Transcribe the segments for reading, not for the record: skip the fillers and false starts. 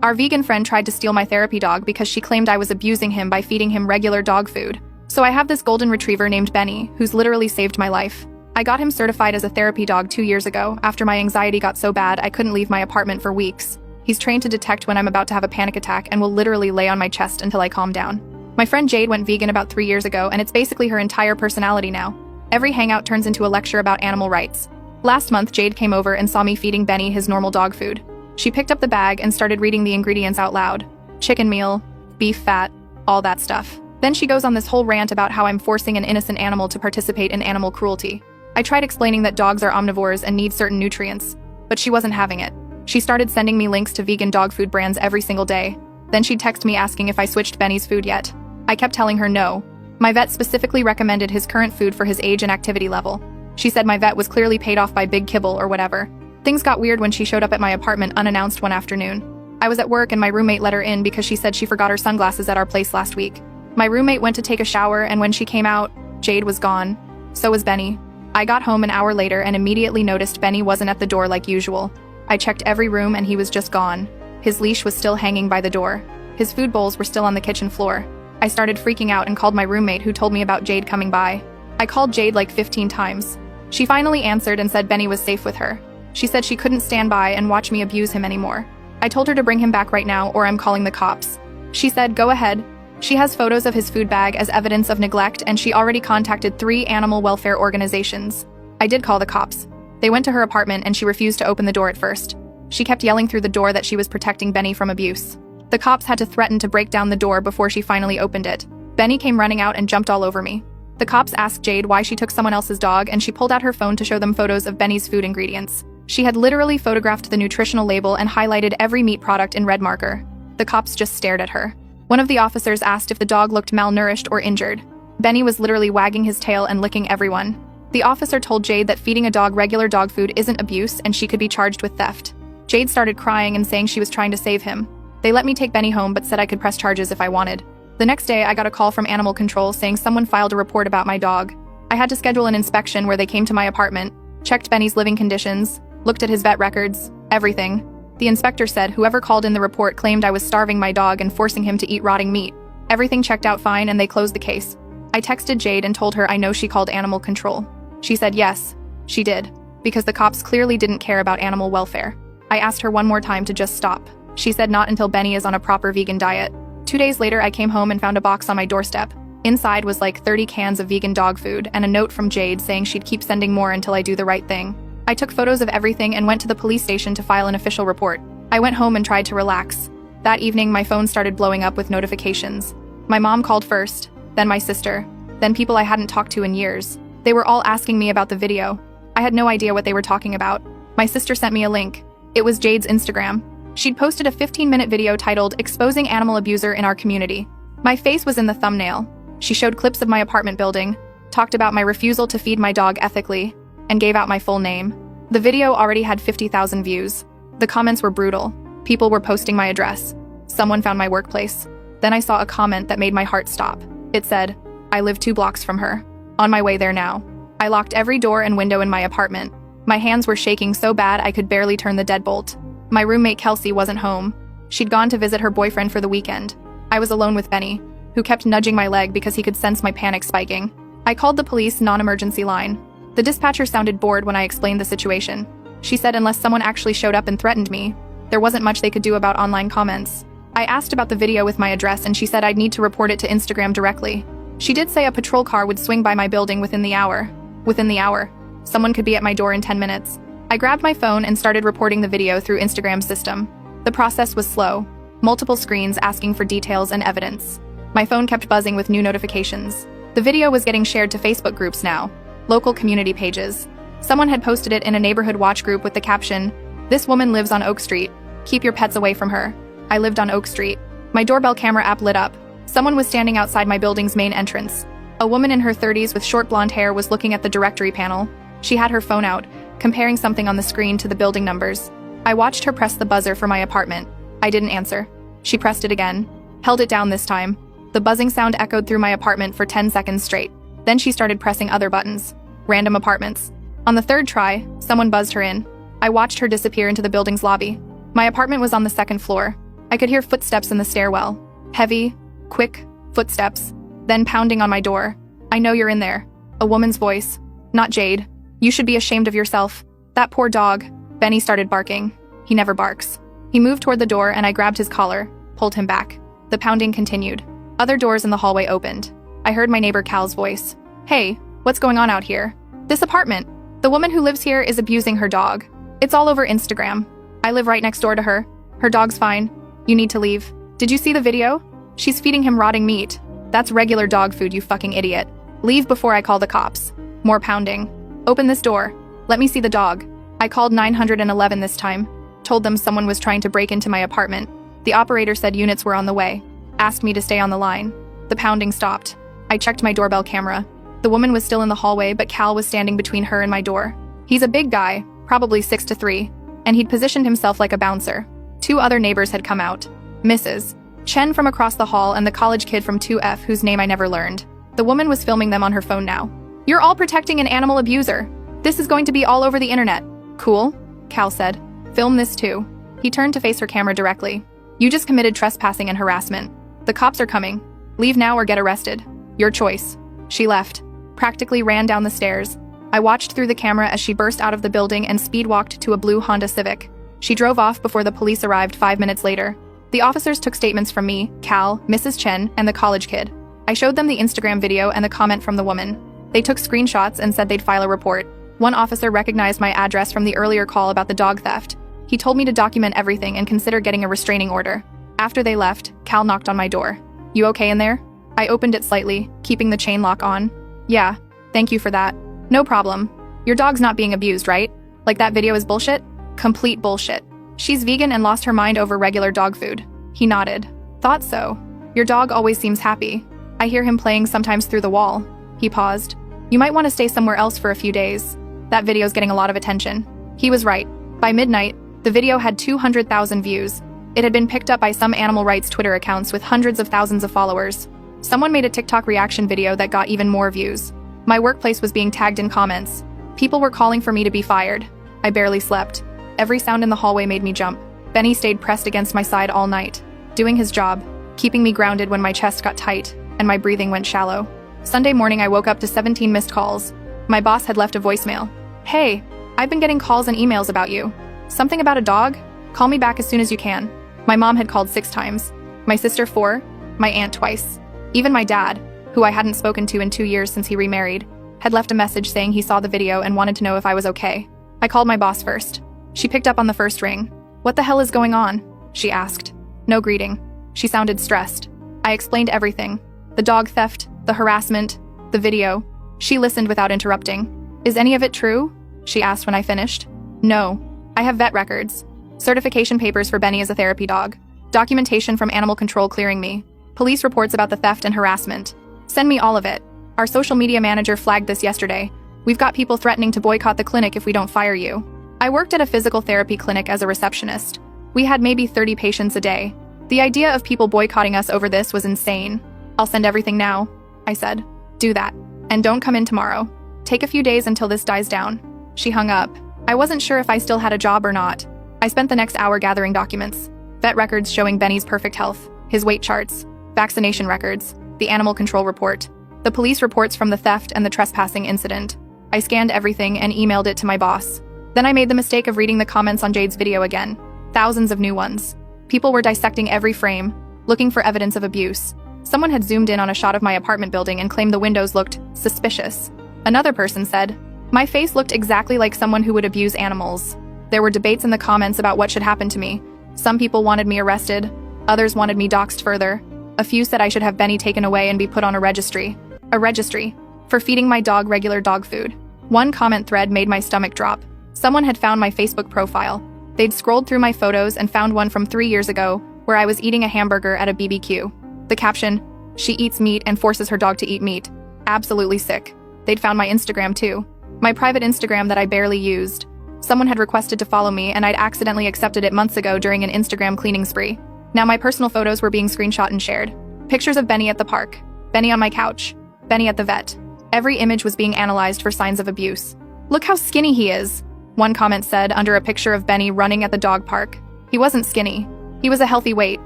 Our vegan friend tried to steal my therapy dog because she claimed I was abusing him by feeding him regular dog food. So I have this golden retriever named Benny, who's literally saved my life. I got him certified as a therapy dog 2 years ago, after my anxiety got so bad I couldn't leave my apartment for weeks. He's trained to detect when I'm about to have a panic attack and will literally lay on my chest until I calm down. My friend Jade went vegan about 3 years ago, and it's basically her entire personality now. Every hangout turns into a lecture about animal rights. Last month, Jade came over and saw me feeding Benny his normal dog food. She picked up the bag and started reading the ingredients out loud. Chicken meal, beef fat, all that stuff. Then she goes on this whole rant about how I'm forcing an innocent animal to participate in animal cruelty. I tried explaining that dogs are omnivores and need certain nutrients, but she wasn't having it. She started sending me links to vegan dog food brands every single day. Then she'd text me asking if I switched Benny's food yet. I kept telling her no. My vet specifically recommended his current food for his age and activity level. She said my vet was clearly paid off by Big Kibble or whatever. Things got weird when she showed up at my apartment unannounced one afternoon. I was at work and my roommate let her in because she said she forgot her sunglasses at our place last week. My roommate went to take a shower, and when she came out, Jade was gone. So was Benny. I got home an hour later and immediately noticed Benny wasn't at the door like usual. I checked every room and he was just gone. His leash was still hanging by the door. His food bowls were still on the kitchen floor. I started freaking out and called my roommate, who told me about Jade coming by. I called Jade like 15 times. She finally answered and said Benny was safe with her. She said she couldn't stand by and watch me abuse him anymore. I told her to bring him back right now or I'm calling the cops. She said, go ahead. She has photos of his food bag as evidence of neglect, and she already contacted 3 animal welfare organizations. I did call the cops. They went to her apartment and she refused to open the door at first. She kept yelling through the door that she was protecting Benny from abuse. The cops had to threaten to break down the door before she finally opened it. Benny came running out and jumped all over me. The cops asked Jade why she took someone else's dog, and she pulled out her phone to show them photos of Benny's food ingredients. She had literally photographed the nutritional label and highlighted every meat product in red marker. The cops just stared at her. One of the officers asked if the dog looked malnourished or injured. Benny was literally wagging his tail and licking everyone. The officer told Jade that feeding a dog regular dog food isn't abuse and she could be charged with theft. Jade started crying and saying she was trying to save him. They let me take Benny home but said I could press charges if I wanted. The next day, I got a call from animal control saying someone filed a report about my dog. I had to schedule an inspection where they came to my apartment, checked Benny's living conditions, looked at his vet records, everything. The inspector said whoever called in the report claimed I was starving my dog and forcing him to eat rotting meat. Everything checked out fine and they closed the case. I texted Jade and told her I know she called animal control. She said yes, she did, because the cops clearly didn't care about animal welfare. I asked her one more time to just stop. She said not until Benny is on a proper vegan diet. 2 days later, I came home and found a box on my doorstep. Inside was like 30 cans of vegan dog food and a note from Jade saying she'd keep sending more until I do the right thing. I took photos of everything and went to the police station to file an official report. I went home and tried to relax. That evening, my phone started blowing up with notifications. My mom called first, then my sister, then people I hadn't talked to in years. They were all asking me about the video. I had no idea what they were talking about. My sister sent me a link. It was Jade's Instagram. She'd posted a 15-minute video titled "Exposing Animal Abuser in Our Community." My face was in the thumbnail. She showed clips of my apartment building, talked about my refusal to feed my dog ethically, and gave out my full name. The video already had 50,000 views. The comments were brutal. People were posting my address. Someone found my workplace. Then I saw a comment that made my heart stop. It said, "I live 2 blocks from her. On my way there now." I locked every door and window in my apartment. My hands were shaking so bad I could barely turn the deadbolt. My roommate Kelsey wasn't home. She'd gone to visit her boyfriend for the weekend. I was alone with Benny, who kept nudging my leg because he could sense my panic spiking. I called the police non-emergency line. The dispatcher sounded bored when I explained the situation. She said unless someone actually showed up and threatened me, there wasn't much they could do about online comments. I asked about the video with my address and she said I'd need to report it to Instagram directly. She did say a patrol car would swing by my building within the hour. Within the hour. Someone could be at my door in 10 minutes. I grabbed my phone and started reporting the video through Instagram's system. The process was slow. Multiple screens asking for details and evidence. My phone kept buzzing with new notifications. The video was getting shared to Facebook groups now. Local community pages. Someone had posted it in a neighborhood watch group with the caption, "This woman lives on Oak Street. Keep your pets away from her." I lived on Oak Street. My doorbell camera app lit up. Someone was standing outside my building's main entrance. A woman in her 30s with short blonde hair was looking at the directory panel. She had her phone out, comparing something on the screen to the building numbers. I watched her press the buzzer for my apartment. I didn't answer. She pressed it again. Held it down this time. The buzzing sound echoed through my apartment for 10 seconds straight. Then she started pressing other buttons. Random apartments. On the 3rd try, someone buzzed her in. I watched her disappear into the building's lobby. My apartment was on the 2nd floor. I could hear footsteps in the stairwell. Heavy, quick footsteps, then pounding on my door. "I know you're in there." A woman's voice. "Not Jade. You should be ashamed of yourself. That poor dog." Benny started barking. He never barks. He moved toward the door and I grabbed his collar, pulled him back. The pounding continued. Other doors in the hallway opened. I heard my neighbor Cal's voice. "Hey, what's going on out here? This apartment. The woman who lives here is abusing her dog. It's all over Instagram. I live right next door to her. Her dog's fine. You need to leave. Did you see the video? She's feeding him rotting meat. That's regular dog food, you fucking idiot. Leave before I call the cops." More pounding. "Open this door. Let me see the dog." I called 911 this time. Told them someone was trying to break into my apartment. The operator said units were on the way. Asked me to stay on the line. The pounding stopped. I checked my doorbell camera. The woman was still in the hallway, but Cal was standing between her and my door. He's a big guy, probably 6'3", and he'd positioned himself like a bouncer. 2 other neighbors had come out. Mrs. Chen from across the hall and the college kid from 2F whose name I never learned. The woman was filming them on her phone now. "You're all protecting an animal abuser. This is going to be all over the internet." "Cool," Cal said. "Film this too." He turned to face her camera directly. "You just committed trespassing and harassment. The cops are coming. Leave now or get arrested. Your choice." She left. Practically ran down the stairs. I watched through the camera as she burst out of the building and speed-walked to a blue Honda Civic. She drove off before the police arrived 5 minutes later. The officers took statements from me, Cal, Mrs. Chen, and the college kid. I showed them the Instagram video and the comment from the woman. They took screenshots and said they'd file a report. One officer recognized my address from the earlier call about the dog theft. He told me to document everything and consider getting a restraining order. After they left, Cal knocked on my door. "You okay in there?" I opened it slightly, keeping the chain lock on. "Yeah, thank you for that." "No problem. Your dog's not being abused, right? Like that video is bullshit?" "Complete bullshit. She's vegan and lost her mind over regular dog food." He nodded. "Thought so. Your dog always seems happy. I hear him playing sometimes through the wall." He paused. "You might want to stay somewhere else for a few days. That video's getting a lot of attention." He was right. By midnight, the video had 200,000 views. It had been picked up by some animal rights Twitter accounts with hundreds of thousands of followers. Someone made a TikTok reaction video that got even more views. My workplace was being tagged in comments. People were calling for me to be fired. I barely slept. Every sound in the hallway made me jump. Benny stayed pressed against my side all night, doing his job, keeping me grounded when my chest got tight and my breathing went shallow. Sunday morning I woke up to 17 missed calls. My boss had left a voicemail. "Hey, I've been getting calls and emails about you. Something about a dog? Call me back as soon as you can." My mom had called 6 times. My sister 4. My aunt twice. Even my dad, who I hadn't spoken to in 2 years since he remarried, had left a message saying he saw the video and wanted to know if I was okay. I called my boss first. She picked up on the first ring. "What the hell is going on?" she asked. No greeting. She sounded stressed. I explained everything. The dog theft, the harassment, the video. She listened without interrupting. "Is any of it true?" she asked when I finished. "No. I have vet records. Certification papers for Benny as a therapy dog. Documentation from animal control clearing me. Police reports about the theft and harassment. Send me all of it. Our social media manager flagged this yesterday. We've got people threatening to boycott the clinic if we don't fire you." I worked at a physical therapy clinic as a receptionist. We had maybe 30 patients a day. The idea of people boycotting us over this was insane. "I'll send everything now," I said. "Do that. And don't come in tomorrow. Take a few days until this dies down." She hung up. I wasn't sure if I still had a job or not. I spent the next hour gathering documents. Vet records showing Benny's perfect health, his weight charts, vaccination records, the animal control report, the police reports from the theft and the trespassing incident. I scanned everything and emailed it to my boss. Then I made the mistake of reading the comments on Jade's video again. Thousands of new ones. People were dissecting every frame, looking for evidence of abuse. Someone had zoomed in on a shot of my apartment building and claimed the windows looked suspicious. Another person said, "My face looked exactly like someone who would abuse animals." There were debates in the comments about what should happen to me. Some people wanted me arrested. Others wanted me doxxed further. A few said I should have Benny taken away and be put on a registry. A registry for feeding my dog regular dog food. One comment thread made my stomach drop. Someone had found my Facebook profile. They'd scrolled through my photos and found one from 3 years ago where I was eating a hamburger at a BBQ. The caption, "She eats meat and forces her dog to eat meat. Absolutely sick." They'd found my Instagram too. My private Instagram that I barely used. Someone had requested to follow me and I'd accidentally accepted it months ago during an Instagram cleaning spree. Now my personal photos were being screenshot and shared. Pictures of Benny at the park. Benny on my couch. Benny at the vet. Every image was being analyzed for signs of abuse. "Look how skinny he is," one comment said under a picture of Benny running at the dog park. He wasn't skinny. He was a healthy weight,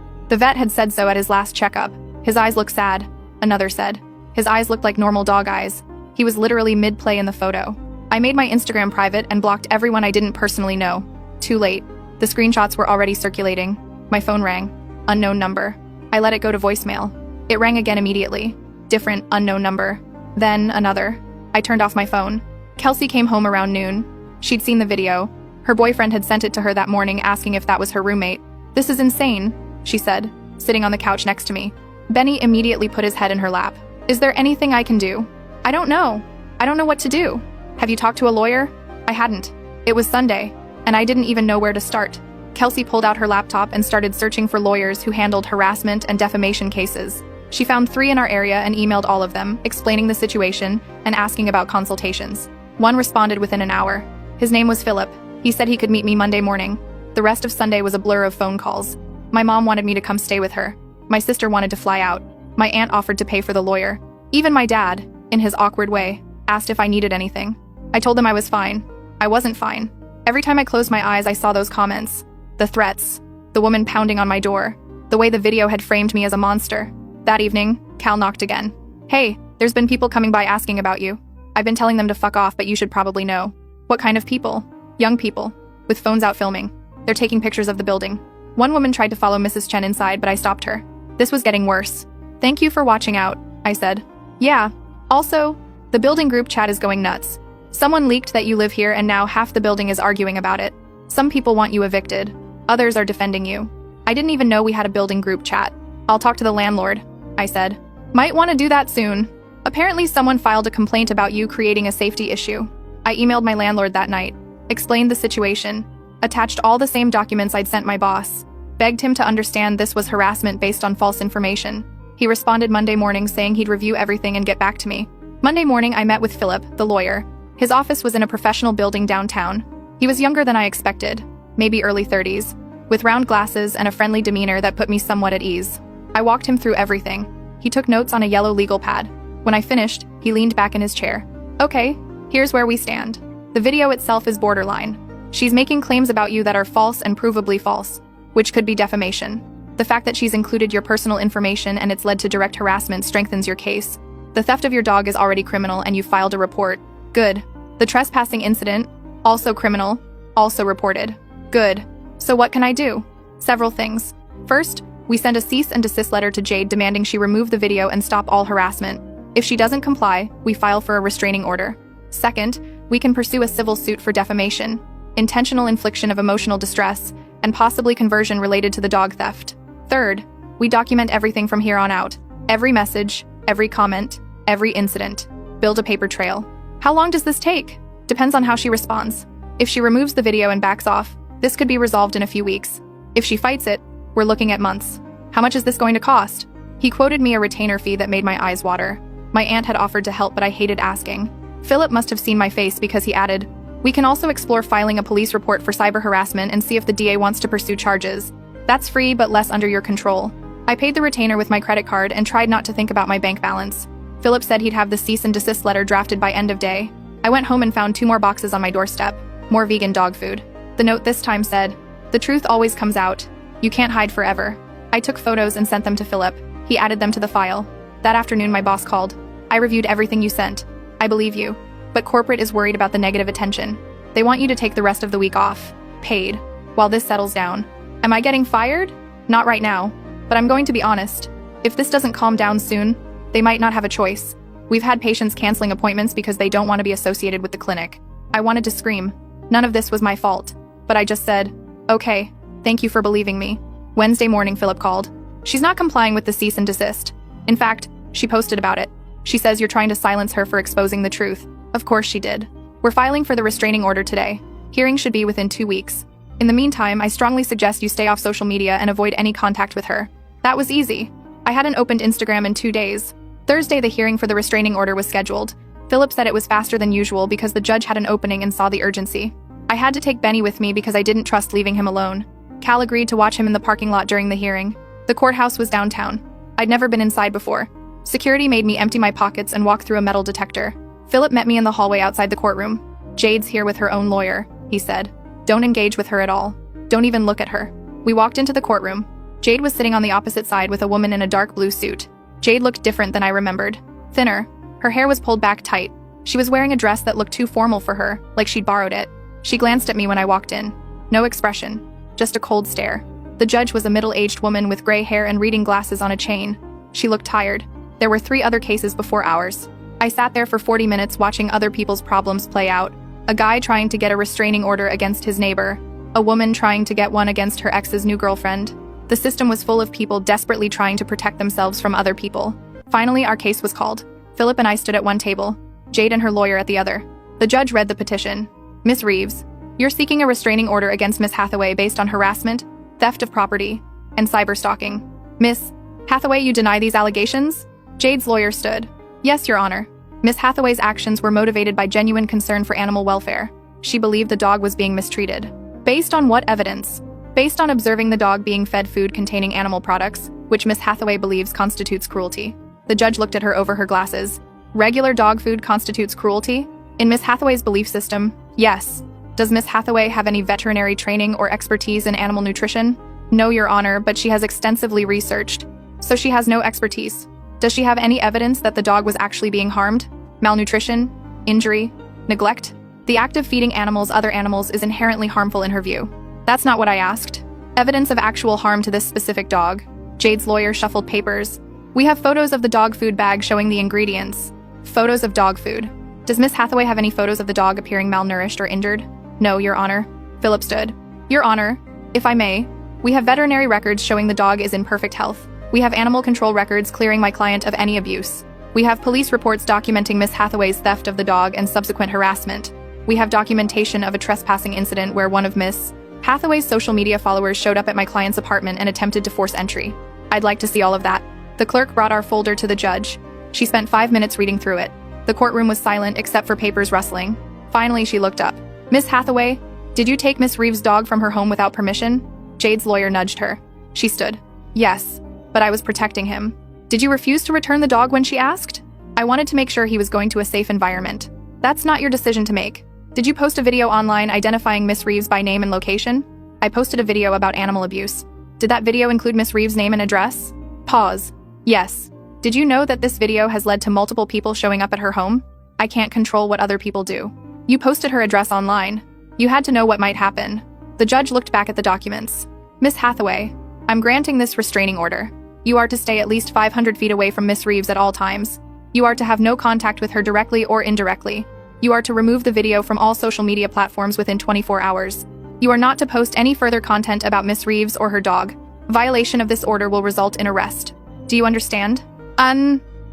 The vet had said so at his last checkup. His eyes look sad, another said. His eyes looked like normal dog eyes. He was literally mid-play in the photo. I made my Instagram private and blocked everyone I didn't personally know. Too late. The screenshots were already circulating. My phone rang. Unknown number. I let it go to voicemail. It rang again immediately. Different, unknown number. Then another. I turned off my phone. Kelsey came home around noon. She'd seen the video. Her boyfriend had sent it to her that morning asking if that was her roommate. "This is insane," she said, sitting on the couch next to me. Benny immediately put his head in her lap. "Is there anything I can do?" "I don't know. I don't know what to do." "Have you talked to a lawyer?" I hadn't. It was Sunday, and I didn't even know where to start. Kelsey pulled out her laptop and started searching for lawyers who handled harassment and defamation cases. She found 3 in our area and emailed all of them, explaining the situation and asking about consultations. One responded within an hour. His name was Philip. He said he could meet me Monday morning. The rest of Sunday was a blur of phone calls. My mom wanted me to come stay with her. My sister wanted to fly out. My aunt offered to pay for the lawyer. Even my dad, in his awkward way, asked if I needed anything. I told him I was fine. I wasn't fine. Every time I closed my eyes, I saw those comments. The threats. The woman pounding on my door. The way the video had framed me as a monster. That evening, Cal knocked again. "Hey, there's been people coming by asking about you. I've been telling them to fuck off, but you should probably know." "What kind of people?" "Young people. With phones out filming. They're taking pictures of the building." One woman tried to follow Mrs. Chen inside, but I stopped her. This was getting worse. "Thank you for watching out," I said. "Yeah. Also, the building group chat is going nuts. Someone leaked that you live here and now half the building is arguing about it. Some people want you evicted. Others are defending you. I didn't even know we had a building group chat. I'll talk to the landlord," I said. "Might want to do that soon. Apparently someone filed a complaint about you creating a safety issue." I emailed my landlord that night, explained the situation, attached all the same documents I'd sent my boss, begged him to understand this was harassment based on false information. He responded Monday morning saying he'd review everything and get back to me. Monday morning I met with Philip, the lawyer. His office was in a professional building downtown. He was younger than I expected, maybe early 30s, with round glasses and a friendly demeanor that put me somewhat at ease. I walked him through everything. He took notes on a yellow legal pad. When I finished, he leaned back in his chair. "Okay, here's where we stand. The video itself is borderline. She's making claims about you that are false and provably false, which could be defamation. The fact that she's included your personal information and it's led to direct harassment strengthens your case. The theft of your dog is already criminal and you filed a report. Good. The trespassing incident, also criminal, also reported. Good. So what can I do?" "Several things. First, we send a cease and desist letter to Jade demanding she remove the video and stop all harassment. If she doesn't comply, we file for a restraining order. Second, we can pursue a civil suit for defamation, intentional infliction of emotional distress, and possibly conversion related to the dog theft. Third, we document everything from here on out. Every message, every comment, every incident. Build a paper trail. How long does this take? Depends on how she responds. If she removes the video and backs off, this could be resolved in a few weeks. If she fights it, we're looking at months. How much is this going to cost?" He quoted me a retainer fee that made my eyes water. My aunt had offered to help, but I hated asking. Philip must have seen my face because he added, "We can also explore filing a police report for cyber harassment and see if the DA wants to pursue charges. That's free but less under your control." I paid the retainer with my credit card and tried not to think about my bank balance. Philip said he'd have the cease and desist letter drafted by end of day. I went home and found 2 more boxes on my doorstep. More vegan dog food. The note this time said, "The truth always comes out. You can't hide forever." I took photos and sent them to Philip. He added them to the file. That afternoon my boss called. "I reviewed everything you sent. I believe you. But corporate is worried about the negative attention. They want you to take the rest of the week off, paid, while this settles down." Am I getting fired? Not right now. But I'm going to be honest. If this doesn't calm down soon, they might not have a choice. We've had patients canceling appointments because they don't want to be associated with the clinic. I wanted to scream. None of this was my fault. But I just said, "Okay, thank you for believing me." Wednesday morning, Philip called. "She's not complying with the cease and desist. In fact, she posted about it. She says you're trying to silence her for exposing the truth." Of course she did. "We're filing for the restraining order today. Hearing should be within 2 weeks. In the meantime, I strongly suggest you stay off social media and avoid any contact with her." That was easy. I hadn't opened Instagram in 2 days. Thursday, the hearing for the restraining order was scheduled. Philip said it was faster than usual because the judge had an opening and saw the urgency. I had to take Benny with me because I didn't trust leaving him alone. Cal agreed to watch him in the parking lot during the hearing. The courthouse was downtown. I'd never been inside before. Security made me empty my pockets and walk through a metal detector. Philip met me in the hallway outside the courtroom. "Jade's here with her own lawyer," he said. "Don't engage with her at all. Don't even look at her." We walked into the courtroom. Jade was sitting on the opposite side with a woman in a dark blue suit. Jade looked different than I remembered. Thinner. Her hair was pulled back tight. She was wearing a dress that looked too formal for her, like she'd borrowed it. She glanced at me when I walked in. No expression. Just a cold stare. The judge was a middle-aged woman with gray hair and reading glasses on a chain. She looked tired. There were 3 other cases before ours. I sat there for 40 minutes watching other people's problems play out. A guy trying to get a restraining order against his neighbor. A woman trying to get one against her ex's new girlfriend. The system was full of people desperately trying to protect themselves from other people. Finally, our case was called. Philip and I stood at one table, Jade and her lawyer at the other. The judge read the petition. Miss Reeves, you're seeking a restraining order against Miss Hathaway based on harassment, theft of property, and cyberstalking. Miss Hathaway, you deny these allegations? Jade's lawyer stood. Yes, Your Honor. Miss Hathaway's actions were motivated by genuine concern for animal welfare. She believed the dog was being mistreated. Based on what evidence? Based on observing the dog being fed food containing animal products, which Miss Hathaway believes constitutes cruelty. The judge looked at her over her glasses. Regular dog food constitutes cruelty? In Miss Hathaway's belief system, yes. Does Miss Hathaway have any veterinary training or expertise in animal nutrition? No, Your Honor, but she has extensively researched. So she has no expertise. Does she have any evidence that the dog was actually being harmed? Malnutrition? Injury? Neglect? The act of feeding animals other animals is inherently harmful in her view. That's not what I asked. Evidence of actual harm to this specific dog. Jade's lawyer shuffled papers. We have photos of the dog food bag showing the ingredients. Photos of dog food. Does Miss Hathaway have any photos of the dog appearing malnourished or injured? No, Your Honor. Philip stood. Your Honor, if I may, we have veterinary records showing the dog is in perfect health. We have animal control records clearing my client of any abuse. We have police reports documenting Miss Hathaway's theft of the dog and subsequent harassment. We have documentation of a trespassing incident where one of Miss Hathaway's social media followers showed up at my client's apartment and attempted to force entry. I'd like to see all of that. The clerk brought our folder to the judge. She spent 5 minutes reading through it. The courtroom was silent except for papers rustling. Finally, she looked up. Miss Hathaway, did you take Miss Reeves' dog from her home without permission? Jade's lawyer nudged her. She stood. Yes, but I was protecting him. Did you refuse to return the dog when she asked? I wanted to make sure he was going to a safe environment. That's not your decision to make. Did you post a video online identifying Miss Reeves by name and location? I posted a video about animal abuse. Did that video include Miss Reeves' name and address? Pause. Yes. Did you know that this video has led to multiple people showing up at her home? I can't control what other people do. You posted her address online. You had to know what might happen. The judge looked back at the documents. Miss Hathaway, I'm granting this restraining order. You are to stay at least 500 feet away from Miss Reeves at all times. You are to have no contact with her directly or indirectly. You are to remove the video from all social media platforms within 24 hours. You are not to post any further content about Miss Reeves or her dog. Violation of this order will result in arrest. Do you understand?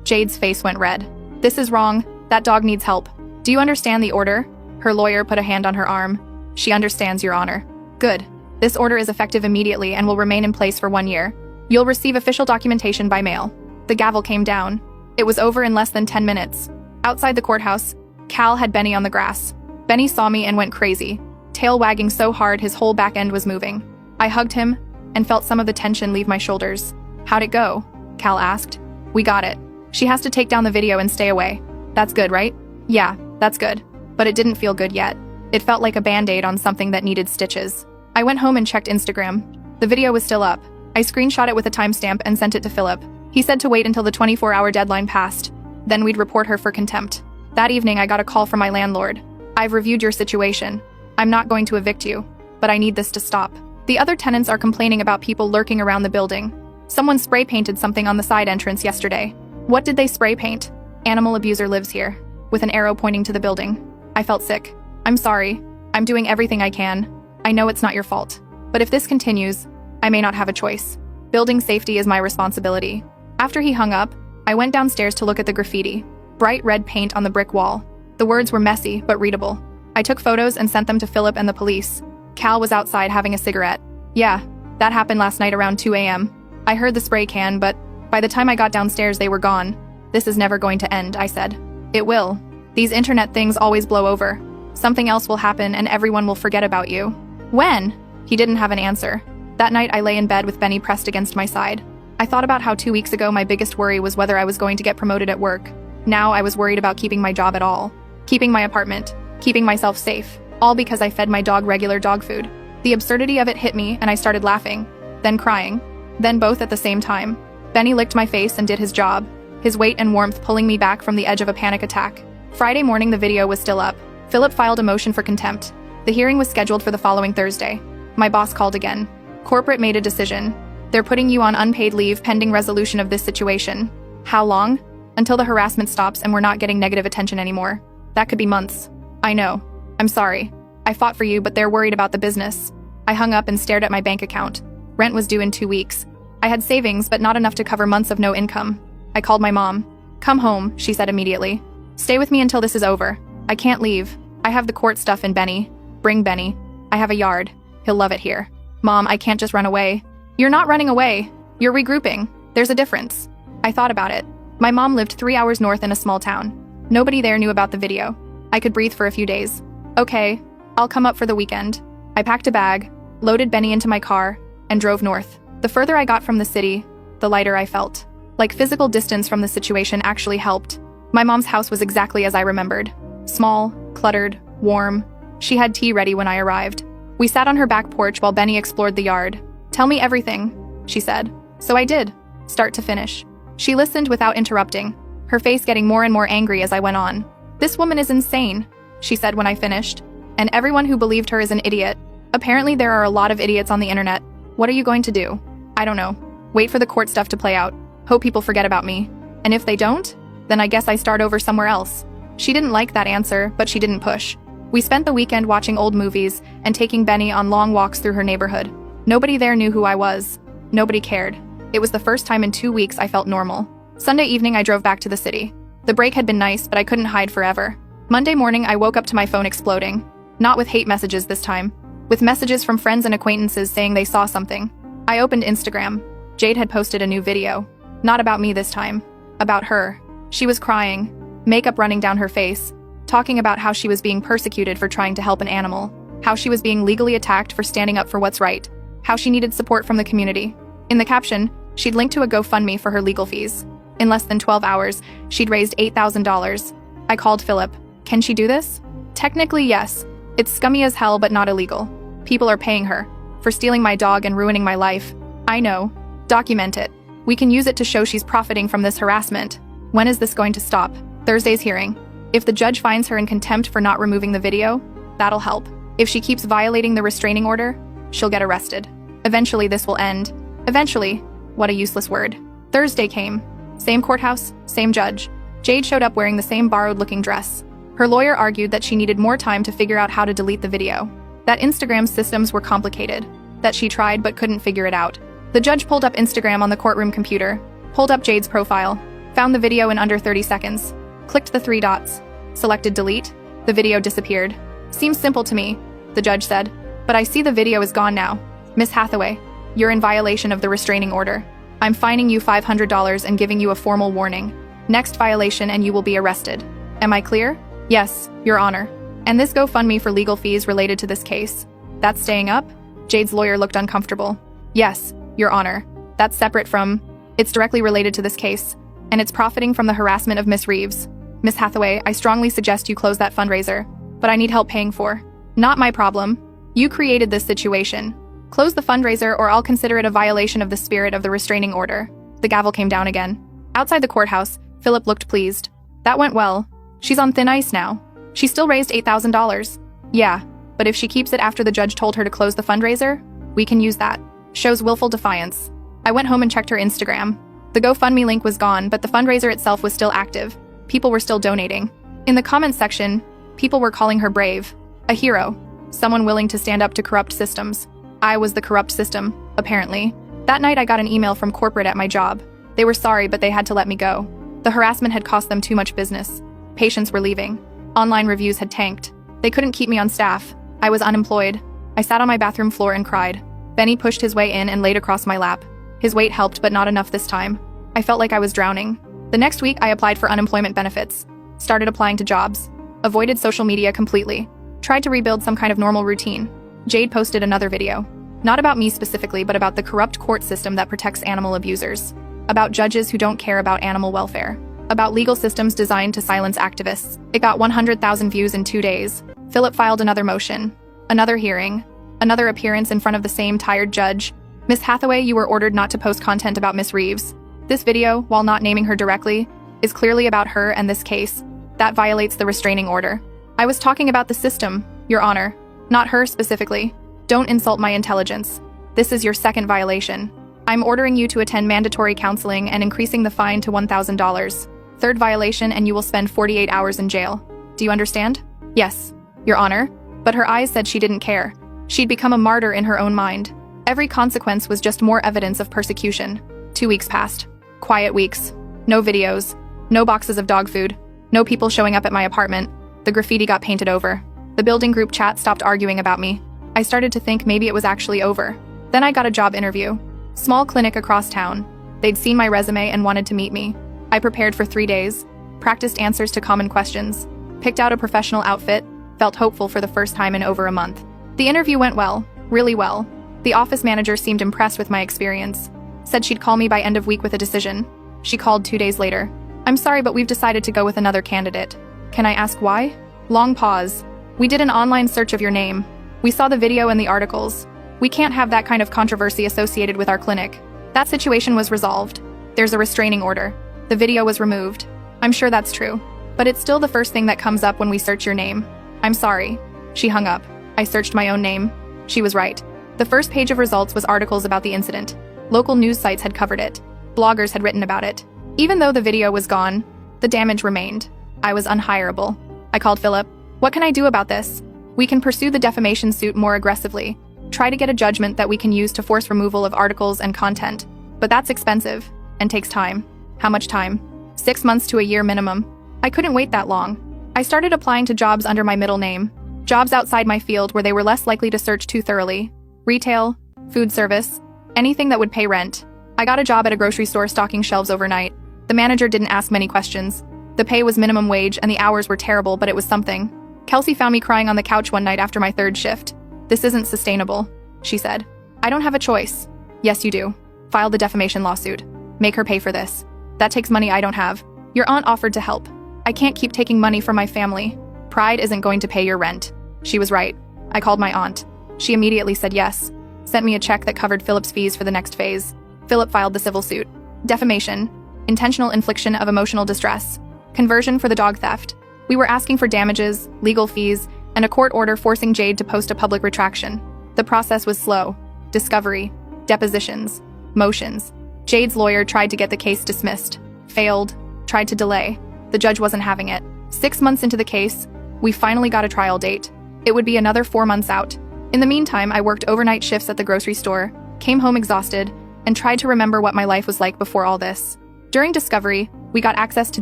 Jade's face went red. This is wrong. That dog needs help. Do you understand the order? Her lawyer put a hand on her arm. She understands, Your Honor. Good. This order is effective immediately and will remain in place for 1 year. You'll receive official documentation by mail. The gavel came down. It was over in less than 10 minutes. Outside the courthouse, Cal had Benny on the grass. Benny saw me and went crazy, tail wagging so hard his whole back end was moving. I hugged him and felt some of the tension leave my shoulders. How'd it go? Cal asked. We got it. She has to take down the video and stay away. That's good, right? Yeah, that's good. But it didn't feel good yet. It felt like a band-aid on something that needed stitches. I went home and checked Instagram. The video was still up. I screenshot it with a timestamp and sent it to Philip. He said to wait until the 24-hour deadline passed. Then we'd report her for contempt. That evening, I got a call from my landlord. I've reviewed your situation. I'm not going to evict you, but I need this to stop. The other tenants are complaining about people lurking around the building. Someone spray painted something on the side entrance yesterday. What did they spray paint? Animal abuser lives here, with an arrow pointing to the building. I felt sick. I'm sorry. I'm doing everything I can. I know it's not your fault. But if this continues, I may not have a choice. Building safety is my responsibility. After he hung up, I went downstairs to look at the graffiti. Bright red paint on the brick wall. The words were messy, but readable. I took photos and sent them to Philip and the police. Cal was outside having a cigarette. Yeah, that happened last night around 2 a.m. I heard the spray can, but by the time I got downstairs, they were gone. This is never going to end, I said. It will. These internet things always blow over. Something else will happen and everyone will forget about you. When? He didn't have an answer. That night, I lay in bed with Benny pressed against my side. I thought about how 2 weeks ago my biggest worry was whether I was going to get promoted at work. Now I was worried about keeping my job at all. Keeping my apartment. Keeping myself safe. All because I fed my dog regular dog food. The absurdity of it hit me and I started laughing. Then crying. Then both at the same time. Benny licked my face and did his job, his weight and warmth pulling me back from the edge of a panic attack. Friday morning the video was still up. Philip filed a motion for contempt. The hearing was scheduled for the following Thursday. My boss called again. Corporate made a decision. They're putting you on unpaid leave pending resolution of this situation. How long? Until the harassment stops and we're not getting negative attention anymore. That could be months. I know. I'm sorry. I fought for you, but they're worried about the business. I hung up and stared at my bank account. Rent was due in 2 weeks. I had savings, but not enough to cover months of no income. I called my mom. Come home, she said immediately. Stay with me until this is over. I can't leave. I have the court stuff in Benny. Bring Benny. I have a yard. He'll love it here. Mom, I can't just run away. You're not running away. You're regrouping. There's a difference. I thought about it. My mom lived 3 hours north in a small town. Nobody there knew about the video. I could breathe for a few days. Okay, I'll come up for the weekend. I packed a bag, loaded Benny into my car, and drove north. The further I got from the city, the lighter I felt. Like physical distance from the situation actually helped. My mom's house was exactly as I remembered. Small, cluttered, warm. She had tea ready when I arrived. We sat on her back porch while Benny explored the yard. Tell me everything, she said. So I did, start to finish. She listened without interrupting, her face getting more and more angry as I went on. This woman is insane, she said when I finished. And everyone who believed her is an idiot. Apparently there are a lot of idiots on the internet. What are you going to do? I don't know. Wait for the court stuff to play out. Hope people forget about me. And if they don't, then I guess I start over somewhere else. She didn't like that answer, but she didn't push. We spent the weekend watching old movies and taking Benny on long walks through her neighborhood. Nobody there knew who I was. Nobody cared. It was the first time in 2 weeks I felt normal. Sunday evening I drove back to the city. The break had been nice, but I couldn't hide forever. Monday morning I woke up to my phone exploding. Not with hate messages this time. With messages from friends and acquaintances saying they saw something. I opened Instagram. Jade had posted a new video. Not about me this time. About her. She was crying, makeup running down her face, talking about how she was being persecuted for trying to help an animal, how she was being legally attacked for standing up for what's right, how she needed support from the community. In the caption, she'd linked to a GoFundMe for her legal fees. In less than 12 hours, she'd raised $8,000. I called Philip. Can she do this? Technically, yes. It's scummy as hell, but not illegal. People are paying her for stealing my dog and ruining my life. I know. Document it. We can use it to show she's profiting from this harassment. When is this going to stop? Thursday's hearing. If the judge finds her in contempt for not removing the video, that'll help. If she keeps violating the restraining order, she'll get arrested. Eventually this will end. Eventually. What a useless word. Thursday came. Same courthouse, same judge. Jade showed up wearing the same borrowed-looking dress. Her lawyer argued that she needed more time to figure out how to delete the video. That Instagram's systems were complicated. That she tried but couldn't figure it out. The judge pulled up Instagram on the courtroom computer, pulled up Jade's profile, found the video in under 30 seconds, clicked the 3 dots, selected delete. The video disappeared. Seems simple to me, the judge said, but I see the video is gone now. Miss Hathaway, you're in violation of the restraining order. I'm fining you $500 and giving you a formal warning. Next violation and you will be arrested. Am I clear? Yes, Your Honor. And this GoFundMe for legal fees related to this case. That's staying up? Jade's lawyer looked uncomfortable. Yes, Your Honor. That's separate from... It's directly related to this case. And it's profiting from the harassment of Miss Reeves. Miss Hathaway, I strongly suggest you close that fundraiser. But I need help paying for. Not my problem. You created this situation. Close the fundraiser or I'll consider it a violation of the spirit of the restraining order. The gavel came down again. Outside the courthouse, Philip looked pleased. That went well. She's on thin ice now. She still raised $8,000. Yeah, but if she keeps it after the judge told her to close the fundraiser, we can use that. Shows willful defiance. I went home and checked her Instagram. The GoFundMe link was gone, but the fundraiser itself was still active. People were still donating. In the comments section, people were calling her brave, a hero, someone willing to stand up to corrupt systems. I was the corrupt system, apparently. That night I got an email from corporate at my job. They were sorry, but they had to let me go. The harassment had cost them too much business. Patients were leaving. Online reviews had tanked. They couldn't keep me on staff. I was unemployed. I sat on my bathroom floor and cried. Benny pushed his way in and laid across my lap. His weight helped, but not enough this time. I felt like I was drowning. The next week, I applied for unemployment benefits. Started applying to jobs. Avoided social media completely. Tried to rebuild some kind of normal routine. Jade posted another video. Not about me specifically, but about the corrupt court system that protects animal abusers. About judges who don't care about animal welfare. About legal systems designed to silence activists. It got 100,000 views in 2 days. Philip filed another motion. Another hearing. Another appearance in front of the same tired judge. Miss Hathaway, you were ordered not to post content about Miss Reeves. This video, while not naming her directly, is clearly about her and this case. That violates the restraining order. I was talking about the system, Your Honor, not her specifically. Don't insult my intelligence. This is your second violation. I'm ordering you to attend mandatory counseling and increasing the fine to $1,000. Third violation, and you will spend 48 hours in jail. Do you understand? Yes, Your Honor. But her eyes said she didn't care. She'd become a martyr in her own mind. Every consequence was just more evidence of persecution. 2 weeks passed. Quiet weeks. No videos. No boxes of dog food. No people showing up at my apartment. The graffiti got painted over. The building group chat stopped arguing about me. I started to think maybe it was actually over. Then I got a job interview. Small clinic across town. They'd seen my resume and wanted to meet me. I prepared for 3 days, practiced answers to common questions, picked out a professional outfit, felt hopeful for the first time in over a month. The interview went well, really well. The office manager seemed impressed with my experience. Said she'd call me by end of week with a decision. She called 2 days later. I'm sorry, but we've decided to go with another candidate. Can I ask why? Long pause. We did an online search of your name. We saw the video and the articles. We can't have that kind of controversy associated with our clinic. That situation was resolved. There's a restraining order. The video was removed. I'm sure that's true. But it's still the first thing that comes up when we search your name. I'm sorry. She hung up. I searched my own name. She was right. The first page of results was articles about the incident. Local news sites had covered it. Bloggers had written about it. Even though the video was gone, the damage remained. I was unhireable. I called Philip. What can I do about this? We can pursue the defamation suit more aggressively. Try to get a judgment that we can use to force removal of articles and content. But that's expensive and takes time. How much time? 6 months to a year minimum. I couldn't wait that long. I started applying to jobs under my middle name. Jobs outside my field where they were less likely to search too thoroughly. Retail, food service, anything that would pay rent. I got a job at a grocery store stocking shelves overnight. The manager didn't ask many questions. The pay was minimum wage and the hours were terrible, but it was something. Kelsey found me crying on the couch one night after my 3rd shift. This isn't sustainable, she said. I don't have a choice. Yes, you do. File the defamation lawsuit. Make her pay for this. That takes money I don't have. Your aunt offered to help. I can't keep taking money from my family. Pride isn't going to pay your rent. She was right. I called my aunt. She immediately said yes. Sent me a check that covered Philip's fees for the next phase. Philip filed the civil suit. Defamation. Intentional infliction of emotional distress. Conversion for the dog theft. We were asking for damages, legal fees, and a court order forcing Jade to post a public retraction. The process was slow. Discovery. Depositions. Motions. Jade's lawyer tried to get the case dismissed. Failed. Tried to delay. The judge wasn't having it. 6 months into the case, we finally got a trial date. It would be another 4 months out. In the meantime, I worked overnight shifts at the grocery store, came home exhausted, and tried to remember what my life was like before all this. During discovery, we got access to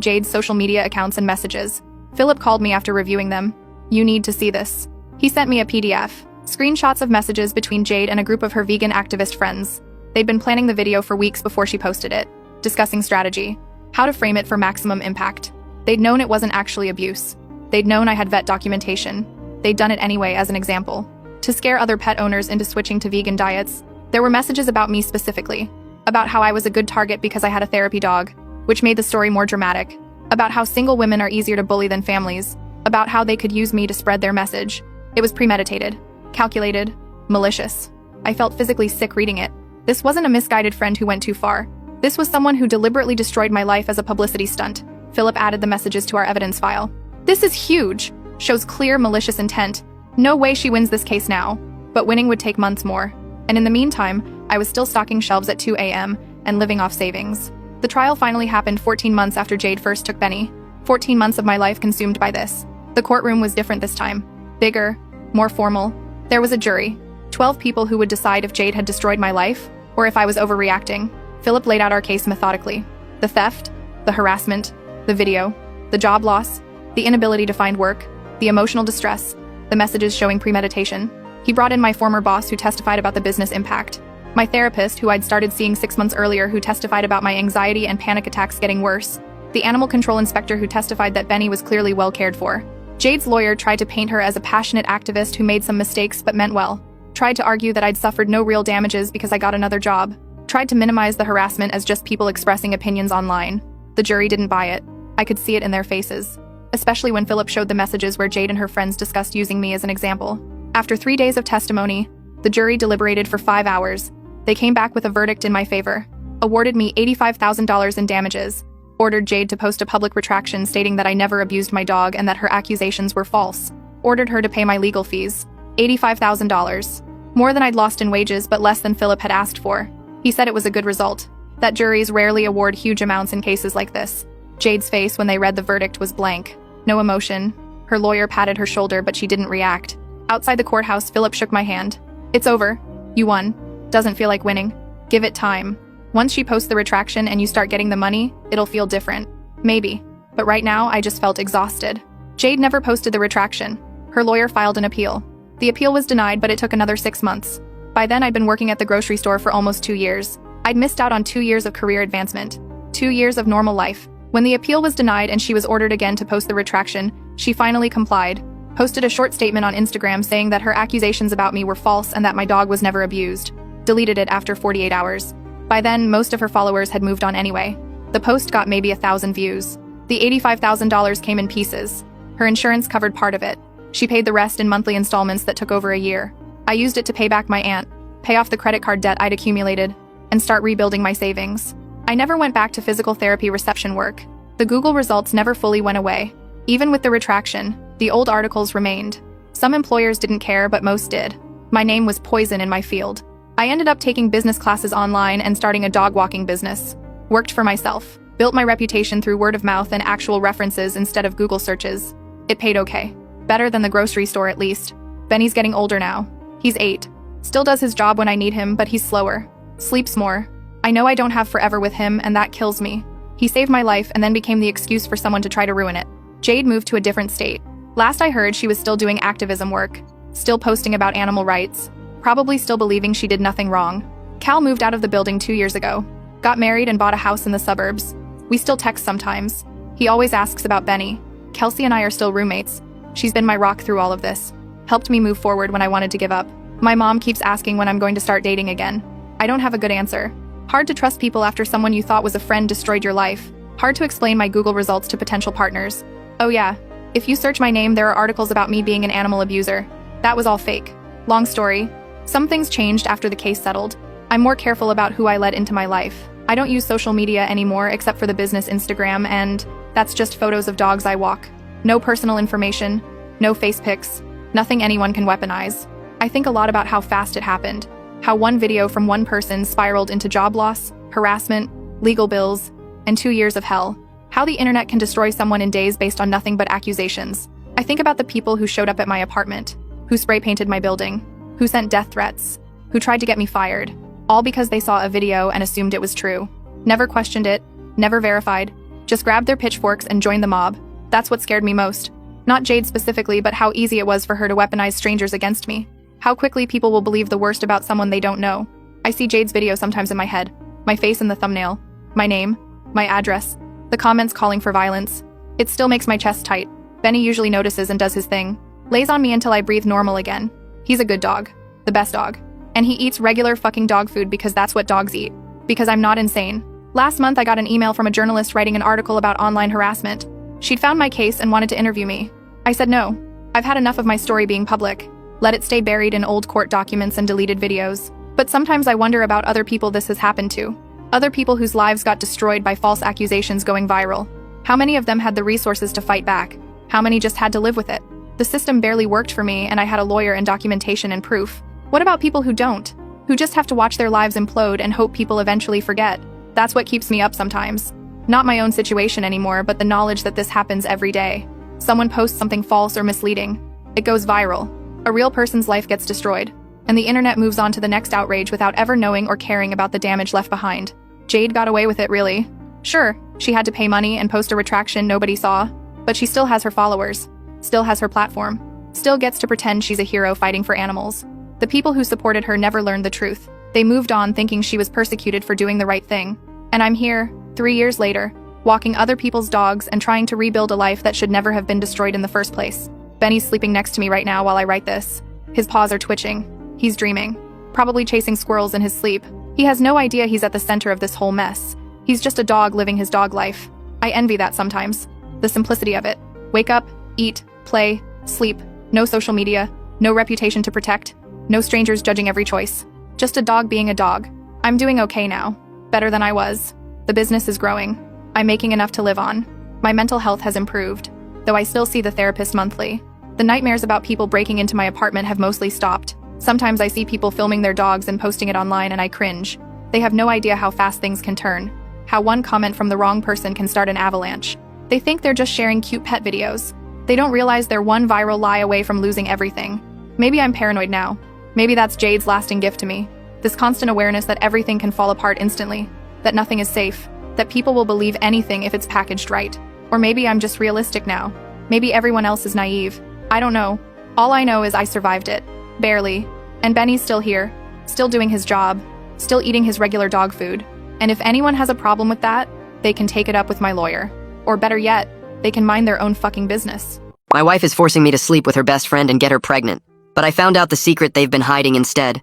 Jade's social media accounts and messages. Philip called me after reviewing them. You need to see this. He sent me a PDF, screenshots of messages between Jade and a group of her vegan activist friends. They'd been planning the video for weeks before she posted it, discussing strategy, how to frame it for maximum impact. They'd known it wasn't actually abuse. They'd known I had vet documentation. They'd done it anyway as an example. To scare other pet owners into switching to vegan diets, there were messages about me specifically, about how I was a good target because I had a therapy dog, which made the story more dramatic, about how single women are easier to bully than families, about how they could use me to spread their message. It was premeditated, calculated, malicious. I felt physically sick reading it. This wasn't a misguided friend who went too far. This was someone who deliberately destroyed my life as a publicity stunt. Philip added the messages to our evidence file. This is huge. Shows clear malicious intent. No way she wins this case now. But winning would take months more. And in the meantime, I was still stocking shelves at 2 a.m. and living off savings. The trial finally happened 14 months after Jade first took Benny. 14 months of my life consumed by this. The courtroom was different this time. Bigger, more formal. There was a jury. 12 people who would decide if Jade had destroyed my life, or if I was overreacting. Philip laid out our case methodically. The theft, the harassment, the video, the job loss, the inability to find work, the emotional distress, the messages showing premeditation. He brought in my former boss who testified about the business impact. My therapist, who I'd started seeing 6 months earlier, who testified about my anxiety and panic attacks getting worse. The animal control inspector who testified that Benny was clearly well cared for. Jade's lawyer tried to paint her as a passionate activist who made some mistakes but meant well. Tried to argue that I'd suffered no real damages because I got another job. Tried to minimize the harassment as just people expressing opinions online. The jury didn't buy it. I could see it in their faces. Especially when Philip showed the messages where Jade and her friends discussed using me as an example. After 3 days of testimony, the jury deliberated for 5 hours. They came back with a verdict in my favor. Awarded me $85,000 in damages. Ordered Jade to post a public retraction stating that I never abused my dog and that her accusations were false. Ordered her to pay my legal fees. $85,000. More than I'd lost in wages, but less than Philip had asked for. He said it was a good result. That juries rarely award huge amounts in cases like this. Jade's face when they read the verdict was blank. No emotion. Her lawyer patted her shoulder, but she didn't react. Outside the courthouse, Philip shook my hand. It's over. You won. Doesn't feel like winning. Give it time. Once she posts the retraction and you start getting the money, it'll feel different. Maybe. But right now, I just felt exhausted. Jade never posted the retraction. Her lawyer filed an appeal. The appeal was denied, but it took another 6 months. By then, I'd been working at the grocery store for almost 2 years. I'd missed out on 2 years of career advancement. 2 years of normal life. When the appeal was denied and she was ordered again to post the retraction, she finally complied. Posted a short statement on Instagram saying that her accusations about me were false and that my dog was never abused. Deleted it after 48 hours. By then, most of her followers had moved on anyway. The post got maybe 1,000 views. The $85,000 came in pieces. Her insurance covered part of it. She paid the rest in monthly installments that took over a year. I used it to pay back my aunt, pay off the credit card debt I'd accumulated, and start rebuilding my savings. I never went back to physical therapy reception work. The Google results never fully went away. Even with the retraction, the old articles remained. Some employers didn't care, but most did. My name was poison in my field. I ended up taking business classes online and starting a dog walking business. Worked for myself. Built my reputation through word of mouth and actual references instead of Google searches. It paid okay. Better than the grocery store at least. Benny's getting older now. He's 8. Still does his job when I need him, but he's slower. Sleeps more. I know I don't have forever with him, and that kills me. He saved my life and then became the excuse for someone to try to ruin it. Jade moved to a different state. Last I heard, she was still doing activism work. Still posting about animal rights. Probably still believing she did nothing wrong. Cal moved out of the building 2 years ago. Got married and bought a house in the suburbs. We still text sometimes. He always asks about Benny. Kelsey and I are still roommates. She's been my rock through all of this. Helped me move forward when I wanted to give up. My mom keeps asking when I'm going to start dating again. I don't have a good answer. Hard to trust people after someone you thought was a friend destroyed your life. Hard to explain my Google results to potential partners. Oh yeah, if you search my name, there are articles about me being an animal abuser. That was all fake. Long story. Some things changed after the case settled. I'm more careful about who I let into my life. I don't use social media anymore except for the business Instagram, and that's just photos of dogs I walk. No personal information, no face pics, nothing anyone can weaponize. I think a lot about how fast it happened, how one video from one person spiraled into job loss, harassment, legal bills, and 2 years of hell. How the internet can destroy someone in days based on nothing but accusations. I think about the people who showed up at my apartment, who spray painted my building, who sent death threats, who tried to get me fired, all because they saw a video and assumed it was true. Never questioned it, never verified, just grabbed their pitchforks and joined the mob. That's what scared me most. Not Jade specifically, but how easy it was for her to weaponize strangers against me. How quickly people will believe the worst about someone they don't know. I see Jade's video sometimes in my head. My face in the thumbnail. My name. My address. The comments calling for violence. It still makes my chest tight. Benny usually notices and does his thing. Lays on me until I breathe normal again. He's a good dog. The best dog. And he eats regular fucking dog food because that's what dogs eat. Because I'm not insane. Last month I got an email from a journalist writing an article about online harassment. She'd found my case and wanted to interview me. I said no. I've had enough of my story being public. Let it stay buried in old court documents and deleted videos. But sometimes I wonder about other people this has happened to. Other people whose lives got destroyed by false accusations going viral. How many of them had the resources to fight back? How many just had to live with it? The system barely worked for me and I had a lawyer and documentation and proof. What about people who don't? Who just have to watch their lives implode and hope people eventually forget? That's what keeps me up sometimes. Not my own situation anymore, but the knowledge that this happens every day. Someone posts something false or misleading. It goes viral. A real person's life gets destroyed. And the internet moves on to the next outrage without ever knowing or caring about the damage left behind. Jade got away with it, really. Sure, she had to pay money and post a retraction nobody saw, but she still has her followers. Still has her platform. Still gets to pretend she's a hero fighting for animals. The people who supported her never learned the truth. They moved on thinking she was persecuted for doing the right thing. And I'm here, 3 years later, walking other people's dogs and trying to rebuild a life that should never have been destroyed in the first place. Benny's sleeping next to me right now while I write this. His paws are twitching. He's dreaming. Probably chasing squirrels in his sleep. He has no idea he's at the center of this whole mess. He's just a dog living his dog life. I envy that sometimes. The simplicity of it. Wake up, eat, play, sleep. No social media. No reputation to protect. No strangers judging every choice. Just a dog being a dog. I'm doing okay now. Better than I was. The business is growing. I'm making enough to live on. My mental health has improved, though I still see the therapist monthly. The nightmares about people breaking into my apartment have mostly stopped. Sometimes I see people filming their dogs and posting it online and I cringe. They have no idea how fast things can turn. How one comment from the wrong person can start an avalanche. They think they're just sharing cute pet videos. They don't realize they're one viral lie away from losing everything. Maybe I'm paranoid now. Maybe that's Jade's lasting gift to me. This constant awareness that everything can fall apart instantly. That nothing is safe. That people will believe anything if it's packaged right. Or maybe I'm just realistic now. Maybe everyone else is naive. I don't know. All I know is I survived it. Barely. And Benny's still here. Still doing his job. Still eating his regular dog food. And if anyone has a problem with that, they can take it up with my lawyer. Or better yet, they can mind their own fucking business. My wife is forcing me to sleep with her best friend and get her pregnant. But I found out the secret they've been hiding instead.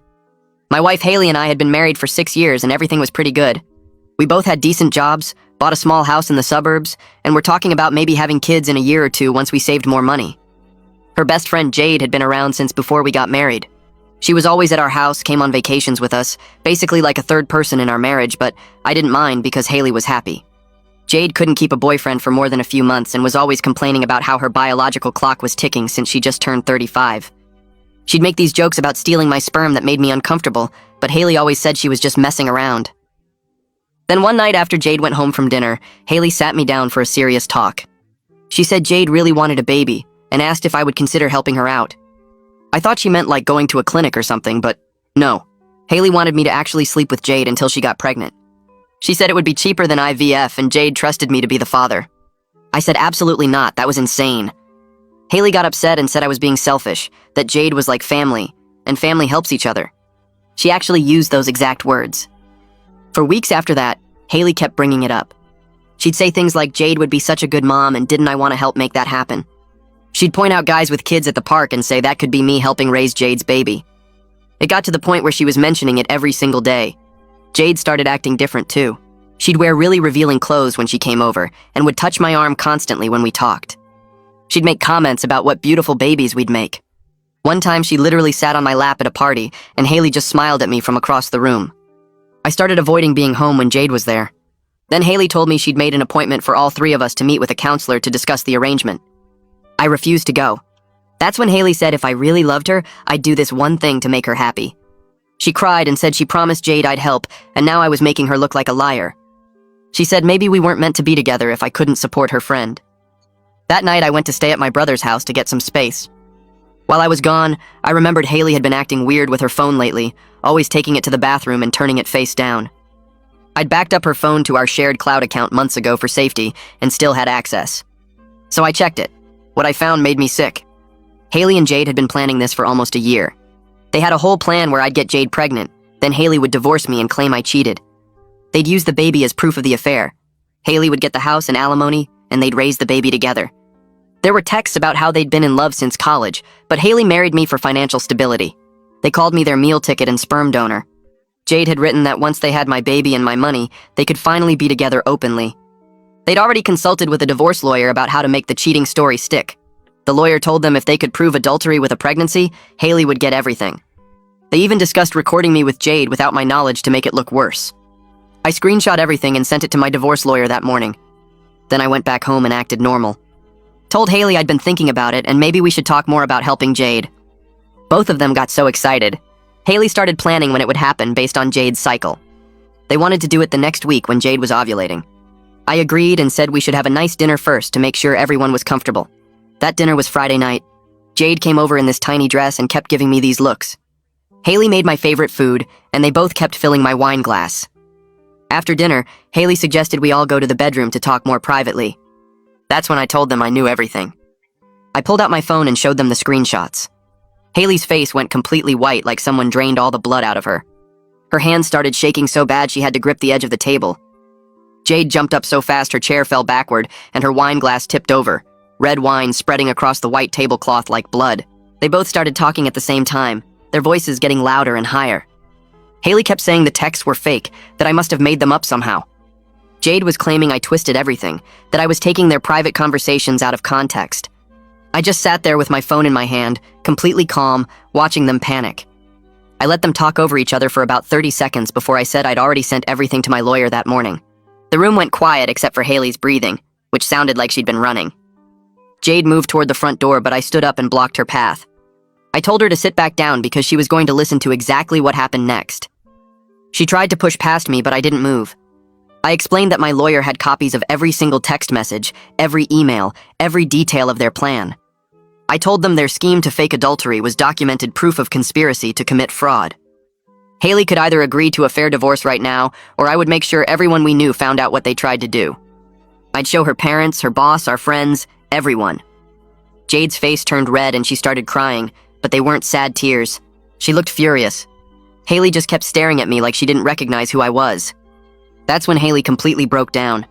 My wife Haley and I had been married for 6 years and everything was pretty good. We both had decent jobs, bought a small house in the suburbs, and were talking about maybe having kids in a year or two once we saved more money. Her best friend Jade had been around since before we got married. She was always at our house, came on vacations with us, basically like a third person in our marriage, but I didn't mind because Haley was happy. Jade couldn't keep a boyfriend for more than a few months and was always complaining about how her biological clock was ticking since she just turned 35. She'd make these jokes about stealing my sperm that made me uncomfortable, but Haley always said she was just messing around. Then one night after Jade went home from dinner, Haley sat me down for a serious talk. She said Jade really wanted a baby and asked if I would consider helping her out. I thought she meant like going to a clinic or something, but no. Haley wanted me to actually sleep with Jade until she got pregnant. She said it would be cheaper than IVF and Jade trusted me to be the father. I said absolutely not, that was insane. Haley got upset and said I was being selfish, that Jade was like family, and family helps each other. She actually used those exact words. For weeks after that, Haley kept bringing it up. She'd say things like Jade would be such a good mom and didn't I want to help make that happen. She'd point out guys with kids at the park and say that could be me helping raise Jade's baby. It got to the point where she was mentioning it every single day. Jade started acting different too. She'd wear really revealing clothes when she came over and would touch my arm constantly when we talked. She'd make comments about what beautiful babies we'd make. One time she literally sat on my lap at a party and Haley just smiled at me from across the room. I started avoiding being home when Jade was there. Then Haley told me she'd made an appointment for all three of us to meet with a counselor to discuss the arrangement. I refused to go. That's when Haley said if I really loved her, I'd do this one thing to make her happy. She cried and said she promised Jade I'd help, and now I was making her look like a liar. She said maybe we weren't meant to be together if I couldn't support her friend. That night I went to stay at my brother's house to get some space. While I was gone, I remembered Haley had been acting weird with her phone lately, always taking it to the bathroom and turning it face down. I'd backed up her phone to our shared cloud account months ago for safety and still had access. So I checked it. What I found made me sick. Haley and Jade had been planning this for almost a year. They had a whole plan where I'd get Jade pregnant, then Haley would divorce me and claim I cheated. They'd use the baby as proof of the affair. Haley would get the house and alimony, and they'd raise the baby together. There were texts about how they'd been in love since college, but Haley married me for financial stability. They called me their meal ticket and sperm donor. Jade had written that once they had my baby and my money, they could finally be together openly. They'd already consulted with a divorce lawyer about how to make the cheating story stick. The lawyer told them if they could prove adultery with a pregnancy, Haley would get everything. They even discussed recording me with Jade without my knowledge to make it look worse. I screenshot everything and sent it to my divorce lawyer that morning. Then I went back home and acted normal. Told Haley I'd been thinking about it and maybe we should talk more about helping Jade. Both of them got so excited. Haley started planning when it would happen based on Jade's cycle. They wanted to do it the next week when Jade was ovulating. I agreed and said we should have a nice dinner first to make sure everyone was comfortable. That dinner was Friday night. Jade came over in this tiny dress and kept giving me these looks. Haley made my favorite food, and they both kept filling my wine glass. After dinner, Haley suggested we all go to the bedroom to talk more privately. That's when I told them I knew everything. I pulled out my phone and showed them the screenshots. Haley's face went completely white like someone drained all the blood out of her. Her hands started shaking so bad she had to grip the edge of the table. Jade jumped up so fast her chair fell backward and her wine glass tipped over, red wine spreading across the white tablecloth like blood. They both started talking at the same time, their voices getting louder and higher. Haley kept saying the texts were fake, that I must have made them up somehow. Jade was claiming I twisted everything, that I was taking their private conversations out of context. I just sat there with my phone in my hand, completely calm, watching them panic. I let them talk over each other for about 30 seconds before I said I'd already sent everything to my lawyer that morning. The room went quiet except for Haley's breathing, which sounded like she'd been running. Jade moved toward the front door, but I stood up and blocked her path. I told her to sit back down because she was going to listen to exactly what happened next. She tried to push past me, but I didn't move. I explained that my lawyer had copies of every single text message, every email, every detail of their plan. I told them their scheme to fake adultery was documented proof of conspiracy to commit fraud. Haley could either agree to a fair divorce right now, or I would make sure everyone we knew found out what they tried to do. I'd show her parents, her boss, our friends, everyone. Jade's face turned red and she started crying, but they weren't sad tears. She looked furious. Haley just kept staring at me like she didn't recognize who I was. That's when Haley completely broke down.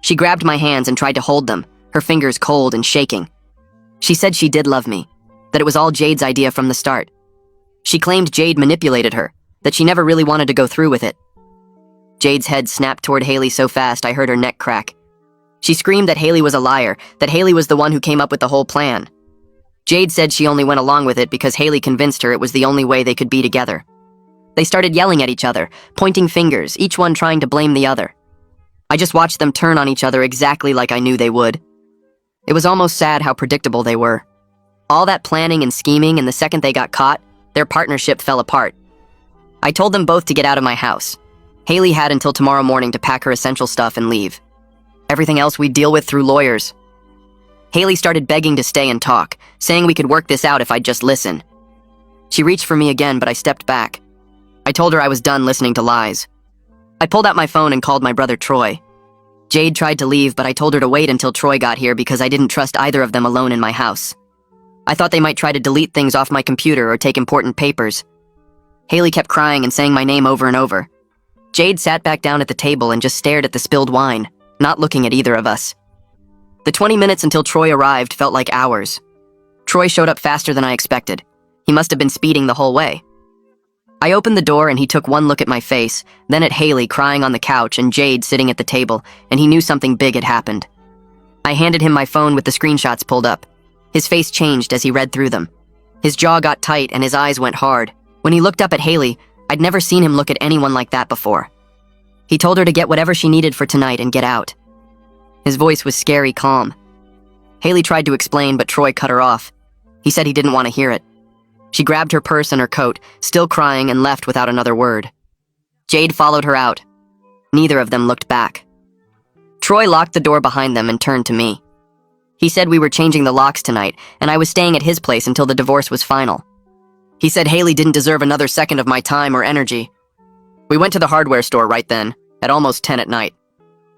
She grabbed my hands and tried to hold them, her fingers cold and shaking. She said she did love me, that it was all Jade's idea from the start. She claimed Jade manipulated her, that she never really wanted to go through with it. Jade's head snapped toward Haley so fast I heard her neck crack. She screamed that Haley was a liar, that Haley was the one who came up with the whole plan. Jade said she only went along with it because Haley convinced her it was the only way they could be together. They started yelling at each other, pointing fingers, each one trying to blame the other. I just watched them turn on each other exactly like I knew they would. It was almost sad how predictable they were. All that planning and scheming, and the second they got caught, their partnership fell apart. I told them both to get out of my house. Haley had until tomorrow morning to pack her essential stuff and leave. Everything else we'd deal with through lawyers. Haley started begging to stay and talk, saying we could work this out if I'd just listen. She reached for me again, but I stepped back. I told her I was done listening to lies. I pulled out my phone and called my brother Troy. Jade tried to leave, but I told her to wait until Troy got here because I didn't trust either of them alone in my house. I thought they might try to delete things off my computer or take important papers. Haley kept crying and saying my name over and over. Jade sat back down at the table and just stared at the spilled wine, not looking at either of us. The 20 minutes until Troy arrived felt like hours. Troy showed up faster than I expected. He must have been speeding the whole way. I opened the door and he took one look at my face, then at Haley crying on the couch and Jade sitting at the table, and he knew something big had happened. I handed him my phone with the screenshots pulled up. His face changed as he read through them. His jaw got tight and his eyes went hard. When he looked up at Haley, I'd never seen him look at anyone like that before. He told her to get whatever she needed for tonight and get out. His voice was scary calm. Haley tried to explain, but Troy cut her off. He said he didn't want to hear it. She grabbed her purse and her coat, still crying, and left without another word. Jade followed her out. Neither of them looked back. Troy locked the door behind them and turned to me. He said we were changing the locks tonight, and I was staying at his place until the divorce was final. He said Haley didn't deserve another second of my time or energy. We went to the hardware store right then, at almost 10 at night.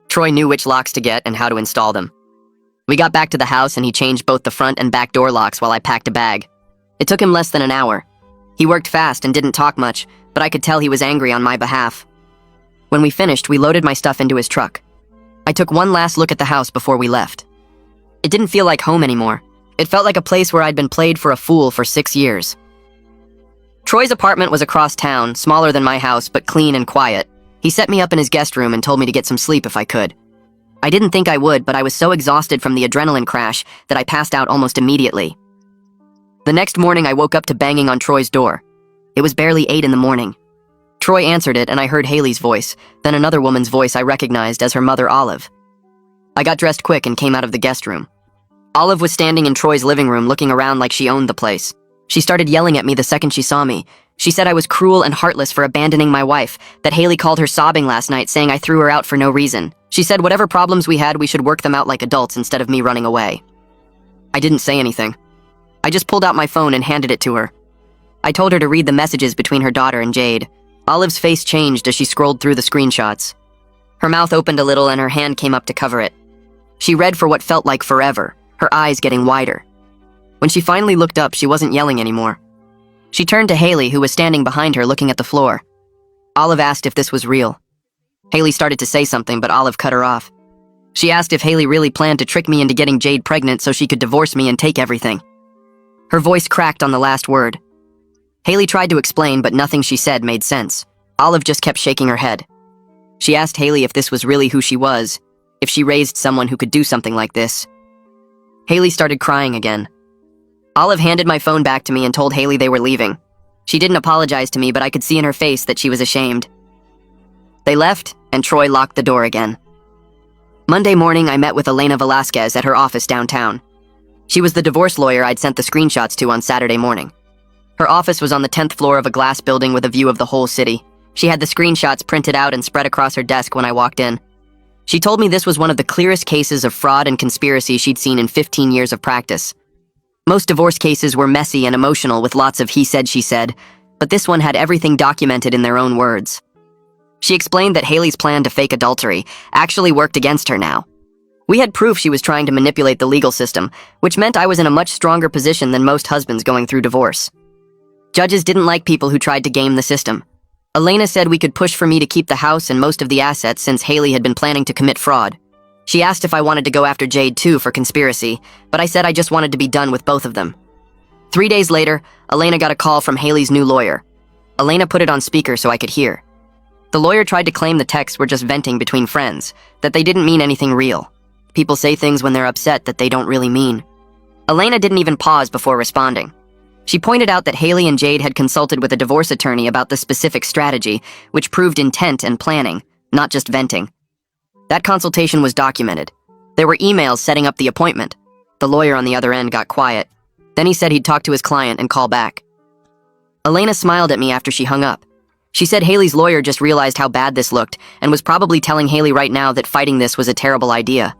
Troy knew which locks to get and how to install them. We got back to the house and he changed both the front and back door locks while I packed a bag. It took him less than an hour. He worked fast and didn't talk much, but I could tell he was angry on my behalf. When we finished, we loaded my stuff into his truck. I took one last look at the house before we left. It didn't feel like home anymore. It felt like a place where I'd been played for a fool for 6 years. Troy's apartment was across town, smaller than my house, but clean and quiet. He set me up in his guest room and told me to get some sleep if I could. I didn't think I would, but I was so exhausted from the adrenaline crash that I passed out almost immediately. The next morning, I woke up to banging on Troy's door. It was barely 8 in the morning. Troy answered it, and I heard Haley's voice, then another woman's voice I recognized as her mother, Olive. I got dressed quick and came out of the guest room. Olive was standing in Troy's living room looking around like she owned the place. She started yelling at me the second she saw me. She said I was cruel and heartless for abandoning my wife, that Haley called her sobbing last night saying I threw her out for no reason. She said whatever problems we had, we should work them out like adults instead of me running away. I didn't say anything. I just pulled out my phone and handed it to her. I told her to read the messages between her daughter and Jade. Olive's face changed as she scrolled through the screenshots. Her mouth opened a little and her hand came up to cover it. She read for what felt like forever, her eyes getting wider. When she finally looked up, she wasn't yelling anymore. She turned to Haley, who was standing behind her looking at the floor. Olive asked if this was real. Haley started to say something, but Olive cut her off. She asked if Haley really planned to trick me into getting Jade pregnant so she could divorce me and take everything. Her voice cracked on the last word. Haley tried to explain, but nothing she said made sense. Olive just kept shaking her head. She asked Haley if this was really who she was, if she raised someone who could do something like this. Haley started crying again. Olive handed my phone back to me and told Haley they were leaving. She didn't apologize to me, but I could see in her face that she was ashamed. They left, and Troy locked the door again. Monday morning, I met with Elena Velasquez at her office downtown. She was the divorce lawyer I'd sent the screenshots to on Saturday morning. Her office was on the 10th floor of a glass building with a view of the whole city. She had the screenshots printed out and spread across her desk when I walked in. She told me this was one of the clearest cases of fraud and conspiracy she'd seen in 15 years of practice. Most divorce cases were messy and emotional with lots of he said, she said, but this one had everything documented in their own words. She explained that Haley's plan to fake adultery actually worked against her now. We had proof she was trying to manipulate the legal system, which meant I was in a much stronger position than most husbands going through divorce. Judges didn't like people who tried to game the system. Elena said we could push for me to keep the house and most of the assets since Haley had been planning to commit fraud. She asked if I wanted to go after Jade too for conspiracy, but I said I just wanted to be done with both of them. 3 days later, Elena got a call from Haley's new lawyer. Elena put it on speaker so I could hear. The lawyer tried to claim the texts were just venting between friends, that they didn't mean anything real. People say things when they're upset that they don't really mean. Elena didn't even pause before responding. She pointed out that Haley and Jade had consulted with a divorce attorney about the specific strategy, which proved intent and planning, not just venting. That consultation was documented. There were emails setting up the appointment. The lawyer on the other end got quiet. Then he said he'd talk to his client and call back. Elena smiled at me after she hung up. She said Haley's lawyer just realized how bad this looked and was probably telling Haley right now that fighting this was a terrible idea.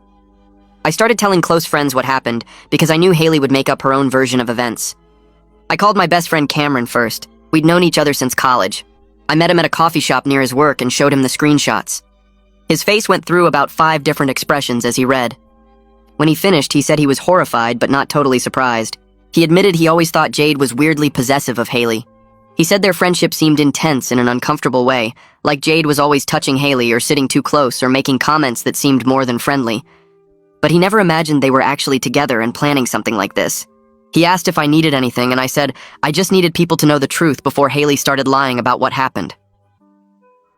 I started telling close friends what happened because I knew Haley would make up her own version of events. I called my best friend Cameron first. We'd known each other since college. I met him at a coffee shop near his work and showed him the screenshots. His face went through about 5 different expressions as he read. When he finished, he said he was horrified but not totally surprised. He admitted he always thought Jade was weirdly possessive of Haley. He said their friendship seemed intense in an uncomfortable way, like Jade was always touching Haley or sitting too close or making comments that seemed more than friendly. But he never imagined they were actually together and planning something like this. He asked if I needed anything, and I said I just needed people to know the truth before Haley started lying about what happened.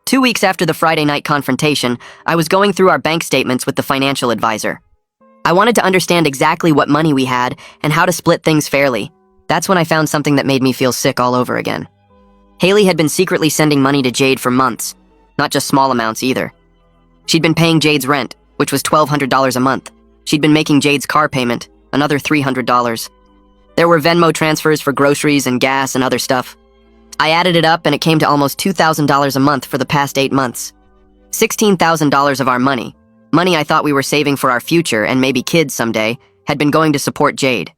2 weeks after the Friday night confrontation, I was going through our bank statements with the financial advisor. I wanted to understand exactly what money we had and how to split things fairly. That's when I found something that made me feel sick all over again. Haley had been secretly sending money to Jade for months, not just small amounts either. She'd been paying Jade's rent, which was $1,200 a month. She'd been making Jade's car payment, another $300. There were Venmo transfers for groceries and gas and other stuff. I added it up and it came to almost $2,000 a month for the past 8 months. $16,000 of our money I thought we were saving for our future and maybe kids someday, had been going to support Jade.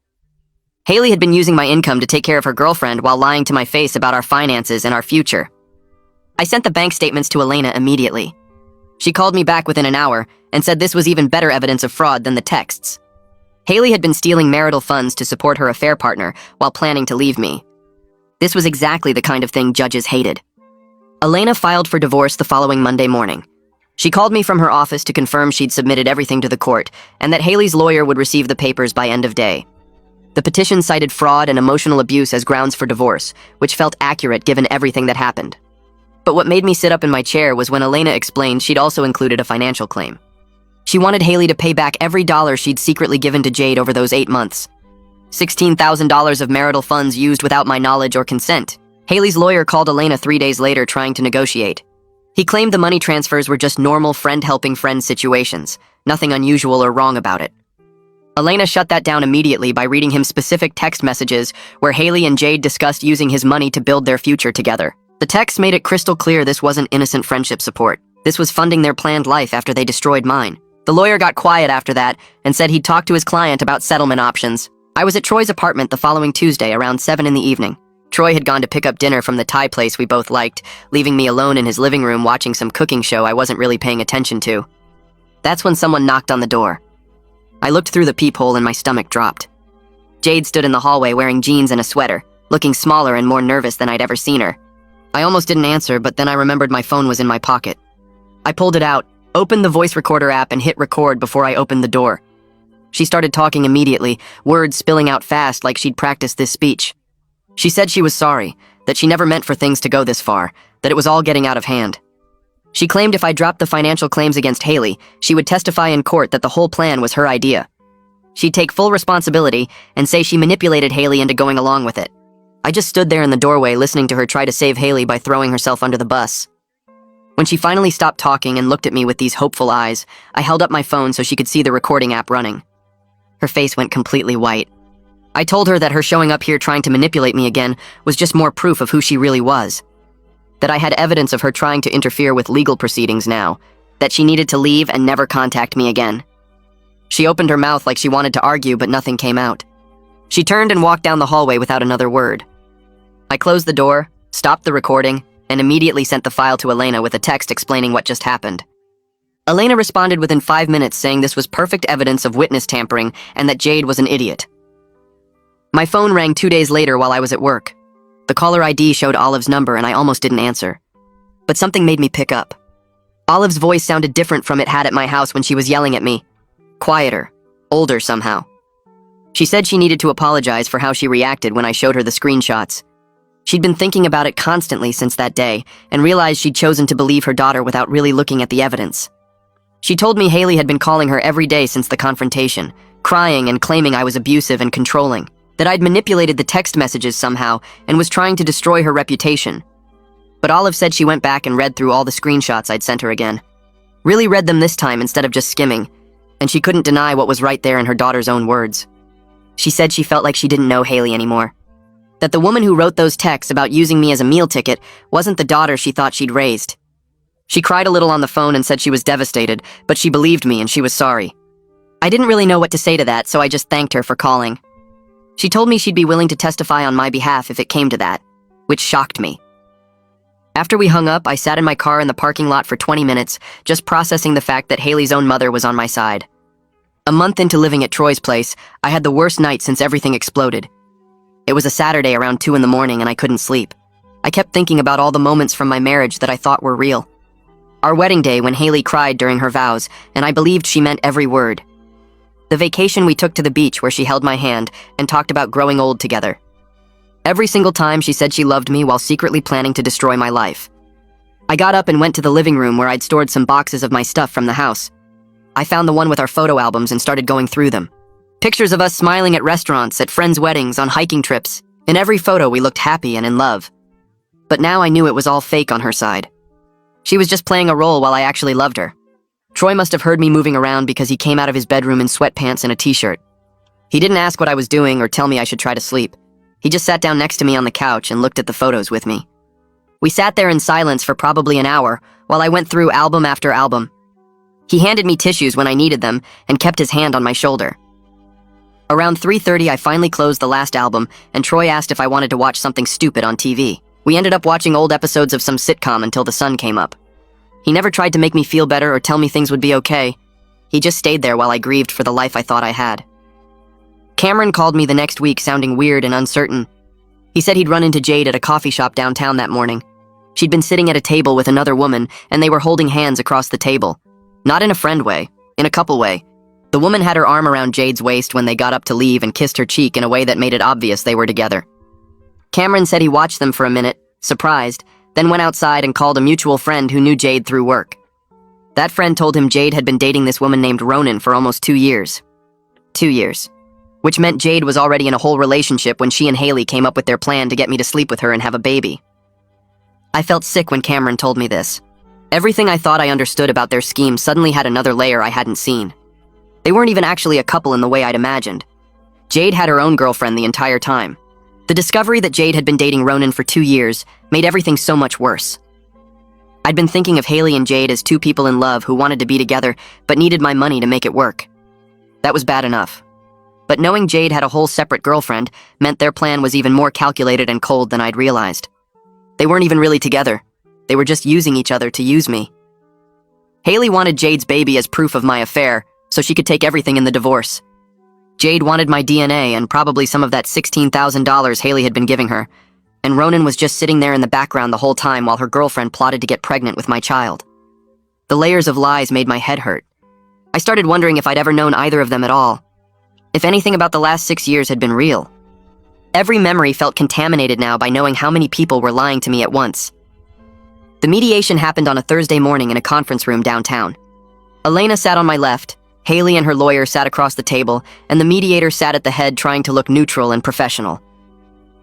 Haley had been using my income to take care of her girlfriend while lying to my face about our finances and our future. I sent the bank statements to Elena immediately. She called me back within an hour and said this was even better evidence of fraud than the texts. Haley had been stealing marital funds to support her affair partner while planning to leave me. This was exactly the kind of thing judges hated. Elena filed for divorce the following Monday morning. She called me from her office to confirm she'd submitted everything to the court and that Haley's lawyer would receive the papers by end of day. The petition cited fraud and emotional abuse as grounds for divorce, which felt accurate given everything that happened. But what made me sit up in my chair was when Elena explained she'd also included a financial claim. She wanted Haley to pay back every dollar she'd secretly given to Jade over those 8 months. $16,000 of marital funds used without my knowledge or consent. Haley's lawyer called Elena 3 days later trying to negotiate. He claimed the money transfers were just normal friend-helping-friend situations, nothing unusual or wrong about it. Elena shut that down immediately by reading him specific text messages where Haley and Jade discussed using his money to build their future together. The text made it crystal clear this wasn't innocent friendship support. This was funding their planned life after they destroyed mine. The lawyer got quiet after that and said he'd talk to his client about settlement options. I was at Troy's apartment the following Tuesday around 7 in the evening. Troy had gone to pick up dinner from the Thai place we both liked, leaving me alone in his living room watching some cooking show I wasn't really paying attention to. That's when someone knocked on the door. I looked through the peephole and my stomach dropped. Jade stood in the hallway wearing jeans and a sweater, looking smaller and more nervous than I'd ever seen her. I almost didn't answer, but then I remembered my phone was in my pocket. I pulled it out, opened the voice recorder app and hit record before I opened the door. She started talking immediately, words spilling out fast like she'd practiced this speech. She said she was sorry, that she never meant for things to go this far, that it was all getting out of hand. She claimed if I dropped the financial claims against Haley, she would testify in court that the whole plan was her idea. She'd take full responsibility and say she manipulated Haley into going along with it. I just stood there in the doorway listening to her try to save Haley by throwing herself under the bus. When she finally stopped talking and looked at me with these hopeful eyes, I held up my phone so she could see the recording app running. Her face went completely white. I told her that her showing up here trying to manipulate me again was just more proof of who she really was. That I had evidence of her trying to interfere with legal proceedings now. That she needed to leave and never contact me again. She opened her mouth like she wanted to argue, but nothing came out. She turned and walked down the hallway without another word. I closed the door, stopped the recording, and immediately sent the file to Elena with a text explaining what just happened. Elena responded within 5 minutes saying this was perfect evidence of witness tampering and that Jade was an idiot. My phone rang 2 days later while I was at work. The caller ID showed Olive's number and I almost didn't answer. But something made me pick up. Olive's voice sounded different from it had at my house when she was yelling at me. Quieter, older somehow. She said she needed to apologize for how she reacted when I showed her the screenshots. She'd been thinking about it constantly since that day and realized she'd chosen to believe her daughter without really looking at the evidence. She told me Haley had been calling her every day since the confrontation, crying and claiming I was abusive and controlling, that I'd manipulated the text messages somehow and was trying to destroy her reputation. But Olive said she went back and read through all the screenshots I'd sent her again. Really read them this time instead of just skimming, and she couldn't deny what was right there in her daughter's own words. She said she felt like she didn't know Haley anymore. That the woman who wrote those texts about using me as a meal ticket wasn't the daughter she thought she'd raised. She cried a little on the phone and said she was devastated, but she believed me and she was sorry. I didn't really know what to say to that, so I just thanked her for calling. She told me she'd be willing to testify on my behalf if it came to that, which shocked me. After we hung up, I sat in my car in the parking lot for 20 minutes, just processing the fact that Haley's own mother was on my side. A month into living at Troy's place, I had the worst night since everything exploded. It was a Saturday around 2 in the morning and I couldn't sleep. I kept thinking about all the moments from my marriage that I thought were real. Our wedding day when Haley cried during her vows, and I believed she meant every word. The vacation we took to the beach where she held my hand and talked about growing old together. Every single time she said she loved me while secretly planning to destroy my life. I got up and went to the living room where I'd stored some boxes of my stuff from the house. I found the one with our photo albums and started going through them. Pictures of us smiling at restaurants, at friends' weddings, on hiking trips. In every photo we looked happy and in love. But now I knew it was all fake on her side. She was just playing a role while I actually loved her. Troy must have heard me moving around because he came out of his bedroom in sweatpants and a t-shirt. He didn't ask what I was doing or tell me I should try to sleep. He just sat down next to me on the couch and looked at the photos with me. We sat there in silence for probably an hour while I went through album after album. He handed me tissues when I needed them and kept his hand on my shoulder. Around 3:30, I finally closed the last album, and Troy asked if I wanted to watch something stupid on TV. We ended up watching old episodes of some sitcom until the sun came up. He never tried to make me feel better or tell me things would be okay. He just stayed there while I grieved for the life I thought I had. Cameron called me the next week sounding weird and uncertain. He said he'd run into Jade at a coffee shop downtown that morning. She'd been sitting at a table with another woman, and they were holding hands across the table. Not in a friend way, in a couple way. The woman had her arm around Jade's waist when they got up to leave and kissed her cheek in a way that made it obvious they were together. Cameron said he watched them for a minute, surprised, then went outside and called a mutual friend who knew Jade through work. That friend told him Jade had been dating this woman named Ronan for almost 2 years. 2 years. Which meant Jade was already in a whole relationship when she and Haley came up with their plan to get me to sleep with her and have a baby. I felt sick when Cameron told me this. Everything I thought I understood about their scheme suddenly had another layer I hadn't seen. They weren't even actually a couple in the way I'd imagined. Jade had her own girlfriend the entire time. The discovery that Jade had been dating Ronan for 2 years made everything so much worse. I'd been thinking of Haley and Jade as two people in love who wanted to be together but needed my money to make it work. That was bad enough. But knowing Jade had a whole separate girlfriend meant their plan was even more calculated and cold than I'd realized. They weren't even really together. They were just using each other to use me. Haley wanted Jade's baby as proof of my affair, so she could take everything in the divorce. Jade wanted my DNA and probably some of that $16,000 Haley had been giving her, and Ronan was just sitting there in the background the whole time while her girlfriend plotted to get pregnant with my child. The layers of lies made my head hurt. I started wondering if I'd ever known either of them at all. If anything about the last 6 years had been real. Every memory felt contaminated now by knowing how many people were lying to me at once. The mediation happened on a Thursday morning in a conference room downtown. Elena sat on my left, Haley and her lawyer sat across the table, and the mediator sat at the head trying to look neutral and professional.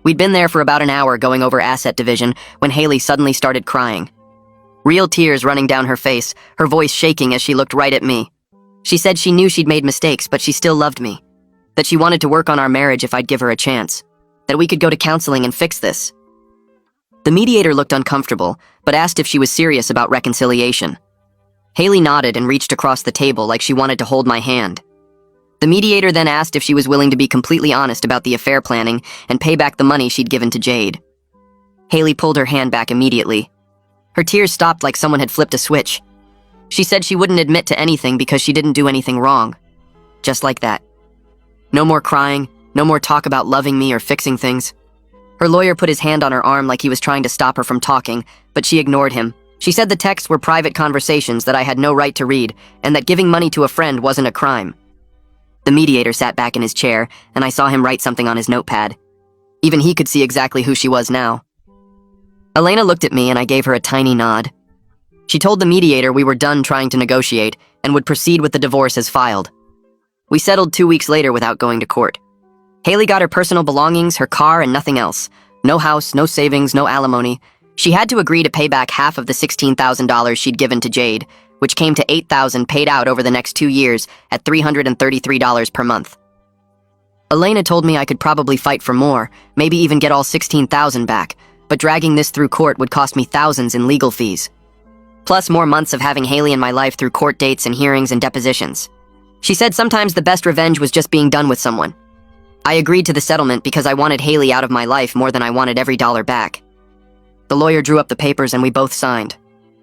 We'd been there for about an hour going over asset division when Haley suddenly started crying. Real tears running down her face, her voice shaking as she looked right at me. She said she knew she'd made mistakes, but she still loved me. That she wanted to work on our marriage if I'd give her a chance. That we could go to counseling and fix this. The mediator looked uncomfortable, but asked if she was serious about reconciliation. Haley nodded and reached across the table like she wanted to hold my hand. The mediator then asked if she was willing to be completely honest about the affair planning and pay back the money she'd given to Jade. Haley pulled her hand back immediately. Her tears stopped like someone had flipped a switch. She said she wouldn't admit to anything because she didn't do anything wrong. Just like that. No more crying, no more talk about loving me or fixing things. Her lawyer put his hand on her arm like he was trying to stop her from talking, but she ignored him. She said the texts were private conversations that I had no right to read, and that giving money to a friend wasn't a crime. The mediator sat back in his chair, and I saw him write something on his notepad. Even he could see exactly who she was now. Elena looked at me and I gave her a tiny nod. She told the mediator we were done trying to negotiate and would proceed with the divorce as filed. We settled 2 weeks later without going to court. Haley got her personal belongings, her car, and nothing else. No house, no savings, no alimony. She had to agree to pay back half of the $16,000 she'd given to Jade, which came to $8,000 paid out over the next 2 years at $333 per month. Elena told me I could probably fight for more, maybe even get all $16,000 back, but dragging this through court would cost me thousands in legal fees. Plus more months of having Haley in my life through court dates and hearings and depositions. She said sometimes the best revenge was just being done with someone. I agreed to the settlement because I wanted Haley out of my life more than I wanted every dollar back. The lawyer drew up the papers and we both signed.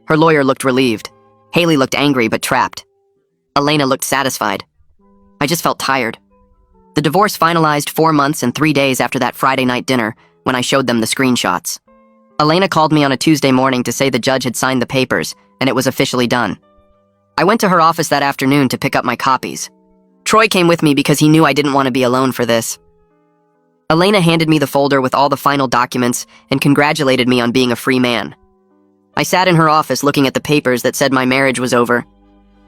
Her lawyer looked relieved. Haley looked angry but trapped. Elena looked satisfied. I just felt tired. The divorce finalized 4 months and 3 days after that Friday night dinner when I showed them the screenshots. Elena called me on a Tuesday morning to say the judge had signed the papers and it was officially done. I went to her office that afternoon to pick up my copies. Troy came with me because he knew I didn't want to be alone for this. Elena handed me the folder with all the final documents and congratulated me on being a free man. I sat in her office looking at the papers that said my marriage was over.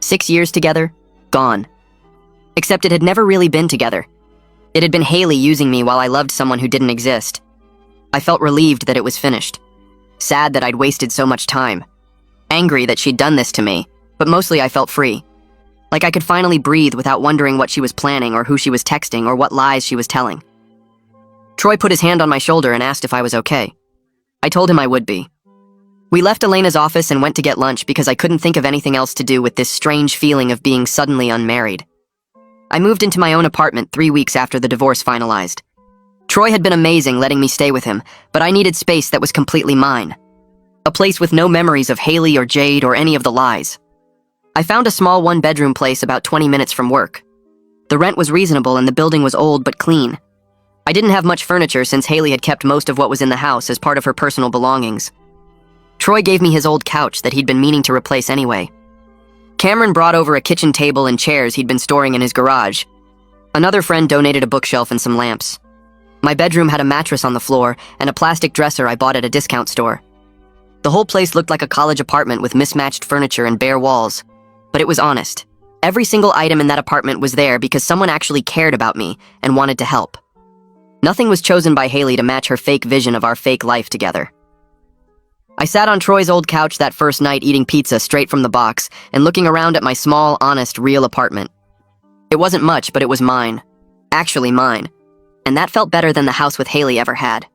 6 years together, gone. Except it had never really been together. It had been Haley using me while I loved someone who didn't exist. I felt relieved that it was finished. Sad that I'd wasted so much time. Angry that she'd done this to me, but mostly I felt free. Like I could finally breathe without wondering what she was planning or who she was texting or what lies she was telling. Troy put his hand on my shoulder and asked if I was okay. I told him I would be. We left Elena's office and went to get lunch because I couldn't think of anything else to do with this strange feeling of being suddenly unmarried. I moved into my own apartment 3 weeks after the divorce finalized. Troy had been amazing letting me stay with him, but I needed space that was completely mine. A place with no memories of Haley or Jade or any of the lies. I found a small one-bedroom place about 20 minutes from work. The rent was reasonable and the building was old but clean. I didn't have much furniture since Haley had kept most of what was in the house as part of her personal belongings. Troy gave me his old couch that he'd been meaning to replace anyway. Cameron brought over a kitchen table and chairs he'd been storing in his garage. Another friend donated a bookshelf and some lamps. My bedroom had a mattress on the floor and a plastic dresser I bought at a discount store. The whole place looked like a college apartment with mismatched furniture and bare walls. But it was honest. Every single item in that apartment was there because someone actually cared about me and wanted to help. Nothing was chosen by Haley to match her fake vision of our fake life together. I sat on Troy's old couch that first night eating pizza straight from the box and looking around at my small, honest, real apartment. It wasn't much, but it was mine. Actually mine. And that felt better than the house with Haley ever had.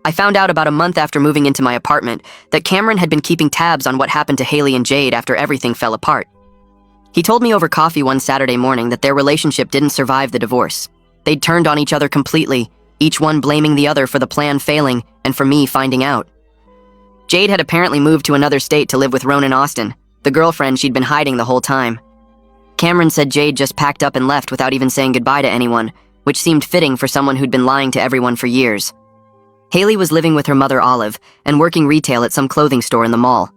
I found out about a month after moving into my apartment that Cameron had been keeping tabs on what happened to Haley and Jade after everything fell apart. He told me over coffee one Saturday morning that their relationship didn't survive the divorce. They'd turned on each other completely, each one blaming the other for the plan failing and for me finding out. Jade had apparently moved to another state to live with Ronan Austin, the girlfriend she'd been hiding the whole time. Cameron said Jade just packed up and left without even saying goodbye to anyone, which seemed fitting for someone who'd been lying to everyone for years. Haley was living with her mother Olive and working retail at some clothing store in the mall.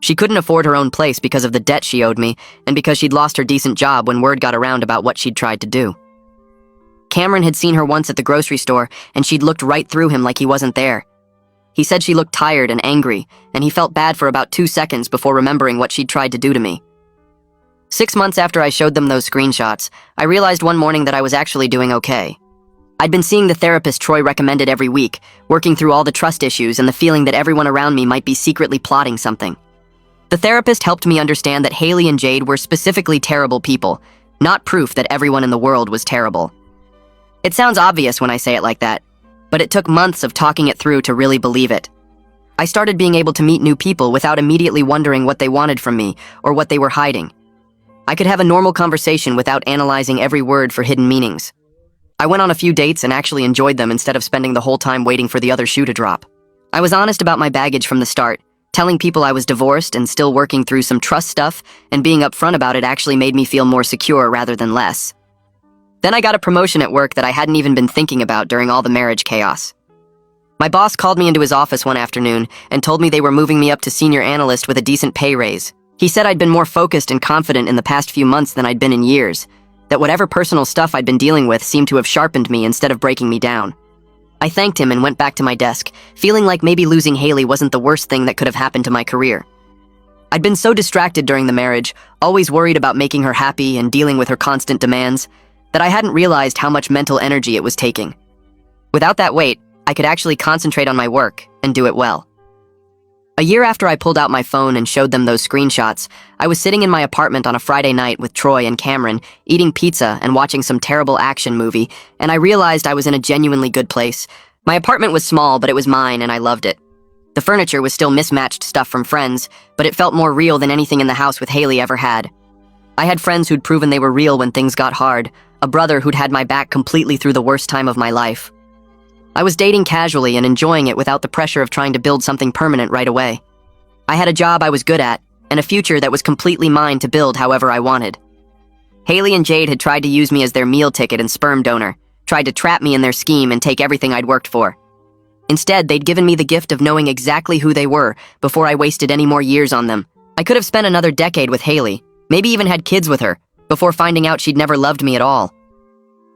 She couldn't afford her own place because of the debt she owed me and because she'd lost her decent job when word got around about what she'd tried to do. Cameron had seen her once at the grocery store and she'd looked right through him like he wasn't there. He said she looked tired and angry, and he felt bad for about 2 seconds before remembering what she'd tried to do to me. 6 months after I showed them those screenshots, I realized one morning that I was actually doing okay. I'd been seeing the therapist Troy recommended every week, working through all the trust issues and the feeling that everyone around me might be secretly plotting something. The therapist helped me understand that Haley and Jade were specifically terrible people, not proof that everyone in the world was terrible. It sounds obvious when I say it like that, but it took months of talking it through to really believe it. I started being able to meet new people without immediately wondering what they wanted from me or what they were hiding. I could have a normal conversation without analyzing every word for hidden meanings. I went on a few dates and actually enjoyed them instead of spending the whole time waiting for the other shoe to drop. I was honest about my baggage from the start, telling people I was divorced and still working through some trust stuff, and being upfront about it actually made me feel more secure rather than less. Then I got a promotion at work that I hadn't even been thinking about during all the marriage chaos. My boss called me into his office one afternoon and told me they were moving me up to senior analyst with a decent pay raise. He said I'd been more focused and confident in the past few months than I'd been in years, that whatever personal stuff I'd been dealing with seemed to have sharpened me instead of breaking me down. I thanked him and went back to my desk, feeling like maybe losing Haley wasn't the worst thing that could have happened to my career. I'd been so distracted during the marriage, always worried about making her happy and dealing with her constant demands, that I hadn't realized how much mental energy it was taking. Without that weight, I could actually concentrate on my work and do it well. A year after I pulled out my phone and showed them those screenshots, I was sitting in my apartment on a Friday night with Troy and Cameron, eating pizza and watching some terrible action movie, and I realized I was in a genuinely good place. My apartment was small, but it was mine and I loved it. The furniture was still mismatched stuff from friends, but it felt more real than anything in the house with Haley ever had. I had friends who'd proven they were real when things got hard, a brother who'd had my back completely through the worst time of my life. I was dating casually and enjoying it without the pressure of trying to build something permanent right away. I had a job I was good at, and a future that was completely mine to build however I wanted. Haley and Jade had tried to use me as their meal ticket and sperm donor, tried to trap me in their scheme and take everything I'd worked for. Instead, they'd given me the gift of knowing exactly who they were before I wasted any more years on them. I could have spent another decade with Haley, maybe even had kids with her, before finding out she'd never loved me at all.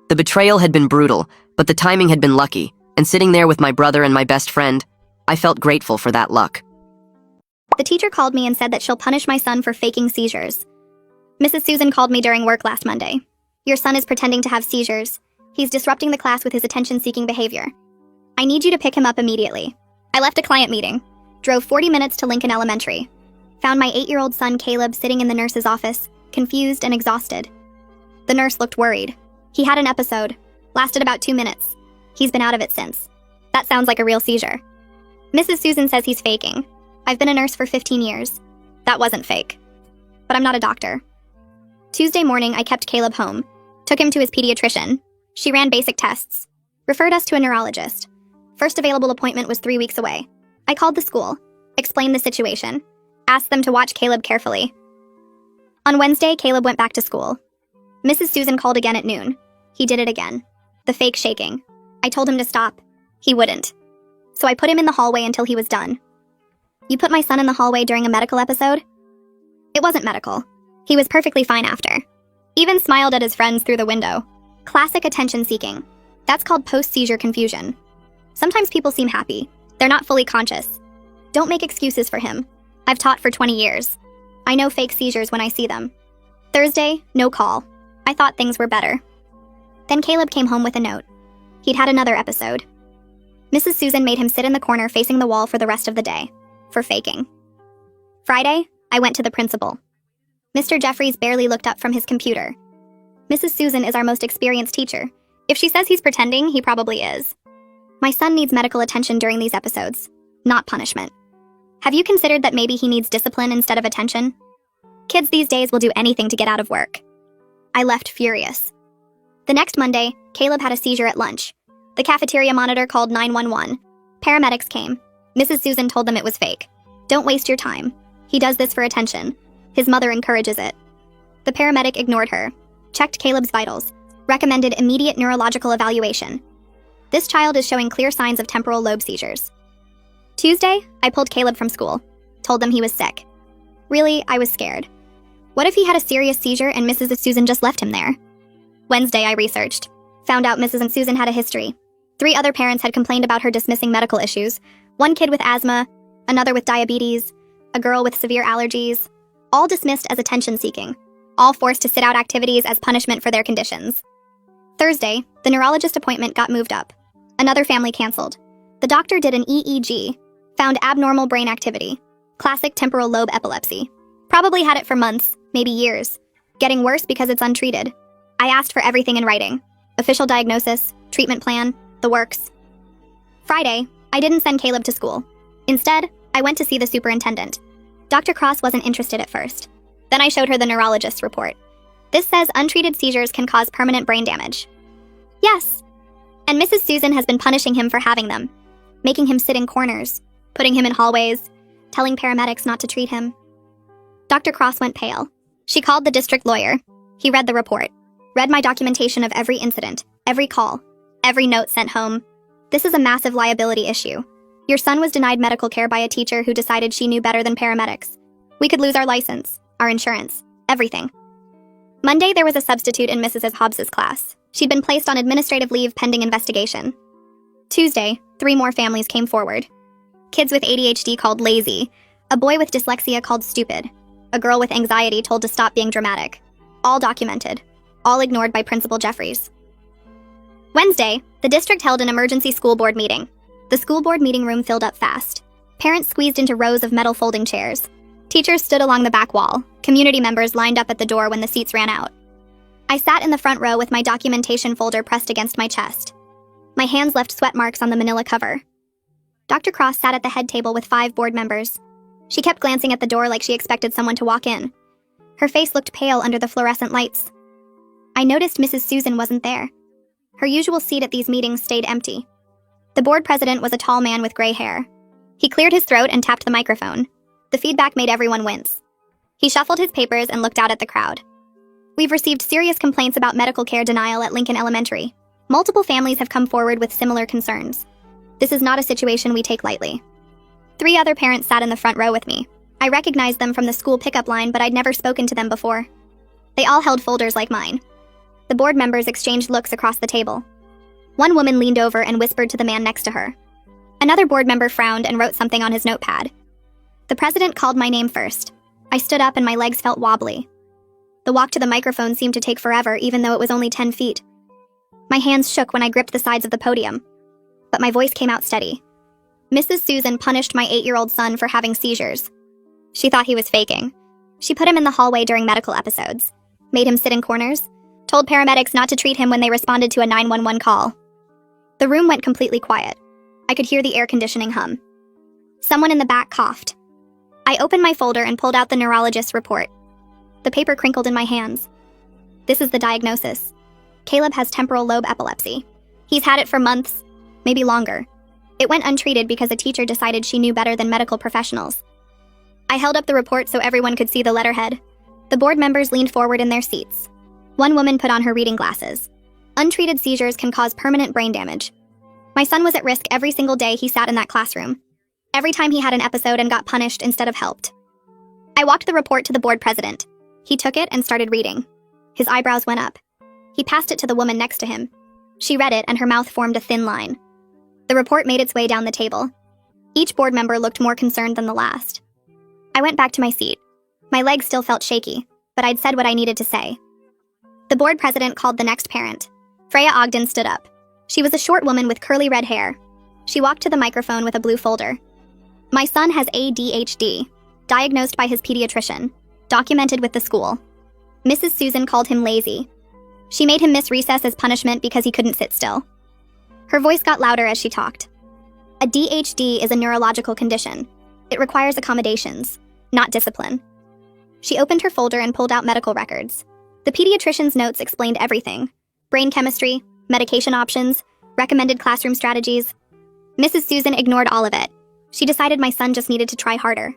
The betrayal had been brutal, but the timing had been lucky. And sitting there with my brother and my best friend, I felt grateful for that luck. The teacher called me and said that she'll punish my son for faking seizures. Mrs. Susan called me during work last Monday. Your son is pretending to have seizures. He's disrupting the class with his attention-seeking behavior. I need you to pick him up immediately. I left a client meeting, drove 40 minutes to Lincoln Elementary, found my 8-year-old son Caleb sitting in the nurse's office, confused and exhausted. The nurse looked worried. He had an episode, lasted about 2 minutes. He's been out of it since. That sounds like a real seizure. Mrs. Susan says he's faking. I've been a nurse for 15 years. That wasn't fake. But I'm not a doctor. Tuesday morning, I kept Caleb home, took him to his pediatrician. She ran basic tests, referred us to a neurologist. First available appointment was 3 weeks away. I called the school, explained the situation, asked them to watch Caleb carefully. On Wednesday, Caleb went back to school. Mrs. Susan called again at noon. He did it again. The fake shaking. I told him to stop. He wouldn't. So I put him in the hallway until he was done. You put my son in the hallway during a medical episode? It wasn't medical. He was perfectly fine after. Even smiled at his friends through the window. Classic attention-seeking. That's called post-seizure confusion. Sometimes people seem happy. They're not fully conscious. Don't make excuses for him. I've taught for 20 years. I know fake seizures when I see them. Thursday, no call. I thought things were better. Then Caleb came home with a note. He'd had another episode. Mrs. Susan made him sit in the corner facing the wall for the rest of the day, for faking. Friday, I went to the principal. Mr. Jeffries barely looked up from his computer. Mrs. Susan is our most experienced teacher. If she says he's pretending, he probably is. My son needs medical attention during these episodes, not punishment. Have you considered that maybe he needs discipline instead of attention? Kids these days will do anything to get out of work. I left furious. The next Monday, Caleb had a seizure at lunch. The cafeteria monitor called 911. Paramedics came. Mrs. Susan told them it was fake. Don't waste your time. He does this for attention. His mother encourages it. The paramedic ignored her, checked Caleb's vitals, recommended immediate neurological evaluation. This child is showing clear signs of temporal lobe seizures. Tuesday, I pulled Caleb from school, told them he was sick. Really, I was scared. What if he had a serious seizure and Mrs. Susan just left him there? Wednesday, I researched. Found out Mrs. Susan had a history. 3 other parents had complained about her dismissing medical issues. 1 kid with asthma, another with diabetes, a girl with severe allergies. All dismissed as attention-seeking. All forced to sit out activities as punishment for their conditions. Thursday, the neurologist appointment got moved up. Another family canceled. The doctor did an EEG, found abnormal brain activity, classic temporal lobe epilepsy. Probably had it for months, maybe years. Getting worse because it's untreated. I asked for everything in writing. Official diagnosis, treatment plan, the works. Friday, I didn't send Caleb to school. Instead, I went to see the superintendent. Dr. Cross wasn't interested at first. Then I showed her the neurologist's report. This says untreated seizures can cause permanent brain damage. Yes. And Mrs. Susan has been punishing him for having them, making him sit in corners, putting him in hallways, telling paramedics not to treat him. Dr. Cross went pale. She called the district lawyer. He read the report, read my documentation of every incident, every call, every note sent home. This is a massive liability issue. Your son was denied medical care by a teacher who decided she knew better than paramedics. We could lose our license, our insurance, everything. Monday, there was a substitute in Mrs. Hobbs's class. She'd been placed on administrative leave pending investigation. Tuesday, 3 more families came forward. Kids with ADHD called lazy, a boy with dyslexia called stupid, a girl with anxiety told to stop being dramatic. All documented, all ignored by Principal Jeffries. Wednesday, the district held an emergency school board meeting. The school board meeting room filled up fast. Parents squeezed into rows of metal folding chairs. Teachers stood along the back wall. Community members lined up at the door when the seats ran out. I sat in the front row with my documentation folder pressed against my chest. My hands left sweat marks on the manila cover. Dr. Cross sat at the head table with 5 board members. She kept glancing at the door like she expected someone to walk in. Her face looked pale under the fluorescent lights. I noticed Mrs. Susan wasn't there. Her usual seat at these meetings stayed empty. The board president was a tall man with gray hair. He cleared his throat and tapped the microphone. The feedback made everyone wince. He shuffled his papers and looked out at the crowd. We've received serious complaints about medical care denial at Lincoln Elementary. Multiple families have come forward with similar concerns. This is not a situation we take lightly. 3 other parents sat in the front row with me. I recognized them from the school pickup line, but I'd never spoken to them before. They all held folders like mine. The board members exchanged looks across the table. One woman leaned over and whispered to the man next to her. Another board member frowned and wrote something on his notepad. The president called my name first. I stood up and my legs felt wobbly. The walk to the microphone seemed to take forever, even though it was only 10 feet. My hands shook when I gripped the sides of the podium, but my voice came out steady. Mrs. Susan punished my 8-year-old son for having seizures. She thought he was faking. She put him in the hallway during medical episodes, made him sit in corners, told paramedics not to treat him when they responded to a 911 call. The room went completely quiet. I could hear the air conditioning hum. Someone in the back coughed. I opened my folder and pulled out the neurologist's report. The paper crinkled in my hands. This is the diagnosis. Caleb has temporal lobe epilepsy. He's had it for months, maybe longer. It went untreated because a teacher decided she knew better than medical professionals. I held up the report so everyone could see the letterhead. The board members leaned forward in their seats. One woman put on her reading glasses. Untreated seizures can cause permanent brain damage. My son was at risk every single day he sat in that classroom. Every time he had an episode and got punished instead of helped. I walked the report to the board president. He took it and started reading. His eyebrows went up. He passed it to the woman next to him. She read it and her mouth formed a thin line. The report made its way down the table. Each board member looked more concerned than the last. I went back to my seat. My legs still felt shaky, but I'd said what I needed to say. The board president called the next parent. Freya Ogden stood up. She was a short woman with curly red hair. She walked to the microphone with a blue folder. My son has ADHD, diagnosed by his pediatrician, documented with the school. Mrs. Susan called him lazy. She made him miss recess as punishment because he couldn't sit still. Her voice got louder as she talked. A DHD is a neurological condition. It requires accommodations, not discipline. She opened her folder and pulled out medical records. The pediatrician's notes explained everything: brain chemistry, medication options, recommended classroom strategies. Mrs. Susan ignored all of it. She decided my son just needed to try harder.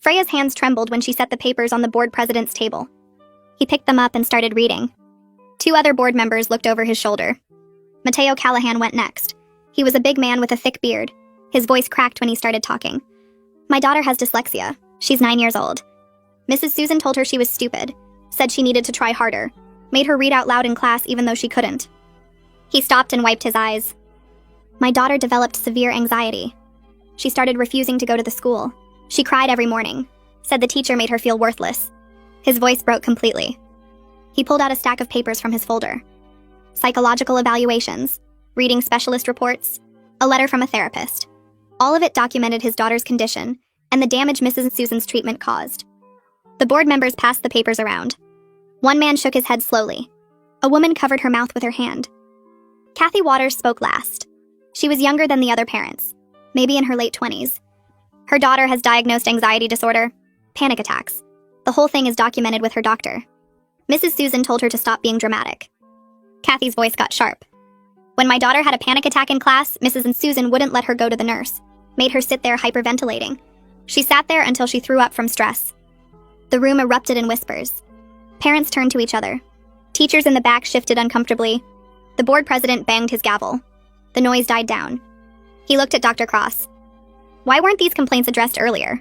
Freya's hands trembled when she set the papers on the board president's table. He picked them up and started reading. 2 other board members looked over his shoulder. Mateo Callahan went next. He was a big man with a thick beard. His voice cracked when he started talking. My daughter has dyslexia. She's 9 years old. Mrs. Susan told her she was stupid, said she needed to try harder, made her read out loud in class even though she couldn't. He stopped and wiped his eyes. My daughter developed severe anxiety. She started refusing to go to the school. She cried every morning, said the teacher made her feel worthless. His voice broke completely. He pulled out a stack of papers from his folder. psychological evaluations, reading specialist reports, a letter from a therapist. All of it documented his daughter's condition and the damage Mrs. Susan's treatment caused. The board members passed the papers around. One man shook his head slowly. A woman covered her mouth with her hand. Kathy Waters spoke last. She was younger than the other parents, maybe in her late 20s. Her daughter has diagnosed anxiety disorder, panic attacks. The whole thing is documented with her doctor. Mrs. Susan told her to stop being dramatic. Kathy's voice got sharp. When my daughter had a panic attack in class, Mrs. Susan wouldn't let her go to the nurse, made her sit there hyperventilating. She sat there until she threw up from stress. The room erupted in whispers. Parents turned to each other. Teachers in the back shifted uncomfortably. The board president banged his gavel. The noise died down. He looked at Dr. Cross. Why weren't these complaints addressed earlier?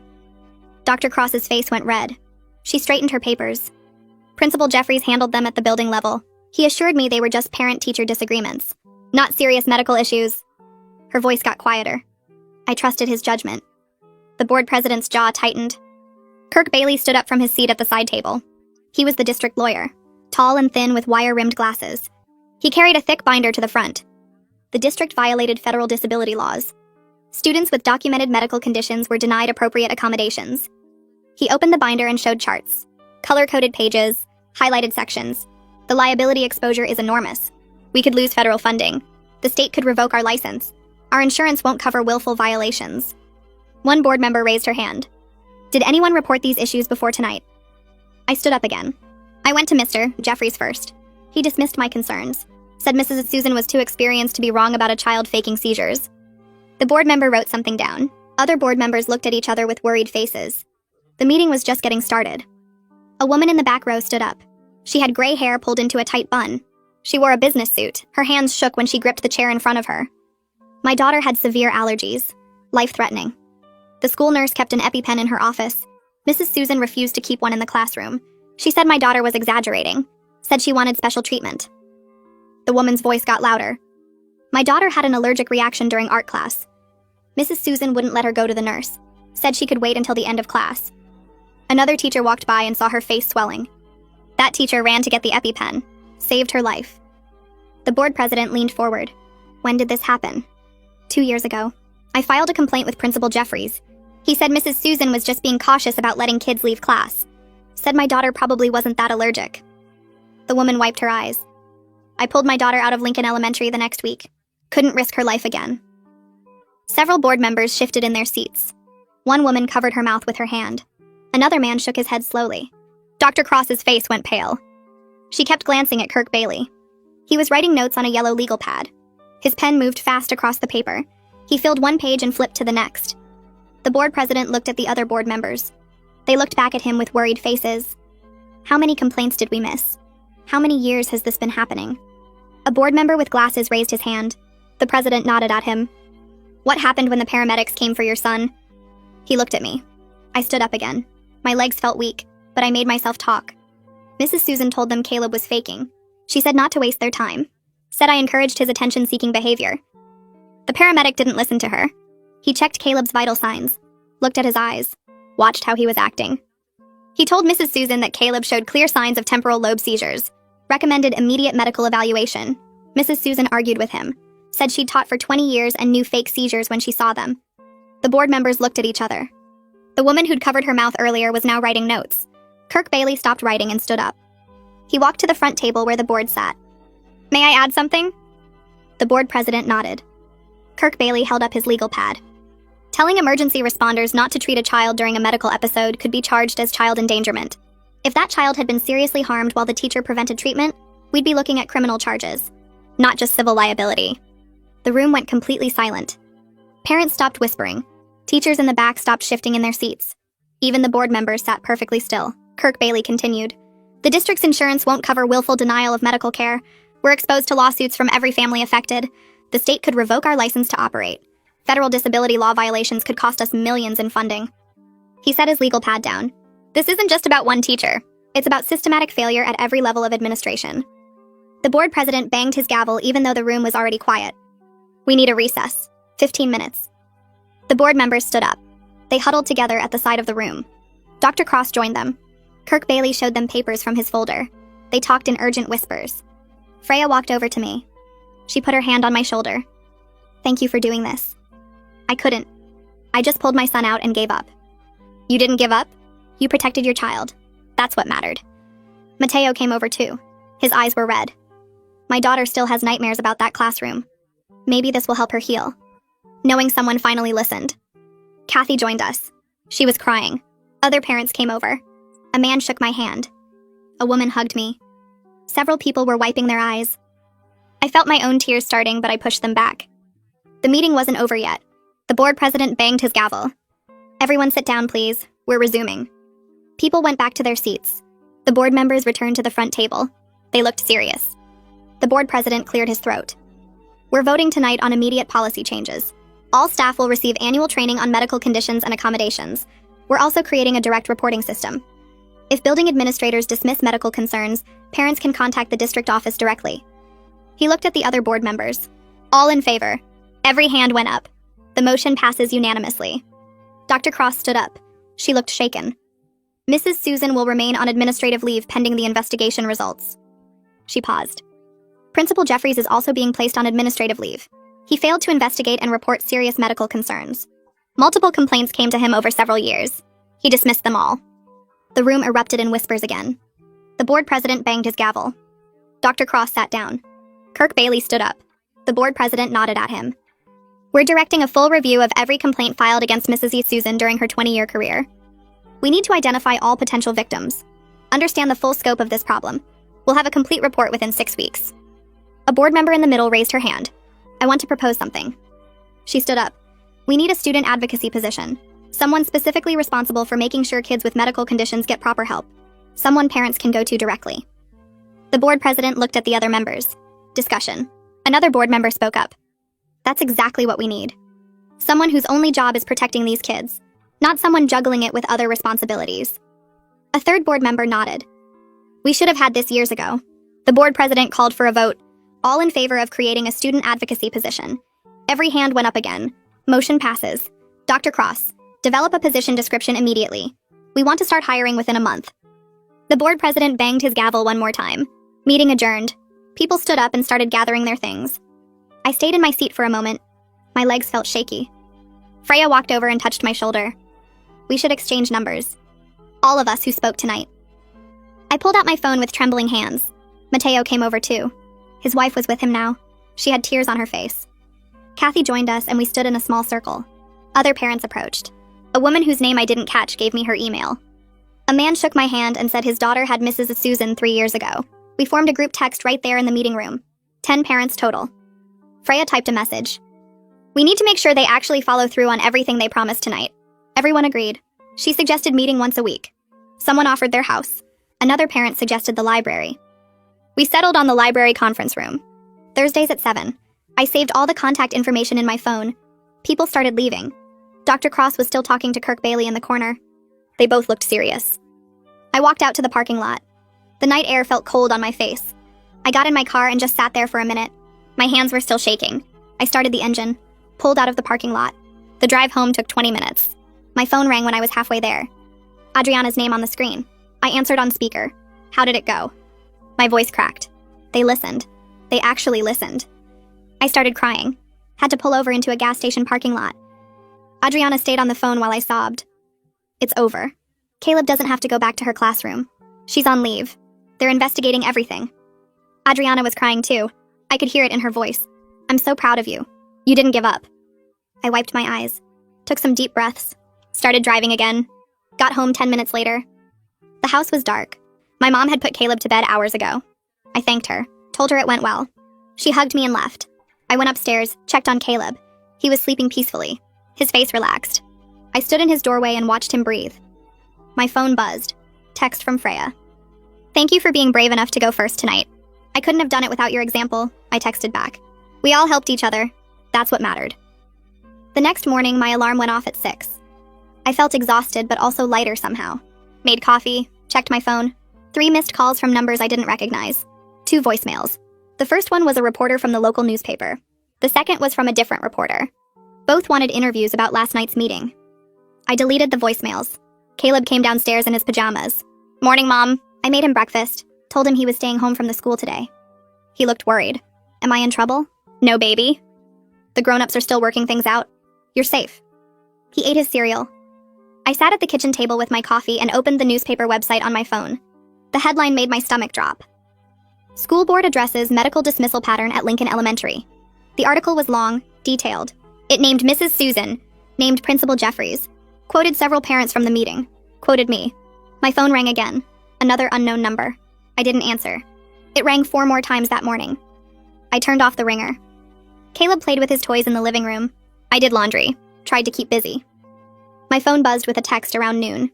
Dr. Cross's face went red. She straightened her papers. Principal Jeffries handled them at the building level. He assured me they were just parent-teacher disagreements, not serious medical issues. Her voice got quieter. I trusted his judgment. The board president's jaw tightened. Kirk Bailey stood up from his seat at the side table. He was the district lawyer, tall and thin with wire-rimmed glasses. He carried a thick binder to the front. The district violated federal disability laws. Students with documented medical conditions were denied appropriate accommodations. He opened the binder and showed charts, color-coded pages, highlighted sections. The liability exposure is enormous. We could lose federal funding. The state could revoke our license. Our insurance won't cover willful violations. One board member raised her hand. Did anyone report these issues before tonight? I stood up again. I went to Mr. Jeffries first. He dismissed my concerns, said Mrs. Susan was too experienced to be wrong about a child faking seizures. The board member wrote something down. Other board members looked at each other with worried faces. The meeting was just getting started. A woman in the back row stood up. She had gray hair pulled into a tight bun. She wore a business suit. Her hands shook when she gripped the chair in front of her. My daughter had severe allergies, life-threatening. The school nurse kept an EpiPen in her office. Mrs. Susan refused to keep one in the classroom. She said my daughter was exaggerating, said she wanted special treatment. The woman's voice got louder. My daughter had an allergic reaction during art class. Mrs. Susan wouldn't let her go to the nurse, said she could wait until the end of class. Another teacher walked by and saw her face swelling. That teacher ran to get the EpiPen, saved her life. The board president leaned forward. When did this happen? 2 years ago. I filed a complaint with Principal Jeffries. He said Mrs. Susan was just being cautious about letting kids leave class. Said my daughter probably wasn't that allergic. The woman wiped her eyes. I pulled my daughter out of Lincoln Elementary the next week. Couldn't risk her life again. Several board members shifted in their seats. One woman covered her mouth with her hand. Another man shook his head slowly. Dr. Cross's face went pale. She kept glancing at Kirk Bailey. He was writing notes on a yellow legal pad. His pen moved fast across the paper. He filled one page and flipped to the next. The board president looked at the other board members. They looked back at him with worried faces. How many complaints did we miss? How many years has this been happening? A board member with glasses raised his hand. The president nodded at him. What happened when the paramedics came for your son? He looked at me. I stood up again. My legs felt weak, but I made myself talk. Mrs. Susan told them Caleb was faking. She said not to waste their time. Said I encouraged his attention-seeking behavior. The paramedic didn't listen to her. He checked Caleb's vital signs, looked at his eyes, watched how he was acting. He told Mrs. Susan that Caleb showed clear signs of temporal lobe seizures, recommended immediate medical evaluation. Mrs. Susan argued with him, said she'd taught for 20 years and knew fake seizures when she saw them. The board members looked at each other. The woman who'd covered her mouth earlier was now writing notes. Kirk Bailey stopped writing and stood up. He walked to the front table where the board sat. May I add something? The board president nodded. Kirk Bailey held up his legal pad. Telling emergency responders not to treat a child during a medical episode could be charged as child endangerment. If that child had been seriously harmed while the teacher prevented treatment, we'd be looking at criminal charges, not just civil liability. The room went completely silent. Parents stopped whispering. Teachers in the back stopped shifting in their seats. Even the board members sat perfectly still. Kirk Bailey continued. The district's insurance won't cover willful denial of medical care. We're exposed to lawsuits from every family affected. The state could revoke our license to operate. Federal disability law violations could cost us millions in funding. He set his legal pad down. This isn't just about one teacher. It's about systematic failure at every level of administration. The board president banged his gavel even though the room was already quiet. We need a recess. 15 minutes. The board members stood up. They huddled together at the side of the room. Dr. Cross joined them. Kirk Bailey showed them papers from his folder. They talked in urgent whispers. Freya walked over to me. She put her hand on my shoulder. Thank you for doing this. I couldn't. I just pulled my son out and gave up. You didn't give up? You protected your child. That's what mattered. Mateo came over too. His eyes were red. My daughter still has nightmares about that classroom. Maybe this will help her heal. Knowing someone finally listened. Kathy joined us. She was crying. Other parents came over. A man shook my hand. A woman hugged me. Several people were wiping their eyes. I felt my own tears starting, but I pushed them back. The meeting wasn't over yet. The board president banged his gavel. Everyone sit down, please. We're resuming. People went back to their seats. The board members returned to the front table. They looked serious. The board president cleared his throat. We're voting tonight on immediate policy changes. All staff will receive annual training on medical conditions and accommodations. We're also creating a direct reporting system. If building administrators dismiss medical concerns, parents can contact the district office directly. He looked at the other board members. All in favor. Every hand went up. The motion passes unanimously. Dr. Cross stood up. She looked shaken. Mrs. Susan will remain on administrative leave pending the investigation results. She paused. Principal Jeffries is also being placed on administrative leave. He failed to investigate and report serious medical concerns. Multiple complaints came to him over several years. He dismissed them all. The room erupted in whispers again. The board president banged his gavel. Dr. Cross sat down. Kirk Bailey stood up. The board president nodded at him. We're directing a full review of every complaint filed against Mrs. E. Susan during her 20-year career. We need to identify all potential victims. Understand the full scope of this problem. We'll have a complete report within 6 weeks. A board member in the middle raised her hand. I want to propose something. She stood up. We need a student advocacy position. Someone specifically responsible for making sure kids with medical conditions get proper help. Someone parents can go to directly. The board president looked at the other members. Discussion. Another board member spoke up. That's exactly what we need. Someone whose only job is protecting these kids, not someone juggling it with other responsibilities. A third board member nodded. We should have had this years ago. The board president called for a vote, all in favor of creating a student advocacy position. Every hand went up again. Motion passes. Dr. Cross, develop a position description immediately. We want to start hiring within a month. The board president banged his gavel one more time. Meeting adjourned. People stood up and started gathering their things. I stayed in my seat for a moment. My legs felt shaky. Freya walked over and touched my shoulder. We should exchange numbers. All of us who spoke tonight. I pulled out my phone with trembling hands. Mateo came over too. His wife was with him now. She had tears on her face. Kathy joined us and we stood in a small circle. Other parents approached. A woman whose name I didn't catch gave me her email. A man shook my hand and said his daughter had Mrs. Susan 3 years ago. We formed a group text right there in the meeting room. 10 parents total. Freya typed a message. We need to make sure they actually follow through on everything they promised tonight. Everyone agreed. She suggested meeting once a week. Someone offered their house. Another parent suggested the library. We settled on the library conference room. Thursdays at 7. I saved all the contact information in my phone. People started leaving. Dr. Cross was still talking to Kirk Bailey in the corner. They both looked serious. I walked out to the parking lot. The night air felt cold on my face. I got in my car and just sat there for a minute. My hands were still shaking. I started the engine, pulled out of the parking lot. The drive home took 20 minutes. My phone rang when I was halfway there. Adriana's name on the screen. I answered on speaker. How did it go? My voice cracked. They listened. They actually listened. I started crying. Had to pull over into a gas station parking lot. Adriana stayed on the phone while I sobbed. It's over. Caleb doesn't have to go back to her classroom. She's on leave. They're investigating everything. Adriana was crying too. I could hear it in her voice. I'm so proud of you. You didn't give up. I wiped my eyes, took some deep breaths, started driving again, got home 10 minutes later. The house was dark. My mom had put Caleb to bed hours ago. I thanked her, told her it went well. She hugged me and left. I went upstairs, checked on Caleb. He was sleeping peacefully, his face relaxed. I stood in his doorway and watched him breathe. My phone buzzed. Text from Freya. Thank you for being brave enough to go first tonight. I couldn't have done it without your example, I texted back. We all helped each other. That's what mattered. The next morning, my alarm went off at 6. I felt exhausted, but also lighter somehow. Made coffee, checked my phone. 3 missed calls from numbers I didn't recognize. 2 voicemails. The first one was a reporter from the local newspaper. The second was from a different reporter. Both wanted interviews about last night's meeting. I deleted the voicemails. Caleb came downstairs in his pajamas. Morning, Mom. I made him breakfast. Told him he was staying home from the school today. He looked worried. Am I in trouble? No, baby. The grown-ups are still working things out. You're safe. He ate his cereal. I sat at the kitchen table with my coffee and opened the newspaper website on my phone. The headline made my stomach drop. School board addresses medical dismissal pattern at Lincoln Elementary. The article was long, detailed. It named Mrs. Susan, named Principal Jeffries, quoted several parents from the meeting, quoted me. My phone rang again. Another unknown number. I didn't answer. It rang 4 more times that morning. I turned off the ringer. Caleb played with his toys in the living room. I did laundry, tried to keep busy. My phone buzzed with a text around noon.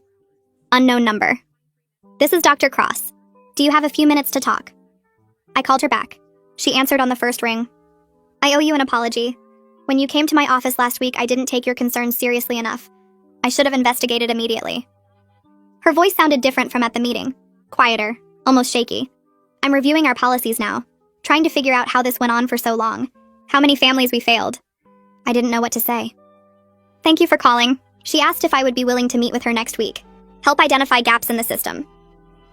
Unknown number. This is Dr. Cross. Do you have a few minutes to talk? I called her back. She answered on the first ring. I owe you an apology. When you came to my office last week, I didn't take your concerns seriously enough. I should have investigated immediately. Her voice sounded different from at the meeting. Quieter, almost shaky. I'm reviewing our policies now, trying to figure out how this went on for so long, how many families we failed. I didn't know what to say. Thank you for calling. She asked if I would be willing to meet with her next week, help identify gaps in the system.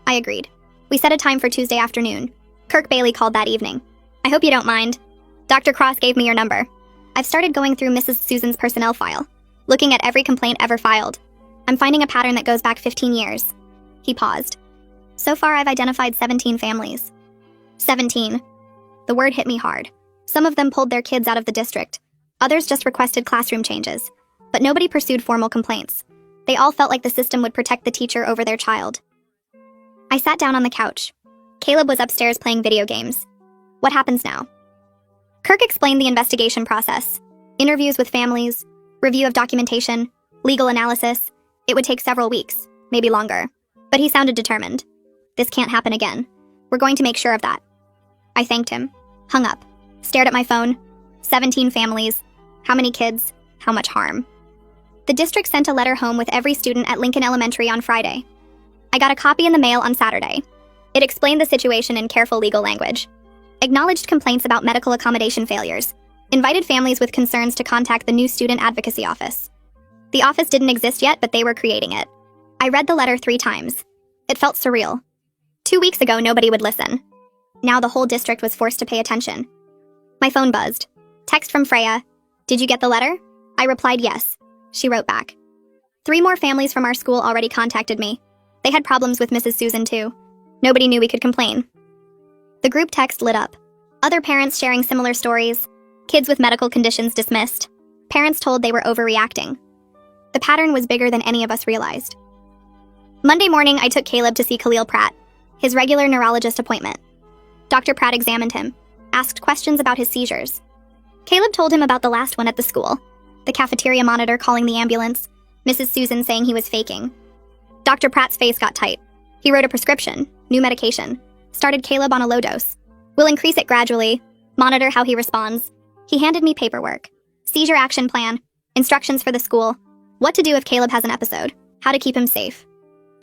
I agreed. We set a time for Tuesday afternoon. Kirk Bailey called that evening. I hope you don't mind. Dr. Cross gave me your number. I've started going through Mrs. Susan's personnel file, looking at every complaint ever filed. I'm finding a pattern that goes back 15 years. He paused. So far, I've identified 17 families. 17. The word hit me hard. Some of them pulled their kids out of the district. Others just requested classroom changes. But nobody pursued formal complaints. They all felt like the system would protect the teacher over their child. I sat down on the couch. Caleb was upstairs playing video games. What happens now? Kirk explained the investigation process. Interviews with families, review of documentation, legal analysis. It would take several weeks, maybe longer. But he sounded determined. This can't happen again. We're going to make sure of that. I thanked him, hung up, stared at my phone. 17 families. How many kids? How much harm? The district sent a letter home with every student at Lincoln Elementary on Friday. I got a copy in the mail on Saturday. It explained the situation in careful legal language, acknowledged complaints about medical accommodation failures, invited families with concerns to contact the new Student Advocacy Office. The office didn't exist yet, but they were creating it. I read the letter 3 times. It felt surreal. 2 weeks ago, nobody would listen. Now the whole district was forced to pay attention. My phone buzzed. Text from Freya. Did you get the letter? I replied yes. She wrote back. 3 more families from our school already contacted me. They had problems with Mrs. Susan too. Nobody knew we could complain. The group text lit up. Other parents sharing similar stories. Kids with medical conditions dismissed. Parents told they were overreacting. The pattern was bigger than any of us realized. Monday morning, I took Caleb to see Khalil Pratt, his regular neurologist appointment. Dr. Pratt examined him, asked questions about his seizures. Caleb told him about the last one at the school, the cafeteria monitor calling the ambulance, Mrs. Susan saying he was faking. Dr. Pratt's face got tight. He wrote a prescription, new medication, started Caleb on a low dose. We'll increase it gradually, monitor how he responds. He handed me paperwork, seizure action plan, instructions for the school, what to do if Caleb has an episode, how to keep him safe.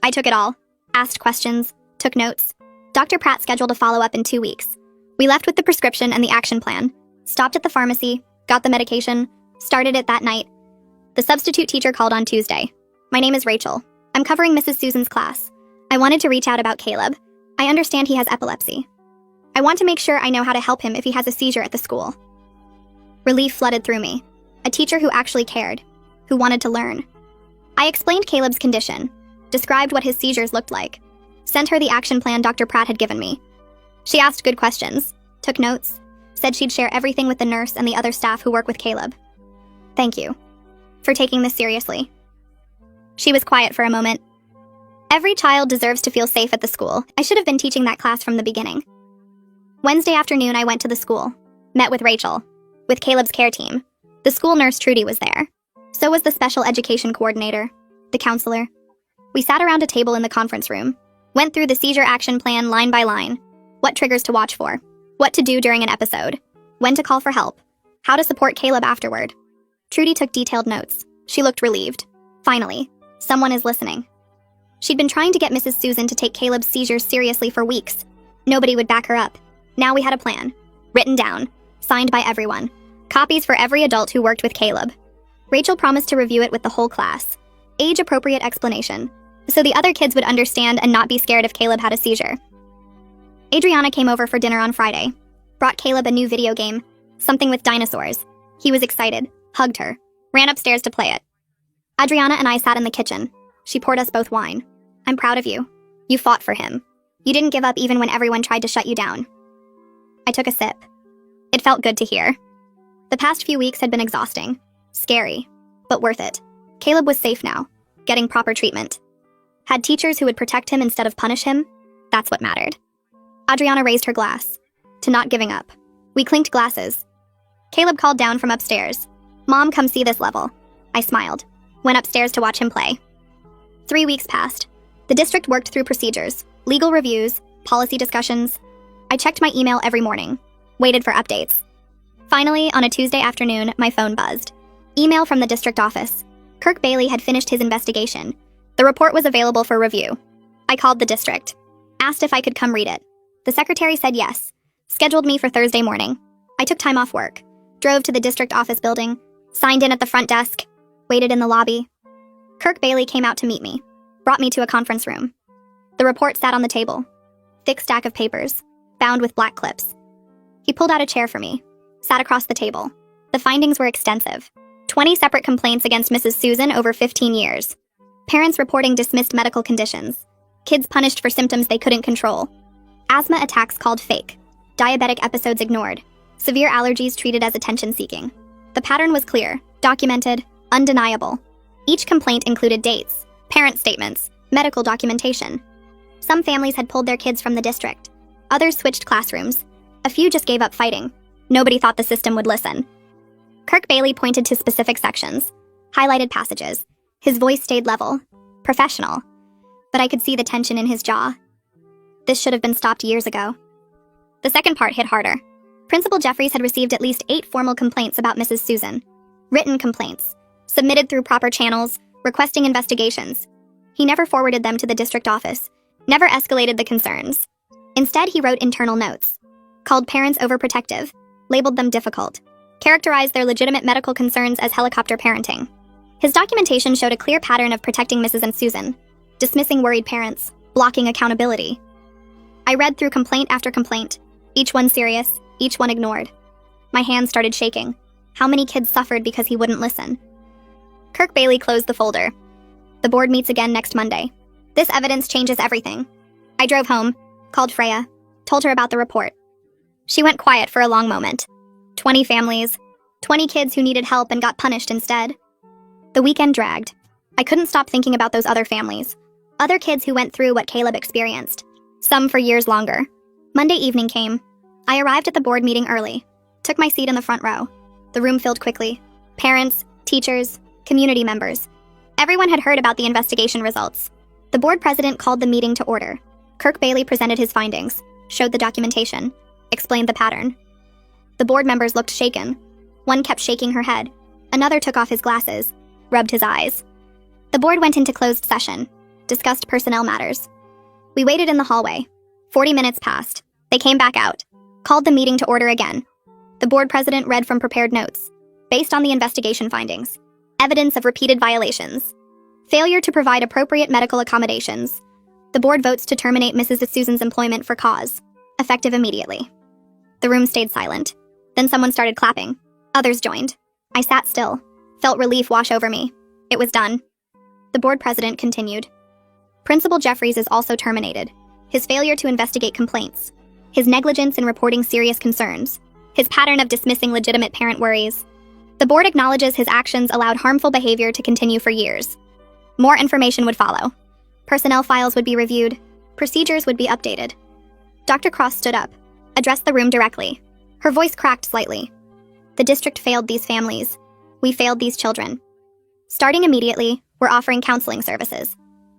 I took it all, asked questions, took notes. Dr. Pratt scheduled a follow-up in 2 weeks. We left with the prescription and the action plan, stopped at the pharmacy, got the medication, started it that night. The substitute teacher called on Tuesday. My name is Rachel. I'm covering Mrs. Susan's class. I wanted to reach out about Caleb. I understand he has epilepsy. I want to make sure I know how to help him if he has a seizure at the school. Relief flooded through me. A teacher who actually cared, who wanted to learn. I explained Caleb's condition, described what his seizures looked like, sent her the action plan Dr. Pratt had given me. She asked good questions, took notes, said she'd share everything with the nurse and the other staff who work with Caleb. Thank you for taking this seriously. She was quiet for a moment. Every child deserves to feel safe at the school. I should have been teaching that class from the beginning. Wednesday afternoon, I went to the school, met with Rachel, with Caleb's care team. The school nurse, Trudy, was there. So was the special education coordinator, the counselor. We sat around a table in the conference room, went through the seizure action plan line by line, what triggers to watch for, what to do during an episode, when to call for help, how to support Caleb afterward. Trudy took detailed notes. She looked relieved. Finally, someone is listening. She'd been trying to get Mrs. Susan to take Caleb's seizures seriously for weeks. Nobody would back her up. Now we had a plan, written down, signed by everyone, copies for every adult who worked with Caleb. Rachel promised to review it with the whole class. Age-appropriate explanation, so the other kids would understand and not be scared if Caleb had a seizure. Adriana came over for dinner on Friday. Brought Caleb a new video game, something with dinosaurs. He was excited, hugged her, ran upstairs to play it. Adriana and I sat in the kitchen. She poured us both wine. I'm proud of you. You fought for him. You didn't give up even when everyone tried to shut you down. I took a sip. It felt good to hear. The past few weeks had been exhausting, scary, but worth it. Caleb was safe now, getting proper treatment. Had teachers who would protect him instead of punish him? That's what mattered. Adriana raised her glass, to not giving up. We clinked glasses. Caleb called down from upstairs. Mom, come see this level. I smiled, went upstairs to watch him play. 3 weeks passed. The district worked through procedures, legal reviews, policy discussions. I checked my email every morning, waited for updates. Finally, on a Tuesday afternoon, my phone buzzed. Email from the district office. Kirk Bailey had finished his investigation. The report was available for review. I called the district, asked if I could come read it. The secretary said yes, scheduled me for Thursday morning. I took time off work, drove to the district office building, signed in at the front desk, waited in the lobby. Kirk Bailey came out to meet me, brought me to a conference room. The report sat on the table, thick stack of papers, bound with black clips. He pulled out a chair for me, sat across the table. The findings were extensive. 20 separate complaints against Mrs. Susan over 15 years. Parents reporting dismissed medical conditions. Kids punished for symptoms they couldn't control. Asthma attacks called fake. Diabetic episodes ignored. Severe allergies treated as attention-seeking. The pattern was clear, documented, undeniable. Each complaint included dates, parent statements, medical documentation. Some families had pulled their kids from the district. Others switched classrooms. A few just gave up fighting. Nobody thought the system would listen. Kirk Bailey pointed to specific sections, highlighted passages. His voice stayed level, professional, but I could see the tension in his jaw. This should have been stopped years ago. The second part hit harder. Principal Jeffries had received at least 8 formal complaints about Mrs. Susan. Written complaints, submitted through proper channels, requesting investigations. He never forwarded them to the district office, never escalated the concerns. Instead, he wrote internal notes, called parents overprotective, labeled them difficult, characterized their legitimate medical concerns as helicopter parenting. His documentation showed a clear pattern of protecting Mrs. and Susan, dismissing worried parents, blocking accountability. I read through complaint after complaint, each one serious, each one ignored. My hands started shaking. How many kids suffered because he wouldn't listen? Kirk Bailey closed the folder. The board meets again next Monday. This evidence changes everything. I drove home, called Freya, told her about the report. She went quiet for a long moment. 20 families, 20 kids who needed help and got punished instead. The weekend dragged. I couldn't stop thinking about those other families, other kids who went through what Caleb experienced, some for years longer. Monday evening came. I arrived at the board meeting early, took my seat in the front row. The room filled quickly. Parents, teachers, community members. Everyone had heard about the investigation results. The board president called the meeting to order. Kirk Bailey presented his findings, showed the documentation, explained the pattern. The board members looked shaken. One kept shaking her head. Another took off his glasses, rubbed his eyes. The board went into closed session, discussed personnel matters. We waited in the hallway. 40 minutes passed. They came back out, called the meeting to order again. The board president read from prepared notes, based on the investigation findings. Evidence of repeated violations. Failure to provide appropriate medical accommodations. The board votes to terminate Mrs. Susan's employment for cause, effective immediately. The room stayed silent. Then someone started clapping. Others joined. I sat still, felt relief wash over me. It was done. The board president continued. Principal Jeffries is also terminated. His failure to investigate complaints. His negligence in reporting serious concerns. His pattern of dismissing legitimate parent worries. The board acknowledges his actions allowed harmful behavior to continue for years. More information would follow. Personnel files would be reviewed. Procedures would be updated. Dr. Cross stood up, addressed the room directly. Her voice cracked slightly. The district failed these families. We failed these children. Starting immediately, we're offering counseling services.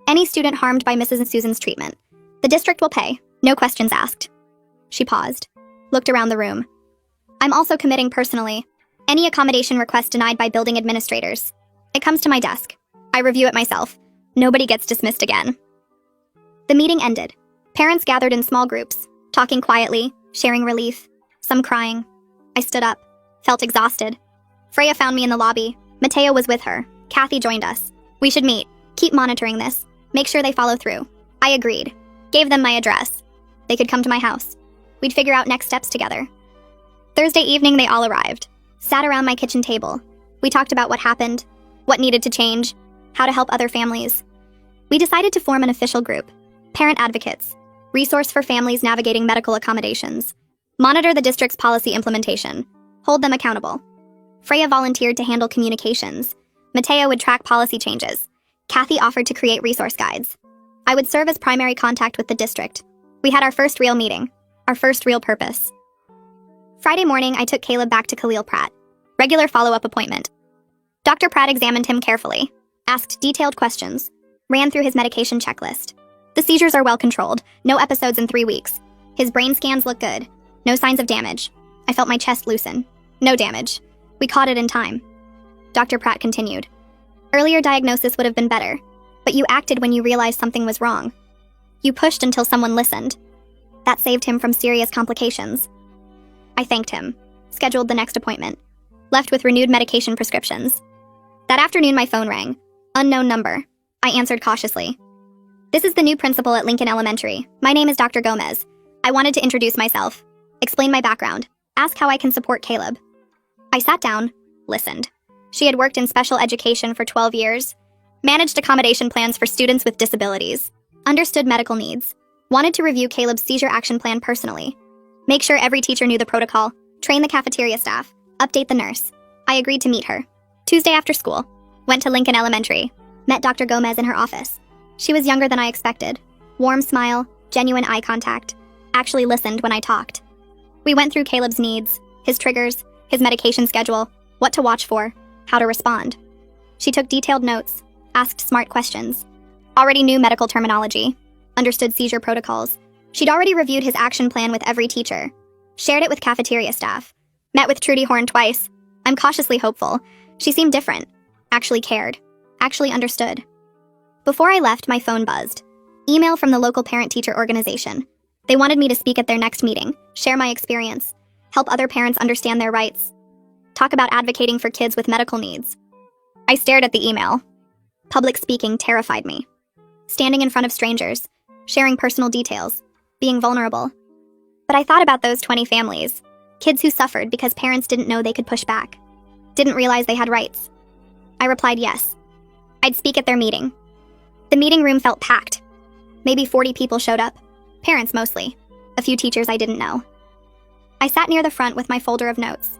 Any student harmed by Mrs. Susan's treatment. The district will pay, no questions asked. She paused, looked around the room. I'm also committing personally. Any accommodation request denied by building administrators. It comes to my desk. I review it myself. Nobody gets dismissed again. The meeting ended. Parents gathered in small groups, talking quietly, sharing relief, some crying. I stood up, felt exhausted. Freya found me in the lobby. Mateo was with her. Kathy joined us. We should meet. Keep monitoring this. Make sure they follow through. I agreed. Gave them my address. They could come to my house. We'd figure out next steps together. Thursday evening, they all arrived. Sat around my kitchen table. We talked about what happened, what needed to change, how to help other families. We decided to form an official group, Parent Advocates, resource for families navigating medical accommodations, monitor the district's policy implementation, hold them accountable. Freya volunteered to handle communications. Mateo would track policy changes. Kathy offered to create resource guides. I would serve as primary contact with the district. We had our first real meeting, our first real purpose. Friday morning, I took Caleb back to Khalil Pratt. Regular follow-up appointment. Dr. Pratt examined him carefully, asked detailed questions, ran through his medication checklist. The seizures are well controlled, no episodes in 3 weeks. His brain scans look good, no signs of damage. I felt my chest loosen. No damage. We caught it in time. Dr. Pratt continued. Earlier diagnosis would have been better, but you acted when you realized something was wrong. You pushed until someone listened. That saved him from serious complications. I thanked him, scheduled the next appointment, left with renewed medication prescriptions. That afternoon, my phone rang. Unknown number. I answered cautiously. This is the new principal at Lincoln Elementary. My name is Dr. Gomez. I wanted to introduce myself, explain my background, ask how I can support Caleb. I sat down, listened. She had worked in special education for 12 years, managed accommodation plans for students with disabilities, understood medical needs, wanted to review Caleb's seizure action plan personally, make sure every teacher knew the protocol, train the cafeteria staff, update the nurse. I agreed to meet her. Tuesday after school, went to Lincoln Elementary, met Dr. Gomez in her office. She was younger than I expected. Warm smile, genuine eye contact, actually listened when I talked. We went through Caleb's needs, his triggers, his medication schedule, what to watch for, how to respond. She took detailed notes, asked smart questions, already knew medical terminology, understood seizure protocols. She'd already reviewed his action plan with every teacher, shared it with cafeteria staff, met with Trudy Horn twice. I'm cautiously hopeful. She seemed different, actually cared, actually understood. Before I left, my phone buzzed. Email from the local parent-teacher organization. They wanted me to speak at their next meeting, share my experience, help other parents understand their rights, talk about advocating for kids with medical needs. I stared at the email. Public speaking terrified me. Standing in front of strangers, sharing personal details, being vulnerable. But I thought about those 20 families, kids who suffered because parents didn't know they could push back, didn't realize they had rights. I replied yes. I'd speak at their meeting. The meeting room felt packed. Maybe 40 people showed up, parents mostly, a few teachers I didn't know. I sat near the front with my folder of notes.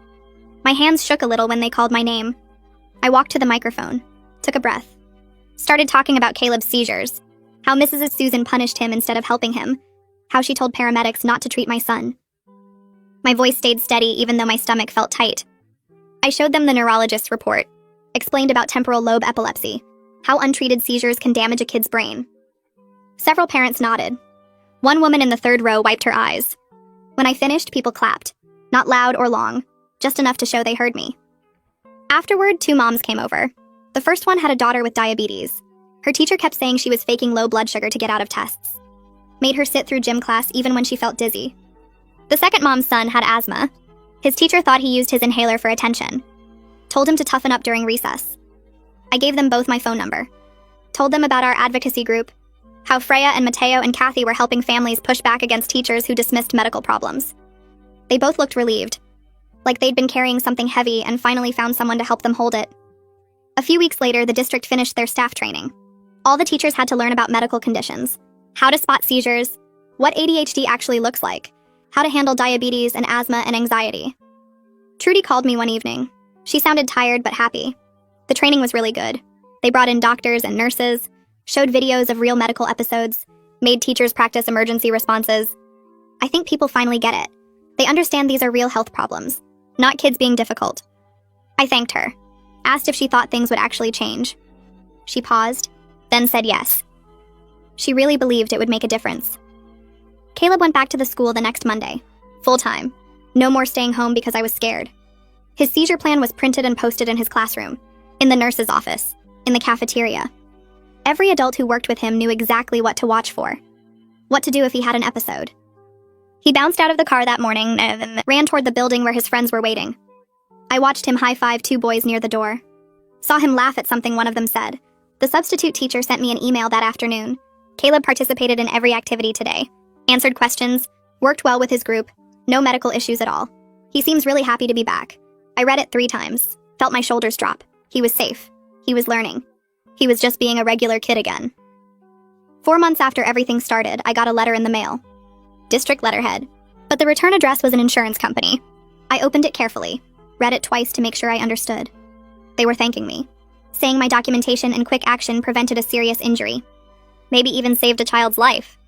My hands shook a little when they called my name. I walked to the microphone, took a breath, started talking about Caleb's seizures, how Mrs. Susan punished him instead of helping him, how she told paramedics not to treat my son. My voice stayed steady even though my stomach felt tight. I showed them the neurologist's report, explained about temporal lobe epilepsy, how untreated seizures can damage a kid's brain. Several parents nodded. One woman in the third row wiped her eyes. When I finished, people clapped, not loud or long, just enough to show they heard me. Afterward, 2 moms came over. The first one had a daughter with diabetes. Her teacher kept saying she was faking low blood sugar to get out of tests. Made her sit through gym class even when she felt dizzy. The second mom's son had asthma. His teacher thought he used his inhaler for attention. Told him to toughen up during recess. I gave them both my phone number. Told them about our advocacy group, how Freya and Mateo and Kathy were helping families push back against teachers who dismissed medical problems. They both looked relieved, like they'd been carrying something heavy and finally found someone to help them hold it. A few weeks later, the district finished their staff training. All the teachers had to learn about medical conditions, how to spot seizures, what ADHD actually looks like, how to handle diabetes and asthma and anxiety. Trudy called me one evening. She sounded tired but happy. The training was really good. They brought in doctors and nurses, showed videos of real medical episodes, made teachers practice emergency responses. I think people finally get it. They understand these are real health problems, not kids being difficult. I thanked her, asked if she thought things would actually change. She paused, then said yes. She really believed it would make a difference. Caleb went back to the school the next Monday, full-time. No more staying home because I was scared. His seizure plan was printed and posted in his classroom, in the nurse's office, in the cafeteria. Every adult who worked with him knew exactly what to watch for, what to do if he had an episode. He bounced out of the car that morning and ran toward the building where his friends were waiting. I watched him high-five 2 boys near the door. Saw him laugh at something one of them said. The substitute teacher sent me an email that afternoon. Caleb participated in every activity today, answered questions, worked well with his group, no medical issues at all. He seems really happy to be back. I read it 3 times, felt my shoulders drop. He was safe. He was learning. He was just being a regular kid again. 4 months after everything started, I got a letter in the mail. District letterhead. But the return address was an insurance company. I opened it carefully, read it twice to make sure I understood. They were thanking me, saying my documentation and quick action prevented a serious injury. Maybe even saved a child's life.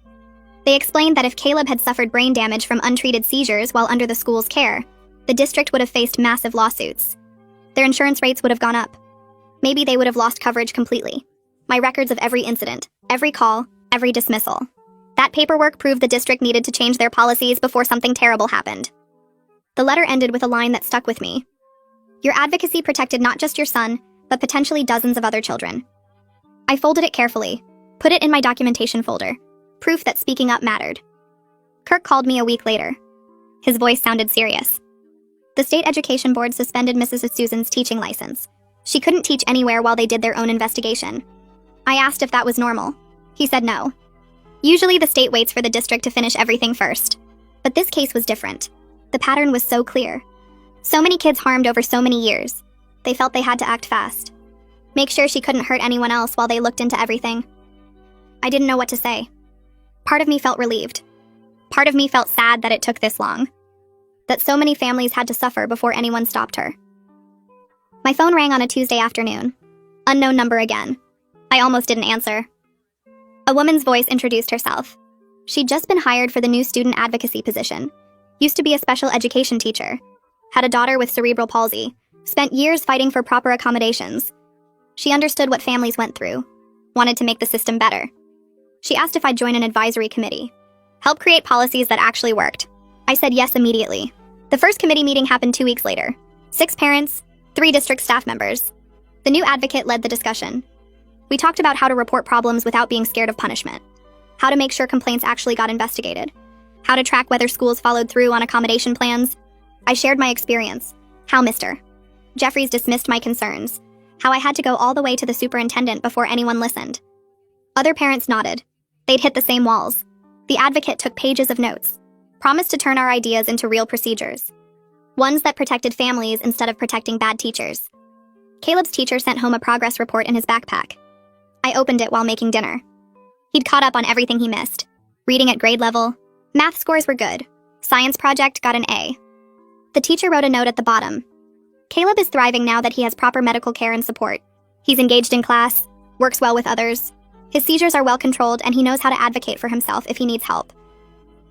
They explained that if Caleb had suffered brain damage from untreated seizures while under the school's care, the district would have faced massive lawsuits. Their insurance rates would have gone up. Maybe they would have lost coverage completely. My records of every incident, every call, every dismissal. That paperwork proved the district needed to change their policies before something terrible happened. The letter ended with a line that stuck with me. Your advocacy protected not just your son, but potentially dozens of other children. I folded it carefully, put it in my documentation folder, proof that speaking up mattered. Kirk called me a week later. His voice sounded serious. The state education board suspended Mrs. Susan's teaching license. She couldn't teach anywhere while they did their own investigation. I asked if that was normal. He said no. Usually the state waits for the district to finish everything first. But this case was different. The pattern was so clear. So many kids harmed over so many years. They felt they had to act fast. Make sure she couldn't hurt anyone else while they looked into everything. I didn't know what to say. Part of me felt relieved. Part of me felt sad that it took this long. That so many families had to suffer before anyone stopped her. My phone rang on a Tuesday afternoon. Unknown number again. I almost didn't answer. A woman's voice introduced herself. She'd just been hired for the new student advocacy position. Used to be a special education teacher. Had a daughter with cerebral palsy. Spent years fighting for proper accommodations. She understood what families went through. Wanted to make the system better. She asked if I'd join an advisory committee. Help create policies that actually worked. I said yes immediately. The first committee meeting happened 2 weeks later. 6 parents, 3 district staff members. The new advocate led the discussion. We talked about how to report problems without being scared of punishment. How to make sure complaints actually got investigated. How to track whether schools followed through on accommodation plans. I shared my experience. How Mr. Jeffries dismissed my concerns. How I had to go all the way to the superintendent before anyone listened. Other parents nodded. They'd hit the same walls. The advocate took pages of notes. Promised to turn our ideas into real procedures. Ones that protected families instead of protecting bad teachers. Caleb's teacher sent home a progress report in his backpack. I opened it while making dinner. He'd caught up on everything he missed. Reading at grade level. Math scores were good. Science project got an A. The teacher wrote a note at the bottom. Caleb is thriving now that he has proper medical care and support. He's engaged in class, works well with others. His seizures are well controlled and he knows how to advocate for himself if he needs help.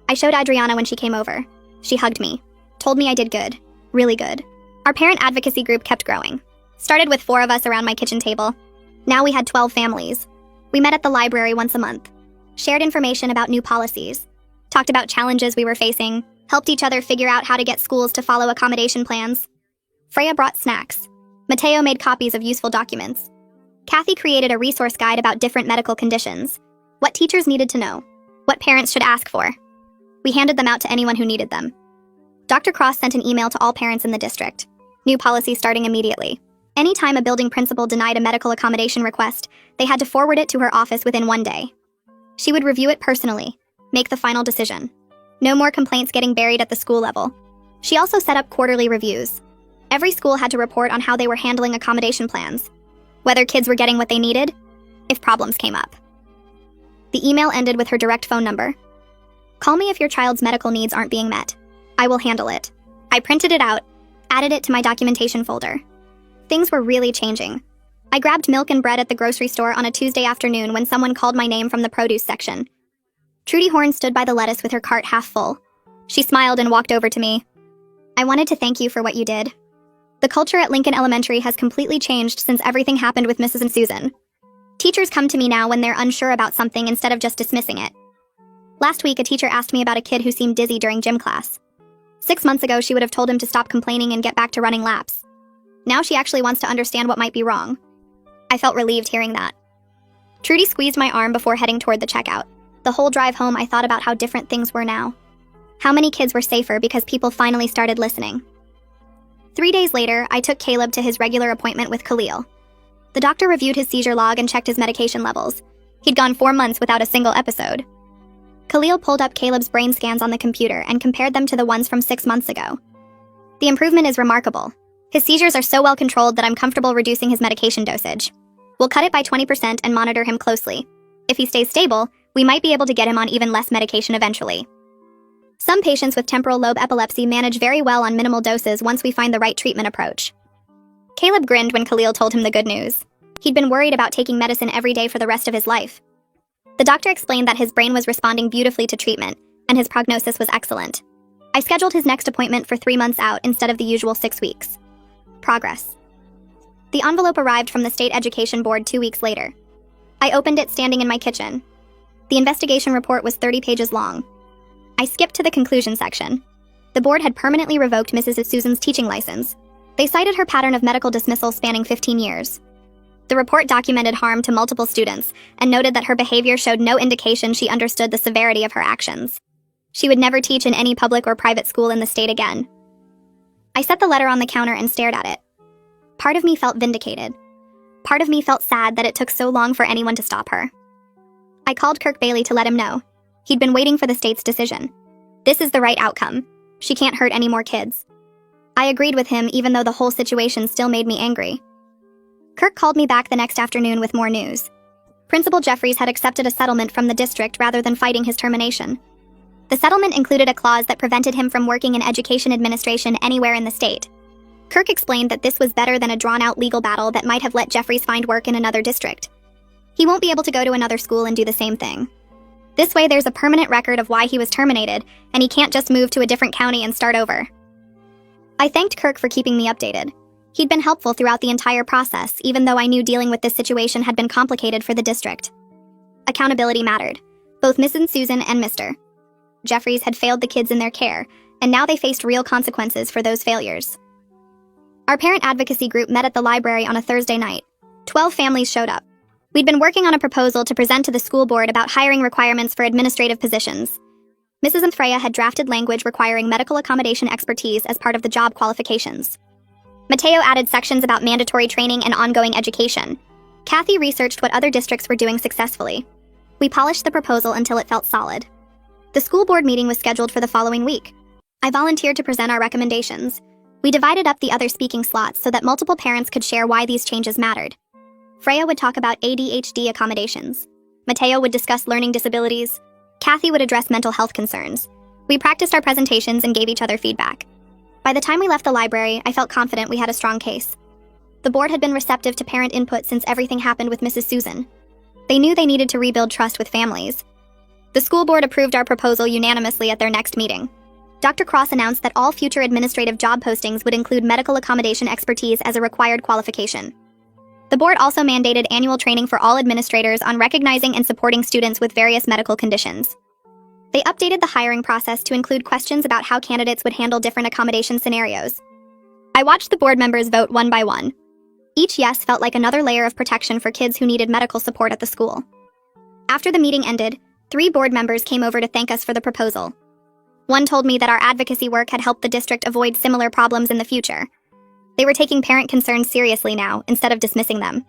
I showed Adriana when she came over. She hugged me. Told me I did good. Really good. Our parent advocacy group kept growing. Started with 4 of us around my kitchen table. Now we had 12 families. We met at the library once a month. Shared information about new policies. Talked about challenges we were facing. Helped each other figure out how to get schools to follow accommodation plans. Freya brought snacks. Mateo made copies of useful documents. Kathy created a resource guide about different medical conditions. What teachers needed to know. What parents should ask for. We handed them out to anyone who needed them. Dr. Cross sent an email to all parents in the district. New policy starting immediately. Anytime a building principal denied a medical accommodation request, they had to forward it to her office within 1 day. She would review it personally, make the final decision. No more complaints getting buried at the school level. She also set up quarterly reviews. Every school had to report on how they were handling accommodation plans, whether kids were getting what they needed, if problems came up. The email ended with her direct phone number. Call me if your child's medical needs aren't being met. I will handle it. I printed it out, added it to my documentation folder. Things were really changing. I grabbed milk and bread at the grocery store on a Tuesday afternoon when someone called my name from the produce section. Trudy Horn stood by the lettuce with her cart half full. She smiled and walked over to me. I wanted to thank you for what you did. The culture at Lincoln Elementary has completely changed since everything happened with Mrs. and Susan. Teachers come to me now when they're unsure about something instead of just dismissing it. Last week, a teacher asked me about a kid who seemed dizzy during gym class. 6 months ago, she would have told him to stop complaining and get back to running laps. Now she actually wants to understand what might be wrong. I felt relieved hearing that. Trudy squeezed my arm before heading toward the checkout. The whole drive home, I thought about how different things were now. How many kids were safer because people finally started listening. 3 days later, I took Caleb to his regular appointment with Khalil. The doctor reviewed his seizure log and checked his medication levels. He'd gone 4 months without a single episode. Khalil pulled up Caleb's brain scans on the computer and compared them to the ones from 6 months ago. The improvement is remarkable. His seizures are so well controlled that I'm comfortable reducing his medication dosage. We'll cut it by 20% and monitor him closely. If he stays stable, we might be able to get him on even less medication eventually. Some patients with temporal lobe epilepsy manage very well on minimal doses once we find the right treatment approach. Caleb grinned when Khalil told him the good news. He'd been worried about taking medicine every day for the rest of his life. The doctor explained that his brain was responding beautifully to treatment, and his prognosis was excellent. I scheduled his next appointment for 3 months out instead of the usual 6 weeks. Progress. The envelope arrived from the State Education Board 2 weeks later. I opened it standing in my kitchen. The investigation report was 30 pages long. I skipped to the conclusion section. The board had permanently revoked Mrs. Susan's teaching license. They cited her pattern of medical dismissal spanning 15 years. The report documented harm to multiple students and noted that her behavior showed no indication she understood the severity of her actions. She would never teach in any public or private school in the state again. I set the letter on the counter and stared at it. Part of me felt vindicated. Part of me felt sad that it took so long for anyone to stop her. I called Kirk Bailey to let him know. He'd been waiting for the state's decision. This is the right outcome. She can't hurt any more kids. I agreed with him even though the whole situation still made me angry. Kirk called me back the next afternoon with more news. Principal Jeffries had accepted a settlement from the district rather than fighting his termination. The settlement included a clause that prevented him from working in education administration anywhere in the state. Kirk explained that this was better than a drawn-out legal battle that might have let Jeffries find work in another district. He won't be able to go to another school and do the same thing. This way there's a permanent record of why he was terminated, and he can't just move to a different county and start over. I thanked Kirk for keeping me updated. He'd been helpful throughout the entire process, even though I knew dealing with this situation had been complicated for the district. Accountability mattered. Both Mrs. Susan and Mr. Jeffries had failed the kids in their care, and now they faced real consequences for those failures. Our parent advocacy group met at the library on a Thursday night. 12 families showed up. We'd been working on a proposal to present to the school board about hiring requirements for administrative positions. Mrs. Freya had drafted language requiring medical accommodation expertise as part of the job qualifications. Mateo added sections about mandatory training and ongoing education. Kathy researched what other districts were doing successfully. We polished the proposal until it felt solid. The school board meeting was scheduled for the following week. I volunteered to present our recommendations. We divided up the other speaking slots so that multiple parents could share why these changes mattered. Freya would talk about ADHD accommodations. Mateo would discuss learning disabilities. Kathy would address mental health concerns. We practiced our presentations and gave each other feedback. By the time we left the library, I felt confident we had a strong case. The board had been receptive to parent input since everything happened with Mrs. Susan. They knew they needed to rebuild trust with families. The school board approved our proposal unanimously at their next meeting. Dr. Cross announced that all future administrative job postings would include medical accommodation expertise as a required qualification. The board also mandated annual training for all administrators on recognizing and supporting students with various medical conditions. They updated the hiring process to include questions about how candidates would handle different accommodation scenarios. I watched the board members vote one by one. Each yes felt like another layer of protection for kids who needed medical support at the school. After the meeting ended, 3 board members came over to thank us for the proposal. One told me that our advocacy work had helped the district avoid similar problems in the future. They were taking parent concerns seriously now, instead of dismissing them.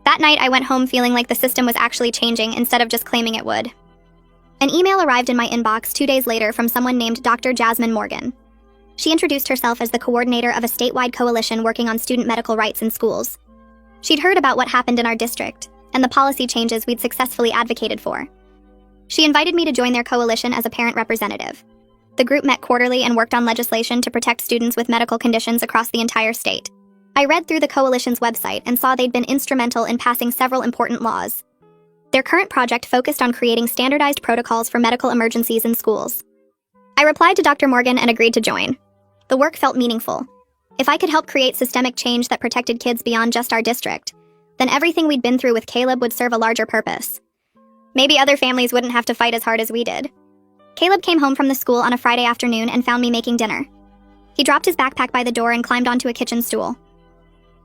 That night, I went home feeling like the system was actually changing instead of just claiming it would. An email arrived in my inbox 2 days later from someone named Dr. Jasmine Morgan. She introduced herself as the coordinator of a statewide coalition working on student medical rights in schools. She'd heard about what happened in our district, and the policy changes we'd successfully advocated for. She invited me to join their coalition as a parent representative. The group met quarterly and worked on legislation to protect students with medical conditions across the entire state. I read through the coalition's website and saw they'd been instrumental in passing several important laws. Their current project focused on creating standardized protocols for medical emergencies in schools. I replied to Dr. Morgan and agreed to join. The work felt meaningful. If I could help create systemic change that protected kids beyond just our district, then everything we'd been through with Caleb would serve a larger purpose. Maybe other families wouldn't have to fight as hard as we did. Caleb came home from the school on a Friday afternoon and found me making dinner. He dropped his backpack by the door and climbed onto a kitchen stool.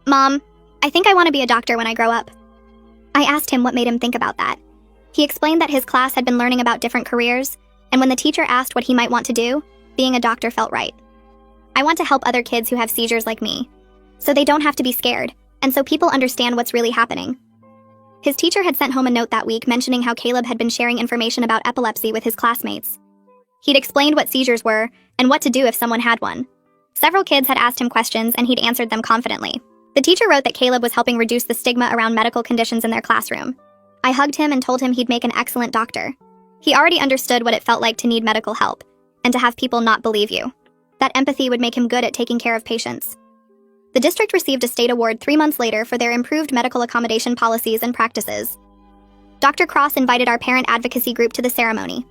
"Mom, I think I want to be a doctor when I grow up." I asked him what made him think about that. He explained that his class had been learning about different careers, and when the teacher asked what he might want to do, being a doctor felt right. I want to help other kids who have seizures like me, so they don't have to be scared, and so people understand what's really happening. His teacher had sent home a note that week mentioning how Caleb had been sharing information about epilepsy with his classmates. He'd explained what seizures were and what to do if someone had one. Several kids had asked him questions and he'd answered them confidently. The teacher wrote that Caleb was helping reduce the stigma around medical conditions in their classroom. I hugged him and told him he'd make an excellent doctor. He already understood what it felt like to need medical help and to have people not believe you. That empathy would make him good at taking care of patients. The district received a state award 3 months later for their improved medical accommodation policies and practices. Dr. Cross invited our parent advocacy group to the ceremony.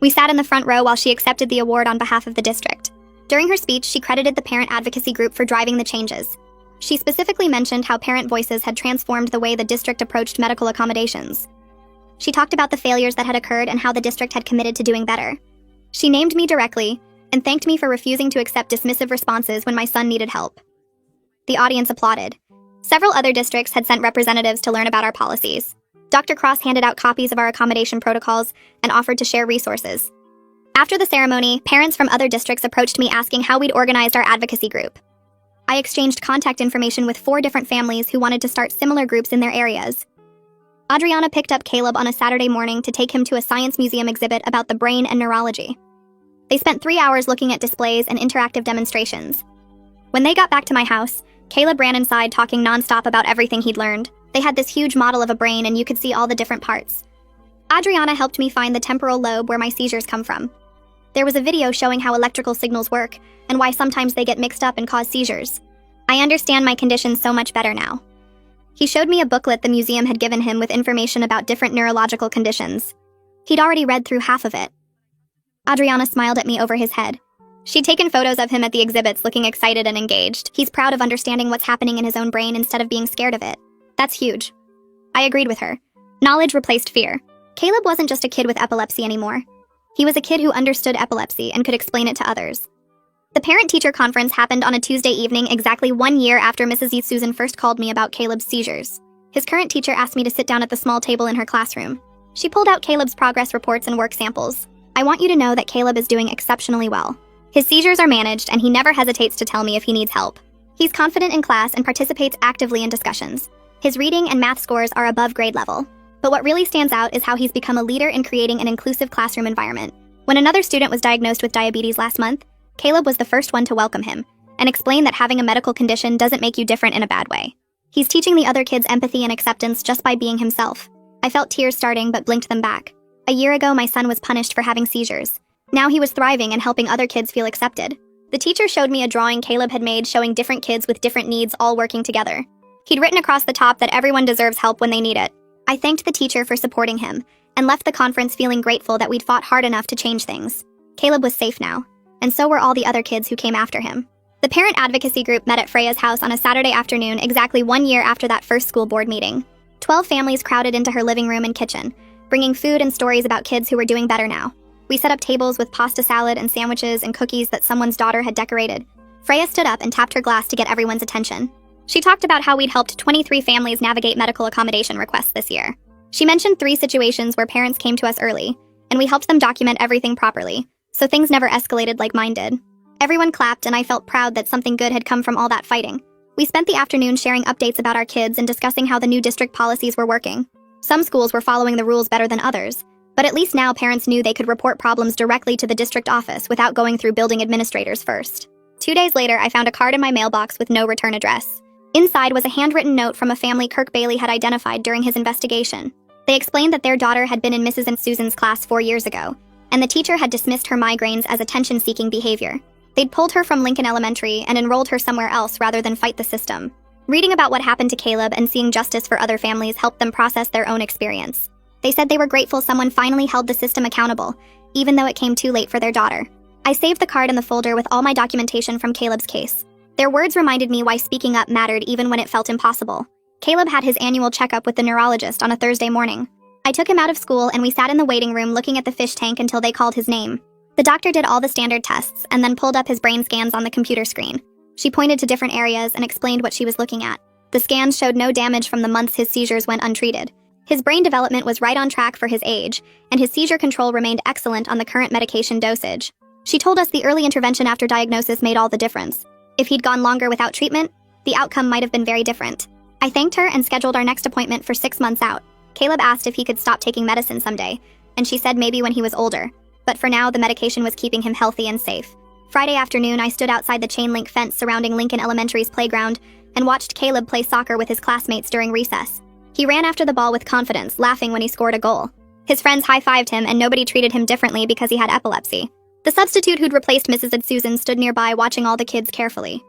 We sat in the front row while she accepted the award on behalf of the district. During her speech, she credited the parent advocacy group for driving the changes. She specifically mentioned how parent voices had transformed the way the district approached medical accommodations. She talked about the failures that had occurred and how the district had committed to doing better. She named me directly and thanked me for refusing to accept dismissive responses when my son needed help. The audience applauded. Several other districts had sent representatives to learn about our policies. Dr. Cross handed out copies of our accommodation protocols and offered to share resources. After the ceremony, parents from other districts approached me asking how we'd organized our advocacy group. I exchanged contact information with 4 different families who wanted to start similar groups in their areas. Adriana picked up Caleb on a Saturday morning to take him to a science museum exhibit about the brain and neurology. They spent 3 hours looking at displays and interactive demonstrations. When they got back to my house, Caleb ran inside talking nonstop about everything he'd learned. They had this huge model of a brain and you could see all the different parts. Adriana helped me find the temporal lobe where my seizures come from. There was a video showing how electrical signals work and why sometimes they get mixed up and cause seizures. I understand my condition so much better now. He showed me a booklet the museum had given him with information about different neurological conditions. He'd already read through half of it. Adriana smiled at me over his head. She'd taken photos of him at the exhibits looking excited and engaged. He's proud of understanding what's happening in his own brain instead of being scared of it. That's huge. I agreed with her. Knowledge replaced fear. Caleb wasn't just a kid with epilepsy anymore. He was a kid who understood epilepsy and could explain it to others. The parent-teacher conference happened on a Tuesday evening exactly 1 year after Mrs. Susan first called me about Caleb's seizures. His current teacher asked me to sit down at the small table in her classroom. She pulled out Caleb's progress reports and work samples. I want you to know that Caleb is doing exceptionally well. His seizures are managed and he never hesitates to tell me if he needs help. He's confident in class and participates actively in discussions. His reading and math scores are above grade level. But what really stands out is how he's become a leader in creating an inclusive classroom environment. When another student was diagnosed with diabetes last month, Caleb was the first one to welcome him and explain that having a medical condition doesn't make you different in a bad way. He's teaching the other kids empathy and acceptance just by being himself. I felt tears starting but blinked them back. A year ago, my son was punished for having seizures. Now he was thriving and helping other kids feel accepted. The teacher showed me a drawing Caleb had made showing different kids with different needs all working together. He'd written across the top that everyone deserves help when they need it. I thanked the teacher for supporting him and left the conference feeling grateful that we'd fought hard enough to change things. Caleb was safe now, and so were all the other kids who came after him. The parent advocacy group met at Freya's house on a Saturday afternoon exactly 1 year after that first school board meeting. 12 families crowded into her living room and kitchen, bringing food and stories about kids who were doing better now. We set up tables with pasta salad and sandwiches and cookies that someone's daughter had decorated. Freya stood up and tapped her glass to get everyone's attention. She talked about how we'd helped 23 families navigate medical accommodation requests this year. She mentioned 3 situations where parents came to us early, and we helped them document everything properly, so things never escalated like mine did. Everyone clapped, and I felt proud that something good had come from all that fighting. We spent the afternoon sharing updates about our kids and discussing how the new district policies were working. Some schools were following the rules better than others, but at least now parents knew they could report problems directly to the district office without going through building administrators first. 2 days later, I found a card in my mailbox with no return address. Inside was a handwritten note from a family Kirk Bailey had identified during his investigation. They explained that their daughter had been in Mrs. and Susan's class 4 years ago, and the teacher had dismissed her migraines as attention-seeking behavior. They'd pulled her from Lincoln Elementary and enrolled her somewhere else rather than fight the system. Reading about what happened to Caleb and seeing justice for other families helped them process their own experience. They said they were grateful someone finally held the system accountable, even though it came too late for their daughter. I saved the card in the folder with all my documentation from Caleb's case. Their words reminded me why speaking up mattered even when it felt impossible. Caleb had his annual checkup with the neurologist on a Thursday morning. I took him out of school and we sat in the waiting room looking at the fish tank until they called his name. The doctor did all the standard tests and then pulled up his brain scans on the computer screen. She pointed to different areas and explained what she was looking at. The scans showed no damage from the months his seizures went untreated. His brain development was right on track for his age, and his seizure control remained excellent on the current medication dosage. She told us the early intervention after diagnosis made all the difference. If he'd gone longer without treatment, the outcome might have been very different. I thanked her and scheduled our next appointment for 6 months out. Caleb asked if he could stop taking medicine someday, and she said maybe when he was older. But for now, the medication was keeping him healthy and safe. Friday afternoon, I stood outside the chain-link fence surrounding Lincoln Elementary's playground and watched Caleb play soccer with his classmates during recess. He ran after the ball with confidence, laughing when he scored a goal. His friends high-fived him, and nobody treated him differently because he had epilepsy. The substitute who'd replaced Mrs. Susan stood nearby watching all the kids carefully.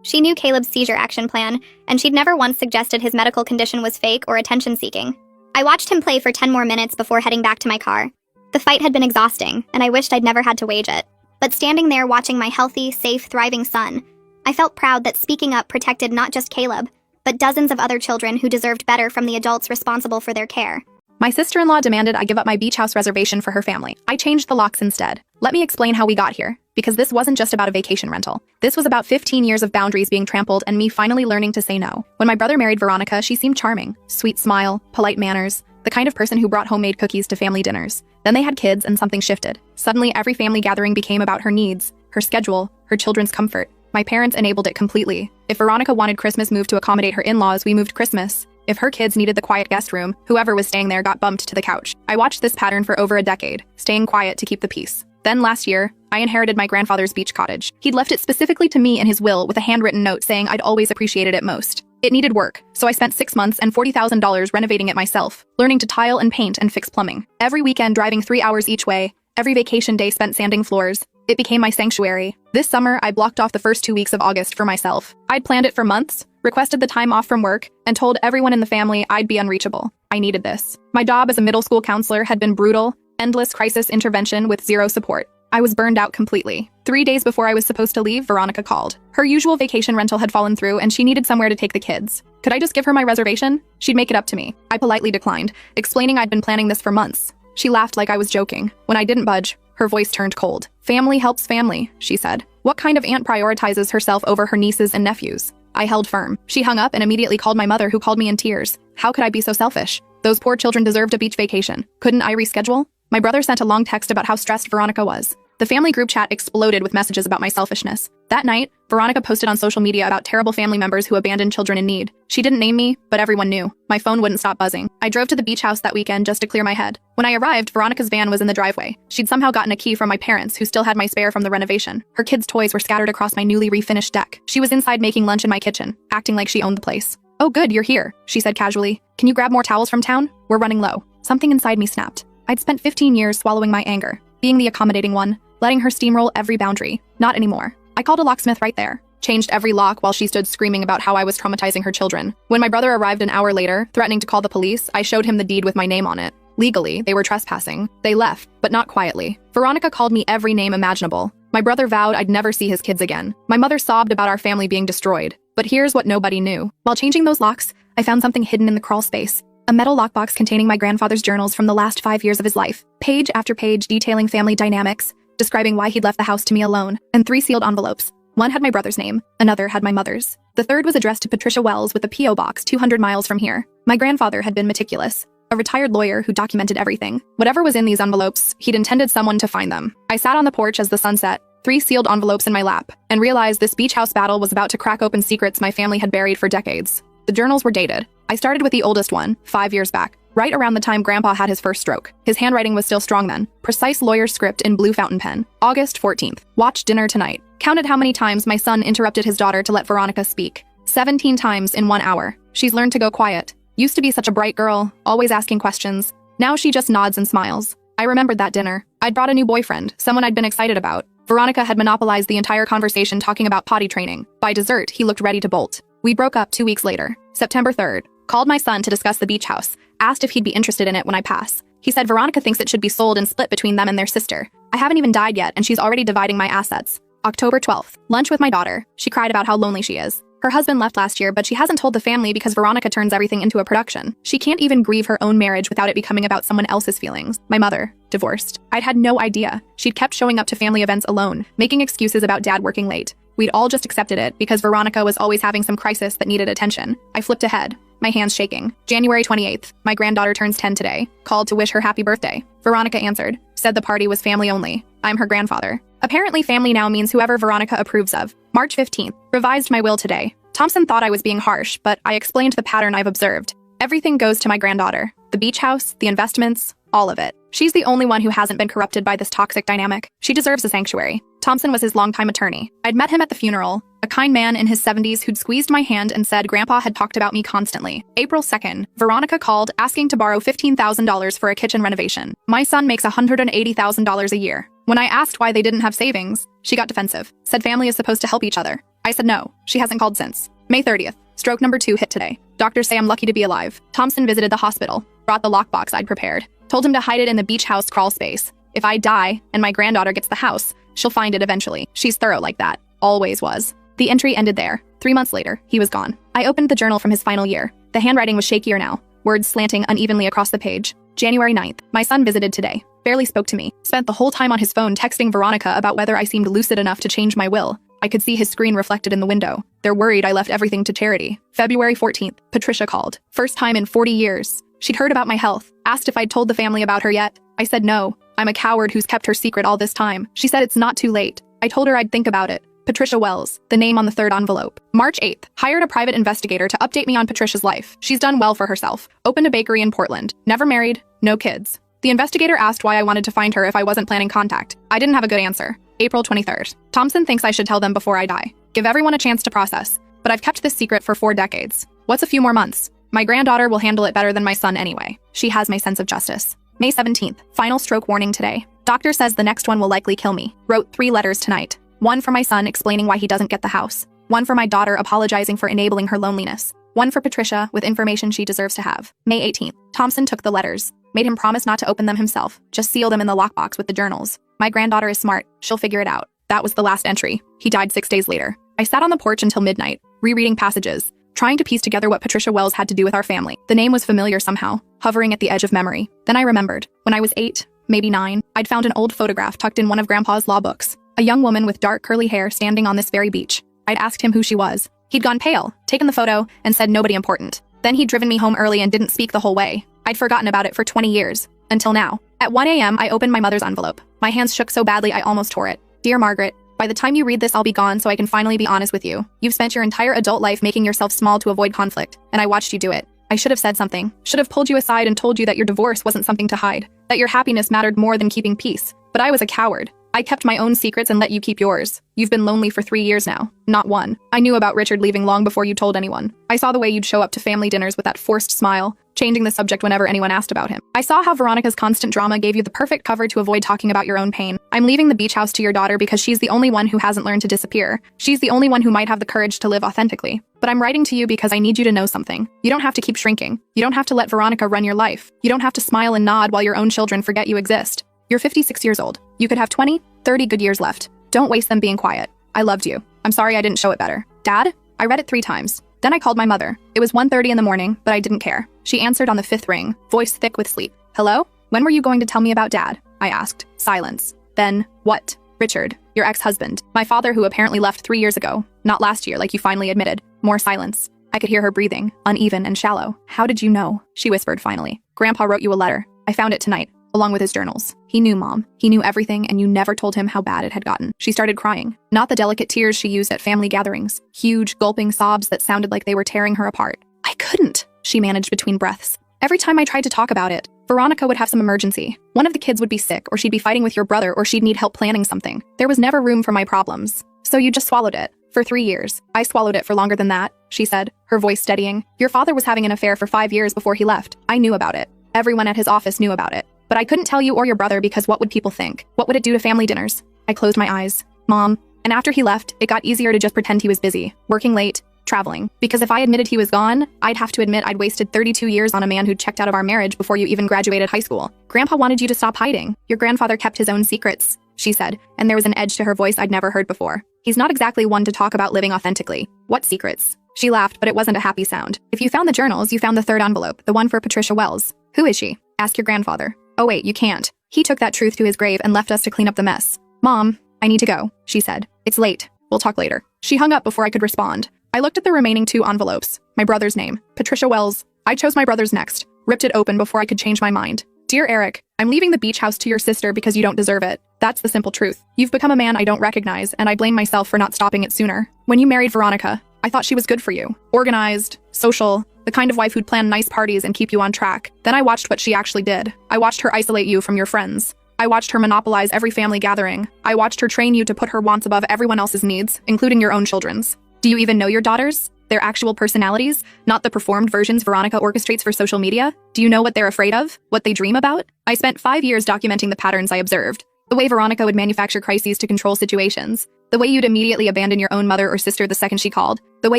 She knew Caleb's seizure action plan, and she'd never once suggested his medical condition was fake or attention-seeking. I watched him play for 10 more minutes before heading back to my car. The fight had been exhausting, and I wished I'd never had to wage it. But standing there watching my healthy, safe, thriving son, I felt proud that speaking up protected not just Caleb, but dozens of other children who deserved better from the adults responsible for their care. My sister-in-law demanded I give up my beach house reservation for her family. I changed the locks instead. Let me explain how we got here, because this wasn't just about a vacation rental. This was about 15 years of boundaries being trampled and me finally learning to say no. When my brother married Veronica, she seemed charming. Sweet smile, polite manners, the kind of person who brought homemade cookies to family dinners. Then they had kids and something shifted. Suddenly, every family gathering became about her needs, her schedule, her children's comfort. My parents enabled it completely. If Veronica wanted Christmas moved to accommodate her in-laws, we moved Christmas. If her kids needed the quiet guest room, whoever was staying there got bumped to the couch. I watched this pattern for over a decade, staying quiet to keep the peace. Then last year, I inherited my grandfather's beach cottage. He'd left it specifically to me in his will with a handwritten note saying I'd always appreciated it most. It needed work, so I spent 6 months and $40,000 renovating it myself, learning to tile and paint and fix plumbing. Every weekend driving 3 hours each way, every vacation day spent sanding floors. It became my sanctuary. This summer, I blocked off the first 2 weeks of August for myself. I'd planned it for months, requested the time off from work, and told everyone in the family I'd be unreachable. I needed this. My job as a middle school counselor had been brutal, endless crisis intervention with zero support. I was burned out completely. 3 days before I was supposed to leave, Veronica called. Her usual vacation rental had fallen through and she needed somewhere to take the kids. Could I just give her my reservation? She'd make it up to me. I politely declined, explaining I'd been planning this for months. She laughed like I was joking. When I didn't budge, her voice turned cold. Family helps family, she said. What kind of aunt prioritizes herself over her nieces and nephews? I held firm. She hung up and immediately called my mother, who called me in tears. How could I be so selfish? Those poor children deserved a beach vacation. Couldn't I reschedule? My brother sent a long text about how stressed Veronica was. The family group chat exploded with messages about my selfishness. That night, Veronica posted on social media about terrible family members who abandoned children in need. She didn't name me, but everyone knew. My phone wouldn't stop buzzing. I drove to the beach house that weekend just to clear my head. When I arrived, Veronica's van was in the driveway. She'd somehow gotten a key from my parents, who still had my spare from the renovation. Her kids' toys were scattered across my newly refinished deck. She was inside making lunch in my kitchen, acting like she owned the place. Oh good, you're here, she said casually. Can you grab more towels from town? We're running low. Something inside me snapped. I'd spent 15 years swallowing my anger, being the accommodating one, letting her steamroll every boundary. Not anymore. I called a locksmith right there, changed every lock while she stood screaming about how I was traumatizing her children. When my brother arrived an hour later, threatening to call the police, I showed him the deed with my name on it. Legally, they were trespassing. They left, but not quietly. Veronica called me every name imaginable. My brother vowed I'd never see his kids again. My mother sobbed about our family being destroyed. But here's what nobody knew. While changing those locks, I found something hidden in the crawl space. A metal lockbox containing my grandfather's journals from the last 5 years of his life. Page after page detailing family dynamics, describing why he'd left the house to me alone, and 3 sealed envelopes. One had my brother's name, another had my mother's. The third was addressed to Patricia Wells with a P.O. box 200 miles from here. My grandfather had been meticulous, a retired lawyer who documented everything. Whatever was in these envelopes, he'd intended someone to find them. I sat on the porch as the sun set, 3 sealed envelopes in my lap, and realized this beach house battle was about to crack open secrets my family had buried for decades. The journals were dated. I started with the oldest one, 5 years back, right around the time Grandpa had his first stroke. His handwriting was still strong then. Precise lawyer script in blue fountain pen. August 14th. Watch dinner tonight. Counted how many times my son interrupted his daughter to let Veronica speak. 17 times in 1 hour. She's learned to go quiet. Used to be such a bright girl, always asking questions. Now she just nods and smiles. I remembered that dinner. I'd brought a new boyfriend, someone I'd been excited about. Veronica had monopolized the entire conversation talking about potty training. By dessert, he looked ready to bolt. We broke up 2 weeks later. September 3rd. Called my son to discuss the beach house. Asked if he'd be interested in it when I pass. He said Veronica thinks it should be sold and split between them and their sister. I haven't even died yet, and she's already dividing my assets. October 12th. Lunch with my daughter. She cried about how lonely she is. Her husband left last year, but she hasn't told the family because Veronica turns everything into a production. She can't even grieve her own marriage without it becoming about someone else's feelings. My mother, divorced. I'd had no idea. She'd kept showing up to family events alone, making excuses about dad working late. We'd all just accepted it because Veronica was always having some crisis that needed attention. I flipped ahead, my hands shaking. January 28th. My granddaughter turns 10 today. Called to wish her happy birthday. Veronica answered. Said the party was family only. I'm her grandfather. Apparently family now means whoever Veronica approves of. March 15th. Revised my will today. Thompson thought I was being harsh, but I explained the pattern I've observed. Everything goes to my granddaughter. The beach house, the investments, all of it. She's the only one who hasn't been corrupted by this toxic dynamic. She deserves a sanctuary. Thompson was his longtime attorney. I'd met him at the funeral, a kind man in his 70s who'd squeezed my hand and said Grandpa had talked about me constantly. April 2nd, Veronica called asking to borrow $15,000 for a kitchen renovation. My son makes $180,000 a year. When I asked why they didn't have savings, she got defensive, said family is supposed to help each other. I said no, she hasn't called since. May 30th, stroke number 2 hit today. Doctors say I'm lucky to be alive. Thompson visited the hospital, brought the lockbox I'd prepared, told him to hide it in the beach house crawl space. If I die and my granddaughter gets the house, she'll find it eventually. She's thorough like that. Always was. The entry ended there. 3 months later, he was gone. I opened the journal from his final year. The handwriting was shakier now, words slanting unevenly across the page. January 9th, my son visited today. Barely spoke to me. Spent the whole time on his phone texting Veronica about whether I seemed lucid enough to change my will. I could see his screen reflected in the window. They're worried I left everything to charity. February 14th, Patricia called. First time in 40 years. She'd heard about my health, asked if I'd told the family about her yet. I said no. I'm a coward who's kept her secret all this time. She said it's not too late. I told her I'd think about it. Patricia Wells, the name on the 3rd envelope. March 8th, hired a private investigator to update me on Patricia's life. She's done well for herself. Opened a bakery in Portland. Never married, no kids. The investigator asked why I wanted to find her if I wasn't planning contact. I didn't have a good answer. April 23rd. Thompson thinks I should tell them before I die. Give everyone a chance to process. But I've kept this secret for 4 decades. What's a few more months? My granddaughter will handle it better than my son anyway. She has my sense of justice. May 17th. Final stroke warning today. Doctor says the next one will likely kill me. Wrote 3 letters tonight. One for my son explaining why he doesn't get the house. One for my daughter apologizing for enabling her loneliness. One for Patricia with information she deserves to have. May 18th. Thompson took the letters. Made him promise not to open them himself. Just seal them in the lockbox with the journals. My granddaughter is smart. She'll figure it out. That was the last entry. He died 6 days later. I sat on the porch until midnight, rereading passages, trying to piece together what Patricia Wells had to do with our family. The name was familiar somehow, hovering at the edge of memory. Then I remembered. When I was 8, maybe 9, I'd found an old photograph tucked in one of Grandpa's law books. A young woman with dark curly hair standing on this very beach. I'd asked him who she was. He'd gone pale, taken the photo, and said nobody important. Then he'd driven me home early and didn't speak the whole way. I'd forgotten about it for 20 years. Until now. At 1 a.m., I opened my mother's envelope. My hands shook so badly I almost tore it. Dear Margaret, by the time you read this, I'll be gone so I can finally be honest with you. You've spent your entire adult life making yourself small to avoid conflict, and I watched you do it. I should have said something. Should have pulled you aside and told you that your divorce wasn't something to hide. That your happiness mattered more than keeping peace. But I was a coward. I kept my own secrets and let you keep yours. You've been lonely for 3 years now. Not 1. I knew about Richard leaving long before you told anyone. I saw the way you'd show up to family dinners with that forced smile, changing the subject whenever anyone asked about him. I saw how Veronica's constant drama gave you the perfect cover to avoid talking about your own pain. I'm leaving the beach house to your daughter because she's the only one who hasn't learned to disappear. She's the only one who might have the courage to live authentically. But I'm writing to you because I need you to know something. You don't have to keep shrinking. You don't have to let Veronica run your life. You don't have to smile and nod while your own children forget you exist. You're 56 years old. You could have 20, 30 good years left. Don't waste them being quiet. I loved you. I'm sorry I didn't show it better. Dad? I read it 3 times. Then I called my mother. It was 1:30 in the morning, but I didn't care. She answered on the 5th ring, voice thick with sleep. Hello? When were you going to tell me about Dad? I asked. Silence. Then, what? Richard, your ex-husband. My father who apparently left 3 years ago. Not last year, like you finally admitted. More silence. I could hear her breathing, uneven and shallow. How did you know? She whispered finally. Grandpa wrote you a letter. I found it tonight, along with his journals. He knew, Mom. He knew everything, and you never told him how bad it had gotten. She started crying. Not the delicate tears she used at family gatherings. Huge, gulping sobs that sounded like they were tearing her apart. I couldn't, she managed between breaths. Every time I tried to talk about it, Veronica would have some emergency. One of the kids would be sick, or she'd be fighting with your brother, or she'd need help planning something. There was never room for my problems. So you just swallowed it. For 3 years. I swallowed it for longer than that, she said, her voice steadying. Your father was having an affair for 5 years before he left. I knew about it. Everyone at his office knew about it. But I couldn't tell you or your brother because what would people think? What would it do to family dinners? I closed my eyes. Mom. And after he left, it got easier to just pretend he was busy, working late, traveling. Because if I admitted he was gone, I'd have to admit I'd wasted 32 years on a man who'd checked out of our marriage before you even graduated high school. Grandpa wanted you to stop hiding. Your grandfather kept his own secrets, she said, and there was an edge to her voice I'd never heard before. He's not exactly one to talk about living authentically. What secrets? She laughed, but it wasn't a happy sound. If you found the journals, you found the 3rd envelope, the one for Patricia Wells. Who is she? Ask your grandfather. Oh wait, you can't. He took that truth to his grave and left us to clean up the mess. Mom, I need to go, she said. It's late. We'll talk later. She hung up before I could respond. I looked at the remaining 2 envelopes. My brother's name, Patricia Wells. I chose my brother's next, ripped it open before I could change my mind. Dear Eric, I'm leaving the beach house to your sister because you don't deserve it. That's the simple truth. You've become a man I don't recognize, and I blame myself for not stopping it sooner. When you married Veronica, I thought she was good for you. Organized, social, the kind of wife who'd plan nice parties and keep you on track. Then I watched what she actually did. I watched her isolate you from your friends. I watched her monopolize every family gathering. I watched her train you to put her wants above everyone else's needs, including your own children's. Do you even know your daughters? Their actual personalities, not the performed versions Veronica orchestrates for social media? Do you know what they're afraid of? What they dream about? I spent 5 years documenting the patterns I observed. The way Veronica would manufacture crises to control situations. The way you'd immediately abandon your own mother or sister the second she called. The way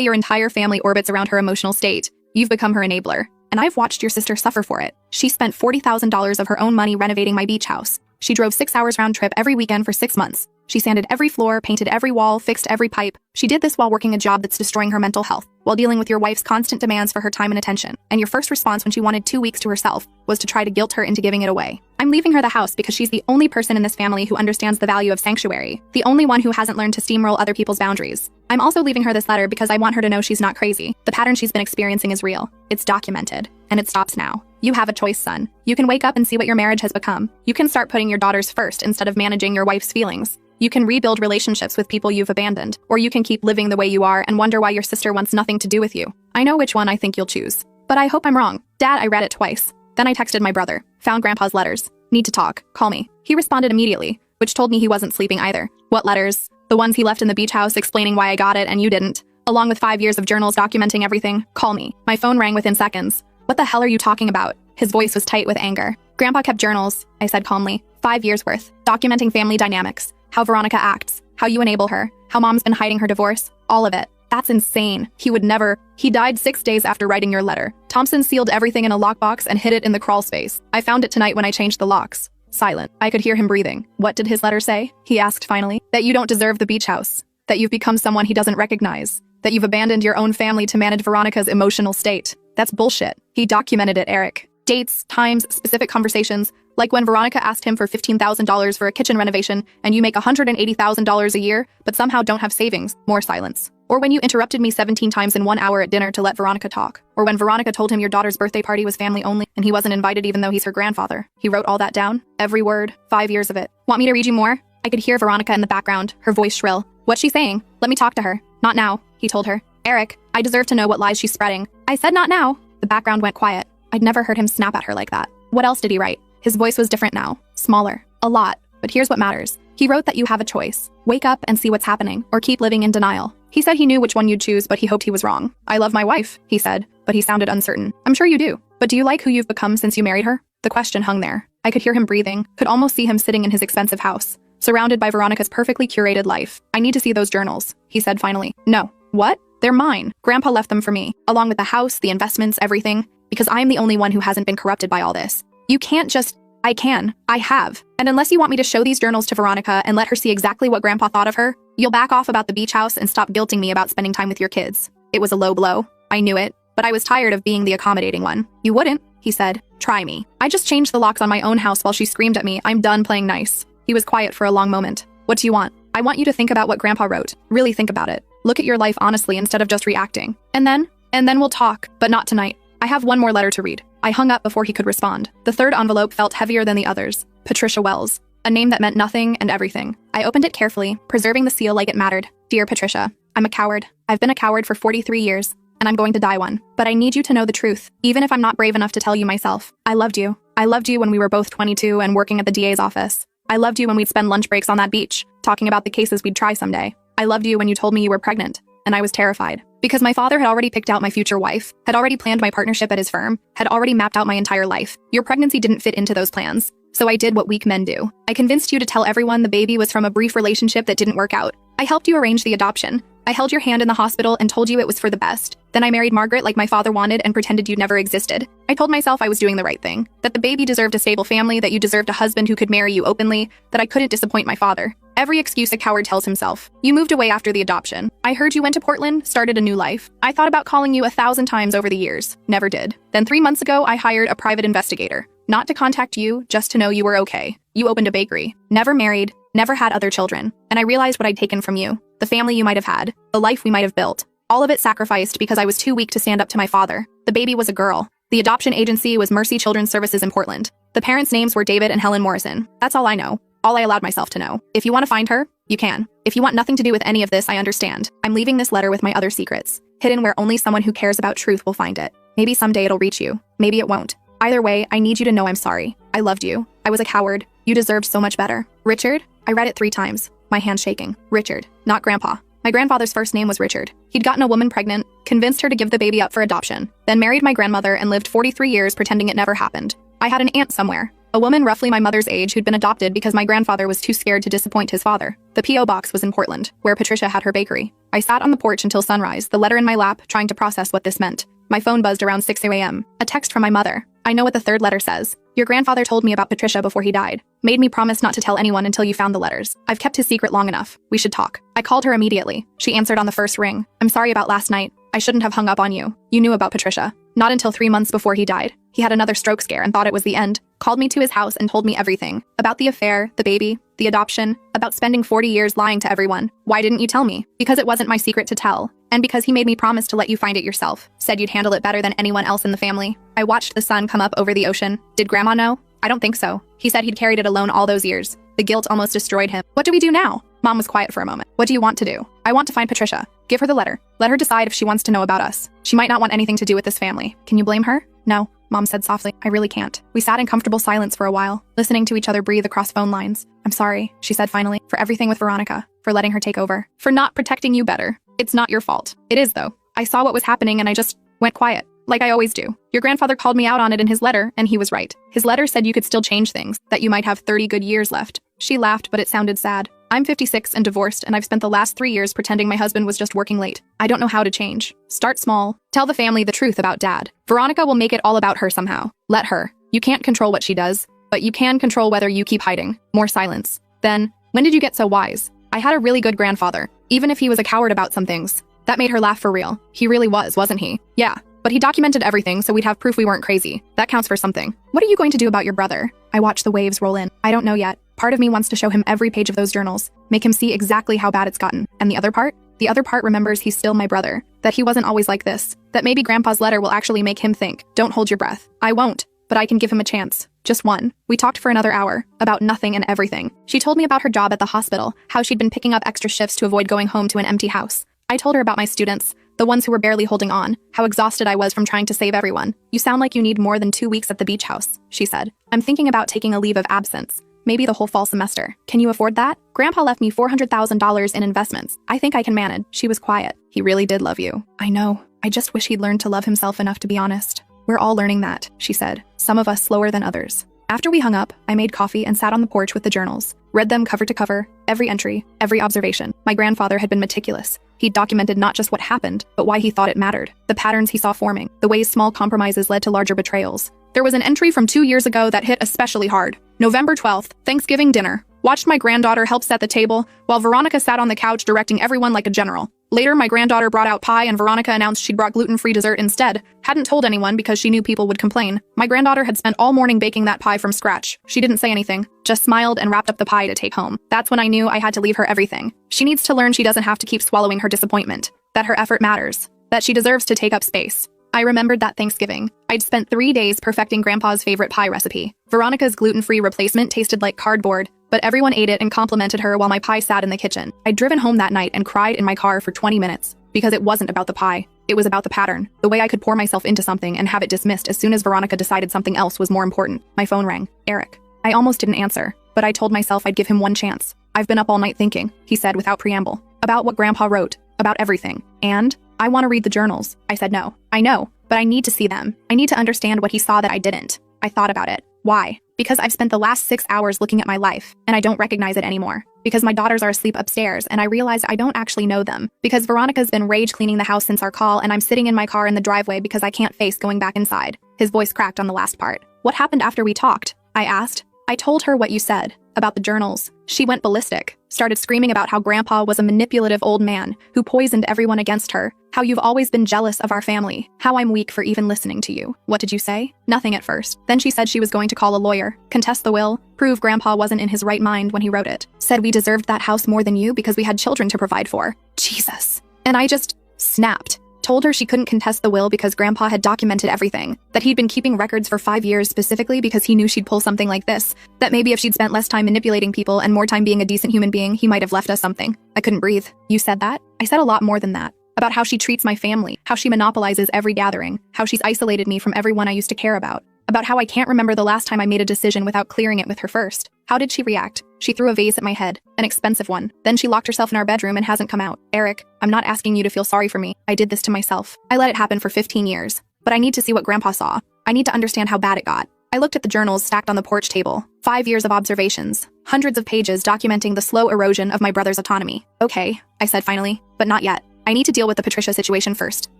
your entire family orbits around her emotional state. You've become her enabler. And I've watched your sister suffer for it. She spent $40,000 of her own money renovating my beach house. She drove 6 hours round trip every weekend for 6 months. She sanded every floor, painted every wall, fixed every pipe. She did this while working a job that's destroying her mental health, while dealing with your wife's constant demands for her time and attention. And your first response when she wanted 2 weeks to herself was to try to guilt her into giving it away. I'm leaving her the house because she's the only person in this family who understands the value of sanctuary, the only one who hasn't learned to steamroll other people's boundaries. I'm also leaving her this letter because I want her to know she's not crazy. The pattern she's been experiencing is real. It's documented. And it stops now. You have a choice, son. You can wake up and see what your marriage has become. You can start putting your daughters first instead of managing your wife's feelings. You can rebuild relationships with people you've abandoned, or you can keep living the way you are and wonder why your sister wants nothing to do with you. I know which one I think you'll choose. But I hope I'm wrong. Dad, I read it twice. Then I texted my brother. Found Grandpa's letters. Need to talk. Call me. He responded immediately, which told me he wasn't sleeping either. What letters? The ones he left in the beach house explaining why I got it and you didn't. Along with 5 years of journals documenting everything. Call me. My phone rang within seconds. What the hell are you talking about? His voice was tight with anger. Grandpa kept journals, I said calmly. 5 years worth. Documenting family dynamics. How Veronica acts. How you enable her. How mom's been hiding her divorce. All of it. That's insane. He would never. He died 6 days after writing your letter. Thompson sealed everything in a lockbox and hid it in the crawl space. I found it tonight when I changed the locks. Silent. I could hear him breathing. What did his letter say? He asked finally. That you don't deserve the beach house. That you've become someone he doesn't recognize. That you've abandoned your own family to manage Veronica's emotional state. That's bullshit. He documented it, Eric. Dates, times, specific conversations, like when Veronica asked him for $15,000 for a kitchen renovation and you make $180,000 a year, but somehow don't have savings. More silence. Or when you interrupted me 17 times in 1 hour at dinner to let Veronica talk. Or when Veronica told him your daughter's birthday party was family only and he wasn't invited even though he's her grandfather. He wrote all that down. Every word. 5 years of it. Want me to read you more? I could hear Veronica in the background, her voice shrill. What's she saying? Let me talk to her. Not now, he told her. Eric, I deserve to know what lies she's spreading. I said not now. The background went quiet. I'd never heard him snap at her like that. What else did he write? His voice was different now. Smaller. A lot. But here's what matters. He wrote that you have a choice. Wake up and see what's happening, or keep living in denial. He said he knew which one you'd choose, but he hoped he was wrong. I love my wife, he said, but he sounded uncertain. I'm sure you do. But do you like who you've become since you married her? The question hung there. I could hear him breathing, could almost see him sitting in his expensive house, surrounded by Veronica's perfectly curated life. I need to see those journals, he said finally. No. What? They're mine. Grandpa left them for me, along with the house, the investments, everything, because I'm the only one who hasn't been corrupted by all this. You can't just... I can. I have. And unless you want me to show these journals to Veronica and let her see exactly what Grandpa thought of her, you'll back off about the beach house and stop guilting me about spending time with your kids. It was a low blow. I knew it, but I was tired of being the accommodating one. You wouldn't, he said. Try me. I just changed the locks on my own house while she screamed at me, I'm done playing nice. He was quiet for a long moment. What do you want? I want you to think about what Grandpa wrote. Really think about it. Look at your life honestly instead of just reacting. And then we'll talk, but not tonight. I have one more letter to read. I hung up before he could respond. The third envelope felt heavier than the others. Patricia Wells. A name that meant nothing and everything. I opened it carefully, preserving the seal like it mattered. Dear Patricia, I'm a coward. I've been a coward for 43 years, and I'm going to die one. But I need you to know the truth, even if I'm not brave enough to tell you myself. I loved you. I loved you when we were both 22 and working at the DA's office. I loved you when we'd spend lunch breaks on that beach, talking about the cases we'd try someday. I loved you when you told me you were pregnant, and I was terrified. Because my father had already picked out my future wife, had already planned my partnership at his firm, had already mapped out my entire life. Your pregnancy didn't fit into those plans. So I did what weak men do. I convinced you to tell everyone the baby was from a brief relationship that didn't work out. I helped you arrange the adoption. I held your hand in the hospital and told you it was for the best. Then I married Margaret like my father wanted and pretended you never existed. I told myself I was doing the right thing, that the baby deserved a stable family, that you deserved a husband who could marry you openly, that I couldn't disappoint my father. Every excuse a coward tells himself. You moved away after the adoption. I heard you went to Portland, started a new life. I thought about calling you 1,000 times over the years. Never did. Then 3 months ago, I hired a private investigator. Not to contact you, just to know you were okay. You opened a bakery. Never married. Never had other children. And I realized what I'd taken from you. The family you might have had. The life we might have built. All of it sacrificed because I was too weak to stand up to my father. The baby was a girl. The adoption agency was Mercy Children's Services in Portland. The parents' names were David and Helen Morrison. That's all I know. All I allowed myself to know. If you want to find her, you can. If you want nothing to do with any of this, I understand. I'm leaving this letter with my other secrets, hidden where only someone who cares about truth will find it. Maybe someday it'll reach you. Maybe it won't. Either way, I need you to know I'm sorry. I loved you. I was a coward. You deserved so much better. Richard? I read it 3 times, my hand shaking. Richard, not Grandpa. My grandfather's first name was Richard. He'd gotten a woman pregnant, convinced her to give the baby up for adoption, then married my grandmother and lived 43 years pretending it never happened. I had an aunt somewhere, a woman roughly my mother's age who'd been adopted because my grandfather was too scared to disappoint his father. The P.O. box was in Portland, where Patricia had her bakery. I sat on the porch until sunrise, the letter in my lap, trying to process what this meant. My phone buzzed around 6 a.m. A text from my mother. I know what the 3rd letter says. Your grandfather told me about Patricia before he died. Made me promise not to tell anyone until you found the letters. I've kept his secret long enough. We should talk. I called her immediately. She answered on the first ring. I'm sorry about last night. I shouldn't have hung up on you. You knew about Patricia. Not until 3 months before he died. He had another stroke scare and thought it was the end. Called me to his house and told me everything. About the affair, the baby, the adoption, about spending 40 years lying to everyone. Why didn't you tell me? Because it wasn't my secret to tell. And because he made me promise to let you find it yourself. Said you'd handle it better than anyone else in the family. I watched the sun come up over the ocean. Did Grandma know? I don't think so. He said he'd carried it alone all those years. The guilt almost destroyed him. What do we do now? Mom was quiet for a moment. What do you want to do? I want to find Patricia. Give her the letter. Let her decide if she wants to know about us. She might not want anything to do with this family. Can you blame her? No, Mom said softly. I really can't. We sat in comfortable silence for a while, listening to each other breathe across phone lines. I'm sorry, she said finally, for everything with Veronica, for letting her take over, for not protecting you better. It's not your fault. It is, though. I saw what was happening and I just went quiet, like I always do. Your grandfather called me out on it in his letter, and he was right. His letter said you could still change things, that you might have 30 good years left. She laughed, but it sounded sad. I'm 56 and divorced, and I've spent the last 3 years pretending my husband was just working late. I don't know how to change. Start small. Tell the family the truth about Dad. Veronica will make it all about her somehow. Let her. You can't control what she does, but you can control whether you keep hiding. More silence. Then, when did you get so wise? I had a really good grandfather, even if he was a coward about some things. That made her laugh for real. He really was, wasn't he? Yeah. But he documented everything, so we'd have proof we weren't crazy. That counts for something. What are you going to do about your brother? I watch the waves roll in. I don't know yet. Part of me wants to show him every page of those journals, make him see exactly how bad it's gotten. And the other part? The other part remembers he's still my brother, that he wasn't always like this, that maybe Grandpa's letter will actually make him think. Don't hold your breath. I won't, but I can give him a chance. Just one. We talked for another hour, about nothing and everything. She told me about her job at the hospital, how she'd been picking up extra shifts to avoid going home to an empty house. I told her about my students, the ones who were barely holding on, how exhausted I was from trying to save everyone. You sound like you need more than 2 weeks at the beach house, she said. I'm thinking about taking a leave of absence. Maybe the whole fall semester. Can you afford that? Grandpa left me $400,000 in investments. I think I can manage. She was quiet. He really did love you. I know. I just wish he'd learned to love himself enough to be honest. We're all learning that, she said. Some of us slower than others. After we hung up, I made coffee and sat on the porch with the journals. Read them cover to cover, every entry, every observation. My grandfather had been meticulous. He'd documented not just what happened, but why he thought it mattered. The patterns he saw forming, the ways small compromises led to larger betrayals. There was an entry from 2 years ago that hit especially hard. November 12th, Thanksgiving dinner. Watched my granddaughter help set the table, while Veronica sat on the couch directing everyone like a general. Later, my granddaughter brought out pie and Veronica announced she'd brought gluten-free dessert instead. Hadn't told anyone because she knew people would complain. My granddaughter had spent all morning baking that pie from scratch. She didn't say anything, just smiled and wrapped up the pie to take home. That's when I knew I had to leave her everything. She needs to learn she doesn't have to keep swallowing her disappointment, that her effort matters, that she deserves to take up space. I remembered that Thanksgiving. I'd spent 3 days perfecting Grandpa's favorite pie recipe. Veronica's gluten-free replacement tasted like cardboard, but everyone ate it and complimented her while my pie sat in the kitchen. I'd driven home that night and cried in my car for 20 minutes, because it wasn't about the pie. It was about the pattern, the way I could pour myself into something and have it dismissed as soon as Veronica decided something else was more important. My phone rang. Eric. I almost didn't answer, but I told myself I'd give him one chance. I've been up all night thinking, he said without preamble, about what Grandpa wrote, about everything. And I want to read the journals. I said no. I know, but I need to see them. I need to understand what he saw that I didn't. I thought about it. Why? Because I've spent the last 6 hours looking at my life, and I don't recognize it anymore. Because my daughters are asleep upstairs, and I realized I don't actually know them. Because Veronica's been rage cleaning the house since our call, and I'm sitting in my car in the driveway because I can't face going back inside. His voice cracked on the last part. What happened after we talked? I asked. I told her what you said, about the journals. She went ballistic, started screaming about how Grandpa was a manipulative old man who poisoned everyone against her, how you've always been jealous of our family, how I'm weak for even listening to you. What did you say? Nothing at first. Then she said she was going to call a lawyer, contest the will, prove Grandpa wasn't in his right mind when he wrote it. Said we deserved that house more than you because we had children to provide for. Jesus. And I just snapped. Told her she couldn't contest the will because Grandpa had documented everything, that he'd been keeping records for 5 years specifically because he knew she'd pull something like this, that maybe if she'd spent less time manipulating people and more time being a decent human being, he might have left us something. I couldn't breathe. You said that? I said a lot more than that. About how she treats my family, how she monopolizes every gathering, how she's isolated me from everyone I used to care about. about how I can't remember the last time I made a decision without clearing it with her first. How did she react? She threw a vase at my head, an expensive one. Then she locked herself in our bedroom and hasn't come out. Eric, I'm not asking you to feel sorry for me. I did this to myself. I let it happen for 15 years. But I need to see what Grandpa saw. I need to understand how bad it got. I looked at the journals stacked on the porch table. 5 years of observations. Hundreds of pages documenting the slow erosion of my brother's autonomy. Okay, I said finally, but not yet. I need to deal with the Patricia situation first.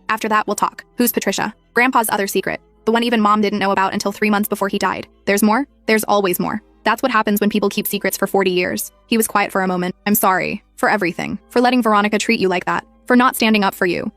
After that, we'll talk. Who's Patricia? Grandpa's other secret. The one even Mom didn't know about until 3 months before he died. There's more? There's always more. That's what happens when people keep secrets for 40 years. He was quiet for a moment. I'm sorry. For everything. For letting Veronica treat you like that. For not standing up for you.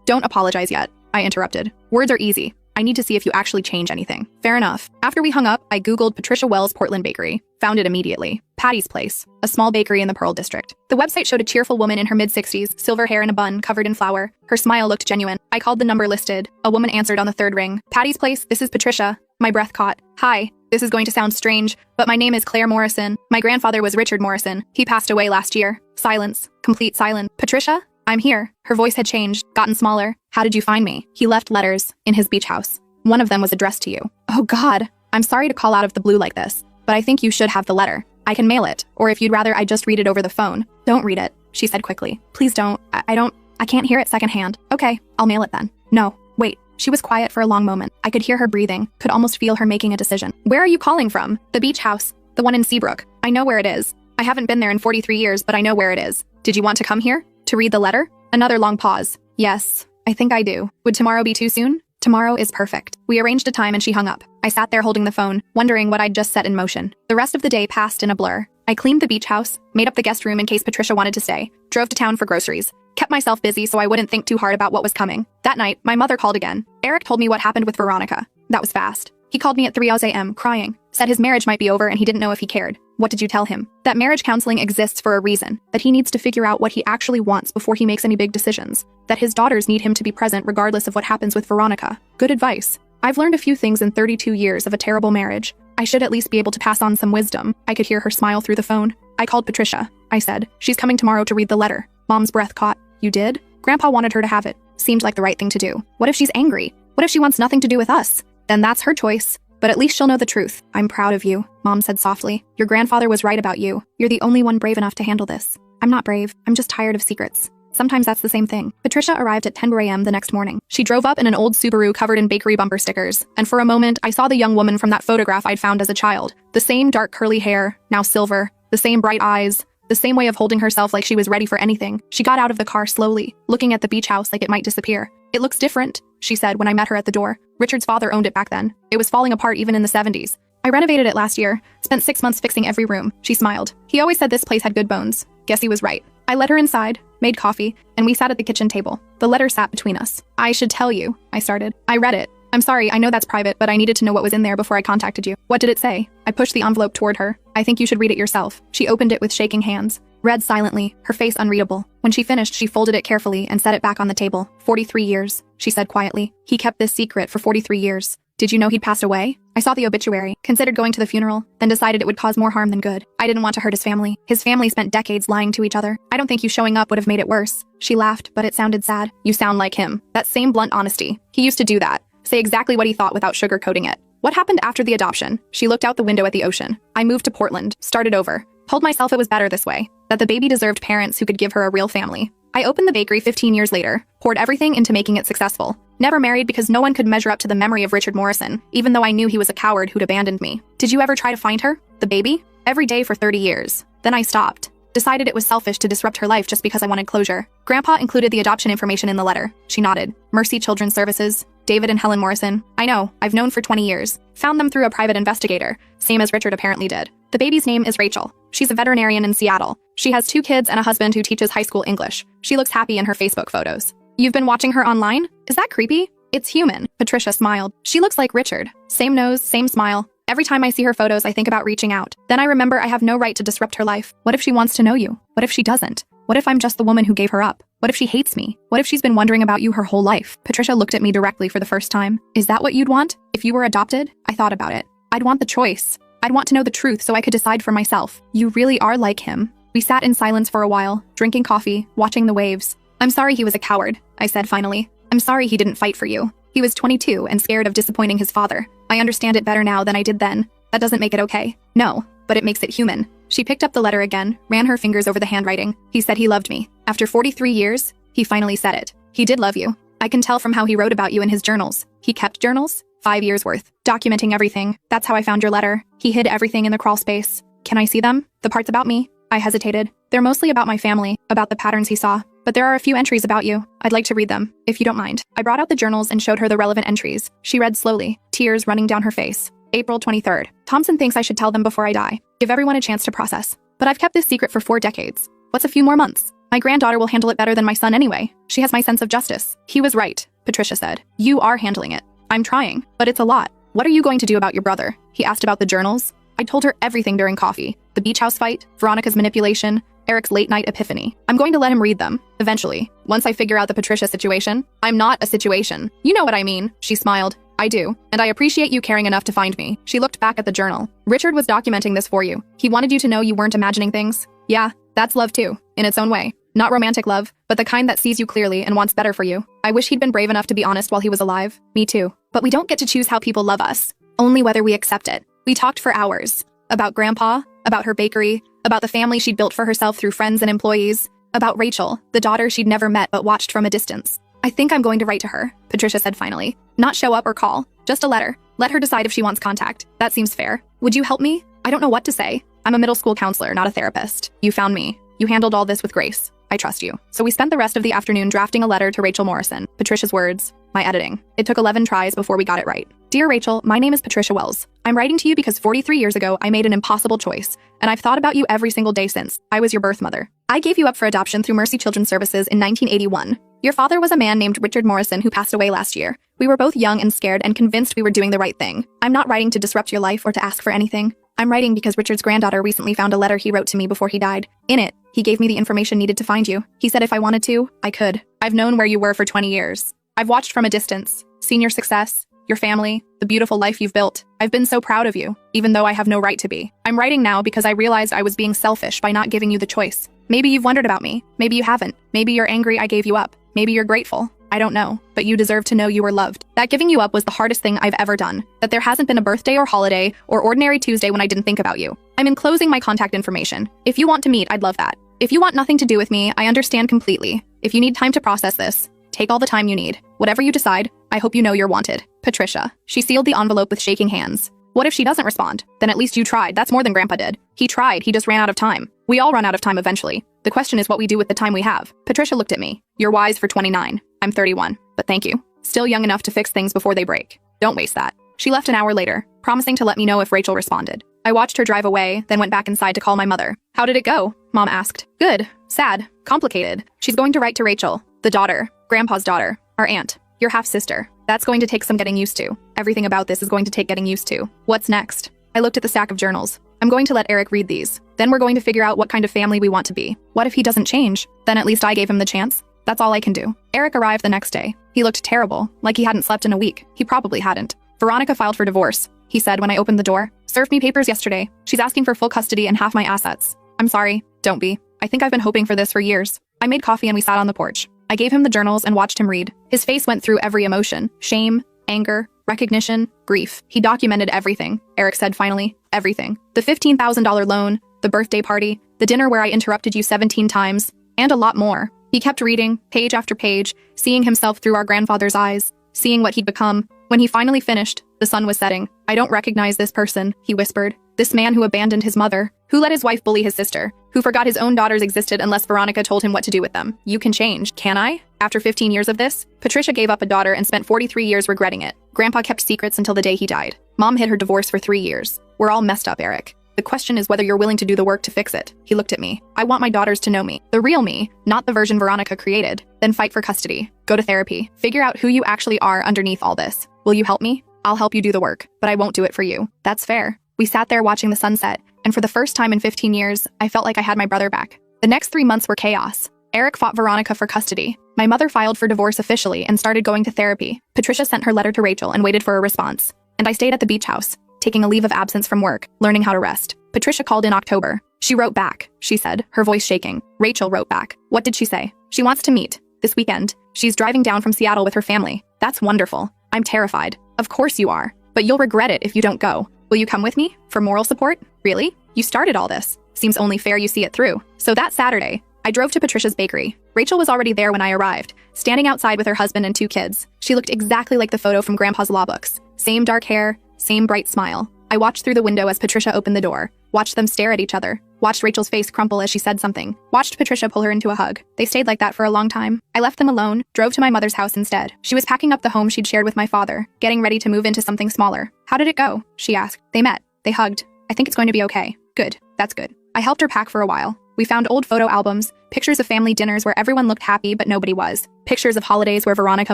Don't apologize yet. I interrupted. Words are easy. I need to see if you actually change anything. Fair enough. After we hung up, I Googled Patricia Wells Portland Bakery. Found it immediately. Patty's Place, a small bakery in the Pearl District. The website showed a cheerful woman in her mid-60s, silver hair in a bun, covered in flour. Her smile looked genuine. I called the number listed. A woman answered on the third ring. Patty's Place, this is Patricia. My breath caught. Hi. This is going to sound strange, but my name is Claire Morrison. My grandfather was Richard Morrison. He passed away last year. Silence. Complete silence. Patricia? I'm here. Her voice had changed, gotten smaller. How did you find me? He left letters in his beach house. One of them was addressed to you. Oh God, I'm sorry to call out of the blue like this, but I think you should have the letter. I can mail it, or if you'd rather I just read it over the phone. Don't read it, she said quickly. Please don't. I can't hear it secondhand. Okay, I'll mail it then. No, wait. She was quiet for a long moment. I could hear her breathing, could almost feel her making a decision. Where are you calling from? The beach house. The one in Seabrook. I know where it is. I haven't been there in 43 years, but I know where it is. Did you want to come here? To read the letter? Another long pause. Yes, I think I do. Would tomorrow be too soon? Tomorrow is perfect. We arranged a time and she hung up. I sat there holding the phone, wondering what I'd just set in motion. The rest of the day passed in a blur. I cleaned the beach house, made up the guest room in case Patricia wanted to stay, drove to town for groceries, kept myself busy so I wouldn't think too hard about what was coming. That night, my mother called again. Eric told me what happened with Veronica. That was fast. He called me at 3 a.m., crying. Said his marriage might be over and he didn't know if he cared. What did you tell him? That marriage counseling exists for a reason. That he needs to figure out what he actually wants before he makes any big decisions. That his daughters need him to be present regardless of what happens with Veronica. Good advice. I've learned a few things in 32 years of a terrible marriage. I should at least be able to pass on some wisdom. I could hear her smile through the phone. I called Patricia. I said, she's coming tomorrow to read the letter. Mom's breath caught. You did? Grandpa wanted her to have it. Seemed like the right thing to do. What if she's angry? What if she wants nothing to do with us? Then that's her choice. But at least she'll know the truth. I'm proud of you, Mom said softly. Your grandfather was right about you. You're the only one brave enough to handle this. I'm not brave. I'm just tired of secrets. Sometimes that's the same thing. Patricia arrived at 10 a.m. the next morning. She drove up in an old Subaru covered in bakery bumper stickers. And for a moment, I saw the young woman from that photograph I'd found as a child. The same dark curly hair, now silver. The same bright eyes. The same way of holding herself like she was ready for anything. She got out of the car slowly, looking at the beach house like it might disappear. It looks different, she said when I met her at the door. Richard's father owned it back then. It was falling apart even in the 70s. I renovated it last year, spent 6 months fixing every room. She smiled. He always said this place had good bones. Guess he was right. I led her inside, made coffee, and we sat at the kitchen table. The letter sat between us. I should tell you, I started. I read it. I'm sorry, I know that's private, but I needed to know what was in there before I contacted you. What did it say? I pushed the envelope toward her. I think you should read it yourself. She opened it with shaking hands. Read silently, her face unreadable. When she finished, she folded it carefully and set it back on the table. 43 years, she said quietly. He kept this secret for 43 years. Did you know he'd passed away? I saw the obituary, considered going to the funeral, then decided it would cause more harm than good. I didn't want to hurt his family. His family spent decades lying to each other. I don't think you showing up would have made it worse. She laughed, but it sounded sad. You sound like him. That same blunt honesty. He used to do that. Say exactly what he thought without sugarcoating it. What happened after the adoption? She looked out the window at the ocean. I moved to Portland, started over. Told myself it was better this way, that the baby deserved parents who could give her a real family. I opened the bakery 15 years later, poured everything into making it successful. Never married because no one could measure up to the memory of Richard Morrison, even though I knew he was a coward who'd abandoned me. Did you ever try to find her? The baby? Every day for 30 years. Then I stopped. Decided it was selfish to disrupt her life just because I wanted closure. Grandpa included the adoption information in the letter. She nodded. Mercy Children's Services. David and Helen Morrison. I know, I've known for 20 years. Found them through a private investigator, same as Richard apparently did. The baby's name is Rachel. She's a veterinarian in Seattle. She has 2 kids and a husband who teaches high school English. She looks happy in her Facebook photos. You've been watching her online? Is that creepy? It's human. Patricia smiled. She looks like Richard. Same nose, same smile. Every time I see her photos, I think about reaching out. Then I remember I have no right to disrupt her life. What if she wants to know you? What if she doesn't? What if I'm just the woman who gave her up? What if she hates me? What if she's been wondering about you her whole life? Patricia looked at me directly for the first time. Is that what you'd want? If you were adopted? I thought about it. I'd want the choice. I'd want to know the truth so I could decide for myself. You really are like him. We sat in silence for a while, drinking coffee, watching the waves. I'm sorry he was a coward, I said finally. I'm sorry he didn't fight for you. He was 22 and scared of disappointing his father. I understand it better now than I did then. That doesn't make it okay. No, but it makes it human. She picked up the letter again, ran her fingers over the handwriting. He said he loved me. After 43 years, he finally said it. He did love you. I can tell from how he wrote about you in his journals. He kept journals? 5 years worth. Documenting everything. That's how I found your letter. He hid everything in the crawl space. Can I see them? The parts about me? I hesitated. They're mostly about my family, about the patterns he saw. But there are a few entries about you. I'd like to read them, if you don't mind. I brought out the journals and showed her the relevant entries. She read slowly, tears running down her face. April 23rd. Thompson thinks I should tell them before I die. Give everyone a chance to process. But I've kept this secret for 4 decades. What's a few more months? My granddaughter will handle it better than my son anyway. She has my sense of justice. He was right, Patricia said. You are handling it. I'm trying, but it's a lot. What are you going to do about your brother? He asked about the journals. I told her everything during coffee. The beach house fight, Veronica's manipulation, Eric's late-night epiphany. I'm going to let him read them, eventually. Once I figure out the Patricia situation. I'm not a situation. You know what I mean, she smiled. I do, and I appreciate you caring enough to find me. She looked back at the journal. Richard was documenting this for you. He wanted you to know you weren't imagining things. Yeah, that's love too, in its own way. Not romantic love, but the kind that sees you clearly and wants better for you. I wish he'd been brave enough to be honest while he was alive. Me too. But we don't get to choose how people love us, only whether we accept it. We talked for hours. About Grandpa, about her bakery, about the family she'd built for herself through friends and employees, about Rachel, the daughter she'd never met but watched from a distance. I think I'm going to write to her, Patricia said finally. Not show up or call, just a letter. Let her decide if she wants contact. That seems fair. Would you help me? I don't know what to say. I'm a middle school counselor, not a therapist. You found me. You handled all this with grace. I trust you. So we spent the rest of the afternoon drafting a letter to Rachel Morrison. Patricia's words, my editing. It took 11 tries before we got it right. Dear Rachel, my name is Patricia Wells. I'm writing to you because 43 years ago, I made an impossible choice, and I've thought about you every single day since. I was your birth mother. I gave you up for adoption through Mercy Children's Services in 1981. Your father was a man named Richard Morrison who passed away last year. We were both young and scared and convinced we were doing the right thing. I'm not writing to disrupt your life or to ask for anything. I'm writing because Richard's granddaughter recently found a letter he wrote to me before he died. In it, he gave me the information needed to find you. He said if I wanted to, I could. I've known where you were for 20 years. I've watched from a distance, seen your success, your family, the beautiful life you've built. I've been so proud of you, even though I have no right to be. I'm writing now because I realized I was being selfish by not giving you the choice. Maybe you've wondered about me. Maybe you haven't. Maybe you're angry I gave you up. Maybe you're grateful. I don't know, but you deserve to know you were loved. That giving you up was the hardest thing I've ever done. That there hasn't been a birthday or holiday or ordinary Tuesday when I didn't think about you. I'm enclosing my contact information. If you want to meet, I'd love that. If you want nothing to do with me, I understand completely. If you need time to process this, take all the time you need. Whatever you decide, I hope you know you're wanted. Patricia. She sealed the envelope with shaking hands. What if she doesn't respond? Then at least you tried. That's more than Grandpa did. He tried, he just ran out of time. We all run out of time eventually. The question is what we do with the time we have. Patricia looked at me. You're wise for 29. I'm 31. But thank you. Still young enough to fix things before they break. Don't waste that. She left an hour later, promising to let me know if Rachel responded. I watched her drive away, then went back inside to call my mother. How did it go? Mom asked. Good. Sad. Complicated. She's going to write to Rachel, the daughter, Grandpa's daughter, our aunt, your half-sister. That's going to take some getting used to. Everything about this is going to take getting used to. What's next? I looked at the stack of journals. I'm going to let Eric read these. Then we're going to figure out what kind of family we want to be. What if he doesn't change? Then at least I gave him the chance. That's all I can do. Eric arrived the next day. He looked terrible, like he hadn't slept in a week. He probably hadn't. Veronica filed for divorce, he said when I opened the door. Served me papers yesterday. She's asking for full custody and half my assets. I'm sorry. Don't be. I think I've been hoping for this for years. I made coffee and we sat on the porch. I gave him the journals and watched him read. His face went through every emotion. Shame, anger, recognition, grief. He documented everything, Eric said finally. Everything. The $15,000 loan, the birthday party, the dinner where I interrupted you 17 times, and a lot more. He kept reading, page after page, seeing himself through our grandfather's eyes, seeing what he'd become. When he finally finished, the sun was setting. I don't recognize this person, he whispered. This man who abandoned his mother, who let his wife bully his sister, who forgot his own daughters existed unless Veronica told him what to do with them. You can change, can I? After 15 years of this, Patricia gave up a daughter and spent 43 years regretting it. Grandpa kept secrets until the day he died. Mom hid her divorce for 3 years. We're all messed up, Eric. The question is whether you're willing to do the work to fix it. He looked at me. I want my daughters to know me. The real me, not the version Veronica created. Then fight for custody. Go to therapy. Figure out who you actually are underneath all this. Will you help me? I'll help you do the work, but I won't do it for you. That's fair. We sat there watching the sunset, and for the first time in 15 years, I felt like I had my brother back. The next 3 months were chaos. Eric fought Veronica for custody. My mother filed for divorce officially and started going to therapy. Patricia sent her letter to Rachel and waited for a response. And I stayed at the beach house, taking a leave of absence from work, learning how to rest. Patricia called in October. She wrote back, she said, her voice shaking. Rachel wrote back. What did she say? She wants to meet. This weekend. She's driving down from Seattle with her family. That's wonderful. I'm terrified. Of course you are. But you'll regret it if you don't go. Will you come with me? For moral support? Really? You started all this. Seems only fair you see it through. So that Saturday, I drove to Patricia's bakery. Rachel was already there when I arrived, standing outside with her husband and 2 kids. She looked exactly like the photo from Grandpa's law books. Same dark hair, same bright smile. I watched through the window as Patricia opened the door, watched them stare at each other, watched Rachel's face crumple as she said something, watched Patricia pull her into a hug. They stayed like that for a long time. I left them alone, drove to my mother's house instead. She was packing up the home she'd shared with my father, getting ready to move into something smaller. How did it go? She asked. They met. They hugged. I think it's going to be okay. Good. That's good. I helped her pack for a while. We found old photo albums, pictures of family dinners where everyone looked happy but nobody was, pictures of holidays where Veronica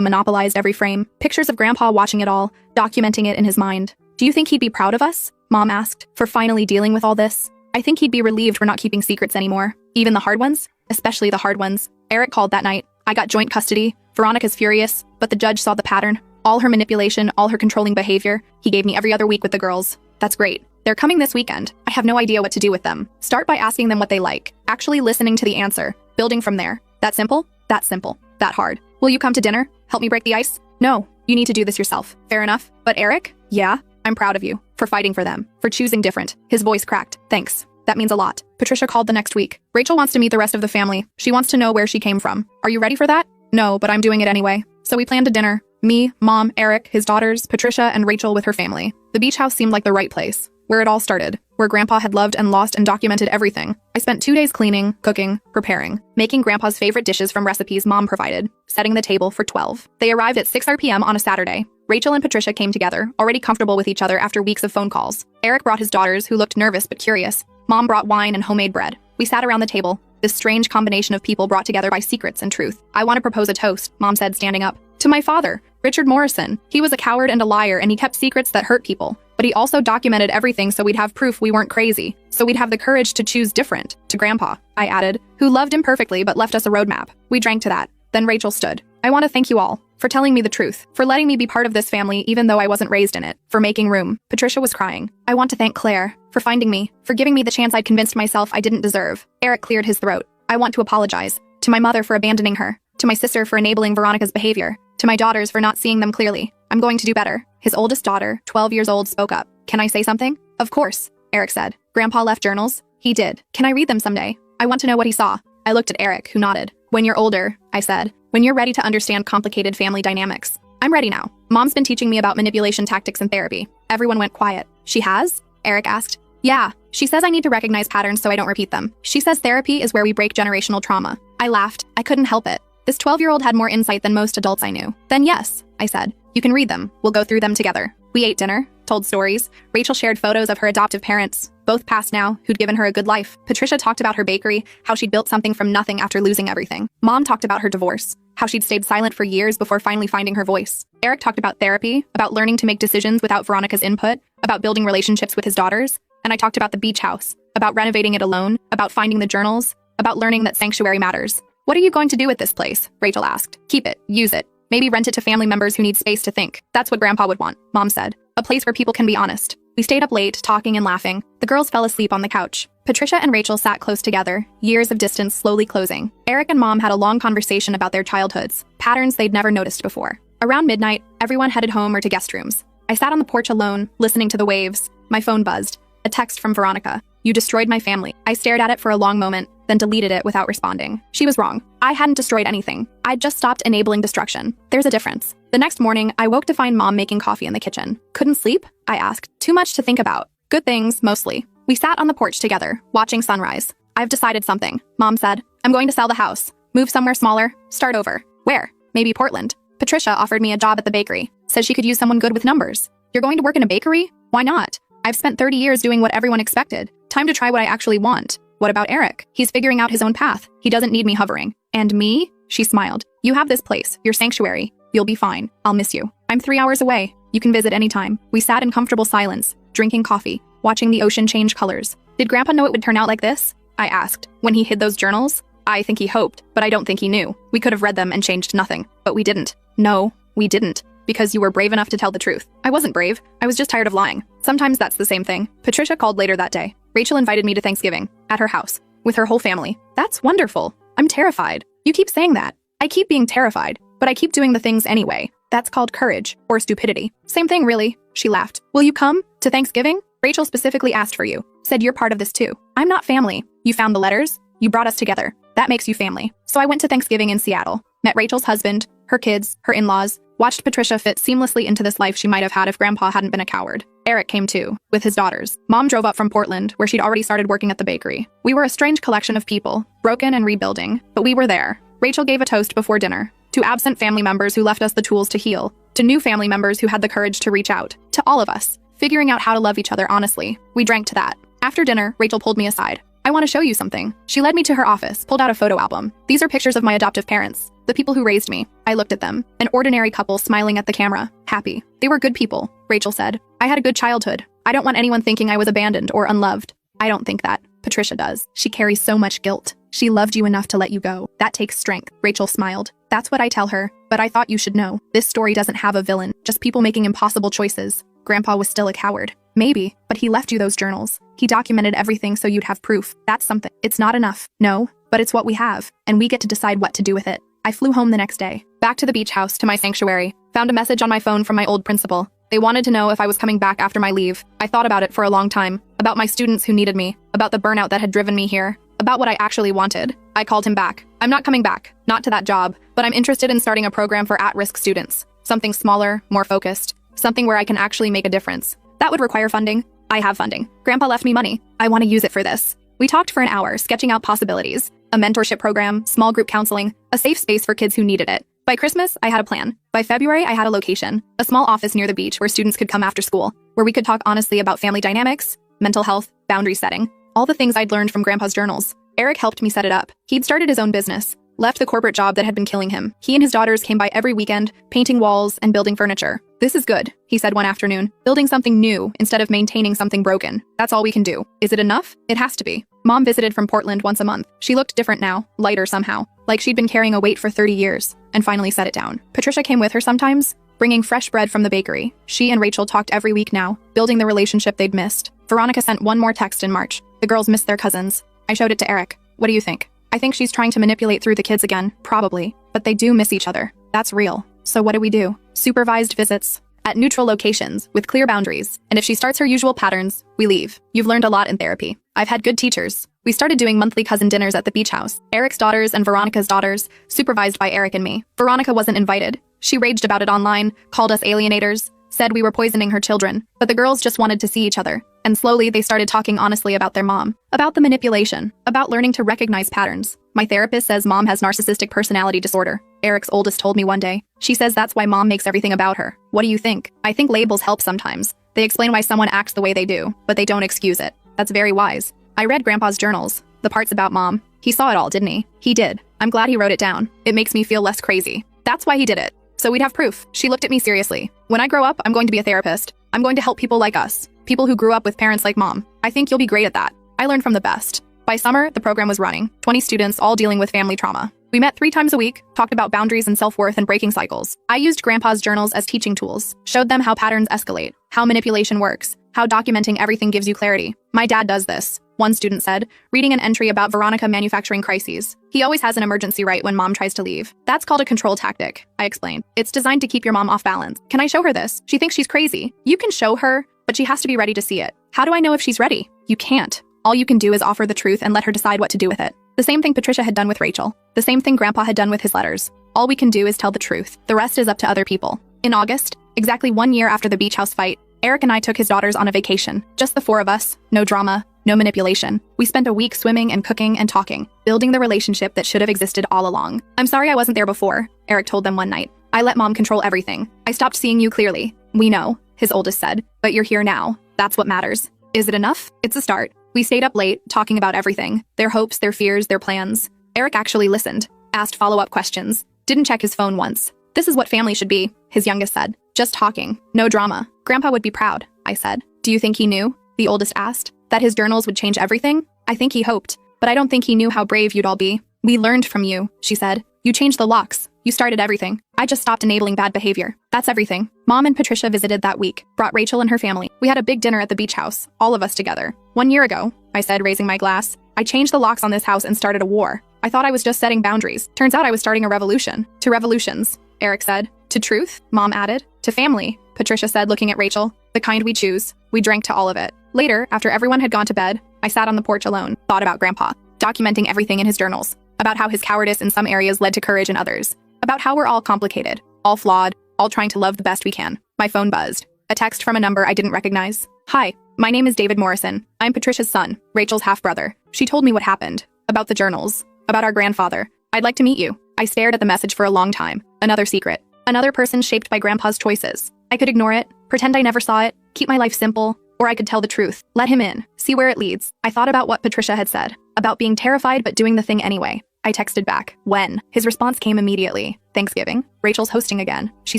monopolized every frame, pictures of Grandpa watching it all, documenting it in his mind. Do you think he'd be proud of us? Mom asked, for finally dealing with all this. I think he'd be relieved we're not keeping secrets anymore. Even the hard ones? Especially the hard ones. Eric called that night. I got joint custody. Veronica's furious, but the judge saw the pattern. All her manipulation, all her controlling behavior. He gave me every other week with the girls. That's great. They're coming this weekend. I have no idea what to do with them. Start by asking them what they like. Actually listening to the answer. Building from there. That simple? That simple. That hard. Will you come to dinner? Help me break the ice? No. You need to do this yourself. Fair enough. But Eric? Yeah? I'm proud of you. For fighting for them. For choosing different. His voice cracked. Thanks. That means a lot. Patricia called the next week. Rachel wants to meet the rest of the family. She wants to know where she came from. Are you ready for that? No, but I'm doing it anyway. So we planned a dinner. Me, Mom, Eric, his daughters, Patricia, and Rachel with her family. The beach house seemed like the right place. Where it all started. Where Grandpa had loved and lost and documented everything. I spent 2 days cleaning, cooking, preparing, making Grandpa's favorite dishes from recipes Mom provided, setting the table for 12. They arrived at 6 p.m. on a Saturday. Rachel and Patricia came together, already comfortable with each other after weeks of phone calls. Eric brought his daughters, who looked nervous but curious. Mom brought wine and homemade bread. We sat around the table, this strange combination of people brought together by secrets and truth. I want to propose a toast, Mom said, standing up. To my father, Richard Morrison. He was a coward and a liar, and he kept secrets that hurt people. But he also documented everything so we'd have proof we weren't crazy. So we'd have the courage to choose different. To Grandpa, I added, who loved imperfectly but left us a roadmap. We drank to that. Then Rachel stood. I want to thank you all. For telling me the truth. For letting me be part of this family even though I wasn't raised in it. For making room. Patricia was crying. I want to thank Claire. For finding me. For giving me the chance I'd convinced myself I didn't deserve. Eric cleared his throat. I want to apologize. To my mother for abandoning her. To my sister for enabling Veronica's behavior. To my daughters for not seeing them clearly. I'm going to do better. His oldest daughter, 12 years old, spoke up. Can I say something? Of course, Eric said. Grandpa left journals? He did. Can I read them someday? I want to know what he saw. I looked at Eric, who nodded. When you're older, I said. When you're ready to understand complicated family dynamics. I'm ready now. Mom's been teaching me about manipulation tactics in therapy. Everyone went quiet. She has? Eric asked. Yeah. She says I need to recognize patterns so I don't repeat them. She says therapy is where we break generational trauma. I laughed. I couldn't help it. This 12-year-old had more insight than most adults I knew. Then yes, I said. You can read them. We'll go through them together. We ate dinner, told stories. Rachel shared photos of her adoptive parents, both passed now, who'd given her a good life. Patricia talked about her bakery, how she'd built something from nothing after losing everything. Mom talked about her divorce, how she'd stayed silent for years before finally finding her voice. Eric talked about therapy, about learning to make decisions without Veronica's input, about building relationships with his daughters. And I talked about the beach house, about renovating it alone, about finding the journals, about learning that sanctuary matters. What are you going to do with this place? Rachel asked. Keep it, use it. Maybe rent it to family members who need space to think. That's what Grandpa would want, Mom said. A place where people can be honest. We stayed up late, talking and laughing. The girls fell asleep on the couch. Patricia and Rachel sat close together, years of distance slowly closing. Eric and Mom had a long conversation about their childhoods, patterns they'd never noticed before. Around midnight, everyone headed home or to guest rooms. I sat on the porch alone, listening to the waves. My phone buzzed. A text from Veronica. You destroyed my family. I stared at it for a long moment, then deleted it without responding. She was wrong. I hadn't destroyed anything. I'd just stopped enabling destruction. There's a difference. The next morning, I woke to find Mom making coffee in the kitchen. Couldn't sleep? I asked. Too much to think about. Good things, mostly. We sat on the porch together, watching sunrise. I've decided something, Mom said. I'm going to sell the house. Move somewhere smaller. Start over. Where? Maybe Portland. Patricia offered me a job at the bakery. Says she could use someone good with numbers. You're going to work in a bakery? Why not? I've spent 30 years doing what everyone expected. Time to try what I actually want. What about Eric? He's figuring out his own path. He doesn't need me hovering. And me? She smiled. You have this place, your sanctuary. You'll be fine. I'll miss you. I'm 3 hours away. You can visit anytime. We sat in comfortable silence, drinking coffee, watching the ocean change colors. Did Grandpa know it would turn out like this? I asked. When he hid those journals? I think he hoped, but I don't think he knew. We could have read them and changed nothing. But we didn't. No, we didn't. Because you were brave enough to tell the truth. I wasn't brave. I was just tired of lying. Sometimes that's the same thing. Patricia called later that day. Rachel invited me to Thanksgiving, at her house, with her whole family. That's wonderful. I'm terrified. You keep saying that. I keep being terrified, but I keep doing the things anyway. That's called courage, or stupidity. Same thing, really. She laughed. Will you come? To Thanksgiving? Rachel specifically asked for you. Said you're part of this too. I'm not family. You found the letters? You brought us together. That makes you family. So I went to Thanksgiving in Seattle. Met Rachel's husband, her kids, her in-laws. Watched Patricia fit seamlessly into this life she might have had if Grandpa hadn't been a coward. Eric came too, with his daughters. Mom drove up from Portland, where she'd already started working at the bakery. We were a strange collection of people, broken and rebuilding, but we were there. Rachel gave a toast before dinner. To absent family members who left us the tools to heal. To new family members who had the courage to reach out. To all of us, figuring out how to love each other honestly. We drank to that. After dinner, Rachel pulled me aside. I want to show you something. She led me to her office, pulled out a photo album. These are pictures of my adoptive parents, the people who raised me. I looked at them. An ordinary couple smiling at the camera, happy. They were good people, Rachel said. I had a good childhood. I don't want anyone thinking I was abandoned or unloved. I don't think that. Patricia does. She carries so much guilt. She loved you enough to let you go. That takes strength. Rachel smiled. That's what I tell her, but I thought you should know. This story doesn't have a villain, just people making impossible choices. Grandpa was still a coward. Maybe, but he left you those journals. He documented everything so you'd have proof. That's something. It's not enough. No, but it's what we have, and we get to decide what to do with it. I flew home the next day. Back to the beach house, to my sanctuary. Found a message on my phone from my old principal. They wanted to know if I was coming back after my leave. I thought about it for a long time. About my students who needed me. About the burnout that had driven me here. About what I actually wanted. I called him back. I'm not coming back. Not to that job. But I'm interested in starting a program for at-risk students. Something smaller, more focused. Something where I can actually make a difference. That would require funding. I have funding. Grandpa left me money. I want to use it for this. We talked for an hour, sketching out possibilities. A mentorship program, small group counseling, a safe space for kids who needed it. By Christmas, I had a plan. By February, I had a location. A small office near the beach where students could come after school. Where we could talk honestly about family dynamics, mental health, boundary setting. All the things I'd learned from Grandpa's journals. Eric helped me set it up. He'd started his own business. Left the corporate job that had been killing him. He and his daughters came by every weekend, painting walls and building furniture. This is good, he said one afternoon. Building something new instead of maintaining something broken. That's all we can do. Is it enough? It has to be. Mom visited from Portland once a month. She looked different now, lighter somehow, like she'd been carrying a weight for 30 years, and finally set it down. Patricia came with her sometimes, bringing fresh bread from the bakery. She and Rachel talked every week now, building the relationship they'd missed. Veronica sent one more text in March. The girls missed their cousins. I showed it to Eric. What do you think? I think she's trying to manipulate through the kids again, probably. But they do miss each other. That's real. So what do? Supervised visits. At neutral locations, with clear boundaries. And if she starts her usual patterns, we leave. You've learned a lot in therapy. I've had good teachers. We started doing monthly cousin dinners at the beach house. Eric's daughters and Veronica's daughters, supervised by Eric and me. Veronica wasn't invited. She raged about it online, called us alienators, said we were poisoning her children. But the girls just wanted to see each other. And slowly they started talking honestly about their mom. About the manipulation. About learning to recognize patterns. My therapist says mom has narcissistic personality disorder. Eric's oldest told me one day. She says that's why mom makes everything about her. What do you think? I think labels help sometimes. They explain why someone acts the way they do, but they don't excuse it. That's very wise. I read Grandpa's journals. The parts about mom. He saw it all, didn't he? He did. I'm glad he wrote it down. It makes me feel less crazy. That's why he did it. So we'd have proof. She looked at me seriously. When I grow up, I'm going to be a therapist. I'm going to help people like us. People who grew up with parents like mom. I think you'll be great at that. I learned from the best. By summer, the program was running. 20 students, all dealing with family trauma. We met 3 times a week, talked about boundaries and self-worth and breaking cycles. I used Grandpa's journals as teaching tools, showed them how patterns escalate, how manipulation works, how documenting everything gives you clarity. My dad does this, one student said, reading an entry about Veronica manufacturing crises. He always has an emergency right when mom tries to leave. That's called a control tactic, I explained. It's designed to keep your mom off balance. Can I show her this? She thinks she's crazy. You can show her, but she has to be ready to see it. How do I know if she's ready? You can't. All you can do is offer the truth and let her decide what to do with it. The same thing Patricia had done with Rachel. The same thing Grandpa had done with his letters. All we can do is tell the truth. The rest is up to other people. In August, exactly 1 year after the beach house fight, Eric and I took his daughters on a vacation. Just the 4 of us. No drama, no manipulation. We spent a week swimming and cooking and talking, building the relationship that should have existed all along. I'm sorry I wasn't there before, Eric told them one night. I let mom control everything. I stopped seeing you clearly. We know, his oldest said, but you're here now. That's what matters. Is it enough? It's a start. We stayed up late, talking about everything. Their hopes, their fears, their plans. Eric actually listened, asked follow-up questions, didn't check his phone once. This is what family should be, his youngest said. Just talking, no drama. Grandpa would be proud, I said. Do you think he knew? The oldest asked. That his journals would change everything? I think he hoped, but I don't think he knew how brave you'd all be. We learned from you, she said. You changed the locks. You started everything. I just stopped enabling bad behavior. That's everything. Mom and Patricia visited that week, brought Rachel and her family. We had a big dinner at the beach house, all of us together. 1 year ago, I said, raising my glass, I changed the locks on this house and started a war. I thought I was just setting boundaries. Turns out I was starting a revolution. 2 revolutions, Eric said. To truth, Mom added. To family, Patricia said, looking at Rachel. The kind we choose. We drank to all of it. Later, after everyone had gone to bed, I sat on the porch alone, thought about Grandpa, documenting everything in his journals, about how his cowardice in some areas led to courage in others, about how we're all complicated, all flawed, all trying to love the best we can. My phone buzzed. A text from a number I didn't recognize. Hi, my name is David Morrison. I'm Patricia's son, Rachel's half-brother. She told me what happened, about the journals, about our grandfather. I'd like to meet you. I stared at the message for a long time. Another secret. Another person shaped by Grandpa's choices. I could ignore it, pretend I never saw it, keep my life simple, or I could tell the truth. Let him in, see where it leads. I thought about what Patricia had said, about being terrified but doing the thing anyway. I texted back, when? His response came immediately. Thanksgiving. Rachel's hosting again. She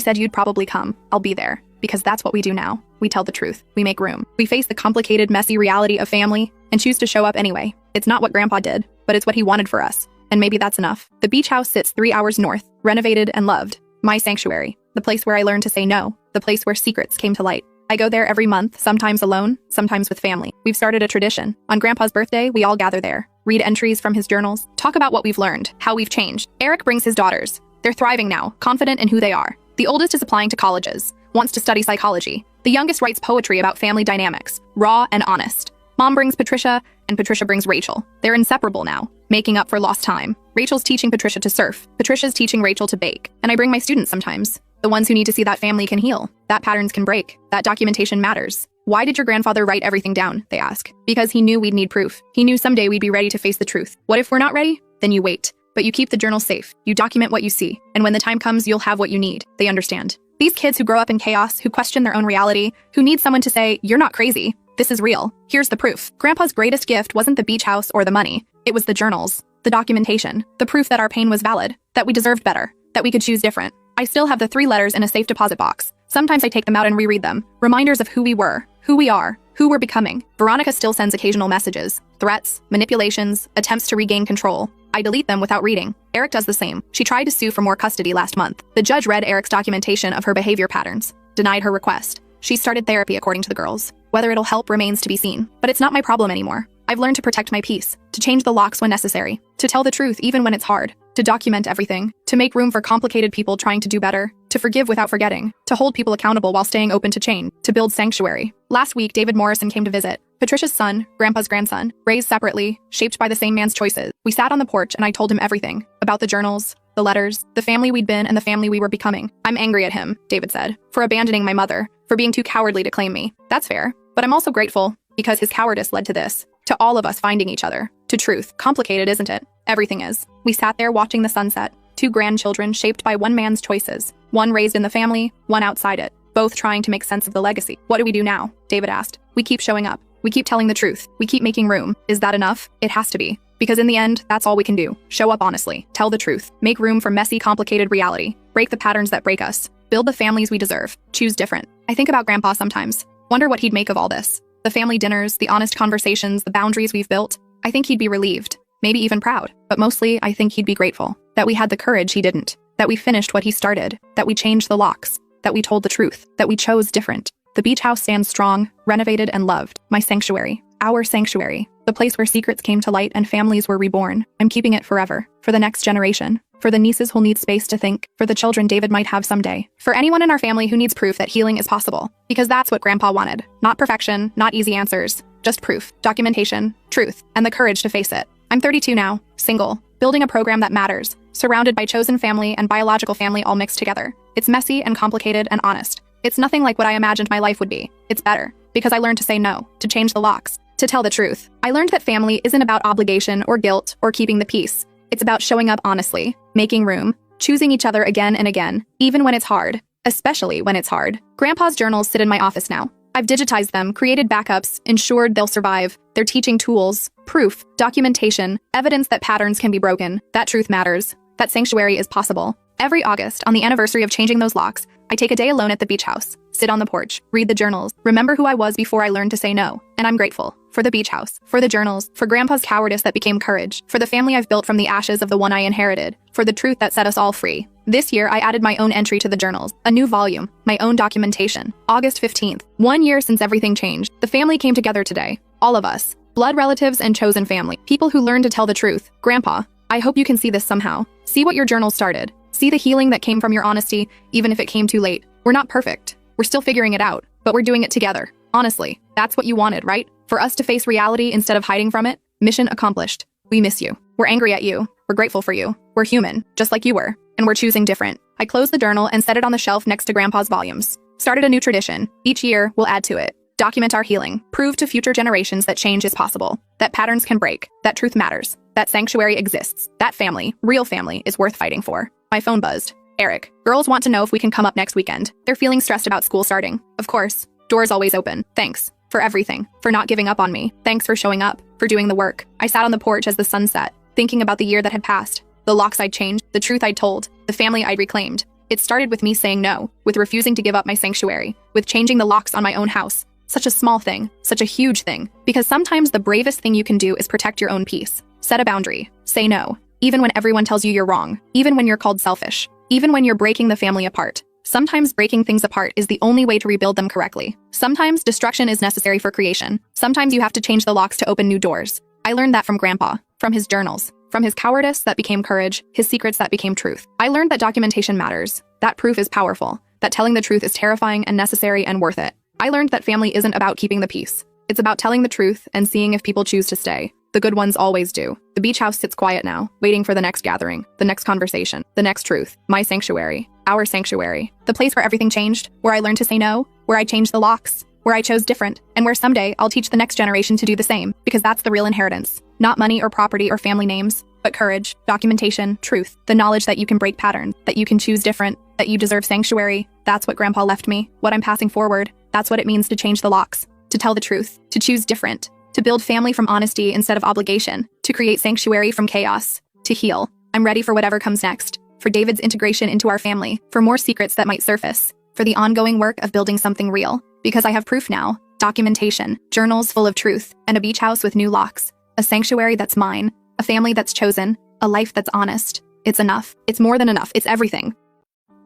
said you'd probably come. I'll be there. Because that's what we do now. We tell the truth. We make room. We face the complicated, messy reality of family and choose to show up anyway. It's not what Grandpa did, but it's what he wanted for us. And maybe that's enough. The beach house sits 3 hours north, renovated and loved. My sanctuary. The place where I learned to say no. The place where secrets came to light. I go there every month, sometimes alone, sometimes with family. We've started a tradition. On Grandpa's birthday, we all gather there, read entries from his journals, talk about what we've learned, how we've changed. Eric brings his daughters. They're thriving now, confident in who they are. The oldest is applying to colleges, wants to study psychology. The youngest writes poetry about family dynamics, raw and honest. Mom brings Patricia, and Patricia brings Rachel. They're inseparable now, making up for lost time. Rachel's teaching Patricia to surf. Patricia's teaching Rachel to bake. And I bring my students sometimes. The ones who need to see that family can heal, that patterns can break, that documentation matters. Why did your grandfather write everything down, they ask. Because he knew we'd need proof. He knew someday we'd be ready to face the truth. What if we're not ready? Then you wait. But you keep the journal safe. You document what you see. And when the time comes, you'll have what you need. They understand. These kids who grow up in chaos, who question their own reality, who need someone to say, you're not crazy. This is real. Here's the proof. Grandpa's greatest gift wasn't the beach house or the money. It was the journals, the documentation, the proof that our pain was valid, that we deserved better, that we could choose different. I still have the 3 letters in a safe deposit box. Sometimes I take them out and reread them. Reminders of who we were, who we are, who we're becoming. Veronica still sends occasional messages, threats, manipulations, attempts to regain control. I delete them without reading. Eric does the same. She tried to sue for more custody last month. The judge read Eric's documentation of her behavior patterns, denied her request. She started therapy according to the girls. Whether it'll help remains to be seen. But it's not my problem anymore. I've learned to protect my peace, to change the locks when necessary, to tell the truth even when it's hard, to document everything, to make room for complicated people trying to do better, to forgive without forgetting, to hold people accountable while staying open to change, to build sanctuary. Last week, David Morrison came to visit. Patricia's son, Grandpa's grandson, raised separately, shaped by the same man's choices. We sat on the porch and I told him everything, about the journals, the letters, the family we'd been and the family we were becoming. I'm angry at him, David said, for abandoning my mother, for being too cowardly to claim me. That's fair. But I'm also grateful, because his cowardice led to this. To all of us finding each other. To truth. Complicated, isn't it? Everything is. We sat there watching the sunset. 2 grandchildren shaped by one man's choices. One raised in the family, one outside it. Both trying to make sense of the legacy. What do we do now? David asked. We keep showing up. We keep telling the truth. We keep making room. Is that enough? It has to be. Because in the end, that's all we can do. Show up honestly. Tell the truth. Make room for messy, complicated reality. Break the patterns that break us. Build the families we deserve. Choose different. I think about Grandpa sometimes. Wonder what he'd make of all this. The family dinners, the honest conversations, the boundaries we've built. I think he'd be relieved, maybe even proud, but mostly I think he'd be grateful that we had the courage he didn't, that we finished what he started, that we changed the locks, that we told the truth, that we chose different. The beach house stands strong, renovated and loved. My sanctuary, our sanctuary, the place where secrets came to light and families were reborn. I'm keeping it forever, for the next generation. For the nieces who'll need space to think, for the children David might have someday, for anyone in our family who needs proof that healing is possible. Because that's what Grandpa wanted. Not perfection, not easy answers, just proof, documentation, truth, and the courage to face it. I'm 32 now, single, building a program that matters, surrounded by chosen family and biological family all mixed together. It's messy and complicated and honest. It's nothing like what I imagined my life would be. It's better, because I learned to say no, to change the locks, to tell the truth. I learned that family isn't about obligation or guilt or keeping the peace. It's about showing up honestly, making room, choosing each other again and again, even when it's hard, especially when it's hard. Grandpa's journals sit in my office now. I've digitized them, created backups, ensured they'll survive. They're teaching tools, proof, documentation, evidence that patterns can be broken, that truth matters, that sanctuary is possible. Every August, on the anniversary of changing those locks, I take a day alone at the beach house, sit on the porch, read the journals, remember who I was before I learned to say no. And I'm grateful. For the beach house, for the journals, for Grandpa's cowardice that became courage, for the family I've built from the ashes of the one I inherited, for the truth that set us all free. This year, I added my own entry to the journals, a new volume, my own documentation. August 15th, 1 year since everything changed. The family came together today. All of us. Blood relatives and chosen family. People who learned to tell the truth. Grandpa, I hope you can see this somehow. See what your journal started. See the healing that came from your honesty, even if it came too late. We're not perfect. We're still figuring it out, but we're doing it together. Honestly, that's what you wanted, right? For us to face reality instead of hiding from it? Mission accomplished. We miss you. We're angry at you. We're grateful for you. We're human, just like you were. And we're choosing different. I closed the journal and set it on the shelf next to Grandpa's volumes. Started a new tradition. Each year, we'll add to it. Document our healing. Prove to future generations that change is possible. That patterns can break. That truth matters. That sanctuary exists. That family, real family, is worth fighting for. My phone buzzed. Eric, girls want to know if we can come up next weekend. They're feeling stressed about school starting. Of course. Doors always open. Thanks. For everything. For not giving up on me. Thanks for showing up. For doing the work. I sat on the porch as the sun set, thinking about the year that had passed. The locks I'd changed. The truth I'd told. The family I'd reclaimed. It started with me saying no. With refusing to give up my sanctuary. With changing the locks on my own house. Such a small thing. Such a huge thing. Because sometimes the bravest thing you can do is protect your own peace. Set a boundary. Say no. Even when everyone tells you you're wrong. Even when you're called selfish. Even when you're breaking the family apart. Sometimes breaking things apart is the only way to rebuild them correctly. Sometimes destruction is necessary for creation. Sometimes you have to change the locks to open new doors. I learned that from Grandpa, from his journals, from his cowardice that became courage, his secrets that became truth. I learned that documentation matters, that proof is powerful, that telling the truth is terrifying and necessary and worth it. I learned that family isn't about keeping the peace. It's about telling the truth and seeing if people choose to stay. The good ones always do. The beach house sits quiet now, waiting for the next gathering, the next conversation, the next truth. My sanctuary. Our sanctuary. The place where everything changed, where I learned to say no, where I changed the locks, where I chose different, and where someday I'll teach the next generation to do the same, because that's the real inheritance. Not money or property or family names, but courage, documentation, truth, the knowledge that you can break patterns, that you can choose different, that you deserve sanctuary. That's what Grandpa left me, what I'm passing forward. That's what it means to change the locks, to tell the truth, to choose different, to build family from honesty instead of obligation, to create sanctuary from chaos, to heal. I'm ready for whatever comes next, for David's integration into our family, for more secrets that might surface, for the ongoing work of building something real, because I have proof now, documentation, journals full of truth, and a beach house with new locks, a sanctuary that's mine, a family that's chosen, a life that's honest. It's enough. It's more than enough. It's everything.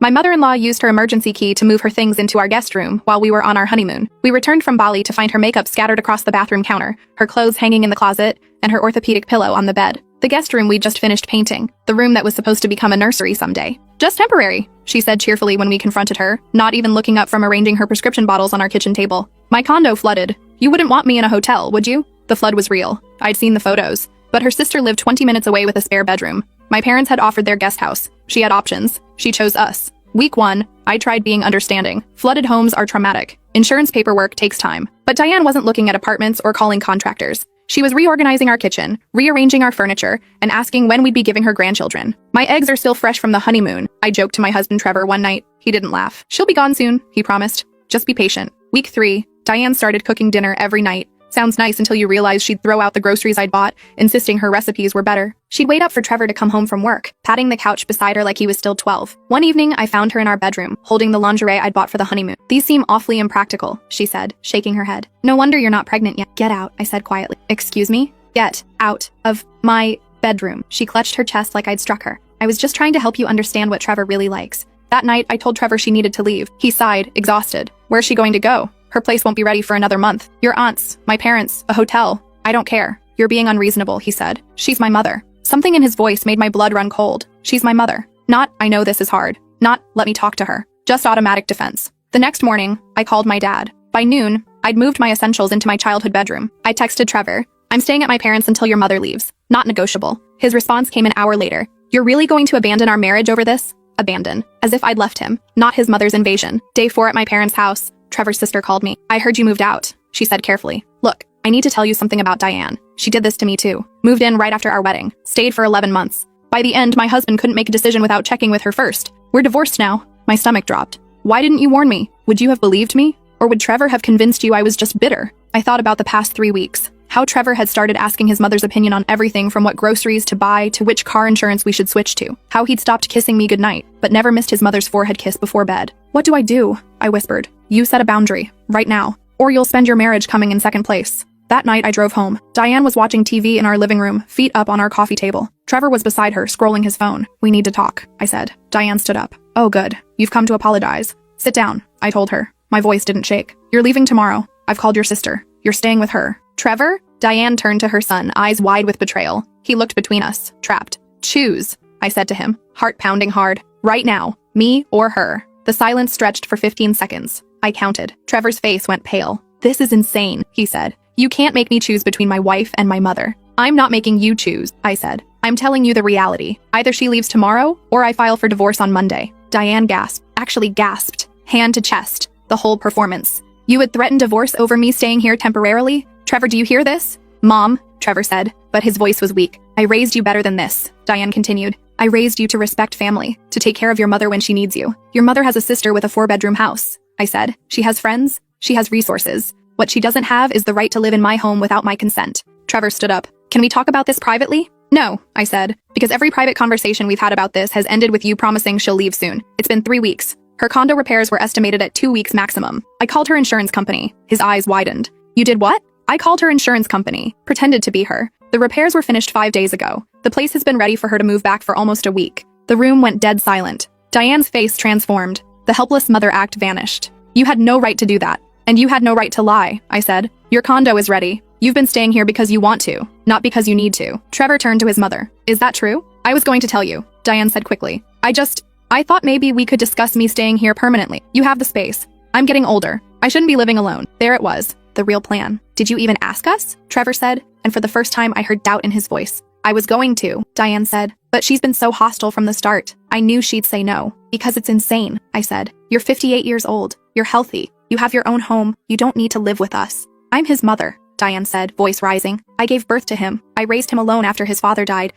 My mother-in-law used her emergency key to move her things into our guest room while we were on our honeymoon. We returned from Bali to find her makeup scattered across the bathroom counter, her clothes hanging in the closet, and her orthopedic pillow on the bed. The guest room we'd just finished painting, the room that was supposed to become a nursery someday. Just temporary, she said cheerfully when we confronted her, not even looking up from arranging her prescription bottles on our kitchen table. My condo flooded. You wouldn't want me in a hotel, would you? The flood was real. I'd seen the photos. But her sister lived 20 minutes away with a spare bedroom. My parents had offered their guest house. She had options. She chose us. Week 1, I tried being understanding. Flooded homes are traumatic. Insurance paperwork takes time. But Diane wasn't looking at apartments or calling contractors. She was reorganizing our kitchen, rearranging our furniture, and asking when we'd be giving her grandchildren. My eggs are still fresh from the honeymoon, I joked to my husband Trevor one night. He didn't laugh. She'll be gone soon, he promised. Just be patient. Week 3, Diane started cooking dinner every night. Sounds nice until you realize she'd throw out the groceries I'd bought, insisting her recipes were better. She'd wait up for Trevor to come home from work, patting the couch beside her like he was still 12. One evening, I found her in our bedroom, holding the lingerie I'd bought for the honeymoon. These seem awfully impractical, she said, shaking her head. No wonder you're not pregnant yet. Get out, I said quietly. Excuse me? Get out of my bedroom. She clutched her chest like I'd struck her. I was just trying to help you understand what Trevor really likes. That night, I told Trevor she needed to leave. He sighed, exhausted. Where's she going to go? Her place won't be ready for another month. Your aunts, my parents, a hotel. I don't care. You're being unreasonable, he said. She's my mother. Something in his voice made my blood run cold. She's my mother. Not, I know this is hard. Not, let me talk to her. Just automatic defense. The next morning, I called my dad. By noon, I'd moved my essentials into my childhood bedroom. I texted Trevor. I'm staying at my parents' until your mother leaves. Not negotiable. His response came an hour later. You're really going to abandon our marriage over this? Abandon. As if I'd left him. Not his mother's invasion. Day 4 at my parents' house. Trevor's sister called me. I heard you moved out, she said carefully. Look, I need to tell you something about Diane. She did this to me too. Moved in right after our wedding. Stayed for 11 months. By the end, my husband couldn't make a decision without checking with her first. We're divorced now. My stomach dropped. Why didn't you warn me? Would you have believed me? Or would Trevor have convinced you I was just bitter? I thought about the past 3 weeks. How Trevor had started asking his mother's opinion on everything from what groceries to buy to which car insurance we should switch to. How he'd stopped kissing me goodnight, but never missed his mother's forehead kiss before bed. What do I do? I whispered. You set a boundary, right now, or you'll spend your marriage coming in second place. That night I drove home. Diane was watching TV in our living room, feet up on our coffee table. Trevor was beside her, scrolling his phone. We need to talk, I said. Diane stood up. Oh good, you've come to apologize. Sit down, I told her. My voice didn't shake. You're leaving tomorrow. I've called your sister. You're staying with her. Trevor? Diane turned to her son, eyes wide with betrayal. He looked between us, trapped. Choose, I said to him, heart pounding hard. Right now. Me or her. The silence stretched for 15 seconds. I counted. Trevor's face went pale. This is insane, he said. You can't make me choose between my wife and my mother. I'm not making you choose, I said. I'm telling you the reality. Either she leaves tomorrow, or I file for divorce on Monday. Diane gasped. Actually gasped. Hand to chest. The whole performance. You would threaten divorce over me staying here temporarily? Trevor, do you hear this? Mom, Trevor said, but his voice was weak. I raised you better than this, Diane continued. I raised you to respect family, to take care of your mother when she needs you. Your mother has a sister with a 4-bedroom house, I said. She has friends. She has resources. What she doesn't have is the right to live in my home without my consent. Trevor stood up. Can we talk about this privately? No, I said, because every private conversation we've had about this has ended with you promising she'll leave soon. It's been 3 weeks. Her condo repairs were estimated at 2 weeks maximum. I called her insurance company. His eyes widened. You did what? I called her insurance company, pretended to be her. The repairs were finished 5 days ago. The place has been ready for her to move back for almost a week. The room went dead silent. Diane's face transformed. The helpless mother act vanished. You had no right to do that. And you had no right to lie, I said. Your condo is ready. You've been staying here because you want to, not because you need to. Trevor turned to his mother. Is that true? I was going to tell you, Diane said quickly. I thought maybe we could discuss me staying here permanently. You have the space. I'm getting older. I shouldn't be living alone. There it was. The real plan. Did you even ask us? Trevor said, and for the first time I heard doubt in his voice. I was going to, Diane said, but she's been so hostile from the start. I knew she'd say no. Because it's insane, I said. You're 58 years old. You're healthy. You have your own home. You don't need to live with us. I'm his mother, Diane said, voice rising. I gave birth to him. I raised him alone after his father died.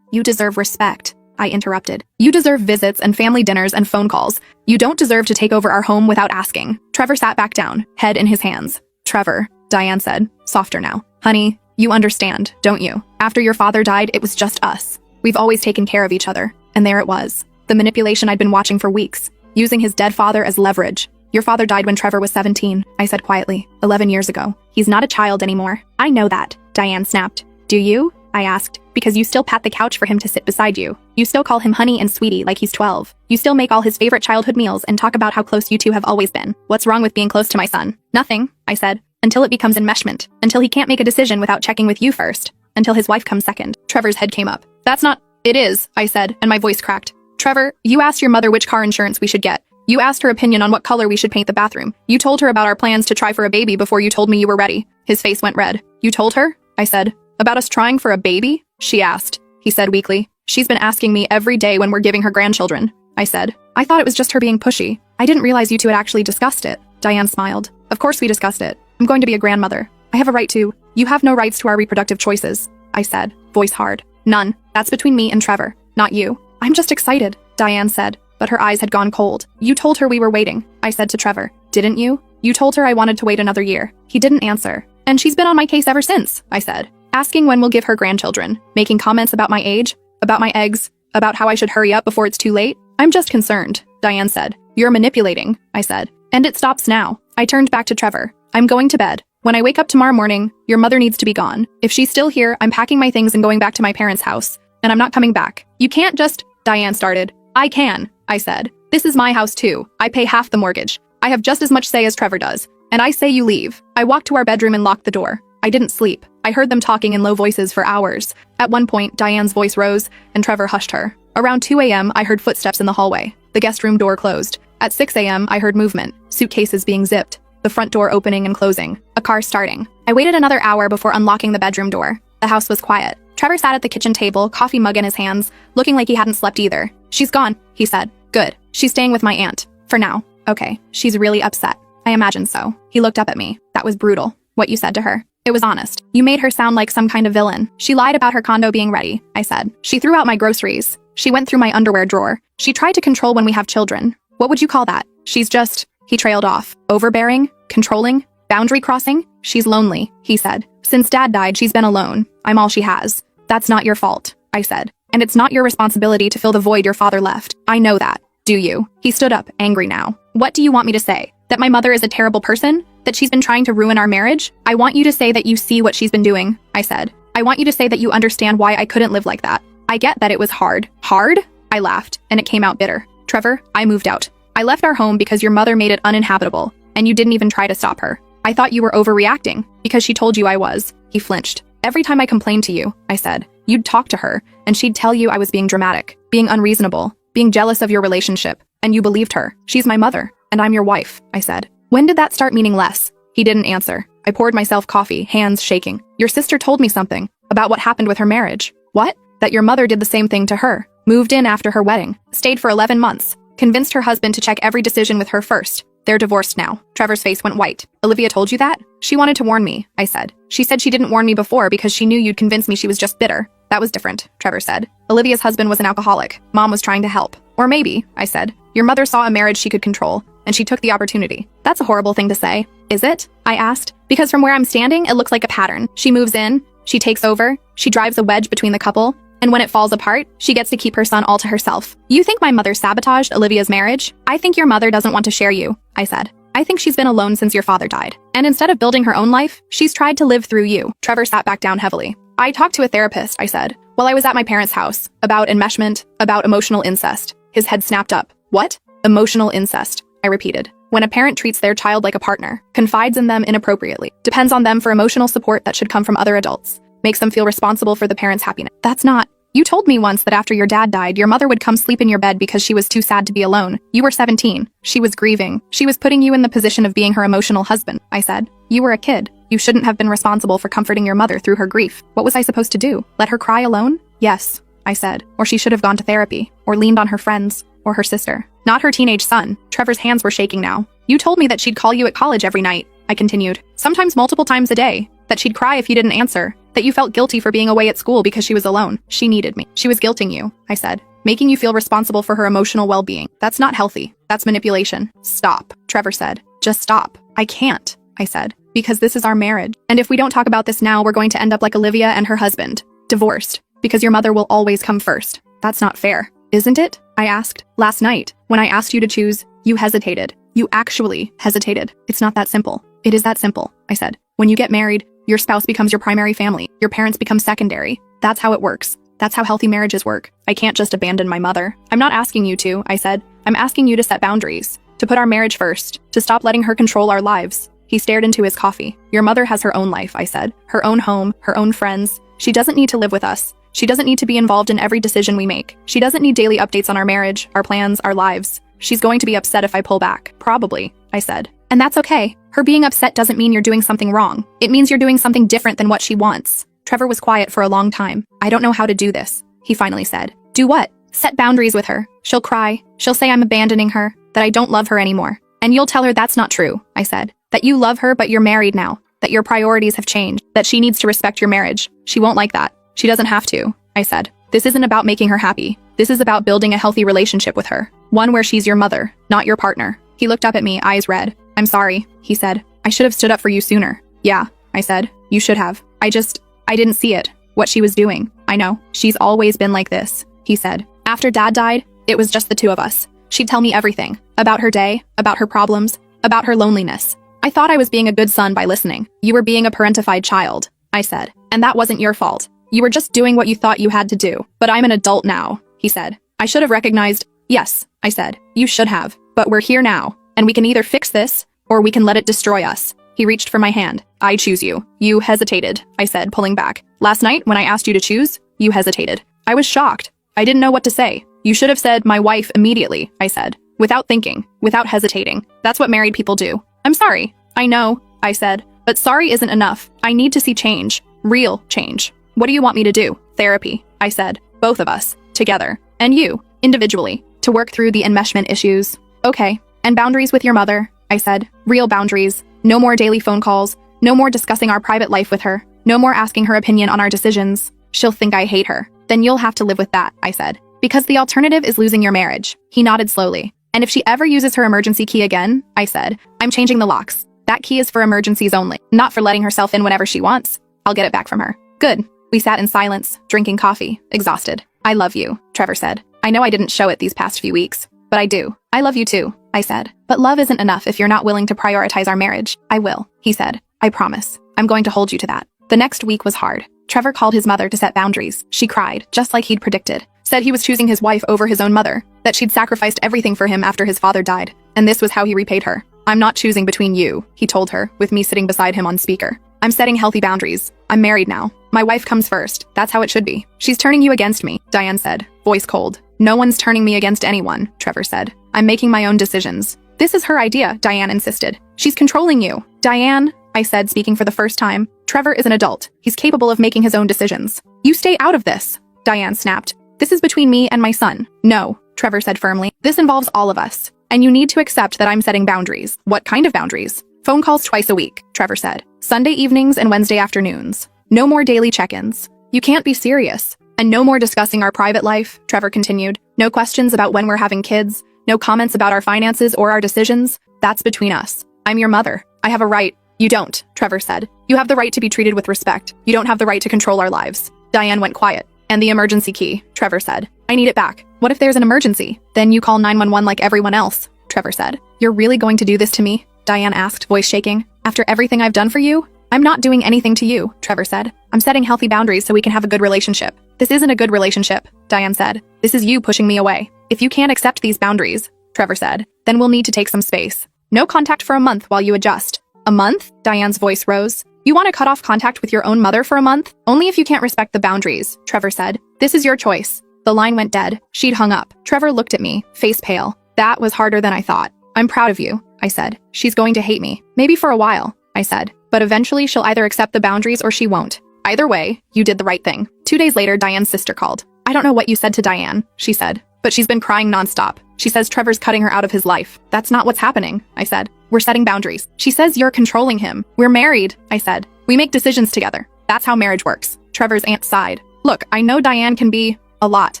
You deserve respect. I interrupted. You deserve visits and family dinners and phone calls. You don't deserve to take over our home without asking. Trevor sat back down, head in his hands. Trevor, Diane said, softer now. Honey, you understand, don't you? After your father died, it was just us. We've always taken care of each other. And there it was. The manipulation I'd been watching for weeks, using his dead father as leverage. Your father died when Trevor was 17, I said quietly, 11 years ago. He's not a child anymore. I know that, Diane snapped. Do you? I asked, because you still pat the couch for him to sit beside you. You still call him honey and sweetie like he's 12. You still make all his favorite childhood meals and talk about how close you two have always been. What's wrong with being close to my son? Nothing, I said, until it becomes enmeshment, until he can't make a decision without checking with you first, until his wife comes second. Trevor's head came up. That's not— It is, I said, and my voice cracked. Trevor, you asked your mother which car insurance we should get. You asked her opinion on what color we should paint the bathroom. You told her about our plans to try for a baby before you told me you were ready. His face went red. You told her? I said. About us trying for a baby? She asked. He said weakly. She's been asking me every day when we're giving her grandchildren. I said. I thought it was just her being pushy. I didn't realize you two had actually discussed it. Diane smiled. Of course we discussed it. I'm going to be a grandmother. I have a right to— You have no rights to our reproductive choices, I said, voice hard. None. That's between me and Trevor, not you. I'm just excited, Diane said, but her eyes had gone cold. You told her we were waiting, I said to Trevor. Didn't you? You told her I wanted to wait another year. He didn't answer. And she's been on my case ever since, I said. Asking when we'll give her grandchildren, making comments about my age, about my eggs, about how I should hurry up before it's too late. I'm just concerned, Diane said. You're manipulating, I said. And it stops now. I turned back to Trevor. I'm going to bed. When I wake up tomorrow morning, your mother needs to be gone. If she's still here, I'm packing my things and going back to my parents' house. And I'm not coming back. You can't just— Diane started. I can, I said. This is my house too. I pay half the mortgage. I have just as much say as Trevor does. And I say you leave. I walked to our bedroom and locked the door. I didn't sleep. I heard them talking in low voices for hours. At one point, Diane's voice rose, and Trevor hushed her. Around 2 a.m., I heard footsteps in the hallway. The guest room door closed. At 6 a.m., I heard movement, suitcases being zipped, the front door opening and closing, a car starting. I waited another hour before unlocking the bedroom door. The house was quiet. Trevor sat at the kitchen table, coffee mug in his hands, looking like he hadn't slept either. She's gone, he said. Good. She's staying with my aunt. For now. Okay. She's really upset. I imagine so. He looked up at me. That was brutal. What you said to her. It was honest. You made her sound like some kind of villain. She lied about her condo being ready, I said. She threw out my groceries. She went through my underwear drawer. She tried to control when we have children. What would you call that? She's just— He trailed off. Overbearing? Controlling? Boundary crossing? She's lonely, he said. Since Dad died, she's been alone. I'm all she has. That's not your fault, I said. And it's not your responsibility to fill the void your father left. I know that. Do you? He stood up, angry now. What do you want me to say? That my mother is a terrible person? That she's been trying to ruin our marriage? I want you to say that you see what she's been doing, I said. I want you to say that you understand why I couldn't live like that. I get that it was hard. Hard? I laughed, and it came out bitter. Trevor, I moved out. I left our home because your mother made it uninhabitable, and you didn't even try to stop her. I thought you were overreacting, because she told you I was. He flinched. Every time I complained to you, I said, you'd talk to her, and she'd tell you I was being dramatic, being unreasonable. being jealous of your relationship, and you believed her. She's my mother, and I'm your wife, I said. When did that start meaning less? He didn't answer. I poured myself coffee, hands shaking. Your sister told me something about what happened with her marriage. What? That your mother did the same thing to her. Moved in after her wedding. Stayed for 11 months. Convinced her husband to check every decision with her first. They're divorced now. Trevor's face went white. Olivia told you that? She wanted to warn me, I said. She said she didn't warn me before because she knew you'd convince me she was just bitter. That was different, Trevor said. Olivia's husband was an alcoholic. Mom was trying to help. Or maybe, I said, your mother saw a marriage she could control, and she took the opportunity. That's a horrible thing to say. Is it? I asked. Because from where I'm standing, it looks like a pattern. She moves in, she takes over, she drives a wedge between the couple, and when it falls apart, she gets to keep her son all to herself. You think my mother sabotaged Olivia's marriage? I think your mother doesn't want to share you, I said. I think she's been alone since your father died. And instead of building her own life, she's tried to live through you. Trevor sat back down heavily. I talked to a therapist, I said, while I was at my parents' house, about enmeshment, about emotional incest. His head snapped up. What? Emotional incest, I repeated. When a parent treats their child like a partner, confides in them inappropriately, depends on them for emotional support that should come from other adults, makes them feel responsible for the parent's happiness. That's not. You told me once that after your dad died, your mother would come sleep in your bed because she was too sad to be alone. You were 17. She was grieving. She was putting you in the position of being her emotional husband, I said. You were a kid. You shouldn't have been responsible for comforting your mother through her grief. What was I supposed to do? Let her cry alone? Yes, I said. Or she should have gone to therapy, or leaned on her friends, or her sister. Not her teenage son. Trevor's hands were shaking now. You told me that she'd call you at college every night, I continued. Sometimes multiple times a day. That she'd cry if you didn't answer. That you felt guilty for being away at school because she was alone. She needed me. She was guilting you, I said. Making you feel responsible for her emotional well-being. That's not healthy. That's manipulation. Stop, Trevor said. Just stop. I can't, I said. Because this is our marriage. And if we don't talk about this now, we're going to end up like Olivia and her husband. Divorced. Because your mother will always come first. That's not fair. Isn't it? I asked. Last night, when I asked you to choose, you hesitated. You actually hesitated. It's not that simple. It is that simple, I said. When you get married, your spouse becomes your primary family. Your parents become secondary. That's how it works. That's how healthy marriages work. I can't just abandon my mother. I'm not asking you to, I said. I'm asking you to set boundaries. To put our marriage first. To stop letting her control our lives. He stared into his coffee. Your mother has her own life, I said. Her own home, her own friends. She doesn't need to live with us. She doesn't need to be involved in every decision we make. She doesn't need daily updates on our marriage, our plans, our lives. She's going to be upset if I pull back. Probably, I said. And that's okay. Her being upset doesn't mean you're doing something wrong. It means you're doing something different than what she wants. Trevor was quiet for a long time. I don't know how to do this, he finally said. Do what? Set boundaries with her. She'll cry. She'll say I'm abandoning her, that I don't love her anymore. And you'll tell her that's not true, I said. That you love her, but you're married now. That your priorities have changed. That she needs to respect your marriage. She won't like that. She doesn't have to, I said. This isn't about making her happy. This is about building a healthy relationship with her. One where she's your mother, not your partner. He looked up at me, eyes red. I'm sorry, he said. I should have stood up for you sooner. Yeah, I said. You should have. I didn't see it. What she was doing. I know. She's always been like this, he said. After Dad died, it was just the two of us. She'd tell me everything. About her day, about her problems, about her loneliness. I thought I was being a good son by listening. You were being a parentified child, I said. And that wasn't your fault. You were just doing what you thought you had to do. But I'm an adult now, he said. I should have recognized. Yes, I said. You should have. But we're here now. And we can either fix this, or we can let it destroy us. He reached for my hand. I choose you. You hesitated, I said, pulling back. Last night, when I asked you to choose, you hesitated. I was shocked. I didn't know what to say. You should have said my wife immediately, I said. Without thinking, without hesitating. That's what married people do. I'm sorry. I know, I said. But sorry isn't enough. I need to see change. Real change. What do you want me to do? Therapy, I said. Both of us. Together. And you, individually. To work through the enmeshment issues. Okay. And boundaries with your mother, I said. Real boundaries. No more daily phone calls. No more discussing our private life with her. No more asking her opinion on our decisions. She'll think I hate her. Then you'll have to live with that, I said. Because the alternative is losing your marriage. He nodded slowly. And if she ever uses her emergency key again, I said, I'm changing the locks. That key is for emergencies only, not for letting herself in whenever she wants. I'll get it back from her. Good. We sat in silence, drinking coffee, exhausted. I love you, Trevor said. I know I didn't show it these past few weeks, but I do. I love you too, I said. But love isn't enough if you're not willing to prioritize our marriage. I will, he said. I promise. I'm going to hold you to that. The next week was hard. Trevor called his mother to set boundaries. She cried, just like he'd predicted. Said he was choosing his wife over his own mother, that she'd sacrificed everything for him after his father died, and this was how he repaid her. I'm not choosing between you, he told her, with me sitting beside him on speaker. I'm setting healthy boundaries. I'm married now. My wife comes first. That's how it should be. She's turning you against me, Diane said, voice cold. No one's turning me against anyone, Trevor said. I'm making my own decisions. This is her idea, Diane insisted. She's controlling you. Diane, I said, speaking for the first time. Trevor is an adult. He's capable of making his own decisions. You stay out of this, Diane snapped. This is between me and my son. No, Trevor said firmly. This involves all of us. And you need to accept that I'm setting boundaries. What kind of boundaries? Phone calls twice a week, Trevor said. Sunday evenings and Wednesday afternoons. No more daily check-ins. You can't be serious. And no more discussing our private life, Trevor continued. No questions about when we're having kids. No comments about our finances or our decisions. That's between us. I'm your mother. I have a right. You don't, Trevor said. You have the right to be treated with respect. You don't have the right to control our lives. Diane went quiet. And the emergency key, Trevor said. I need it back. What if there's an emergency? Then you call 911 like everyone else, Trevor said. You're really going to do this to me? Diane asked, voice shaking. After everything I've done for you? I'm not doing anything to you, Trevor said. I'm setting healthy boundaries so we can have a good relationship. This isn't a good relationship, Diane said. This is you pushing me away. If you can't accept these boundaries, Trevor said, then we'll need to take some space. No contact for a month while you adjust. A month? Diane's voice rose. You want to cut off contact with your own mother for a month? Only if you can't respect the boundaries, Trevor said. This is your choice. The line went dead. She'd hung up. Trevor looked at me, face pale. That was harder than I thought. I'm proud of you, I said. She's going to hate me. Maybe for a while, I said. But eventually she'll either accept the boundaries or she won't. Either way, you did the right thing. 2 days later, Diane's sister called. I don't know what you said to Diane, she said, but she's been crying nonstop. She says Trevor's cutting her out of his life. That's not what's happening, I said. We're setting boundaries. She says you're controlling him. We're married, I said. We make decisions together. That's how marriage works. Trevor's aunt sighed. Look, I know Diane can be a lot.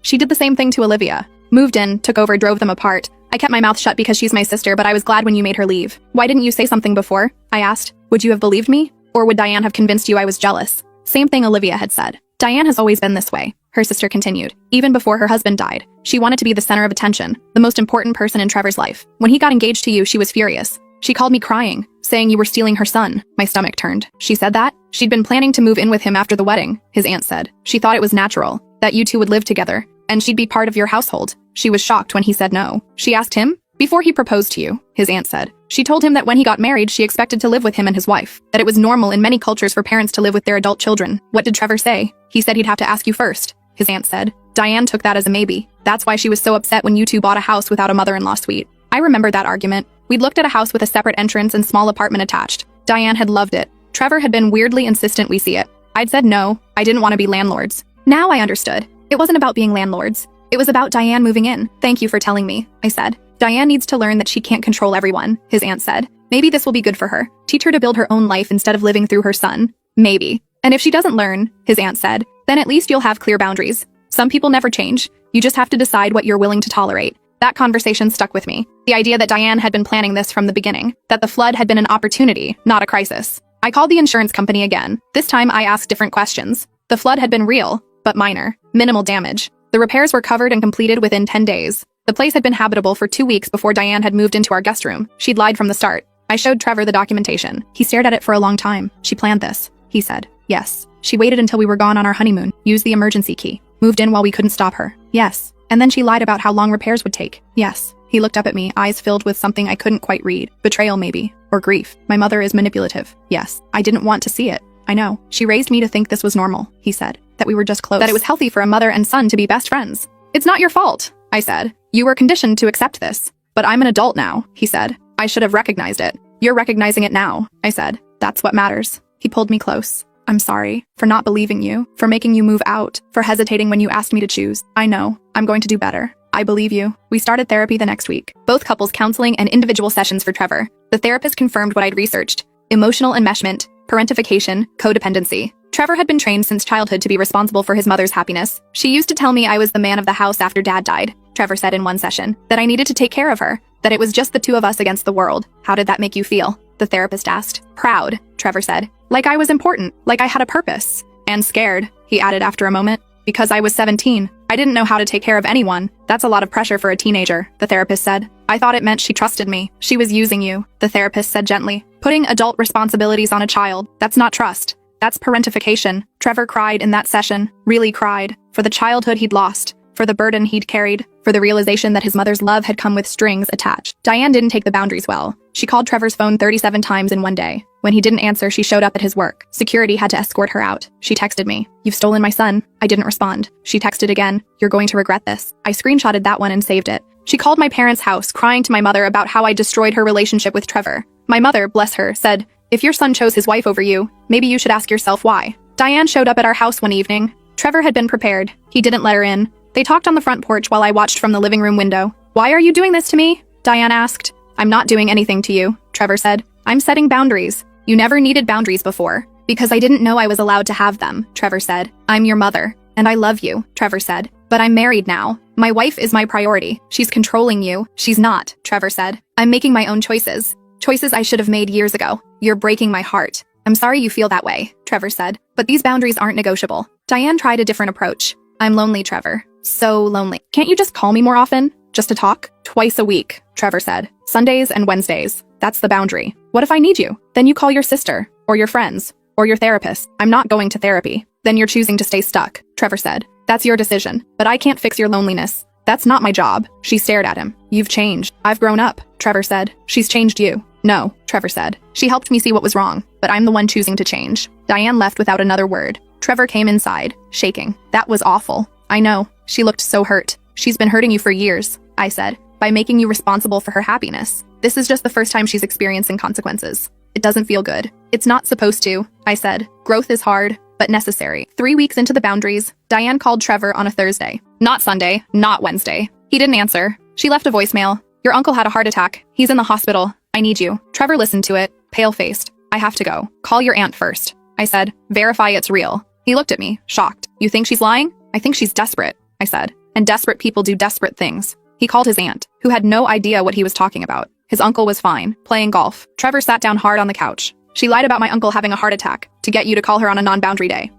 She did the same thing to Olivia. Moved in, took over, drove them apart. I kept my mouth shut because she's my sister, but I was glad when you made her leave. Why didn't you say something before? I asked. Would you have believed me? Or would Diane have convinced you I was jealous? Same thing Olivia had said. Diane has always been this way, her sister continued. Even before her husband died, she wanted to be the center of attention, the most important person in Trevor's life. When he got engaged to you, she was furious. She called me crying, saying you were stealing her son. My stomach turned. She said that? She'd been planning to move in with him after the wedding, his aunt said. She thought it was natural, that you two would live together, and she'd be part of your household. She was shocked when he said no. She asked him? Before he proposed to you, his aunt said. She told him that when he got married, she expected to live with him and his wife, that it was normal in many cultures for parents to live with their adult children. What did Trevor say? He said he'd have to ask you first, his aunt said. Diane took that as a maybe. That's why she was so upset when you two bought a house without a mother-in-law suite. I remember that argument. We'd looked at a house with a separate entrance and small apartment attached. Diane had loved it. Trevor had been weirdly insistent we see it. I'd said no, I didn't want to be landlords. Now I understood. It wasn't about being landlords. It was about Diane moving in. Thank you for telling me, I said. Diane needs to learn that she can't control everyone, his aunt said. Maybe this will be good for her. Teach her to build her own life instead of living through her son. Maybe. And if she doesn't learn, his aunt said, then at least you'll have clear boundaries. Some people never change. You just have to decide what you're willing to tolerate. That conversation stuck with me. The idea that Diane had been planning this from the beginning, that the flood had been an opportunity, not a crisis. I called the insurance company again. This time I asked different questions. The flood had been real, but minor, minimal damage. The repairs were covered and completed within 10 days. The place had been habitable for 2 weeks before Diane had moved into our guest room. She'd lied from the start. I showed Trevor the documentation. He stared at it for a long time. She planned this, he said. Yes. She waited until we were gone on our honeymoon, used the emergency key, moved in while we couldn't stop her. Yes. And then she lied about how long repairs would take. Yes. He looked up at me, eyes filled with something I couldn't quite read. Betrayal, maybe. Or grief. My mother is manipulative. Yes. I didn't want to see it. I know. She raised me to think this was normal, he said. That we were just close. That it was healthy for a mother and son to be best friends. It's not your fault, I said. You were conditioned to accept this. But I'm an adult now, he said. I should have recognized it. You're recognizing it now, I said. That's what matters. He pulled me close. I'm sorry for not believing you, for making you move out, for hesitating when you asked me to choose. I know. I'm going to do better. I believe you. We started therapy the next week. Both couples counseling and individual sessions for Trevor. The therapist confirmed what I'd researched. Emotional enmeshment, parentification, codependency. Trevor had been trained since childhood to be responsible for his mother's happiness. She used to tell me I was the man of the house after Dad died, Trevor said in one session, that I needed to take care of her, that it was just the two of us against the world. How did that make you feel? The therapist asked. Proud, Trevor said. Like I was important, like I had a purpose. And scared, he added after a moment. Because I was 17. I didn't know how to take care of anyone. That's a lot of pressure for a teenager, the therapist said. I thought it meant she trusted me. She was using you, the therapist said gently. Putting adult responsibilities on a child, that's not trust. That's parentification. Trevor cried in that session, really cried, for the childhood he'd lost, for the burden he'd carried, for the realization that his mother's love had come with strings attached. Diane didn't take the boundaries well. She called Trevor's phone 37 times in one day. When he didn't answer, she showed up at his work. Security had to escort her out. She texted me, "You've stolen my son." I didn't respond. She texted again, "You're going to regret this." I screenshotted that one and saved it. She called my parents' house, crying to my mother about how I destroyed her relationship with Trevor. My mother, bless her, said, "If your son chose his wife over you, maybe you should ask yourself why." Diane showed up at our house one evening. Trevor had been prepared. He didn't let her in. They talked on the front porch while I watched from the living room window. "Why are you doing this to me?" Diane asked. "I'm not doing anything to you," Trevor said. "I'm setting boundaries." "You never needed boundaries before." "Because I didn't know I was allowed to have them," Trevor said. "I'm your mother, and I love you," Trevor said. "But I'm married now. My wife is my priority. She's controlling you." "She's not," Trevor said. "I'm making my own choices. Choices I should have made years ago. You're breaking my heart." "I'm sorry you feel that way," Trevor said. "But these boundaries aren't negotiable." Diane tried a different approach. "I'm lonely, Trevor. So lonely. Can't you just call me more often? Just to talk?" "Twice a week," Trevor said. "Sundays and Wednesdays. That's the boundary." "What if I need you?" "Then you call your sister, or your friends, or your therapist." "I'm not going to therapy." "Then you're choosing to stay stuck," Trevor said. "That's your decision. But I can't fix your loneliness. That's not my job." She stared at him. "You've changed." "I've grown up," Trevor said. "She's changed you." "No," Trevor said. "She helped me see what was wrong, but I'm the one choosing to change." Diane left without another word. Trevor came inside, shaking. "That was awful." "I know." She looked so hurt. "She's been hurting you for years," I said, "by making you responsible for her happiness. This is just the first time she's experiencing consequences. It doesn't feel good." "It's not supposed to," I said. "Growth is hard, but necessary." 3 weeks into the boundaries, Diane called Trevor on a Thursday. Not Sunday, not Wednesday. He didn't answer. She left a voicemail. "Your uncle had a heart attack. He's in the hospital. I need you." Trevor listened to it, pale-faced. "I have to go. Call your aunt first." I said, "Verify it's real." He looked at me, shocked. "You think she's lying?" "I think she's desperate," I said. "And desperate people do desperate things." He called his aunt, who had no idea what he was talking about. His uncle was fine, playing golf. Trevor sat down hard on the couch. "She lied about my uncle having a heart attack to get you to call her on a non-boundary day."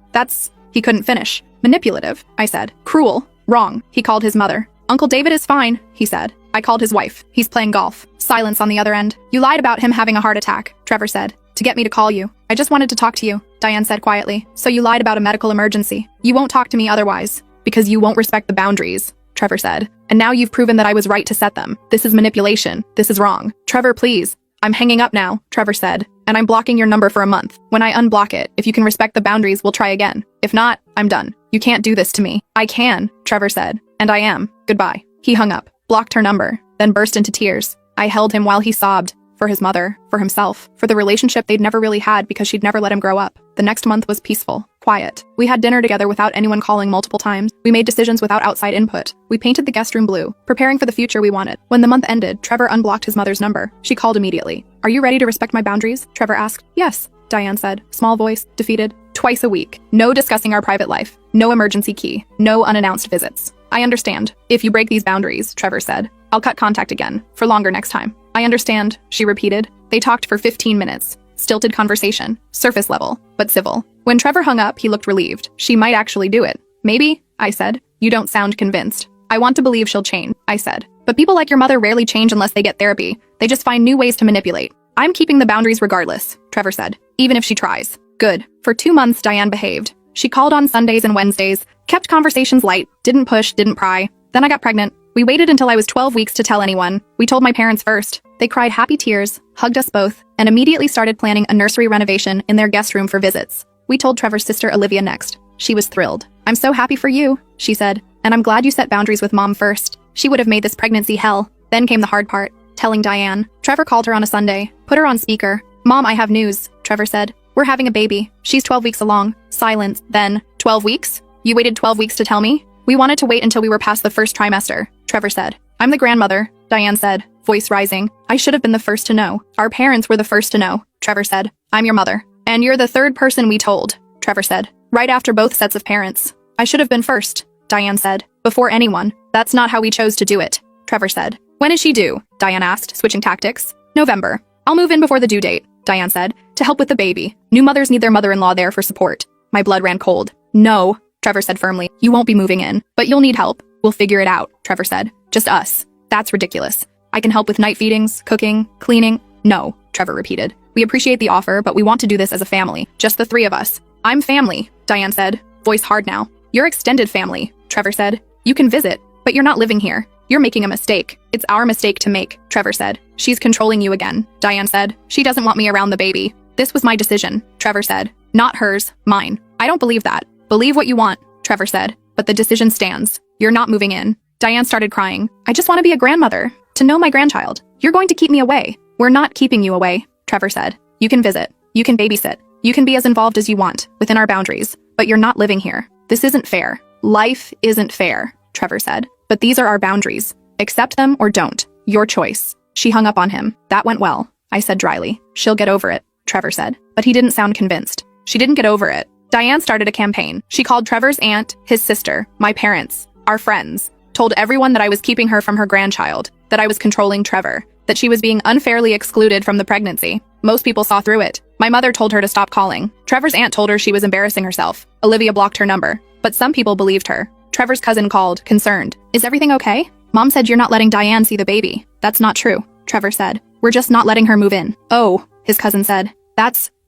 He couldn't finish. "Manipulative," I said. "Cruel. Wrong." He called his mother. "Uncle David is fine," he said. I called his wife. "He's playing golf." Silence on the other end. "You lied about him having a heart attack," Trevor said, "to get me to call you." "I just wanted to talk to you," Diane said quietly. "So you lied about a medical emergency. You won't talk to me otherwise." "Because you won't respect the boundaries," Trevor said. "And now you've proven that I was right to set them. This is manipulation. This is wrong." "Trevor, please." "I'm hanging up now," Trevor said. "And I'm blocking your number for a month. When I unblock it, if you can respect the boundaries, we'll try again. If not, I'm done. You can't do this to me." "I can," Trevor said. "And I am. Goodbye." He hung up, blocked her number, then burst into tears. I held him while he sobbed. For his mother, for himself, for the relationship they'd never really had because she'd never let him grow up. The next month was peaceful, quiet. We had dinner together without anyone calling multiple times. We made decisions without outside input. We painted the guest room blue, preparing for the future we wanted. When the month ended, Trevor unblocked his mother's number. She called immediately. "Are you ready to respect my boundaries?" Trevor asked. "Yes," Diane said, small voice, defeated. "Twice a week. No discussing our private life. No emergency key. No unannounced visits." "I understand. If you break these boundaries," Trevor said, "I'll cut contact again. For longer next time." "I understand," she repeated. They talked for 15 minutes. Stilted conversation. Surface level, but civil. When Trevor hung up, he looked relieved. She might actually do it. "Maybe," I said. "You don't sound convinced." "I want to believe she'll change," I said. "But people like your mother rarely change unless they get therapy. They just find new ways to manipulate." "I'm keeping the boundaries regardless," Trevor said, "even if she tries." "Good." For 2 months, Diane behaved. She called on Sundays and Wednesdays, kept conversations light, didn't push, didn't pry. Then I got pregnant. We waited until I was 12 weeks to tell anyone. We told my parents first. They cried happy tears, hugged us both, and immediately started planning a nursery renovation in their guest room for visits. We told Trevor's sister Olivia next. She was thrilled. "I'm so happy for you," she said, "and I'm glad you set boundaries with Mom first. She would have made this pregnancy hell." Then came the hard part, telling Diane. Trevor called her on a Sunday, put her on speaker. "Mom, I have news," Trevor said. "We're having a baby. She's 12 weeks along." Silence. Then, 12 weeks? "You waited 12 weeks to tell me?" "We wanted to wait until we were past the first trimester," Trevor said. "I'm the grandmother," Diane said, voice rising. "I should have been the first to know. Our parents were the first to know," Trevor said. "I'm your mother. And you're the third person we told," Trevor said. "Right after both sets of parents." "I should have been first," Diane said. "Before anyone. That's not how we chose to do it," Trevor said. "When is she due?" Diane asked, switching tactics. "November. I'll move in before the due date," Diane said, "to help with the baby. New mothers need their mother-in-law there for support." My blood ran cold. "No," Trevor said firmly. "You won't be moving in, but you'll need help." "We'll figure it out," Trevor said. "Just us." "That's ridiculous. I can help with night feedings, cooking, cleaning." "No," Trevor repeated. "We appreciate the offer, but we want to do this as a family, just the 3 of us." "I'm family," Diane said, voice hard now. "You're extended family," Trevor said. You can visit, but you're not living here. You're making a mistake. It's our mistake to make, Trevor said. She's controlling you again, Diane said. She doesn't want me around the baby. This was my decision, Trevor said. Not hers, mine. I don't believe that. Believe what you want, Trevor said. But the decision stands. You're not moving in. Diane started crying. I just want to be a grandmother, to know my grandchild. You're going to keep me away. We're not keeping you away, Trevor said. You can visit. You can babysit. You can be as involved as you want, within our boundaries. But you're not living here. This isn't fair. Life isn't fair, Trevor said. But these are our boundaries. Accept them or don't. Your choice. She hung up on him. That went well, I said dryly. She'll get over it, Trevor said. But he didn't sound convinced. She didn't get over it. Diane started a campaign. She called Trevor's aunt, his sister, my parents, our friends, told everyone that I was keeping her from her grandchild, that I was controlling Trevor, that she was being unfairly excluded from the pregnancy. Most people saw through it. My mother told her to stop calling. Trevor's aunt told her she was embarrassing herself. Olivia blocked her number. But some people believed her. Trevor's cousin called, concerned. Is everything okay? Mom said you're not letting Diane see the baby. That's not true, Trevor said. We're just not letting her move in. Oh, his cousin said.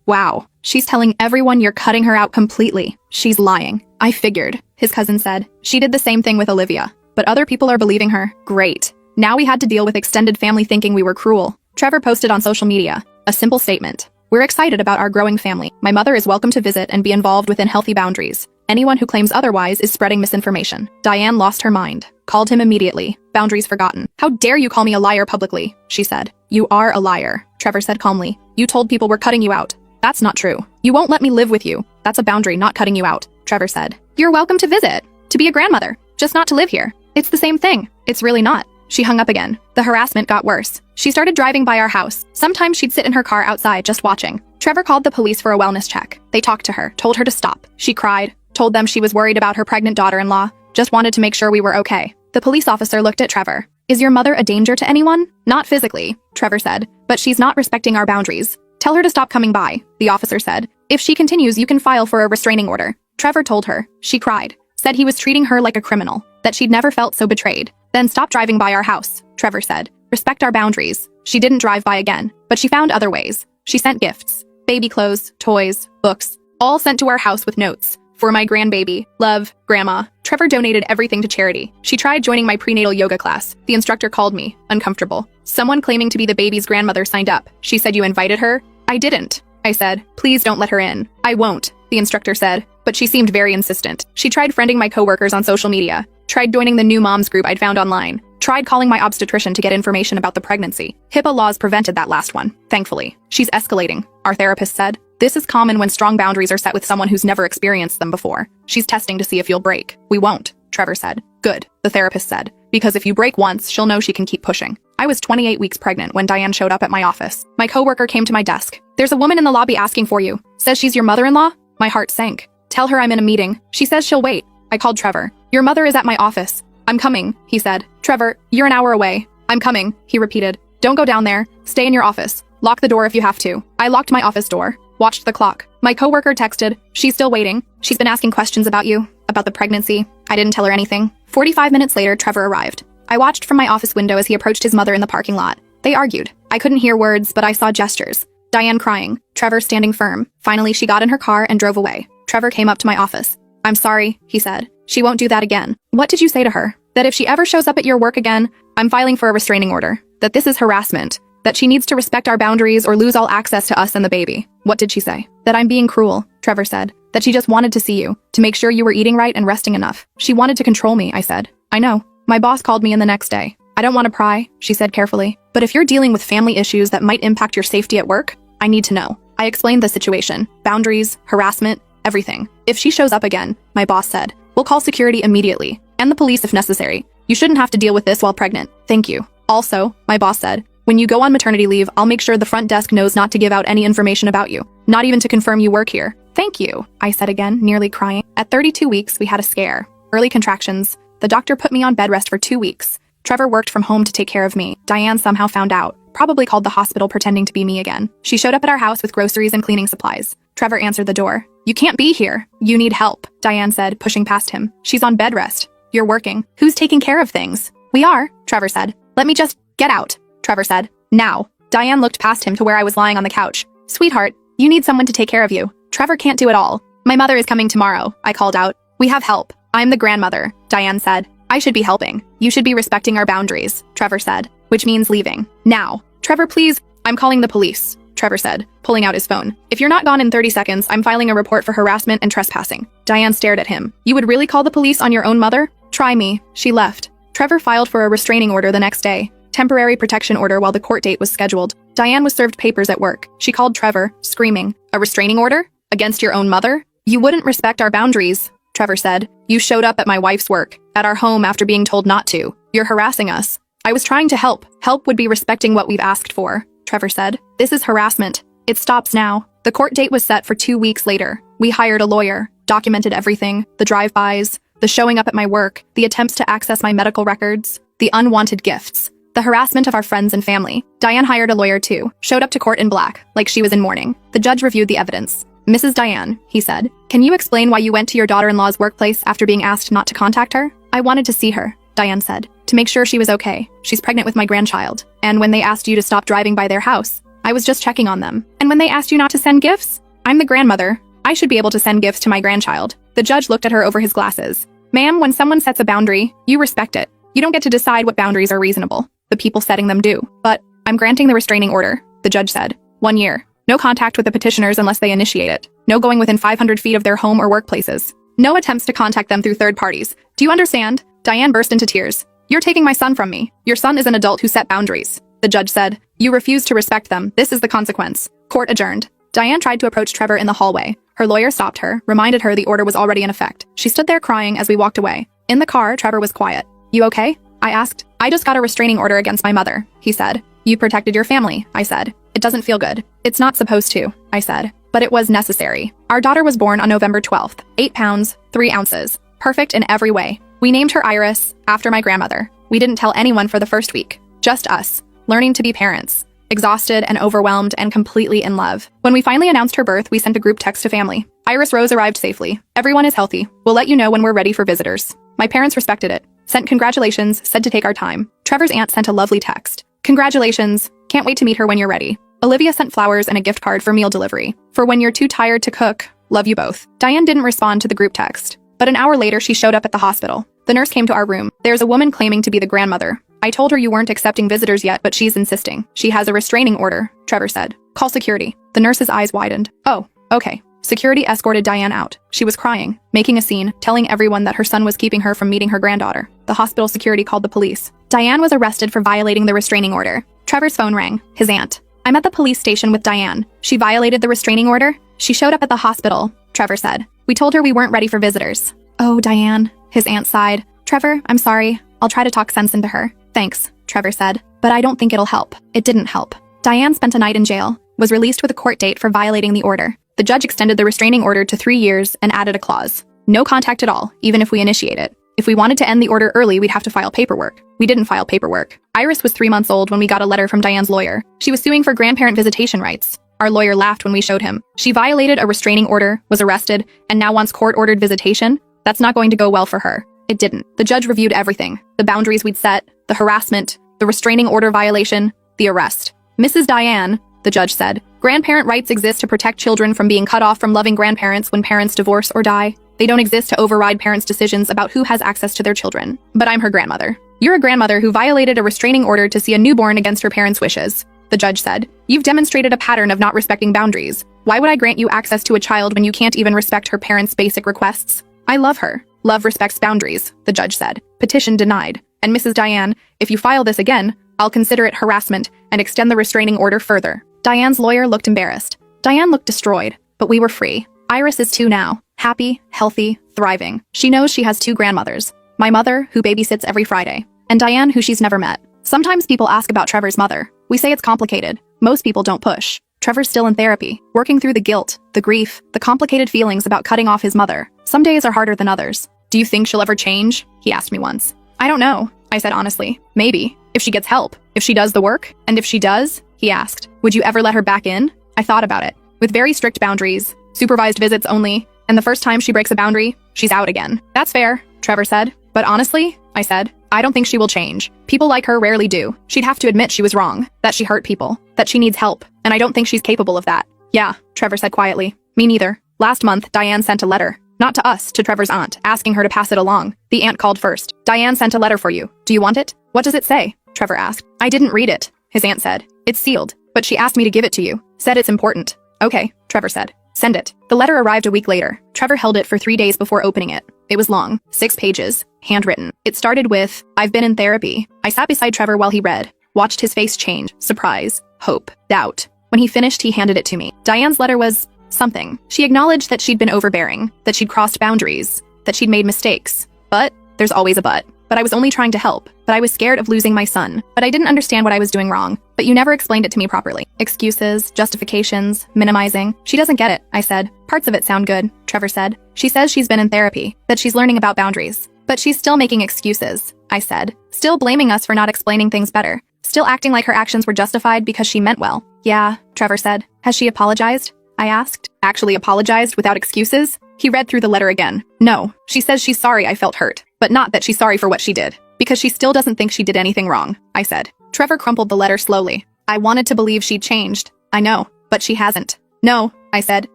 Wow. She's telling everyone you're cutting her out completely. She's lying. I figured, his cousin said. She did the same thing with Olivia. But other people are believing her. Great. Now we had to deal with extended family thinking we were cruel. Trevor posted on social media. A simple statement. We're excited about our growing family. My mother is welcome to visit and be involved within healthy boundaries. Anyone who claims otherwise is spreading misinformation. Diane lost her mind. Called him immediately. Boundaries forgotten. How dare you call me a liar publicly, she said. You are a liar, Trevor said calmly. You told people we're cutting you out. That's not true. You won't let me live with you. That's a boundary, not cutting you out, Trevor said. You're welcome to visit, to be a grandmother, just not to live here. It's the same thing. It's really not. She hung up again. The harassment got worse. She started driving by our house. Sometimes she'd sit in her car outside just watching. Trevor called the police for a wellness check. They talked to her, told her to stop. She cried, told them she was worried about her pregnant daughter-in-law, just wanted to make sure we were okay. The police officer looked at Trevor. Is your mother a danger to anyone? Not physically, Trevor said, but she's not respecting our boundaries. Tell her to stop coming by, the officer said. If she continues, you can file for a restraining order. Trevor told her. She cried, said he was treating her like a criminal, that she'd never felt so betrayed. Then stop driving by our house, Trevor said. Respect our boundaries. She didn't drive by again, but she found other ways. She sent gifts, baby clothes, toys, books, all sent to our house with notes. For my grandbaby, love, grandma. Trevor donated everything to charity. She tried joining my prenatal yoga class. The instructor called me, uncomfortable. Someone claiming to be the baby's grandmother signed up. She said you invited her? I didn't. I said, please don't let her in. I won't, the instructor said, but she seemed very insistent. She tried friending my coworkers on social media, tried joining the new moms group I'd found online, tried calling my obstetrician to get information about the pregnancy. HIPAA laws prevented that last one, thankfully. She's escalating, our therapist said. This is common when strong boundaries are set with someone who's never experienced them before. She's testing to see if you'll break. We won't, Trevor said. Good, the therapist said, because if you break once, she'll know she can keep pushing. I was 28 weeks pregnant when Diane showed up at my office. My coworker came to my desk. There's a woman in the lobby asking for you. Says she's your mother-in-law? My heart sank. Tell her I'm in a meeting. She says she'll wait. I called Trevor. Your mother is at my office. I'm coming, he said. Trevor, you're an hour away. I'm coming, he repeated. Don't go down there. Stay in your office. Lock the door if you have to. I locked my office door. Watched the clock. My coworker texted. She's still waiting. She's been asking questions about you, about the pregnancy. I didn't tell her anything. 45 minutes later, Trevor arrived. I watched from my office window as he approached his mother in the parking lot. They argued. I couldn't hear words, but I saw gestures. Diane crying. Trevor standing firm. Finally, she got in her car and drove away. Trevor came up to my office. I'm sorry, he said. She won't do that again. What did you say to her? That if she ever shows up at your work again, I'm filing for a restraining order. That this is harassment. That she needs to respect our boundaries or lose all access to us and the baby. What did she say? That I'm being cruel, Trevor said. That she just wanted to see you, to make sure you were eating right and resting enough. She wanted to control me, I said. I know. My boss called me in the next day. I don't want to pry, she said carefully. But if you're dealing with family issues that might impact your safety at work, I need to know. I explained the situation. Boundaries, harassment, everything. If she shows up again, my boss said, we'll call security immediately, and the police if necessary. You shouldn't have to deal with this while pregnant. Thank you. Also, my boss said, when you go on maternity leave, I'll make sure the front desk knows not to give out any information about you, not even to confirm you work here. Thank you, I said again, nearly crying. At 32 weeks, we had a scare. Early contractions. The doctor put me on bed rest for 2 weeks. Trevor worked from home to take care of me. Diane somehow found out, probably called the hospital pretending to be me again. She showed up at our house with groceries and cleaning supplies. Trevor answered the door. You can't be here. You need help, Diane said, pushing past him. She's on bed rest. You're working. Who's taking care of things? We are, Trevor said. Let me just get out, Trevor said. Now. Diane looked past him to where I was lying on the couch. Sweetheart, you need someone to take care of you. Trevor can't do it all. My mother is coming tomorrow, I called out. We have help. I'm the grandmother, Diane said. I should be helping. You should be respecting our boundaries, Trevor said, which means leaving. Now. Trevor, please. I'm calling the police, Trevor said, pulling out his phone. If you're not gone in 30 seconds, I'm filing a report for harassment and trespassing. Diane stared at him. You would really call the police on your own mother? Try me. She left. Trevor filed for a restraining order the next day. Temporary protection order while the court date was scheduled. Diane was served papers at work. She called Trevor, screaming, "A restraining order? Against your own mother? You wouldn't respect our boundaries," Trevor said. You showed up at my wife's work, at our home after being told not to. You're harassing us. I was trying to help. Help would be respecting what we've asked for, Trevor said. This is harassment. It stops now. The court date was set for 2 weeks later. We hired a lawyer, documented everything, the drive-bys, the showing up at my work, the attempts to access my medical records, the unwanted gifts, the harassment of our friends and family. Diane hired a lawyer too, showed up to court in black, like she was in mourning. The judge reviewed the evidence. Mrs. Diane, he said, can you explain why you went to your daughter-in-law's workplace after being asked not to contact her? I wanted to see her, Diane said, to make sure she was okay. She's pregnant with my grandchild. And when they asked you to stop driving by their house, I was just checking on them. And when they asked you not to send gifts? I'm the grandmother. I should be able to send gifts to my grandchild. The judge looked at her over his glasses. Ma'am, when someone sets a boundary, you respect it. You don't get to decide what boundaries are reasonable. The people setting them do. But I'm granting the restraining order, the judge said. 1 year. No contact with the petitioners unless they initiate it. No going within 500 feet of their home or workplaces. No attempts to contact them through third parties. Do you understand? Diane burst into tears. You're taking my son from me. Your son is an adult who set boundaries. The judge said. You refuse to respect them. This is the consequence. Court adjourned. Diane tried to approach Trevor in the hallway. Her lawyer stopped her, reminded her the order was already in effect. She stood there crying as we walked away. In the car, Trevor was quiet. You okay? I asked. I just got a restraining order against my mother, he said. You protected your family, I said. It doesn't feel good. It's not supposed to, I said. But it was necessary. Our daughter was born on November 12th, 8 pounds, 3 ounces. Perfect in every way. We named her Iris, after my grandmother. We didn't tell anyone for the first week. Just us, learning to be parents. Exhausted and overwhelmed and completely in love. When we finally announced her birth, we sent a group text to family. Iris Rose arrived safely. Everyone is healthy. We'll let you know when we're ready for visitors. My parents respected it. Sent congratulations, said to take our time. Trevor's aunt sent a lovely text. Congratulations. Can't wait to meet her when you're ready. Olivia sent flowers and a gift card for meal delivery. For when you're too tired to cook. Love you both. Diane didn't respond to the group text. But an hour later, she showed up at the hospital. The nurse came to our room. There's a woman claiming to be the grandmother. I told her you weren't accepting visitors yet, but she's insisting. She has a restraining order, Trevor said. Call security. The nurse's eyes widened. Oh, okay. Security escorted Diane out. She was crying, making a scene, telling everyone that her son was keeping her from meeting her granddaughter. The hospital security called the police. Diane was arrested for violating the restraining order. Trevor's phone rang. His aunt. I'm at the police station with Diane. She violated the restraining order? She showed up at the hospital, Trevor said. We told her we weren't ready for visitors. Oh, Diane. His aunt sighed. Trevor, I'm sorry. I'll try to talk sense into her. Thanks, Trevor said. But I don't think it'll help. It didn't help. Diane spent a night in jail, was released with a court date for violating the order. The judge extended the restraining order to 3 years and added a clause. No contact at all, even if we initiate it. If we wanted to end the order early, we'd have to file paperwork. We didn't file paperwork. Iris was 3 months old when we got a letter from Diane's lawyer. She was suing for grandparent visitation rights. Our lawyer laughed when we showed him. She violated a restraining order, was arrested, and now wants court-ordered visitation? That's not going to go well for her. It didn't. The judge reviewed everything. The boundaries we'd set, the harassment, the restraining order violation, the arrest. Mrs. Diane, the judge said, grandparent rights exist to protect children from being cut off from loving grandparents when parents divorce or die. They don't exist to override parents' decisions about who has access to their children. But I'm her grandmother. You're a grandmother who violated a restraining order to see a newborn against her parents' wishes, the judge said. You've demonstrated a pattern of not respecting boundaries. Why would I grant you access to a child when you can't even respect her parents' basic requests? I love her. Love respects boundaries, the judge said. Petition denied. And Mrs. Diane, if you file this again, I'll consider it harassment and extend the restraining order further. Diane's lawyer looked embarrassed. Diane looked destroyed, but we were free. Iris is 2 now. Happy, healthy, thriving. She knows she has 2 grandmothers. My mother, who babysits every Friday, and Diane, who she's never met. Sometimes people ask about Trevor's mother. We say it's complicated. Most people don't push. Trevor's still in therapy, working through the guilt, the grief, the complicated feelings about cutting off his mother. Some days are harder than others. Do you think she'll ever change? He asked me once. I don't know, I said honestly. Maybe. If she gets help. If she does the work. And if she does, he asked, would you ever let her back in? I thought about it. With very strict boundaries, supervised visits only, and the first time she breaks a boundary, she's out again. That's fair, Trevor said. But honestly, I said, I don't think she will change. People like her rarely do. She'd have to admit she was wrong, that she hurt people, that she needs help, and I don't think she's capable of that. Yeah, Trevor said quietly. Me neither. Last month, Diane sent a letter. Not to us, to Trevor's aunt, asking her to pass it along. The aunt called first. Diane sent a letter for you. Do you want it? What does it say? Trevor asked. I didn't read it, his aunt said. It's sealed, but she asked me to give it to you. Said it's important. Okay, Trevor said. Send it. The letter arrived a week later. Trevor held it for 3 days before opening it. It was long, 6 pages, handwritten. It started with, I've been in therapy. I sat beside Trevor while he read, watched his face change, surprise, hope, doubt. When he finished, he handed it to me. Diane's letter was something. She acknowledged that she'd been overbearing, that she'd crossed boundaries, that she'd made mistakes. But there's always a but. But I was only trying to help. But I was scared of losing my son. But I didn't understand what I was doing wrong. But you never explained it to me properly. Excuses, justifications, minimizing. She doesn't get it, I said. Parts of it sound good, Trevor said. She says she's been in therapy, that she's learning about boundaries. But she's still making excuses, I said. Still blaming us for not explaining things better. Still acting like her actions were justified because she meant well. Yeah, Trevor said. Has she apologized? I asked. Actually apologized without excuses? He read through the letter again. No, she says she's sorry I felt hurt, but not that she's sorry for what she did. Because she still doesn't think she did anything wrong, I said. Trevor crumpled the letter slowly. I wanted to believe she'd changed. I know, but she hasn't. No, I said.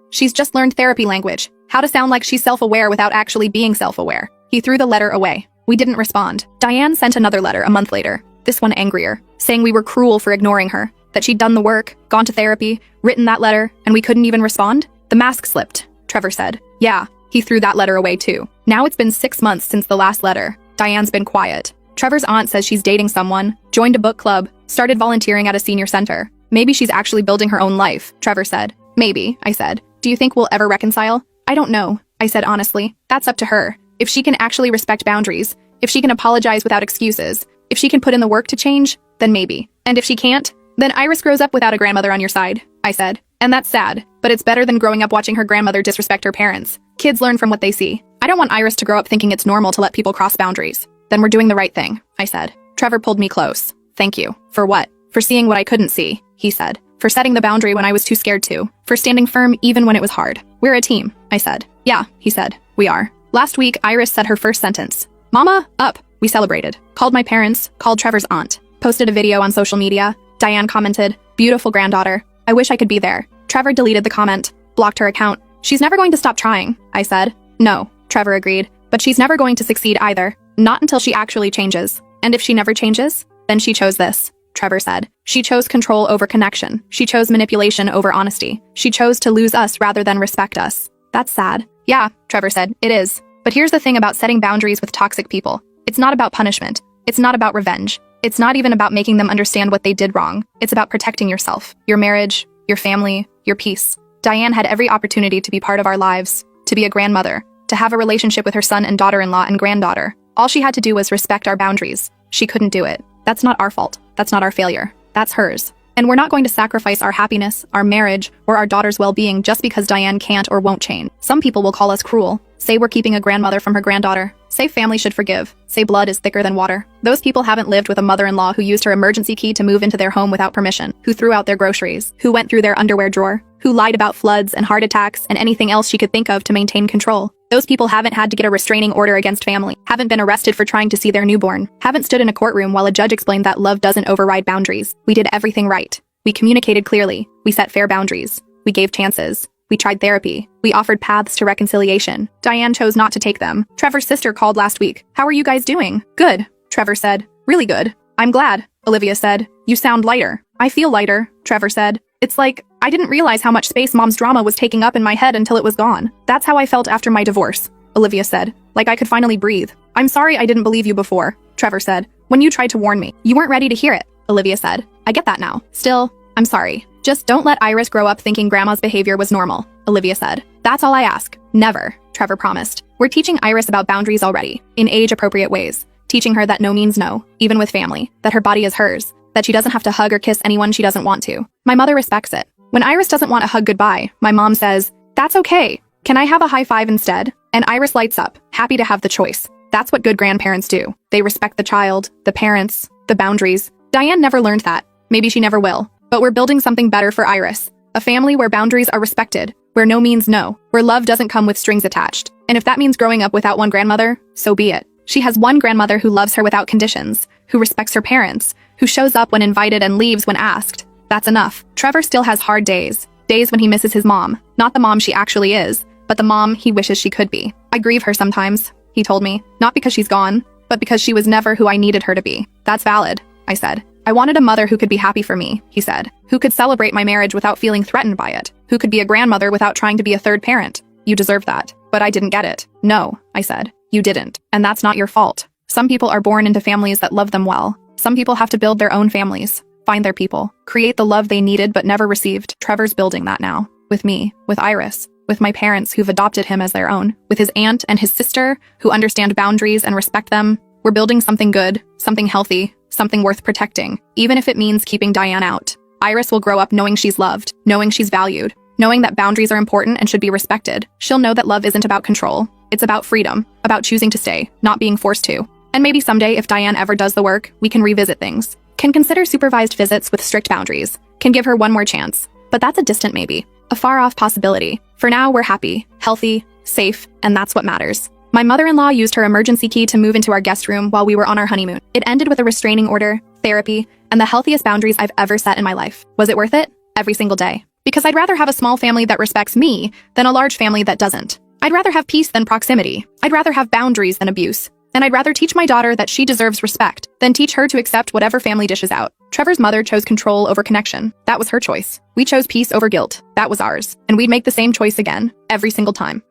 She's just learned therapy language. How to sound like she's self-aware without actually being self-aware. He threw the letter away. We didn't respond. Diane sent another letter a month later, this one angrier, saying we were cruel for ignoring her, that she'd done the work, gone to therapy, written that letter, and we couldn't even respond? The mask slipped, Trevor said. Yeah, he threw that letter away too. Now it's been 6 months since the last letter. Diane's been quiet. Trevor's aunt says she's dating someone, joined a book club, started volunteering at a senior center. Maybe she's actually building her own life, Trevor said. Maybe, I said. Do you think we'll ever reconcile? I don't know, I said honestly. That's up to her. If she can actually respect boundaries, if she can apologize without excuses, if she can put in the work to change, then maybe. And if she can't, then Iris grows up without a grandmother on your side, I said. And that's sad, but it's better than growing up watching her grandmother disrespect her parents. Kids learn from what they see. I don't want Iris to grow up thinking it's normal to let people cross boundaries. Then we're doing the right thing, I said. Trevor pulled me close. Thank you. For what? For seeing what I couldn't see, he said. For setting the boundary when I was too scared to. For standing firm even when it was hard. We're a team, I said. Yeah, he said. We are. Last week, Iris said her first sentence. Mama, up. We celebrated. Called my parents, called Trevor's aunt. Posted a video on social media. Diane commented, beautiful granddaughter. I wish I could be there. Trevor deleted the comment, blocked her account. She's never going to stop trying, I said. No, Trevor agreed. But she's never going to succeed either. Not until she actually changes. And if she never changes, then she chose this, Trevor said. She chose control over connection. She chose manipulation over honesty. She chose to lose us rather than respect us. That's sad. Yeah, Trevor said, it is. But here's the thing about setting boundaries with toxic people. It's not about punishment. It's not about revenge. It's not even about making them understand what they did wrong. It's about protecting yourself, your marriage, your family, your peace. Diane had every opportunity to be part of our lives, to be a grandmother, to have a relationship with her son and daughter-in-law and granddaughter. All she had to do was respect our boundaries. She couldn't do it. That's not our fault. That's not our failure. That's hers. And we're not going to sacrifice our happiness, our marriage, or our daughter's well-being just because Diane can't or won't change. Some people will call us cruel, say we're keeping a grandmother from her granddaughter, say family should forgive, say blood is thicker than water. Those people haven't lived with a mother-in-law who used her emergency key to move into their home without permission, who threw out their groceries, who went through their underwear drawer, who lied about floods and heart attacks and anything else she could think of to maintain control. Those people haven't had to get a restraining order against family, haven't been arrested for trying to see their newborn, haven't stood in a courtroom while a judge explained that love doesn't override boundaries. We did everything right. We communicated clearly. We set fair boundaries. We gave chances. We tried therapy. We offered paths to reconciliation. Diane chose not to take them. Trevor's sister called last week. How are you guys doing? Good, Trevor said. Really good. I'm glad, Olivia said. You sound lighter. I feel lighter, Trevor said. It's like, I didn't realize how much space Mom's drama was taking up in my head until it was gone. That's how I felt after my divorce, Olivia said. Like I could finally breathe. I'm sorry I didn't believe you before, Trevor said. When you tried to warn me, you weren't ready to hear it, Olivia said. I get that now. Still, I'm sorry. Just don't let Iris grow up thinking Grandma's behavior was normal, Olivia said. That's all I ask. Never, Trevor promised. We're teaching Iris about boundaries already, in age-appropriate ways. Teaching her that no means no, even with family, that her body is hers, that she doesn't have to hug or kiss anyone she doesn't want to. My mother respects it. When Iris doesn't want a hug goodbye, my mom says, that's okay. Can I have a high five instead? And Iris lights up, happy to have the choice. That's what good grandparents do. They respect the child, the parents, the boundaries. Diane never learned that. Maybe she never will. But we're building something better for Iris. A family where boundaries are respected, where no means no, where love doesn't come with strings attached. And if that means growing up without one grandmother, so be it. She has one grandmother who loves her without conditions, who respects her parents, who shows up when invited and leaves when asked. That's enough. Trevor still has hard days. Days when he misses his mom. Not the mom she actually is, but the mom he wishes she could be. I grieve her sometimes, he told me, not because she's gone, but because she was never who I needed her to be. That's valid, I said. I wanted a mother who could be happy for me, he said, who could celebrate my marriage without feeling threatened by it, who could be a grandmother without trying to be a third parent. You deserve that. But I didn't get it. No, I said. You didn't. And that's not your fault. Some people are born into families that love them well. Some people have to build their own families, find their people, create the love they needed but never received. Trevor's building that now. With me, with Iris, with my parents who've adopted him as their own, with his aunt and his sister who understand boundaries and respect them. We're building something good, something healthy, something worth protecting, even if it means keeping Diane out. Iris will grow up knowing she's loved, knowing she's valued, knowing that boundaries are important and should be respected. She'll know that love isn't about control. It's about freedom, about choosing to stay, not being forced to. And maybe someday, if Diane ever does the work, we can revisit things. Can consider supervised visits with strict boundaries. Can give her one more chance. But that's a distant maybe, a far-off possibility. For now, we're happy, healthy, safe, and that's what matters. My mother-in-law used her emergency key to move into our guest room while we were on our honeymoon. It ended with a restraining order, therapy, and the healthiest boundaries I've ever set in my life. Was it worth it? Every single day. Because I'd rather have a small family that respects me than a large family that doesn't. I'd rather have peace than proximity. I'd rather have boundaries than abuse. And I'd rather teach my daughter that she deserves respect than teach her to accept whatever family dishes out. Trevor's mother chose control over connection. That was her choice. We chose peace over guilt. That was ours. And we'd make the same choice again, every single time.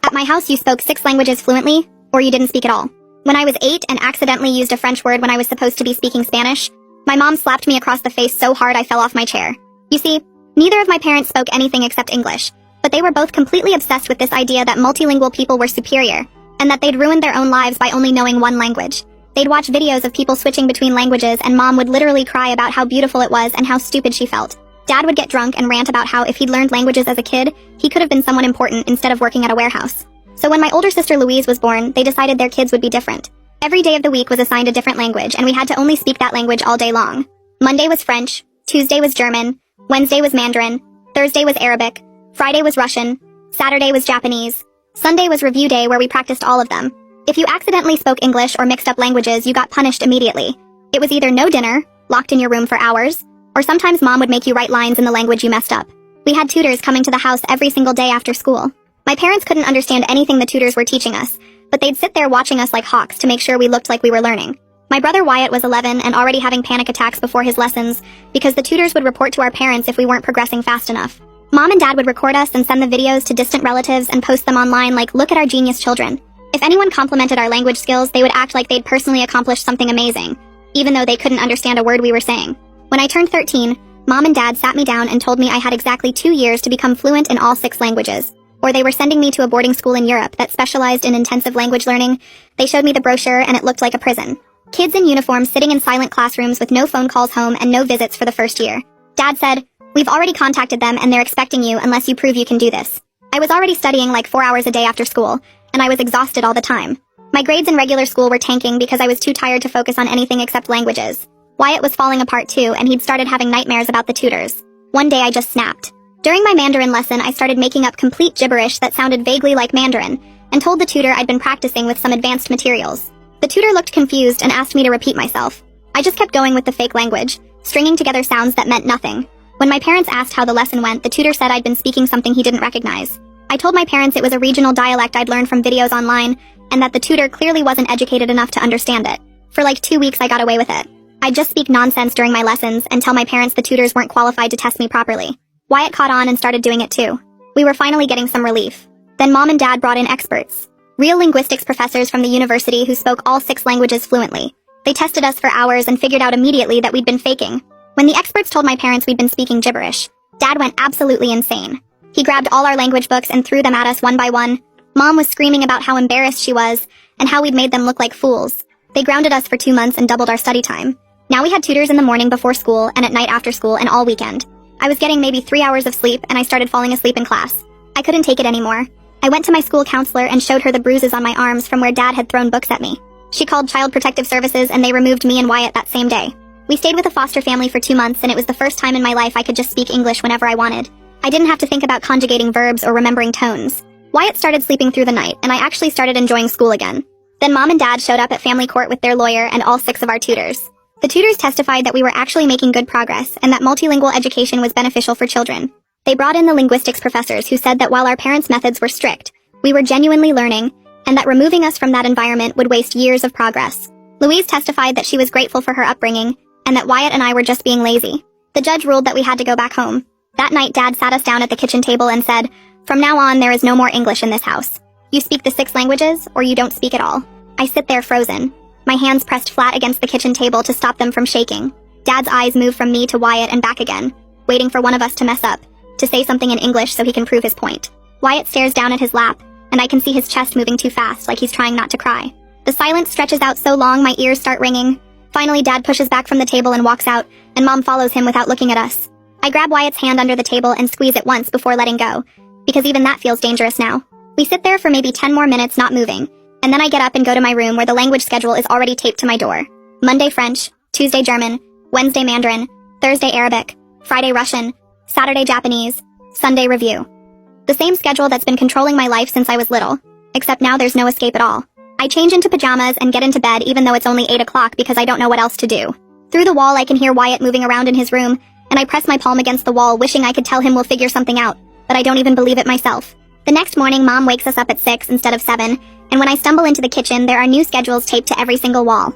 At my house, you spoke 6 languages fluently, or you didn't speak at all. When I was 8 and accidentally used a French word when I was supposed to be speaking Spanish, my mom slapped me across the face so hard I fell off my chair. You see, neither of my parents spoke anything except English, but they were both completely obsessed with this idea that multilingual people were superior, and that they'd ruined their own lives by only knowing one language. They'd watch videos of people switching between languages, and Mom would literally cry about how beautiful it was and how stupid she felt. Dad would get drunk and rant about how if he'd learned languages as a kid, he could have been someone important instead of working at a warehouse. So when my older sister Louise was born, they decided their kids would be different. Every day of the week was assigned a different language, and we had to only speak that language all day long. Monday was French, Tuesday was German, Wednesday was Mandarin, Thursday was Arabic, Friday was Russian, Saturday was Japanese, Sunday was review day where we practiced all of them. If you accidentally spoke English or mixed up languages, you got punished immediately. It was either no dinner, locked in your room for hours, or sometimes Mom would make you write lines in the language you messed up. We had tutors coming to the house every single day after school. My parents couldn't understand anything the tutors were teaching us, but they'd sit there watching us like hawks to make sure we looked like we were learning. My brother Wyatt was 11 and already having panic attacks before his lessons because the tutors would report to our parents if we weren't progressing fast enough. Mom and Dad would record us and send the videos to distant relatives and post them online like, "Look at our genius children." If anyone complimented our language skills, they would act like they'd personally accomplished something amazing, even though they couldn't understand a word we were saying. When I turned 13, Mom and Dad sat me down and told me I had exactly 2 years to become fluent in all 6 languages. Or they were sending me to a boarding school in Europe that specialized in intensive language learning. They showed me the brochure and it looked like a prison. Kids in uniform sitting in silent classrooms with no phone calls home and no visits for the first year. Dad said, "We've already contacted them and they're expecting you unless you prove you can do this." I was already studying like 4 hours a day after school, and I was exhausted all the time. My grades in regular school were tanking because I was too tired to focus on anything except languages. Wyatt was falling apart too, and he'd started having nightmares about the tutors. One day I just snapped. During my Mandarin lesson, I started making up complete gibberish that sounded vaguely like Mandarin, and told the tutor I'd been practicing with some advanced materials. The tutor looked confused and asked me to repeat myself. I just kept going with the fake language, stringing together sounds that meant nothing. When my parents asked how the lesson went, the tutor said I'd been speaking something he didn't recognize. I told my parents it was a regional dialect I'd learned from videos online, and that the tutor clearly wasn't educated enough to understand it. For like 2 weeks I got away with it. I'd just speak nonsense during my lessons and tell my parents the tutors weren't qualified to test me properly. Wyatt caught on and started doing it too. We were finally getting some relief. Then Mom and Dad brought in experts. Real linguistics professors from the university who spoke all 6 languages fluently. They tested us for hours and figured out immediately that we'd been faking. When the experts told my parents we'd been speaking gibberish, Dad went absolutely insane. He grabbed all our language books and threw them at us one by one. Mom was screaming about how embarrassed she was and how we'd made them look like fools. They grounded us for 2 months and doubled our study time. Now we had tutors in the morning before school and at night after school and all weekend. I was getting maybe 3 hours of sleep and I started falling asleep in class. I couldn't take it anymore. I went to my school counselor and showed her the bruises on my arms from where Dad had thrown books at me. She called Child Protective Services and they removed me and Wyatt that same day. We stayed with a foster family for 2 months and it was the first time in my life I could just speak English whenever I wanted. I didn't have to think about conjugating verbs or remembering tones. Wyatt started sleeping through the night and I actually started enjoying school again. Then Mom and Dad showed up at family court with their lawyer and all 6 of our tutors. The tutors testified that we were actually making good progress and that multilingual education was beneficial for children. They brought in the linguistics professors who said that while our parents' methods were strict, we were genuinely learning, and that removing us from that environment would waste years of progress. Louise testified that she was grateful for her upbringing, and that Wyatt and I were just being lazy. The judge ruled that we had to go back home. That night, Dad sat us down at the kitchen table and said, "From now on, there is no more English in this house. You speak the 6 languages, or you don't speak at all." I sit there frozen, my hands pressed flat against the kitchen table to stop them from shaking. Dad's eyes move from me to Wyatt and back again, waiting for one of us to mess up, to say something in English so he can prove his point. Wyatt stares down at his lap, and I can see his chest moving too fast, like he's trying not to cry. The silence stretches out so long my ears start ringing. Finally, Dad pushes back from the table and walks out, and Mom follows him without looking at us. I grab Wyatt's hand under the table and squeeze it once before letting go, because even that feels dangerous now. We sit there for maybe 10 more minutes not moving, and then I get up and go to my room where the language schedule is already taped to my door. Monday French, Tuesday German, Wednesday Mandarin, Thursday Arabic, Friday Russian, Saturday Japanese, Sunday review. The same schedule that's been controlling my life since I was little, except now there's no escape at all. I change into pajamas and get into bed even though it's only 8 o'clock because I don't know what else to do. Through the wall I can hear Wyatt moving around in his room, and I press my palm against the wall wishing I could tell him we'll figure something out, but I don't even believe it myself. The next morning Mom wakes us up at 6 instead of 7, and when I stumble into the kitchen there are new schedules taped to every single wall.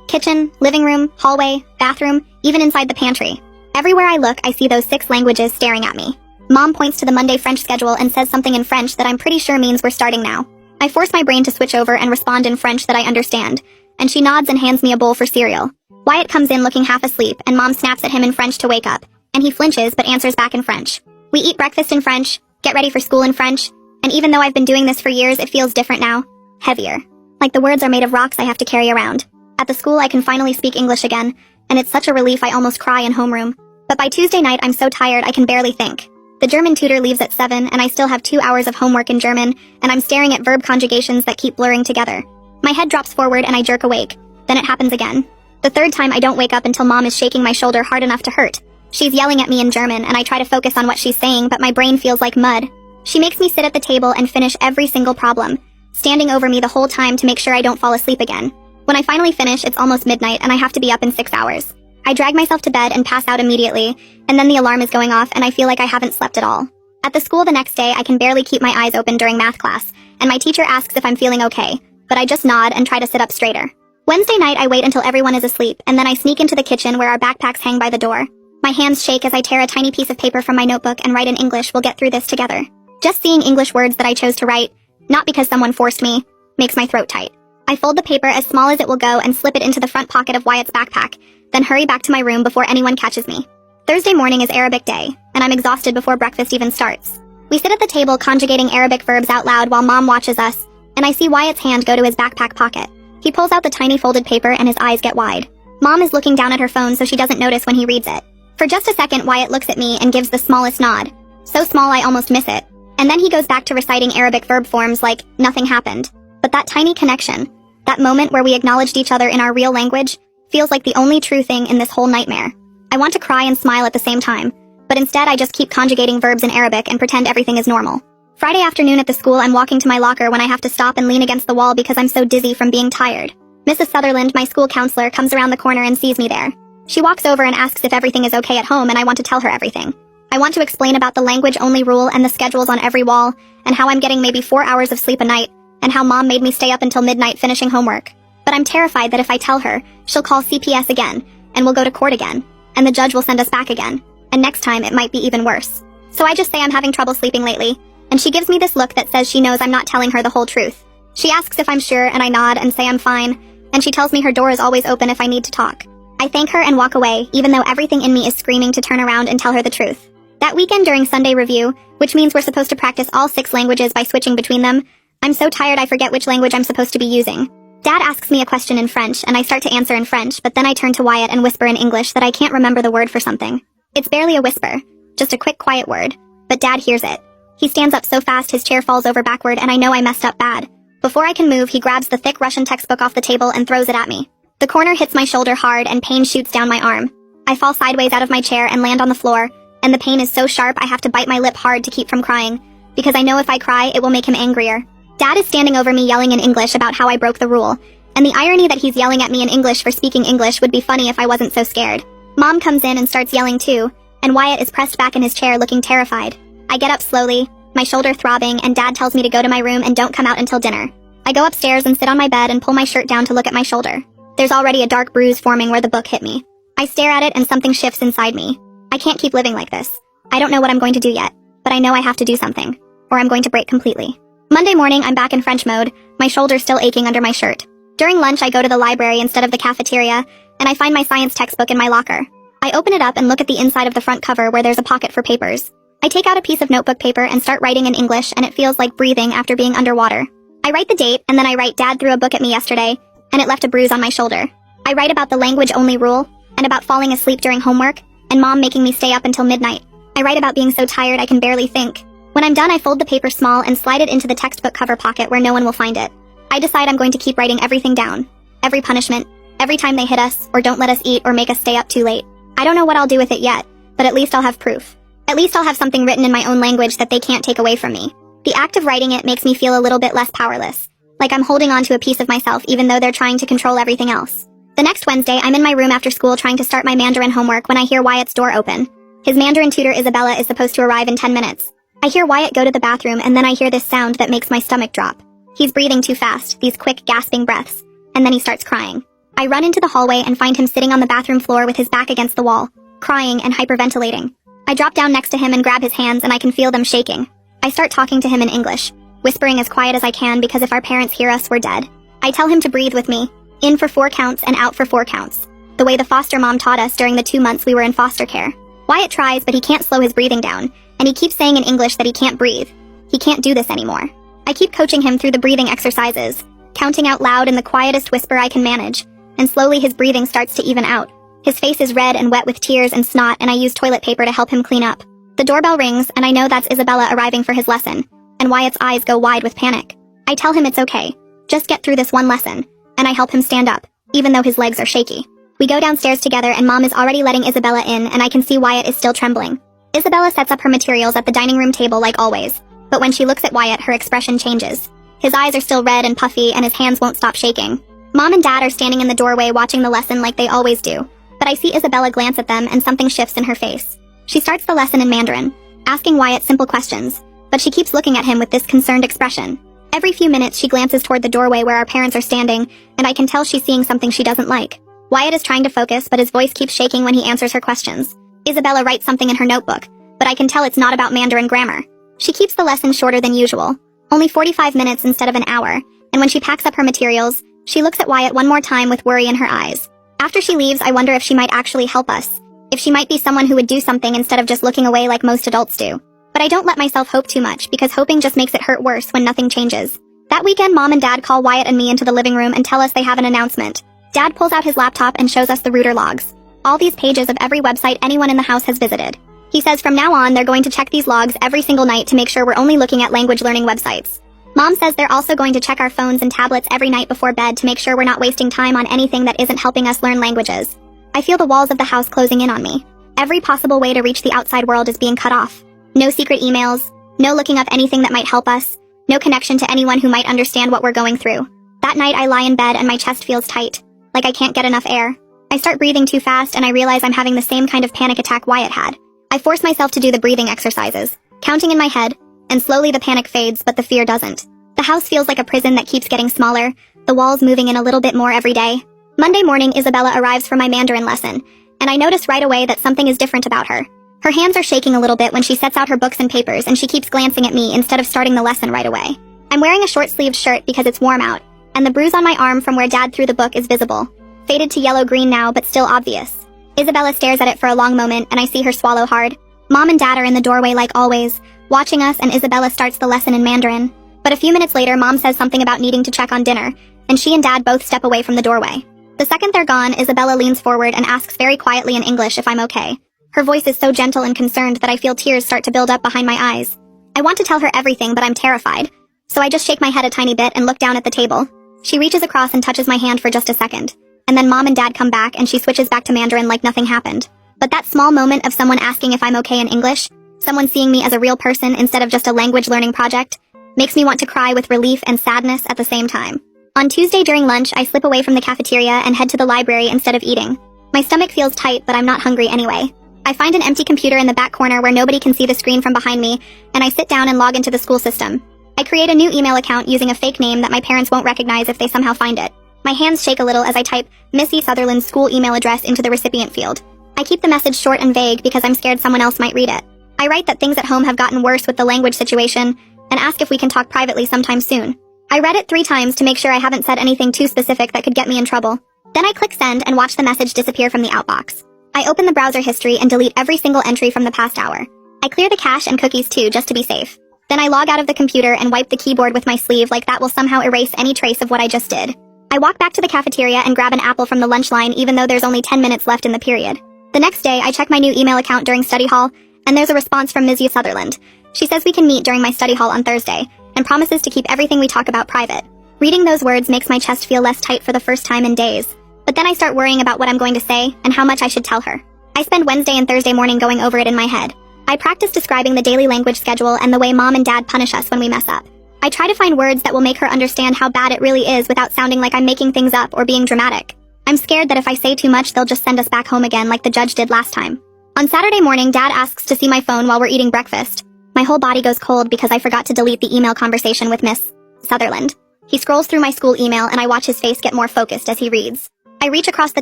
Kitchen, living room, hallway, bathroom, even inside the pantry. Everywhere I look I see those 6 languages staring at me. Mom points to the Monday French schedule and says something in French that I'm pretty sure means we're starting now. I force my brain to switch over and respond in French that I understand, and she nods and hands me a bowl for cereal. Wyatt comes in looking half asleep, and Mom snaps at him in French to wake up, and he flinches but answers back in French. We eat breakfast in French, get ready for school in French, and even though I've been doing this for years, it feels different now. Heavier. Like the words are made of rocks I have to carry around. At the school I can finally speak English again, and it's such a relief I almost cry in homeroom. But by Tuesday night I'm so tired I can barely think. The German tutor leaves at 7, and I still have 2 hours of homework in German, and I'm staring at verb conjugations that keep blurring together. My head drops forward and I jerk awake. Then it happens again. The third time I don't wake up until Mom is shaking my shoulder hard enough to hurt. She's yelling at me in German, and I try to focus on what she's saying, but my brain feels like mud. She makes me sit at the table and finish every single problem, standing over me the whole time to make sure I don't fall asleep again. When I finally finish, it's almost midnight, and I have to be up in 6 hours. I drag myself to bed and pass out immediately, and then the alarm is going off and I feel like I haven't slept at all. At the school the next day, I can barely keep my eyes open during math class, and my teacher asks if I'm feeling okay, but I just nod and try to sit up straighter. Wednesday night, I wait until everyone is asleep, and then I sneak into the kitchen where our backpacks hang by the door. My hands shake as I tear a tiny piece of paper from my notebook and write in English, "We'll get through this together." Just seeing English words that I chose to write, not because someone forced me, makes my throat tight. I fold the paper as small as it will go and slip it into the front pocket of Wyatt's backpack, then hurry back to my room before anyone catches me. Thursday morning is Arabic day, and I'm exhausted before breakfast even starts. We sit at the table conjugating Arabic verbs out loud while Mom watches us, and I see Wyatt's hand go to his backpack pocket. He pulls out the tiny folded paper and his eyes get wide. Mom is looking down at her phone so she doesn't notice when he reads it. For just a second, Wyatt looks at me and gives the smallest nod. So small I almost miss it. And then he goes back to reciting Arabic verb forms like, nothing happened. But that tiny connection, that moment where we acknowledged each other in our real language, feels like the only true thing in this whole nightmare. I want to cry and smile at the same time, but instead I just keep conjugating verbs in Arabic and pretend everything is normal. Friday afternoon at the school, I'm walking to my locker when I have to stop and lean against the wall because I'm so dizzy from being tired. Mrs. Sutherland, my school counselor, comes around the corner and sees me there. She walks over and asks if everything is okay at home, and I want to tell her everything. I want to explain about the language-only rule and the schedules on every wall, and how I'm getting maybe 4 hours of sleep a night, and how Mom made me stay up until midnight finishing homework. But I'm terrified that if I tell her, she'll call CPS again, and we'll go to court again, and the judge will send us back again, and next time it might be even worse. So I just say I'm having trouble sleeping lately, and she gives me this look that says she knows I'm not telling her the whole truth. She asks if I'm sure, and I nod and say I'm fine, and she tells me her door is always open if I need to talk. I thank her and walk away, even though everything in me is screaming to turn around and tell her the truth. That weekend during Sunday review, which means we're supposed to practice all 6 languages by switching between them, I'm so tired I forget which language I'm supposed to be using. Dad asks me a question in French, and I start to answer in French, but then I turn to Wyatt and whisper in English that I can't remember the word for something. It's barely a whisper, just a quick, quiet word, but Dad hears it. He stands up so fast his chair falls over backward, and I know I messed up bad. Before I can move, he grabs the thick Russian textbook off the table and throws it at me. The corner hits my shoulder hard, and pain shoots down my arm. I fall sideways out of my chair and land on the floor, and the pain is so sharp I have to bite my lip hard to keep from crying, because I know if I cry, it will make him angrier. Dad is standing over me yelling in English about how I broke the rule, and the irony that he's yelling at me in English for speaking English would be funny if I wasn't so scared. Mom comes in and starts yelling too, and Wyatt is pressed back in his chair looking terrified. I get up slowly, my shoulder throbbing, and Dad tells me to go to my room and don't come out until dinner. I go upstairs and sit on my bed and pull my shirt down to look at my shoulder. There's already a dark bruise forming where the book hit me. I stare at it and something shifts inside me. I can't keep living like this. I don't know what I'm going to do yet, but I know I have to do something, or I'm going to break completely. Monday morning, I'm back in French mode, my shoulder still aching under my shirt. During lunch, I go to the library instead of the cafeteria, and I find my science textbook in my locker. I open it up and look at the inside of the front cover where there's a pocket for papers. I take out a piece of notebook paper and start writing in English, and it feels like breathing after being underwater. I write the date, and then I write Dad threw a book at me yesterday, and it left a bruise on my shoulder. I write about the language-only rule, and about falling asleep during homework, and Mom making me stay up until midnight. I write about being so tired I can barely think. When I'm done, I fold the paper small and slide it into the textbook cover pocket where no one will find it. I decide I'm going to keep writing everything down. Every punishment, every time they hit us, or don't let us eat, or make us stay up too late. I don't know what I'll do with it yet, but at least I'll have proof. At least I'll have something written in my own language that they can't take away from me. The act of writing it makes me feel a little bit less powerless. Like I'm holding on to a piece of myself even though they're trying to control everything else. The next Wednesday, I'm in my room after school trying to start my Mandarin homework when I hear Wyatt's door open. His Mandarin tutor Isabella is supposed to arrive in 10 minutes. I hear Wyatt go to the bathroom and then I hear this sound that makes my stomach drop. He's breathing too fast, these quick gasping breaths, and then he starts crying. I run into the hallway and find him sitting on the bathroom floor with his back against the wall, crying and hyperventilating. I drop down next to him and grab his hands and I can feel them shaking. I start talking to him in English, whispering as quiet as I can because if our parents hear us, we're dead. I tell him to breathe with me, in for 4 counts and out for 4 counts, the way the foster mom taught us during the 2 months we were in foster care. Wyatt tries, but he can't slow his breathing down, and he keeps saying in English that he can't breathe. He can't do this anymore. I keep coaching him through the breathing exercises, counting out loud in the quietest whisper I can manage, and slowly his breathing starts to even out. His face is red and wet with tears and snot, and I use toilet paper to help him clean up. The doorbell rings, and I know that's Isabella arriving for his lesson, and Wyatt's eyes go wide with panic. I tell him it's okay. Just get through this one lesson, and I help him stand up, even though his legs are shaky. We go downstairs together and Mom is already letting Isabella in, and I can see Wyatt is still trembling. Isabella sets up her materials at the dining room table like always, but when she looks at Wyatt, her expression changes. His eyes are still red and puffy, and his hands won't stop shaking. Mom and Dad are standing in the doorway watching the lesson like they always do, but I see Isabella glance at them and something shifts in her face. She starts the lesson in Mandarin, asking Wyatt simple questions, but she keeps looking at him with this concerned expression. Every few minutes she glances toward the doorway where our parents are standing, and I can tell she's seeing something she doesn't like. Wyatt is trying to focus, but his voice keeps shaking when he answers her questions. Isabella writes something in her notebook, but I can tell it's not about Mandarin grammar. She keeps the lesson shorter than usual, only 45 minutes instead of an hour, and when she packs up her materials, she looks at Wyatt one more time with worry in her eyes. After she leaves, I wonder if she might actually help us, if she might be someone who would do something instead of just looking away like most adults do. But I don't let myself hope too much because hoping just makes it hurt worse when nothing changes. That weekend, Mom and Dad call Wyatt and me into the living room and tell us they have an announcement. Dad pulls out his laptop and shows us the router logs. All these pages of every website anyone in the house has visited. He says from now on, they're going to check these logs every single night to make sure we're only looking at language learning websites. Mom says they're also going to check our phones and tablets every night before bed to make sure we're not wasting time on anything that isn't helping us learn languages. I feel the walls of the house closing in on me. Every possible way to reach the outside world is being cut off. No secret emails, no looking up anything that might help us, no connection to anyone who might understand what we're going through. That night I lie in bed and my chest feels tight, like I can't get enough air. I start breathing too fast and I realize I'm having the same kind of panic attack Wyatt had. I force myself to do the breathing exercises, counting in my head, and slowly the panic fades, but the fear doesn't. The house feels like a prison that keeps getting smaller, the walls moving in a little bit more every day. Monday morning, Isabella arrives for my Mandarin lesson, and I notice right away that something is different about her. Her hands are shaking a little bit when she sets out her books and papers, and she keeps glancing at me instead of starting the lesson right away. I'm wearing a short-sleeved shirt because it's warm out, and the bruise on my arm from where Dad threw the book is visible. Faded to yellow-green now, but still obvious. Isabella stares at it for a long moment, and I see her swallow hard. Mom and Dad are in the doorway like always, watching us, and Isabella starts the lesson in Mandarin. But a few minutes later, Mom says something about needing to check on dinner, and she and Dad both step away from the doorway. The second they're gone, Isabella leans forward and asks very quietly in English if I'm okay. Her voice is so gentle and concerned that I feel tears start to build up behind my eyes. I want to tell her everything, but I'm terrified. So I just shake my head a tiny bit and look down at the table. She reaches across and touches my hand for just a second. And then Mom and Dad come back and she switches back to Mandarin like nothing happened. But that small moment of someone asking if I'm okay in English, someone seeing me as a real person instead of just a language learning project, makes me want to cry with relief and sadness at the same time. On Tuesday during lunch, I slip away from the cafeteria and head to the library instead of eating. My stomach feels tight, but I'm not hungry anyway. I find an empty computer in the back corner where nobody can see the screen from behind me, and I sit down and log into the school system. I create a new email account using a fake name that my parents won't recognize if they somehow find it. My hands shake a little as I type Missy Sutherland's school email address into the recipient field. I keep the message short and vague because I'm scared someone else might read it. I write that things at home have gotten worse with the language situation, and ask if we can talk privately sometime soon. I read it 3 times to make sure I haven't said anything too specific that could get me in trouble. Then I click send and watch the message disappear from the outbox. I open the browser history and delete every single entry from the past hour. I clear the cache and cookies too, just to be safe. Then I log out of the computer and wipe the keyboard with my sleeve like that will somehow erase any trace of what I just did. I walk back to the cafeteria and grab an apple from the lunch line even though there's only 10 minutes left in the period. The next day, I check my new email account during study hall, and there's a response from Ms. Sutherland. She says we can meet during my study hall on Thursday, and promises to keep everything we talk about private. Reading those words makes my chest feel less tight for the first time in days. But then I start worrying about what I'm going to say and how much I should tell her. I spend Wednesday and Thursday morning going over it in my head. I practice describing the daily language schedule and the way mom and dad punish us when we mess up. I try to find words that will make her understand how bad it really is without sounding like I'm making things up or being dramatic. I'm scared that if I say too much, they'll just send us back home again like the judge did last time. On Saturday morning, Dad asks to see my phone while we're eating breakfast. My whole body goes cold because I forgot to delete the email conversation with Miss Sutherland. He scrolls through my school email and I watch his face get more focused as he reads. I reach across the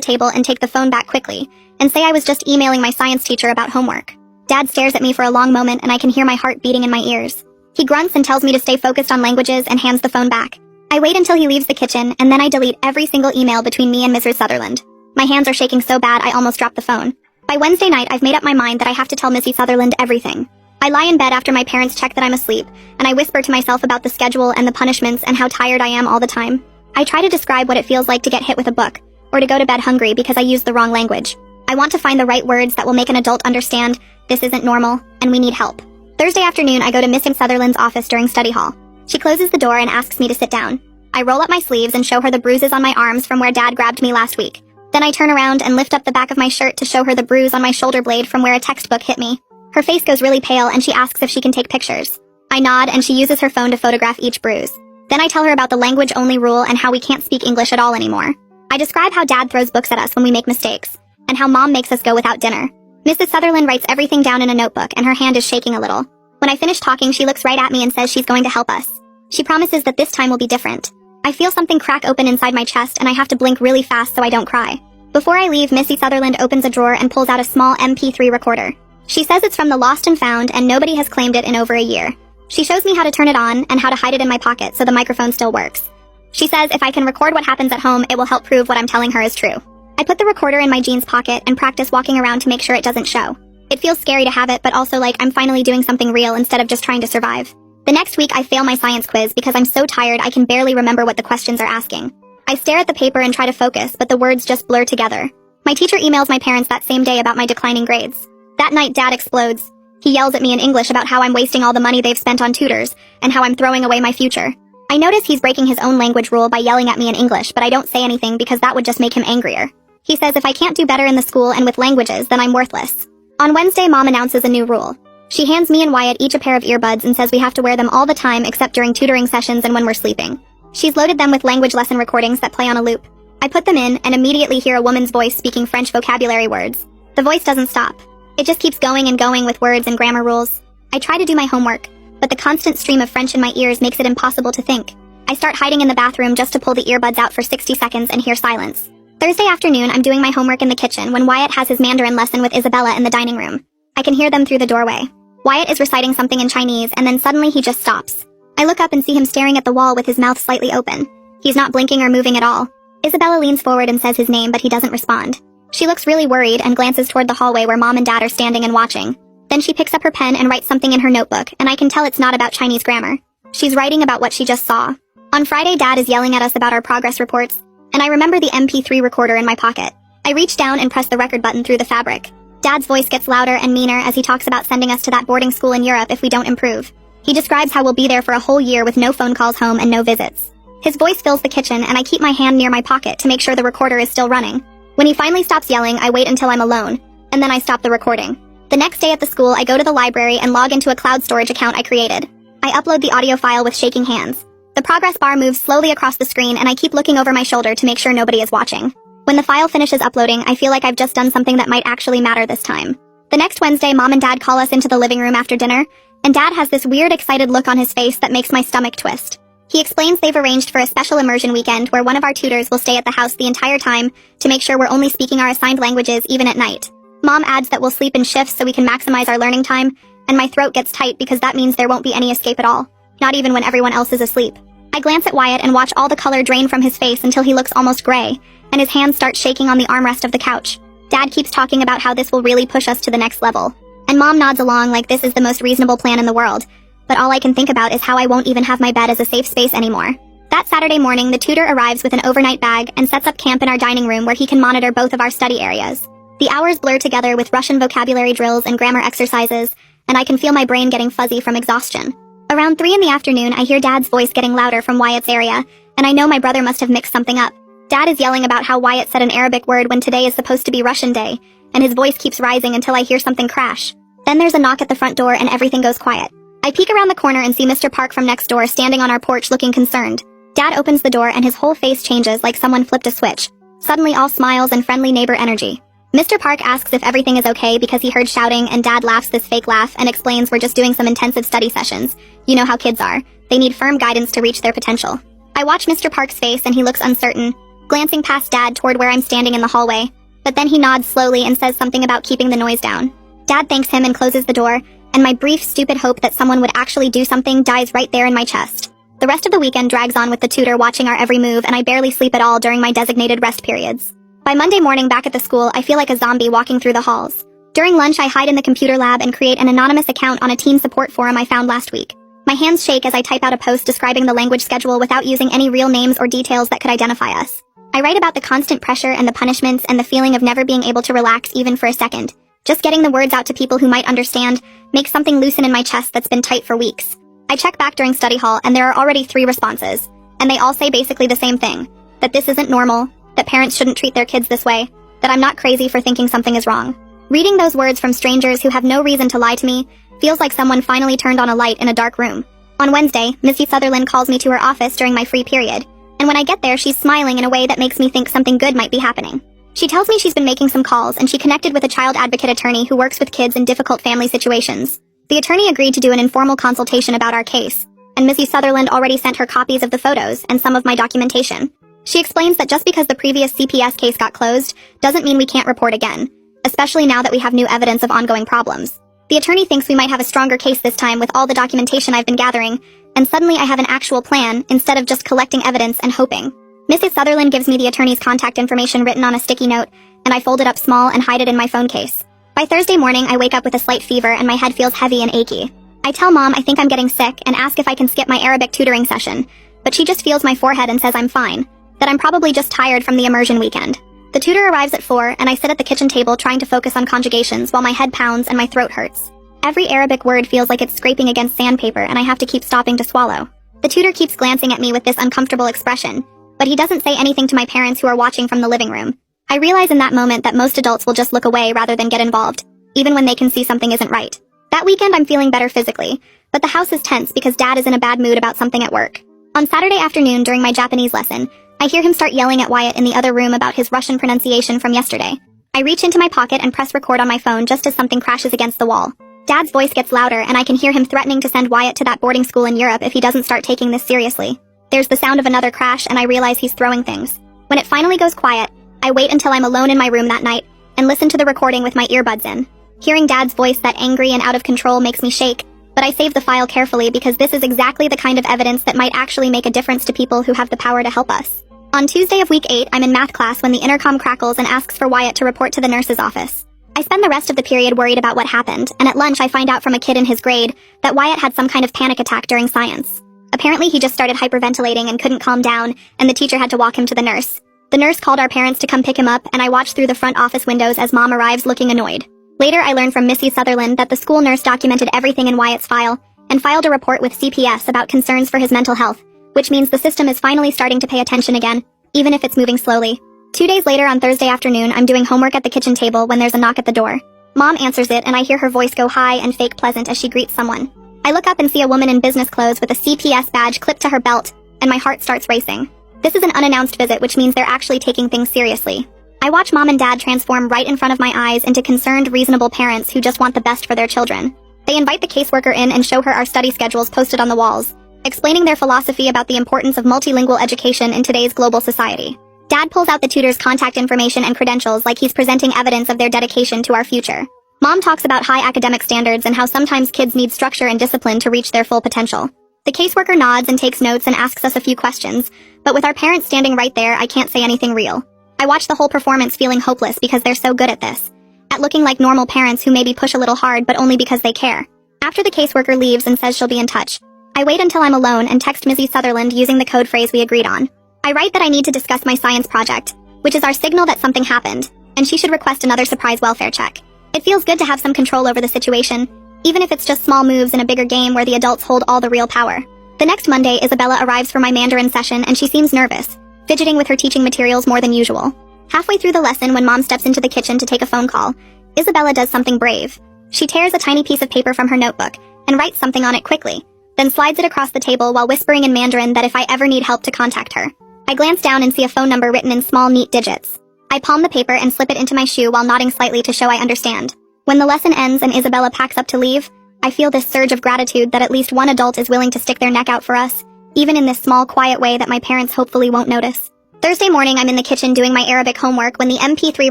table and take the phone back quickly and say I was just emailing my science teacher about homework. Dad stares at me for a long moment and I can hear my heart beating in my ears. He grunts and tells me to stay focused on languages and hands the phone back. I wait until he leaves the kitchen and then I delete every single email between me and Mrs. Sutherland. My hands are shaking so bad I almost drop the phone. By Wednesday night, I've made up my mind that I have to tell Missy Sutherland everything. I lie in bed after my parents check that I'm asleep, and I whisper to myself about the schedule and the punishments and how tired I am all the time. I try to describe what it feels like to get hit with a book, or to go to bed hungry because I used the wrong language. I want to find the right words that will make an adult understand this isn't normal, and we need help. Thursday afternoon, I go to Miss Sutherland's office during study hall. She closes the door and asks me to sit down. I roll up my sleeves and show her the bruises on my arms from where Dad grabbed me last week. Then I turn around and lift up the back of my shirt to show her the bruise on my shoulder blade from where a textbook hit me. Her face goes really pale and she asks if she can take pictures. I nod and she uses her phone to photograph each bruise. Then I tell her about the language-only rule and how we can't speak English at all anymore. I describe how Dad throws books at us when we make mistakes, and how Mom makes us go without dinner. Mrs. Sutherland writes everything down in a notebook and her hand is shaking a little. When I finish talking, she looks right at me and says she's going to help us. She promises that this time will be different. I feel something crack open inside my chest and I have to blink really fast so I don't cry. Before I leave, Missy Sutherland opens a drawer and pulls out a small MP3 recorder. She says it's from the Lost and Found and nobody has claimed it in over a year. She shows me how to turn it on and how to hide it in my pocket so the microphone still works. She says if I can record what happens at home, it will help prove what I'm telling her is true. I put the recorder in my jeans pocket and practice walking around to make sure it doesn't show. It feels scary to have it, but also like I'm finally doing something real instead of just trying to survive. The next week, I fail my science quiz because I'm so tired I can barely remember what the questions are asking. I stare at the paper and try to focus, but the words just blur together. My teacher emails my parents that same day about my declining grades. That night, Dad explodes. He yells at me in English about how I'm wasting all the money they've spent on tutors, and how I'm throwing away my future. I notice he's breaking his own language rule by yelling at me in English, but I don't say anything because that would just make him angrier. He says if I can't do better in the school and with languages, then I'm worthless. On Wednesday, Mom announces a new rule. She hands me and Wyatt each a pair of earbuds and says we have to wear them all the time except during tutoring sessions and when we're sleeping. She's loaded them with language lesson recordings that play on a loop. I put them in and immediately hear a woman's voice speaking French vocabulary words. The voice doesn't stop. It just keeps going and going with words and grammar rules. I try to do my homework, but the constant stream of French in my ears makes it impossible to think. I start hiding in the bathroom just to pull the earbuds out for 60 seconds and hear silence. Thursday afternoon, I'm doing my homework in the kitchen when Wyatt has his Mandarin lesson with Isabella in the dining room. I can hear them through the doorway. Wyatt is reciting something in Chinese and then suddenly he just stops. I look up and see him staring at the wall with his mouth slightly open. He's not blinking or moving at all. Isabella leans forward and says his name, but he doesn't respond. She looks really worried and glances toward the hallway where Mom and Dad are standing and watching. Then she picks up her pen and writes something in her notebook, and I can tell it's not about Chinese grammar. She's writing about what she just saw. On Friday, Dad is yelling at us about our progress reports, and I remember the MP3 recorder in my pocket. I reach down and press the record button through the fabric. Dad's voice gets louder and meaner as he talks about sending us to that boarding school in Europe if we don't improve. He describes how we'll be there for a whole year with no phone calls home and no visits. His voice fills the kitchen and I keep my hand near my pocket to make sure the recorder is still running. When he finally stops yelling, I wait until I'm alone, and then I stop the recording. The next day at the school, I go to the library and log into a cloud storage account I created. I upload the audio file with shaking hands. The progress bar moves slowly across the screen and I keep looking over my shoulder to make sure nobody is watching. When the file finishes uploading, I feel like I've just done something that might actually matter this time. The next Wednesday, Mom and Dad call us into the living room after dinner, and Dad has this weird, excited look on his face that makes my stomach twist. He explains they've arranged for a special immersion weekend where one of our tutors will stay at the house the entire time to make sure we're only speaking our assigned languages even at night. Mom adds that we'll sleep in shifts so we can maximize our learning time, and my throat gets tight because that means there won't be any escape at all, not even when everyone else is asleep. I glance at Wyatt and watch all the color drain from his face until he looks almost gray, and his hands start shaking on the armrest of the couch. Dad keeps talking about how this will really push us to the next level, and Mom nods along like this is the most reasonable plan in the world, but all I can think about is how I won't even have my bed as a safe space anymore. That Saturday morning, the tutor arrives with an overnight bag and sets up camp in our dining room where he can monitor both of our study areas. The hours blur together with Russian vocabulary drills and grammar exercises, and I can feel my brain getting fuzzy from exhaustion. Around 3 in the afternoon, I hear Dad's voice getting louder from Wyatt's area, and I know my brother must have mixed something up. Dad is yelling about how Wyatt said an Arabic word when today is supposed to be Russian Day, and his voice keeps rising until I hear something crash. Then there's a knock at the front door and everything goes quiet. I peek around the corner and see Mr. Park from next door standing on our porch looking concerned. Dad opens the door and his whole face changes like someone flipped a switch. Suddenly all smiles and friendly neighbor energy. Mr. Park asks if everything is okay because he heard shouting, and Dad laughs this fake laugh and explains we're just doing some intensive study sessions. You know how kids are. They need firm guidance to reach their potential. I watch Mr. Park's face and he looks uncertain, glancing past Dad toward where I'm standing in the hallway. But then he nods slowly and says something about keeping the noise down. Dad thanks him and closes the door, and my brief, stupid hope that someone would actually do something dies right there in my chest. The rest of the weekend drags on with the tutor watching our every move, and I barely sleep at all during my designated rest periods. By Monday morning back at the school, I feel like a zombie walking through the halls. During lunch, I hide in the computer lab and create an anonymous account on a teen support forum I found last week. My hands shake as I type out a post describing the language schedule without using any real names or details that could identify us. I write about the constant pressure and the punishments and the feeling of never being able to relax even for a second. Just getting the words out to people who might understand makes something loosen in my chest that's been tight for weeks. I check back during study hall and there are already 3 responses, and they all say basically the same thing, that this isn't normal, that parents shouldn't treat their kids this way, that I'm not crazy for thinking something is wrong. Reading those words from strangers who have no reason to lie to me feels like someone finally turned on a light in a dark room. On Wednesday, Missy Sutherland calls me to her office during my free period, and when I get there, she's smiling in a way that makes me think something good might be happening. She tells me she's been making some calls and she connected with a child advocate attorney who works with kids in difficult family situations. The attorney agreed to do an informal consultation about our case, and Missy Sutherland already sent her copies of the photos and some of my documentation. She explains that just because the previous CPS case got closed doesn't mean we can't report again, especially now that we have new evidence of ongoing problems. The attorney thinks we might have a stronger case this time with all the documentation I've been gathering, and suddenly I have an actual plan instead of just collecting evidence and hoping. Mrs. Sutherland gives me the attorney's contact information written on a sticky note, and I fold it up small and hide it in my phone case. By Thursday morning, I wake up with a slight fever and my head feels heavy and achy. I tell Mom I think I'm getting sick and ask if I can skip my Arabic tutoring session, but she just feels my forehead and says I'm fine, that I'm probably just tired from the immersion weekend. The tutor arrives at 4, and I sit at the kitchen table trying to focus on conjugations while my head pounds and my throat hurts. Every Arabic word feels like it's scraping against sandpaper and I have to keep stopping to swallow. The tutor keeps glancing at me with this uncomfortable expression, but he doesn't say anything to my parents who are watching from the living room. I realize in that moment that most adults will just look away rather than get involved, even when they can see something isn't right. That weekend I'm feeling better physically, but the house is tense because Dad is in a bad mood about something at work. On Saturday afternoon during my Japanese lesson, I hear him start yelling at Wyatt in the other room about his Russian pronunciation from yesterday. I reach into my pocket and press record on my phone just as something crashes against the wall. Dad's voice gets louder and I can hear him threatening to send Wyatt to that boarding school in Europe if he doesn't start taking this seriously. There's the sound of another crash and I realize he's throwing things. When it finally goes quiet, I wait until I'm alone in my room that night and listen to the recording with my earbuds in. Hearing Dad's voice that angry and out of control makes me shake, but I save the file carefully because this is exactly the kind of evidence that might actually make a difference to people who have the power to help us. On Tuesday of week 8, I'm in math class when the intercom crackles and asks for Wyatt to report to the nurse's office. I spend the rest of the period worried about what happened, and at lunch I find out from a kid in his grade that Wyatt had some kind of panic attack during science. Apparently he just started hyperventilating and couldn't calm down, and the teacher had to walk him to the nurse. The nurse called our parents to come pick him up, and I watch through the front office windows as Mom arrives looking annoyed. Later I learn from Missy Sutherland that the school nurse documented everything in Wyatt's file, and filed a report with CPS about concerns for his mental health, which means the system is finally starting to pay attention again, even if it's moving slowly. 2 days later on Thursday afternoon, I'm doing homework at the kitchen table when there's a knock at the door. Mom answers it and I hear her voice go high and fake pleasant as she greets someone. I look up and see a woman in business clothes with a CPS badge clipped to her belt, and my heart starts racing. This is an unannounced visit, which means they're actually taking things seriously. I watch mom and dad transform right in front of my eyes into concerned, reasonable parents who just want the best for their children. They invite the caseworker in and show her our study schedules posted on the walls, explaining their philosophy about the importance of multilingual education in today's global society. Dad pulls out the tutor's contact information and credentials like he's presenting evidence of their dedication to our future. Mom talks about high academic standards and how sometimes kids need structure and discipline to reach their full potential. The caseworker nods and takes notes and asks us a few questions, but with our parents standing right there, I can't say anything real. I watch the whole performance feeling hopeless because they're so good at this, at looking like normal parents who maybe push a little hard but only because they care. After the caseworker leaves and says she'll be in touch, I wait until I'm alone and text Mrs. Sutherland using the code phrase we agreed on. I write that I need to discuss my science project, which is our signal that something happened, and she should request another surprise welfare check. It feels good to have some control over the situation, even if it's just small moves in a bigger game where the adults hold all the real power. The next Monday, Isabella arrives for my Mandarin session and she seems nervous, fidgeting with her teaching materials more than usual. Halfway through the lesson when Mom steps into the kitchen to take a phone call, Isabella does something brave. She tears a tiny piece of paper from her notebook and writes something on it quickly, then slides it across the table while whispering in Mandarin that if I ever need help to contact her. I glance down and see a phone number written in small, neat digits. I palm the paper and slip it into my shoe while nodding slightly to show I understand. When the lesson ends and Isabella packs up to leave, I feel this surge of gratitude that at least one adult is willing to stick their neck out for us, even in this small, quiet way that my parents hopefully won't notice. Thursday morning, I'm in the kitchen doing my Arabic homework when the MP3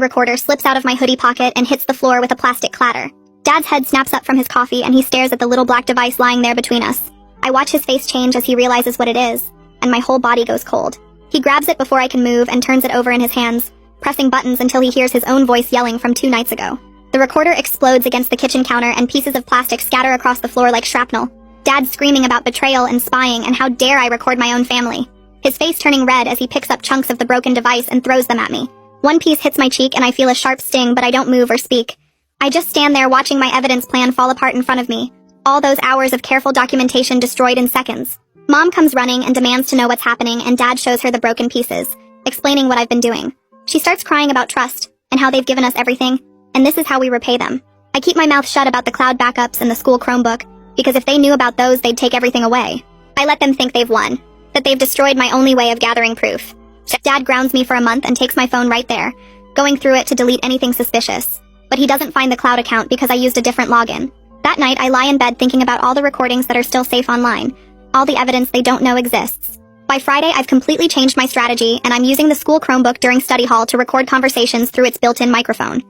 recorder slips out of my hoodie pocket and hits the floor with a plastic clatter. Dad's head snaps up from his coffee and he stares at the little black device lying there between us. I watch his face change as he realizes what it is, and my whole body goes cold. He grabs it before I can move and turns it over in his hands, pressing buttons until he hears his own voice yelling from 2 nights ago. The recorder explodes against the kitchen counter and pieces of plastic scatter across the floor like shrapnel. Dad's screaming about betrayal and spying and how dare I record my own family. His face turning red as he picks up chunks of the broken device and throws them at me. One piece hits my cheek and I feel a sharp sting, but I don't move or speak. I just stand there watching my evidence plan fall apart in front of me. All those hours of careful documentation destroyed in seconds. Mom comes running and demands to know what's happening, and Dad shows her the broken pieces, explaining what I've been doing. She starts crying about trust and how they've given us everything, and this is how we repay them. I keep my mouth shut about the cloud backups and the school Chromebook, because if they knew about those, they'd take everything away. I let them think they've won, that they've destroyed my only way of gathering proof. Dad grounds me for a month and takes my phone right there, going through it to delete anything suspicious. But he doesn't find the cloud account because I used a different login. That night, I lie in bed thinking about all the recordings that are still safe online, all the evidence they don't know exists. By Friday, I've completely changed my strategy, and I'm using the school Chromebook during study hall to record conversations through its built-in microphone.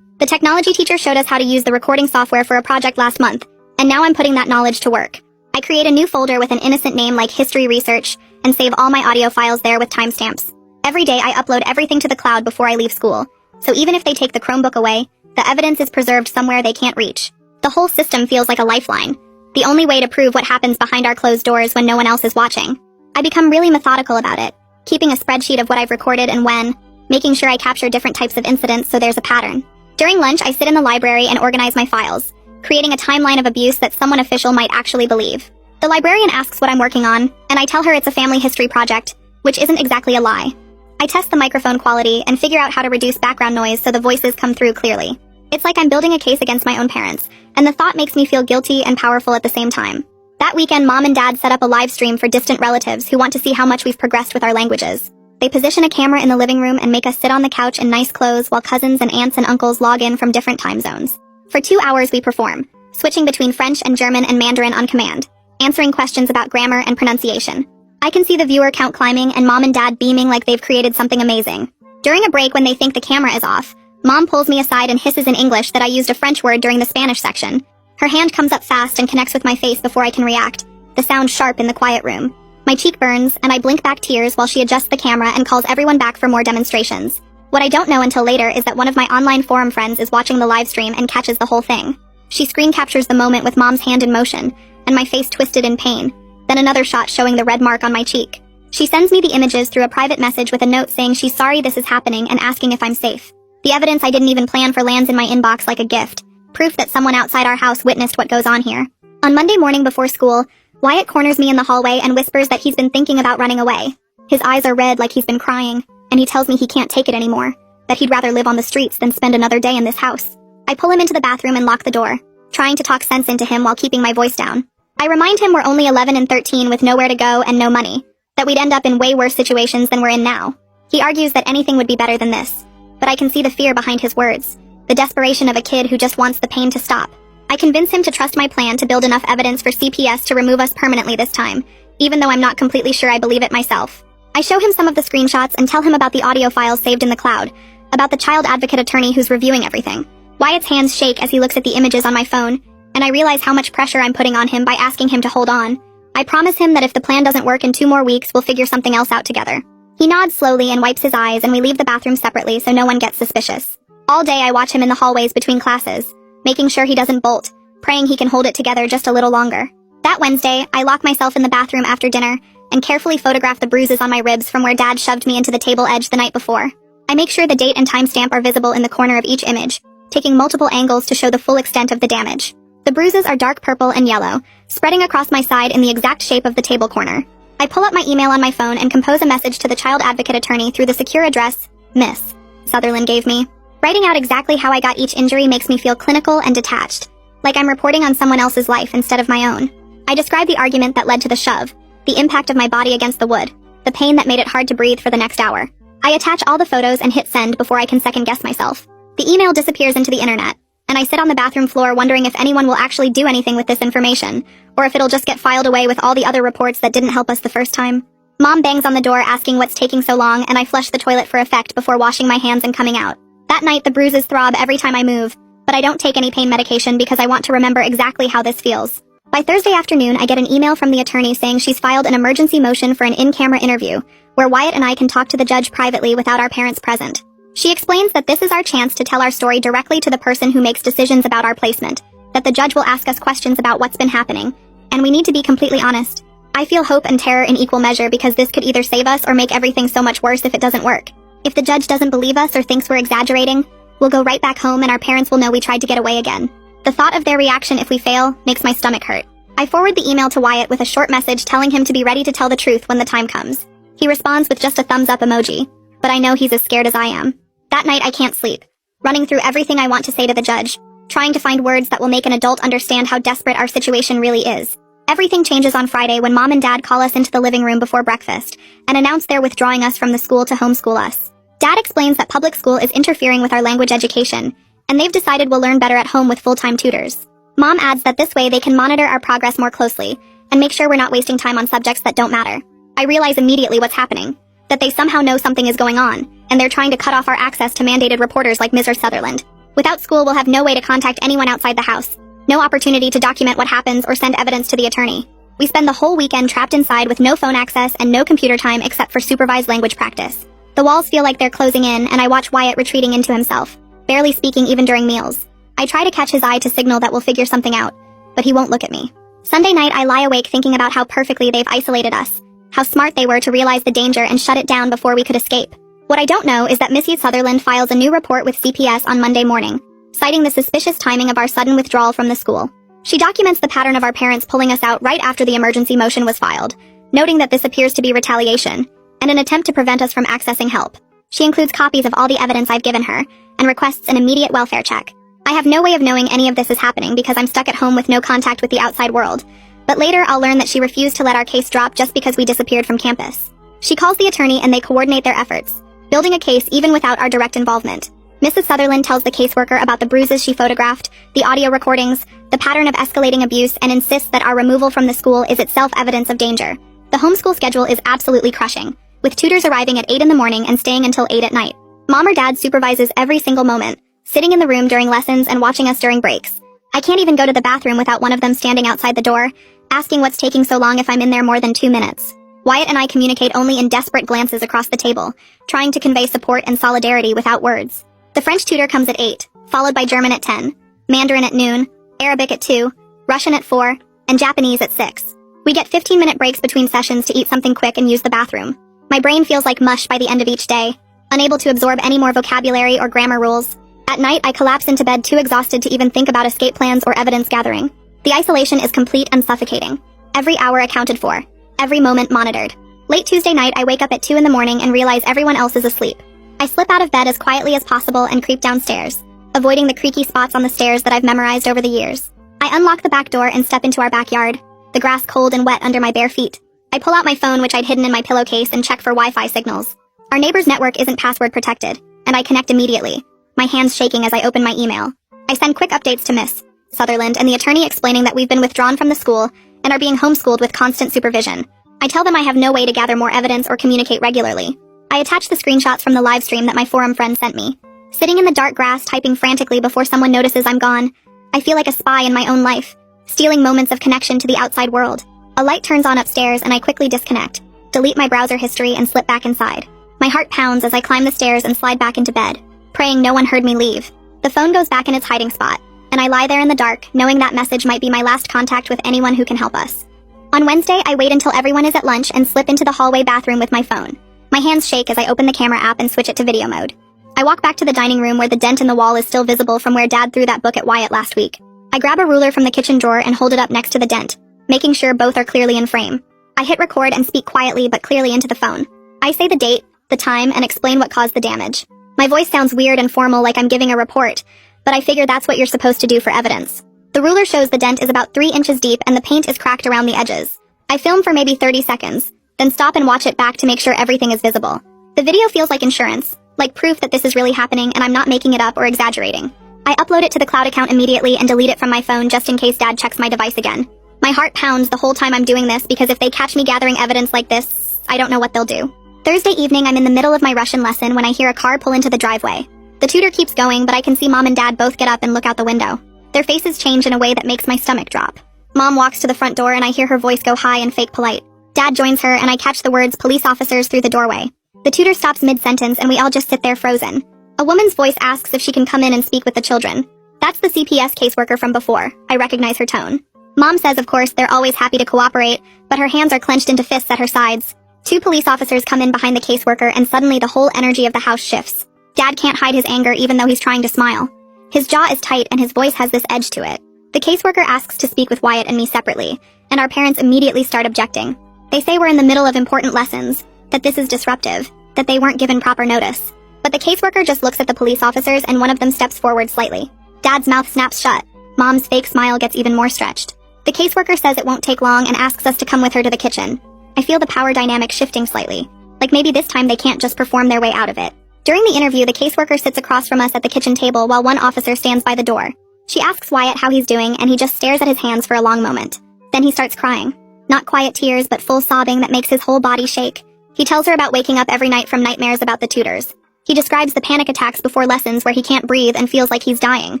The technology teacher showed us how to use the recording software for a project last month, and now I'm putting that knowledge to work. I create a new folder with an innocent name like History Research, and save all my audio files there with timestamps. Every day, I upload everything to the cloud before I leave school, so even if they take the Chromebook away, the evidence is preserved somewhere they can't reach. The whole system feels like a lifeline, the only way to prove what happens behind our closed doors when no one else is watching. I become really methodical about it, keeping a spreadsheet of what I've recorded and when, making sure I capture different types of incidents so there's a pattern. During lunch, I sit in the library and organize my files, creating a timeline of abuse that someone official might actually believe. The librarian asks what I'm working on, and I tell her it's a family history project, which isn't exactly a lie. I test the microphone quality and figure out how to reduce background noise so the voices come through clearly. It's like I'm building a case against my own parents, and the thought makes me feel guilty and powerful at the same time. That weekend, Mom and Dad set up a live stream for distant relatives who want to see how much we've progressed with our languages. They position a camera in the living room and make us sit on the couch in nice clothes while cousins and aunts and uncles log in from different time zones. For 2 hours we perform, switching between French and German and Mandarin on command, answering questions about grammar and pronunciation. I can see the viewer count climbing and Mom and Dad beaming like they've created something amazing. During a break when they think the camera is off, Mom pulls me aside and hisses in English that I used a French word during the Spanish section. Her hand comes up fast and connects with my face before I can react, the sound sharp in the quiet room. My cheek burns, and I blink back tears while she adjusts the camera and calls everyone back for more demonstrations. What I don't know until later is that one of my online forum friends is watching the live stream and catches the whole thing. She screen captures the moment with Mom's hand in motion, and my face twisted in pain, then another shot showing the red mark on my cheek. She sends me the images through a private message with a note saying she's sorry this is happening and asking if I'm safe. The evidence I didn't even plan for lands in my inbox like a gift, proof that someone outside our house witnessed what goes on here. On Monday morning before school, Wyatt corners me in the hallway and whispers that he's been thinking about running away. His eyes are red like he's been crying, and he tells me he can't take it anymore, that he'd rather live on the streets than spend another day in this house. I pull him into the bathroom and lock the door, trying to talk sense into him while keeping my voice down. I remind him we're only 11 and 13 with nowhere to go and no money, that we'd end up in way worse situations than we're in now. He argues that anything would be better than this, but I can see the fear behind his words, the desperation of a kid who just wants the pain to stop. I convince him to trust my plan to build enough evidence for CPS to remove us permanently this time, even though I'm not completely sure I believe it myself. I show him some of the screenshots and tell him about the audio files saved in the cloud, about the child advocate attorney who's reviewing everything. Wyatt's hands shake as he looks at the images on my phone, and I realize how much pressure I'm putting on him by asking him to hold on. I promise him that if the plan doesn't work in 2 more weeks, we'll figure something else out together. He nods slowly and wipes his eyes, and we leave the bathroom separately so no one gets suspicious. All day I watch him in the hallways between classes, making sure he doesn't bolt, praying he can hold it together just a little longer. That Wednesday, I lock myself in the bathroom after dinner and carefully photograph the bruises on my ribs from where Dad shoved me into the table edge the night before. I make sure the date and timestamp are visible in the corner of each image, taking multiple angles to show the full extent of the damage. The bruises are dark purple and yellow, spreading across my side in the exact shape of the table corner. I pull up my email on my phone and compose a message to the child advocate attorney through the secure address Miss Sutherland gave me. Writing out exactly how I got each injury makes me feel clinical and detached, like I'm reporting on someone else's life instead of my own. I describe the argument that led to the shove, the impact of my body against the wood, the pain that made it hard to breathe for the next hour. I attach all the photos and hit send before I can second guess myself. The email disappears into the internet, and I sit on the bathroom floor wondering if anyone will actually do anything with this information, or if it'll just get filed away with all the other reports that didn't help us the first time. Mom bangs on the door asking what's taking so long, and I flush the toilet for effect before washing my hands and coming out. That night, the bruises throb every time I move, but I don't take any pain medication because I want to remember exactly how this feels. By Thursday afternoon, I get an email from the attorney saying she's filed an emergency motion for an in-camera interview, where Wyatt and I can talk to the judge privately without our parents present. She explains that this is our chance to tell our story directly to the person who makes decisions about our placement, that the judge will ask us questions about what's been happening, and we need to be completely honest. I feel hope and terror in equal measure because this could either save us or make everything so much worse if it doesn't work. If the judge doesn't believe us or thinks we're exaggerating, we'll go right back home and our parents will know we tried to get away again. The thought of their reaction if we fail makes my stomach hurt. I forward the email to Wyatt with a short message telling him to be ready to tell the truth when the time comes. He responds with just a thumbs up emoji, but I know he's as scared as I am. That night I can't sleep, running through everything I want to say to the judge, trying to find words that will make an adult understand how desperate our situation really is. Everything changes on Friday when Mom and Dad call us into the living room before breakfast and announce they're withdrawing us from the school to homeschool us. Dad explains that public school is interfering with our language education, and they've decided we'll learn better at home with full-time tutors. Mom adds that this way they can monitor our progress more closely and make sure we're not wasting time on subjects that don't matter. I realize immediately what's happening, that they somehow know something is going on, and they're trying to cut off our access to mandated reporters like Mr. Sutherland. Without school, we'll have no way to contact anyone outside the house, no opportunity to document what happens or send evidence to the attorney. We spend the whole weekend trapped inside with no phone access and no computer time except for supervised language practice. The walls feel like they're closing in, and I watch Wyatt retreating into himself, barely speaking even during meals. I try to catch his eye to signal that we'll figure something out, but he won't look at me. Sunday night, I lie awake thinking about how perfectly they've isolated us, how smart they were to realize the danger and shut it down before we could escape. What I don't know is that Mrs. Sutherland files a new report with CPS on Monday morning, citing the suspicious timing of our sudden withdrawal from the school. She documents the pattern of our parents pulling us out right after the emergency motion was filed, noting that this appears to be retaliation and an attempt to prevent us from accessing help. She includes copies of all the evidence I've given her and requests an immediate welfare check. I have no way of knowing any of this is happening because I'm stuck at home with no contact with the outside world, but later I'll learn that she refused to let our case drop just because we disappeared from campus. She calls the attorney and they coordinate their efforts, building a case even without our direct involvement. Mrs. Sutherland tells the caseworker about the bruises she photographed, the audio recordings, the pattern of escalating abuse, and insists that our removal from the school is itself evidence of danger. The homeschool schedule is absolutely crushing, with tutors arriving at 8 in the morning and staying until 8 at night. Mom or Dad supervises every single moment, sitting in the room during lessons and watching us during breaks. I can't even go to the bathroom without one of them standing outside the door, asking what's taking so long if I'm in there more than 2 minutes. Wyatt and I communicate only in desperate glances across the table, trying to convey support and solidarity without words. The French tutor comes at 8, followed by German at 10, Mandarin at noon, Arabic at 2, Russian at 4, and Japanese at 6. We get 15-minute breaks between sessions to eat something quick and use the bathroom. My brain feels like mush by the end of each day, unable to absorb any more vocabulary or grammar rules. At night, I collapse into bed too exhausted to even think about escape plans or evidence gathering. The isolation is complete and suffocating. Every hour accounted for. Every moment monitored. Late Tuesday night, I wake up at 2 in the morning and realize everyone else is asleep. I slip out of bed as quietly as possible and creep downstairs, avoiding the creaky spots on the stairs that I've memorized over the years. I unlock the back door and step into our backyard, the grass cold and wet under my bare feet. I pull out my phone, which I'd hidden in my pillowcase, and check for Wi-Fi signals. Our neighbor's network isn't password protected, and I connect immediately, my hands shaking as I open my email. I send quick updates to Miss Sutherland and the attorney explaining that we've been withdrawn from the school and are being homeschooled with constant supervision. I tell them I have no way to gather more evidence or communicate regularly. I attach the screenshots from the live stream that my forum friend sent me. Sitting in the dark grass typing frantically before someone notices I'm gone, I feel like a spy in my own life, stealing moments of connection to the outside world. A light turns on upstairs and I quickly disconnect, delete my browser history and slip back inside. My heart pounds as I climb the stairs and slide back into bed, praying no one heard me leave. The phone goes back in its hiding spot, and I lie there in the dark, knowing that message might be my last contact with anyone who can help us. On Wednesday, I wait until everyone is at lunch and slip into the hallway bathroom with my phone. My hands shake as I open the camera app and switch it to video mode. I walk back to the dining room where the dent in the wall is still visible from where Dad threw that book at Wyatt last week. I grab a ruler from the kitchen drawer and hold it up next to the dent, making sure both are clearly in frame. I hit record and speak quietly but clearly into the phone. I say the date, the time, and explain what caused the damage. My voice sounds weird and formal like I'm giving a report, but I figure that's what you're supposed to do for evidence. The ruler shows the dent is about 3 inches deep and the paint is cracked around the edges. I film for maybe 30 seconds, then stop and watch it back to make sure everything is visible. The video feels like insurance, like proof that this is really happening and I'm not making it up or exaggerating. I upload it to the cloud account immediately and delete it from my phone just in case Dad checks my device again. My heart pounds the whole time I'm doing this because if they catch me gathering evidence like this, I don't know what they'll do. Thursday evening, I'm in the middle of my Russian lesson when I hear a car pull into the driveway. The tutor keeps going, but I can see Mom and Dad both get up and look out the window. Their faces change in a way that makes my stomach drop. Mom walks to the front door and I hear her voice go high and fake polite. Dad joins her and I catch the words police officers through the doorway. The tutor stops mid-sentence and we all just sit there frozen. A woman's voice asks if she can come in and speak with the children. That's the CPS caseworker from before. I recognize her tone. Mom says, of course, they're always happy to cooperate, but her hands are clenched into fists at her sides. 2 police officers come in behind the caseworker and suddenly the whole energy of the house shifts. Dad can't hide his anger even though he's trying to smile. His jaw is tight and his voice has this edge to it. The caseworker asks to speak with Wyatt and me separately, and our parents immediately start objecting. They say we're in the middle of important lessons, that this is disruptive, that they weren't given proper notice. But the caseworker just looks at the police officers and one of them steps forward slightly. Dad's mouth snaps shut. Mom's fake smile gets even more stretched. The caseworker says it won't take long and asks us to come with her to the kitchen. I feel the power dynamic shifting slightly. Like maybe this time they can't just perform their way out of it. During the interview, the caseworker sits across from us at the kitchen table while one officer stands by the door. She asks Wyatt how he's doing and he just stares at his hands for a long moment. Then he starts crying. Not quiet tears, but full sobbing that makes his whole body shake. He tells her about waking up every night from nightmares about the tutors. He describes the panic attacks before lessons where he can't breathe and feels like he's dying.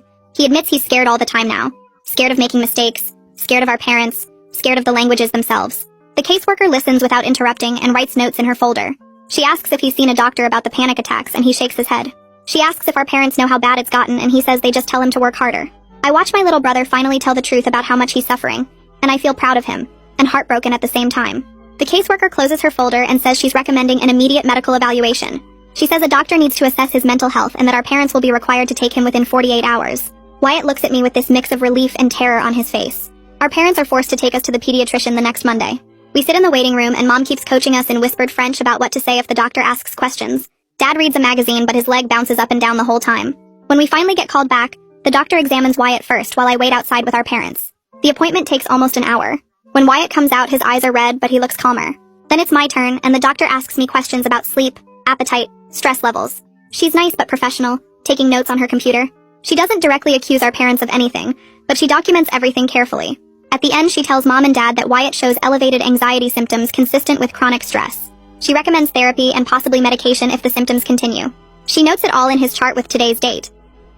He admits he's scared all the time now. Scared of making mistakes, scared of our parents, scared of the languages themselves. The caseworker listens without interrupting and writes notes in her folder. She asks if he's seen a doctor about the panic attacks and he shakes his head. She asks if our parents know how bad it's gotten and he says they just tell him to work harder. I watch my little brother finally tell the truth about how much he's suffering, and I feel proud of him, and heartbroken at the same time. The caseworker closes her folder and says she's recommending an immediate medical evaluation. She says a doctor needs to assess his mental health and that our parents will be required to take him within 48 hours. Wyatt looks at me with this mix of relief and terror on his face. Our parents are forced to take us to the pediatrician the next Monday. We sit in the waiting room and Mom keeps coaching us in whispered French about what to say if the doctor asks questions. Dad reads a magazine but his leg bounces up and down the whole time. When we finally get called back, the doctor examines Wyatt first while I wait outside with our parents. The appointment takes almost an hour. When Wyatt comes out, his eyes are red but he looks calmer. Then it's my turn and the doctor asks me questions about sleep, appetite, stress levels. She's nice but professional, taking notes on her computer. She doesn't directly accuse our parents of anything, but she documents everything carefully. At the end, she tells Mom and Dad that Wyatt shows elevated anxiety symptoms consistent with chronic stress. She recommends therapy and possibly medication if the symptoms continue. She notes it all in his chart with today's date.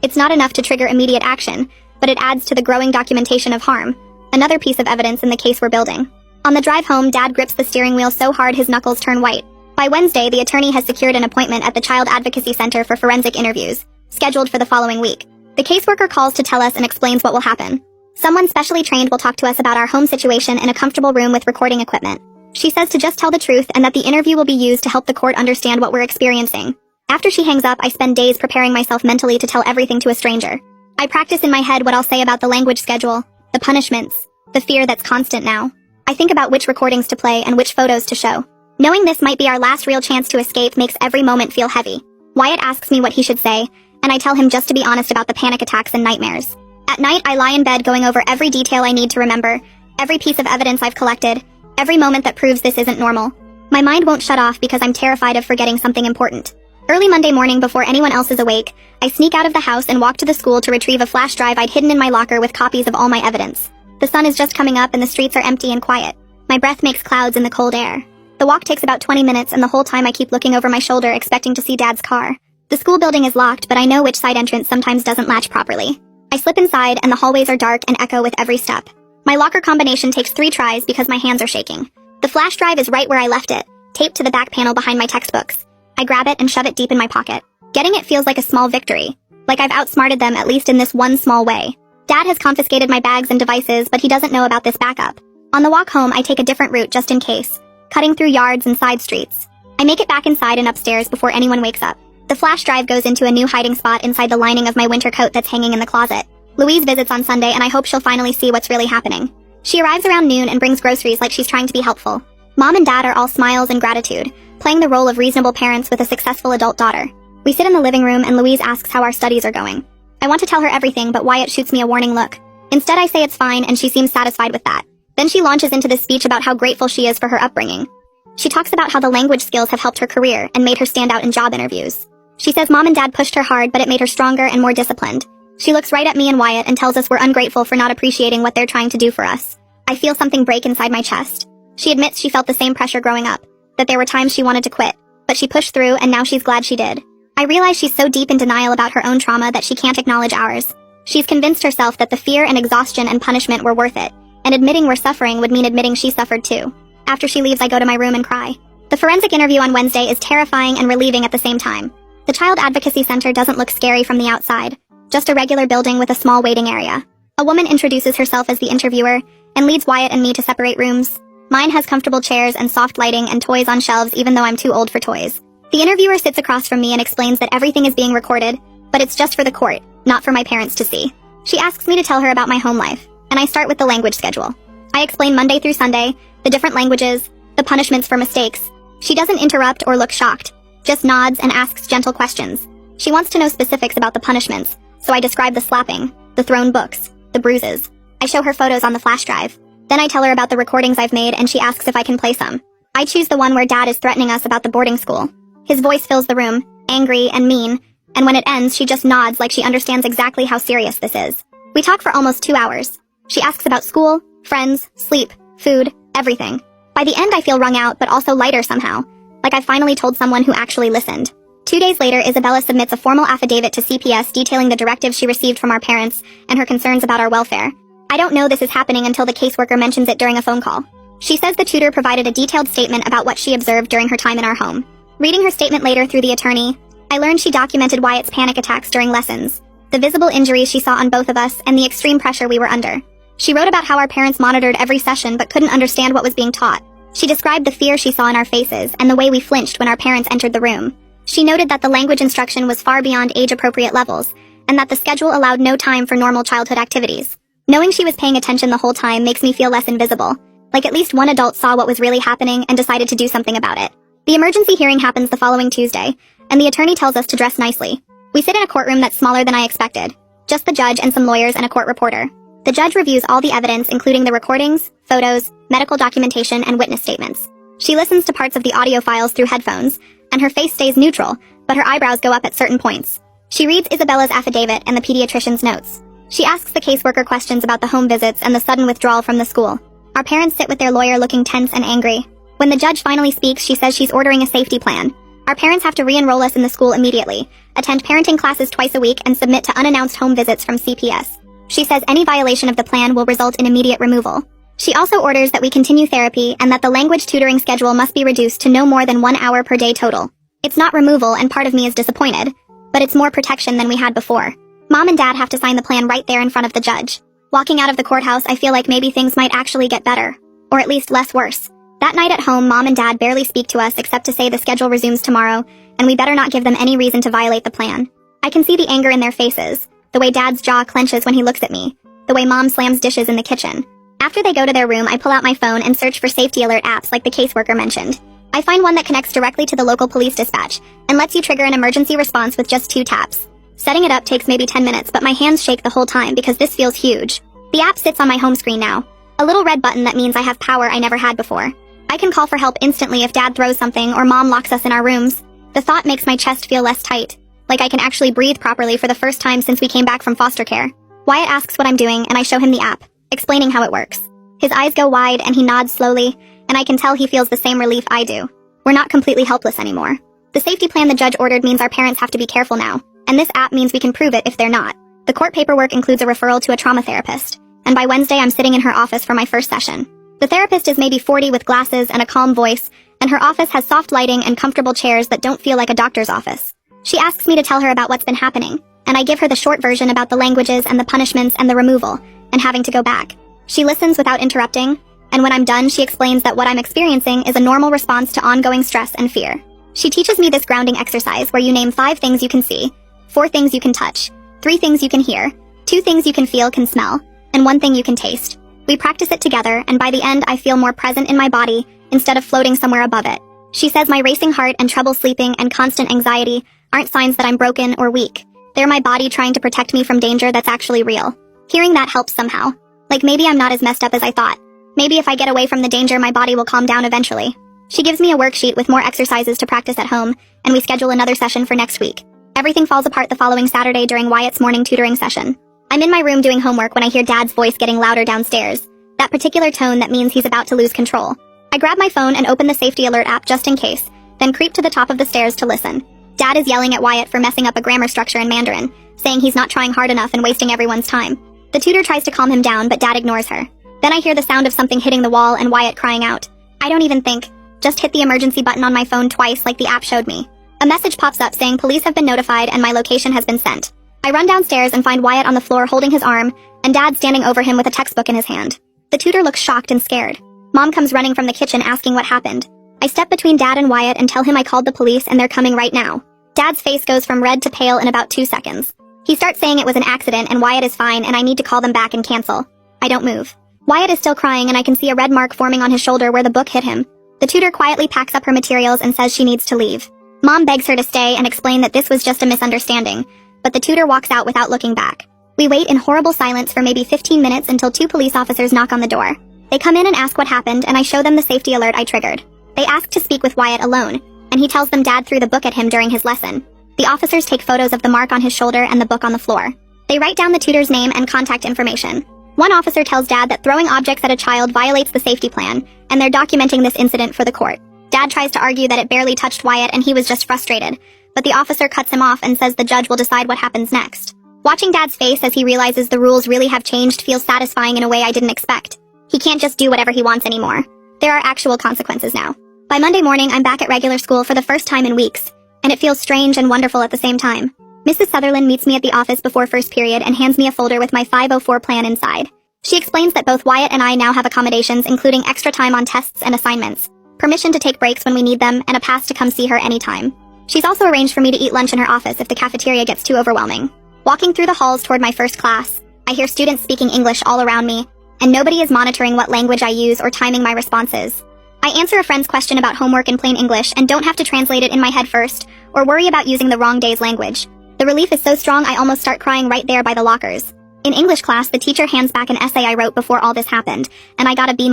It's not enough to trigger immediate action, but it adds to the growing documentation of harm, another piece of evidence in the case we're building. On the drive home, Dad grips the steering wheel so hard his knuckles turn white. By Wednesday, the attorney has secured an appointment at the Child Advocacy Center for forensic interviews, scheduled for the following week. The caseworker calls to tell us and explains what will happen. Someone specially trained will talk to us about our home situation in a comfortable room with recording equipment. She says to just tell the truth and that the interview will be used to help the court understand what we're experiencing. After she hangs up, I spend days preparing myself mentally to tell everything to a stranger. I practice in my head what I'll say about the language schedule, the punishments, the fear that's constant now. I think about which recordings to play and which photos to show. Knowing this might be our last real chance to escape makes every moment feel heavy. Wyatt asks me what he should say, and I tell him just to be honest about the panic attacks and nightmares. At night, I lie in bed going over every detail I need to remember, every piece of evidence I've collected, every moment that proves this isn't normal. My mind won't shut off because I'm terrified of forgetting something important. Early Monday morning before anyone else is awake, I sneak out of the house and walk to the school to retrieve a flash drive I'd hidden in my locker with copies of all my evidence. The sun is just coming up and the streets are empty and quiet. My breath makes clouds in the cold air. The walk takes about 20 minutes and the whole time I keep looking over my shoulder expecting to see Dad's car. The school building is locked, but I know which side entrance sometimes doesn't latch properly. I slip inside and the hallways are dark and echo with every step. My locker combination takes 3 tries because my hands are shaking. The flash drive is right where I left it, taped to the back panel behind my textbooks. I grab it and shove it deep in my pocket. Getting it feels like a small victory, like I've outsmarted them at least in this one small way. Dad has confiscated my bags and devices, but he doesn't know about this backup. On the walk home, I take a different route just in case, cutting through yards and side streets. I make it back inside and upstairs before anyone wakes up. The flash drive goes into a new hiding spot inside the lining of my winter coat that's hanging in the closet. Louise visits on Sunday and I hope she'll finally see what's really happening. She arrives around noon and brings groceries like she's trying to be helpful. Mom and Dad are all smiles and gratitude, playing the role of reasonable parents with a successful adult daughter. We sit in the living room and Louise asks how our studies are going. I want to tell her everything, but Wyatt shoots me a warning look. Instead, I say it's fine and she seems satisfied with that. Then she launches into this speech about how grateful she is for her upbringing. She talks about how the language skills have helped her career and made her stand out in job interviews. She says Mom and Dad pushed her hard, but it made her stronger and more disciplined. She looks right at me and Wyatt and tells us we're ungrateful for not appreciating what they're trying to do for us. I feel something break inside my chest. She admits she felt the same pressure growing up, that there were times she wanted to quit, but she pushed through and now she's glad she did. I realize she's so deep in denial about her own trauma that she can't acknowledge ours. She's convinced herself that the fear and exhaustion and punishment were worth it, and admitting we're suffering would mean admitting she suffered too. After she leaves, I go to my room and cry. The forensic interview on Wednesday is terrifying and relieving at the same time. The Child Advocacy Center doesn't look scary from the outside, just a regular building with a small waiting area. A woman introduces herself as the interviewer and leads Wyatt and me to separate rooms. Mine has comfortable chairs and soft lighting and toys on shelves even though I'm too old for toys. The interviewer sits across from me and explains that everything is being recorded, but it's just for the court, not for my parents to see. She asks me to tell her about my home life, and I start with the language schedule. I explain Monday through Sunday, the different languages, the punishments for mistakes. She doesn't interrupt or look shocked, just nods and asks gentle questions. She wants to know specifics about the punishments, so I describe the slapping, the thrown books, the bruises. I show her photos on the flash drive. Then I tell her about the recordings I've made and she asks if I can play some. I choose the one where Dad is threatening us about the boarding school. His voice fills the room, angry and mean, and when it ends, she just nods like she understands exactly how serious this is. We talk for almost 2 hours. She asks about school, friends, sleep, food, everything. By the end, I feel wrung out, but also lighter somehow, like I finally told someone who actually listened. 2 days later, Isabella submits a formal affidavit to CPS detailing the directives she received from our parents and her concerns about our welfare. I don't know this is happening until the caseworker mentions it during a phone call. She says the tutor provided a detailed statement about what she observed during her time in our home. Reading her statement later through the attorney, I learned she documented Wyatt's panic attacks during lessons, the visible injuries she saw on both of us, and the extreme pressure we were under. She wrote about how our parents monitored every session but couldn't understand what was being taught. She described the fear she saw in our faces and the way we flinched when our parents entered the room. She noted that the language instruction was far beyond age-appropriate levels, and that the schedule allowed no time for normal childhood activities. Knowing she was paying attention the whole time makes me feel less invisible, like at least one adult saw what was really happening and decided to do something about it. The emergency hearing happens the following Tuesday, and the attorney tells us to dress nicely. We sit in a courtroom that's smaller than I expected, just the judge and some lawyers and a court reporter. The judge reviews all the evidence, including the recordings, photos, medical documentation, and witness statements. She listens to parts of the audio files through headphones, and her face stays neutral, but her eyebrows go up at certain points. She reads Isabella's affidavit and the pediatrician's notes. She asks the caseworker questions about the home visits and the sudden withdrawal from the school. Our parents sit with their lawyer looking tense and angry. When the judge finally speaks, she says she's ordering a safety plan. Our parents have to re-enroll us in the school immediately, attend parenting classes twice a week, and submit to unannounced home visits from CPS. She says any violation of the plan will result in immediate removal. She also orders that we continue therapy and that the language tutoring schedule must be reduced to no more than 1 hour per day total. It's not removal, and part of me is disappointed, but it's more protection than we had before. Mom and Dad have to sign the plan right there in front of the judge. Walking out of the courthouse, I feel like maybe things might actually get better, or at least less worse. That night at home, Mom and Dad barely speak to us except to say the schedule resumes tomorrow, and we better not give them any reason to violate the plan. I can see the anger in their faces, the way Dad's jaw clenches when he looks at me, the way Mom slams dishes in the kitchen. After they go to their room, I pull out my phone and search for safety alert apps like the caseworker mentioned. I find one that connects directly to the local police dispatch and lets you trigger an emergency response with just 2 taps. Setting it up takes maybe 10 minutes, but my hands shake the whole time because this feels huge. The app sits on my home screen now, a little red button that means I have power I never had before. I can call for help instantly if Dad throws something or Mom locks us in our rooms. The thought makes my chest feel less tight, like I can actually breathe properly for the first time since we came back from foster care. Wyatt asks what I'm doing, and I show him the app, explaining how it works. His eyes go wide and he nods slowly, and I can tell he feels the same relief I do. We're not completely helpless anymore. The safety plan the judge ordered means our parents have to be careful now, and this app means we can prove it if they're not. The court paperwork includes a referral to a trauma therapist, and by Wednesday I'm sitting in her office for my first session. The therapist is maybe 40 with glasses and a calm voice, and her office has soft lighting and comfortable chairs that don't feel like a doctor's office. She asks me to tell her about what's been happening, and I give her the short version about the languages and the punishments and the removal, and having to go back. She listens without interrupting, and when I'm done, she explains that what I'm experiencing is a normal response to ongoing stress and fear. She teaches me this grounding exercise where you name 5 things you can see, 4 things you can touch, 3 things you can hear, 2 things you can feel, can smell, and 1 thing you can taste. We practice it together, and by the end, I feel more present in my body instead of floating somewhere above it. She says my racing heart and trouble sleeping and constant anxiety aren't signs that I'm broken or weak. They're my body trying to protect me from danger that's actually real. Hearing that helps somehow. Like maybe I'm not as messed up as I thought. Maybe if I get away from the danger, my body will calm down eventually. She gives me a worksheet with more exercises to practice at home, and we schedule another session for next week. Everything falls apart the following Saturday during Wyatt's morning tutoring session. I'm in my room doing homework when I hear Dad's voice getting louder downstairs. That particular tone that means he's about to lose control. I grab my phone and open the safety alert app just in case, then creep to the top of the stairs to listen. Dad is yelling at Wyatt for messing up a grammar structure in Mandarin, saying he's not trying hard enough and wasting everyone's time. The tutor tries to calm him down, but Dad ignores her. Then I hear the sound of something hitting the wall and Wyatt crying out. I don't even think. Just hit the emergency button on my phone twice like the app showed me. A message pops up saying police have been notified and my location has been sent. I run downstairs and find Wyatt on the floor holding his arm, and Dad standing over him with a textbook in his hand. The tutor looks shocked and scared. Mom comes running from the kitchen asking what happened. I step between Dad and Wyatt and tell him I called the police and they're coming right now. Dad's face goes from red to pale in about 2 seconds. He starts saying it was an accident and Wyatt is fine and I need to call them back and cancel. I don't move. Wyatt is still crying and I can see a red mark forming on his shoulder where the book hit him. The tutor quietly packs up her materials and says she needs to leave. Mom begs her to stay and explain that this was just a misunderstanding, but the tutor walks out without looking back. We wait in horrible silence for maybe 15 minutes until 2 police officers knock on the door. They come in and ask what happened, and I show them the safety alert I triggered. They ask to speak with Wyatt alone, and he tells them Dad threw the book at him during his lesson. The officers take photos of the mark on his shoulder and the book on the floor. They write down the tutor's name and contact information. One officer tells Dad that throwing objects at a child violates the safety plan, and they're documenting this incident for the court. Dad tries to argue that it barely touched Wyatt and he was just frustrated, but the officer cuts him off and says the judge will decide what happens next. Watching Dad's face as he realizes the rules really have changed feels satisfying in a way I didn't expect. He can't just do whatever he wants anymore. There are actual consequences now. By Monday morning, I'm back at regular school for the first time in weeks, and it feels strange and wonderful at the same time. Mrs. Sutherland meets me at the office before first period and hands me a folder with my 504 plan inside. She explains that both Wyatt and I now have accommodations including extra time on tests and assignments, permission to take breaks when we need them, and a pass to come see her anytime. She's also arranged for me to eat lunch in her office if the cafeteria gets too overwhelming. Walking through the halls toward my first class, I hear students speaking English all around me, and nobody is monitoring what language I use or timing my responses. I answer a friend's question about homework in plain English and don't have to translate it in my head first, or worry about using the wrong day's language. The relief is so strong I almost start crying right there by the lockers. In English class, the teacher hands back an essay I wrote before all this happened, and I got a B-,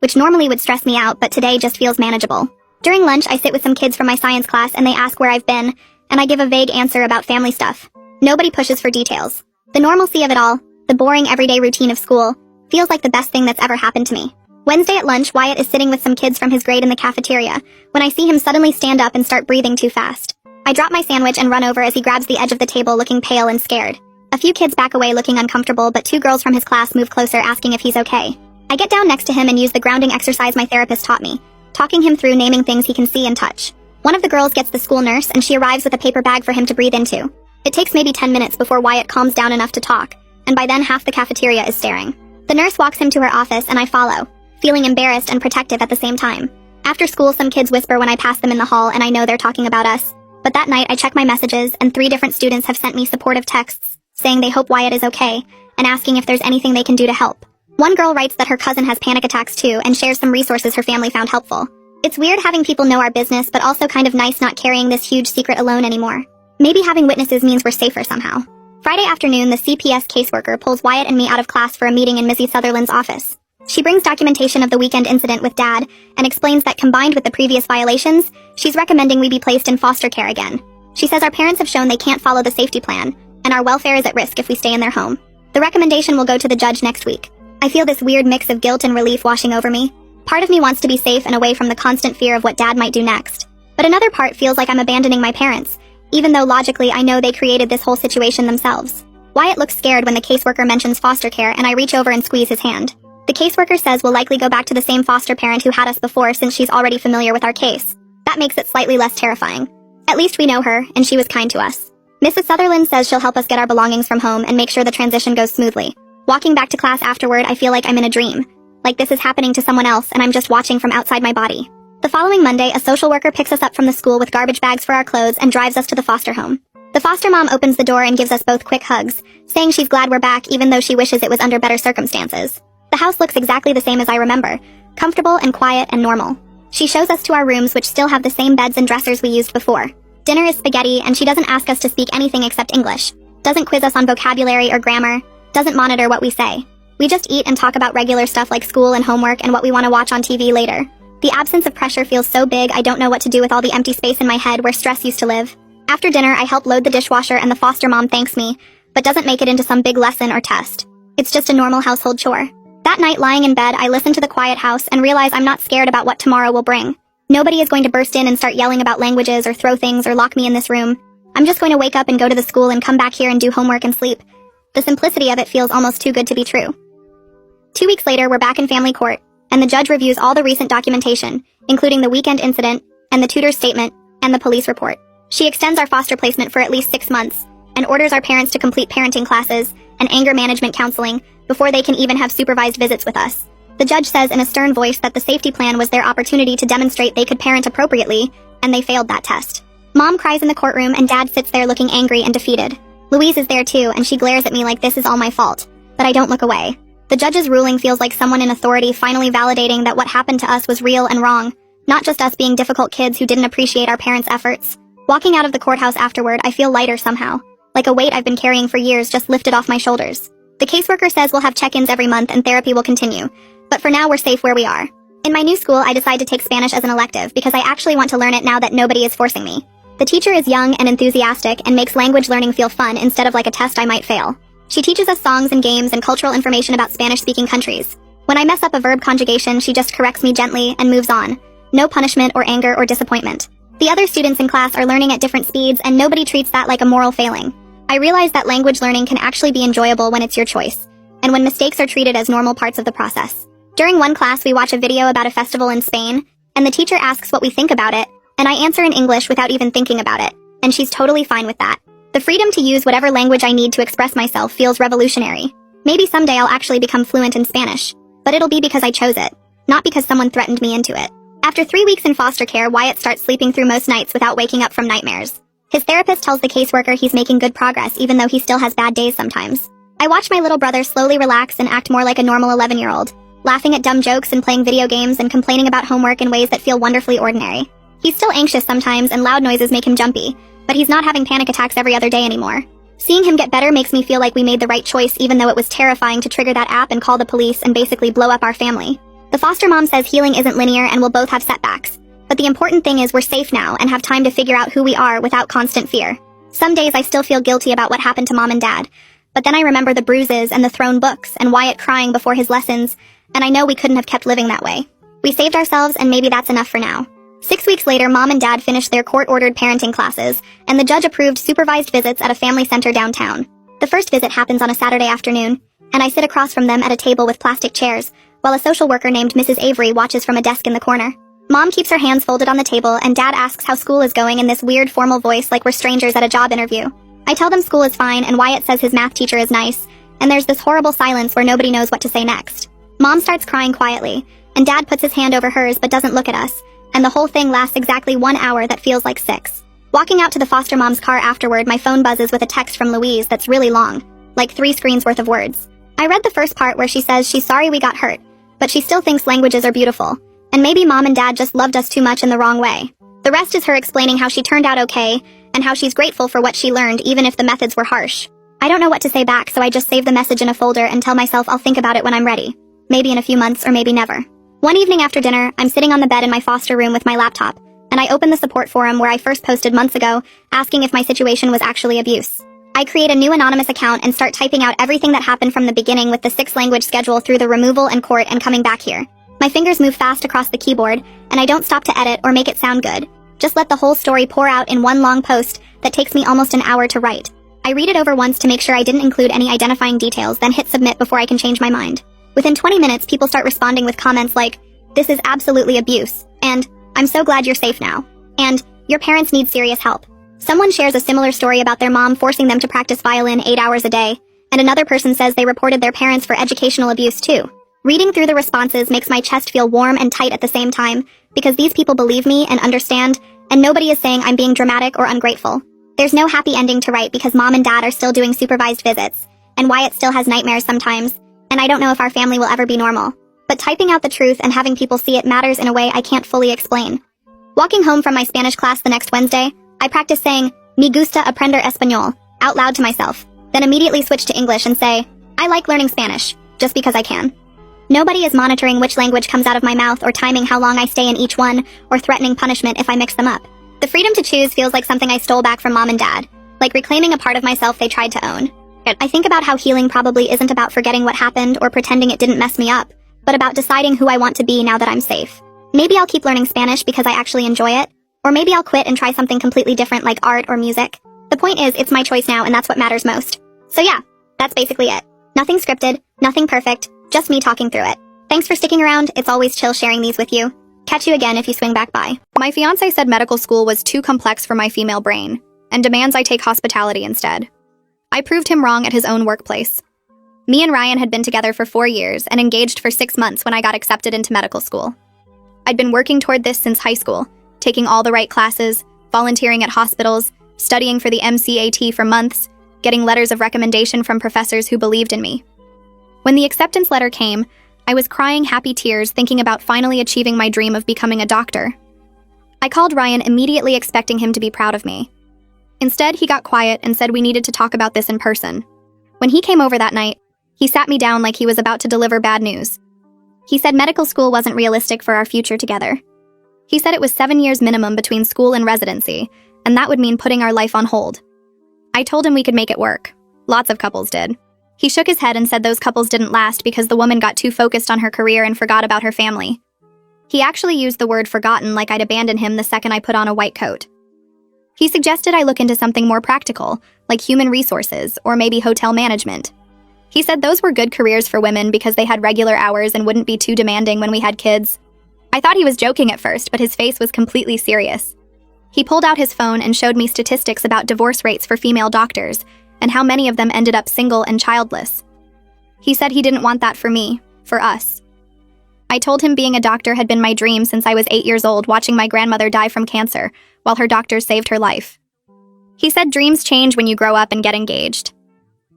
which normally would stress me out but today just feels manageable. During lunch, I sit with some kids from my science class and they ask where I've been, and I give a vague answer about family stuff. Nobody pushes for details. The normalcy of it all, the boring everyday routine of school, feels like the best thing that's ever happened to me. Wednesday at lunch, Wyatt is sitting with some kids from his grade in the cafeteria, when I see him suddenly stand up and start breathing too fast. I drop my sandwich and run over as he grabs the edge of the table looking pale and scared. A few kids back away looking uncomfortable, but 2 girls from his class move closer asking if he's okay. I get down next to him and use the grounding exercise my therapist taught me, talking him through naming things he can see and touch. One of the girls gets the school nurse and she arrives with a paper bag for him to breathe into. It takes maybe 10 minutes before Wyatt calms down enough to talk, and by then half the cafeteria is staring. The nurse walks him to her office and I follow, feeling embarrassed and protective at the same time. After school, some kids whisper when I pass them in the hall and I know they're talking about us. But that night I check my messages and 3 different students have sent me supportive texts, saying they hope Wyatt is okay, and asking if there's anything they can do to help. One girl writes that her cousin has panic attacks too and shares some resources her family found helpful. It's weird having people know our business, but also kind of nice not carrying this huge secret alone anymore. Maybe having witnesses means we're safer somehow. Friday afternoon, the CPS caseworker pulls Wyatt and me out of class for a meeting in Mrs. Sutherland's office. She brings documentation of the weekend incident with Dad and explains that combined with the previous violations, she's recommending we be placed in foster care again. She says our parents have shown they can't follow the safety plan, and our welfare is at risk if we stay in their home. The recommendation will go to the judge next week. I feel this weird mix of guilt and relief washing over me. Part of me wants to be safe and away from the constant fear of what Dad might do next. But another part feels like I'm abandoning my parents, even though logically I know they created this whole situation themselves. Wyatt looks scared when the caseworker mentions foster care, and I reach over and squeeze his hand. The caseworker says we'll likely go back to the same foster parent who had us before since she's already familiar with our case. That makes it slightly less terrifying. At least we know her, and she was kind to us. Mrs. Sutherland says she'll help us get our belongings from home and make sure the transition goes smoothly. Walking back to class afterward, I feel like I'm in a dream. Like this is happening to someone else and I'm just watching from outside my body. The following Monday, a social worker picks us up from the school with garbage bags for our clothes and drives us to the foster home. The foster mom opens the door and gives us both quick hugs, saying she's glad we're back even though she wishes it was under better circumstances. The house looks exactly the same as I remember, comfortable and quiet and normal. She shows us to our rooms, which still have the same beds and dressers we used before. Dinner is spaghetti, and she doesn't ask us to speak anything except English. Doesn't quiz us on vocabulary or grammar. Doesn't monitor what we say. We just eat and talk about regular stuff like school and homework and what we want to watch on TV later. The absence of pressure feels so big I don't know what to do with all the empty space in my head where stress used to live. After dinner, I help load the dishwasher and the foster mom thanks me, but doesn't make it into some big lesson or test. It's just a normal household chore. That night, lying in bed, I listen to the quiet house and realize I'm not scared about what tomorrow will bring. Nobody is going to burst in and start yelling about languages or throw things or lock me in this room. I'm just going to wake up and go to the school and come back here and do homework and sleep. The simplicity of it feels almost too good to be true. 2 weeks later, we're back in family court, and the judge reviews all the recent documentation, including the weekend incident, and the tutor's statement, and the police report. She extends our foster placement for at least 6 months, and orders our parents to complete parenting classes and anger management counseling before they can even have supervised visits with us. The judge says in a stern voice that the safety plan was their opportunity to demonstrate they could parent appropriately, and they failed that test. Mom cries in the courtroom and Dad sits there looking angry and defeated. Louise is there too, and she glares at me like this is all my fault, but I don't look away. The judge's ruling feels like someone in authority finally validating that what happened to us was real and wrong, not just us being difficult kids who didn't appreciate our parents' efforts. Walking out of the courthouse afterward, I feel lighter somehow, like a weight I've been carrying for years just lifted off my shoulders. The caseworker says we'll have check-ins every month and therapy will continue, but for now we're safe where we are. In my new school, I decide to take Spanish as an elective because I actually want to learn it now that nobody is forcing me. The teacher is young and enthusiastic and makes language learning feel fun instead of like a test I might fail. She teaches us songs and games and cultural information about Spanish-speaking countries. When I mess up a verb conjugation, she just corrects me gently and moves on. No punishment or anger or disappointment. The other students in class are learning at different speeds and nobody treats that like a moral failing. I realize that language learning can actually be enjoyable when it's your choice, and when mistakes are treated as normal parts of the process. During one class, we watch a video about a festival in Spain, and the teacher asks what we think about it, and I answer in English without even thinking about it, and she's totally fine with that. The freedom to use whatever language I need to express myself feels revolutionary. Maybe someday I'll actually become fluent in Spanish, but it'll be because I chose it, not because someone threatened me into it. After 3 weeks in foster care, Wyatt starts sleeping through most nights without waking up from nightmares. His therapist tells the caseworker he's making good progress even though he still has bad days sometimes. I watch my little brother slowly relax and act more like a normal 11-year-old, laughing at dumb jokes and playing video games and complaining about homework in ways that feel wonderfully ordinary. He's still anxious sometimes and loud noises make him jumpy, but he's not having panic attacks every other day anymore. Seeing him get better makes me feel like we made the right choice even though it was terrifying to trigger that app and call the police and basically blow up our family. The foster mom says healing isn't linear and we'll both have setbacks. But the important thing is we're safe now and have time to figure out who we are without constant fear. Some days I still feel guilty about what happened to Mom and Dad, but then I remember the bruises and the thrown books and Wyatt crying before his lessons, and I know we couldn't have kept living that way. We saved ourselves and maybe that's enough for now. 6 weeks later, Mom and Dad finished their court-ordered parenting classes, and the judge approved supervised visits at a family center downtown. The first visit happens on a Saturday afternoon, and I sit across from them at a table with plastic chairs, while a social worker named Mrs. Avery watches from a desk in the corner. Mom keeps her hands folded on the table, and Dad asks how school is going in this weird formal voice like we're strangers at a job interview. I tell them school is fine, and Wyatt says his math teacher is nice, and there's this horrible silence where nobody knows what to say next. Mom starts crying quietly, and Dad puts his hand over hers but doesn't look at us, and the whole thing lasts exactly 1 hour that feels like 6. Walking out to the foster mom's car afterward, my phone buzzes with a text from Louise that's really long, like 3 screens worth of words. I read the first part where she says she's sorry we got hurt, but she still thinks languages are beautiful. And maybe Mom and Dad just loved us too much in the wrong way. The rest is her explaining how she turned out okay, and how she's grateful for what she learned even if the methods were harsh. I don't know what to say back, so I just save the message in a folder and tell myself I'll think about it when I'm ready. Maybe in a few months or maybe never. One evening after dinner, I'm sitting on the bed in my foster room with my laptop, and I open the support forum where I first posted months ago, asking if my situation was actually abuse. I create a new anonymous account and start typing out everything that happened from the beginning with the 6-language schedule through the removal and court and coming back here. My fingers move fast across the keyboard, and I don't stop to edit or make it sound good. Just let the whole story pour out in one long post that takes me almost an hour to write. I read it over once to make sure I didn't include any identifying details, then hit submit before I can change my mind. Within 20 minutes, people start responding with comments like, "This is absolutely abuse," and "I'm so glad you're safe now," and "Your parents need serious help." Someone shares a similar story about their mom forcing them to practice violin 8 hours a day, and another person says they reported their parents for educational abuse too. Reading through the responses makes my chest feel warm and tight at the same time, because these people believe me and understand, and nobody is saying I'm being dramatic or ungrateful. There's no happy ending to write because mom and dad are still doing supervised visits, and Wyatt still has nightmares sometimes, and I don't know if our family will ever be normal. But typing out the truth and having people see it matters in a way I can't fully explain. Walking home from my Spanish class the next Wednesday, I practice saying, "Me gusta aprender español," out loud to myself, then immediately switch to English and say, "I like learning Spanish," just because I can. Nobody is monitoring which language comes out of my mouth or timing how long I stay in each one, or threatening punishment if I mix them up. The freedom to choose feels like something I stole back from mom and dad, like reclaiming a part of myself they tried to own. I think about how healing probably isn't about forgetting what happened or pretending it didn't mess me up, but about deciding who I want to be now that I'm safe. Maybe I'll keep learning Spanish because I actually enjoy it, or maybe I'll quit and try something completely different like art or music. The point is, it's my choice now and that's what matters most. So yeah, that's basically it. Nothing scripted, nothing perfect, just me talking through it. Thanks for sticking around, it's always chill sharing these with you. Catch you again if you swing back by. My fiancé said medical school was too complex for my female brain, and demands I take hospitality instead. I proved him wrong at his own workplace. Me and Ryan had been together for 4 years and engaged for 6 months when I got accepted into medical school. I'd been working toward this since high school, taking all the right classes, volunteering at hospitals, studying for the MCAT for months, getting letters of recommendation from professors who believed in me. When the acceptance letter came, I was crying happy tears thinking about finally achieving my dream of becoming a doctor. I called Ryan immediately expecting him to be proud of me. Instead, he got quiet and said we needed to talk about this in person. When he came over that night, he sat me down like he was about to deliver bad news. He said medical school wasn't realistic for our future together. He said it was 7 years minimum between school and residency, and that would mean putting our life on hold. I told him we could make it work. Lots of couples did. He shook his head and said those couples didn't last because the woman got too focused on her career and forgot about her family. He actually used the word forgotten like I'd abandon him the second I put on a white coat. He suggested I look into something more practical, like human resources or maybe hotel management. He said those were good careers for women because they had regular hours and wouldn't be too demanding when we had kids. I thought he was joking at first, but his face was completely serious. He pulled out his phone and showed me statistics about divorce rates for female doctors and how many of them ended up single and childless. He said he didn't want that for me, for us. I told him being a doctor had been my dream since I was 8 years old, watching my grandmother die from cancer while her doctor saved her life. He said dreams change when you grow up and get engaged.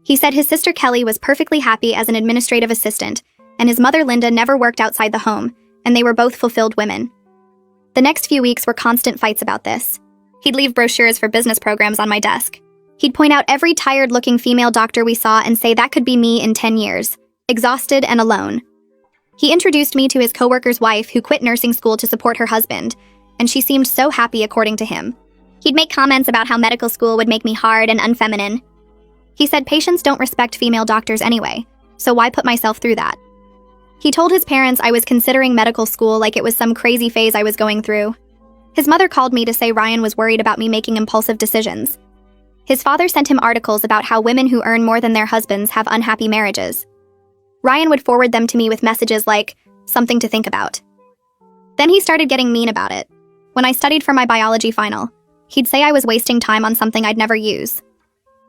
He said his sister Kelly was perfectly happy as an administrative assistant, and his mother Linda never worked outside the home, and they were both fulfilled women. The next few weeks were constant fights about this. He'd leave brochures for business programs on my desk. He'd point out every tired-looking female doctor we saw and say that could be me in 10 years, exhausted and alone. He introduced me to his coworker's wife who quit nursing school to support her husband, and she seemed so happy according to him. He'd make comments about how medical school would make me hard and unfeminine. He said patients don't respect female doctors anyway, so why put myself through that? He told his parents I was considering medical school like it was some crazy phase I was going through. His mother called me to say Ryan was worried about me making impulsive decisions. His father sent him articles about how women who earn more than their husbands have unhappy marriages. Ryan would forward them to me with messages like, "Something to think about." Then he started getting mean about it. When I studied for my biology final, he'd say I was wasting time on something I'd never use.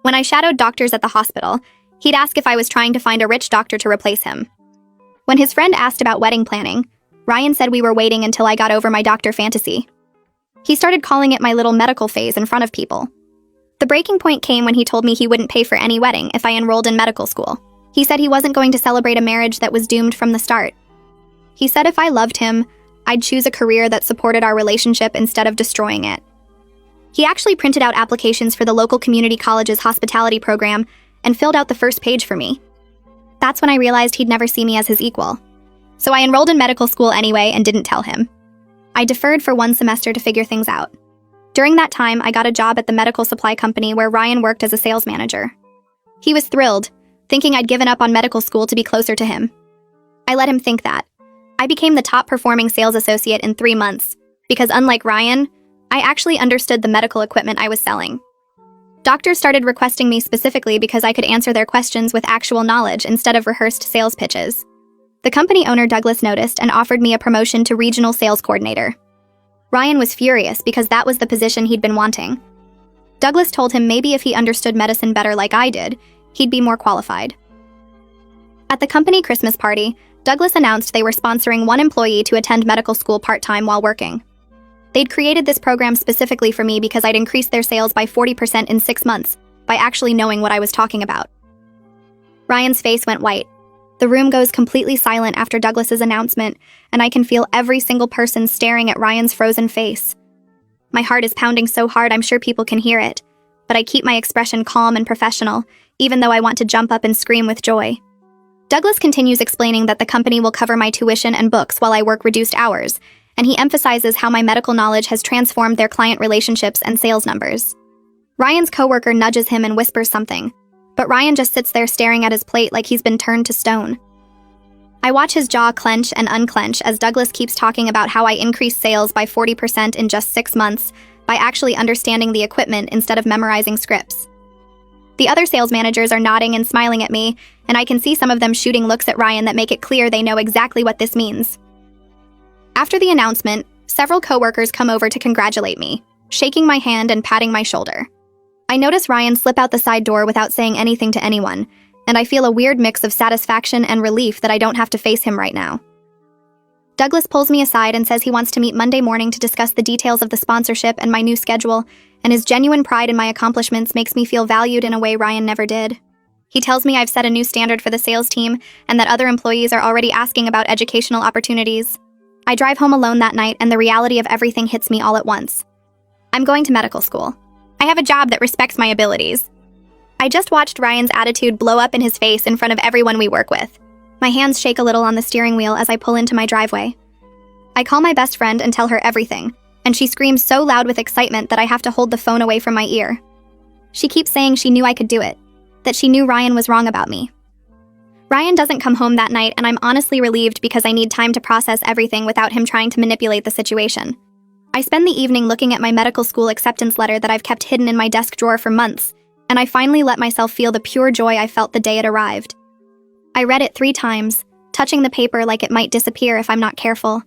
When I shadowed doctors at the hospital, he'd ask if I was trying to find a rich doctor to replace him. When his friend asked about wedding planning, Ryan said we were waiting until I got over my doctor fantasy. He started calling it my little medical phase in front of people. The breaking point came when he told me he wouldn't pay for any wedding if I enrolled in medical school. He said he wasn't going to celebrate a marriage that was doomed from the start. He said if I loved him, I'd choose a career that supported our relationship instead of destroying it. He actually printed out applications for the local community college's hospitality program and filled out the first page for me. That's when I realized he'd never see me as his equal. So I enrolled in medical school anyway and didn't tell him. I deferred for 1 semester to figure things out. During that time, I got a job at the medical supply company where Ryan worked as a sales manager. He was thrilled, thinking I'd given up on medical school to be closer to him. I let him think that. I became the top performing sales associate in 3 months, because unlike Ryan, I actually understood the medical equipment I was selling. Doctors started requesting me specifically because I could answer their questions with actual knowledge instead of rehearsed sales pitches. The company owner Douglas noticed and offered me a promotion to regional sales coordinator. Ryan was furious because that was the position he'd been wanting. Douglas told him maybe if he understood medicine better like I did, he'd be more qualified. At the company Christmas party, Douglas announced they were sponsoring one employee to attend medical school part-time while working. They'd created this program specifically for me because I'd increased their sales by 40% in 6 months by actually knowing what I was talking about. Ryan's face went white. The room goes completely silent after Douglas's announcement, and I can feel every single person staring at Ryan's frozen face. My heart is pounding so hard I'm sure people can hear it, but I keep my expression calm and professional, even though I want to jump up and scream with joy. Douglas continues explaining that the company will cover my tuition and books while I work reduced hours, and he emphasizes how my medical knowledge has transformed their client relationships and sales numbers. Ryan's coworker nudges him and whispers something, but Ryan just sits there staring at his plate like he's been turned to stone. I watch his jaw clench and unclench as Douglas keeps talking about how I increased sales by 40% in just 6 months by actually understanding the equipment instead of memorizing scripts. The other sales managers are nodding and smiling at me, and I can see some of them shooting looks at Ryan that make it clear they know exactly what this means. After the announcement, several coworkers come over to congratulate me, shaking my hand and patting my shoulder. I notice Ryan slip out the side door without saying anything to anyone, and I feel a weird mix of satisfaction and relief that I don't have to face him right now. Douglas pulls me aside and says he wants to meet Monday morning to discuss the details of the sponsorship and my new schedule, and his genuine pride in my accomplishments makes me feel valued in a way Ryan never did. He tells me I've set a new standard for the sales team and that other employees are already asking about educational opportunities. I drive home alone that night and the reality of everything hits me all at once. I'm going to medical school. I have a job that respects my abilities. I just watched Ryan's attitude blow up in his face in front of everyone we work with. My hands shake a little on the steering wheel as I pull into my driveway. I call my best friend and tell her everything, and she screams so loud with excitement that I have to hold the phone away from my ear. She keeps saying she knew I could do it, that she knew Ryan was wrong about me. Ryan doesn't come home that night, and I'm honestly relieved because I need time to process everything without him trying to manipulate the situation. I spend the evening looking at my medical school acceptance letter that I've kept hidden in my desk drawer for months, and I finally let myself feel the pure joy I felt the day it arrived. I read it 3 times, touching the paper like it might disappear if I'm not careful.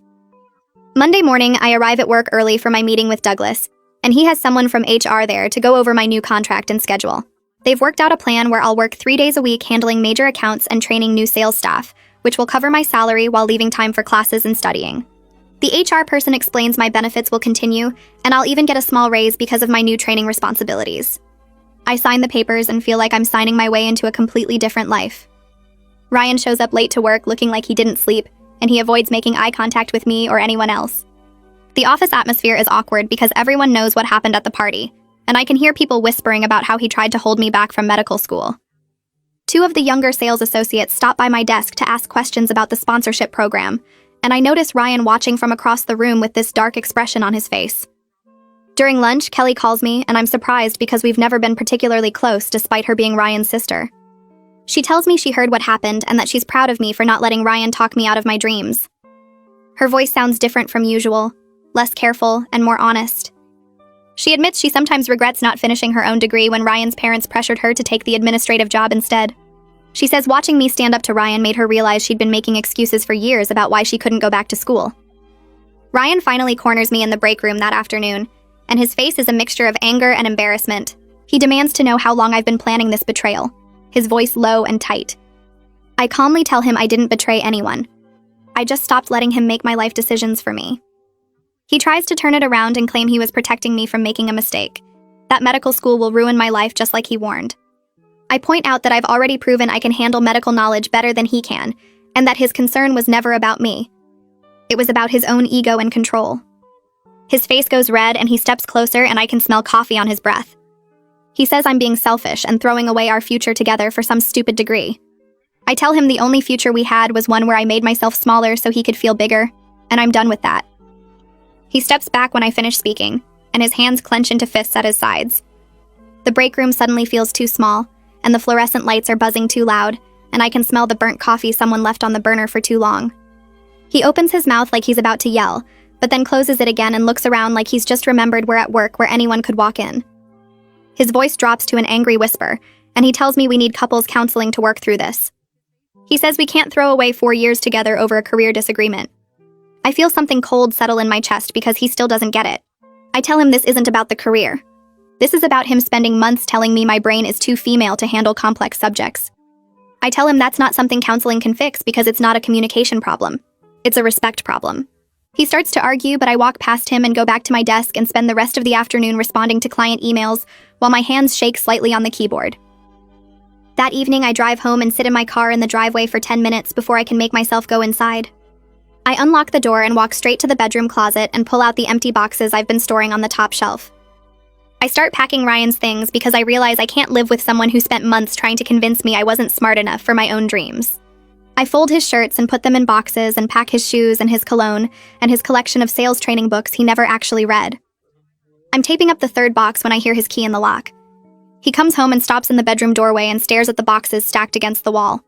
Monday morning, I arrive at work early for my meeting with Douglas, and he has someone from HR there to go over my new contract and schedule. They've worked out a plan where I'll work 3 days a week handling major accounts and training new sales staff, which will cover my salary while leaving time for classes and studying. The HR person explains my benefits will continue, and I'll even get a small raise because of my new training responsibilities. I sign the papers and feel like I'm signing my way into a completely different life. Ryan shows up late to work looking like he didn't sleep, and he avoids making eye contact with me or anyone else. The office atmosphere is awkward because everyone knows what happened at the party, and I can hear people whispering about how he tried to hold me back from medical school. 2 of the younger sales associates stop by my desk to ask questions about the sponsorship program, and I notice Ryan watching from across the room with this dark expression on his face. During lunch, Kelly calls me, and I'm surprised because we've never been particularly close despite her being Ryan's sister. She tells me she heard what happened and that she's proud of me for not letting Ryan talk me out of my dreams. Her voice sounds different from usual, less careful and more honest. She admits she sometimes regrets not finishing her own degree when Ryan's parents pressured her to take the administrative job instead. She says watching me stand up to Ryan made her realize she'd been making excuses for years about why she couldn't go back to school. Ryan finally corners me in the break room that afternoon, and his face is a mixture of anger and embarrassment. He demands to know how long I've been planning this betrayal, his voice low and tight. I calmly tell him I didn't betray anyone. I just stopped letting him make my life decisions for me. He tries to turn it around and claim he was protecting me from making a mistake, that medical school will ruin my life just like he warned. I point out that I've already proven I can handle medical knowledge better than he can, and that his concern was never about me. It was about his own ego and control. His face goes red and he steps closer and I can smell coffee on his breath. He says I'm being selfish and throwing away our future together for some stupid degree. I tell him the only future we had was one where I made myself smaller so he could feel bigger, and I'm done with that. He steps back when I finish speaking, and his hands clench into fists at his sides. The break room suddenly feels too small, and the fluorescent lights are buzzing too loud, and I can smell the burnt coffee someone left on the burner for too long. He opens his mouth like he's about to yell, but then closes it again and looks around like he's just remembered we're at work where anyone could walk in. His voice drops to an angry whisper, and he tells me we need couples counseling to work through this. He says we can't throw away 4 years together over a career disagreement. I feel something cold settle in my chest because he still doesn't get it. I tell him this isn't about the career. This is about him spending months telling me my brain is too female to handle complex subjects. I tell him that's not something counseling can fix because it's not a communication problem. It's a respect problem. He starts to argue, but I walk past him and go back to my desk and spend the rest of the afternoon responding to client emails while my hands shake slightly on the keyboard. That evening, I drive home and sit in my car in the driveway for 10 minutes before I can make myself go inside. I unlock the door and walk straight to the bedroom closet and pull out the empty boxes I've been storing on the top shelf. I start packing Ryan's things because I realize I can't live with someone who spent months trying to convince me I wasn't smart enough for my own dreams. I fold his shirts and put them in boxes and pack his shoes and his cologne and his collection of sales training books he never actually read. I'm taping up the third box when I hear his key in the lock. He comes home and stops in the bedroom doorway and stares at the boxes stacked against the wall.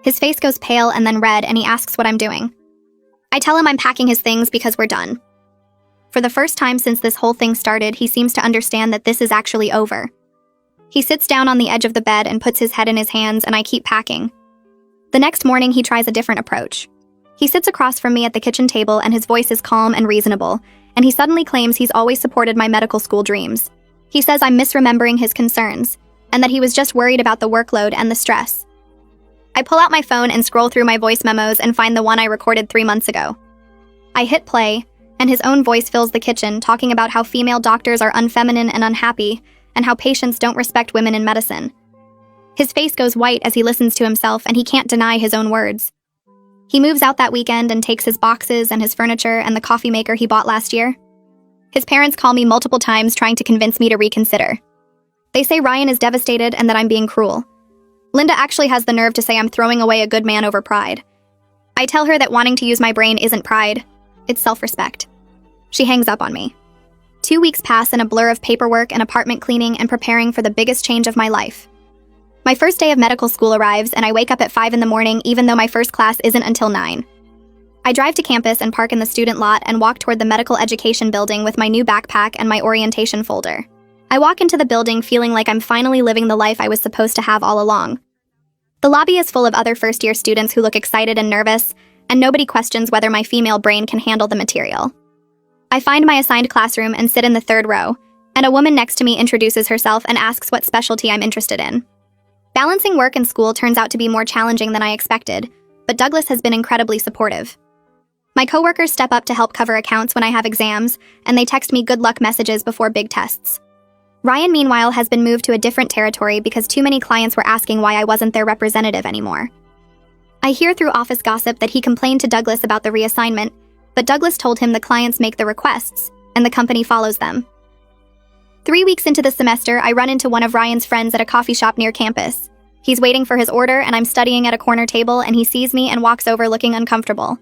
His face goes pale and then red, and he asks what I'm doing. I tell him I'm packing his things because we're done. For the first time since this whole thing started, he seems to understand that this is actually over. He sits down on the edge of the bed and puts his head in his hands, and I keep packing. The next morning, he tries a different approach. He sits across from me at the kitchen table, and his voice is calm and reasonable, and he suddenly claims he's always supported my medical school dreams. He says I'm misremembering his concerns, and that he was just worried about the workload and the stress. I pull out my phone and scroll through my voice memos and find the one I recorded 3 months ago. I hit play, and his own voice fills the kitchen, talking about how female doctors are unfeminine and unhappy, and how patients don't respect women in medicine. His face goes white as he listens to himself, and he can't deny his own words. He moves out that weekend and takes his boxes and his furniture and the coffee maker he bought last year. His parents call me multiple times trying to convince me to reconsider. They say Ryan is devastated and that I'm being cruel. Linda actually has the nerve to say I'm throwing away a good man over pride. I tell her that wanting to use my brain isn't pride, it's self-respect. She hangs up on me. 2 weeks pass in a blur of paperwork and apartment cleaning and preparing for the biggest change of my life. My first day of medical school arrives, and I wake up at 5 in the morning even though my first class isn't until 9. I drive to campus and park in the student lot and walk toward the medical education building with my new backpack and my orientation folder. I walk into the building feeling like I'm finally living the life I was supposed to have all along. The lobby is full of other first-year students who look excited and nervous, and nobody questions whether my female brain can handle the material. I find my assigned classroom and sit in the 3rd row, and a woman next to me introduces herself and asks what specialty I'm interested in. Balancing work and school turns out to be more challenging than I expected, but Douglas has been incredibly supportive. My coworkers step up to help cover accounts when I have exams, and they text me good luck messages before big tests. Ryan, meanwhile, has been moved to a different territory because too many clients were asking why I wasn't their representative anymore. I hear through office gossip that he complained to Douglas about the reassignment, but Douglas told him the clients make the requests, and the company follows them. 3 weeks into the semester, I run into one of Ryan's friends at a coffee shop near campus. He's waiting for his order, and I'm studying at a corner table, and he sees me and walks over looking uncomfortable.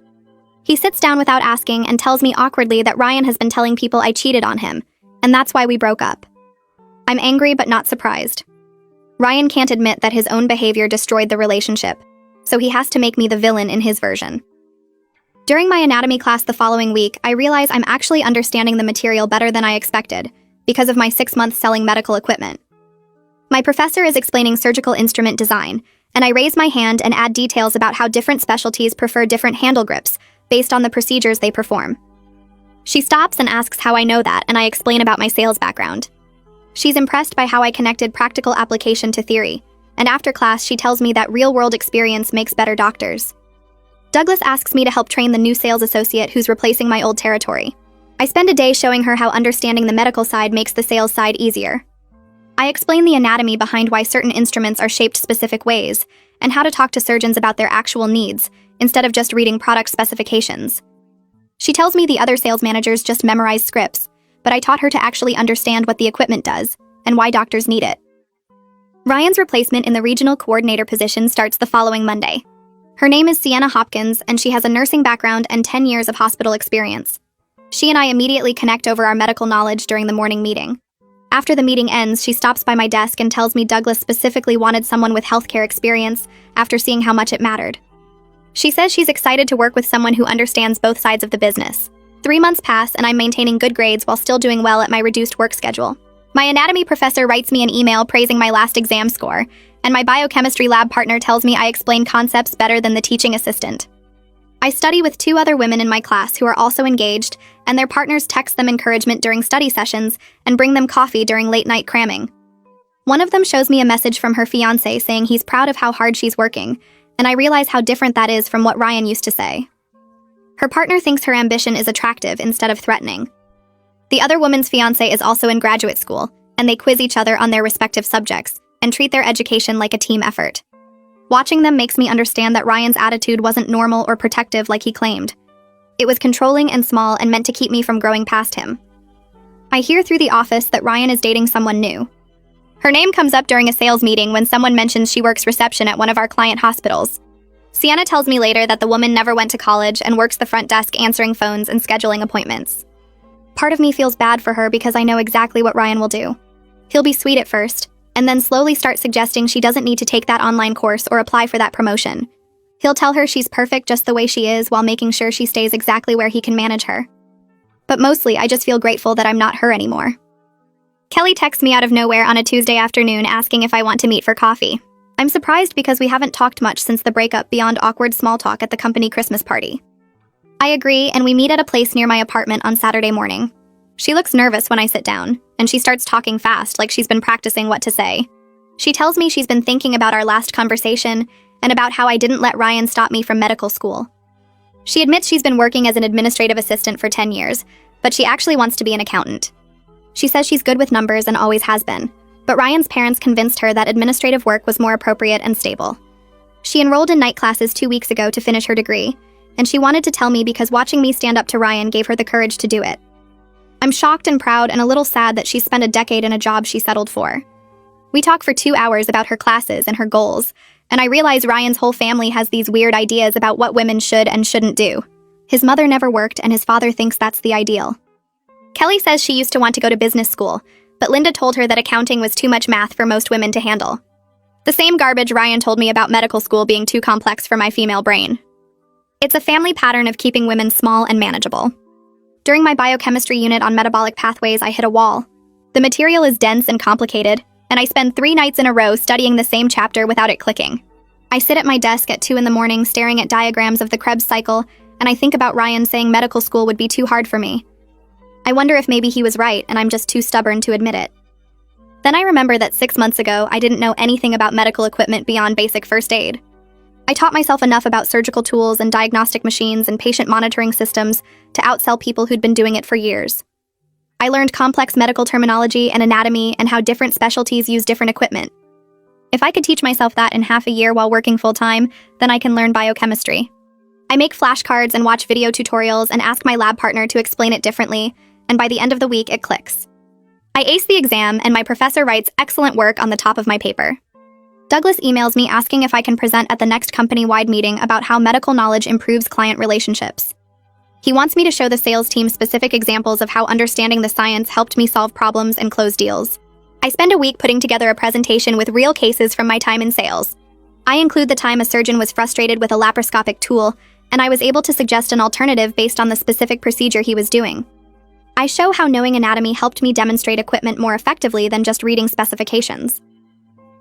He sits down without asking and tells me awkwardly that Ryan has been telling people I cheated on him, and that's why we broke up. I'm angry but not surprised. Ryan can't admit that his own behavior destroyed the relationship, so he has to make me the villain in his version. During my anatomy class the following week, I realize I'm actually understanding the material better than I expected because of my 6 months selling medical equipment. My professor is explaining surgical instrument design, and I raise my hand and add details about how different specialties prefer different handle grips based on the procedures they perform. She stops and asks how I know that, and I explain about my sales background. She's impressed by how I connected practical application to theory, and after class she tells me that real-world experience makes better doctors. Douglas asks me to help train the new sales associate who's replacing my old territory. I spend a day showing her how understanding the medical side makes the sales side easier. I explain the anatomy behind why certain instruments are shaped specific ways, and how to talk to surgeons about their actual needs, instead of just reading product specifications. She tells me the other sales managers just memorize scripts, but I taught her to actually understand what the equipment does, and why doctors need it. Ryan's replacement in the regional coordinator position starts the following Monday. Her name is Sienna Hopkins, and she has a nursing background and 10 years of hospital experience. She and I immediately connect over our medical knowledge during the morning meeting. After the meeting ends, she stops by my desk and tells me Douglas specifically wanted someone with healthcare experience after seeing how much it mattered. She says she's excited to work with someone who understands both sides of the business. 3 months pass, and I'm maintaining good grades while still doing well at my reduced work schedule. My anatomy professor writes me an email praising my last exam score, and my biochemistry lab partner tells me I explain concepts better than the teaching assistant. I study with 2 other women in my class who are also engaged, and their partners text them encouragement during study sessions and bring them coffee during late-night cramming. One of them shows me a message from her fiancé saying he's proud of how hard she's working, and I realize how different that is from what Ryan used to say. Her partner thinks her ambition is attractive instead of threatening. The other woman's fiancé is also in graduate school, and they quiz each other on their respective subjects and treat their education like a team effort. Watching them makes me understand that Ryan's attitude wasn't normal or protective like he claimed. It was controlling and small and meant to keep me from growing past him. I hear through the office that Ryan is dating someone new. Her name comes up during a sales meeting when someone mentions she works reception at one of our client hospitals. Sienna tells me later that the woman never went to college and works the front desk answering phones and scheduling appointments. Part of me feels bad for her because I know exactly what Ryan will do. He'll be sweet at first, and then slowly start suggesting she doesn't need to take that online course or apply for that promotion. He'll tell her she's perfect just the way she is while making sure she stays exactly where he can manage her. But mostly, I just feel grateful that I'm not her anymore. Kelly texts me out of nowhere on a Tuesday afternoon asking if I want to meet for coffee. I'm surprised because we haven't talked much since the breakup beyond awkward small talk at the company Christmas party. I agree, and we meet at a place near my apartment on Saturday morning. She looks nervous when I sit down, and she starts talking fast like she's been practicing what to say. She tells me she's been thinking about our last conversation and about how I didn't let Ryan stop me from medical school. She admits she's been working as an administrative assistant for 10 years, but she actually wants to be an accountant. She says she's good with numbers and always has been, but Ryan's parents convinced her that administrative work was more appropriate and stable. She enrolled in night classes 2 weeks ago to finish her degree, and she wanted to tell me because watching me stand up to Ryan gave her the courage to do it. I'm shocked and proud and a little sad that she spent a decade in a job she settled for. We talk for 2 hours about her classes and her goals, and I realize Ryan's whole family has these weird ideas about what women should and shouldn't do. His mother never worked, and his father thinks that's the ideal. Kelly says she used to want to go to business school, but Linda told her that accounting was too much math for most women to handle. The same garbage Ryan told me about medical school being too complex for my female brain. It's a family pattern of keeping women small and manageable. During my biochemistry unit on metabolic pathways, I hit a wall. The material is dense and complicated, and I spend 3 nights in a row studying the same chapter without it clicking. I sit at my desk at 2 in the morning staring at diagrams of the Krebs cycle, and I think about Ryan saying medical school would be too hard for me. I wonder if maybe he was right and I'm just too stubborn to admit it. Then I remember that 6 months ago, I didn't know anything about medical equipment beyond basic first aid. I taught myself enough about surgical tools and diagnostic machines and patient monitoring systems to outsell people who'd been doing it for years. I learned complex medical terminology and anatomy and how different specialties use different equipment. If I could teach myself that in half a year while working full-time, then I can learn biochemistry. I make flashcards and watch video tutorials and ask my lab partner to explain it differently, and by the end of the week, it clicks. I ace the exam, and my professor writes excellent work on the top of my paper. Douglas emails me asking if I can present at the next company-wide meeting about how medical knowledge improves client relationships. He wants me to show the sales team specific examples of how understanding the science helped me solve problems and close deals. I spend a week putting together a presentation with real cases from my time in sales. I include the time a surgeon was frustrated with a laparoscopic tool, and I was able to suggest an alternative based on the specific procedure he was doing. I show how knowing anatomy helped me demonstrate equipment more effectively than just reading specifications.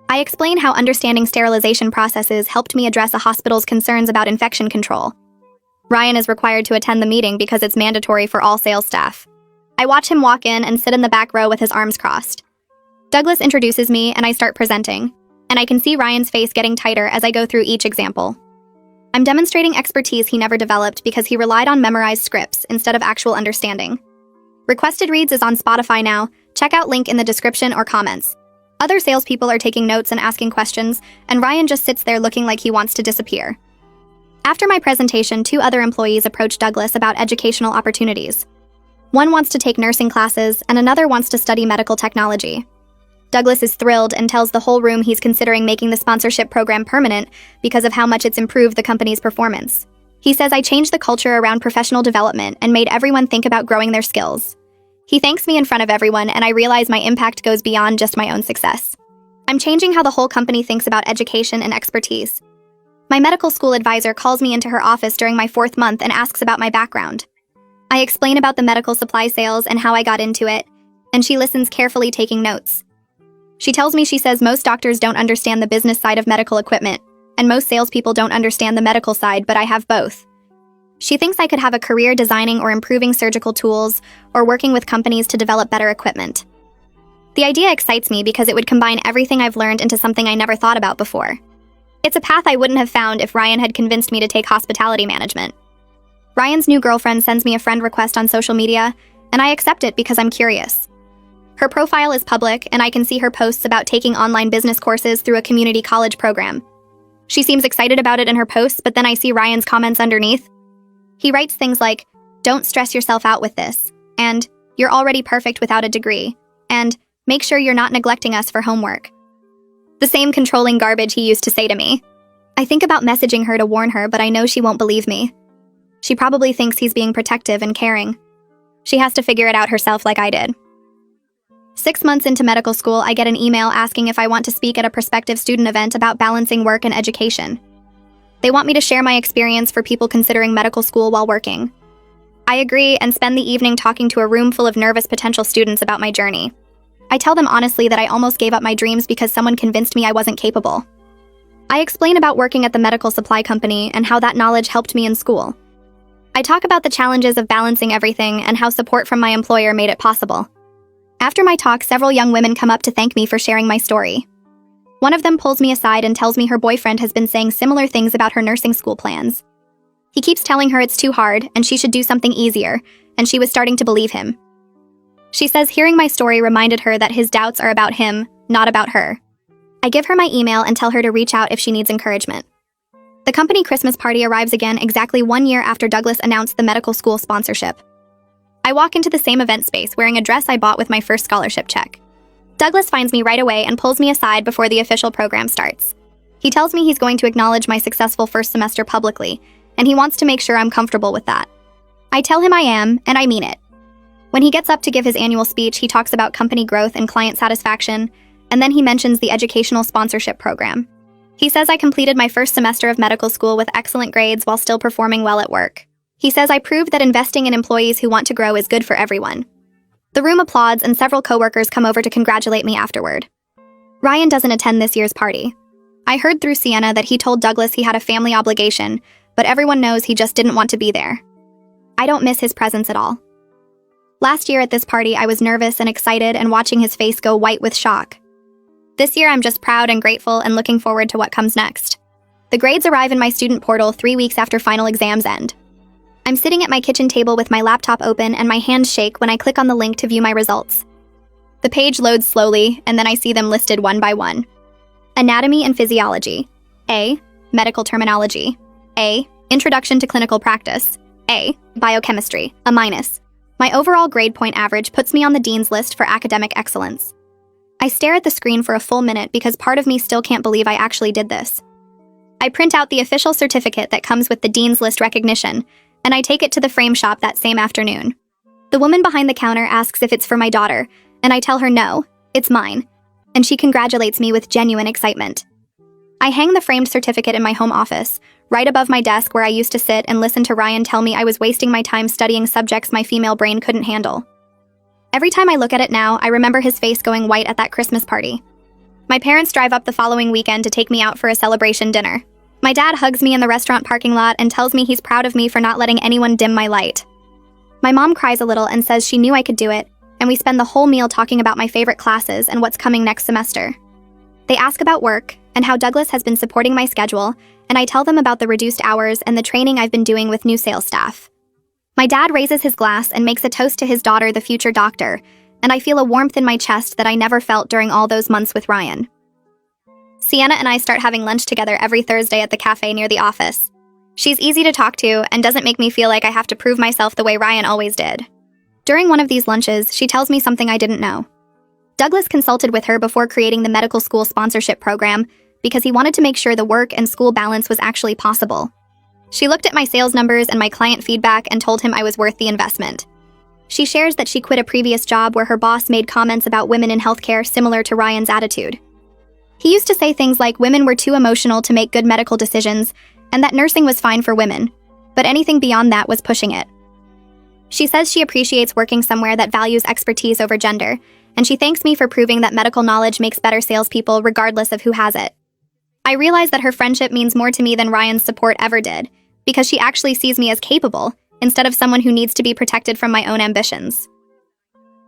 I explain how understanding sterilization processes helped me address a hospital's concerns about infection control. Ryan is required to attend the meeting because it's mandatory for all sales staff. I watch him walk in and sit in the back row with his arms crossed. Douglas introduces me and I start presenting, and I can see Ryan's face getting tighter as I go through each example. I'm demonstrating expertise he never developed because he relied on memorized scripts instead of actual understanding. Requested Reads is on Spotify now. Check out link in the description or comments. Other salespeople are taking notes and asking questions, and Ryan just sits there looking like he wants to disappear. After my presentation, 2 other employees approach Douglas about educational opportunities. One wants to take nursing classes, and another wants to study medical technology. Douglas is thrilled and tells the whole room he's considering making the sponsorship program permanent because of how much it's improved the company's performance. He says I changed the culture around professional development and made everyone think about growing their skills. He thanks me in front of everyone, and I realize my impact goes beyond just my own success. I'm changing how the whole company thinks about education and expertise. My medical school advisor calls me into her office during my 4th month and asks about my background. I explain about the medical supply sales and how I got into it, and she listens carefully, taking notes. She tells me she says most doctors don't understand the business side of medical equipment, and most salespeople don't understand the medical side, but I have both. She thinks I could have a career designing or improving surgical tools or working with companies to develop better equipment. The idea excites me because it would combine everything I've learned into something I never thought about before. It's a path I wouldn't have found if Ryan had convinced me to take hospitality management. Ryan's new girlfriend sends me a friend request on social media, and I accept it because I'm curious. Her profile is public, and I can see her posts about taking online business courses through a community college program. She seems excited about it in her posts, but then I see Ryan's comments underneath. He writes things like, "Don't stress yourself out with this," and "You're already perfect without a degree," and "Make sure you're not neglecting us for homework." The same controlling garbage he used to say to me. I think about messaging her to warn her, but I know she won't believe me. She probably thinks he's being protective and caring. She has to figure it out herself like I did. 6 months into medical school, I get an email asking if I want to speak at a prospective student event about balancing work and education. They want me to share my experience for people considering medical school while working. I agree and spend the evening talking to a room full of nervous potential students about my journey. I tell them honestly that I almost gave up my dreams because someone convinced me I wasn't capable. I explain about working at the medical supply company and how that knowledge helped me in school. I talk about the challenges of balancing everything and how support from my employer made it possible. After my talk, several young women come up to thank me for sharing my story. One of them pulls me aside and tells me her boyfriend has been saying similar things about her nursing school plans. He keeps telling her it's too hard and she should do something easier, and she was starting to believe him. She says hearing my story reminded her that his doubts are about him, not about her. I give her my email and tell her to reach out if she needs encouragement. The company Christmas party arrives again exactly 1 year after Douglas announced the medical school sponsorship. I walk into the same event space wearing a dress I bought with my first scholarship check. Douglas finds me right away and pulls me aside before the official program starts. He tells me he's going to acknowledge my successful first semester publicly, and he wants to make sure I'm comfortable with that. I tell him I am, and I mean it. When he gets up to give his annual speech, he talks about company growth and client satisfaction, and then he mentions the educational sponsorship program. He says I completed my first semester of medical school with excellent grades while still performing well at work. He says I proved that investing in employees who want to grow is good for everyone. The room applauds, and several coworkers come over to congratulate me afterward. Ryan doesn't attend this year's party. I heard through Sienna that he told Douglas he had a family obligation, but everyone knows he just didn't want to be there. I don't miss his presence at all. Last year at this party, I was nervous and excited and watching his face go white with shock. This year, I'm just proud and grateful and looking forward to what comes next. The grades arrive in my student portal 3 weeks after final exams end. I'm sitting at my kitchen table with my laptop open and my hands shake when I click on the link to view my results. The page loads slowly, and then I see them listed one by one. Anatomy and Physiology. A. Medical Terminology. A. Introduction to Clinical Practice. A. Biochemistry. A minus. My overall grade point average puts me on the dean's list for academic excellence. I stare at the screen for a full minute because part of me still can't believe I actually did this. I print out the official certificate that comes with the dean's list recognition, and I take it to the frame shop that same afternoon. The woman behind the counter asks if it's for my daughter, and I tell her no, it's mine, and she congratulates me with genuine excitement. I hang the framed certificate in my home office, right above my desk where I used to sit and listen to Ryan tell me I was wasting my time studying subjects my female brain couldn't handle. Every time I look at it now, I remember his face going white at that Christmas party. My parents drive up the following weekend to take me out for a celebration dinner. My dad hugs me in the restaurant parking lot and tells me he's proud of me for not letting anyone dim my light. My mom cries a little and says she knew I could do it, and we spend the whole meal talking about my favorite classes and what's coming next semester. They ask about work and how Douglas has been supporting my schedule, and I tell them about the reduced hours and the training I've been doing with new sales staff. My dad raises his glass and makes a toast to his daughter, the future doctor, and I feel a warmth in my chest that I never felt during all those months with Ryan. Sienna and I start having lunch together every Thursday at the cafe near the office. She's easy to talk to and doesn't make me feel like I have to prove myself the way Ryan always did. During one of these lunches, she tells me something I didn't know. Douglas consulted with her before creating the medical school sponsorship program because he wanted to make sure the work and school balance was actually possible. She looked at my sales numbers and my client feedback and told him I was worth the investment. She shares that she quit a previous job where her boss made comments about women in healthcare similar to Ryan's attitude. He used to say things like women were too emotional to make good medical decisions and that nursing was fine for women, but anything beyond that was pushing it. She says she appreciates working somewhere that values expertise over gender, and she thanks me for proving that medical knowledge makes better salespeople regardless of who has it. I realize that her friendship means more to me than Ryan's support ever did, because she actually sees me as capable, instead of someone who needs to be protected from my own ambitions.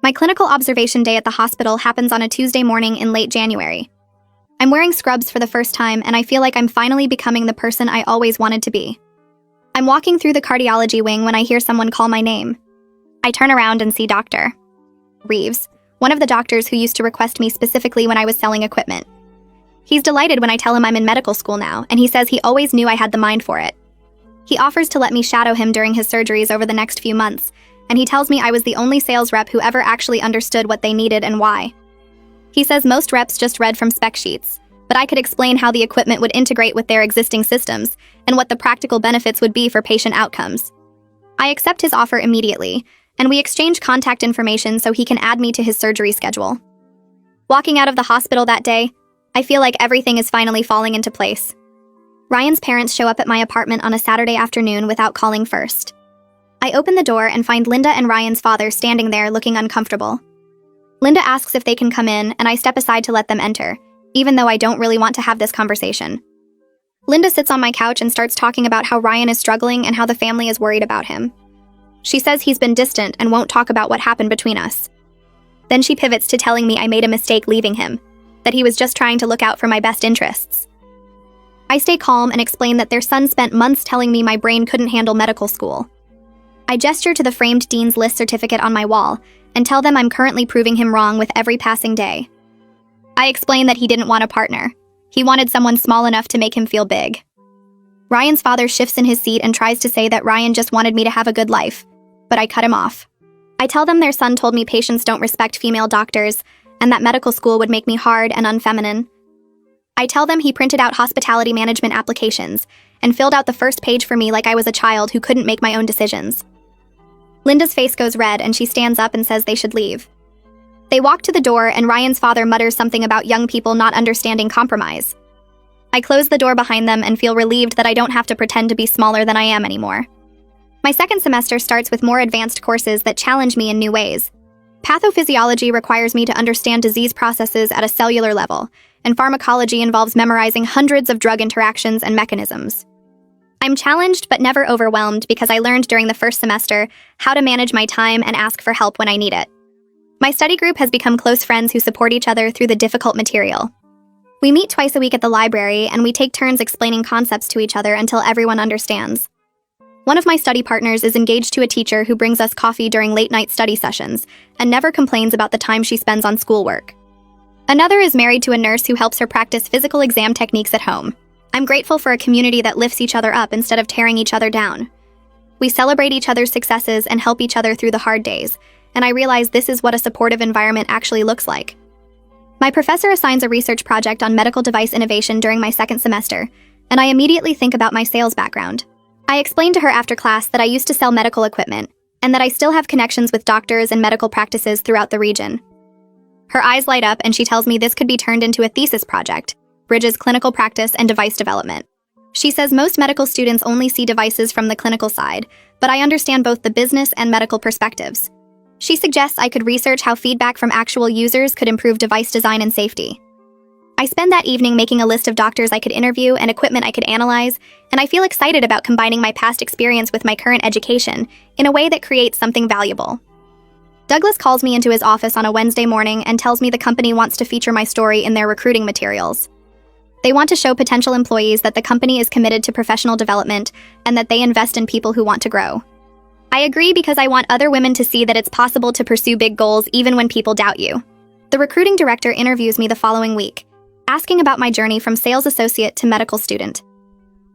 My clinical observation day at the hospital happens on a Tuesday morning in late January. I'm wearing scrubs for the first time, and I feel like I'm finally becoming the person I always wanted to be. I'm walking through the cardiology wing when I hear someone call my name. I turn around and see Dr. Reeves, one of the doctors who used to request me specifically when I was selling equipment. He's delighted when I tell him I'm in medical school now, and he says he always knew I had the mind for it. He offers to let me shadow him during his surgeries over the next few months, and he tells me I was the only sales rep who ever actually understood what they needed and why. He says most reps just read from spec sheets, but I could explain how the equipment would integrate with their existing systems and what the practical benefits would be for patient outcomes. I accept his offer immediately, and we exchange contact information so he can add me to his surgery schedule. Walking out of the hospital that day, I feel like everything is finally falling into place. Ryan's parents show up at my apartment on a Saturday afternoon without calling first. I open the door and find Linda and Ryan's father standing there looking uncomfortable. Linda asks if they can come in, and I step aside to let them enter, even though I don't really want to have this conversation. Linda sits on my couch and starts talking about how Ryan is struggling and how the family is worried about him. She says he's been distant and won't talk about what happened between us. Then she pivots to telling me I made a mistake leaving him, that he was just trying to look out for my best interests. I stay calm and explain that their son spent months telling me my brain couldn't handle medical school. I gesture to the framed Dean's List certificate on my wall and tell them I'm currently proving him wrong with every passing day. I explain that he didn't want a partner. He wanted someone small enough to make him feel big. Ryan's father shifts in his seat and tries to say that Ryan just wanted me to have a good life, but I cut him off. I tell them their son told me patients don't respect female doctors and that medical school would make me hard and unfeminine. I tell them he printed out hospitality management applications and filled out the first page for me like I was a child who couldn't make my own decisions. Linda's face goes red and she stands up and says they should leave. They walk to the door and Ryan's father mutters something about young people not understanding compromise. I close the door behind them and feel relieved that I don't have to pretend to be smaller than I am anymore. My second semester starts with more advanced courses that challenge me in new ways. Pathophysiology requires me to understand disease processes at a cellular level, and pharmacology involves memorizing hundreds of drug interactions and mechanisms. I'm challenged but never overwhelmed because I learned during the first semester how to manage my time and ask for help when I need it. My study group has become close friends who support each other through the difficult material. We meet twice a week at the library, and we take turns explaining concepts to each other until everyone understands. One of my study partners is engaged to a teacher who brings us coffee during late-night study sessions and never complains about the time she spends on schoolwork. Another is married to a nurse who helps her practice physical exam techniques at home. I'm grateful for a community that lifts each other up instead of tearing each other down. We celebrate each other's successes and help each other through the hard days, and I realize this is what a supportive environment actually looks like. My professor assigns a research project on medical device innovation during my second semester, and I immediately think about my sales background. I explained to her after class that I used to sell medical equipment, and that I still have connections with doctors and medical practices throughout the region. Her eyes light up and she tells me this could be turned into a thesis project, bridges clinical practice and device development. She says most medical students only see devices from the clinical side, but I understand both the business and medical perspectives. She suggests I could research how feedback from actual users could improve device design and safety. I spend that evening making a list of doctors I could interview and equipment I could analyze, and I feel excited about combining my past experience with my current education in a way that creates something valuable. Douglas calls me into his office on a Wednesday morning and tells me the company wants to feature my story in their recruiting materials. They want to show potential employees that the company is committed to professional development and that they invest in people who want to grow. I agree because I want other women to see that it's possible to pursue big goals even when people doubt you. The recruiting director interviews me the following week, asking about my journey from sales associate to medical student.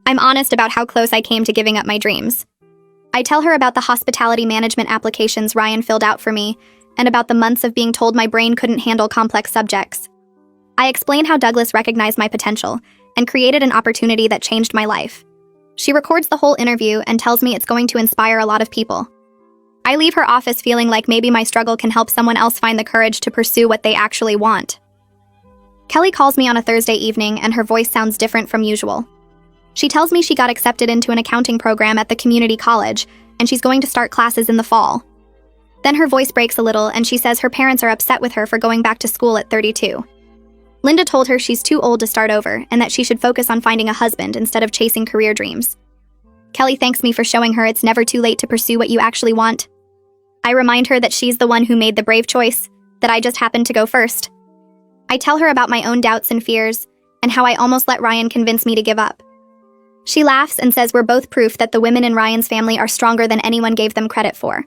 I'm honest about how close I came to giving up my dreams. I tell her about the hospitality management applications Ryan filled out for me, and about the months of being told my brain couldn't handle complex subjects. I explain how Douglas recognized my potential and created an opportunity that changed my life. She records the whole interview and tells me it's going to inspire a lot of people. I leave her office feeling like maybe my struggle can help someone else find the courage to pursue what they actually want. Kelly calls me on a Thursday evening and her voice sounds different from usual. She tells me she got accepted into an accounting program at the community college and she's going to start classes in the fall. Then her voice breaks a little and she says her parents are upset with her for going back to school at 32. Linda told her she's too old to start over and that she should focus on finding a husband instead of chasing career dreams. Kelly thanks me for showing her it's never too late to pursue what you actually want. I remind her that she's the one who made the brave choice, that I just happened to go first. I tell her about my own doubts and fears, and how I almost let Ryan convince me to give up. She laughs and says we're both proof that the women in Ryan's family are stronger than anyone gave them credit for.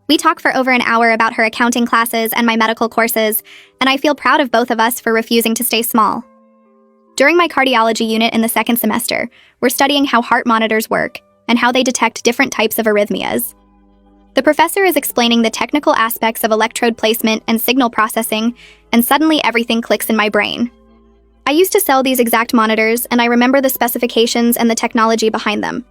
We talk for over an hour about her accounting classes and my medical courses, and I feel proud of both of us for refusing to stay small. During my cardiology unit in the second semester, we're studying how heart monitors work and how they detect different types of arrhythmias. The professor is explaining the technical aspects of electrode placement and signal processing, and suddenly everything clicks in my brain. I used to sell these exact monitors, and I remember the specifications and the technology behind them.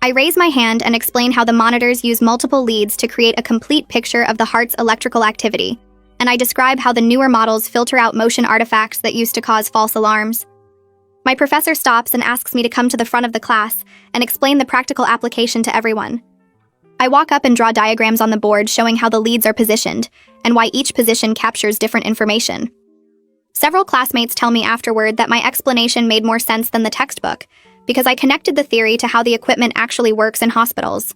I raise my hand and explain how the monitors use multiple leads to create a complete picture of the heart's electrical activity, and I describe how the newer models filter out motion artifacts that used to cause false alarms. My professor stops and asks me to come to the front of the class and explain the practical application to everyone. I walk up and draw diagrams on the board showing how the leads are positioned and why each position captures different information. Several classmates tell me afterward that my explanation made more sense than the textbook because I connected the theory to how the equipment actually works in hospitals.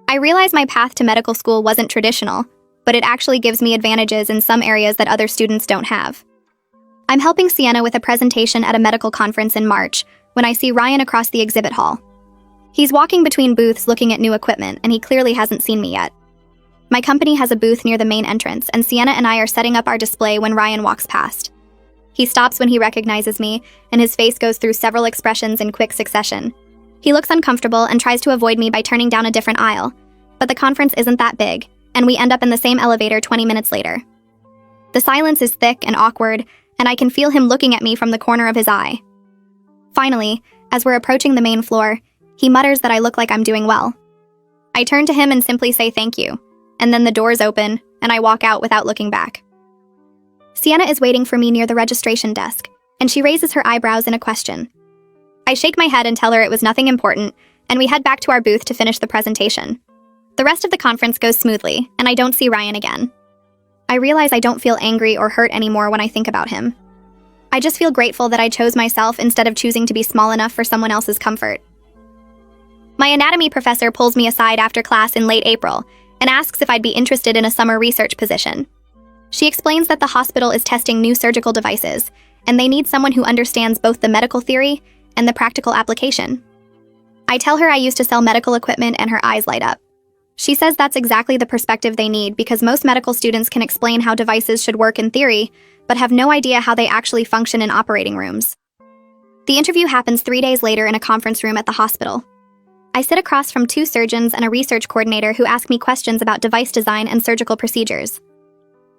I realize my path to medical school wasn't traditional, but it actually gives me advantages in some areas that other students don't have. I'm helping Sienna with a presentation at a medical conference in March when I see Ryan across the exhibit hall. He's walking between booths looking at new equipment, and he clearly hasn't seen me yet. My company has a booth near the main entrance, and Sienna and I are setting up our display when Ryan walks past. He stops when he recognizes me, and his face goes through several expressions in quick succession. He looks uncomfortable and tries to avoid me by turning down a different aisle, but the conference isn't that big, and we end up in the same elevator 20 minutes later. The silence is thick and awkward, and I can feel him looking at me from the corner of his eye. Finally, as we're approaching the main floor, he mutters that I look like I'm doing well. I turn to him and simply say thank you, and then the doors open, and I walk out without looking back. Sienna is waiting for me near the registration desk, and she raises her eyebrows in a question. I shake my head and tell her it was nothing important, and we head back to our booth to finish the presentation. The rest of the conference goes smoothly, and I don't see Ryan again. I realize I don't feel angry or hurt anymore when I think about him. I just feel grateful that I chose myself instead of choosing to be small enough for someone else's comfort. My anatomy professor pulls me aside after class in late April and asks if I'd be interested in a summer research position. She explains that the hospital is testing new surgical devices, and they need someone who understands both the medical theory and the practical application. I tell her I used to sell medical equipment, and her eyes light up. She says that's exactly the perspective they need because most medical students can explain how devices should work in theory, but have no idea how they actually function in operating rooms. The interview happens 3 days later in a conference room at the hospital. I sit across from 2 surgeons and a research coordinator who ask me questions about device design and surgical procedures.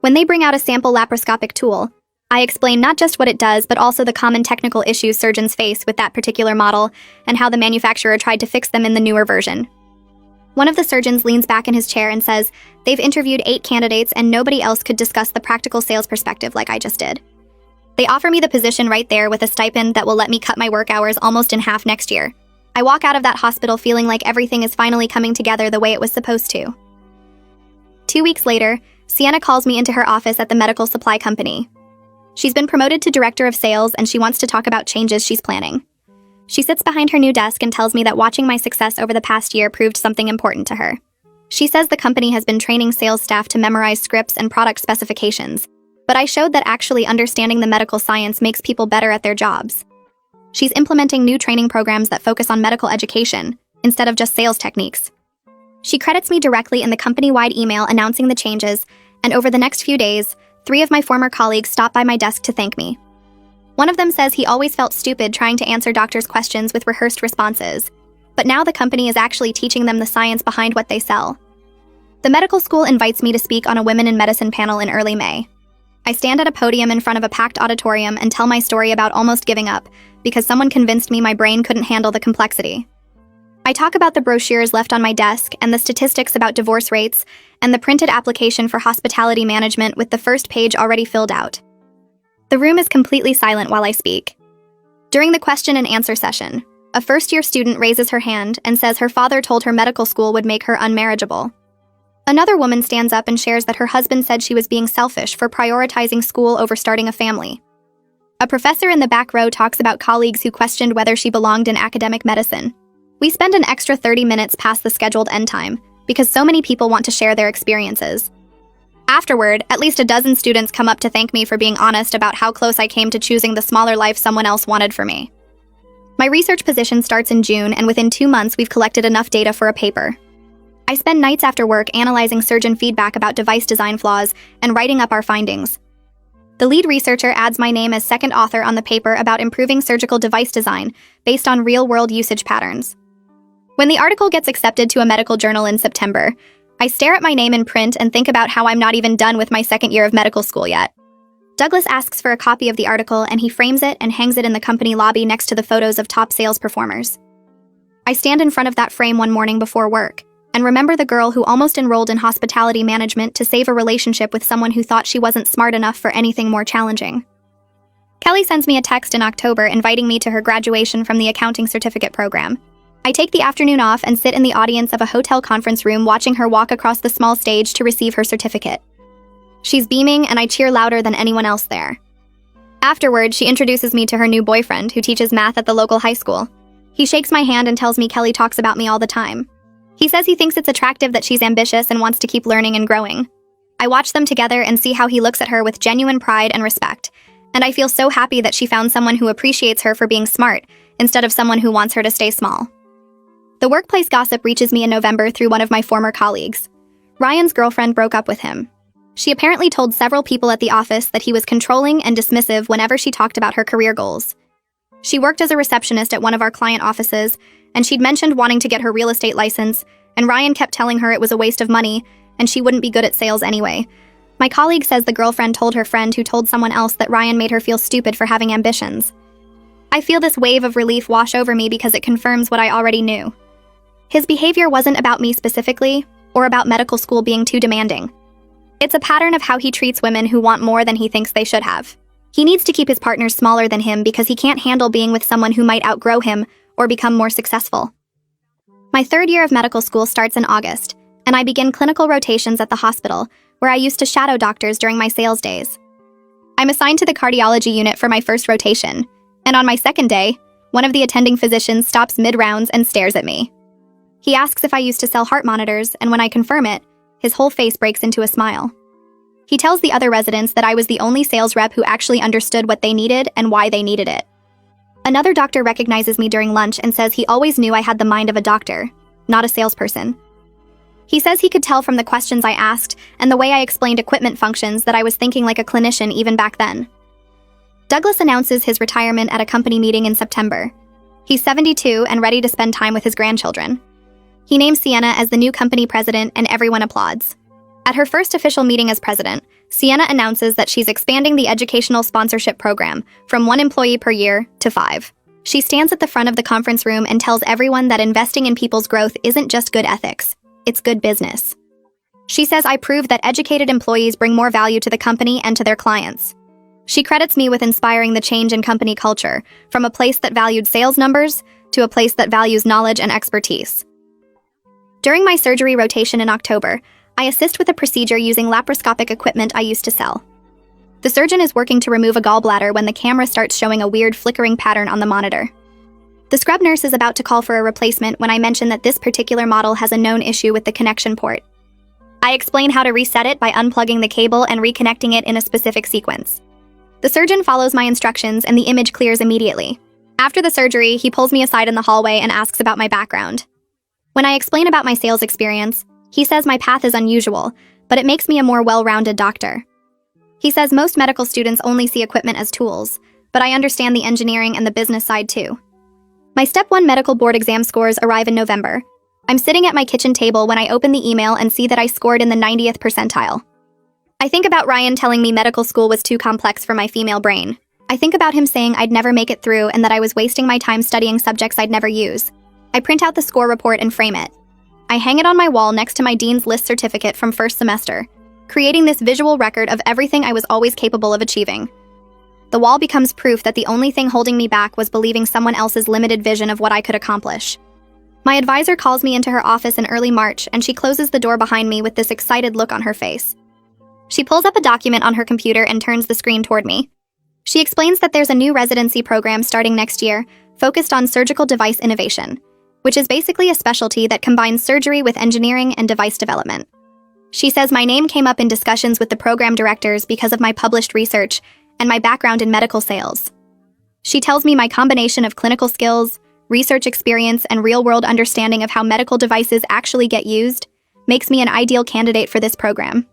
When they bring out a sample laparoscopic tool, I explain not just what it does, but also the common technical issues surgeons face with that particular model and how the manufacturer tried to fix them in the newer version. One of the surgeons leans back in his chair and says they've interviewed 8 candidates and nobody else could discuss the practical sales perspective like I just did. They offer me the position right there with a stipend that will let me cut my work hours almost in half next year. I walk out of that hospital feeling like everything is finally coming together the way it was supposed to. 2 weeks later, Sienna calls me into her office at the medical supply company. She's been promoted to director of sales and she wants to talk about changes she's planning. She sits behind her new desk and tells me that watching my success over the past year proved something important to her. She says the company has been training sales staff to memorize scripts and product specifications, but I showed that actually understanding the medical science makes people better at their jobs. She's implementing new training programs that focus on medical education, instead of just sales techniques. She credits me directly in the company-wide email announcing the changes, and over the next few days, 3 of my former colleagues stop by my desk to thank me. One of them says he always felt stupid trying to answer doctors' questions with rehearsed responses, but now the company is actually teaching them the science behind what they sell. The medical school invites me to speak on a Women in Medicine panel in early May. I stand at a podium in front of a packed auditorium and tell my story about almost giving up because someone convinced me my brain couldn't handle the complexity. I talk about the brochures left on my desk and the statistics about divorce rates and the printed application for hospitality management with the first page already filled out. The room is completely silent while I speak. During the question and answer session, a first-year student raises her hand and says her father told her medical school would make her unmarriageable. Another woman stands up and shares that her husband said she was being selfish for prioritizing school over starting a family. A professor in the back row talks about colleagues who questioned whether she belonged in academic medicine. We spend an extra 30 minutes past the scheduled end time because so many people want to share their experiences. Afterward, at least a dozen students come up to thank me for being honest about how close I came to choosing the smaller life someone else wanted for me. My research position starts in June, and within 2 months we've collected enough data for a paper. I spend nights after work analyzing surgeon feedback about device design flaws and writing up our findings. The lead researcher adds my name as second author on the paper about improving surgical device design based on real-world usage patterns. When the article gets accepted to a medical journal in September, I stare at my name in print and think about how I'm not even done with my second year of medical school yet. Douglas asks for a copy of the article, and he frames it and hangs it in the company lobby next to the photos of top sales performers. I stand in front of that frame one morning before work and remember the girl who almost enrolled in hospitality management to save a relationship with someone who thought she wasn't smart enough for anything more challenging. Kelly sends me a text in October inviting me to her graduation from the accounting certificate program. I take the afternoon off and sit in the audience of a hotel conference room watching her walk across the small stage to receive her certificate. She's beaming, and I cheer louder than anyone else there. Afterward, she introduces me to her new boyfriend, who teaches math at the local high school. He shakes my hand and tells me Kelly talks about me all the time. He says he thinks it's attractive that she's ambitious and wants to keep learning and growing. I watch them together and see how he looks at her with genuine pride and respect, and I feel so happy that she found someone who appreciates her for being smart instead of someone who wants her to stay small. The workplace gossip reaches me in November through one of my former colleagues. Ryan's girlfriend broke up with him. She apparently told several people at the office that he was controlling and dismissive whenever she talked about her career goals. She worked as a receptionist at one of our client offices, and she'd mentioned wanting to get her real estate license, and Ryan kept telling her it was a waste of money, and she wouldn't be good at sales anyway. My colleague says the girlfriend told her friend who told someone else that Ryan made her feel stupid for having ambitions. I feel this wave of relief wash over me because it confirms what I already knew. His behavior wasn't about me specifically, or about medical school being too demanding. It's a pattern of how he treats women who want more than he thinks they should have. He needs to keep his partners smaller than him because he can't handle being with someone who might outgrow him or become more successful. My third year of medical school starts in August, and I begin clinical rotations at the hospital, where I used to shadow doctors during my sales days. I'm assigned to the cardiology unit for my first rotation, and on my second day, one of the attending physicians stops mid-rounds and stares at me. He asks if I used to sell heart monitors, and when I confirm it, his whole face breaks into a smile. He tells the other residents that I was the only sales rep who actually understood what they needed and why they needed it. Another doctor recognizes me during lunch and says he always knew I had the mind of a doctor, not a salesperson. He says he could tell from the questions I asked and the way I explained equipment functions that I was thinking like a clinician even back then. Douglas announces his retirement at a company meeting in September. He's 72 and ready to spend time with his grandchildren. He names Sienna as the new company president, and everyone applauds. At her first official meeting as president, Sienna announces that she's expanding the educational sponsorship program from 1 employee per year to 5. She stands at the front of the conference room and tells everyone that investing in people's growth isn't just good ethics, it's good business. She says I proved that educated employees bring more value to the company and to their clients. She credits me with inspiring the change in company culture, from a place that valued sales numbers to a place that values knowledge and expertise. During my surgery rotation in October, I assist with a procedure using laparoscopic equipment I used to sell. The surgeon is working to remove a gallbladder when the camera starts showing a weird flickering pattern on the monitor. The scrub nurse is about to call for a replacement when I mention that this particular model has a known issue with the connection port. I explain how to reset it by unplugging the cable and reconnecting it in a specific sequence. The surgeon follows my instructions and the image clears immediately. After the surgery, he pulls me aside in the hallway and asks about my background. When I explain about my sales experience, he says my path is unusual, but it makes me a more well-rounded doctor. He says most medical students only see equipment as tools, but I understand the engineering and the business side too. My Step 1 medical board exam scores arrive in November, I'm sitting at my kitchen table when I open the email and see that I scored in the 90th percentile. I think about Ryan telling me medical school was too complex for my female brain. I think about him saying I'd never make it through and that I was wasting my time studying subjects I'd never use. I print out the score report and frame it. I hang it on my wall next to my Dean's List certificate from first semester, creating this visual record of everything I was always capable of achieving. The wall becomes proof that the only thing holding me back was believing someone else's limited vision of what I could accomplish. My advisor calls me into her office in early March, and she closes the door behind me with this excited look on her face. She pulls up a document on her computer and turns the screen toward me. She explains that there's a new residency program starting next year, focused on surgical device innovation, which is basically a specialty that combines surgery with engineering and device development. She says my name came up in discussions with the program directors because of my published research and my background in medical sales. She tells me my combination of clinical skills, research experience, and real-world understanding of how medical devices actually get used makes me an ideal candidate for this program.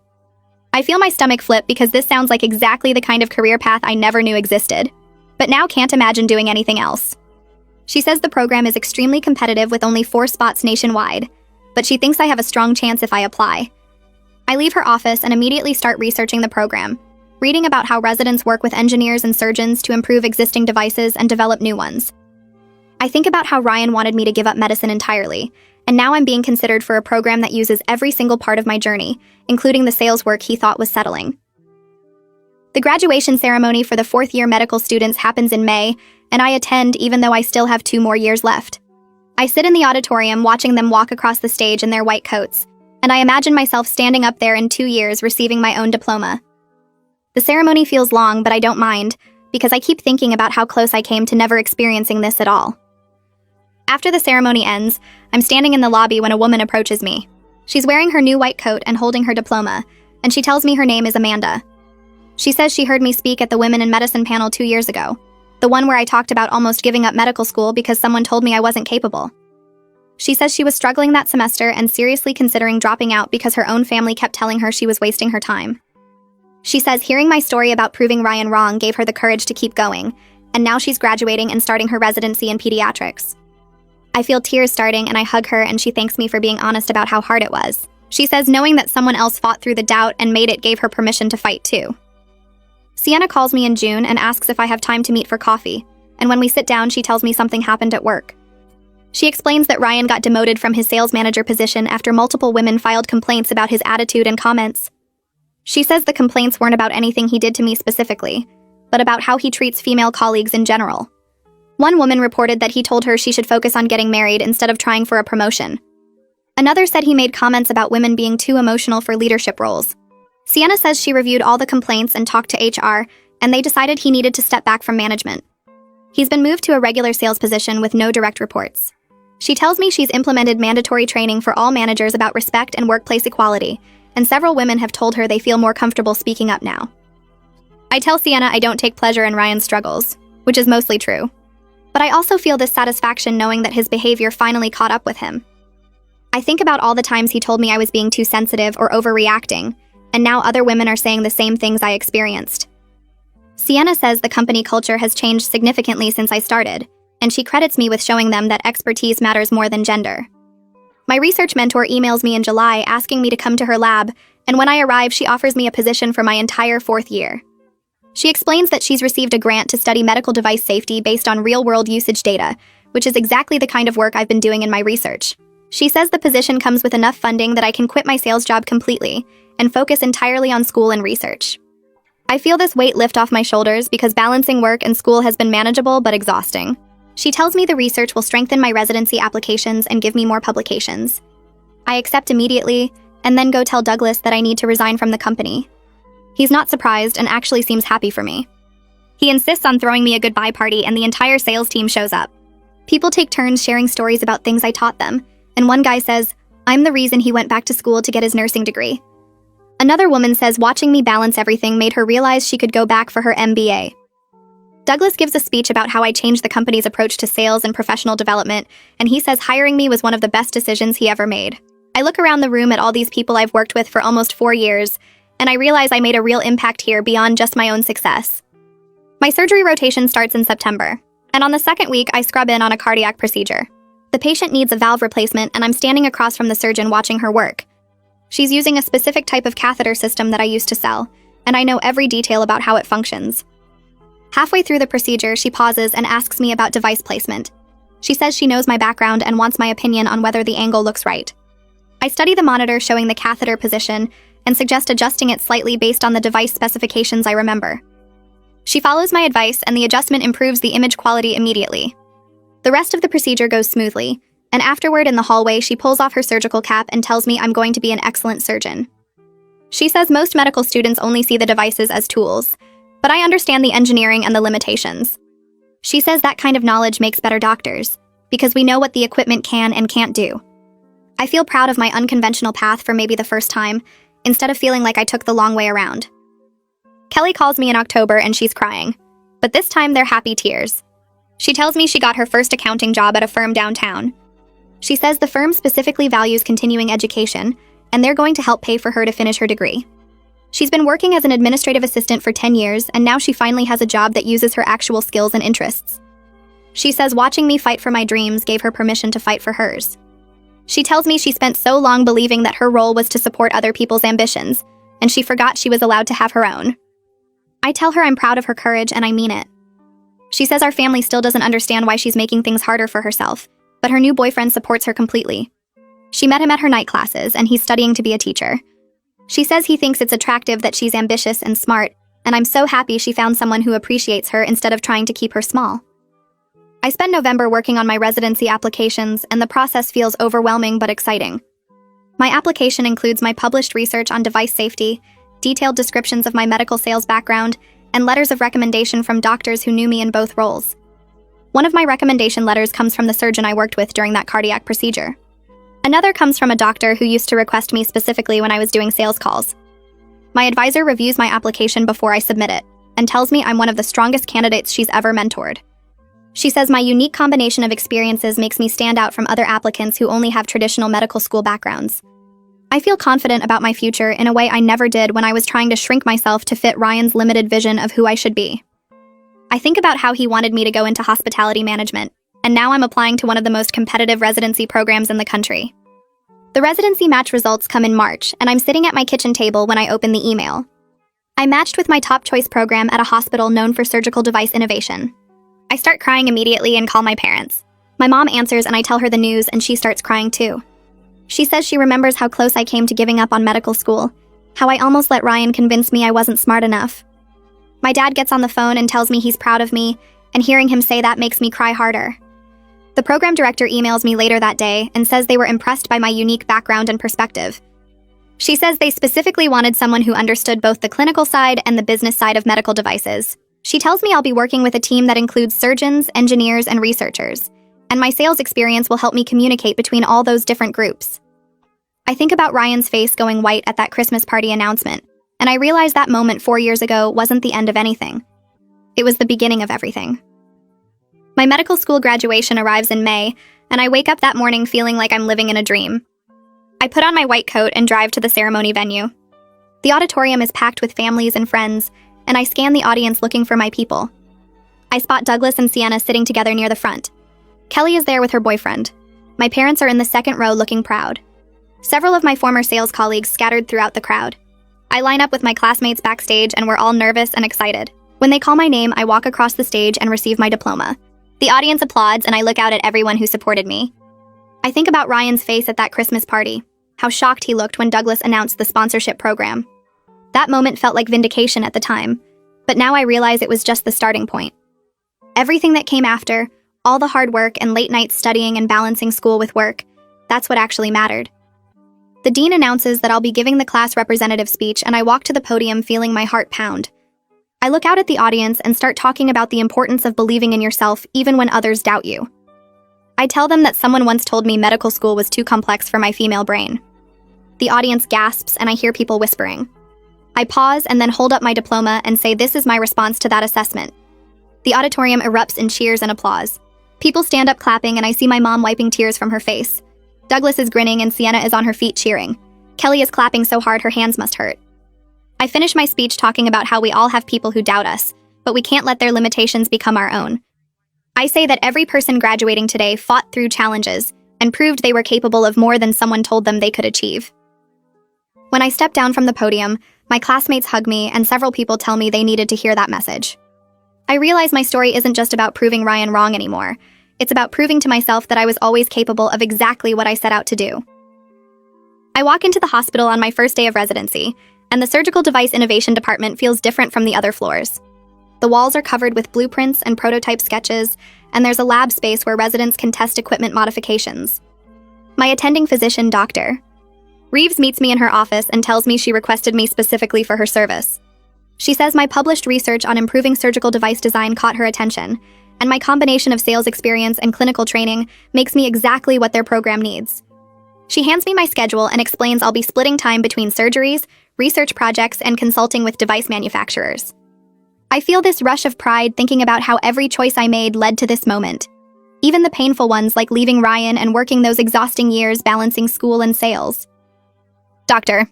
I feel my stomach flip because this sounds like exactly the kind of career path I never knew existed, but now can't imagine doing anything else. She says the program is extremely competitive with only 4 spots nationwide, but she thinks I have a strong chance if I apply. I leave her office and immediately start researching the program, reading about how residents work with engineers and surgeons to improve existing devices and develop new ones. I think about how Ryan wanted me to give up medicine entirely, and now I'm being considered for a program that uses every single part of my journey, including the sales work he thought was settling. The graduation ceremony for the 4th-year medical students happens in May, and I attend even though I still have 2 more years left. I sit in the auditorium watching them walk across the stage in their white coats, and I imagine myself standing up there in 2 years receiving my own diploma. The ceremony feels long, but I don't mind, because I keep thinking about how close I came to never experiencing this at all. After the ceremony ends, I'm standing in the lobby when a woman approaches me. She's wearing her new white coat and holding her diploma, and she tells me her name is Amanda. She says she heard me speak at the Women in Medicine panel 2 years ago, the one where I talked about almost giving up medical school because someone told me I wasn't capable. She says she was struggling that semester and seriously considering dropping out because her own family kept telling her she was wasting her time. She says hearing my story about proving Ryan wrong gave her the courage to keep going, and now she's graduating and starting her residency in pediatrics. I feel tears starting and I hug her and she thanks me for being honest about how hard it was. She says knowing that someone else fought through the doubt and made it gave her permission to fight too. Sienna calls me in June and asks if I have time to meet for coffee, and when we sit down she tells me something happened at work. She explains that Ryan got demoted from his sales manager position after multiple women filed complaints about his attitude and comments. She says the complaints weren't about anything he did to me specifically, but about how he treats female colleagues in general. One woman reported that he told her she should focus on getting married instead of trying for a promotion. Another said he made comments about women being too emotional for leadership roles. Sienna says she reviewed all the complaints and talked to HR, and they decided he needed to step back from management. He's been moved to a regular sales position with no direct reports. She tells me she's implemented mandatory training for all managers about respect and workplace equality, and several women have told her they feel more comfortable speaking up now. I tell Sienna I don't take pleasure in Ryan's struggles, which is mostly true. But I also feel this satisfaction knowing that his behavior finally caught up with him. I think about all the times he told me I was being too sensitive or overreacting, and now other women are saying the same things I experienced. Sienna says the company culture has changed significantly since I started, and she credits me with showing them that expertise matters more than gender. My research mentor emails me in July asking me to come to her lab, and when I arrive she offers me a position for my entire 4th year. She explains that she's received a grant to study medical device safety based on real-world usage data, which is exactly the kind of work I've been doing in my research. She says the position comes with enough funding that I can quit my sales job completely and focus entirely on school and research. I feel this weight lift off my shoulders because balancing work and school has been manageable but exhausting. She tells me the research will strengthen my residency applications and give me more publications. I accept immediately, and then go tell Douglas that I need to resign from the company. He's not surprised and actually seems happy for me. He insists on throwing me a goodbye party and the entire sales team shows up. People take turns sharing stories about things I taught them, and one guy says, I'm the reason he went back to school to get his nursing degree. Another woman says watching me balance everything made her realize she could go back for her MBA. Douglas gives a speech about how I changed the company's approach to sales and professional development, and he says hiring me was one of the best decisions he ever made. I look around the room at all these people I've worked with for almost 4 years, and I realize I made a real impact here beyond just my own success. My surgery rotation starts in September, and on the 2nd week I scrub in on a cardiac procedure. The patient needs a valve replacement, and I'm standing across from the surgeon watching her work. She's using a specific type of catheter system that I used to sell, and I know every detail about how it functions. Halfway through the procedure, she pauses and asks me about device placement. She says she knows my background and wants my opinion on whether the angle looks right. I study the monitor showing the catheter position and suggest adjusting it slightly based on the device specifications I remember. She follows my advice, and the adjustment improves the image quality immediately. The rest of the procedure goes smoothly, and afterward in the hallway, she pulls off her surgical cap and tells me I'm going to be an excellent surgeon. She says most medical students only see the devices as tools, but I understand the engineering and the limitations. She says that kind of knowledge makes better doctors, because we know what the equipment can and can't do. I feel proud of my unconventional path for maybe the first time, instead of feeling like I took the long way around. Kelly calls me in October and she's crying, but this time they're happy tears. She tells me she got her first accounting job at a firm downtown. She says the firm specifically values continuing education, and they're going to help pay for her to finish her degree. She's been working as an administrative assistant for 10 years, and now she finally has a job that uses her actual skills and interests. She says watching me fight for my dreams gave her permission to fight for hers. She tells me she spent so long believing that her role was to support other people's ambitions, and she forgot she was allowed to have her own. I tell her I'm proud of her courage, and I mean it. She says our family still doesn't understand why she's making things harder for herself, but her new boyfriend supports her completely. She met him at her night classes, and he's studying to be a teacher. She says he thinks it's attractive that she's ambitious and smart, and I'm so happy she found someone who appreciates her instead of trying to keep her small. I spend November working on my residency applications, and the process feels overwhelming but exciting. My application includes my published research on device safety, detailed descriptions of my medical sales background, and letters of recommendation from doctors who knew me in both roles. One of my recommendation letters comes from the surgeon I worked with during that cardiac procedure. Another comes from a doctor who used to request me specifically when I was doing sales calls. My advisor reviews my application before I submit it, and tells me I'm one of the strongest candidates she's ever mentored. She says my unique combination of experiences makes me stand out from other applicants who only have traditional medical school backgrounds. I feel confident about my future in a way I never did when I was trying to shrink myself to fit Ryan's limited vision of who I should be. I think about how he wanted me to go into hospitality management, and now I'm applying to one of the most competitive residency programs in the country. The residency match results come in March, and I'm sitting at my kitchen table when I open the email. I matched with my top choice program at a hospital known for surgical device innovation. I start crying immediately and call my parents. My mom answers and I tell her the news, and she starts crying too. She says she remembers how close I came to giving up on medical school, how I almost let Ryan convince me I wasn't smart enough. My dad gets on the phone and tells me he's proud of me, and hearing him say that makes me cry harder. The program director emails me later that day and says they were impressed by my unique background and perspective. She says they specifically wanted someone who understood both the clinical side and the business side of medical devices. She tells me I'll be working with a team that includes surgeons, engineers, and researchers, and my sales experience will help me communicate between all those different groups. I think about Ryan's face going white at that Christmas party announcement, and I realize that moment 4 years ago wasn't the end of anything. It was the beginning of everything. My medical school graduation arrives in May, and I wake up that morning feeling like I'm living in a dream. I put on my white coat and drive to the ceremony venue. The auditorium is packed with families and friends, and I scan the audience looking for my people. I spot Douglas and Sienna sitting together near the front. Kelly is there with her boyfriend. My parents are in the second row looking proud. Several of my former sales colleagues scattered throughout the crowd. I line up with my classmates backstage, and we're all nervous and excited. When they call my name, I walk across the stage and receive my diploma. The audience applauds, and I look out at everyone who supported me. I think about Ryan's face at that Christmas party, how shocked he looked when Douglas announced the sponsorship program. That moment felt like vindication at the time, but now I realize it was just the starting point. Everything that came after, all the hard work and late nights studying and balancing school with work, that's what actually mattered. The dean announces that I'll be giving the class representative speech, and I walk to the podium feeling my heart pound. I look out at the audience and start talking about the importance of believing in yourself even when others doubt you. I tell them that someone once told me medical school was too complex for my female brain. The audience gasps, and I hear people whispering. I pause and then hold up my diploma and say this is my response to that assessment. The auditorium erupts in cheers and applause. People stand up clapping, and I see my mom wiping tears from her face. Douglas is grinning and Sienna is on her feet cheering. Kelly is clapping so hard her hands must hurt. I finish my speech talking about how we all have people who doubt us, but we can't let their limitations become our own. I say that every person graduating today fought through challenges and proved they were capable of more than someone told them they could achieve. When I stepped down from the podium, my classmates hug me and several people tell me they needed to hear that message. I realize my story isn't just about proving Ryan wrong anymore. It's about proving to myself that I was always capable of exactly what I set out to do. I walk into the hospital on my first day of residency, and the surgical device innovation department feels different from the other floors. The walls are covered with blueprints and prototype sketches, and there's a lab space where residents can test equipment modifications. My attending physician, Dr. Reeves, meets me in her office and tells me she requested me specifically for her service. She says my published research on improving surgical device design caught her attention, and my combination of sales experience and clinical training makes me exactly what their program needs. She hands me my schedule and explains I'll be splitting time between surgeries, research projects, and consulting with device manufacturers. I feel this rush of pride thinking about how every choice I made led to this moment. Even the painful ones like leaving Ryan and working those exhausting years balancing school and sales. Dr.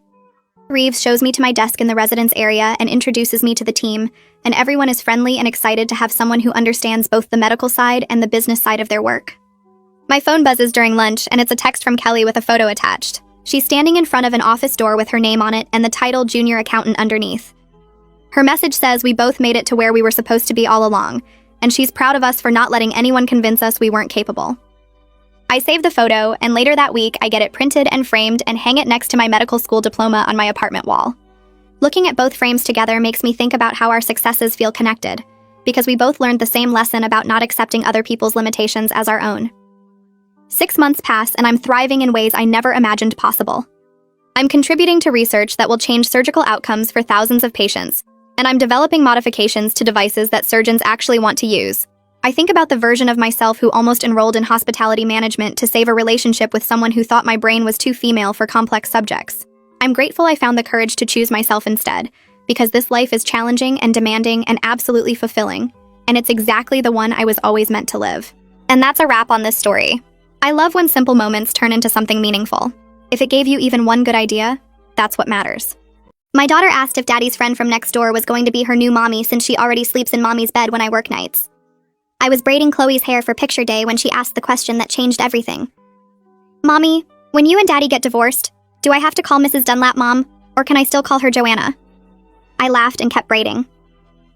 Reeves shows me to my desk in the residence area and introduces me to the team, and everyone is friendly and excited to have someone who understands both the medical side and the business side of their work. My phone buzzes during lunch, and it's a text from Kelly with a photo attached. She's standing in front of an office door with her name on it and the title Junior Accountant underneath. Her message says we both made it to where we were supposed to be all along, and she's proud of us for not letting anyone convince us we weren't capable. I save the photo, and later that week I get it printed and framed and hang it next to my medical school diploma on my apartment wall. Looking at both frames together makes me think about how our successes feel connected, because we both learned the same lesson about not accepting other people's limitations as our own. 6 months pass, and I'm thriving in ways I never imagined possible. I'm contributing to research that will change surgical outcomes for thousands of patients, and I'm developing modifications to devices that surgeons actually want to use. I think about the version of myself who almost enrolled in hospitality management to save a relationship with someone who thought my brain was too female for complex subjects. I'm grateful I found the courage to choose myself instead, because this life is challenging and demanding and absolutely fulfilling, and it's exactly the one I was always meant to live. And that's a wrap on this story. I love when simple moments turn into something meaningful. If it gave you even one good idea, that's what matters. My daughter asked if Daddy's friend from next door was going to be her new mommy since she already sleeps in Mommy's bed when I work nights. I was braiding Chloe's hair for picture day when she asked the question that changed everything. Mommy, when you and Daddy get divorced, do I have to call Mrs. Dunlap Mom, or can I still call her Joanna? I laughed and kept braiding.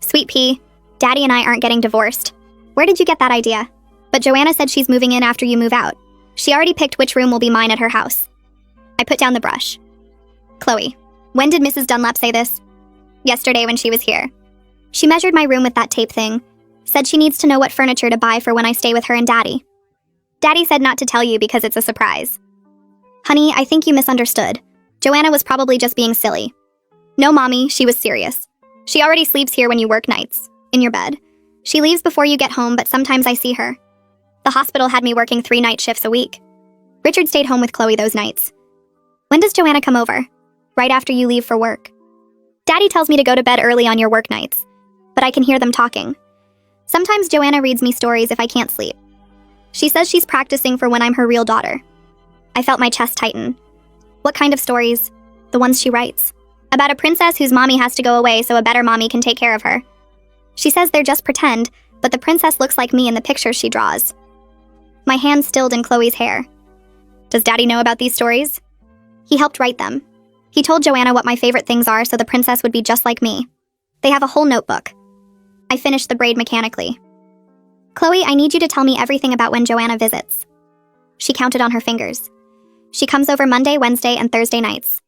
Sweet pea, Daddy and I aren't getting divorced. Where did you get that idea? But Joanna said she's moving in after you move out. She already picked which room will be mine at her house. I put down the brush. Chloe, when did Mrs. Dunlap say this? Yesterday when she was here. She measured my room with that tape thing, said she needs to know what furniture to buy for when I stay with her and Daddy. Daddy said not to tell you because it's a surprise. Honey, I think you misunderstood. Joanna was probably just being silly. No, Mommy, she was serious. She already sleeps here when you work nights, in your bed. She leaves before you get home, but sometimes I see her. The hospital had me working 3 night shifts a week. Richard stayed home with Chloe those nights. When does Joanna come over? Right after you leave for work. Daddy tells me to go to bed early on your work nights, but I can hear them talking. Sometimes Joanna reads me stories if I can't sleep. She says she's practicing for when I'm her real daughter. I felt my chest tighten. What kind of stories? The ones she writes. About a princess whose mommy has to go away so a better mommy can take care of her. She says they're just pretend, but the princess looks like me in the pictures she draws. My hand stilled in Chloe's hair. Does Daddy know about these stories? He helped write them. He told Joanna what my favorite things are so the princess would be just like me. They have a whole notebook. I finished the braid mechanically. Chloe, I need you to tell me everything about when Joanna visits. She counted on her fingers. She comes over Monday, Wednesday, and Thursday nights.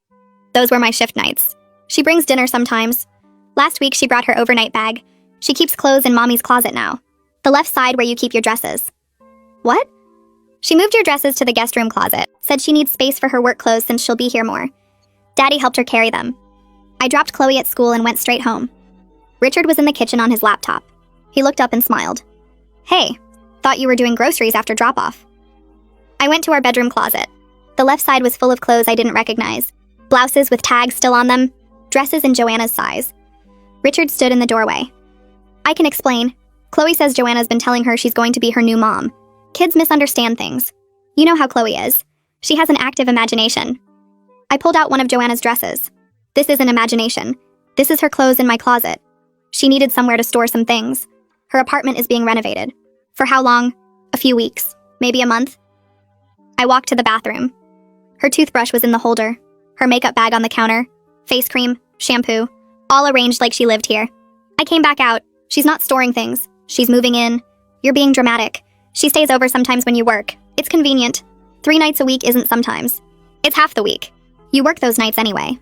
Those were my shift nights. She brings dinner sometimes. Last week she brought her overnight bag. She keeps clothes in Mommy's closet now. The left side where you keep your dresses. What? She moved your dresses to the guest room closet, said she needs space for her work clothes since she'll be here more. Daddy helped her carry them. I dropped Chloe at school and went straight home. Richard was in the kitchen on his laptop. He looked up and smiled. Hey, thought you were doing groceries after drop-off. I went to our bedroom closet. The left side was full of clothes I didn't recognize. Blouses with tags still on them, dresses in Joanna's size. Richard stood in the doorway. I can explain. Chloe says Joanna's been telling her she's going to be her new mom. Kids misunderstand things. You know how Chloe is. She has an active imagination. I pulled out one of Joanna's dresses. This isn't imagination. This is her clothes in my closet. She needed somewhere to store some things. Her apartment is being renovated. For how long? A few weeks, maybe a month. I walked to the bathroom. Her toothbrush was in the holder, her makeup bag on the counter, face cream, shampoo, all arranged like she lived here. I came back out. She's not storing things. She's moving in. You're being dramatic. She stays over sometimes when you work. It's convenient. 3 nights a week isn't sometimes. It's half the week. You work those nights anyway.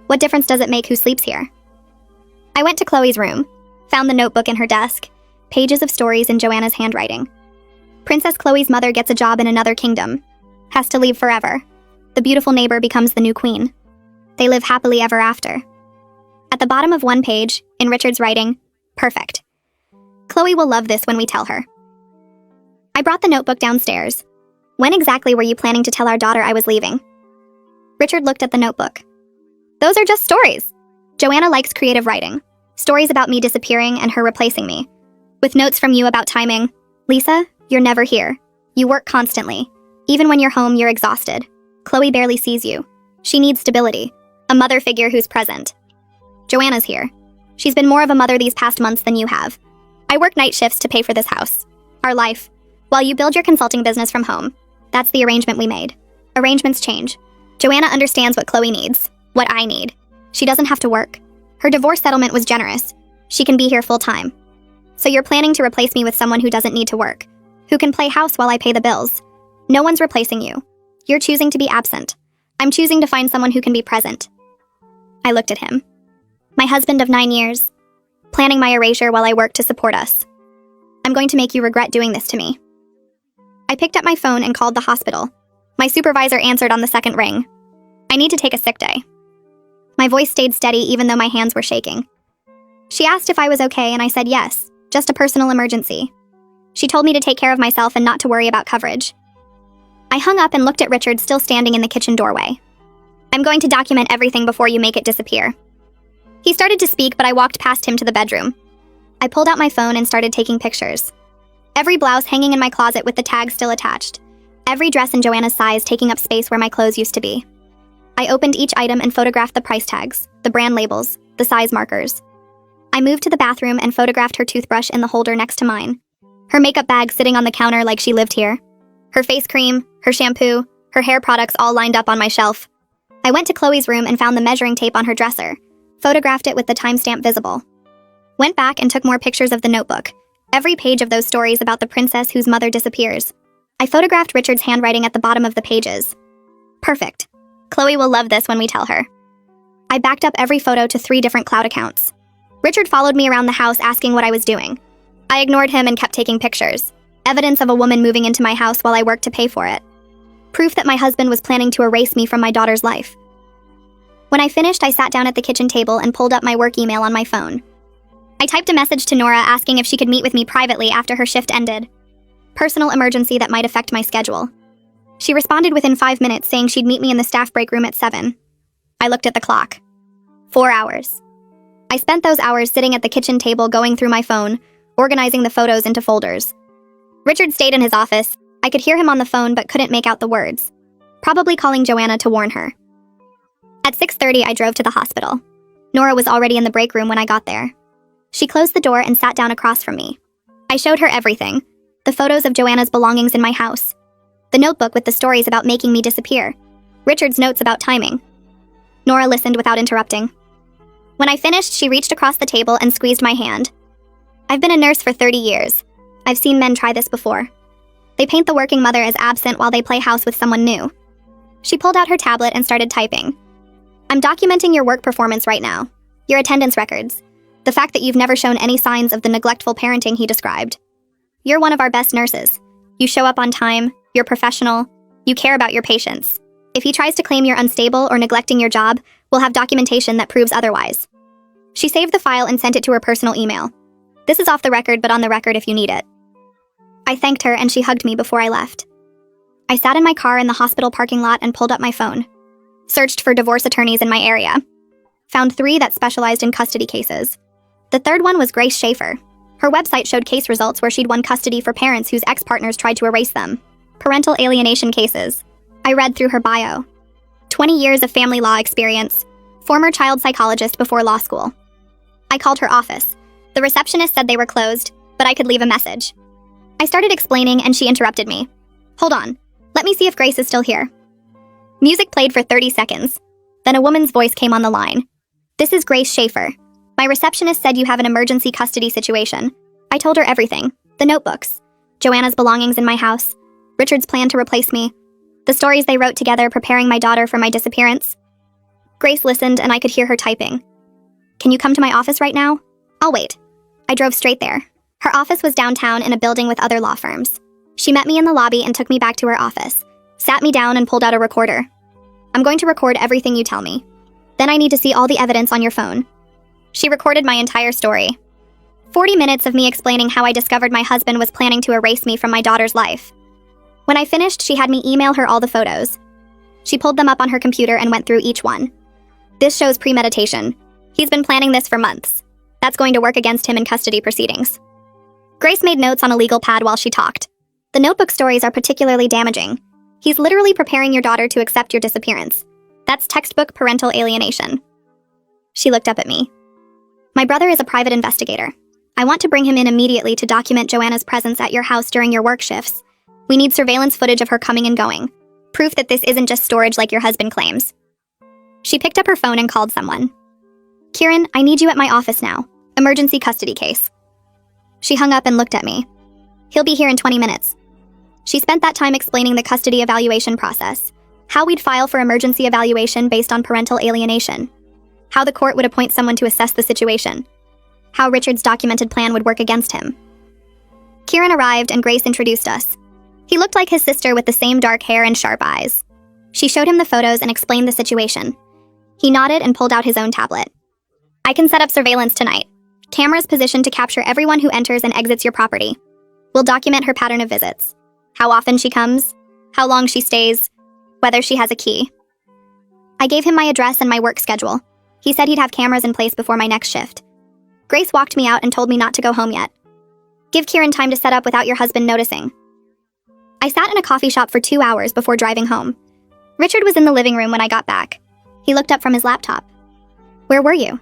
What difference does it make who sleeps here? I went to Chloe's room, found the notebook in her desk, pages of stories in Joanna's handwriting. Princess Chloe's mother gets a job in another kingdom, has to leave forever. The beautiful neighbor becomes the new queen. They live happily ever after. At the bottom of one page, in Richard's writing, perfect. Chloe will love this when we tell her. I brought the notebook downstairs. When exactly were you planning to tell our daughter I was leaving? Richard looked at the notebook. Those are just stories. Joanna likes creative writing. Stories about me disappearing and her replacing me. With notes from you about timing. Lisa, you're never here. You work constantly. Even when you're home, you're exhausted. Chloe barely sees you. She needs stability. A mother figure who's present. Joanna's here. She's been more of a mother these past months than you have. I work night shifts to pay for this house. Our life. While you build your consulting business from home. That's the arrangement we made. Arrangements change. Joanna understands what Chloe needs. What I need. She doesn't have to work. Her divorce settlement was generous. She can be here full time. So you're planning to replace me with someone who doesn't need to work. Who can play house while I pay the bills. No one's replacing you. You're choosing to be absent. I'm choosing to find someone who can be present. I looked at him. My husband of 9 years. Planning my erasure while I work to support us. I'm going to make you regret doing this to me. I picked up my phone and called the hospital. My supervisor answered on the second ring. I need to take a sick day. My voice stayed steady even though my hands were shaking. She asked if I was okay and I said yes, just a personal emergency. She told me to take care of myself and not to worry about coverage. I hung up and looked at Richard still standing in the kitchen doorway. I'm going to document everything before you make it disappear. He started to speak, but I walked past him to the bedroom. I pulled out my phone and started taking pictures. Every blouse hanging in my closet with the tag still attached. Every dress in Joanna's size taking up space where my clothes used to be. I opened each item and photographed the price tags, the brand labels, the size markers. I moved to the bathroom and photographed her toothbrush in the holder next to mine. Her makeup bag sitting on the counter like she lived here. Her face cream, her shampoo, her hair products all lined up on my shelf. I went to Chloe's room and found the measuring tape on her dresser, photographed it with the timestamp visible. Went back and took more pictures of the notebook, every page of those stories about the princess whose mother disappears. I photographed Richard's handwriting at the bottom of the pages. Perfect. Chloe will love this when we tell her. I backed up every photo to 3 different cloud accounts. Richard followed me around the house asking what I was doing. I ignored him and kept taking pictures. Evidence of a woman moving into my house while I worked to pay for it. Proof that my husband was planning to erase me from my daughter's life. When I finished, I sat down at the kitchen table and pulled up my work email on my phone. I typed a message to Nora asking if she could meet with me privately after her shift ended. Personal emergency that might affect my schedule. She responded within 5 minutes saying she'd meet me in the staff break room at 7. I looked at the clock. 4 hours. I spent those hours sitting at the kitchen table going through my phone, organizing the photos into folders. Richard stayed in his office. I could hear him on the phone but couldn't make out the words. Probably calling Joanna to warn her. At 6:30, I drove to the hospital. Nora was already in the break room when I got there. She closed the door and sat down across from me. I showed her everything. The photos of Joanna's belongings in my house. The notebook with the stories about making me disappear. Richard's notes about timing. Nora listened without interrupting. When I finished, she reached across the table and squeezed my hand. I've been a nurse for 30 years. I've seen men try this before. They paint the working mother as absent while they play house with someone new. She pulled out her tablet and started typing. I'm documenting your work performance right now. Your attendance records. The fact that you've never shown any signs of the neglectful parenting he described. You're one of our best nurses. You show up on time, you're professional, you care about your patients. If he tries to claim you're unstable or neglecting your job, we'll have documentation that proves otherwise. She saved the file and sent it to her personal email. This is off the record, but on the record if you need it. I thanked her and she hugged me before I left. I sat in my car in the hospital parking lot and pulled up my phone. Searched for divorce attorneys in my area. Found 3 that specialized in custody cases. The third one was Grace Schaefer. Her website showed case results where she'd won custody for parents whose ex-partners tried to erase them. Parental alienation cases. I read through her bio. 20 years of family law experience. Former child psychologist before law school. I called her office. The receptionist said they were closed, but I could leave a message. I started explaining and she interrupted me. Hold on. Let me see if Grace is still here. Music played for 30 seconds. Then a woman's voice came on the line. This is Grace Schaefer. My receptionist said you have an emergency custody situation. I told her everything. The notebooks. Joanna's belongings in my house. Richard's plan to replace me. The stories they wrote together preparing my daughter for my disappearance. Grace listened and I could hear her typing. Can you come to my office right now? I'll wait. I drove straight there. Her office was downtown in a building with other law firms. She met me in the lobby and took me back to her office, sat me down and pulled out a recorder. I'm going to record everything you tell me. Then I need to see all the evidence on your phone. She recorded my entire story. 40 minutes of me explaining how I discovered my husband was planning to erase me from my daughter's life. When I finished, she had me email her all the photos. She pulled them up on her computer and went through each one. This shows premeditation. He's been planning this for months. That's going to work against him in custody proceedings. Grace made notes on a legal pad while she talked. The notebook stories are particularly damaging. He's literally preparing your daughter to accept your disappearance. That's textbook parental alienation. She looked up at me. My brother is a private investigator. I want to bring him in immediately to document Joanna's presence at your house during your work shifts. We need surveillance footage of her coming and going. Proof that this isn't just storage like your husband claims. She picked up her phone and called someone. Kieran, I need you at my office now. Emergency custody case. She hung up and looked at me. He'll be here in 20 minutes. She spent that time explaining the custody evaluation process, how we'd file for emergency evaluation based on parental alienation, how the court would appoint someone to assess the situation, how Richard's documented plan would work against him. Kieran arrived and Grace introduced us. He looked like his sister with the same dark hair and sharp eyes. She showed him the photos and explained the situation. He nodded and pulled out his own tablet. I can set up surveillance tonight. Cameras positioned to capture everyone who enters and exits your property. We'll document her pattern of visits. How often she comes, how long she stays, whether she has a key. I gave him my address and my work schedule. He said he'd have cameras in place before my next shift. Grace walked me out and told me not to go home yet. Give Kieran time to set up without your husband noticing. I sat in a coffee shop for 2 hours before driving home. Richard was in the living room when I got back. He looked up from his laptop. Where were you?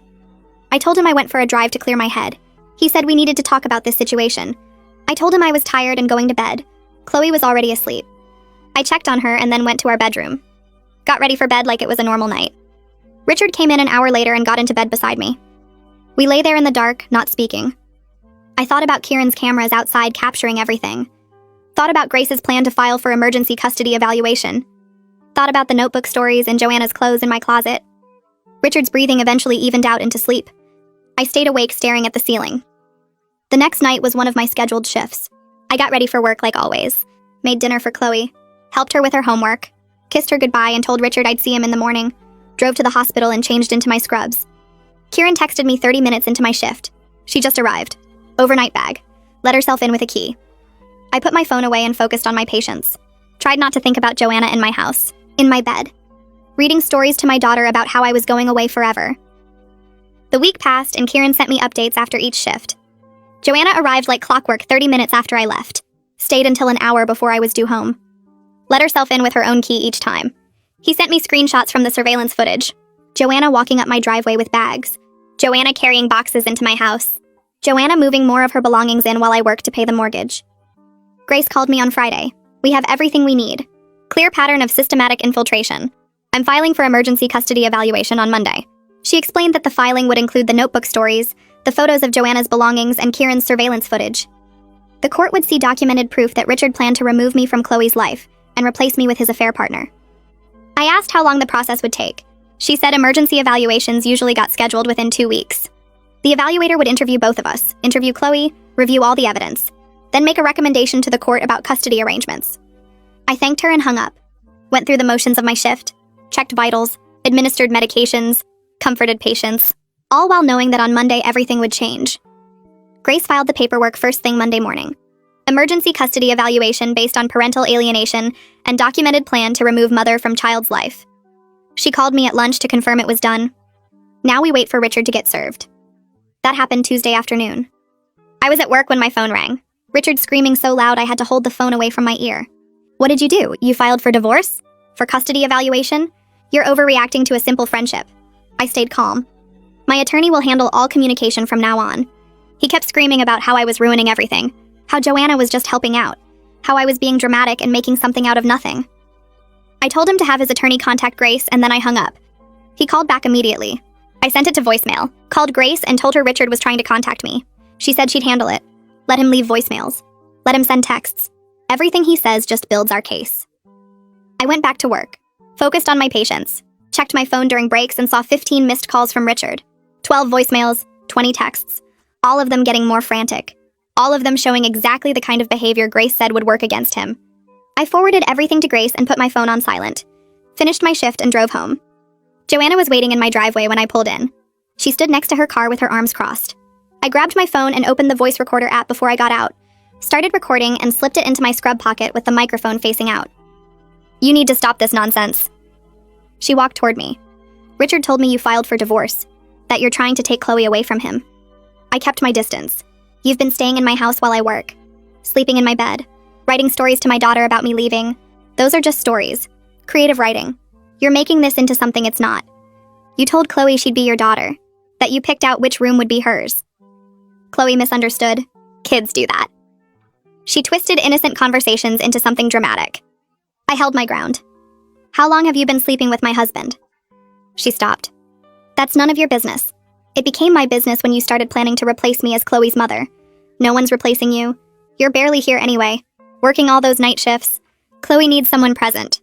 I told him I went for a drive to clear my head. He said we needed to talk about this situation. I told him I was tired and going to bed. Chloe was already asleep. I checked on her and then went to our bedroom. Got ready for bed like it was a normal night. Richard came in an hour later and got into bed beside me. We lay there in the dark, not speaking. I thought about Kieran's cameras outside capturing everything. Thought about Grace's plan to file for emergency custody evaluation. Thought about the notebook stories and Joanna's clothes in my closet. Richard's breathing eventually evened out into sleep. I stayed awake staring at the ceiling. The next night was one of my scheduled shifts. I got ready for work like always. Made dinner for Chloe. Helped her with her homework. Kissed her goodbye and told Richard I'd see him in the morning. Drove to the hospital and changed into my scrubs. Kieran texted me 30 minutes into my shift. She just arrived. Overnight bag. Let herself in with a key. I put my phone away and focused on my patients. Tried not to think about Joanna in my house. In my bed. Reading stories to my daughter about how I was going away forever. The week passed and Kieran sent me updates after each shift. Joanna arrived like clockwork 30 minutes after I left. Stayed until an hour before I was due home. Let herself in with her own key each time. He sent me screenshots from the surveillance footage. Joanna walking up my driveway with bags. Joanna carrying boxes into my house. Joanna moving more of her belongings in while I worked to pay the mortgage. Grace called me on Friday. We have everything we need. Clear pattern of systematic infiltration. I'm filing for emergency custody evaluation on Monday. She explained that the filing would include the notebook stories, the photos of Joanna's belongings, and Kieran's surveillance footage. The court would see documented proof that Richard planned to remove me from Chloe's life and replace me with his affair partner. I asked how long the process would take. She said emergency evaluations usually got scheduled within 2 weeks. The evaluator would interview both of us, interview Chloe, review all the evidence, then make a recommendation to the court about custody arrangements. I thanked her and hung up. Went through the motions of my shift, checked vitals, administered medications, comforted patients, all while knowing that on Monday everything would change. Grace filed the paperwork first thing Monday morning. Emergency custody evaluation based on parental alienation and documented plan to remove mother from child's life. She called me at lunch to confirm it was done. Now we wait for Richard to get served. That happened Tuesday afternoon. I was at work when my phone rang. Richard screaming so loud I had to hold the phone away from my ear. What did you do? You filed for divorce? For custody evaluation? You're overreacting to a simple friendship. I stayed calm. My attorney will handle all communication from now on. He kept screaming about how I was ruining everything. How Joanna was just helping out. How I was being dramatic and making something out of nothing. I told him to have his attorney contact Grace, and then I hung up. He called back immediately. I sent it to voicemail, called Grace, and told her Richard was trying to contact me. She said she'd handle it. Let him leave voicemails. Let him send texts. Everything he says just builds our case. I went back to work, focused on my patients, checked my phone during breaks and saw 15 missed calls from Richard, 12 voicemails, 20 texts, all of them getting more frantic, all of them showing exactly the kind of behavior Grace said would work against him. I forwarded everything to Grace and put my phone on silent, finished my shift and drove home. Joanna was waiting in my driveway when I pulled in. She stood next to her car with her arms crossed. I grabbed my phone and opened the voice recorder app before I got out, started recording and slipped it into my scrub pocket with the microphone facing out. "You need to stop this nonsense." She walked toward me. "Richard told me you filed for divorce, that you're trying to take Chloe away from him." I kept my distance. "You've been staying in my house while I work, sleeping in my bed, writing stories to my daughter about me leaving. Those are just stories. Creative writing. You're making this into something it's not. You told Chloe she'd be your daughter, that you picked out which room would be hers." Chloe misunderstood. Kids do that. She twisted innocent conversations into something dramatic. I held my ground. "How long have you been sleeping with my husband?" She stopped. "That's none of your business. It became my business when you started planning to replace me as Chloe's mother. No one's replacing you. You're barely here anyway, working all those night shifts. Chloe needs someone present.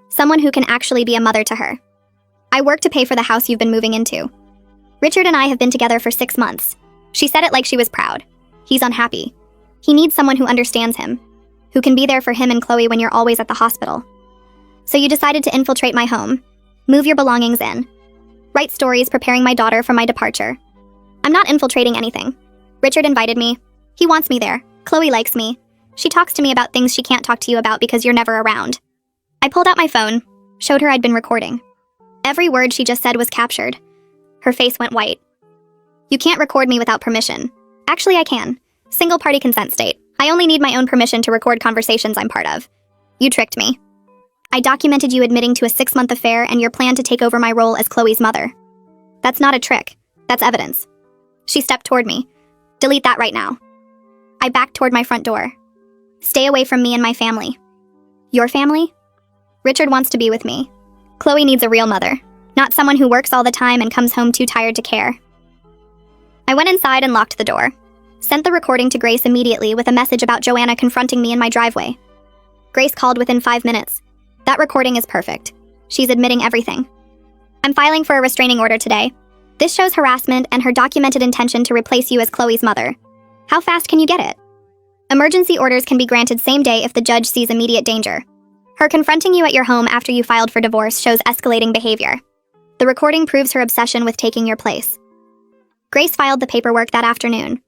Someone who can actually be a mother to her. I work to pay for the house you've been moving into. Richard and I have been together for 6 months." She said it like she was proud. "He's unhappy. He needs someone who understands him, who can be there for him and Chloe when you're always at the hospital. So you decided to infiltrate my home, move your belongings in, write stories preparing my daughter for my departure. I'm not infiltrating anything. Richard invited me. He wants me there. Chloe likes me. She talks to me about things she can't talk to you about because you're never around." I pulled out my phone, showed her I'd been recording. Every word she just said was captured. Her face went white. "You can't record me without permission." "Actually, I can. Single-party consent state. I only need my own permission to record conversations I'm part of. You tricked me. I documented you admitting to a 6-month affair and your plan to take over my role as Chloe's mother. That's not a trick. That's evidence." She stepped toward me. "Delete that right now." I backed toward my front door. "Stay away from me and my family." "Your family?" "Richard wants to be with me. Chloe needs a real mother, not someone who works all the time and comes home too tired to care." I went inside and locked the door. Sent the recording to Grace immediately with a message about Joanna confronting me in my driveway. Grace called within 5 minutes. "That recording is perfect. She's admitting everything. I'm filing for a restraining order today. This shows harassment and her documented intention to replace you as Chloe's mother. How fast can you get it? Emergency orders can be granted same day if the judge sees immediate danger. Her confronting you at your home after you filed for divorce shows escalating behavior. The recording proves her obsession with taking your place." Grace filed the paperwork that afternoon.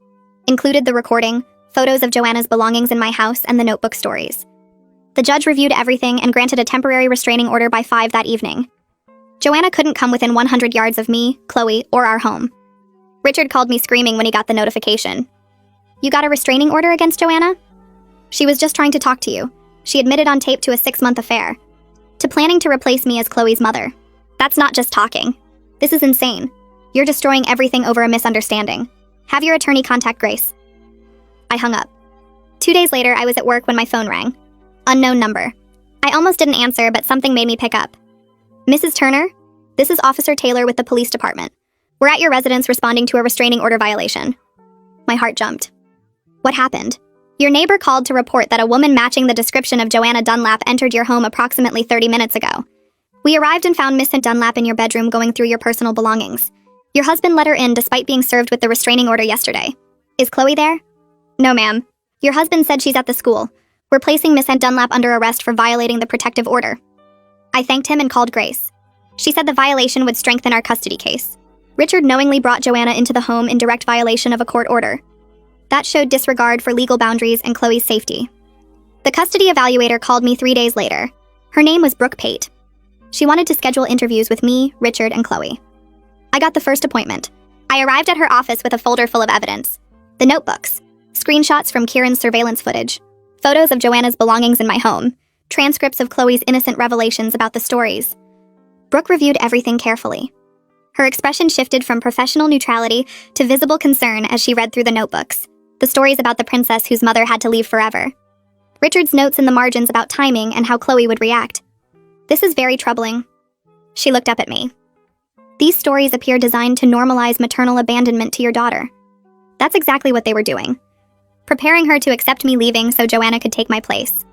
Included the recording, photos of Joanna's belongings in my house, and the notebook stories. The judge reviewed everything and granted a temporary restraining order by 5 that evening. Joanna couldn't come within 100 yards of me, Chloe, or our home. Richard called me screaming when he got the notification. "You got a restraining order against Joanna?" "She was just trying to talk to you. She admitted on tape to a 6-month affair. To planning to replace me as Chloe's mother. That's not just talking. This is insane. You're destroying everything over a misunderstanding. Have your attorney contact Grace." I hung up. 2 days later, I was at work when my phone rang. Unknown number. I almost didn't answer, but something made me pick up. "Mrs. Turner? This is Officer Taylor with the police department. We're at your residence responding to a restraining order violation." My heart jumped. "What happened?" "Your neighbor called to report that a woman matching the description of Joanna Dunlap entered your home approximately 30 minutes ago. We arrived and found Miss Dunlap in your bedroom going through your personal belongings. Your husband let her in despite being served with the restraining order yesterday. Is Chloe there?" "No, ma'am. Your husband said she's at the school. We're placing Miss Dunlap under arrest for violating the protective order." I thanked him and called Grace. She said the violation would strengthen our custody case. Richard knowingly brought Joanna into the home in direct violation of a court order. That showed disregard for legal boundaries and Chloe's safety. The custody evaluator called me 3 days later. Her name was Brooke Pate. She wanted to schedule interviews with me, Richard, and Chloe. I got the first appointment. I arrived at her office with a folder full of evidence. The notebooks, screenshots from Kieran's surveillance footage, photos of Joanna's belongings in my home, transcripts of Chloe's innocent revelations about the stories. Brooke reviewed everything carefully. Her expression shifted from professional neutrality to visible concern as she read through the notebooks. The stories about the princess whose mother had to leave forever. Richard's notes in the margins about timing and how Chloe would react. This is very troubling. She looked up at me. These stories appear designed to normalize maternal abandonment to your daughter. That's exactly what they were doing. Preparing her to accept me leaving so Joanna could take my place.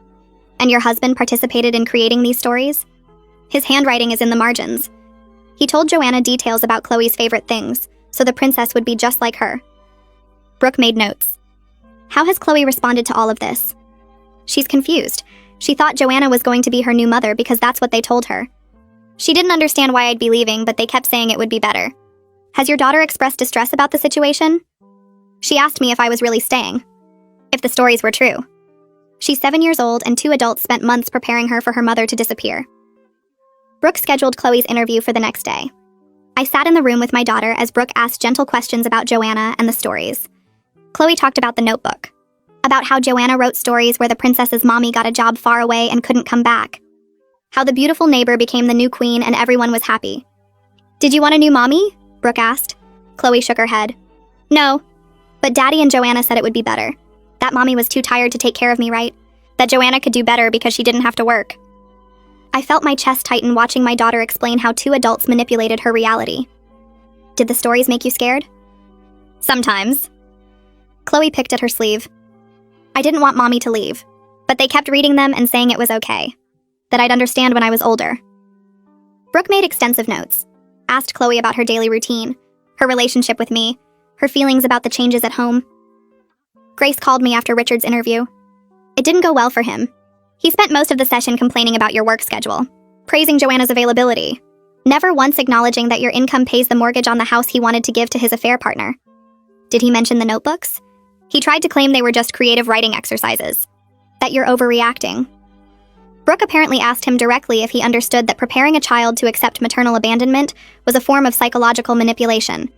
And your husband participated in creating these stories? His handwriting is in the margins. He told Joanna details about Chloe's favorite things, so the princess would be just like her. Brooke made notes. How has Chloe responded to all of this? She's confused. She thought Joanna was going to be her new mother because that's what they told her. She didn't understand why I'd be leaving, but they kept saying it would be better. Has your daughter expressed distress about the situation? She asked me if I was really staying. If the stories were true. She's 7 years old, and 2 adults spent months preparing her for her mother to disappear. Brooke scheduled Chloe's interview for the next day. I sat in the room with my daughter as Brooke asked gentle questions about Joanna and the stories. Chloe talked about the notebook. About how Joanna wrote stories where the princess's mommy got a job far away and couldn't come back. How the beautiful neighbor became the new queen and everyone was happy. Did you want a new mommy? Brooke asked. Chloe shook her head. No, but Daddy and Joanna said it would be better. That mommy was too tired to take care of me, right? That Joanna could do better because she didn't have to work. I felt my chest tighten watching my daughter explain how 2 adults manipulated her reality. Did the stories make you scared? Sometimes. Chloe picked at her sleeve. I didn't want Mommy to leave, but they kept reading them and saying it was okay. That I'd understand when I was older. Brooke made extensive notes. Asked Chloe about her daily routine, her relationship with me, her feelings about the changes at home. Grace called me after Richard's interview. It didn't go well for him. He spent most of the session complaining about your work schedule, praising Joanna's availability, never once acknowledging that your income pays the mortgage on the house he wanted to give to his affair partner. Did he mention the notebooks? He tried to claim they were just creative writing exercises. That you're overreacting. Brooke apparently asked him directly if he understood that preparing a child to accept maternal abandonment was a form of psychological manipulation.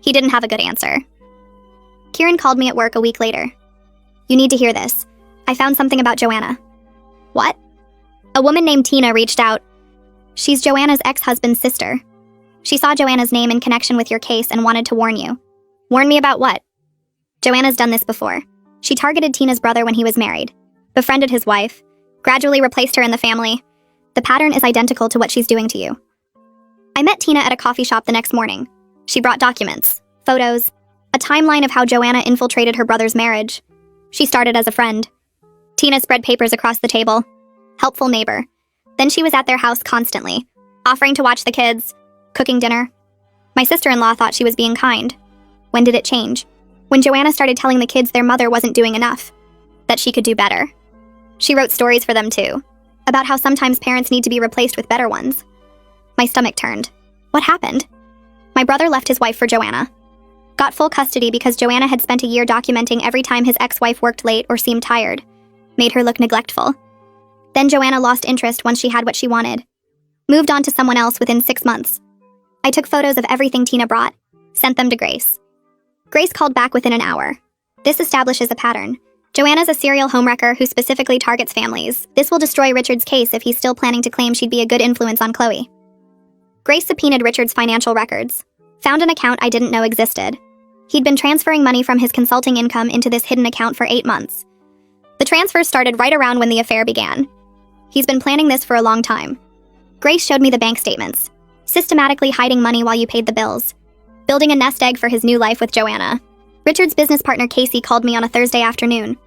He didn't have a good answer. Kieran called me at work a week later. You need to hear this. I found something about Joanna. What? A woman named Tina reached out. She's Joanna's ex-husband's sister. She saw Joanna's name in connection with your case and wanted to warn you. Warn me about what? Joanna's done this before. She targeted Tina's brother when he was married, befriended his wife, gradually replaced her in the family. The pattern is identical to what she's doing to you. I met Tina at a coffee shop the next morning. She brought documents, photos, a timeline of how Joanna infiltrated her brother's marriage. She started as a friend. Tina spread papers across the table. Helpful neighbor. Then she was at their house constantly, offering to watch the kids, cooking dinner. My sister-in-law thought she was being kind. When did it change? When Joanna started telling the kids their mother wasn't doing enough. That she could do better. She wrote stories for them too, about how sometimes parents need to be replaced with better ones. My stomach turned. What happened? My brother left his wife for Joanna. Got full custody because Joanna had spent a year documenting every time his ex-wife worked late or seemed tired. Made her look neglectful. Then Joanna lost interest once she had what she wanted. Moved on to someone else within 6 months. I took photos of everything Tina brought, sent them to Grace. Grace called back within an hour. This establishes a pattern. Joanna's a serial homewrecker who specifically targets families. This will destroy Richard's case if he's still planning to claim she'd be a good influence on Chloe. Grace subpoenaed Richard's financial records. Found an account I didn't know existed. He'd been transferring money from his consulting income into this hidden account for 8 months. The transfers started right around when the affair began. He's been planning this for a long time. Grace showed me the bank statements. Systematically hiding money while you paid the bills. Building a nest egg for his new life with Joanna. Richard's business partner Casey called me on a Thursday afternoon.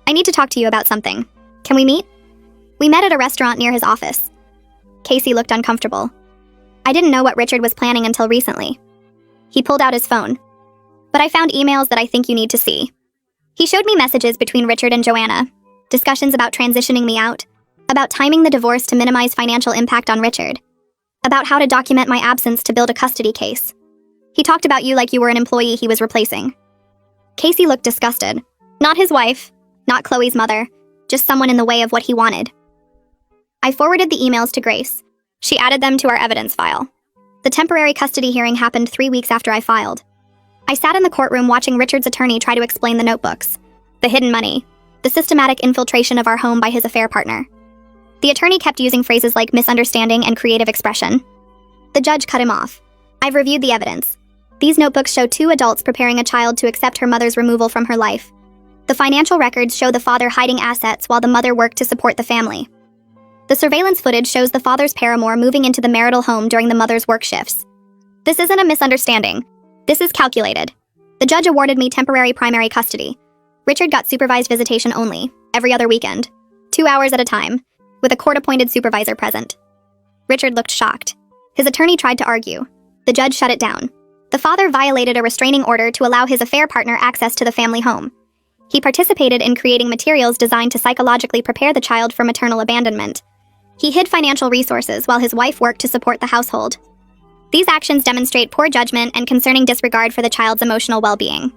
I need to talk to you about something. Can we meet? We met at a restaurant near his office. Casey looked uncomfortable. I didn't know what Richard was planning until recently. He pulled out his phone. But I found emails that I think you need to see. He showed me messages between Richard and Joanna, discussions about transitioning me out, about timing the divorce to minimize financial impact on Richard, about how to document my absence to build a custody case. He talked about you like you were an employee he was replacing. Casey looked disgusted. Not his wife, not Chloe's mother, just someone in the way of what he wanted. I forwarded the emails to Grace. She added them to our evidence file. The temporary custody hearing happened 3 weeks after I filed. I sat in the courtroom watching Richard's attorney try to explain the notebooks, the hidden money, the systematic infiltration of our home by his affair partner. The attorney kept using phrases like misunderstanding and creative expression. The judge cut him off. I've reviewed the evidence. These notebooks show two adults preparing a child to accept her mother's removal from her life. The financial records show the father hiding assets while the mother worked to support the family. The surveillance footage shows the father's paramour moving into the marital home during the mother's work shifts. This isn't a misunderstanding. This is calculated. The judge awarded me temporary primary custody. Richard got supervised visitation only, every other weekend, 2 hours at a time, with a court-appointed supervisor present. Richard looked shocked. His attorney tried to argue. The judge shut it down. The father violated a restraining order to allow his affair partner access to the family home. He participated in creating materials designed to psychologically prepare the child for maternal abandonment. He hid financial resources while his wife worked to support the household. These actions demonstrate poor judgment and concerning disregard for the child's emotional well-being.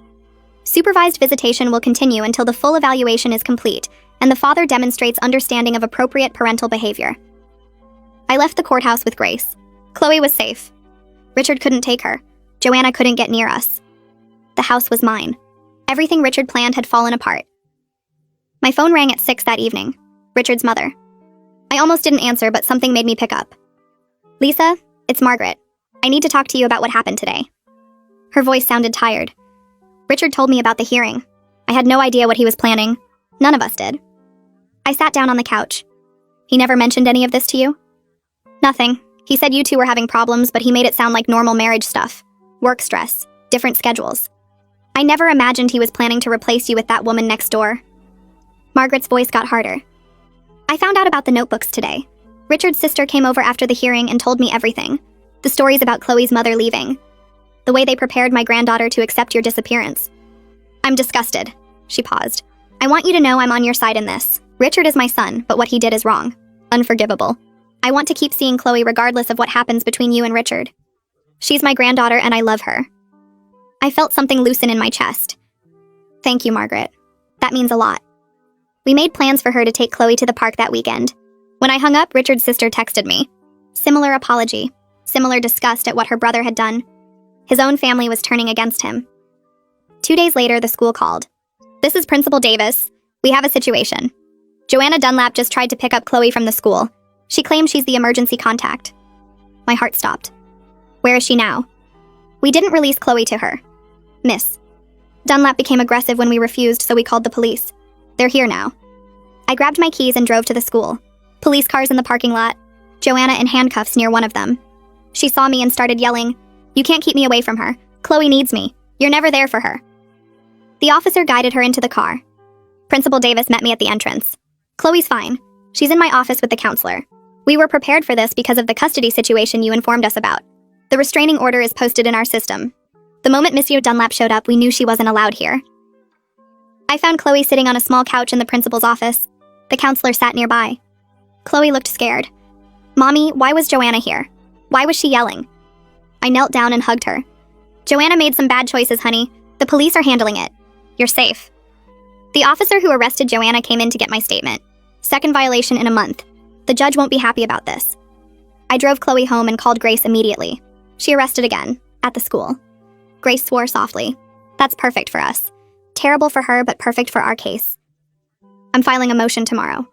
Supervised visitation will continue until the full evaluation is complete and the father demonstrates understanding of appropriate parental behavior. I left the courthouse with Grace. Chloe was safe. Richard couldn't take her. Joanna couldn't get near us. The house was mine. Everything Richard planned had fallen apart. My phone rang at 6 that evening. Richard's mother. I almost didn't answer, but something made me pick up. Lisa, it's Margaret. I need to talk to you about what happened today. Her voice sounded tired. Richard told me about the hearing. I had no idea what he was planning. None of us did. I sat down on the couch. He never mentioned any of this to you? Nothing. He said you two were having problems, but he made it sound like normal marriage stuff. Work stress, different schedules. I never imagined he was planning to replace you with that woman next door. Margaret's voice got harder. I found out about the notebooks today. Richard's sister came over after the hearing and told me everything. The stories about Chloe's mother leaving. The way they prepared my granddaughter to accept your disappearance. I'm disgusted. She paused. I want you to know I'm on your side in this. Richard is my son, but what he did is wrong. Unforgivable. I want to keep seeing Chloe regardless of what happens between you and Richard. She's my granddaughter and I love her. I felt something loosen in my chest. Thank you, Margaret. That means a lot. We made plans for her to take Chloe to the park that weekend. When I hung up, Richard's sister texted me. Similar apology. Similar disgust at what her brother had done. His own family was turning against him. 2 days later, the school called. This is Principal Davis. We have a situation. Joanna Dunlap just tried to pick up Chloe from the school. She claims she's the emergency contact. My heart stopped. Where is she now? We didn't release Chloe to her. Miss. Dunlap became aggressive when we refused, so we called the police. They're here now. I grabbed my keys and drove to the school. Police cars in the parking lot. Joanna in handcuffs near one of them. She saw me and started yelling, "You can't keep me away from her. Chloe needs me. You're never there for her." The officer guided her into the car. Principal Davis met me at the entrance. Chloe's fine. She's in my office with the counselor. We were prepared for this because of the custody situation you informed us about. The restraining order is posted in our system. The moment Monsieur Dunlap showed up, we knew she wasn't allowed here. I found Chloe sitting on a small couch in the principal's office. The counselor sat nearby. Chloe looked scared. Mommy, why was Joanna here? Why was she yelling? I knelt down and hugged her. Joanna made some bad choices, honey. The police are handling it. You're safe. The officer who arrested Joanna came in to get my statement. Second violation in a month. The judge won't be happy about this. I drove Chloe home and called Grace immediately. She arrested again, at the school. Grace swore softly. That's perfect for us. Terrible for her, but perfect for our case. I'm filing a motion tomorrow.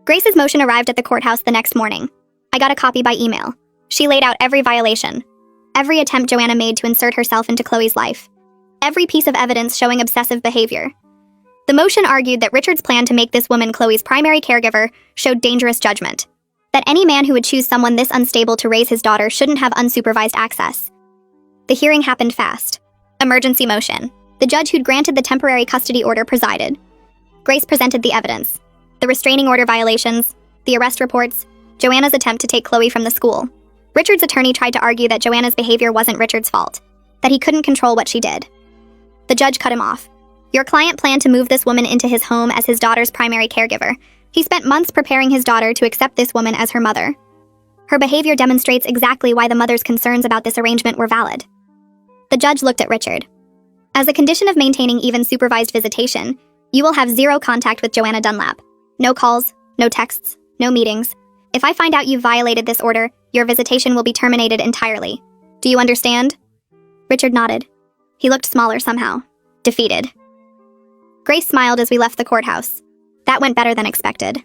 Grace's motion arrived at the courthouse the next morning. I got a copy by email. She laid out every violation. Every attempt Joanna made to insert herself into Chloe's life. Every piece of evidence showing obsessive behavior. The motion argued that Richard's plan to make this woman Chloe's primary caregiver showed dangerous judgment. That any man who would choose someone this unstable to raise his daughter shouldn't have unsupervised access. The hearing happened fast. Emergency motion. The judge who'd granted the temporary custody order presided. Grace presented the evidence. The restraining order violations, the arrest reports, Joanna's attempt to take Chloe from the school. Richard's attorney tried to argue that Joanna's behavior wasn't Richard's fault, that he couldn't control what she did. The judge cut him off. Your client planned to move this woman into his home as his daughter's primary caregiver. He spent months preparing his daughter to accept this woman as her mother. Her behavior demonstrates exactly why the mother's concerns about this arrangement were valid. The judge looked at Richard. As a condition of maintaining even supervised visitation, you will have zero contact with Joanna Dunlap. No calls, no texts, no meetings. If I find out you've violated this order, your visitation will be terminated entirely. Do you understand? Richard nodded. He looked smaller somehow. Defeated. Grace smiled as we left the courthouse. That went better than expected.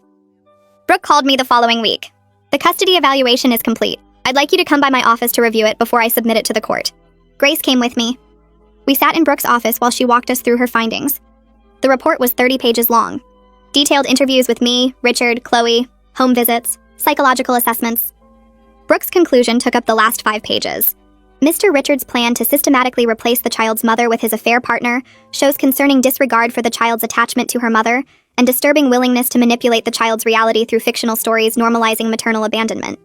Brooke called me the following week. The custody evaluation is complete. I'd like you to come by my office to review it before I submit it to the court. Grace came with me. We sat in Brooke's office while she walked us through her findings. The report was 30 pages long. Detailed interviews with me, Richard, Chloe, home visits, psychological assessments. Brooke's conclusion took up the last 5 pages. Mr. Richard's plan to systematically replace the child's mother with his affair partner shows concerning disregard for the child's attachment to her mother and disturbing willingness to manipulate the child's reality through fictional stories normalizing maternal abandonment.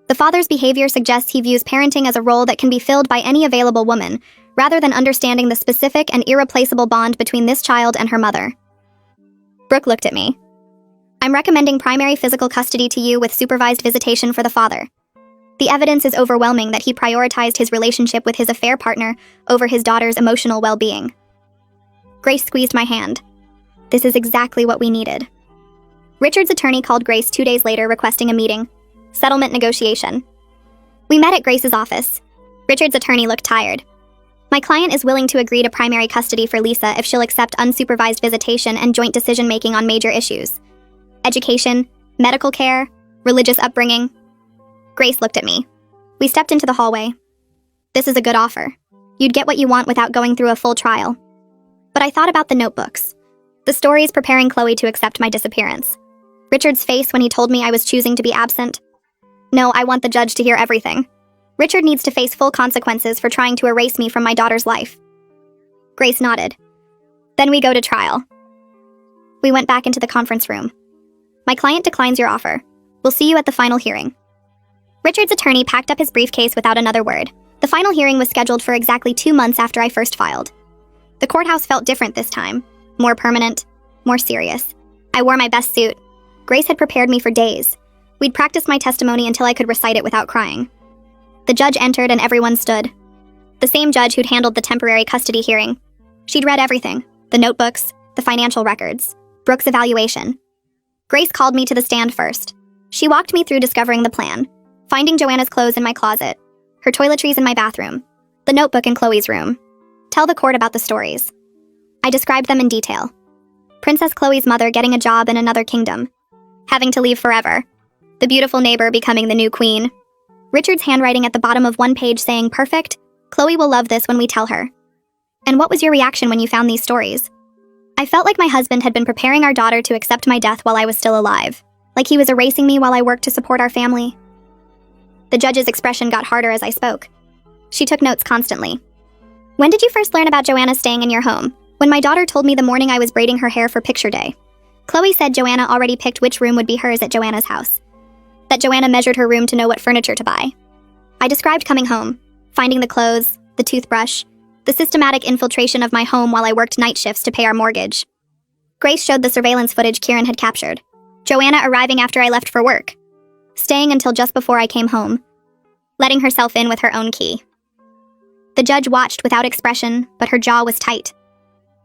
The father's behavior suggests he views parenting as a role that can be filled by any available woman, rather than understanding the specific and irreplaceable bond between this child and her mother. Brooke looked at me. I'm recommending primary physical custody to you with supervised visitation for the father. The evidence is overwhelming that he prioritized his relationship with his affair partner over his daughter's emotional well-being. Grace squeezed my hand. This is exactly what we needed. Richard's attorney called Grace 2 days later requesting a meeting. Settlement negotiation. We met at Grace's office. Richard's attorney looked tired. My client is willing to agree to primary custody for Lisa if she'll accept unsupervised visitation and joint decision-making on major issues. Education, medical care, religious upbringing. Grace looked at me. We stepped into the hallway. This is a good offer. You'd get what you want without going through a full trial. But I thought about the notebooks. The stories preparing Chloe to accept my disappearance. Richard's face when he told me I was choosing to be absent. No, I want the judge to hear everything. Richard needs to face full consequences for trying to erase me from my daughter's life. Grace nodded. Then we go to trial. We went back into the conference room. My client declines your offer. We'll see you at the final hearing. Richard's attorney packed up his briefcase without another word. The final hearing was scheduled for exactly 2 months after I first filed. The courthouse felt different this time. More permanent, more serious. I wore my best suit. Grace had prepared me for days. We'd practiced my testimony until I could recite it without crying. The judge entered and everyone stood. The same judge who'd handled the temporary custody hearing. She'd read everything. The notebooks, the financial records, Brooke's evaluation. Grace called me to the stand first. She walked me through discovering the plan. Finding Joanna's clothes in my closet, her toiletries in my bathroom, the notebook in Chloe's room. Tell the court about the stories. I described them in detail. Princess Chloe's mother getting a job in another kingdom, having to leave forever, the beautiful neighbor becoming the new queen, Richard's handwriting at the bottom of one page saying, "Perfect, Chloe will love this when we tell her." And what was your reaction when you found these stories? I felt like my husband had been preparing our daughter to accept my death while I was still alive, like he was erasing me while I worked to support our family. The judge's expression got harder as I spoke. She took notes constantly. When did you first learn about Joanna staying in your home? When my daughter told me the morning I was braiding her hair for picture day. Chloe said Joanna already picked which room would be hers at Joanna's house. That Joanna measured her room to know what furniture to buy. I described coming home, finding the clothes, the toothbrush, the systematic infiltration of my home while I worked night shifts to pay our mortgage. Grace showed the surveillance footage Kieran had captured. Joanna arriving after I left for work. Staying until just before I came home, letting herself in with her own key. The judge watched without expression, but her jaw was tight.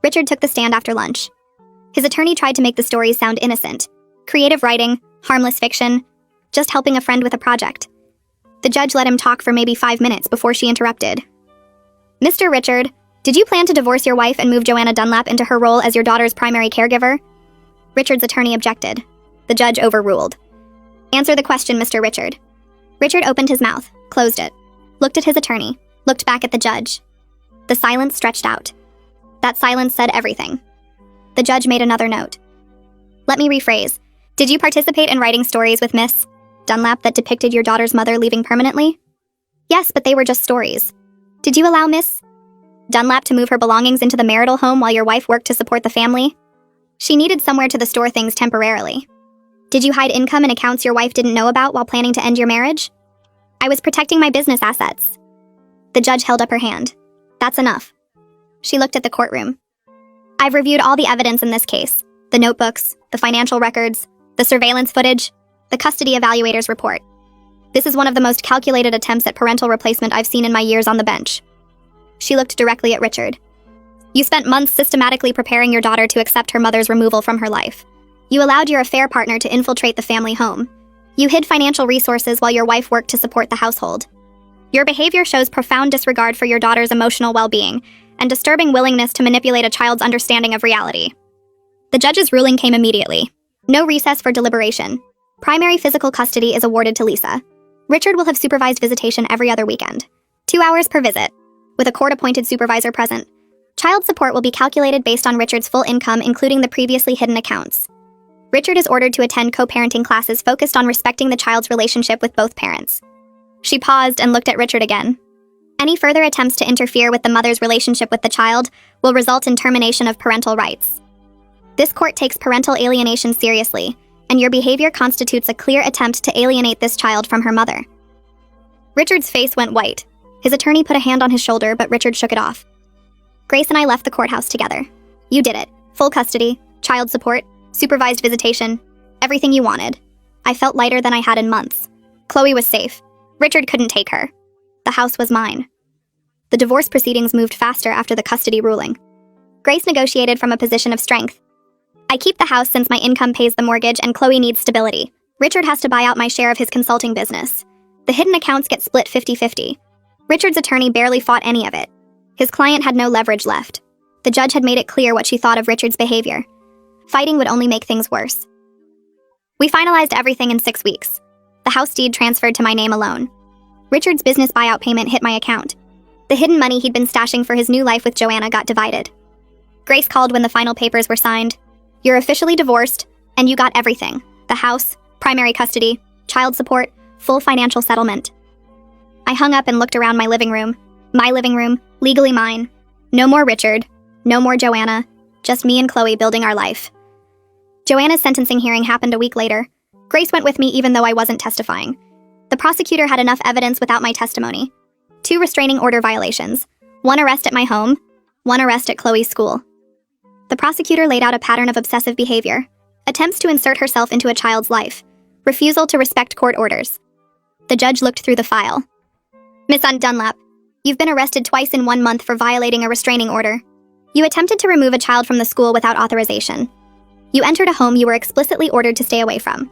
Richard took the stand after lunch. His attorney tried to make the stories sound innocent. Creative writing, harmless fiction, just helping a friend with a project. The judge let him talk for maybe 5 minutes before she interrupted. Mr. Richard, did you plan to divorce your wife and move Joanna Dunlap into her role as your daughter's primary caregiver? Richard's attorney objected. The judge overruled. Answer the question, Mr. Richard. Richard opened his mouth, closed it, looked at his attorney, looked back at the judge. The silence stretched out. That silence said everything. The judge made another note. Let me rephrase. Did you participate in writing stories with Miss Dunlap that depicted your daughter's mother leaving permanently? Yes, but they were just stories. Did you allow Miss Dunlap to move her belongings into the marital home while your wife worked to support the family? She needed somewhere to store things temporarily. Did you hide income and accounts your wife didn't know about while planning to end your marriage? I was protecting my business assets. The judge held up her hand. That's enough. She looked at the courtroom. I've reviewed all the evidence in this case. The notebooks, the financial records, the surveillance footage, the custody evaluator's report. This is one of the most calculated attempts at parental replacement I've seen in my years on the bench. She looked directly at Richard. You spent months systematically preparing your daughter to accept her mother's removal from her life. You allowed your affair partner to infiltrate the family home. You hid financial resources while your wife worked to support the household. Your behavior shows profound disregard for your daughter's emotional well-being and disturbing willingness to manipulate a child's understanding of reality. The judge's ruling came immediately. No recess for deliberation. Primary physical custody is awarded to Lisa. Richard will have supervised visitation every other weekend. 2 hours per visit. with a court-appointed supervisor present. Child support will be calculated based on Richard's full income, including the previously hidden accounts. Richard is ordered to attend co-parenting classes focused on respecting the child's relationship with both parents. She paused and looked at Richard again. Any further attempts to interfere with the mother's relationship with the child will result in termination of parental rights. This court takes parental alienation seriously, and your behavior constitutes a clear attempt to alienate this child from her mother. Richard's face went white. His attorney put a hand on his shoulder, but Richard shook it off. Grace and I left the courthouse together. You did it. Full custody, child support, supervised visitation, everything you wanted. I felt lighter than I had in months. Chloe was safe. Richard couldn't take her. The house was mine. The divorce proceedings moved faster after the custody ruling. Grace negotiated from a position of strength. I keep the house since my income pays the mortgage and Chloe needs stability. Richard has to buy out my share of his consulting business. The hidden accounts get split 50-50. Richard's attorney barely fought any of it. His client had no leverage left. The judge had made it clear what she thought of Richard's behavior. Fighting would only make things worse. We finalized everything in 6 weeks. The house deed transferred to my name alone. Richard's business buyout payment hit my account. The hidden money he'd been stashing for his new life with Joanna got divided. Grace called when the final papers were signed. You're officially divorced, and you got everything. The house, primary custody, child support, full financial settlement. I hung up and looked around my living room, legally mine. No more Richard, no more Joanna, just me and Chloe building our life. Joanna's sentencing hearing happened a week later. Grace went with me even though I wasn't testifying. The prosecutor had enough evidence without my testimony. 2 restraining order violations, 1 arrest at my home, 1 arrest at Chloe's school. The prosecutor laid out a pattern of obsessive behavior, attempts to insert herself into a child's life, refusal to respect court orders. The judge looked through the file. Miss Dunlap, you've been arrested twice in 1 month for violating a restraining order. You attempted to remove a child from the school without authorization. You entered a home you were explicitly ordered to stay away from.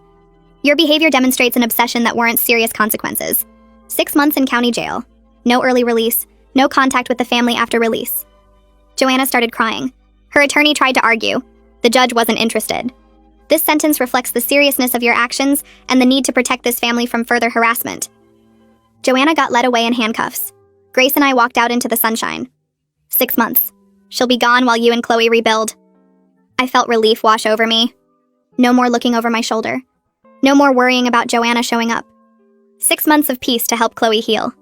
Your behavior demonstrates an obsession that warrants serious consequences. 6 months in county jail. No early release. No contact with the family after release. Joanna started crying. Her attorney tried to argue. The judge wasn't interested. This sentence reflects the seriousness of your actions and the need to protect this family from further harassment. Joanna got led away in handcuffs. Grace and I walked out into the sunshine. 6 months. She'll be gone while you and Chloe rebuild. I felt relief wash over me. No more looking over my shoulder. No more worrying about Joanna showing up. 6 months of peace to help Chloe heal.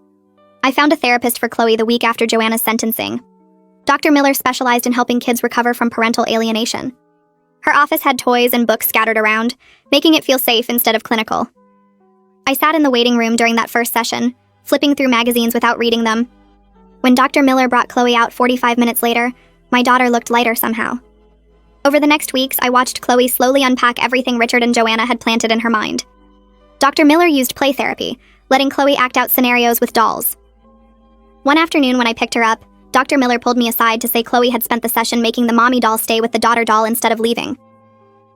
I found a therapist for Chloe the week after Joanna's sentencing. Dr. Miller specialized in helping kids recover from parental alienation. Her office had toys and books scattered around, making it feel safe instead of clinical. I sat in the waiting room during that first session, flipping through magazines without reading them. When Dr. Miller brought Chloe out 45 minutes later, my daughter looked lighter somehow. Over the next weeks, I watched Chloe slowly unpack everything Richard and Joanna had planted in her mind. Dr. Miller used play therapy, letting Chloe act out scenarios with dolls. One afternoon when I picked her up, Dr. Miller pulled me aside to say Chloe had spent the session making the mommy doll stay with the daughter doll instead of leaving.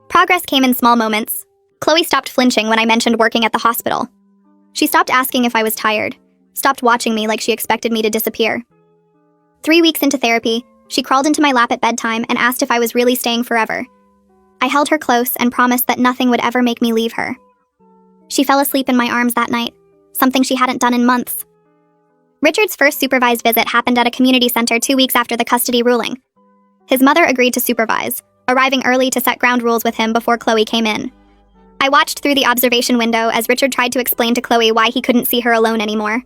Progress came in small moments. Chloe stopped flinching when I mentioned working at the hospital. She stopped asking if I was tired, stopped watching me like she expected me to disappear. 3 weeks into therapy, she crawled into my lap at bedtime and asked if I was really staying forever. I held her close and promised that nothing would ever make me leave her. She fell asleep in my arms that night, something she hadn't done in months. Richard's first supervised visit happened at a community center 2 weeks after the custody ruling. His mother agreed to supervise, arriving early to set ground rules with him before Chloe came in. I watched through the observation window as Richard tried to explain to Chloe why he couldn't see her alone anymore.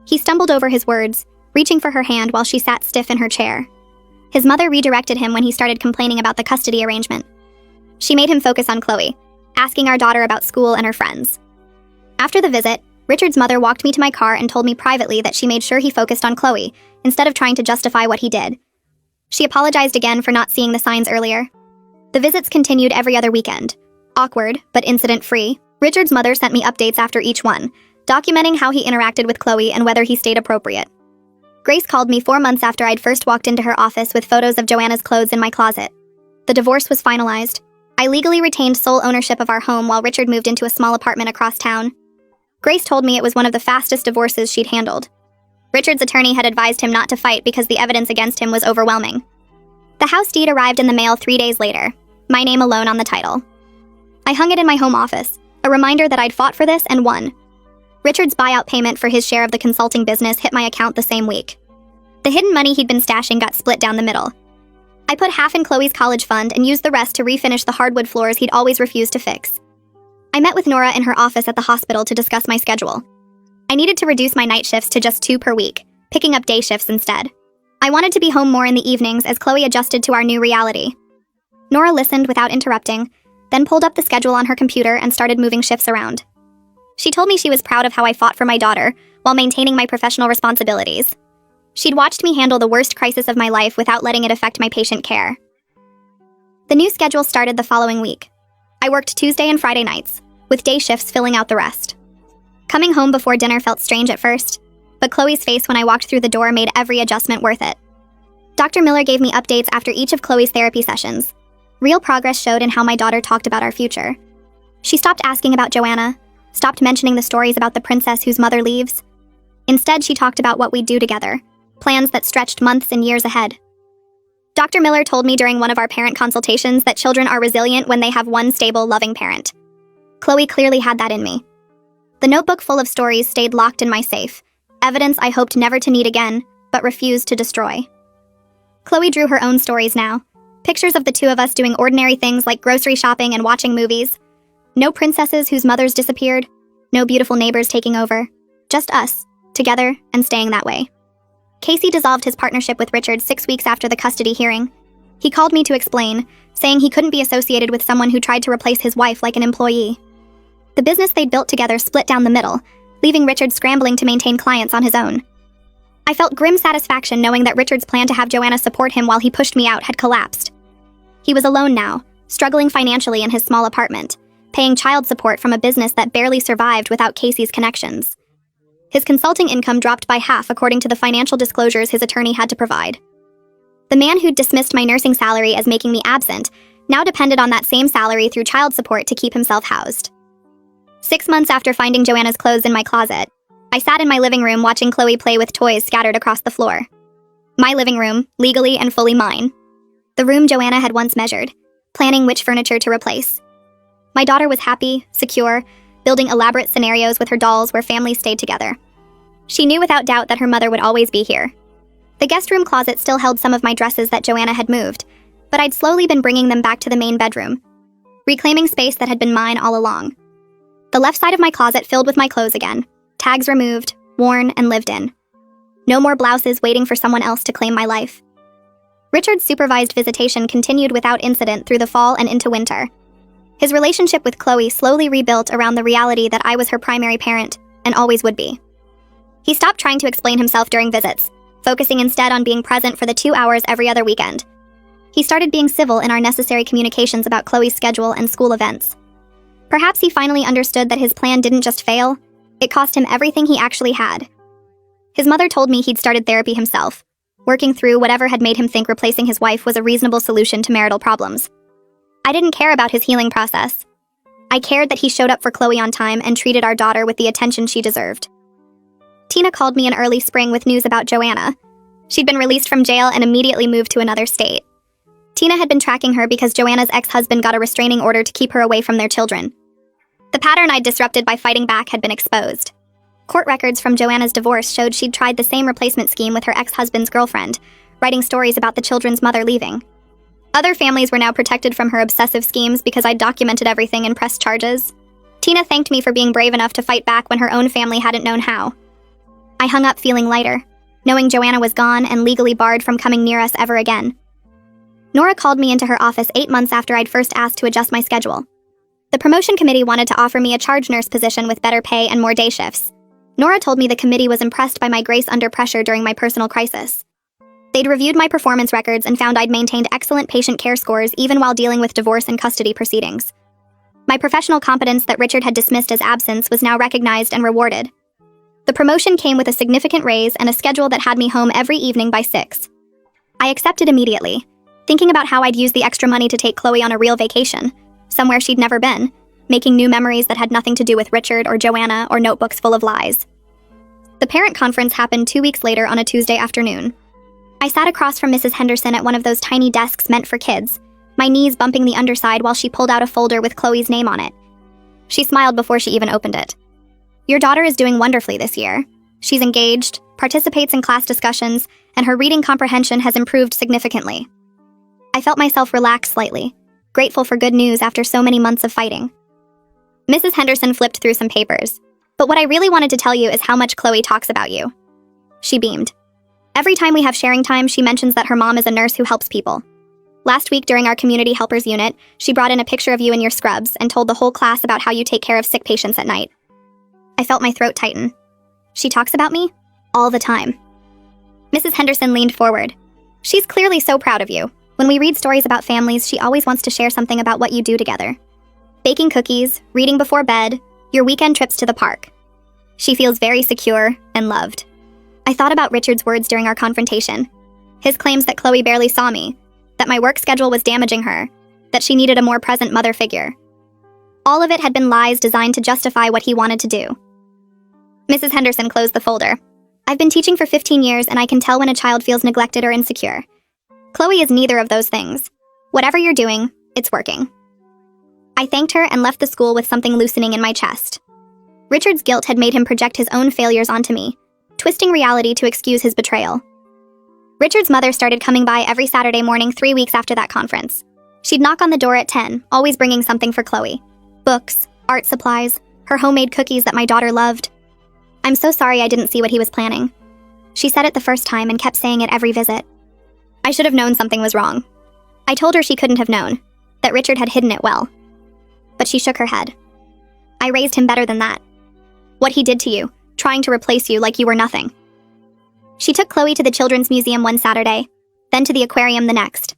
He stumbled over his words, reaching for her hand while she sat stiff in her chair. His mother redirected him when he started complaining about the custody arrangement. She made him focus on Chloe, asking our daughter about school and her friends. After the visit, Richard's mother walked me to my car and told me privately that she made sure he focused on Chloe, instead of trying to justify what he did. She apologized again for not seeing the signs earlier. The visits continued every other weekend. Awkward, but incident-free. Richard's mother sent me updates after each one, documenting how he interacted with Chloe and whether he stayed appropriate. Grace called me 4 months after I'd first walked into her office with photos of Joanna's clothes in my closet. The divorce was finalized. I legally retained sole ownership of our home while Richard moved into a small apartment across town. Grace told me it was one of the fastest divorces she'd handled. Richard's attorney had advised him not to fight because the evidence against him was overwhelming. The house deed arrived in the mail 3 days later, my name alone on the title. I hung it in my home office, a reminder that I'd fought for this and won. Richard's buyout payment for his share of the consulting business hit my account the same week. The hidden money he'd been stashing got split down the middle. I put half in Chloe's college fund and used the rest to refinish the hardwood floors he'd always refused to fix. I met with Nora in her office at the hospital to discuss my schedule. I needed to reduce my night shifts to just 2 per week, picking up day shifts instead. I wanted to be home more in the evenings as Chloe adjusted to our new reality. Nora listened without interrupting, then pulled up the schedule on her computer and started moving shifts around. She told me she was proud of how I fought for my daughter while maintaining my professional responsibilities. She'd watched me handle the worst crisis of my life without letting it affect my patient care. The new schedule started the following week. I worked Tuesday and Friday nights, with day shifts filling out the rest. Coming home before dinner felt strange at first, but Chloe's face when I walked through the door made every adjustment worth it. Dr. Miller gave me updates after each of Chloe's therapy sessions. Real progress showed in how my daughter talked about our future. She stopped asking about Joanna, stopped mentioning the stories about the princess whose mother leaves. Instead, she talked about what we'd do together, plans that stretched months and years ahead. Dr. Miller told me during one of our parent consultations that children are resilient when they have one stable, loving parent. Chloe clearly had that in me. The notebook full of stories stayed locked in my safe, evidence I hoped never to need again, but refused to destroy. Chloe drew her own stories now, pictures of the two of us doing ordinary things like grocery shopping and watching movies. No princesses whose mothers disappeared, no beautiful neighbors taking over, just us, together and staying that way. Casey dissolved his partnership with Richard 6 weeks after the custody hearing. He called me to explain, saying he couldn't be associated with someone who tried to replace his wife like an employee. The business they'd built together split down the middle, leaving Richard scrambling to maintain clients on his own. I felt grim satisfaction knowing that Richard's plan to have Joanna support him while he pushed me out had collapsed. He was alone now, struggling financially in his small apartment, paying child support from a business that barely survived without Casey's connections. His consulting income dropped by half according to the financial disclosures his attorney had to provide. The man who'd dismissed my nursing salary as making me absent now depended on that same salary through child support to keep himself housed. 6 months after finding Joanna's clothes in my closet, I sat in my living room watching Chloe play with toys scattered across the floor. My living room, legally and fully mine. The room Joanna had once measured, planning which furniture to replace. My daughter was happy, secure, building elaborate scenarios with her dolls where families stayed together. She knew without doubt that her mother would always be here. The guest room closet still held some of my dresses that Joanna had moved, but I'd slowly been bringing them back to the main bedroom, reclaiming space that had been mine all along. The left side of my closet filled with my clothes again, tags removed, worn, and lived in. No more blouses waiting for someone else to claim my life. Richard's supervised visitation continued without incident through the fall and into winter. His relationship with Chloe slowly rebuilt around the reality that I was her primary parent, and always would be. He stopped trying to explain himself during visits, focusing instead on being present for the 2 hours every other weekend. He started being civil in our necessary communications about Chloe's schedule and school events. Perhaps he finally understood that his plan didn't just fail, it cost him everything he actually had. His mother told me he'd started therapy himself, working through whatever had made him think replacing his wife was a reasonable solution to marital problems. I didn't care about his healing process. I cared that he showed up for Chloe on time and treated our daughter with the attention she deserved. Tina called me in early spring with news about Joanna. She'd been released from jail and immediately moved to another state. Tina had been tracking her because Joanna's ex-husband got a restraining order to keep her away from their children. The pattern I'd disrupted by fighting back had been exposed. Court records from Joanna's divorce showed she'd tried the same replacement scheme with her ex-husband's girlfriend, writing stories about the children's mother leaving. Other families were now protected from her obsessive schemes because I'd documented everything and pressed charges. Tina thanked me for being brave enough to fight back when her own family hadn't known how. I hung up feeling lighter, knowing Joanna was gone and legally barred from coming near us ever again. Nora called me into her office 8 months after I'd first asked to adjust my schedule. The promotion committee wanted to offer me a charge nurse position with better pay and more day shifts. Nora told me the committee was impressed by my grace under pressure during my personal crisis. They'd reviewed my performance records and found I'd maintained excellent patient care scores even while dealing with divorce and custody proceedings. My professional competence that Richard had dismissed as absence was now recognized and rewarded. The promotion came with a significant raise and a schedule that had me home every evening by 6. I accepted immediately, thinking about how I'd use the extra money to take Chloe on a real vacation, somewhere she'd never been, making new memories that had nothing to do with Richard or Joanna or notebooks full of lies. The parent conference happened 2 weeks later on a Tuesday afternoon. I sat across from Mrs. Henderson at one of those tiny desks meant for kids, my knees bumping the underside while she pulled out a folder with Chloe's name on it. She smiled before she even opened it. "Your daughter is doing wonderfully this year," She's engaged, participates in class discussions, and her reading comprehension has improved significantly. I felt myself relax slightly, grateful for good news after so many months of fighting. Mrs. Henderson flipped through some papers. But what I really wanted to tell you is how much Chloe talks about you. She beamed. Every time we have sharing time, she mentions that her mom is a nurse who helps people. Last week during our community helpers unit, she brought in a picture of you in your scrubs and told the whole class about how you take care of sick patients at night. I felt my throat tighten. She talks about me? All the time. Mrs. Henderson leaned forward. She's clearly so proud of you. When we read stories about families, she always wants to share something about what you do together. Baking cookies, reading before bed, your weekend trips to the park. She feels very secure and loved. I thought about Richard's words during our confrontation. His claims that Chloe barely saw me, that my work schedule was damaging her, that she needed a more present mother figure. All of it had been lies designed to justify what he wanted to do. Mrs. Henderson closed the folder. I've been teaching for 15 years and I can tell when a child feels neglected or insecure. Chloe is neither of those things. Whatever you're doing, it's working. I thanked her and left the school with something loosening in my chest. Richard's guilt had made him project his own failures onto me, twisting reality to excuse his betrayal. Richard's mother started coming by every Saturday morning 3 weeks after that conference. She'd knock on the door at 10, always bringing something for Chloe. Books, art supplies, her homemade cookies that my daughter loved. I'm so sorry I didn't see what he was planning. She said it the first time and kept saying it every visit. I should have known something was wrong. I told her she couldn't have known, that Richard had hidden it well. But she shook her head. I raised him better than that. What he did to you, trying to replace you like you were nothing. She took Chloe to the Children's Museum one Saturday, then to the aquarium the next.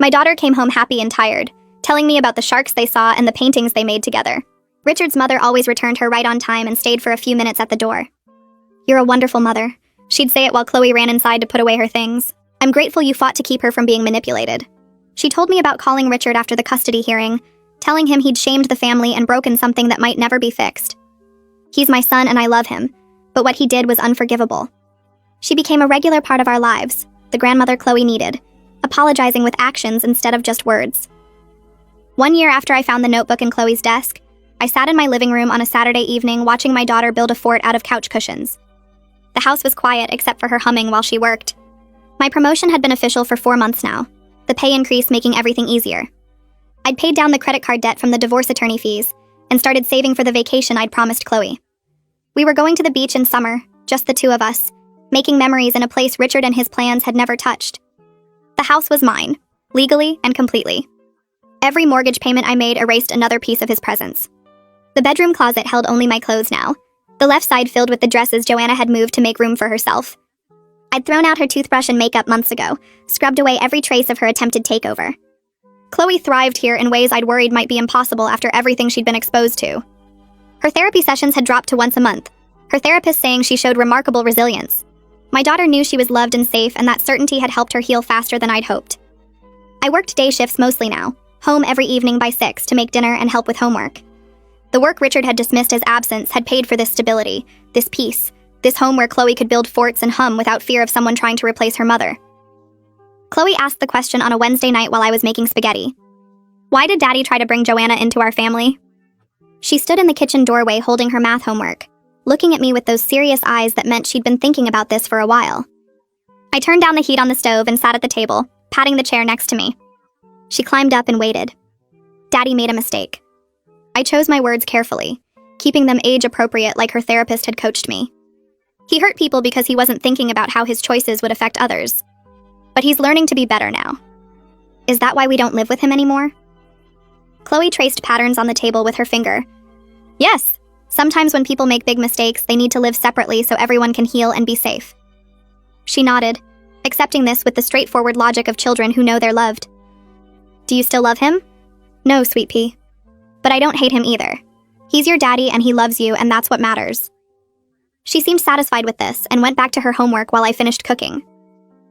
My daughter came home happy and tired, telling me about the sharks they saw and the paintings they made together. Richard's mother always returned her right on time and stayed for a few minutes at the door. You're a wonderful mother. She'd say it while Chloe ran inside to put away her things. I'm grateful you fought to keep her from being manipulated. She told me about calling Richard after the custody hearing, telling him he'd shamed the family and broken something that might never be fixed. He's my son and I love him, but what he did was unforgivable. She became a regular part of our lives, the grandmother Chloe needed, apologizing with actions instead of just words. 1 year after I found the notebook in Chloe's desk, I sat in my living room on a Saturday evening watching my daughter build a fort out of couch cushions. The house was quiet except for her humming while she worked. My promotion had been official for 4 months now, the pay increase making everything easier. I'd paid down the credit card debt from the divorce attorney fees and started saving for the vacation I'd promised Chloe. We were going to the beach in summer, just the two of us, making memories in a place Richard and his plans had never touched. The house was mine, legally and completely. Every mortgage payment I made erased another piece of his presence. The bedroom closet held only my clothes now, the left side filled with the dresses Joanna had moved to make room for herself. I'd thrown out her toothbrush and makeup months ago, scrubbed away every trace of her attempted takeover. Chloe thrived here in ways I'd worried might be impossible after everything she'd been exposed to. Her therapy sessions had dropped to once a month, her therapist saying she showed remarkable resilience. My daughter knew she was loved and safe, and that certainty had helped her heal faster than I'd hoped. I worked day shifts mostly now, home every evening by 6 to make dinner and help with homework. The work Richard had dismissed as absence had paid for this stability, this peace, this home where Chloe could build forts and hum without fear of someone trying to replace her mother. Chloe asked the question on a Wednesday night while I was making spaghetti. Why did Daddy try to bring Joanna into our family? She stood in the kitchen doorway holding her math homework, looking at me with those serious eyes that meant she'd been thinking about this for a while. I turned down the heat on the stove and sat at the table, patting the chair next to me. She climbed up and waited. Daddy made a mistake. I chose my words carefully, keeping them age-appropriate like her therapist had coached me. He hurt people because he wasn't thinking about how his choices would affect others. But he's learning to be better now. Is that why we don't live with him anymore? Chloe traced patterns on the table with her finger. Yes, sometimes when people make big mistakes, they need to live separately so everyone can heal and be safe. She nodded, accepting this with the straightforward logic of children who know they're loved. Do you still love him? No, sweet pea. But I don't hate him either. He's your daddy and he loves you, and that's what matters. She seemed satisfied with this and went back to her homework while I finished cooking.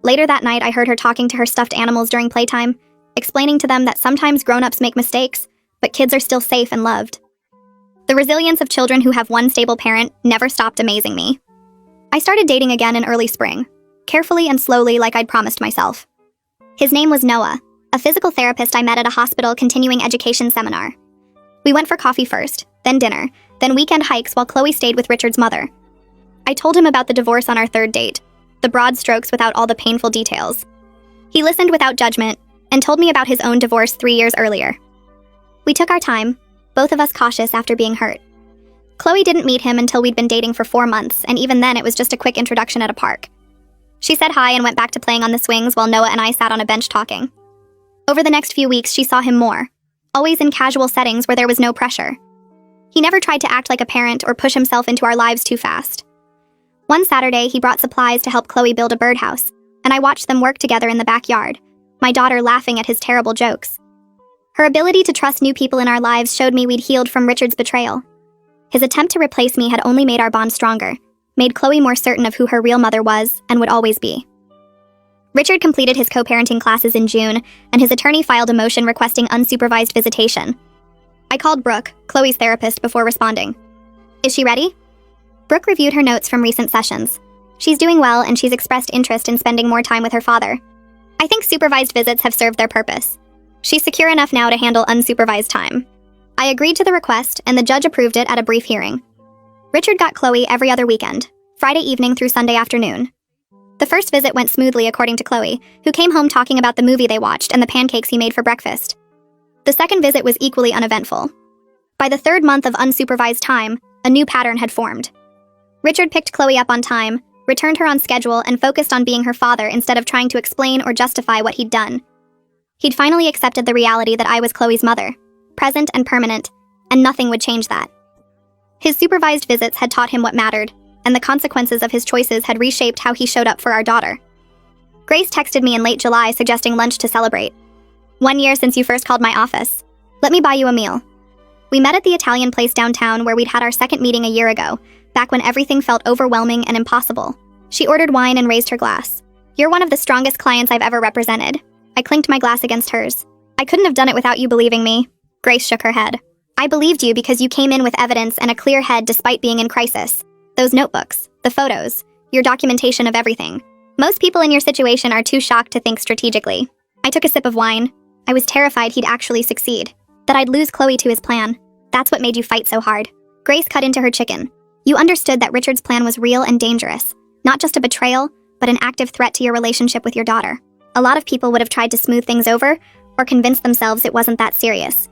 Later that night, I heard her talking to her stuffed animals during playtime, explaining to them that sometimes grown-ups make mistakes, but kids are still safe and loved. The resilience of children who have one stable parent never stopped amazing me. I started dating again in early spring, carefully and slowly like I'd promised myself. His name was Noah, a physical therapist I met at a hospital continuing education seminar. We went for coffee first, then dinner, then weekend hikes while Chloe stayed with Richard's mother. I told him about the divorce on our third date, the broad strokes without all the painful details. He listened without judgment and told me about his own divorce 3 years earlier. We took our time, both of us cautious after being hurt. Chloe didn't meet him until we'd been dating for 4 months, and even then it was just a quick introduction at a park. She said hi and went back to playing on the swings while Noah and I sat on a bench talking. Over the next few weeks, she saw him more, always in casual settings where there was no pressure. He never tried to act like a parent or push himself into our lives too fast. One Saturday, he brought supplies to help Chloe build a birdhouse, and I watched them work together in the backyard, my daughter laughing at his terrible jokes. Her ability to trust new people in our lives showed me we'd healed from Richard's betrayal. His attempt to replace me had only made our bond stronger, made Chloe more certain of who her real mother was and would always be. Richard completed his co-parenting classes in June, and his attorney filed a motion requesting unsupervised visitation. I called Brooke, Chloe's therapist, before responding. Is she ready? Brooke reviewed her notes from recent sessions. She's doing well, and she's expressed interest in spending more time with her father. I think supervised visits have served their purpose. She's secure enough now to handle unsupervised time. I agreed to the request, and the judge approved it at a brief hearing. Richard got Chloe every other weekend, Friday evening through Sunday afternoon. The first visit went smoothly according to Chloe, who came home talking about the movie they watched and the pancakes he made for breakfast. The second visit was equally uneventful. By the third month of unsupervised time, a new pattern had formed. Richard picked Chloe up on time, returned her on schedule, and focused on being her father instead of trying to explain or justify what he'd done. He'd finally accepted the reality that I was Chloe's mother, present and permanent, and nothing would change that. His supervised visits had taught him what mattered, and the consequences of his choices had reshaped how he showed up for our daughter. Grace texted me in late July suggesting lunch to celebrate. 1 year since you first called my office. Let me buy you a meal. We met at the Italian place downtown where we'd had our second meeting a year ago, back when everything felt overwhelming and impossible. She ordered wine and raised her glass. You're one of the strongest clients I've ever represented. I clinked my glass against hers. I couldn't have done it without you believing me. Grace shook her head. I believed you because you came in with evidence and a clear head despite being in crisis. Those notebooks, the photos, your documentation of everything. Most people in your situation are too shocked to think strategically. I took a sip of wine. I was terrified he'd actually succeed, that I'd lose Chloe to his plan. That's what made you fight so hard. Grace cut into her chicken. You understood that Richard's plan was real and dangerous, not just a betrayal, but an active threat to your relationship with your daughter. A lot of people would have tried to smooth things over or convince themselves it wasn't that serious.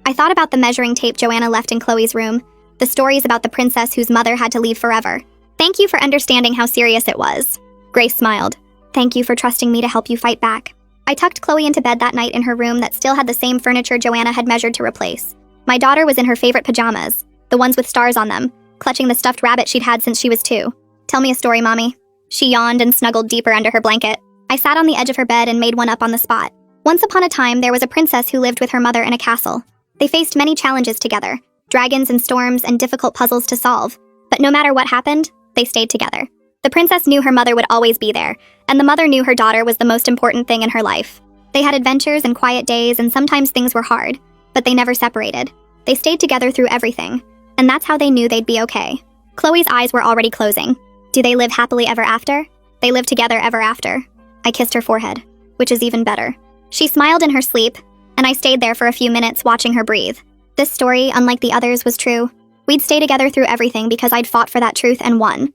I thought about the measuring tape Joanna left in Chloe's room, the stories about the princess whose mother had to leave forever. Thank you for understanding how serious it was. Grace smiled. Thank you for trusting me to help you fight back. I tucked Chloe into bed that night in her room that still had the same furniture Joanna had measured to replace. My daughter was in her favorite pajamas, the ones with stars on them, clutching the stuffed rabbit she'd had since she was 2. Tell me a story, Mommy. She yawned and snuggled deeper under her blanket. I sat on the edge of her bed and made one up on the spot. Once upon a time, there was a princess who lived with her mother in a castle. They faced many challenges together, dragons and storms and difficult puzzles to solve. But no matter what happened, they stayed together. The princess knew her mother would always be there, and the mother knew her daughter was the most important thing in her life. They had adventures and quiet days, and sometimes things were hard, but they never separated. They stayed together through everything, and that's how they knew they'd be okay. Chloe's eyes were already closing. Do they live happily ever after? They live together ever after. I kissed her forehead, which is even better. She smiled in her sleep, and I stayed there for a few minutes watching her breathe. This story, unlike the others, was true. We'd stay together through everything because I'd fought for that truth and won.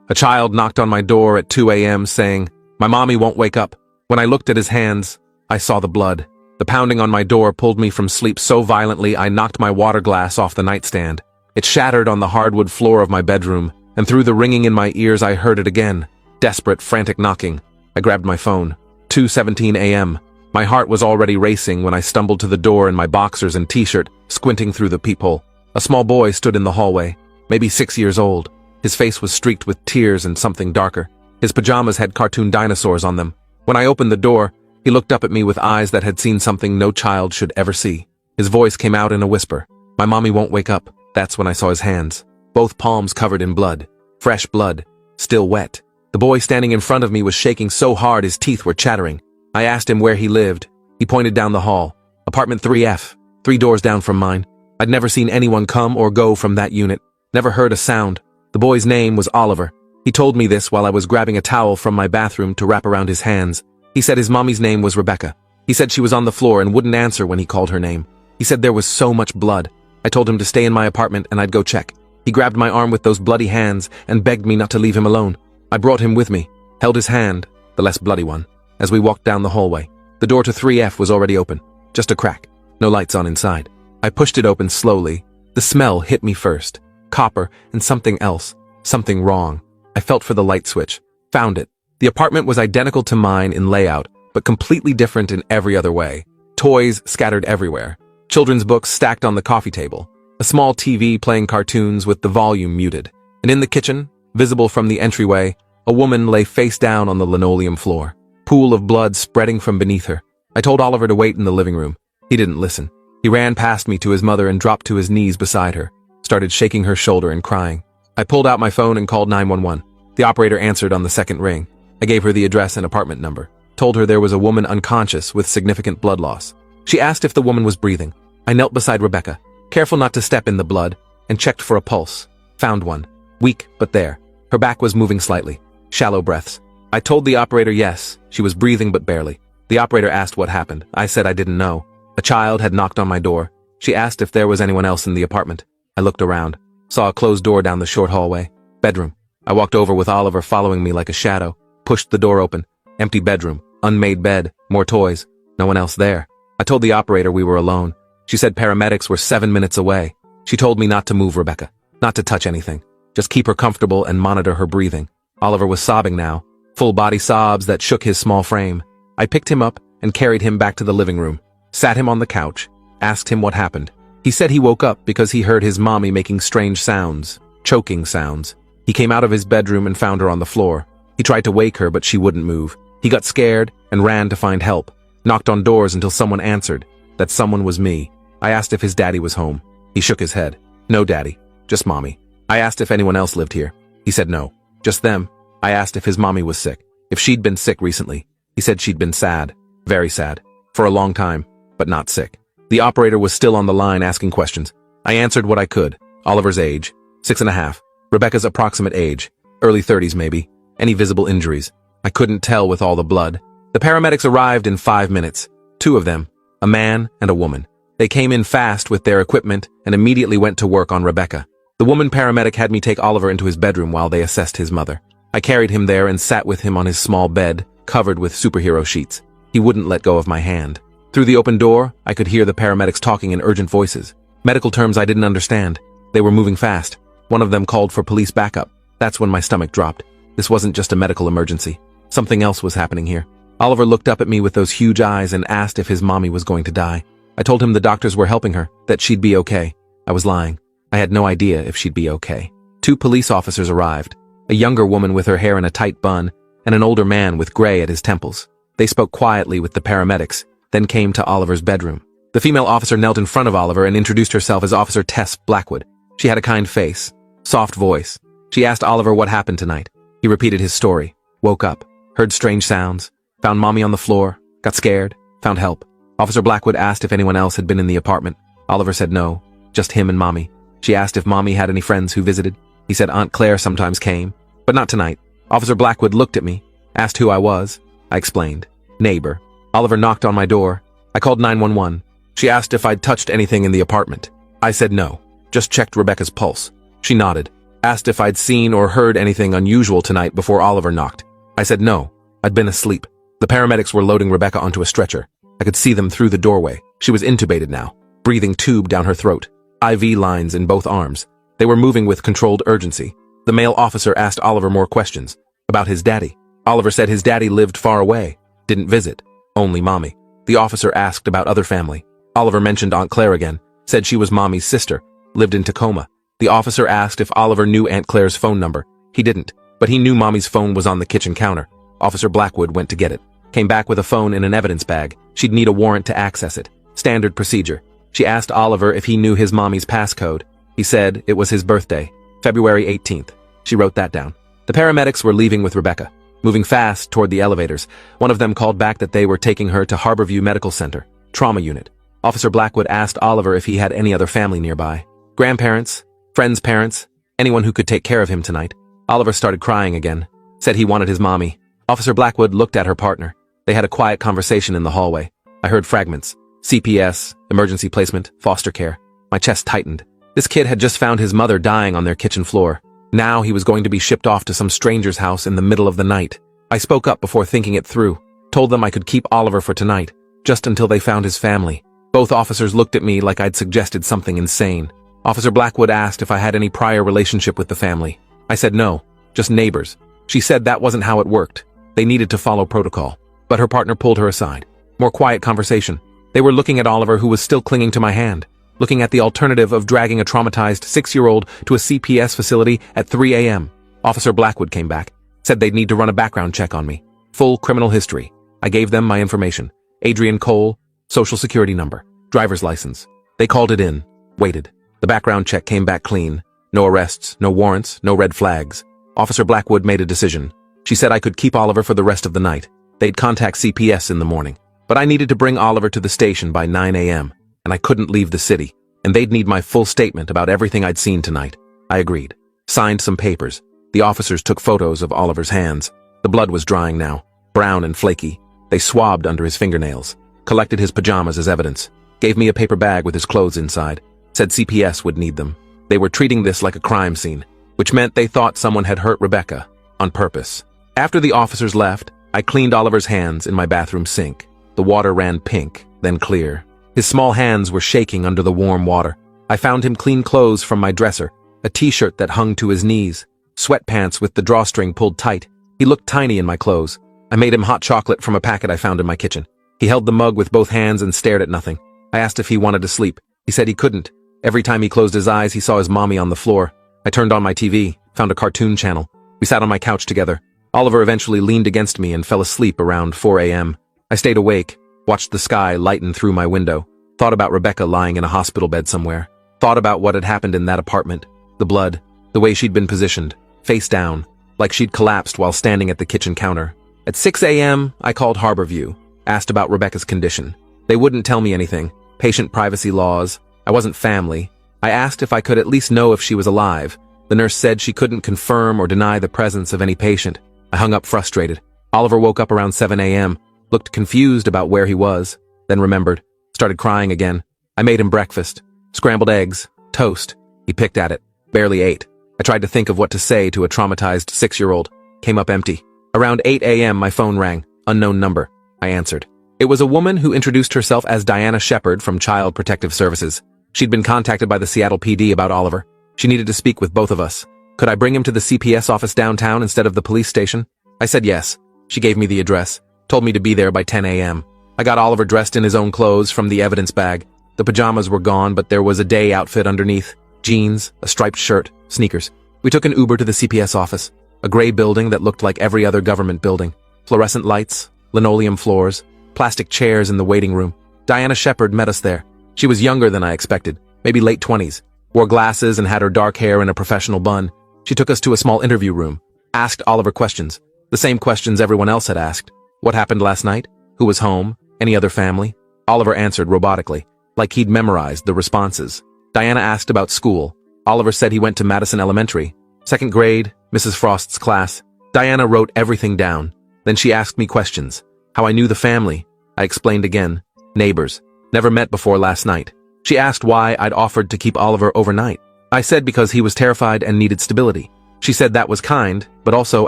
A child knocked on my door at 2 a.m. saying, "My mommy won't wake up." When I looked at his hands, I saw the blood. The pounding on my door pulled me from sleep so violently I knocked my water glass off the nightstand. It shattered on the hardwood floor of my bedroom, and through the ringing in my ears I heard it again. Desperate, frantic knocking. I grabbed my phone. 2:17 a.m. My heart was already racing when I stumbled to the door in my boxers and t-shirt, squinting through the peephole. A small boy stood in the hallway, maybe 6 years old. His face was streaked with tears and something darker. His pajamas had cartoon dinosaurs on them. When I opened the door, he looked up at me with eyes that had seen something no child should ever see. His voice came out in a whisper. "My mommy won't wake up." That's when I saw his hands. Both palms covered in blood. Fresh blood. Still wet. The boy standing in front of me was shaking so hard his teeth were chattering. I asked him where he lived. He pointed down the hall. Apartment 3F, 3 doors down from mine. I'd never seen anyone come or go from that unit. Never heard a sound. The boy's name was Oliver. He told me this while I was grabbing a towel from my bathroom to wrap around his hands. He said his mommy's name was Rebecca. He said she was on the floor and wouldn't answer when he called her name. He said there was so much blood. I told him to stay in my apartment and I'd go check. He grabbed my arm with those bloody hands and begged me not to leave him alone. I brought him with me, held his hand, the less bloody one, as we walked down the hallway. The door to 3F was already open, just a crack, no lights on inside. I pushed it open slowly. The smell hit me first. Copper and something else, something wrong. I felt for the light switch, found it. The apartment was identical to mine in layout, but completely different in every other way. Toys scattered everywhere. Children's books stacked on the coffee table. A small TV playing cartoons with the volume muted. And in the kitchen, visible from the entryway, a woman lay face down on the linoleum floor. Pool of blood spreading from beneath her. I told Oliver to wait in the living room. He didn't listen. He ran past me to his mother and dropped to his knees beside her, started shaking her shoulder and crying. I pulled out my phone and called 911. The operator answered on the second ring. I gave her the address and apartment number. Told her there was a woman unconscious with significant blood loss. She asked if the woman was breathing. I knelt beside Rebecca, careful not to step in the blood, and checked for a pulse. Found one. Weak, but there. Her back was moving slightly. Shallow breaths. I told the operator yes, she was breathing but barely. The operator asked what happened. I said I didn't know. A child had knocked on my door. She asked if there was anyone else in the apartment. I looked around, saw a closed door down the short hallway. Bedroom. I walked over with Oliver following me like a shadow, pushed the door open. Empty bedroom, unmade bed, more toys. No one else there. I told the operator we were alone. She said paramedics were 7 minutes away. She told me not to move Rebecca, not to touch anything. Just keep her comfortable and monitor her breathing. Oliver was sobbing now, full body sobs that shook his small frame. I picked him up and carried him back to the living room, sat him on the couch, asked him what happened. He said he woke up because he heard his mommy making strange sounds, choking sounds. He came out of his bedroom and found her on the floor. He tried to wake her, but she wouldn't move. He got scared and ran to find help, knocked on doors until someone answered. That someone was me. I asked if his daddy was home. He shook his head. No daddy, just mommy. I asked if anyone else lived here. He said no, just them. I asked if his mommy was sick, if she'd been sick recently. He said she'd been sad, very sad, for a long time, but not sick. The operator was still on the line asking questions. I answered what I could. Oliver's age, 6.5. Rebecca's approximate age, early 30s maybe. Any visible injuries? I couldn't tell with all the blood. The paramedics arrived in 5 minutes. 2 of them, a man and a woman. They came in fast with their equipment and immediately went to work on Rebecca. The woman paramedic had me take Oliver into his bedroom while they assessed his mother. I carried him there and sat with him on his small bed, covered with superhero sheets. He wouldn't let go of my hand. Through the open door, I could hear the paramedics talking in urgent voices. Medical terms I didn't understand. They were moving fast. One of them called for police backup. That's when my stomach dropped. This wasn't just a medical emergency. Something else was happening here. Oliver looked up at me with those huge eyes and asked if his mommy was going to die. I told him the doctors were helping her, that she'd be okay. I was lying. I had no idea if she'd be okay. 2 police officers arrived. A younger woman with her hair in a tight bun, and an older man with gray at his temples. They spoke quietly with the paramedics, then came to Oliver's bedroom. The female officer knelt in front of Oliver and introduced herself as Officer Tess Blackwood. She had a kind face, soft voice. She asked Oliver what happened tonight. He repeated his story, woke up, heard strange sounds, found mommy on the floor, got scared, found help. Officer Blackwood asked if anyone else had been in the apartment. Oliver said no, just him and mommy. She asked if mommy had any friends who visited. He said Aunt Claire sometimes came, but not tonight. Officer Blackwood looked at me, asked who I was. I explained. Neighbor. Oliver knocked on my door. I called 911. She asked if I'd touched anything in the apartment. I said no, just checked Rebecca's pulse. She nodded, asked if I'd seen or heard anything unusual tonight before Oliver knocked. I said no, I'd been asleep. The paramedics were loading Rebecca onto a stretcher. I could see them through the doorway. She was intubated now, breathing tube down her throat, IV lines in both arms. They were moving with controlled urgency. The male officer asked Oliver more questions about his daddy. Oliver said his daddy lived far away, didn't visit, only mommy. The officer asked about other family. Oliver mentioned Aunt Claire again, said she was mommy's sister, lived in Tacoma. The officer asked if Oliver knew Aunt Claire's phone number. He didn't, but he knew mommy's phone was on the kitchen counter. Officer Blackwood went to get it. Came back with a phone in an evidence bag. She'd need a warrant to access it. Standard procedure. She asked Oliver if he knew his mommy's passcode. He said it was his birthday, February 18th. She wrote that down. The paramedics were leaving with Rebecca, moving fast toward the elevators. One of them called back that they were taking her to Harborview Medical Center, trauma unit. Officer Blackwood asked Oliver if he had any other family nearby. Grandparents, friends' parents, anyone who could take care of him tonight. Oliver started crying again, said he wanted his mommy. Officer Blackwood looked at her partner. They had a quiet conversation in the hallway. I heard fragments. CPS, emergency placement, foster care. My chest tightened. This kid had just found his mother dying on their kitchen floor. Now he was going to be shipped off to some stranger's house in the middle of the night. I spoke up before thinking it through, told them I could keep Oliver for tonight, just until they found his family. Both officers looked at me like I'd suggested something insane. Officer Blackwood asked if I had any prior relationship with the family. I said no, just neighbors. She said that wasn't how it worked. They needed to follow protocol. But her partner pulled her aside. More quiet conversation. They were looking at Oliver, who was still clinging to my hand, looking at the alternative of dragging a traumatized 6-year-old to a CPS facility at 3 a.m. Officer Blackwood came back, said they'd need to run a background check on me. Full criminal history. I gave them my information. Adrian Cole, social security number, driver's license. They called it in, waited. The background check came back clean. No arrests, no warrants, no red flags. Officer Blackwood made a decision. She said I could keep Oliver for the rest of the night. They'd contact CPS in the morning. But I needed to bring Oliver to the station by 9 a.m., and I couldn't leave the city, and they'd need my full statement about everything I'd seen tonight. I agreed. Signed some papers. The officers took photos of Oliver's hands. The blood was drying now, brown and flaky. They swabbed under his fingernails, collected his pajamas as evidence, gave me a paper bag with his clothes inside, said CPS would need them. They were treating this like a crime scene, which meant they thought someone had hurt Rebecca, on purpose. After the officers left, I cleaned Oliver's hands in my bathroom sink. The water ran pink, then clear. His small hands were shaking under the warm water. I found him clean clothes from my dresser, a t-shirt that hung to his knees, sweatpants with the drawstring pulled tight. He looked tiny in my clothes. I made him hot chocolate from a packet I found in my kitchen. He held the mug with both hands and stared at nothing. I asked if he wanted to sleep. He said he couldn't. Every time he closed his eyes, he saw his mommy on the floor. I turned on my TV, found a cartoon channel. We sat on my couch together. Oliver eventually leaned against me and fell asleep around 4 a.m. I stayed awake, watched the sky lighten through my window, thought about Rebecca lying in a hospital bed somewhere, thought about what had happened in that apartment, the blood, the way she'd been positioned, face down, like she'd collapsed while standing at the kitchen counter. At 6 a.m., I called Harborview, asked about Rebecca's condition. They wouldn't tell me anything. Patient privacy laws. I wasn't family. I asked if I could at least know if she was alive. The nurse said she couldn't confirm or deny the presence of any patient. I hung up frustrated. Oliver woke up around 7 a.m., looked confused about where he was, then remembered, started crying again. I made him breakfast. Scrambled eggs, toast. He picked at it, barely ate. I tried to think of what to say to a traumatized 6-year-old. Came up empty. Around 8 a.m. my phone rang. Unknown number. I answered. It was a woman who introduced herself as Diana Shepard from Child Protective Services. She'd been contacted by the Seattle PD about Oliver. She needed to speak with both of us. Could I bring him to the CPS office downtown instead of the police station? I said yes. She gave me the address, told me to be there by 10 a.m. I got Oliver dressed in his own clothes from the evidence bag. The pajamas were gone, but there was a day outfit underneath. Jeans, a striped shirt, sneakers. We took an Uber to the CPS office, a gray building that looked like every other government building. Fluorescent lights, linoleum floors, plastic chairs in the waiting room. Diana Shepard met us there. She was younger than I expected, maybe late 20s, wore glasses and had her dark hair in a professional bun. She took us to a small interview room, asked Oliver questions, the same questions everyone else had asked. What happened last night? Who was home? Any other family? Oliver answered robotically, like he'd memorized the responses. Diana asked about school. Oliver said he went to Madison Elementary, 2nd grade, Mrs. Frost's class. Diana wrote everything down. Then she asked me questions. How I knew the family. I explained again. Neighbors. Never met before last night. She asked why I'd offered to keep Oliver overnight. I said because he was terrified and needed stability. She said that was kind, but also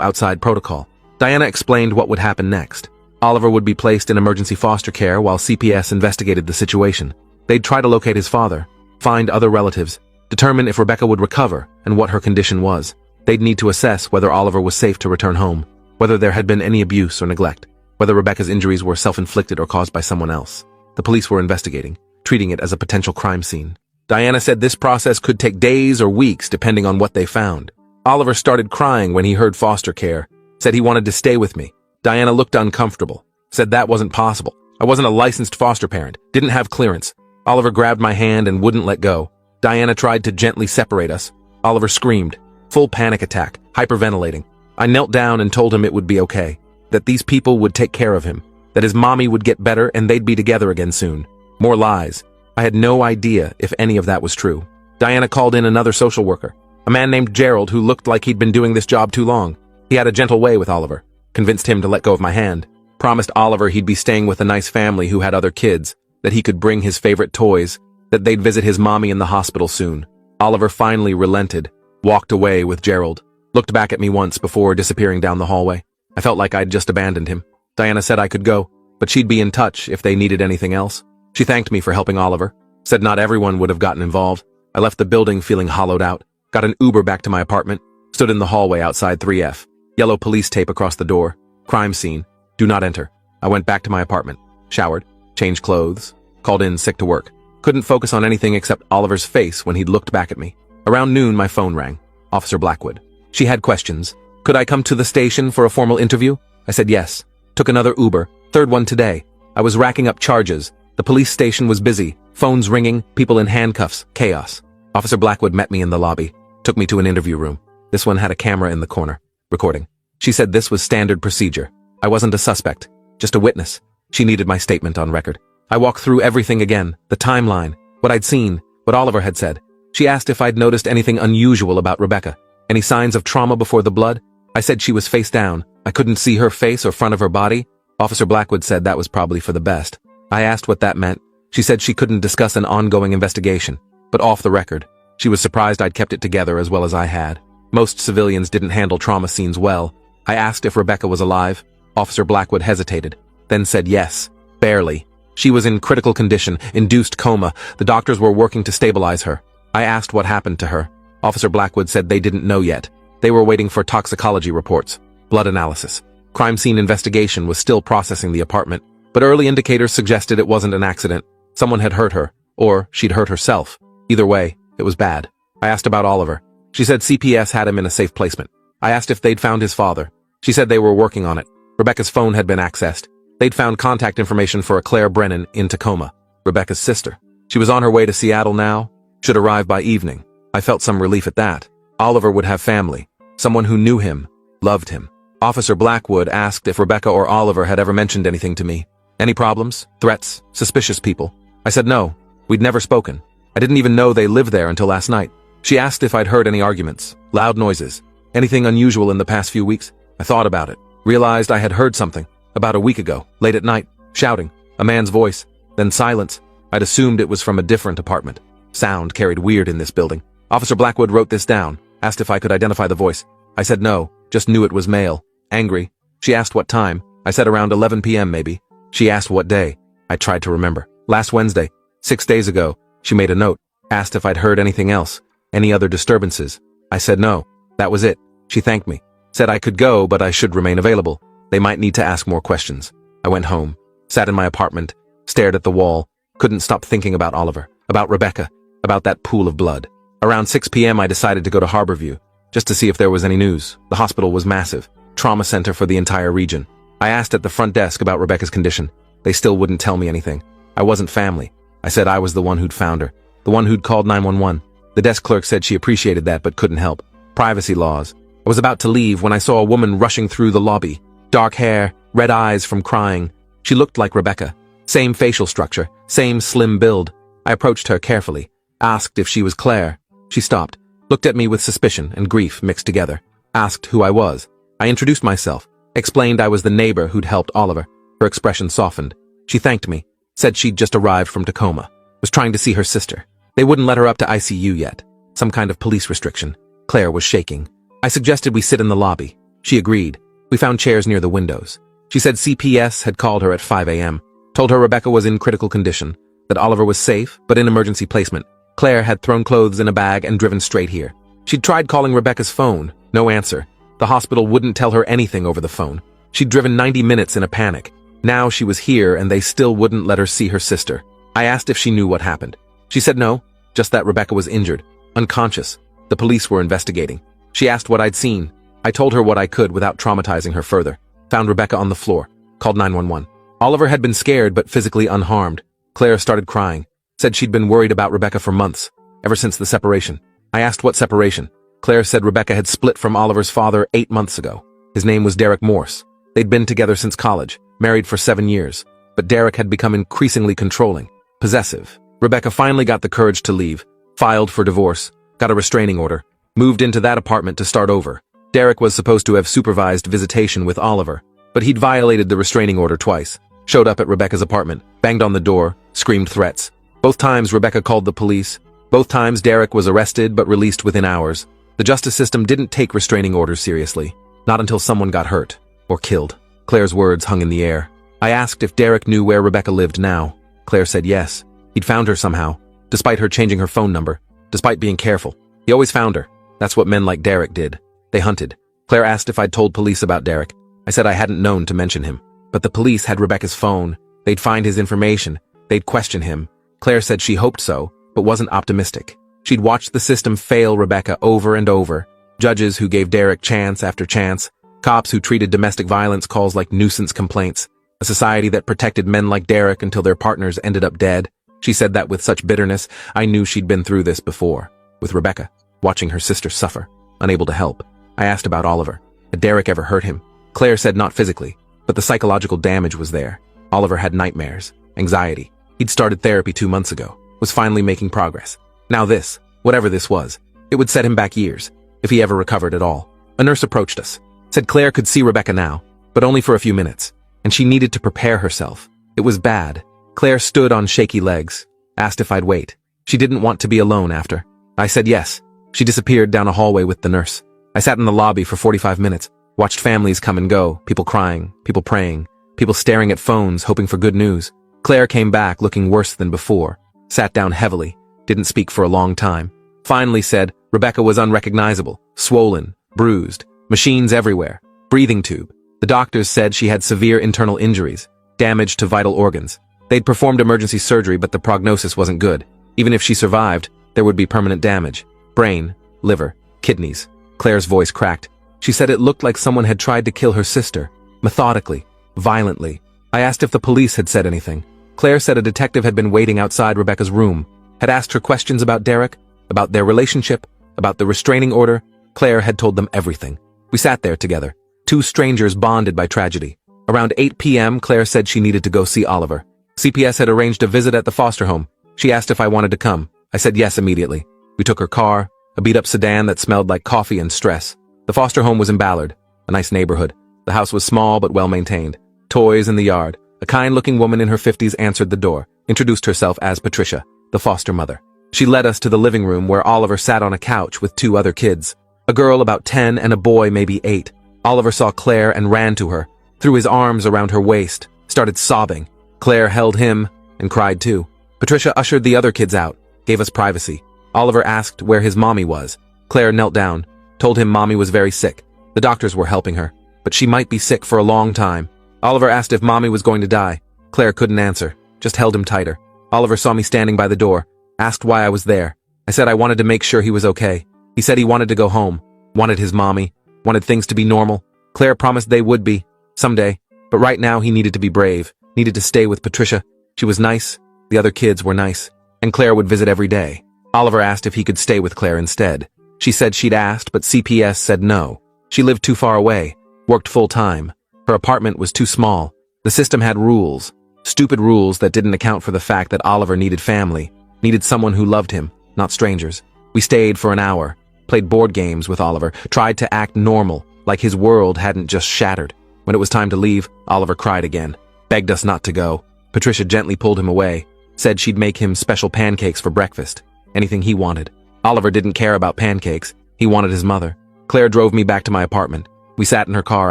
outside protocol. Diana explained what would happen next. Oliver would be placed in emergency foster care while CPS investigated the situation. They'd try to locate his father, find other relatives, determine if Rebecca would recover and what her condition was. They'd need to assess whether Oliver was safe to return home, whether there had been any abuse or neglect, whether Rebecca's injuries were self-inflicted or caused by someone else. The police were investigating, treating it as a potential crime scene. Diana said this process could take days or weeks depending on what they found. Oliver started crying when he heard foster care, said he wanted to stay with me. Diana looked uncomfortable, said that wasn't possible. I wasn't a licensed foster parent, didn't have clearance. Oliver grabbed my hand and wouldn't let go. Diana tried to gently separate us. Oliver screamed, full panic attack, hyperventilating. I knelt down and told him it would be okay, that these people would take care of him, that his mommy would get better and they'd be together again soon. More lies. I had no idea if any of that was true. Diana called in another social worker, a man named Gerald who looked like he'd been doing this job too long. He had a gentle way with Oliver, convinced him to let go of my hand, promised Oliver he'd be staying with a nice family who had other kids, that he could bring his favorite toys, that they'd visit his mommy in the hospital soon. Oliver finally relented, walked away with Gerald, looked back at me once before disappearing down the hallway. I felt like I'd just abandoned him. Diana said I could go, but she'd be in touch if they needed anything else. She thanked me for helping Oliver, said not everyone would have gotten involved. I left the building feeling hollowed out, got an Uber back to my apartment, stood in the hallway outside 3F. Yellow police tape across the door. Crime scene. Do not enter. I went back to my apartment, showered, changed clothes, called in sick to work. Couldn't focus on anything except Oliver's face when he'd looked back at me. Around noon, my phone rang. Officer Blackwood. She had questions. Could I come to the station for a formal interview? I said yes. Took another Uber, third one today. I was racking up charges. The police station was busy. Phones ringing, people in handcuffs, chaos. Officer Blackwood met me in the lobby, took me to an interview room. This one had a camera in the corner, recording. She said this was standard procedure. I wasn't a suspect, just a witness. She needed my statement on record. I walked through everything again, the timeline, what I'd seen, what Oliver had said. She asked if I'd noticed anything unusual about Rebecca. Any signs of trauma before the blood? I said she was face down. I couldn't see her face or front of her body. Officer Blackwood said that was probably for the best. I asked what that meant. She said she couldn't discuss an ongoing investigation, but off the record. She was surprised I'd kept it together as well as I had. Most civilians didn't handle trauma scenes well. I asked if Rebecca was alive. Officer Blackwood hesitated, then said yes. Barely. She was in critical condition, induced coma. The doctors were working to stabilize her. I asked what happened to her. Officer Blackwood said they didn't know yet. They were waiting for toxicology reports, blood analysis. Crime scene investigation was still processing the apartment, but early indicators suggested it wasn't an accident. Someone had hurt her, or she'd hurt herself. Either way, it was bad. I asked about Oliver. She said CPS had him in a safe placement. I asked if they'd found his father. She said they were working on it. Rebecca's phone had been accessed. They'd found contact information for a Claire Brennan in Tacoma, Rebecca's sister. She was on her way to Seattle now, should arrive by evening. I felt some relief at that. Oliver would have family, someone who knew him, loved him. Officer Blackwood asked if Rebecca or Oliver had ever mentioned anything to me. Any problems, threats, suspicious people? I said no, we'd never spoken. I didn't even know they lived there until last night. She asked if I'd heard any arguments, loud noises, anything unusual in the past few weeks. I thought about it, realized I had heard something, about a week ago, late at night, shouting, a man's voice, then silence. I'd assumed it was from a different apartment. Sound carried weird in this building. Officer Blackwood wrote this down, asked if I could identify the voice. I said no, just knew it was male, angry. She asked what time. I said around 11 p.m. maybe. She asked what day. I tried to remember. Last Wednesday, 6 days ago. She made a note, asked if I'd heard anything else, any other disturbances. I said no, that was it. She thanked me, said I could go but I should remain available. They might need to ask more questions. I went home, sat in my apartment, stared at the wall, couldn't stop thinking about Oliver, about Rebecca, about that pool of blood. Around 6 p.m. I decided to go to Harborview, just to see if there was any news. The hospital was massive, trauma center for the entire region. I asked at the front desk about Rebecca's condition. They still wouldn't tell me anything. I wasn't family. I said I was the one who'd found her, the one who'd called 911. The desk clerk said she appreciated that but couldn't help. Privacy laws. I was about to leave when I saw a woman rushing through the lobby. Dark hair, red eyes from crying. She looked like Rebecca. Same facial structure, same slim build. I approached her carefully, asked if she was Claire. She stopped, looked at me with suspicion and grief mixed together, asked who I was. I introduced myself, explained I was the neighbor who'd helped Oliver. Her expression softened. She thanked me, said she'd just arrived from Tacoma, was trying to see her sister. They wouldn't let her up to ICU yet. Some kind of police restriction. Claire was shaking. I suggested we sit in the lobby. She agreed. We found chairs near the windows. She said CPS had called her at 5 a.m., told her Rebecca was in critical condition, that Oliver was safe, but in emergency placement. Claire had thrown clothes in a bag and driven straight here. She'd tried calling Rebecca's phone. No answer. The hospital wouldn't tell her anything over the phone. She'd driven 90 minutes in a panic. Now she was here and they still wouldn't let her see her sister. I asked if she knew what happened. She said no, just that Rebecca was injured, unconscious. The police were investigating. She asked what I'd seen. I told her what I could without traumatizing her further. Found Rebecca on the floor. Called 911. Oliver had been scared but physically unharmed. Claire started crying. Said she'd been worried about Rebecca for months, ever since the separation. I asked what separation. Claire said Rebecca had split from Oliver's father 8 months ago. His name was Derek Morse. They'd been together since college, married for 7 years. But Derek had become increasingly controlling, possessive. Rebecca finally got the courage to leave, filed for divorce, got a restraining order, moved into that apartment to start over. Derek was supposed to have supervised visitation with Oliver, but he'd violated the restraining order twice, showed up at Rebecca's apartment, banged on the door, screamed threats. Both times Rebecca called the police, Both times Derek was arrested but released within hours. The justice system didn't take restraining orders seriously, not until someone got hurt or killed. Claire's words hung in the air. I asked if Derek knew where Rebecca lived now. Claire said yes. He'd found her somehow, despite her changing her phone number, despite being careful. He always found her. That's what men like Derek did. They hunted. Claire asked if I'd told police about Derek. I said I hadn't known to mention him. But the police had Rebecca's phone. They'd find his information. They'd question him. Claire said she hoped so, but wasn't optimistic. She'd watched the system fail Rebecca over and over. Judges who gave Derek chance after chance. Cops who treated domestic violence calls like nuisance complaints. A society that protected men like Derek until their partners ended up dead. She said that with such bitterness. I knew she'd been through this before. With Rebecca, watching her sister suffer, unable to help. I asked about Oliver. Had Derek ever hurt him? Claire said not physically, but the psychological damage was there. Oliver had nightmares, anxiety. He'd started therapy 2 months ago, was finally making progress. Now this, whatever this was, it would set him back years, if he ever recovered at all. A nurse approached us, said Claire could see Rebecca now, but only for a few minutes, and she needed to prepare herself. It was bad. Claire stood on shaky legs, asked if I'd wait. She didn't want to be alone after. I said yes. She disappeared down a hallway with the nurse. I sat in the lobby for 45 minutes, watched families come and go, people crying, people praying, people staring at phones hoping for good news. Claire came back looking worse than before, sat down heavily, didn't speak for a long time. Finally said Rebecca was unrecognizable, swollen, bruised, machines everywhere, breathing tube. The doctors said she had severe internal injuries, damage to vital organs. They'd performed emergency surgery, but the prognosis wasn't good. Even if she survived, there would be permanent damage. Brain, liver, kidneys. Claire's voice cracked. She said it looked like someone had tried to kill her sister, methodically, violently. I asked if the police had said anything. Claire said a detective had been waiting outside Rebecca's room, had asked her questions about Derek, about their relationship, about the restraining order. Claire had told them everything. We sat there together, two strangers bonded by tragedy. Around 8 p.m., Claire said she needed to go see Oliver. CPS had arranged a visit at the foster home. She asked if I wanted to come. I said yes immediately. We took her car, a beat-up sedan that smelled like coffee and stress. The foster home was in Ballard, a nice neighborhood. The house was small but well-maintained. Toys in the yard. A kind-looking woman in her 50s answered the door, introduced herself as Patricia, the foster mother. She led us to the living room where Oliver sat on a couch with 2 other kids. A girl about 10 and a boy maybe 8. Oliver saw Claire and ran to her, threw his arms around her waist, started sobbing. Claire held him and cried too. Patricia ushered the other kids out, gave us privacy. Oliver asked where his mommy was. Claire knelt down, told him mommy was very sick. The doctors were helping her, but she might be sick for a long time. Oliver asked if mommy was going to die. Claire couldn't answer, just held him tighter. Oliver saw me standing by the door, asked why I was there. I said I wanted to make sure he was okay. He said he wanted to go home, wanted his mommy, wanted things to be normal. Claire promised they would be, someday, but right now he needed to be brave, needed to stay with Patricia. She was nice, the other kids were nice, and Claire would visit every day. Oliver asked if he could stay with Claire instead. She said she'd asked, but CPS said no. She lived too far away, worked full-time. Her apartment was too small. The system had rules, stupid rules that didn't account for the fact that Oliver needed family, needed someone who loved him, not strangers. We stayed for an hour, played board games with Oliver, tried to act normal, like his world hadn't just shattered. When it was time to leave, Oliver cried again, begged us not to go. Patricia gently pulled him away, said she'd make him special pancakes for breakfast, anything he wanted. Oliver didn't care about pancakes, he wanted his mother. Claire drove me back to my apartment. We sat in her car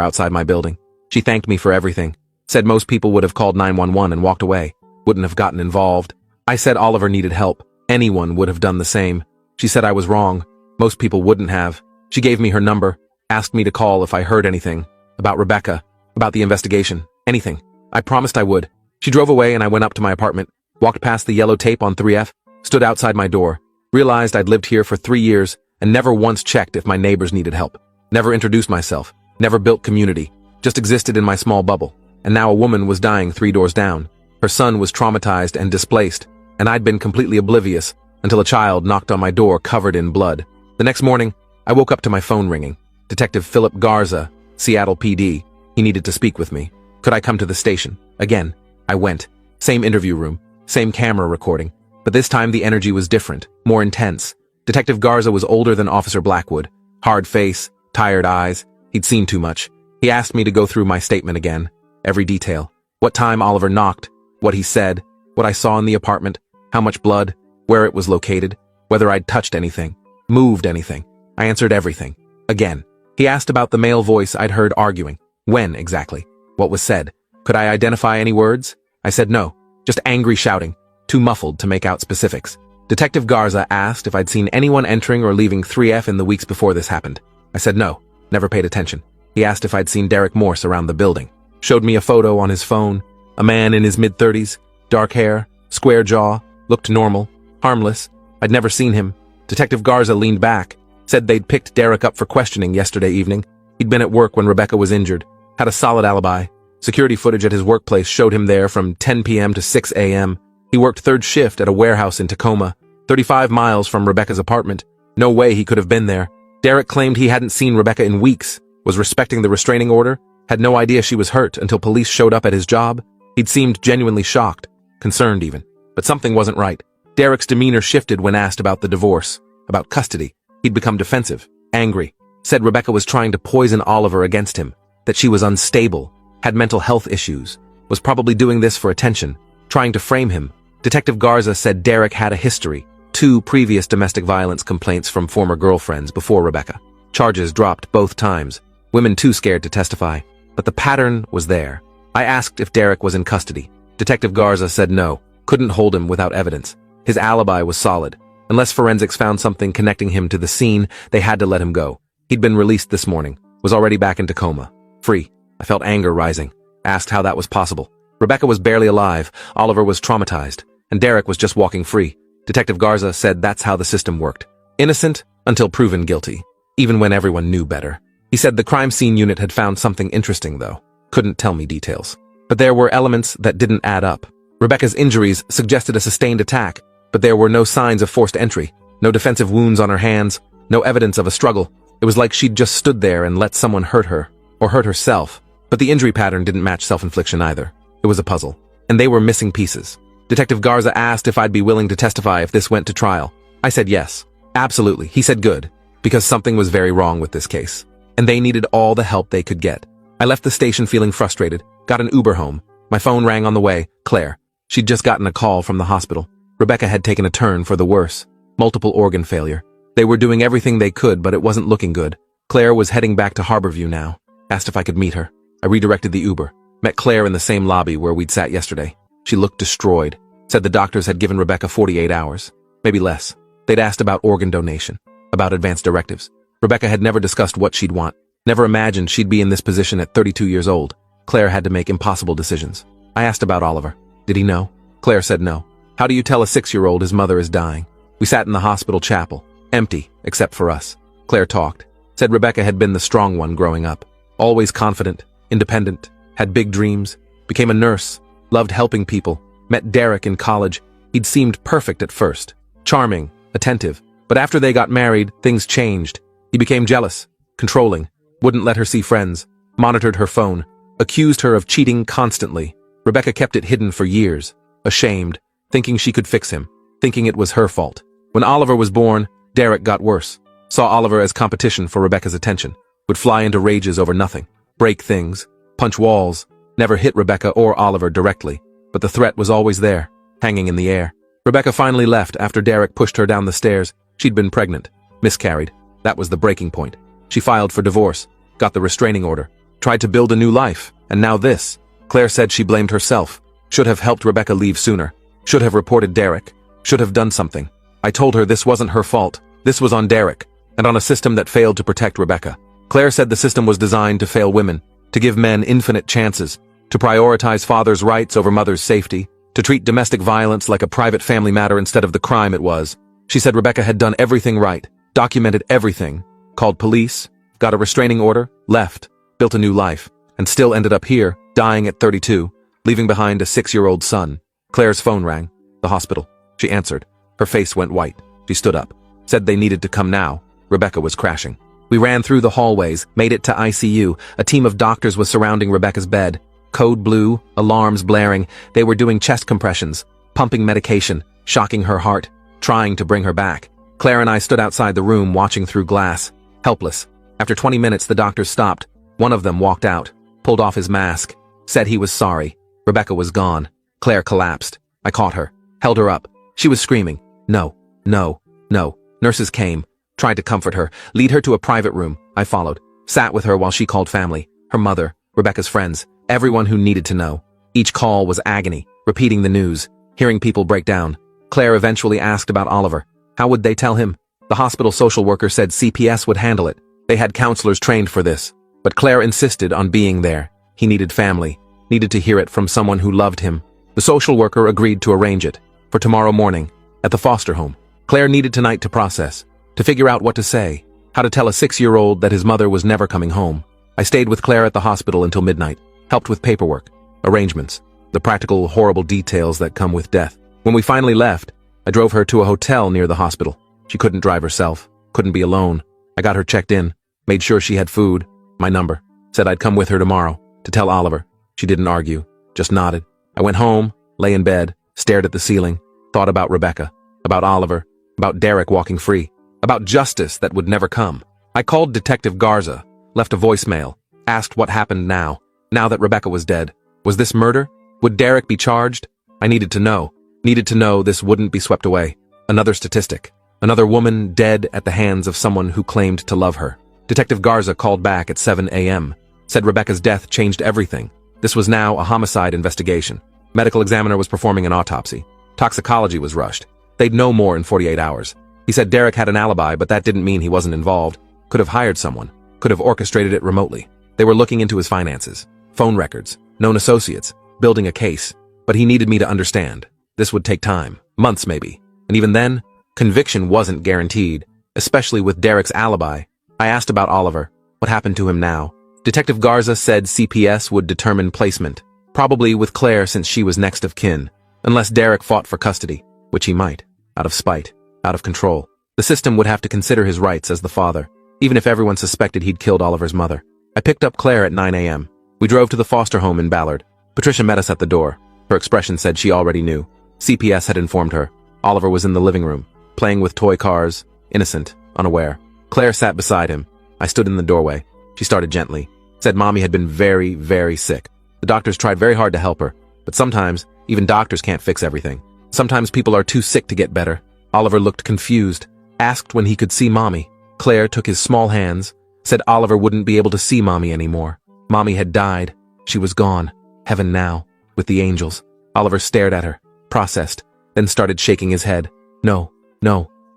outside my building. She thanked me for everything, said most people would have called 911 and walked away, wouldn't have gotten involved. I said Oliver needed help. Anyone would have done the same. She said I was wrong. Most people wouldn't have. She gave me her number, asked me to call if I heard anything, about Rebecca, about the investigation, anything. I promised I would. She drove away and I went up to my apartment, walked past the yellow tape on 3F, stood outside my door, realized I'd lived here for 3 years and never once checked if my neighbors needed help. Never introduced myself, never built community, just existed in my small bubble. And now a woman was dying 3 doors down. Her son was traumatized and displaced, and I'd been completely oblivious until a child knocked on my door covered in blood. The next morning, I woke up to my phone ringing. Detective Philip Garza, Seattle PD. He needed to speak with me. Could I come to the station? Again, I went. Same interview room, same camera recording, but this time the energy was different, more intense. Detective Garza was older than Officer Blackwood. Hard face, tired eyes. He'd seen too much. He asked me to go through my statement again. Every detail. What time Oliver knocked, what he said, what I saw in the apartment, how much blood, where it was located. whether I'd touched anything, moved anything. I answered everything. Again. He asked about the male voice I'd heard arguing. When, exactly? What was said? Could I identify any words? I said no, just angry shouting, too muffled to make out specifics. Detective Garza asked if I'd seen anyone entering or leaving 3F in the weeks before this happened. I said no, never paid attention. He asked if I'd seen Derek Morse around the building. Showed me a photo on his phone. A man in his mid-30s, dark hair, square jaw, looked normal, harmless. I'd never seen him. Detective Garza leaned back, said they'd picked Derek up for questioning yesterday evening. He'd been at work when Rebecca was injured, had a solid alibi. Security footage at his workplace showed him there from 10 p.m. to 6 a.m. He worked third shift at a warehouse in Tacoma, 35 miles from Rebecca's apartment. No way he could have been there. Derek claimed he hadn't seen Rebecca in weeks, was respecting the restraining order, had no idea she was hurt until police showed up at his job. He'd seemed genuinely shocked, concerned even. But something wasn't right. Derek's demeanor shifted when asked about the divorce, about custody. He'd become defensive, angry, said Rebecca was trying to poison Oliver against him, that she was unstable, had mental health issues, was probably doing this for attention, trying to frame him. Detective Garza said Derek had a history, 2 previous domestic violence complaints from former girlfriends before Rebecca. Charges dropped both times, women too scared to testify, but the pattern was there. I asked if Derek was in custody. Detective Garza said no, couldn't hold him without evidence. His alibi was solid. Unless forensics found something connecting him to the scene, they had to let him go. He'd been released this morning, was already back in Tacoma. Free. I felt anger rising. Asked how that was possible. Rebecca was barely alive, Oliver was traumatized, and Derek was just walking free. Detective Garza said that's how the system worked. Innocent until proven guilty, even when everyone knew better. He said the crime scene unit had found something interesting, though. Couldn't tell me details. But there were elements that didn't add up. Rebecca's injuries suggested a sustained attack, but there were no signs of forced entry, no defensive wounds on her hands, no evidence of a struggle. It was like she'd just stood there and let someone hurt her, or hurt herself. But the injury pattern didn't match self-infliction either. It was a puzzle. And they were missing pieces. Detective Garza asked if I'd be willing to testify if this went to trial. I said yes. Absolutely. He said good, because something was very wrong with this case. And they needed all the help they could get. I left the station feeling frustrated, got an Uber home. My phone rang on the way, Claire. She'd just gotten a call from the hospital. Rebecca had taken a turn for the worse. Multiple organ failure. They were doing everything they could, but it wasn't looking good. Claire was heading back to Harborview now. Asked if I could meet her. I redirected the Uber. Met Claire in the same lobby where we'd sat yesterday. She looked destroyed. Said the doctors had given Rebecca 48 hours. Maybe less. They'd asked about organ donation. About advance directives. Rebecca had never discussed what she'd want. Never imagined she'd be in this position at 32 years old. Claire had to make impossible decisions. I asked about Oliver. Did he know? Claire said no. How do you tell a 6-year-old his mother is dying? We sat in the hospital chapel. Empty, except for us. Claire talked. Said Rebecca had been the strong one growing up. Always confident, independent, had big dreams, became a nurse, loved helping people, met Derek in college. He'd seemed perfect at first. Charming, attentive. But after they got married, things changed. He became jealous, controlling, wouldn't let her see friends, monitored her phone, accused her of cheating constantly. Rebecca kept it hidden for years, ashamed, thinking she could fix him, thinking it was her fault. When Oliver was born, Derek got worse. Saw Oliver as competition for Rebecca's attention. Would fly into rages over nothing, break things, punch walls, never hit Rebecca or Oliver directly, but the threat was always there, hanging in the air. Rebecca finally left after Derek pushed her down the stairs. She'd been pregnant, miscarried. That was the breaking point. She filed for divorce, got the restraining order, tried to build a new life, and now this. Claire said she blamed herself, should have helped Rebecca leave sooner, should have reported Derek, should have done something. I told her this wasn't her fault, this was on Derek, and on a system that failed to protect Rebecca. Claire said the system was designed to fail women, to give men infinite chances, to prioritize fathers' rights over mothers' safety, to treat domestic violence like a private family matter instead of the crime it was. She said Rebecca had done everything right, documented everything, called police, got a restraining order, left, built a new life, and still ended up here, dying at 32, leaving behind a 6-year-old son. Claire's phone rang. The hospital. She answered. Her face went white. She stood up. Said they needed to come now. Rebecca was crashing. We ran through the hallways, made it to ICU. A team of doctors was surrounding Rebecca's bed. Code blue, alarms blaring. They were doing chest compressions, pumping medication, shocking her heart, trying to bring her back. Claire and I stood outside the room watching through glass, helpless. After 20 minutes, the doctors stopped. One of them walked out, pulled off his mask, said he was sorry. Rebecca was gone. Claire collapsed. I caught her, held her up. She was screaming, "No, no." No. Nurses came, tried to comfort her, lead her to a private room. I followed, sat with her while she called family, her mother, Rebecca's friends, everyone who needed to know. Each call was agony, repeating the news, hearing people break down. Claire eventually asked about Oliver. How would they tell him? The hospital social worker said CPS would handle it. They had counselors trained for this. But Claire insisted on being there. He needed family, needed to hear it from someone who loved him. The social worker agreed to arrange it for tomorrow morning at the foster home. Claire needed tonight to process, to figure out what to say, how to tell a 6-year-old that his mother was never coming home. I stayed with Claire at the hospital until midnight, helped with paperwork, arrangements, the practical, horrible details that come with death. When we finally left, I drove her to a hotel near the hospital. She couldn't drive herself, couldn't be alone. I got her checked in, made sure she had food, my number, said I'd come with her tomorrow to tell Oliver. She didn't argue, just nodded. I went home, lay in bed, stared at the ceiling, thought about Rebecca, about Oliver, about Derek walking free, about justice that would never come. I called Detective Garza, left a voicemail, asked what happened now that Rebecca was dead. Was this murder? Would Derek be charged? I needed to know this wouldn't be swept away. Another statistic, another woman dead at the hands of someone who claimed to love her. Detective Garza called back at 7 a.m., said Rebecca's death changed everything. This was now a homicide investigation. Medical examiner was performing an autopsy. Toxicology was rushed. They'd know more in 48 hours. He said Derek had an alibi, but that didn't mean he wasn't involved. Could have hired someone, could have orchestrated it remotely. They were looking into his finances, phone records, known associates, building a case. But he needed me to understand. This would take time, months maybe. And even then, conviction wasn't guaranteed, especially with Derek's alibi. I asked about Oliver. What happened to him now? Detective Garza said CPS would determine placement, probably with Claire since she was next of kin, unless Derek fought for custody, which he might, out of spite, out of control. The system would have to consider his rights as the father, even if everyone suspected he'd killed Oliver's mother. I picked up Claire at 9 a.m. We drove to the foster home in Ballard. Patricia met us at the door. Her expression said she already knew. CPS had informed her. Oliver was in the living room, playing with toy cars, innocent, unaware. Claire sat beside him. I stood in the doorway. She started gently, said Mommy had been very, very sick. The doctors tried very hard to help her, but sometimes, even doctors can't fix everything. Sometimes people are too sick to get better. Oliver looked confused, asked when he could see Mommy. Claire took his small hands, said Oliver wouldn't be able to see Mommy anymore. Mommy had died. She was gone. Heaven now, with the angels. Oliver stared at her, processed, then started shaking his head. No,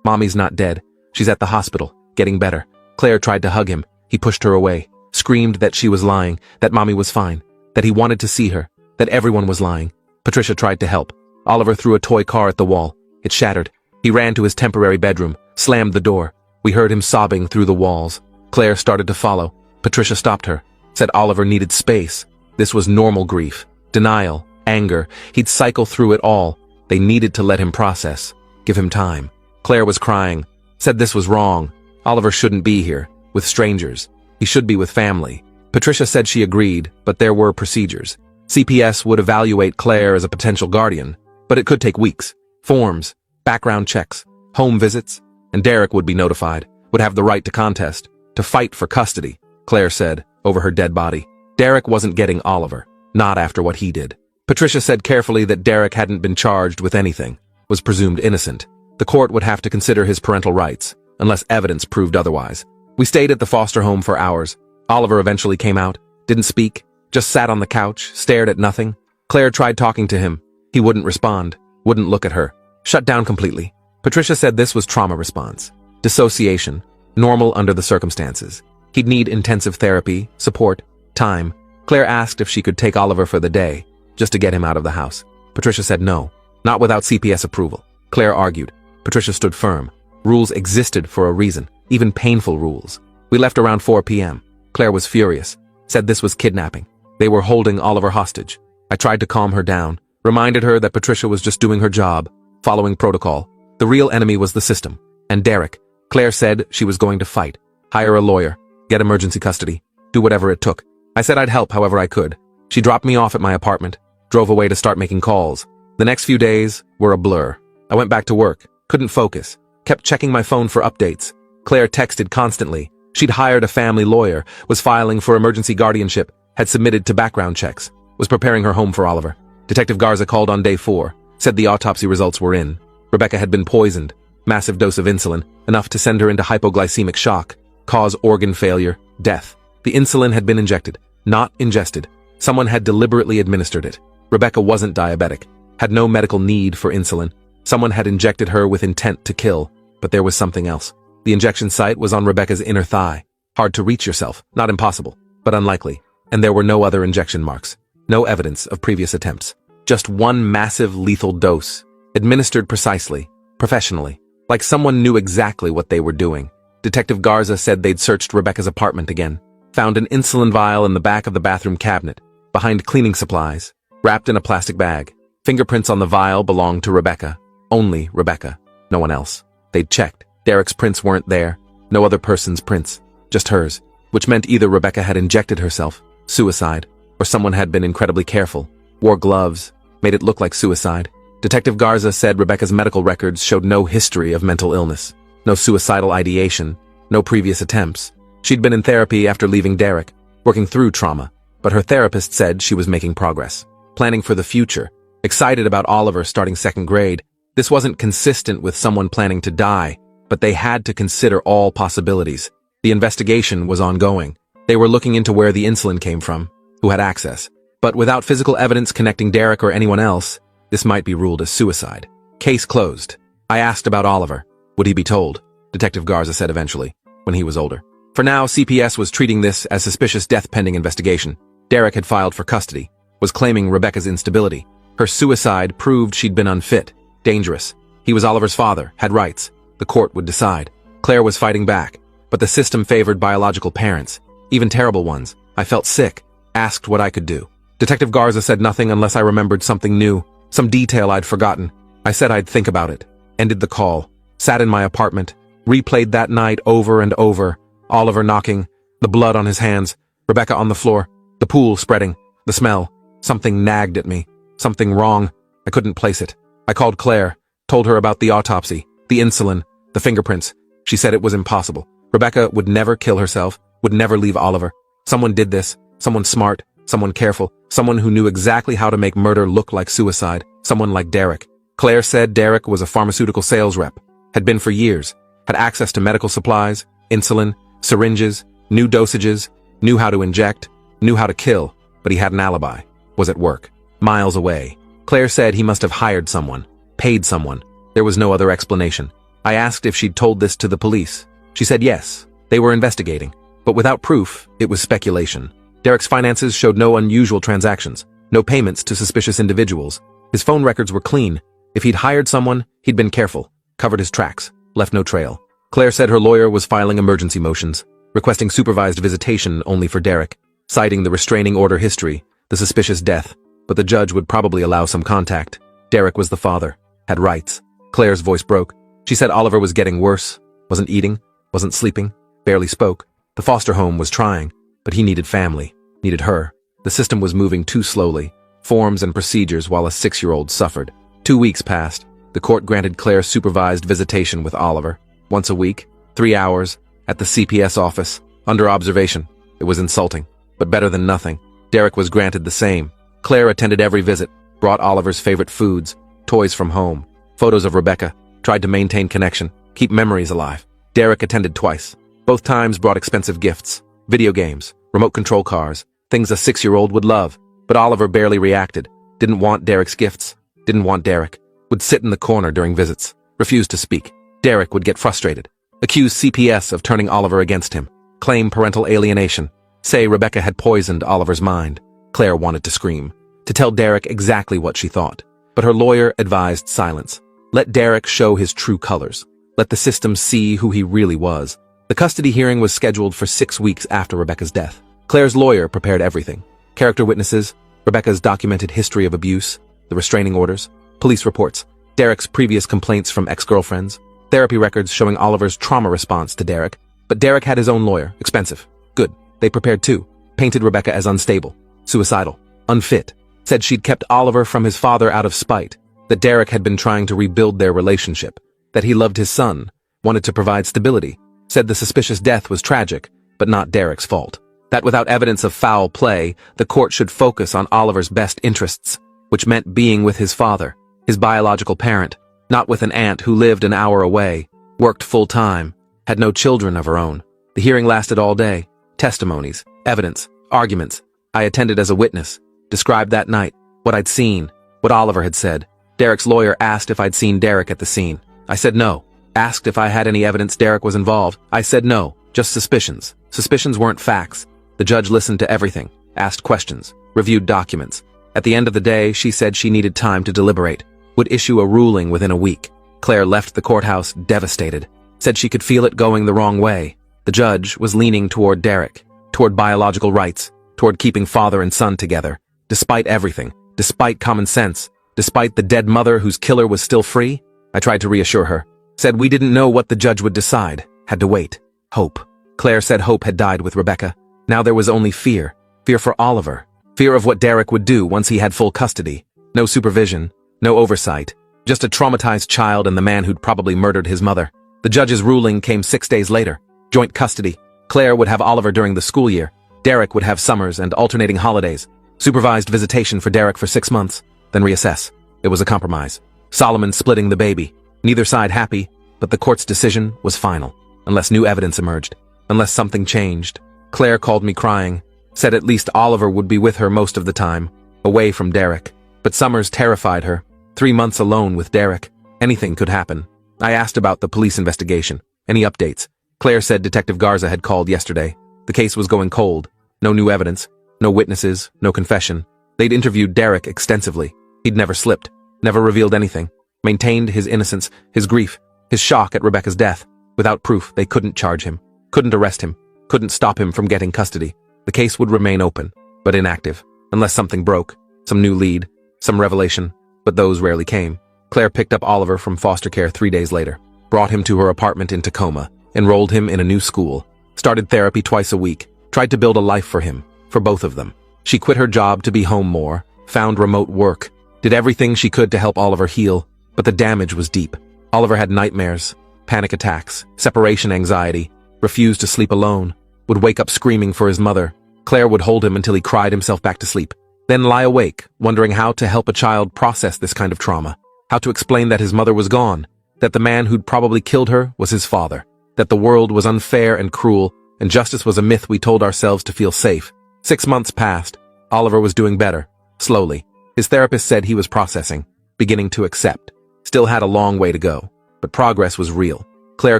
Mommy's not dead. She's at the hospital, getting better. Claire tried to hug him. He pushed her away, screamed that she was lying, that Mommy was fine, that he wanted to see her, that everyone was lying. Patricia tried to help. Oliver threw a toy car at the wall. It shattered. He ran to his temporary bedroom, slammed the door. We heard him sobbing through the walls. Claire started to follow. Patricia stopped her, said Oliver needed space. This was normal grief, denial, anger. He'd cycle through it all. They needed to let him process, give him time. Claire was crying, said this was wrong. Oliver shouldn't be here, with strangers. He should be with family. Patricia said she agreed, but there were procedures. CPS would evaluate Claire as a potential guardian, but it could take weeks. Forms, background checks, home visits, and Derek would be notified, would have the right to contest, to fight for custody, Claire said, over her dead body. Derek wasn't getting Oliver, not after what he did. Patricia said carefully that Derek hadn't been charged with anything, was presumed innocent. The court would have to consider his parental rights, unless evidence proved otherwise. We stayed at the foster home for hours. Oliver eventually came out, didn't speak, just sat on the couch, stared at nothing. Claire tried talking to him. He wouldn't respond, wouldn't look at her, shut down completely. Patricia said this was trauma response, dissociation, normal under the circumstances. He'd need intensive therapy, support, time. Claire asked if she could take Oliver for the day, just to get him out of the house. Patricia said no, not without CPS approval. Claire argued. Patricia stood firm. Rules existed for a reason, even painful rules. We left around 4 p.m. Claire was furious, said this was kidnapping. They were holding Oliver hostage. I tried to calm her down, reminded her that Patricia was just doing her job, following protocol. The real enemy was the system, and Derek. Claire said she was going to fight, hire a lawyer, get emergency custody, do whatever it took. I said I'd help however I could. She dropped me off at my apartment, drove away to start making calls. The next few days were a blur. I went back to work, couldn't focus, kept checking my phone for updates. Claire texted constantly. She'd hired a family lawyer, was filing for emergency guardianship, had submitted to background checks, was preparing her home for Oliver. Detective Garza called on day 4, said the autopsy results were in. Rebecca had been poisoned. Massive dose of insulin, enough to send her into hypoglycemic shock, cause organ failure, death. The insulin had been injected, not ingested. Someone had deliberately administered it. Rebecca wasn't diabetic, had no medical need for insulin. Someone had injected her with intent to kill, but there was something else. The injection site was on Rebecca's inner thigh. Hard to reach yourself, not impossible, but unlikely. And there were no other injection marks. No evidence of previous attempts. Just one massive lethal dose, administered precisely, professionally, like someone knew exactly what they were doing. Detective Garza said they'd searched Rebecca's apartment again, found an insulin vial in the back of the bathroom cabinet, behind cleaning supplies, wrapped in a plastic bag. Fingerprints on the vial belonged to Rebecca. Only Rebecca. No one else. They'd checked. Derek's prints weren't there. No other person's prints. Just hers. Which meant either Rebecca had injected herself, suicide, or someone had been incredibly careful, wore gloves, made it look like suicide. Detective Garza said Rebecca's medical records showed no history of mental illness, no suicidal ideation, no previous attempts. She'd been in therapy after leaving Derek, working through trauma, but her therapist said she was making progress, planning for the future, excited about Oliver starting second grade. This wasn't consistent with someone planning to die, but they had to consider all possibilities. The investigation was ongoing. They were looking into where the insulin came from, who had access. But without physical evidence connecting Derek or anyone else, this might be ruled as suicide. Case closed. I asked about Oliver. Would he be told? Detective Garza said eventually, when he was older. For now, CPS was treating this as suspicious death pending investigation. Derek had filed for custody, was claiming Rebecca's instability. Her suicide proved she'd been unfit, dangerous. He was Oliver's father, had rights. The court would decide. Claire was fighting back, but the system favored biological parents, even terrible ones. I felt sick, asked what I could do. Detective Garza said nothing unless I remembered something new, some detail I'd forgotten. I said I'd think about it. Ended the call. Sat in my apartment. Replayed that night over and over. Oliver knocking, the blood on his hands, Rebecca on the floor, the pool spreading, the smell. Something nagged at me. Something wrong. I couldn't place it. I called Claire, told her about the autopsy, the insulin, the fingerprints. She said it was impossible. Rebecca would never kill herself, would never leave Oliver. Someone did this. Someone smart, someone careful, someone who knew exactly how to make murder look like suicide, someone like Derek. Claire said Derek was a pharmaceutical sales rep, had been for years, had access to medical supplies, insulin, syringes, knew dosages, knew how to inject, knew how to kill, but he had an alibi, was at work, miles away. Claire said he must have hired someone, paid someone. There was no other explanation. I asked if she'd told this to the police. She said yes, they were investigating, but without proof, it was speculation. Derek's finances showed no unusual transactions, no payments to suspicious individuals. His phone records were clean. If he'd hired someone, he'd been careful, covered his tracks, left no trail. Claire said her lawyer was filing emergency motions, requesting supervised visitation only for Derek, citing the restraining order history, the suspicious death, but the judge would probably allow some contact. Derek was the father, had rights. Claire's voice broke. She said Oliver was getting worse, wasn't eating, wasn't sleeping, barely spoke. The foster home was trying, but he needed family, needed her. The system was moving too slowly, forms and procedures while a 6-year-old suffered. 2 weeks passed. The court granted Claire supervised visitation with Oliver, once a week, 3 hours, at the CPS office, under observation. It was insulting, but better than nothing. Derek was granted the same. Claire attended every visit, brought Oliver's favorite foods, toys from home, photos of Rebecca, tried to maintain connection, keep memories alive. Derek attended twice. Both times brought expensive gifts, video games, remote control cars, things a 6-year-old would love. But Oliver barely reacted, didn't want Derek's gifts, didn't want Derek, would sit in the corner during visits, refused to speak. Derek would get frustrated, accuse CPS of turning Oliver against him, claim parental alienation, say Rebecca had poisoned Oliver's mind. Claire wanted to scream, to tell Derek exactly what she thought. But her lawyer advised silence. Let Derek show his true colors. Let the system see who he really was. The custody hearing was scheduled for 6 weeks after Rebecca's death. Claire's lawyer prepared everything. Character witnesses, Rebecca's documented history of abuse, the restraining orders, police reports, Derek's previous complaints from ex-girlfriends, therapy records showing Oliver's trauma response to Derek. But Derek had his own lawyer, expensive. Good. They prepared too. Painted Rebecca as unstable, suicidal, unfit. Said she'd kept Oliver from his father out of spite. That Derek had been trying to rebuild their relationship. That he loved his son, wanted to provide stability. Said the suspicious death was tragic, but not Derek's fault. That without evidence of foul play, the court should focus on Oliver's best interests, which meant being with his father, his biological parent, Not with an aunt who lived an hour away, worked full-time, had no children of her own. The hearing lasted all day. Testimonies, evidence, arguments. I attended as a witness, described that night, what I'd seen, what Oliver had said. Derek's lawyer asked if I'd seen Derek at the scene. I said no. Asked if I had any evidence Derek was involved. I said no, just suspicions. Suspicions weren't facts. The judge listened to everything, asked questions, reviewed documents. At the end of the day, she said she needed time to deliberate, would issue a ruling within a week. Claire left the courthouse devastated, said she could feel it going the wrong way. The judge was leaning toward Derek, toward biological rights, toward keeping father and son together, despite everything, despite common sense, despite the dead mother whose killer was still free. I tried to reassure her, said we didn't know what the judge would decide, had to wait. Hope. Claire said hope had died with Rebecca. Now there was only fear. Fear for Oliver. Fear of what Derek would do once he had full custody. No supervision, no oversight, just a traumatized child and the man who'd probably murdered his mother. The judge's ruling came 6 days later. Joint custody. Claire would have Oliver during the school year. Derek would have summers and alternating holidays. Supervised visitation for Derek for 6 months, then reassess. It was a compromise. Solomon splitting the baby. Neither side happy, but the court's decision was final, unless new evidence emerged, unless something changed. Claire called me crying, said at least Oliver would be with her most of the time, away from Derek. But summers terrified her. 3 months alone with Derek. Anything could happen. I asked about the police investigation. Any updates? Claire said Detective Garza had called yesterday. The case was going cold. No new evidence, no witnesses, no confession. They'd interviewed Derek extensively. He'd never slipped, never revealed anything. Maintained his innocence, his grief, his shock at Rebecca's death. Without proof, they couldn't charge him, couldn't arrest him, couldn't stop him from getting custody. The case would remain open, but inactive, unless something broke, some new lead, some revelation, but those rarely came. Claire picked up Oliver from foster care 3 days later, brought him to her apartment in Tacoma, enrolled him in a new school, started therapy twice a week, tried to build a life for him, for both of them. She quit her job to be home more, found remote work, did everything she could to help Oliver heal, but the damage was deep. Oliver had nightmares, panic attacks, separation anxiety, refused to sleep alone, would wake up screaming for his mother. Claire would hold him until he cried himself back to sleep, then lie awake, wondering how to help a child process this kind of trauma, how to explain that his mother was gone, that the man who'd probably killed her was his father, that the world was unfair and cruel, and justice was a myth we told ourselves to feel safe. 6 months passed. Oliver was doing better, slowly. His therapist said he was processing, beginning to accept. Still had a long way to go, but progress was real. Claire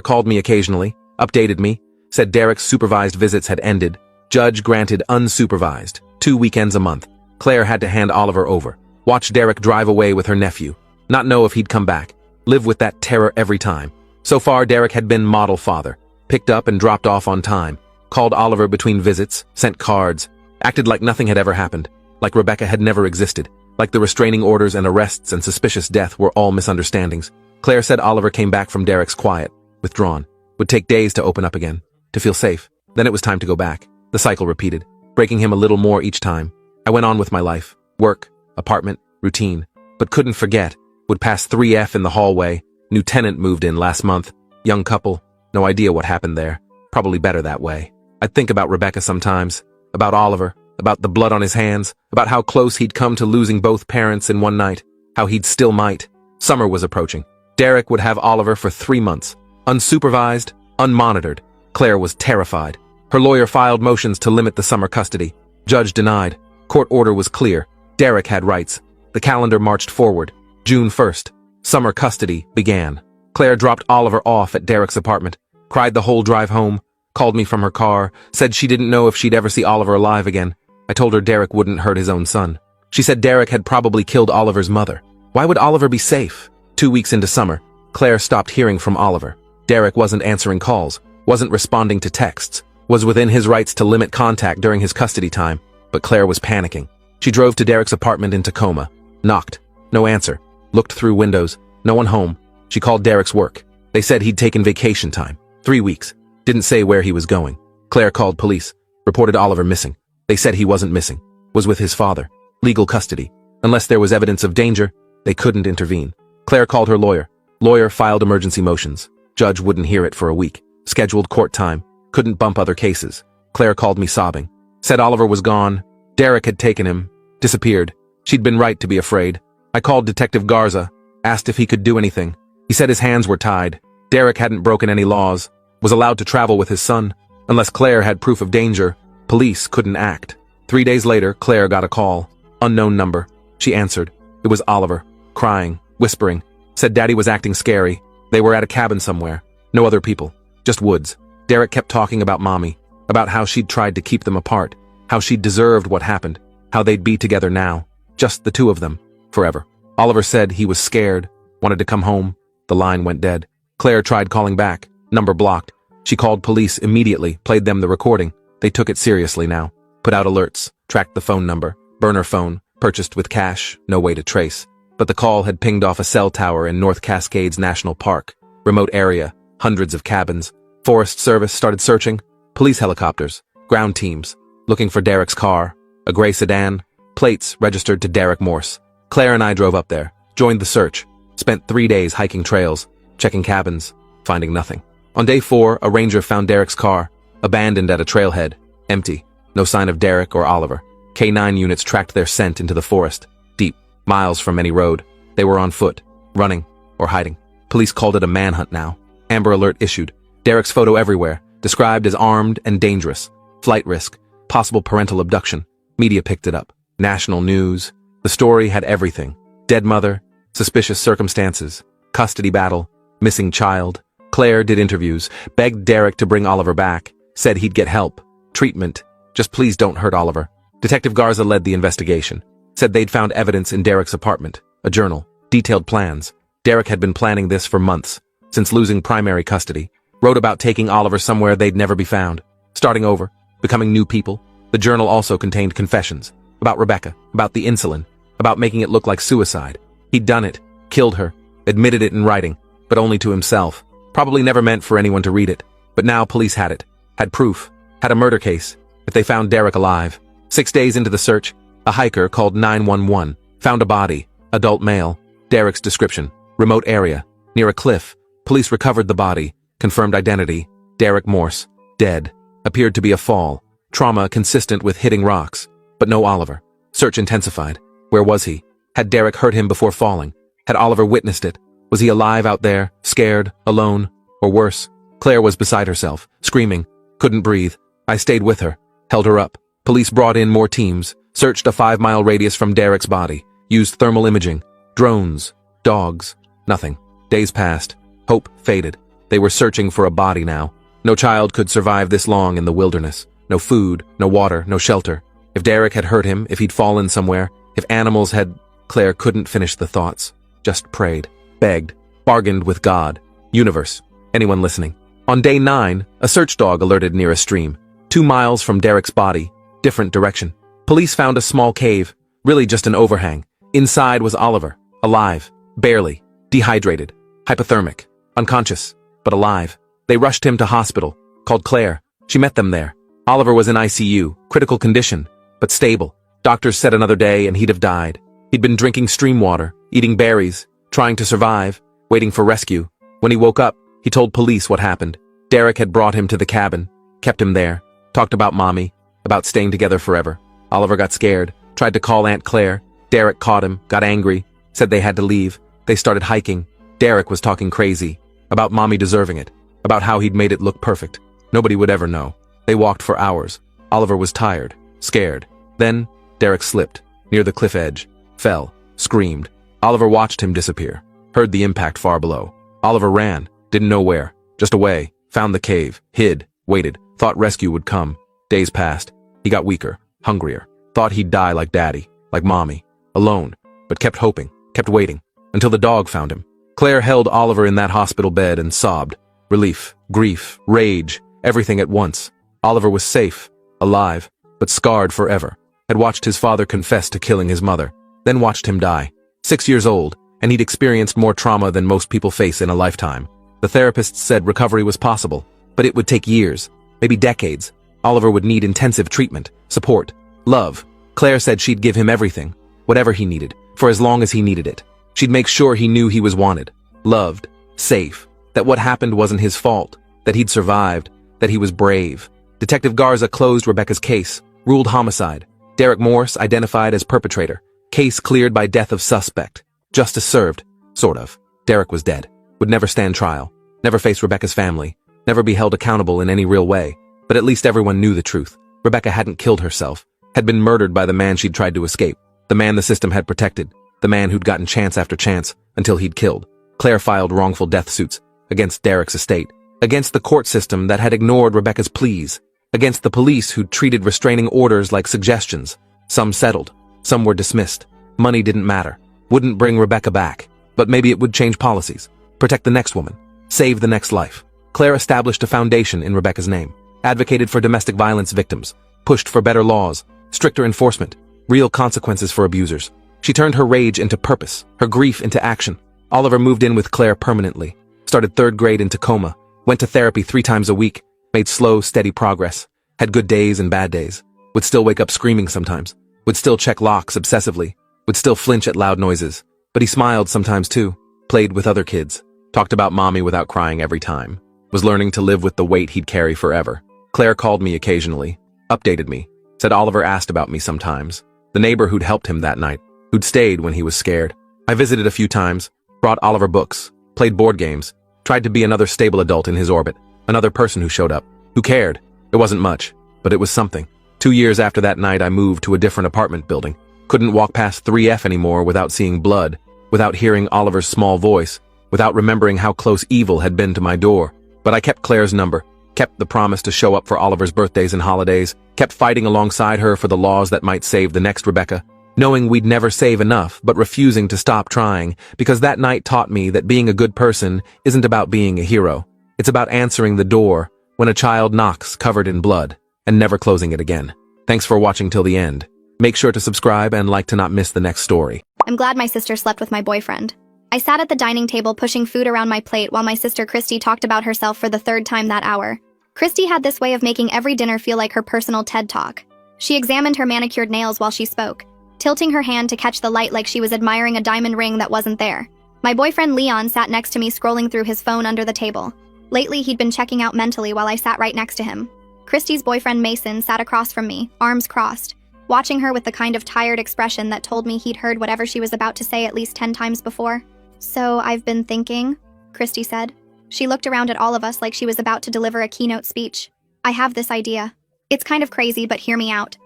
called me occasionally, updated me, said Derek's supervised visits had ended. Judge granted unsupervised, 2 weekends a month. Claire had to hand Oliver over, watch Derek drive away with her nephew, not know if he'd come back, live with that terror every time. So far, Derek had been model father, picked up and dropped off on time, called Oliver between visits, sent cards, acted like nothing had ever happened, like Rebecca had never existed, like the restraining orders and arrests and suspicious death were all misunderstandings. Claire said Oliver came back from Derek's quiet, withdrawn, would take days to open up again, to feel safe. Then it was time to go back. The cycle repeated, breaking him a little more each time. I went on with my life, work, apartment, routine, but couldn't forget. Would pass 3F in the hallway. New tenant moved in last month. Young couple. No idea what happened there. Probably better that way. I'd think about Rebecca sometimes, about Oliver, about the blood on his hands, about how close he'd come to losing both parents in one night, how he'd still might. Summer was approaching. Derek would have Oliver for 3 months, unsupervised, unmonitored. Claire was terrified. Her lawyer filed motions to limit the summer custody. Judge denied. Court order was clear. Derek had rights. The calendar marched forward. June 1st. Summer custody began. Claire dropped Oliver off at Derek's apartment, cried the whole drive home, called me from her car, said she didn't know if she'd ever see Oliver alive again. I told her Derek wouldn't hurt his own son. She said Derek had probably killed Oliver's mother. Why would Oliver be safe? 2 weeks into summer, Claire stopped hearing from Oliver. Derek wasn't answering calls, wasn't responding to texts, was within his rights to limit contact during his custody time, but Claire was panicking. She drove to Derek's apartment in Tacoma, knocked, no answer, looked through windows, no one home. She called Derek's work. They said he'd taken vacation time, 3 weeks, didn't say where he was going. Claire called police, reported Oliver missing. They said he wasn't missing, was with his father, legal custody. Unless there was evidence of danger, they couldn't intervene. Claire called her lawyer. Lawyer filed emergency motions. Judge wouldn't hear it for a week. Scheduled court time. Couldn't bump other cases. Claire called me sobbing. Said Oliver was gone. Derek had taken him. Disappeared. She'd been right to be afraid. I called Detective Garza. Asked if he could do anything. He said his hands were tied. Derek hadn't broken any laws, was allowed to travel with his son. Unless Claire had proof of danger, police couldn't act. 3 days later, Claire got a call. Unknown number. She answered. It was Oliver, crying, whispering. Said Daddy was acting scary. They were at a cabin somewhere. No other people. Just woods. Derek kept talking about Mommy, about how she'd tried to keep them apart, how she'd deserved what happened, how they'd be together now. Just the two of them. Forever. Oliver said he was scared, wanted to come home. The line went dead. Claire tried calling back. Number blocked. She called police immediately, played them the recording. They took it seriously now. Put out alerts, tracked the phone number. Burner phone, purchased with cash, no way to trace. But the call had pinged off a cell tower in North Cascades National Park. Remote area, hundreds of cabins. Forest Service started searching. Police helicopters, ground teams, looking for Derek's car. A gray sedan, plates registered to Derek Morse. Claire and I drove up there, joined the search. Spent 3 days hiking trails, checking cabins, finding nothing. On day 4, a ranger found Derek's car, abandoned at a trailhead, empty. No sign of Derek or Oliver. K9 units tracked their scent into the forest, deep, miles from any road. They were on foot, running, or hiding. Police called it a manhunt now. Amber Alert issued. Derek's photo everywhere, described as armed and dangerous. Flight risk, possible parental abduction. Media picked it up. National news. The story had everything. Dead mother, suspicious circumstances, custody battle, missing child. Claire did interviews, begged Derek to bring Oliver back, said he'd get help, treatment. Just please don't hurt Oliver. Detective Garza led the investigation, said they'd found evidence in Derek's apartment, a journal, detailed plans. Derek had been planning this for months, since losing primary custody. Wrote about taking Oliver somewhere they'd never be found, starting over, becoming new people. The journal also contained confessions, about Rebecca, about the insulin, about making it look like suicide. He'd done it, killed her, admitted it in writing, but only to himself. Probably never meant for anyone to read it, but now police had it, had proof, had a murder case, if they found Derek alive. 6 days into the search, a hiker called 911, found a body, adult male, Derek's description, remote area, near a cliff. Police recovered the body, confirmed identity, Derek Morse, dead. Appeared to be a fall, trauma consistent with hitting rocks, but no Oliver. Search intensified. Where was he? Had Derek hurt him before falling? Had Oliver witnessed it? Was he alive out there, scared, alone, or worse? Claire was beside herself, screaming, couldn't breathe. I stayed with her, held her up. Police brought in more teams, searched a 5-mile radius from Derek's body, used thermal imaging, drones, dogs, nothing. Days passed. Hope faded. They were searching for a body now. No child could survive this long in the wilderness. No food, no water, no shelter. If Derek had hurt him, if he'd fallen somewhere, if animals had... Claire couldn't finish the thoughts. Just prayed, begged, bargained with God, universe, anyone listening. On day 9, a search dog alerted near a stream. 2 miles from Derek's body, different direction. Police found a small cave, really just an overhang. Inside was Oliver, alive, barely, dehydrated, hypothermic, unconscious, but alive. They rushed him to hospital, called Claire. She met them there. Oliver was in ICU, critical condition, but stable. Doctors said another day and he'd have died. He'd been drinking stream water, eating berries, trying to survive, waiting for rescue. When he woke up, he told police what happened. Derek had brought him to the cabin, kept him there, talked about Mommy, about staying together forever. Oliver got scared, tried to call Aunt Claire. Derek caught him, got angry, said they had to leave. They started hiking. Derek was talking crazy, about Mommy deserving it, about how he'd made it look perfect. Nobody would ever know. They walked for hours. Oliver was tired, scared. Then, Derek slipped, near the cliff edge, fell, screamed. Oliver watched him disappear, heard the impact far below. Oliver ran, didn't know where, just away, found the cave, hid, waited, thought rescue would come. Days passed. He got weaker, hungrier, thought he'd die like Daddy, like Mommy, alone, but kept hoping, kept waiting, until the dog found him. Claire held Oliver in that hospital bed and sobbed. Relief, grief, rage, everything at once. Oliver was safe, alive, but scarred forever. Had watched his father confess to killing his mother, then watched him die. 6 years old, and he'd experienced more trauma than most people face in a lifetime. The therapists said recovery was possible, but it would take years, maybe decades. Oliver would need intensive treatment, support, love. Claire said she'd give him everything, whatever he needed, for as long as he needed it. She'd make sure he knew he was wanted, loved, safe, that what happened wasn't his fault, that he'd survived, that he was brave. Detective Garza closed Rebecca's case, ruled homicide. Derek Morse identified as perpetrator. Case cleared by death of suspect. Justice served. Sort of. Derek was dead. would never stand trial, never face Rebecca's family, never be held accountable in any real way. But at least everyone knew the truth. Rebecca hadn't killed herself, had been murdered by the man she'd tried to escape, the man the system had protected, the man who'd gotten chance after chance until he'd killed. Claire filed wrongful death suits against Derek's estate, against the court system that had ignored Rebecca's pleas, against the police who'd treated restraining orders like suggestions. Some settled, some were dismissed. Money didn't matter, wouldn't bring Rebecca back, but maybe it would change policies, protect the next woman, save the next life. Claire established a foundation in Rebecca's name, advocated for domestic violence victims, pushed for better laws, stricter enforcement, real consequences for abusers. She turned her rage into purpose, her grief into action. Oliver moved in with Claire permanently, started 3rd grade in Tacoma, went to therapy 3 times a week, made slow, steady progress, had good days and bad days, would still wake up screaming sometimes, would still check locks obsessively, would still flinch at loud noises, but he smiled sometimes too, played with other kids, talked about mommy without crying every time, was learning to live with the weight he'd carry forever. Claire called me occasionally, updated me, said Oliver asked about me sometimes, the neighbor who'd helped him that night, who'd stayed when he was scared. I visited a few times, brought Oliver books, played board games, tried to be another stable adult in his orbit, another person who showed up, who cared. It wasn't much, but it was something. 2 years after that night, I moved to a different apartment building. Couldn't walk past 3F anymore without seeing blood, without hearing Oliver's small voice, without remembering how close evil had been to my door. But I kept Claire's number, kept the promise to show up for Oliver's birthdays and holidays, kept fighting alongside her for the laws that might save the next Rebecca, knowing we'd never save enough, but refusing to stop trying, because that night taught me that being a good person isn't about being a hero. It's about answering the door when a child knocks covered in blood, and never closing it again. Thanks for watching till the end. Make sure to subscribe and like to not miss the next story. I'm glad my sister slept with my boyfriend. I sat at the dining table pushing food around my plate while my sister Christy talked about herself for the 3rd time that hour. Christy had this way of making every dinner feel like her personal TED Talk. She examined her manicured nails while she spoke, tilting her hand to catch the light like she was admiring a diamond ring that wasn't there. My boyfriend Leon sat next to me scrolling through his phone under the table. Lately, he'd been checking out mentally while I sat right next to him. Christy's boyfriend Mason sat across from me, arms crossed, watching her with the kind of tired expression that told me he'd heard whatever she was about to say at least 10 times before. "So I've been thinking," Christy said. She looked around at all of us like she was about to deliver a keynote speech. "I have this idea. It's kind of crazy, but hear me out."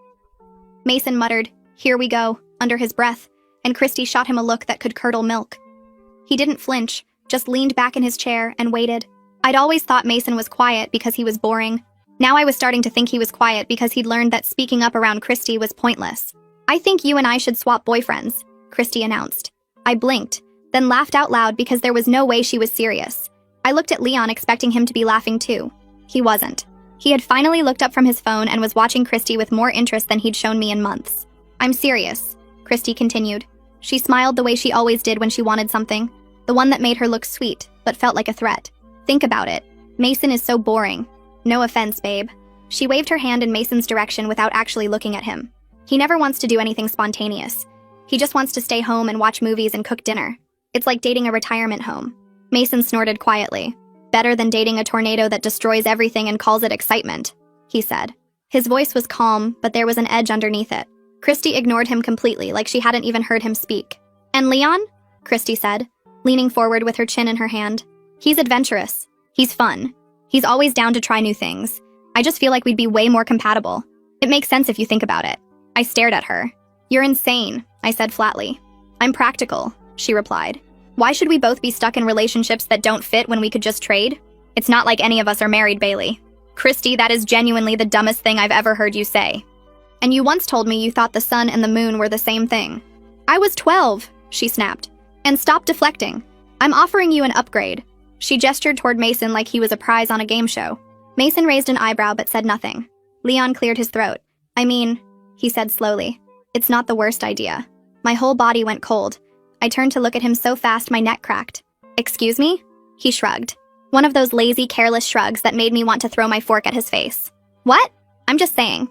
Mason muttered, "Here we go," under his breath, and Christy shot him a look that could curdle milk. He didn't flinch, just leaned back in his chair and waited. I'd always thought Mason was quiet because he was boring. Now I was starting to think he was quiet because he'd learned that speaking up around Christy was pointless. "I think you and I should swap boyfriends," Christy announced. I blinked, then laughed out loud because there was no way she was serious. I looked at Leon expecting him to be laughing too. He wasn't. He had finally looked up from his phone and was watching Christy with more interest than he'd shown me in months. "I'm serious," Christy continued. She smiled the way she always did when she wanted something, the one that made her look sweet, but felt like a threat. "Think about it. Mason is so boring. No offense, babe." She waved her hand in Mason's direction without actually looking at him. He never wants to do anything spontaneous. He just wants to stay home and watch movies and cook dinner. It's like dating a retirement home. Mason snorted quietly. "Better than dating a tornado that destroys everything and calls it excitement," he said. His voice was calm, but there was an edge underneath it. Christy ignored him completely, like she hadn't even heard him speak. "And Leon?" Christy said, leaning forward with her chin in her hand. "He's adventurous. He's fun. He's always down to try new things. I just feel like we'd be way more compatible. It makes sense if you think about it." I stared at her. "You're insane," I said flatly. "I'm practical," she replied. "Why should we both be stuck in relationships that don't fit when we could just trade? It's not like any of us are married, Bailey." "Christy, that is genuinely the dumbest thing I've ever heard you say. And you once told me you thought the sun and the moon were the same thing." "I was 12, she snapped. "And stop deflecting. I'm offering you an upgrade." She gestured toward Mason like he was a prize on a game show. Mason raised an eyebrow but said nothing. Leon cleared his throat. "I mean," he said slowly, "it's not the worst idea." My whole body went cold. I turned to look at him so fast my neck cracked. "Excuse me?" He shrugged. One of those lazy, careless shrugs that made me want to throw my fork at his face. "What? I'm just saying.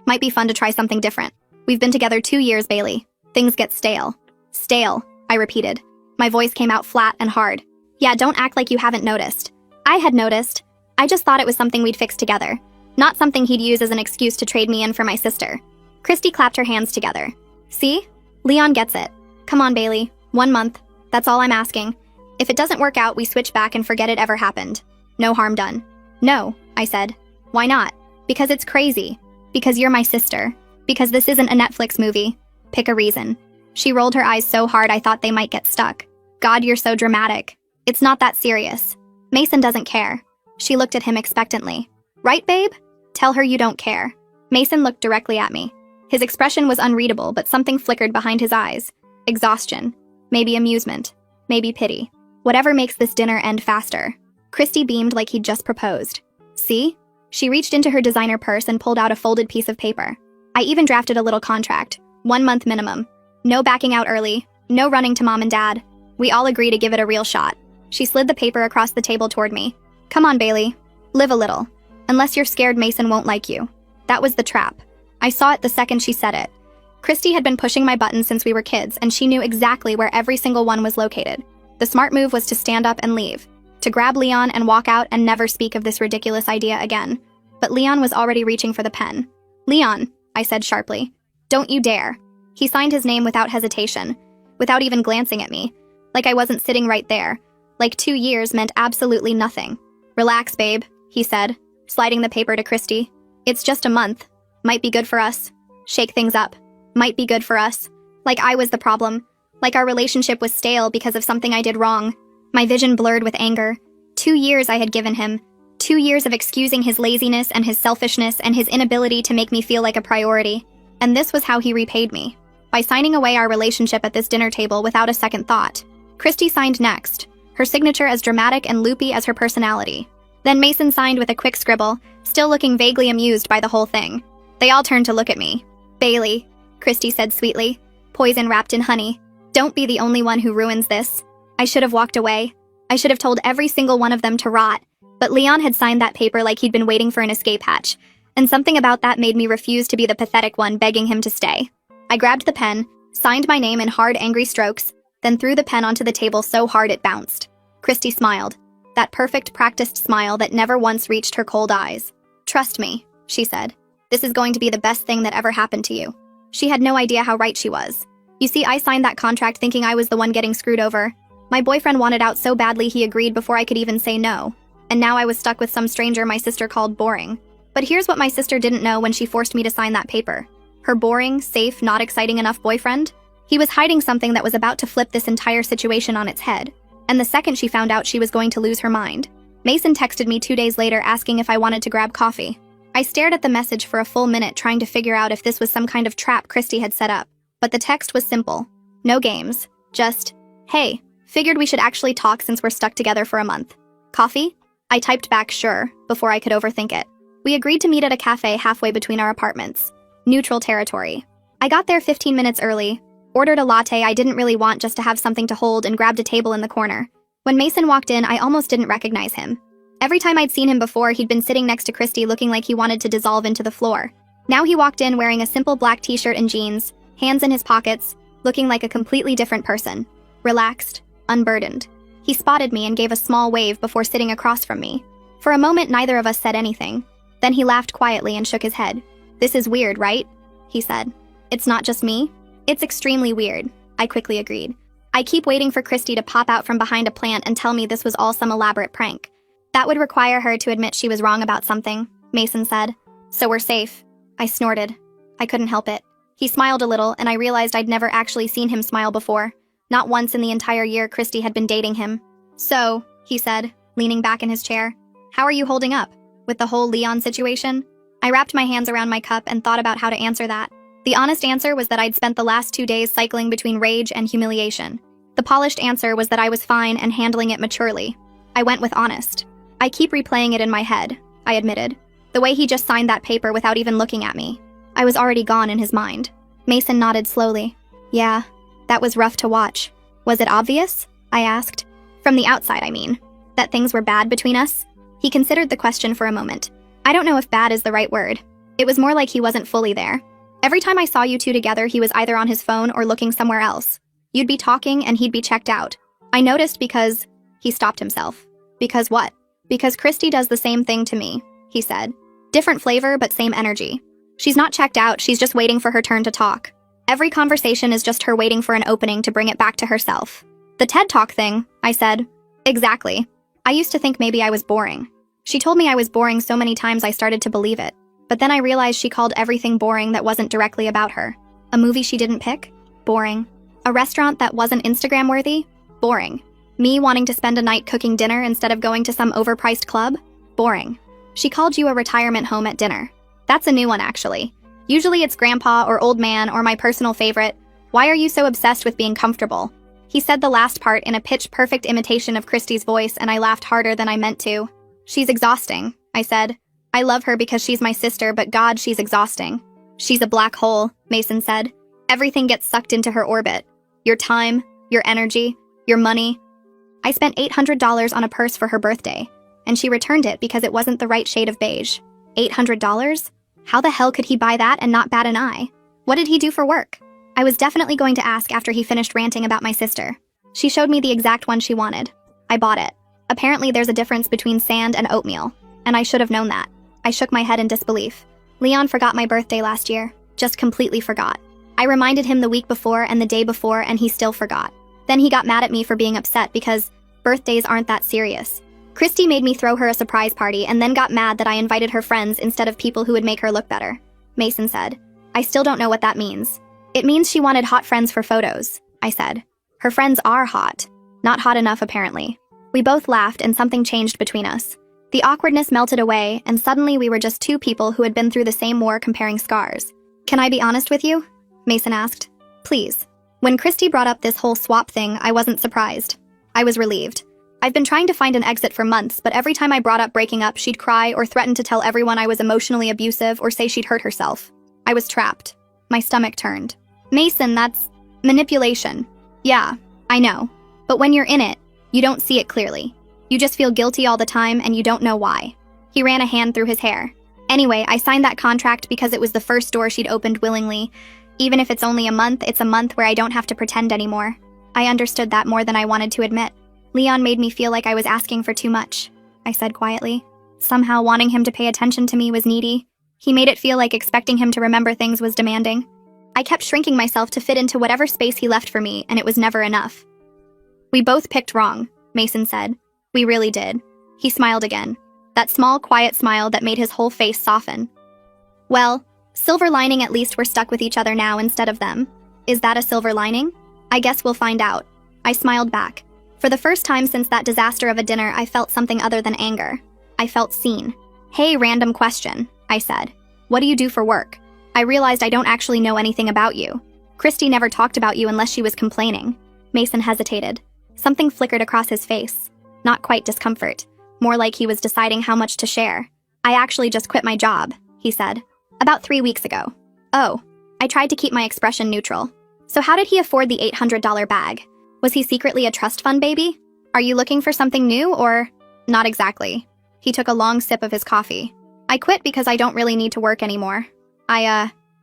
Might be fun to try something different. We've been together 2 years, Bailey. Things get stale." "Stale," I repeated. My voice came out flat and hard. "Yeah, don't act like you haven't noticed." I had noticed. I just thought it was something we'd fix together, not something he'd use as an excuse to trade me in for my sister. Christy clapped her hands together. "See? Leon gets it. Come on, Bailey. 1 month. That's all I'm asking. If it doesn't work out, we switch back and forget it ever happened. No harm done. No, I said. Why not? Because it's crazy. Because you're my sister. Because this isn't a Netflix movie. Pick a reason. She rolled her eyes so hard I thought they might get stuck. God, you're so dramatic. It's not that serious. Mason doesn't care. She looked at him expectantly. Right, babe? Tell her you don't care. Mason looked directly at me. His expression was unreadable, but something flickered behind his eyes. Exhaustion. Maybe amusement. Maybe pity. Whatever makes this dinner end faster. Christy beamed like he'd just proposed. See? She reached into her designer purse and pulled out a folded piece of paper. I even drafted a little contract. 1 month minimum. No backing out early. No running to mom and dad. We all agree to give it a real shot. She slid the paper across the table toward me. Come on, Bailey. Live a little. Unless you're scared Mason won't like you. That was the trap. I saw it the second she said it. Christy had been pushing my buttons since we were kids, and she knew exactly where every single one was located. The smart move was to stand up and leave. To grab Leon and walk out and never speak of this ridiculous idea again. But Leon was already reaching for the pen. Leon, I said sharply. Don't you dare. He signed his name without hesitation, without even glancing at me, like I wasn't sitting right there, like 2 years meant absolutely nothing. Relax, babe, he said, sliding the paper to Christy. It's just a month. Might be good for us. Shake things up. Might be good for us. Like I was the problem. Like our relationship was stale because of something I did wrong. My vision blurred with anger. 2 years I had given him. 2 years of excusing his laziness and his selfishness and his inability to make me feel like a priority. And this was how he repaid me. By signing away our relationship at this dinner table without a second thought. Christy signed next, her signature as dramatic and loopy as her personality. Then Mason signed with a quick scribble, still looking vaguely amused by the whole thing. They all turned to look at me. Bailey, Christy said sweetly, poison wrapped in honey. Don't be the only one who ruins this. I should have walked away. I should have told every single one of them to rot. But Leon had signed that paper like he'd been waiting for an escape hatch, and something about that made me refuse to be the pathetic one begging him to stay. I grabbed the pen, signed my name in hard, angry strokes, then threw the pen onto the table so hard it bounced. Christy smiled. That perfect, practiced smile that never once reached her cold eyes. Trust me, she said. This is going to be the best thing that ever happened to you. She had no idea how right she was. You see, I signed that contract thinking I was the one getting screwed over. My boyfriend wanted out so badly he agreed before I could even say no. And now I was stuck with some stranger my sister called boring. But here's what my sister didn't know when she forced me to sign that paper. Her boring, safe, not exciting enough boyfriend? He was hiding something that was about to flip this entire situation on its head. And the second she found out, she was going to lose her mind. Mason texted me 2 days later asking if I wanted to grab coffee. I stared at the message for a full minute trying to figure out if this was some kind of trap Christy had set up. But the text was simple. No games. Just, hey, figured we should actually talk since we're stuck together for a month. Coffee? I typed back sure, before I could overthink it. We agreed to meet at a cafe halfway between our apartments. Neutral territory. I got there 15 minutes early, ordered a latte I didn't really want just to have something to hold, and grabbed a table in the corner. When Mason walked in, I almost didn't recognize him. Every time I'd seen him before, he'd been sitting next to Christy looking like he wanted to dissolve into the floor. Now he walked in wearing a simple black t-shirt and jeans, hands in his pockets, looking like a completely different person. Relaxed, unburdened. He spotted me and gave a small wave before sitting across from me. For a moment, neither of us said anything. Then he laughed quietly and shook his head. This is weird, right? He said. It's not just me. It's extremely weird, I quickly agreed. I keep waiting for Christy to pop out from behind a plant and tell me this was all some elaborate prank. That would require her to admit she was wrong about something, Mason said. So we're safe. I snorted. I couldn't help it. He smiled a little, and I realized I'd never actually seen him smile before. Not once in the entire year Christy had been dating him. So, he said, leaning back in his chair, how are you holding up? With the whole Leon situation? I wrapped my hands around my cup and thought about how to answer that. The honest answer was that I'd spent the last 2 days cycling between rage and humiliation. The polished answer was that I was fine and handling it maturely. I went with honest. I keep replaying it in my head, I admitted. The way he just signed that paper without even looking at me. I was already gone in his mind. Mason nodded slowly. Yeah, that was rough to watch. Was it obvious? I asked. From the outside, I mean. That things were bad between us? He considered the question for a moment. I don't know if bad is the right word. It was more like he wasn't fully there. Every time I saw you two together, he was either on his phone or looking somewhere else. You'd be talking and he'd be checked out. I noticed because... He stopped himself. Because what? Because Christy does the same thing to me, he said. Different flavor, but same energy. She's not checked out, she's just waiting for her turn to talk. Every conversation is just her waiting for an opening to bring it back to herself. The TED Talk thing, I said. Exactly. I used to think maybe I was boring. She told me I was boring so many times I started to believe it. But then I realized she called everything boring that wasn't directly about her. A movie she didn't pick? Boring. A restaurant that wasn't Instagram-worthy? Boring. Me wanting to spend a night cooking dinner instead of going to some overpriced club? Boring. She called you a retirement home at dinner. That's a new one, actually. Usually it's grandpa or old man or my personal favorite. Why are you so obsessed with being comfortable? He said the last part in a pitch-perfect imitation of Christy's voice, and I laughed harder than I meant to. She's exhausting, I said. I love her because she's my sister, but God, she's exhausting. She's a black hole, Mason said. Everything gets sucked into her orbit. Your time, your energy, your money. I spent $800 on a purse for her birthday, and she returned it because it wasn't the right shade of beige. $800? How the hell could he buy that and not bat an eye? What did he do for work? I was definitely going to ask after he finished ranting about my sister. She showed me the exact one she wanted. I bought it. Apparently there's a difference between sand and oatmeal, and I should have known that. I shook my head in disbelief. Leon forgot my birthday last year. Just completely forgot. I reminded him the week before and the day before, and he still forgot. Then he got mad at me for being upset because birthdays aren't that serious. Christy made me throw her a surprise party and then got mad that I invited her friends instead of people who would make her look better. Mason said. I still don't know what that means. It means she wanted hot friends for photos, I said. Her friends are hot. Not hot enough, apparently. We both laughed and something changed between us. The awkwardness melted away, and suddenly we were just two people who had been through the same war comparing scars. Can I be honest with you? Mason asked. Please. When Christy brought up this whole swap thing, I wasn't surprised. I was relieved. I've been trying to find an exit for months, but every time I brought up breaking up, she'd cry or threaten to tell everyone I was emotionally abusive or say she'd hurt herself. I was trapped. My stomach turned. Mason, that's manipulation. Yeah, I know. But when you're in it, you don't see it clearly. You just feel guilty all the time and you don't know why. He ran a hand through his hair. Anyway, I signed that contract because it was the first door she'd opened willingly. Even if it's only a month, it's a month where I don't have to pretend anymore. I understood that more than I wanted to admit. Leon made me feel like I was asking for too much, I said quietly. Somehow wanting him to pay attention to me was needy. He made it feel like expecting him to remember things was demanding. I kept shrinking myself to fit into whatever space he left for me, and it was never enough. We both picked wrong, Mason said. We really did. He smiled again. That small, quiet smile that made his whole face soften. Well, silver lining, at least we're stuck with each other now instead of them. Is that a silver lining? I guess we'll find out. I smiled back. For the first time since that disaster of a dinner, I felt something other than anger. I felt seen. Hey, random question, I said. What do you do for work? I realized I don't actually know anything about you. Christy never talked about you unless she was complaining. Mason hesitated. Something flickered across his face. Not quite discomfort. More like he was deciding how much to share. I actually just quit my job, he said. About 3 weeks ago. Oh. I tried to keep my expression neutral. So how did he afford the $800 bag? Was he secretly a trust fund baby? Are you looking for something new or? Not exactly. He took a long sip of his coffee. I quit because I don't really need to work anymore.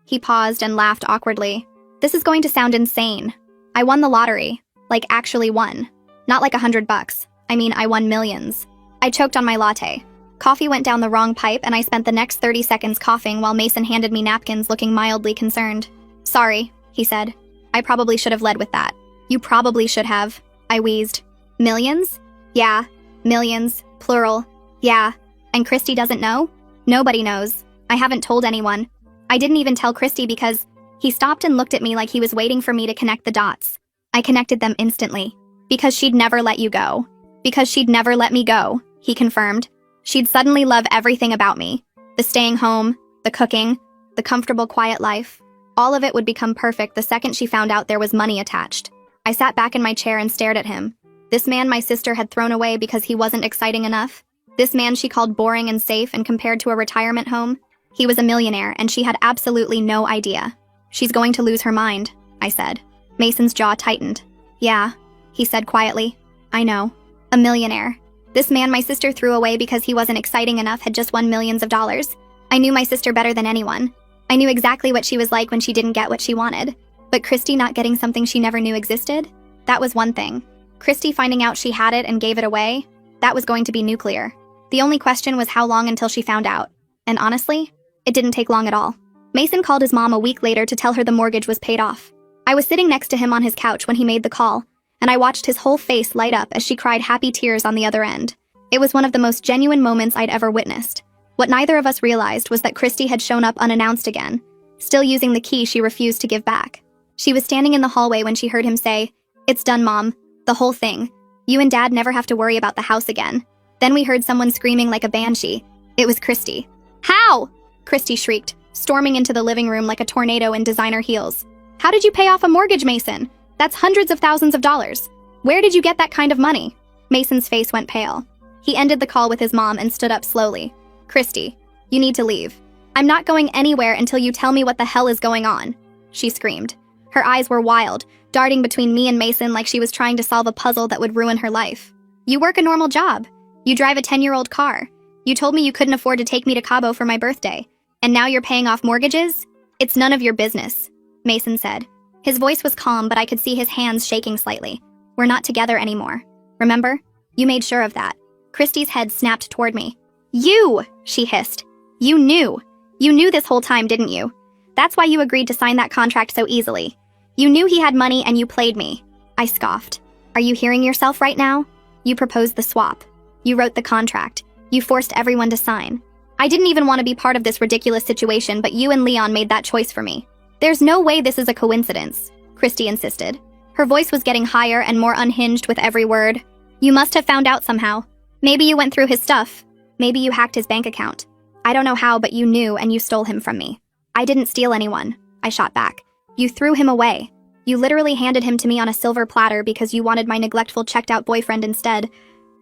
He paused and laughed awkwardly. This is going to sound insane. I won the lottery. Like actually won. Not like $100. I mean, I won millions. I choked on my latte. Coffee went down the wrong pipe and I spent the next 30 seconds coughing while Mason handed me napkins looking mildly concerned. Sorry, he said. I probably should have led with that. You probably should have, I wheezed. Millions? Yeah. Millions. Plural. Yeah. And Christy doesn't know? Nobody knows. I haven't told anyone. I didn't even tell Christy because he stopped and looked at me like he was waiting for me to connect the dots. I connected them instantly. Because she'd never let you go. Because she'd never let me go, he confirmed. She'd suddenly love everything about me. The staying home, the cooking, the comfortable, quiet life. All of it would become perfect the second she found out there was money attached. I sat back in my chair and stared at him. This man my sister had thrown away because he wasn't exciting enough. This man she called boring and safe and compared to a retirement home. He was a millionaire and she had absolutely no idea. She's going to lose her mind, I said. Mason's jaw tightened. Yeah, he said quietly. I know. A millionaire. This man my sister threw away because he wasn't exciting enough had just won millions of dollars. I knew my sister better than anyone. I knew exactly what she was like when she didn't get what she wanted. But Christy not getting something she never knew existed? That was one thing. Christy finding out she had it and gave it away? That was going to be nuclear. The only question was how long until she found out. And honestly, it didn't take long at all. Mason called his mom a week later to tell her the mortgage was paid off. I was sitting next to him on his couch when he made the call, and I watched his whole face light up as she cried happy tears on the other end. It was one of the most genuine moments I'd ever witnessed. What neither of us realized was that Christy had shown up unannounced again, still using the key she refused to give back. She was standing in the hallway when she heard him say, "It's done, Mom. The whole thing. You and Dad never have to worry about the house again." Then we heard someone screaming like a banshee. It was Christy. "How?" Christy shrieked, storming into the living room like a tornado in designer heels. "How did you pay off a mortgage, Mason? That's hundreds of thousands of dollars. Where did you get that kind of money?" Mason's face went pale. He ended the call with his mom and stood up slowly. "Christy, you need to leave. I'm not going anywhere until you tell me what the hell is going on," she screamed. Her eyes were wild, darting between me and Mason like she was trying to solve a puzzle that would ruin her life. "You work a normal job. You drive a 10-year-old car. You told me you couldn't afford to take me to Cabo for my birthday. And now you're paying off mortgages? It's none of your business," Mason said. His voice was calm, but I could see his hands shaking slightly. "We're not together anymore. Remember? You made sure of that." Christy's head snapped toward me. "You!" she hissed. "You knew. You knew this whole time, didn't you? That's why you agreed to sign that contract so easily. You knew he had money and you played me." I scoffed. "Are you hearing yourself right now? You proposed the swap. You wrote the contract. You forced everyone to sign. I didn't even want to be part of this ridiculous situation, but you and Leon made that choice for me. There's no way this is a coincidence," Christy insisted. Her voice was getting higher and more unhinged with every word. "You must have found out somehow. Maybe you went through his stuff. Maybe you hacked his bank account. I don't know how, but you knew and you stole him from me." "I didn't steal anyone," I shot back. "You threw him away. You literally handed him to me on a silver platter because you wanted my neglectful checked-out boyfriend instead.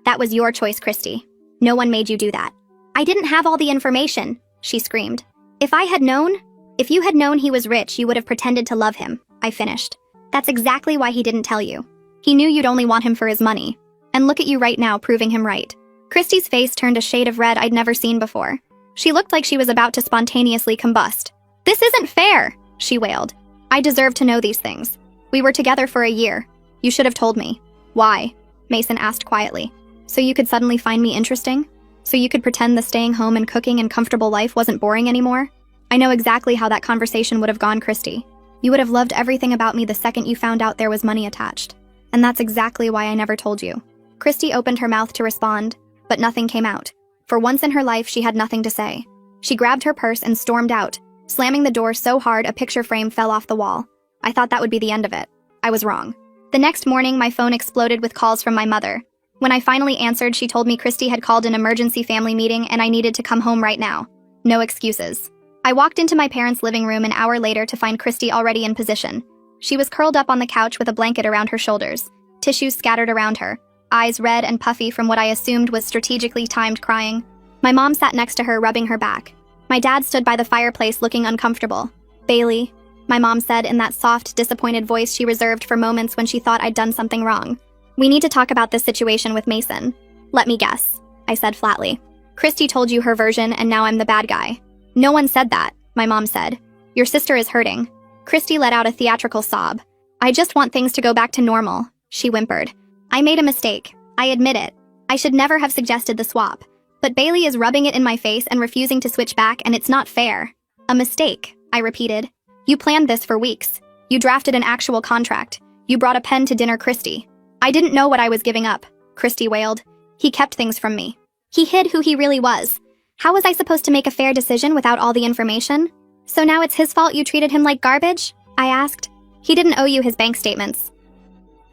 That was your choice, Christy. No one made you do that." "I didn't have all the information," she screamed. If you had known he was rich, you would have pretended to love him," I finished. "That's exactly why he didn't tell you. He knew you'd only want him for his money. And look at you right now, proving him right." Christy's face turned a shade of red I'd never seen before. She looked like she was about to spontaneously combust. "This isn't fair," she wailed. "I deserve to know these things. We were together for a year. You should have told me." "Why?" Mason asked quietly. "So you could suddenly find me interesting? So you could pretend the staying home and cooking and comfortable life wasn't boring anymore? I know exactly how that conversation would have gone, Christy. You would have loved everything about me the second you found out there was money attached. And that's exactly why I never told you." Christy opened her mouth to respond, but nothing came out. For once in her life, she had nothing to say. She grabbed her purse and stormed out, slamming the door so hard a picture frame fell off the wall. I thought that would be the end of it. I was wrong. The next morning, my phone exploded with calls from my mother. When I finally answered, she told me Christy had called an emergency family meeting and I needed to come home right now. No excuses. I walked into my parents' living room an hour later to find Christy already in position. She was curled up on the couch with a blanket around her shoulders, tissues scattered around her, eyes red and puffy from what I assumed was strategically timed crying. My mom sat next to her, rubbing her back. My dad stood by the fireplace looking uncomfortable. "Bailey," my mom said in that soft, disappointed voice she reserved for moments when she thought I'd done something wrong. "We need to talk about this situation with Mason." "Let me guess," I said flatly. "Christy told you her version and now I'm the bad guy." "No one said that," my mom said. "Your sister is hurting." Christy let out a theatrical sob. "I just want things to go back to normal," she whimpered. "I made a mistake. I admit it. I should never have suggested the swap. But Bailey is rubbing it in my face and refusing to switch back, and it's not fair." "A mistake," I repeated. "You planned this for weeks. You drafted an actual contract. You brought a pen to dinner, Christy." "I didn't know what I was giving up," Christy wailed. "He kept things from me. He hid who he really was. How was I supposed to make a fair decision without all the information?" "So now it's his fault you treated him like garbage?" I asked. "He didn't owe you his bank statements.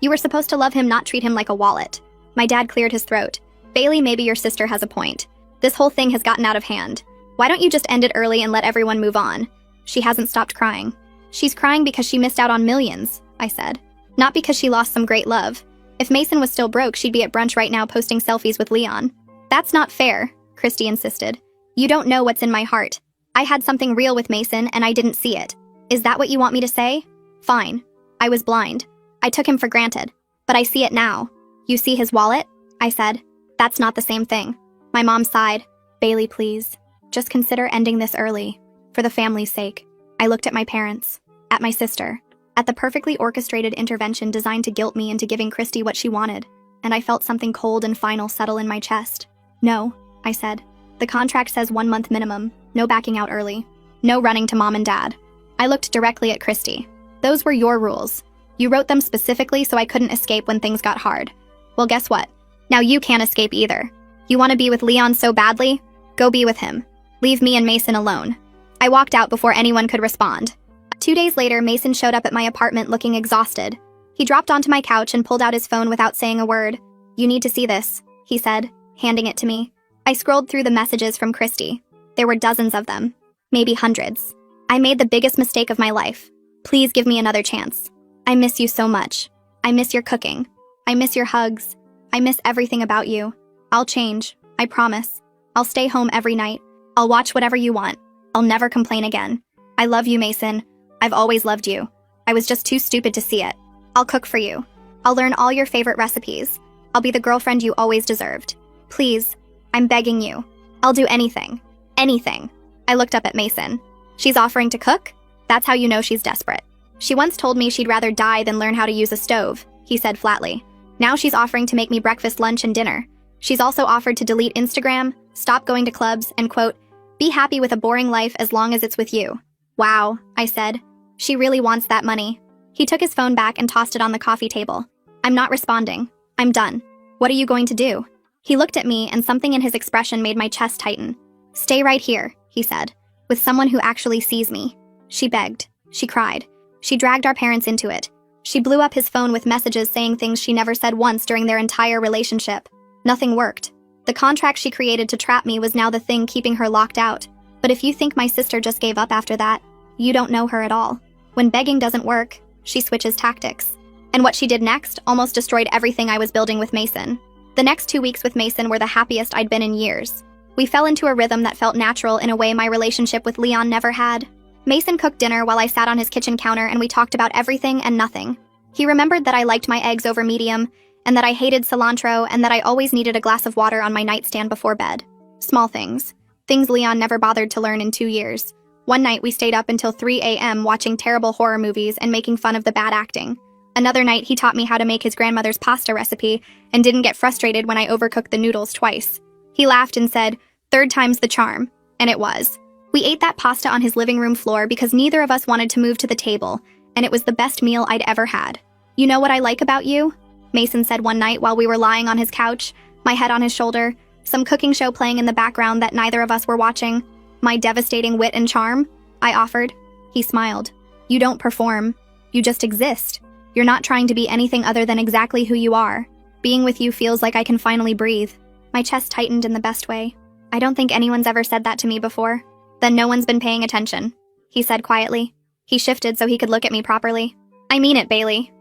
You were supposed to love him, not treat him like a wallet." My dad cleared his throat. "Bailey, maybe your sister has a point. This whole thing has gotten out of hand. Why don't you just end it early and let everyone move on?" She hasn't stopped crying. "She's crying because she missed out on millions," I said. "Not because she lost some great love. If Mason was still broke, she'd be at brunch right now posting selfies with Leon." "That's not fair," Christy insisted. "You don't know what's in my heart. I had something real with Mason and I didn't see it. Is that what you want me to say? Fine. I was blind. I took him for granted. But I see it now." "You see his wallet?" I said. "That's not the same thing." My mom sighed. "Bailey, please. Just consider ending this early. For the family's sake." I looked at my parents. At my sister. At the perfectly orchestrated intervention designed to guilt me into giving Christy what she wanted. And I felt something cold and final settle in my chest. "No," I said. "The contract says 1 month minimum. No backing out early. No running to mom and dad." I looked directly at Christy. "Those were your rules. You wrote them specifically so I couldn't escape when things got hard. Well, guess what? Now you can't escape either. You want to be with Leon so badly? Go be with him. Leave me and Mason alone. I walked out before anyone could respond. 2 days later, Mason showed up at my apartment looking exhausted. He dropped onto my couch and pulled out his phone without saying a word. "You need to see this," he said, handing it to me. I scrolled through the messages from Christy. There were dozens of them, maybe hundreds. "I made the biggest mistake of my life. Please give me another chance. I miss you so much. I miss your cooking. I miss your hugs. I miss everything about you. I'll change, I promise. I'll stay home every night. I'll watch whatever you want. I'll never complain again. I love you, Mason. I've always loved you. I was just too stupid to see it. I'll cook for you. I'll learn all your favorite recipes. I'll be the girlfriend you always deserved. Please, I'm begging you. I'll do anything. Anything." I looked up at Mason. "She's offering to cook? That's how you know she's desperate. She once told me she'd rather die than learn how to use a stove," he said flatly. "Now she's offering to make me breakfast, lunch, and dinner. She's also offered to delete Instagram, stop going to clubs, and quote, be happy with a boring life as long as it's with you." "Wow," I said. "She really wants that money." He took his phone back and tossed it on the coffee table. "I'm not responding. I'm done. What are you going to do?" He looked at me, and something in his expression made my chest tighten. "Stay right here," he said, "with someone who actually sees me." She begged. She cried. She dragged our parents into it. She blew up his phone with messages saying things she never said once during their entire relationship. Nothing worked. The contract she created to trap me was now the thing keeping her locked out. But if you think my sister just gave up after that, you don't know her at all. When begging doesn't work, she switches tactics. And what she did next almost destroyed everything I was building with Mason. The next 2 weeks with Mason were the happiest I'd been in years. We fell into a rhythm that felt natural in a way my relationship with Leon never had. Mason cooked dinner while I sat on his kitchen counter and we talked about everything and nothing. He remembered that I liked my eggs over medium, and that I hated cilantro, and that I always needed a glass of water on my nightstand before bed. Small things. Things Leon never bothered to learn in 2 years. One night we stayed up until 3 a.m. watching terrible horror movies and making fun of the bad acting. Another night he taught me how to make his grandmother's pasta recipe and didn't get frustrated when I overcooked the noodles twice. He laughed and said, "Third time's the charm," and it was. We ate that pasta on his living room floor because neither of us wanted to move to the table, and it was the best meal I'd ever had. "You know what I like about you?" Mason said one night while we were lying on his couch, my head on his shoulder, some cooking show playing in the background that neither of us were watching. "My devastating wit and charm?" I offered. He smiled. "You don't perform. You just exist. You're not trying to be anything other than exactly who you are. Being with you feels like I can finally breathe." My chest tightened in the best way. "I don't think anyone's ever said that to me before." "Then no one's been paying attention," he said quietly. He shifted so he could look at me properly. "I mean it, Bailey.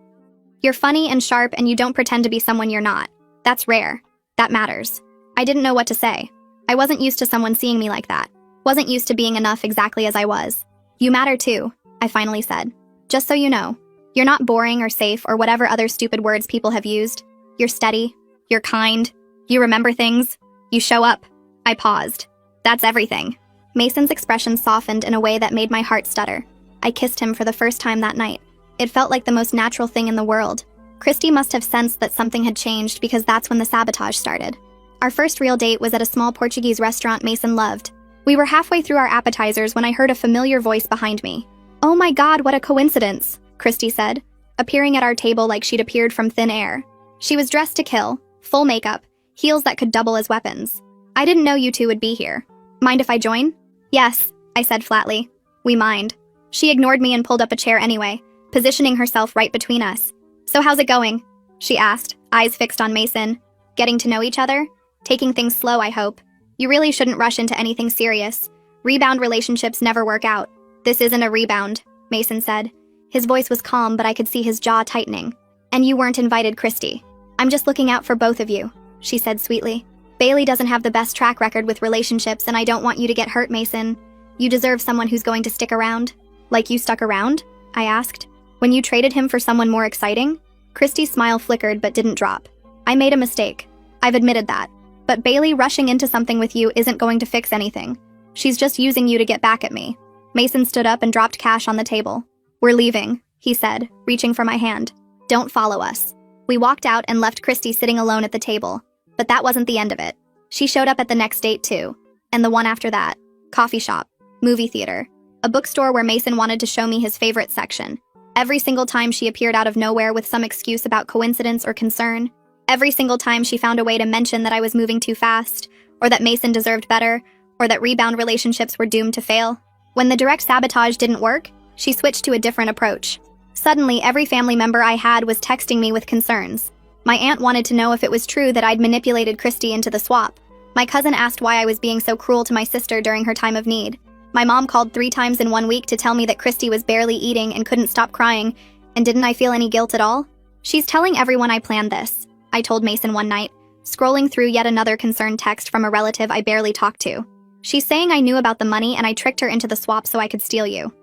You're funny and sharp and you don't pretend to be someone you're not. That's rare. That matters." I didn't know what to say. I wasn't used to someone seeing me like that. Wasn't used to being enough exactly as I was. "You matter too," I finally said. "Just so you know. You're not boring or safe or whatever other stupid words people have used. You're steady. You're kind. You remember things. You show up." I paused. "That's everything." Mason's expression softened in a way that made my heart stutter. I kissed him for the first time that night. It felt like the most natural thing in the world. Christy must have sensed that something had changed because that's when the sabotage started. Our first real date was at a small Portuguese restaurant Mason loved. We were halfway through our appetizers when I heard a familiar voice behind me. "Oh my God, what a coincidence," Christy said, appearing at our table like she'd appeared from thin air. She was dressed to kill, full makeup, heels that could double as weapons. "I didn't know you two would be here. Mind if I join?" "Yes," I said flatly. "We mind." She ignored me and pulled up a chair anyway, positioning herself right between us. "So how's it going?" she asked, eyes fixed on Mason. "Getting to know each other? Taking things slow, I hope. You really shouldn't rush into anything serious. Rebound relationships never work out." "This isn't a rebound," Mason said. His voice was calm, but I could see his jaw tightening. "And you weren't invited, Christy. I'm just looking out for both of you," she said sweetly. "Bailey doesn't have the best track record with relationships, and I don't want you to get hurt, Mason. You deserve someone who's going to stick around." "Like you stuck around?" I asked. "When you traded him for someone more exciting?" Christy's smile flickered but didn't drop. "I made a mistake. I've admitted that. But Bailey rushing into something with you isn't going to fix anything. She's just using you to get back at me." Mason stood up and dropped cash on the table. "We're leaving," he said, reaching for my hand. "Don't follow us." We walked out and left Christy sitting alone at the table. But that wasn't the end of it. She showed up at the next date too. And the one after that. Coffee shop. Movie theater. A bookstore where Mason wanted to show me his favorite section. Every single time she appeared out of nowhere with some excuse about coincidence or concern. Every single time she found a way to mention that I was moving too fast, or that Mason deserved better, or that rebound relationships were doomed to fail. When the direct sabotage didn't work, she switched to a different approach. Suddenly, every family member I had was texting me with concerns. My aunt wanted to know if it was true that I'd manipulated Christy into the swap. My cousin asked why I was being so cruel to my sister during her time of need. My mom called 3 times in 1 week to tell me that Christy was barely eating and couldn't stop crying, and didn't I feel any guilt at all? She's telling everyone I planned this, I told Mason one night, scrolling through yet another concerned text from a relative I barely talked to. She's saying I knew about the money and I tricked her into the swap so I could steal you.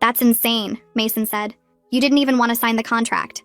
That's insane, Mason said. You didn't even want to sign the contract.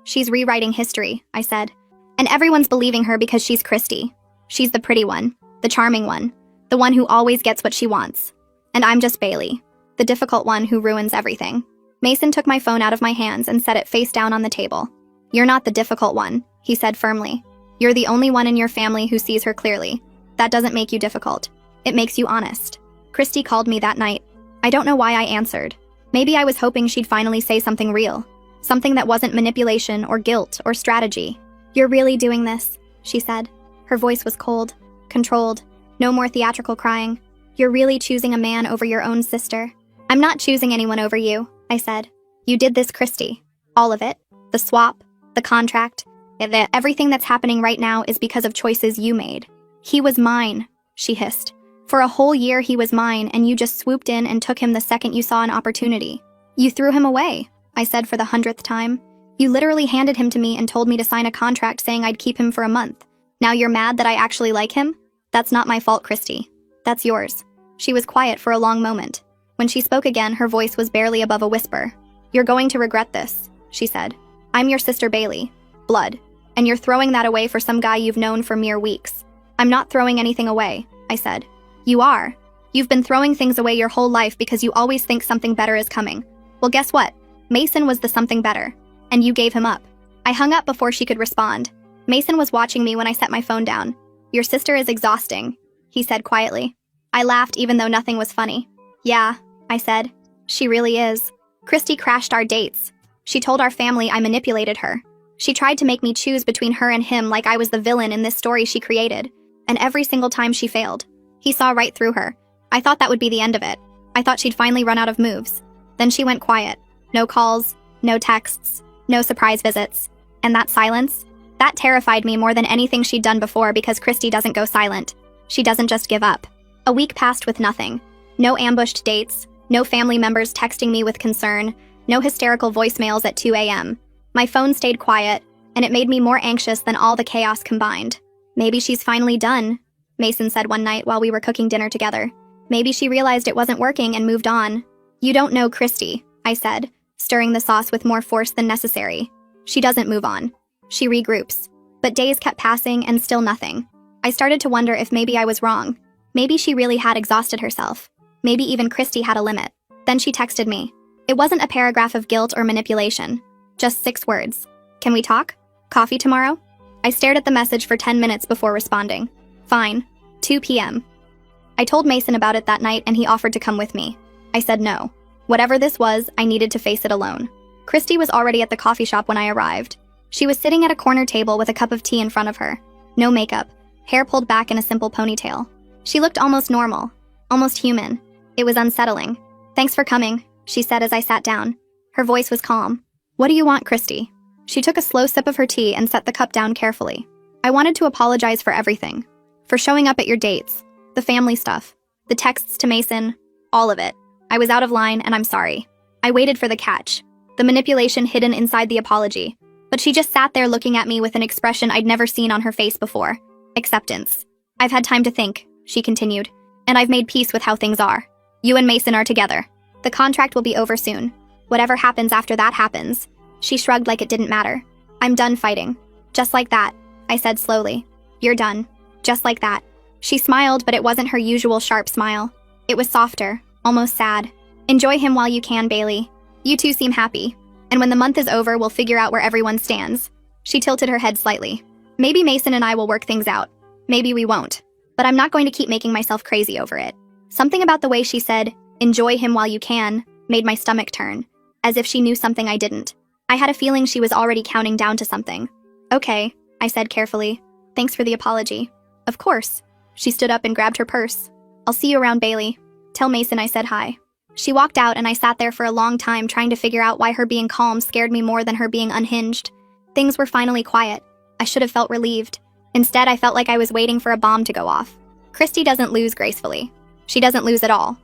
She's rewriting history, I said. And everyone's believing her because she's Christy. She's the pretty one, the charming one, the one who always gets what she wants. And I'm just Bailey, the difficult one who ruins everything. Mason took my phone out of my hands and set it face down on the table. You're not the difficult one, he said firmly. You're the only one in your family who sees her clearly. That doesn't make you difficult. It makes you honest. Christy called me that night. I don't know why I answered. Maybe I was hoping she'd finally say something real. Something that wasn't manipulation or guilt or strategy. You're really doing this, she said. Her voice was cold, controlled, no more theatrical crying. You're really choosing a man over your own sister. I'm not choosing anyone over you, I said. You did this, Christy. All of it. The swap, the contract, everything that's happening right now is because of choices you made. He was mine, she hissed. For a whole year he was mine, and you just swooped in and took him the second you saw an opportunity. You threw him away, I said for the 100th time. You literally handed him to me and told me to sign a contract saying I'd keep him for a month. Now you're mad that I actually like him? That's not my fault, Christy. That's yours. She was quiet for a long moment. When she spoke again, her voice was barely above a whisper. You're going to regret this, she said. I'm your sister Bailey. Blood. And you're throwing that away for some guy you've known for mere weeks. I'm not throwing anything away, I said. You are. You've been throwing things away your whole life because you always think something better is coming. Well, guess what? Mason was the something better. And you gave him up. I hung up before she could respond. Mason was watching me when I set my phone down. Your sister is exhausting, he said quietly. I laughed even though nothing was funny. Yeah, I said. She really is. Christy crashed our dates. She told our family I manipulated her. She tried to make me choose between her and him like I was the villain in this story she created. And every single time she failed. He saw right through her. I thought that would be the end of it. I thought she'd finally run out of moves. Then she went quiet. No calls, no texts, no surprise visits. And that silence? That terrified me more than anything she'd done before because Christy doesn't go silent. She doesn't just give up. A week passed with nothing. No ambushed dates, no family members texting me with concern, no hysterical voicemails at 2 a.m. My phone stayed quiet, and it made me more anxious than all the chaos combined. Maybe she's finally done, Mason said one night while we were cooking dinner together. Maybe she realized it wasn't working and moved on. You don't know Christy, I said, stirring the sauce with more force than necessary. She doesn't move on. She regroups. But days kept passing and still nothing. I started to wonder if maybe I was wrong. Maybe she really had exhausted herself. Maybe even Christy had a limit. Then she texted me. It wasn't a paragraph of guilt or manipulation. Just 6 words. Can we talk? Coffee tomorrow? I stared at the message for 10 minutes before responding. Fine. 2 p.m. I told Mason about it that night and he offered to come with me. I said no. Whatever this was, I needed to face it alone. Christy was already at the coffee shop when I arrived. She was sitting at a corner table with a cup of tea in front of her. No makeup, hair pulled back in a simple ponytail. She looked almost normal, almost human. It was unsettling. Thanks for coming, she said as I sat down. Her voice was calm. What do you want, Christy? She took a slow sip of her tea and set the cup down carefully. I wanted to apologize for everything. For showing up at your dates, the family stuff, the texts to Mason, all of it. I was out of line and I'm sorry. I waited for the catch, the manipulation hidden inside the apology. But she just sat there looking at me with an expression I'd never seen on her face before. Acceptance. I've had time to think, she continued, and I've made peace with how things are. You and Mason are together. The contract will be over soon. Whatever happens after that happens. She shrugged like it didn't matter. I'm done fighting. Just like that, I said slowly. You're done. Just like that. She smiled, but it wasn't her usual sharp smile. It was softer, almost sad. Enjoy him while you can, Bailey. You two seem happy. And when the month is over, we'll figure out where everyone stands. She tilted her head slightly. Maybe Mason and I will work things out. Maybe we won't. But I'm not going to keep making myself crazy over it. Something about the way she said, enjoy him while you can, made my stomach turn. as if she knew something I didn't. I had a feeling she was already counting down to something. Okay, I said carefully. Thanks for the apology. Of course. She stood up and grabbed her purse. I'll see you around, Bailey. Tell Mason I said hi. She walked out and I sat there for a long time trying to figure out why her being calm scared me more than her being unhinged. Things were finally quiet. I should have felt relieved. Instead, I felt like I was waiting for a bomb to go off. Christy doesn't lose gracefully. She doesn't lose at all.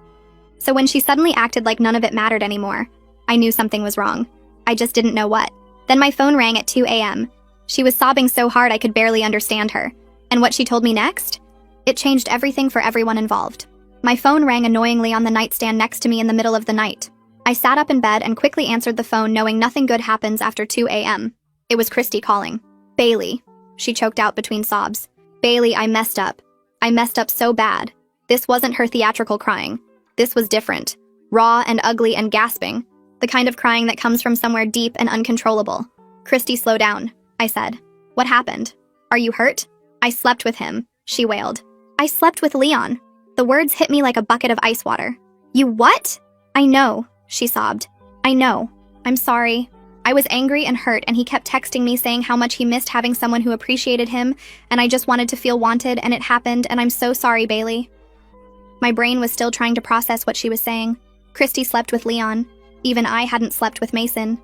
So when she suddenly acted like none of it mattered anymore, I knew something was wrong. I just didn't know what. Then my phone rang at 2 a.m. She was sobbing so hard I could barely understand her. And what she told me next? It changed everything for everyone involved. My phone rang annoyingly on the nightstand next to me in the middle of the night. I sat up in bed and quickly answered the phone knowing nothing good happens after 2 a.m. It was Christy calling. Bailey. She choked out between sobs. Bailey, I messed up. I messed up so bad. This wasn't her theatrical crying. This was different. Raw and ugly and gasping. The kind of crying that comes from somewhere deep and uncontrollable. Christy, slow down, I said. What happened? Are you hurt? I slept with him, she wailed. I slept with Leon. The words hit me like a bucket of ice water. You what? I know, she sobbed. I know. I'm sorry. I was angry and hurt, and he kept texting me saying how much he missed having someone who appreciated him, and I just wanted to feel wanted, and it happened, and I'm so sorry, Bailey. My brain was still trying to process what she was saying. Christy slept with Leon. Even I hadn't slept with Mason.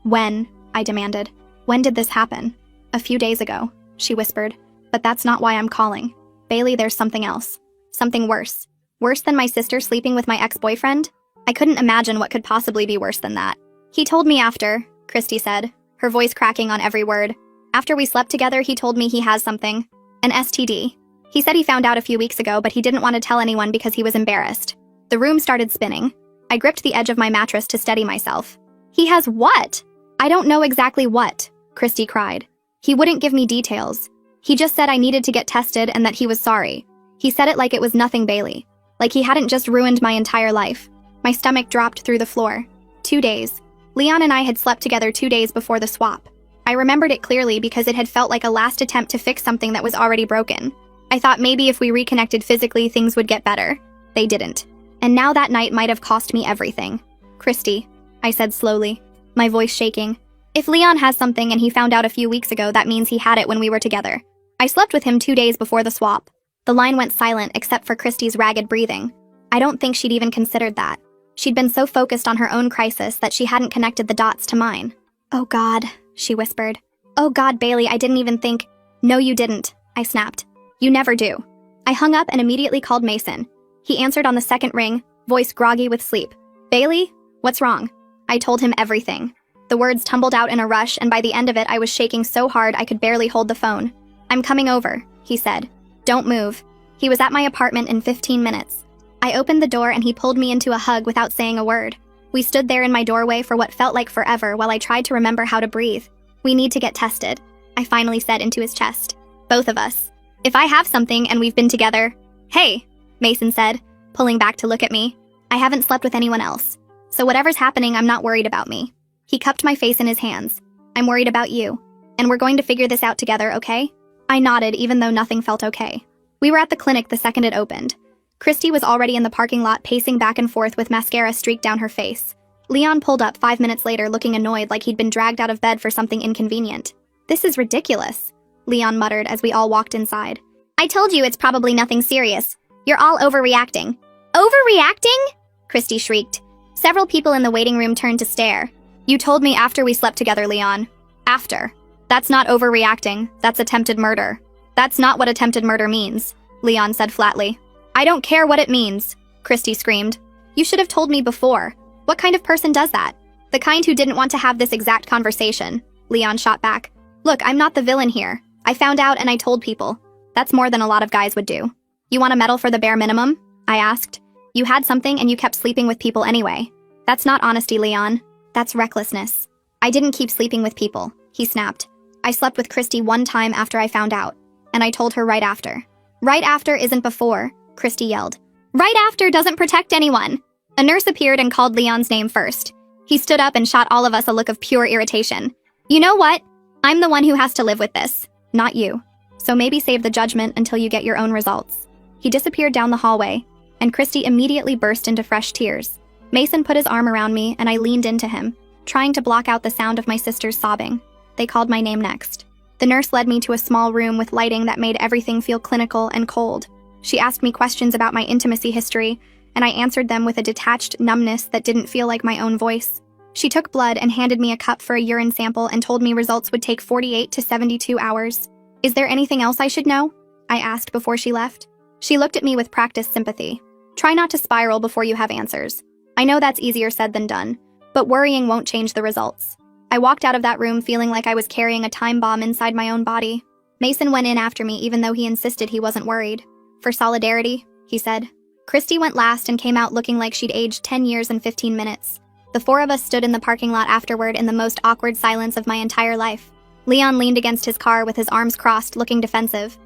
When? I demanded. When did this happen? A few days ago, she whispered. But that's not why I'm calling. Bailey, there's something else. Something worse. Worse than my sister sleeping with my ex-boyfriend? I couldn't imagine what could possibly be worse than that. He told me after, Christy said, her voice cracking on every word. After we slept together, he told me he has something. An STD. He said he found out a few weeks ago, but he didn't want to tell anyone because he was embarrassed. The room started spinning. I gripped the edge of my mattress to steady myself. He has what? I don't know exactly what, Christy cried. He wouldn't give me details. He just said I needed to get tested and that he was sorry. He said it like it was nothing, Bailey. Like he hadn't just ruined my entire life. My stomach dropped through the floor. 2 days. Leon and I had slept together 2 days before the swap. I remembered it clearly because it had felt like a last attempt to fix something that was already broken. I thought maybe if we reconnected physically, things would get better. They didn't. And now that night might have cost me everything. Christy, I said slowly, my voice shaking. If Leon has something and he found out a few weeks ago, that means he had it when we were together. I slept with him 2 days before the swap. The line went silent except for Christy's ragged breathing. I don't think she'd even considered that. She'd been so focused on her own crisis that she hadn't connected the dots to mine. Oh God, she whispered. Oh God, Bailey, I didn't even think. No, you didn't, I snapped. You never do. I hung up and immediately called Mason. He answered on the second ring, voice groggy with sleep. Bailey, what's wrong? I told him everything. The words tumbled out in a rush, and by the end of it, I was shaking so hard I could barely hold the phone. I'm coming over, he said. Don't move. He was at my apartment in 15 minutes. I opened the door and he pulled me into a hug without saying a word. We stood there in my doorway for what felt like forever while I tried to remember how to breathe. We need to get tested, I finally said into his chest. Both of us. If I have something and we've been together... Hey, Mason said, pulling back to look at me. I haven't slept with anyone else. So whatever's happening, I'm not worried about me. He cupped my face in his hands. I'm worried about you. And we're going to figure this out together, okay? I nodded, even though nothing felt okay. We were at the clinic the second it opened. Christy was already in the parking lot pacing back and forth with mascara streaked down her face. Leon pulled up 5 minutes later looking annoyed like he'd been dragged out of bed for something inconvenient. This is ridiculous, Leon muttered as we all walked inside. I told you it's probably nothing serious. You're all overreacting. Overreacting? Christy shrieked. Several people in the waiting room turned to stare. You told me after we slept together, Leon. After. That's not overreacting. That's attempted murder. That's not what attempted murder means, Leon said flatly. I don't care what it means, Christy screamed. You should have told me before. What kind of person does that? The kind who didn't want to have this exact conversation, Leon shot back. Look, I'm not the villain here. I found out and I told people. That's more than a lot of guys would do. You want a medal for the bare minimum? I asked. You had something and you kept sleeping with people anyway. That's not honesty, Leon. That's recklessness. I didn't keep sleeping with people, he snapped. I slept with Christy one time after I found out, and I told her right after. Right after isn't before, Christy yelled. Right after doesn't protect anyone. A nurse appeared and called Leon's name first. He stood up and shot all of us a look of pure irritation. You know what? I'm the one who has to live with this, not you. So maybe save the judgment until you get your own results. He disappeared down the hallway, and Christy immediately burst into fresh tears. Mason put his arm around me and I leaned into him, trying to block out the sound of my sister's sobbing. They called my name next. The nurse led me to a small room with lighting that made everything feel clinical and cold. She asked me questions about my intimacy history, and I answered them with a detached numbness that didn't feel like my own voice. She took blood and handed me a cup for a urine sample and told me results would take 48 to 72 hours. Is there anything else I should know? I asked before she left. She looked at me with practiced sympathy. Try not to spiral before you have answers. I know that's easier said than done, but worrying won't change the results. I walked out of that room feeling like I was carrying a time bomb inside my own body. Mason went in after me even though he insisted he wasn't worried. For solidarity, he said. Christy went last and came out looking like she'd aged 10 years and 15 minutes. The four of us stood in the parking lot afterward in the most awkward silence of my entire life. Leon leaned against his car with his arms crossed, looking defensive.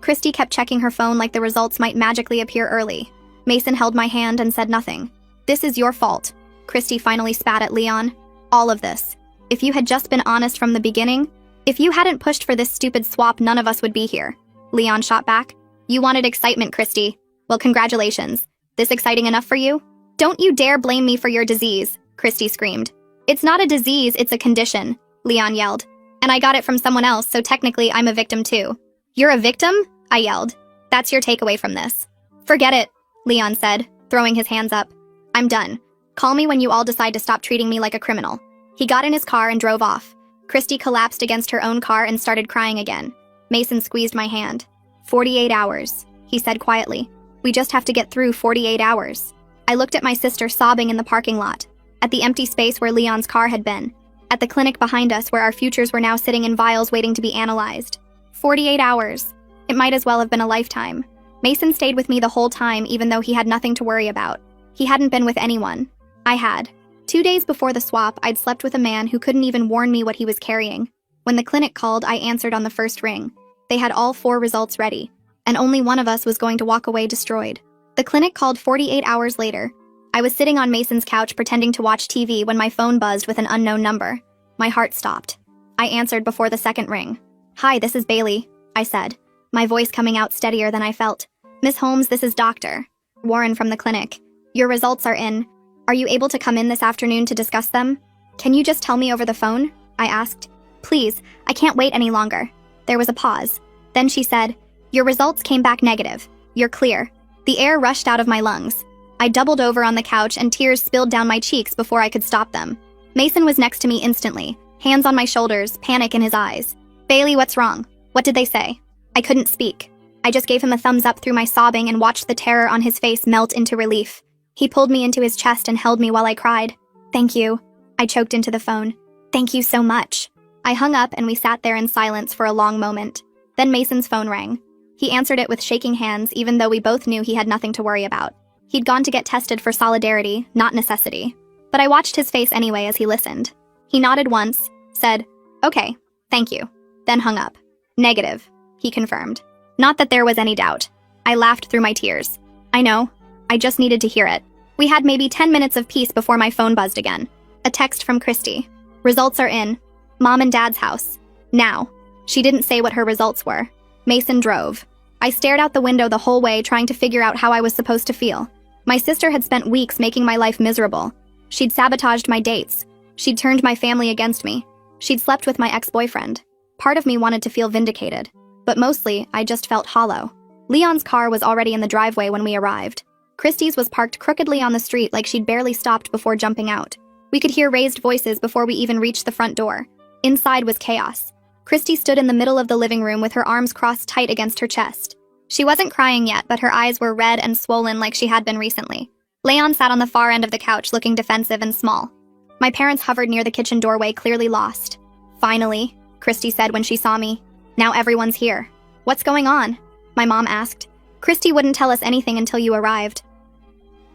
Christy kept checking her phone like the results might magically appear early. Mason held my hand and said nothing. This is your fault. Christy finally spat at Leon. All of this. If you had just been honest from the beginning, if you hadn't pushed for this stupid swap, none of us would be here. Leon shot back. You wanted excitement, Christy. Well, congratulations. This exciting enough for you? Don't you dare blame me for your disease, Christy screamed. It's not a disease, it's a condition, Leon yelled. And I got it from someone else, so technically I'm a victim too. You're a victim? I yelled. That's your takeaway from this. Forget it, Leon said, throwing his hands up. I'm done. Call me when you all decide to stop treating me like a criminal. He got in his car and drove off. Christy collapsed against her own car and started crying again. Mason squeezed my hand. 48 hours, he said quietly. We just have to get through 48 hours. I looked at my sister sobbing in the parking lot, at the empty space where Leon's car had been, at the clinic behind us where our futures were now sitting in vials waiting to be analyzed. 48 hours. It might as well have been a lifetime. Mason stayed with me the whole time even though he had nothing to worry about. He hadn't been with anyone. I had. 2 days before the swap, I'd slept with a man who couldn't even warn me what he was carrying. When the clinic called, I answered on the first ring. They had all 4 results ready, and only one of us was going to walk away destroyed. The clinic called 48 hours later. I was sitting on Mason's couch pretending to watch TV when my phone buzzed with an unknown number. My heart stopped. I answered before the second ring. Hi, this is Bailey, I said, my voice coming out steadier than I felt. Miss Holmes, this is Dr. Warren from the clinic. Your results are in. Are you able to come in this afternoon to discuss them? Can you just tell me over the phone? I asked. Please, I can't wait any longer. There was a pause. Then she said, your results came back negative. You're clear. The air rushed out of my lungs. I doubled over on the couch and tears spilled down my cheeks before I could stop them. Mason was next to me instantly, hands on my shoulders, panic in his eyes. Bailey, what's wrong? What did they say? I couldn't speak. I just gave him a thumbs up through my sobbing and watched the terror on his face melt into relief. He pulled me into his chest and held me while I cried. Thank you. I choked into the phone. Thank you so much. I hung up and we sat there in silence for a long moment. Then Mason's phone rang. He answered it with shaking hands even though we both knew he had nothing to worry about. He'd gone to get tested for solidarity, not necessity. But I watched his face anyway as he listened. He nodded once, said, okay, thank you, then hung up. Negative, he confirmed. Not that there was any doubt. I laughed through my tears. I know. I just needed to hear it. We had maybe 10 minutes of peace before my phone buzzed again. A text from Christy. Results are in. Mom and Dad's house. Now. She didn't say what her results were. Mason drove. I stared out the window the whole way trying to figure out how I was supposed to feel. My sister had spent weeks making my life miserable. She'd sabotaged my dates. She'd turned my family against me. She'd slept with my ex-boyfriend. Part of me wanted to feel vindicated. But mostly, I just felt hollow. Leon's car was already in the driveway when we arrived. Christy's was parked crookedly on the street like she'd barely stopped before jumping out. We could hear raised voices before we even reached the front door. Inside was chaos. Christy stood in the middle of the living room with her arms crossed tight against her chest. She wasn't crying yet, but her eyes were red and swollen like she had been recently. Leon sat on the far end of the couch looking defensive and small. My parents hovered near the kitchen doorway, clearly lost. Finally, Christy said when she saw me. Now everyone's here. What's going on? My mom asked. Christy wouldn't tell us anything until you arrived.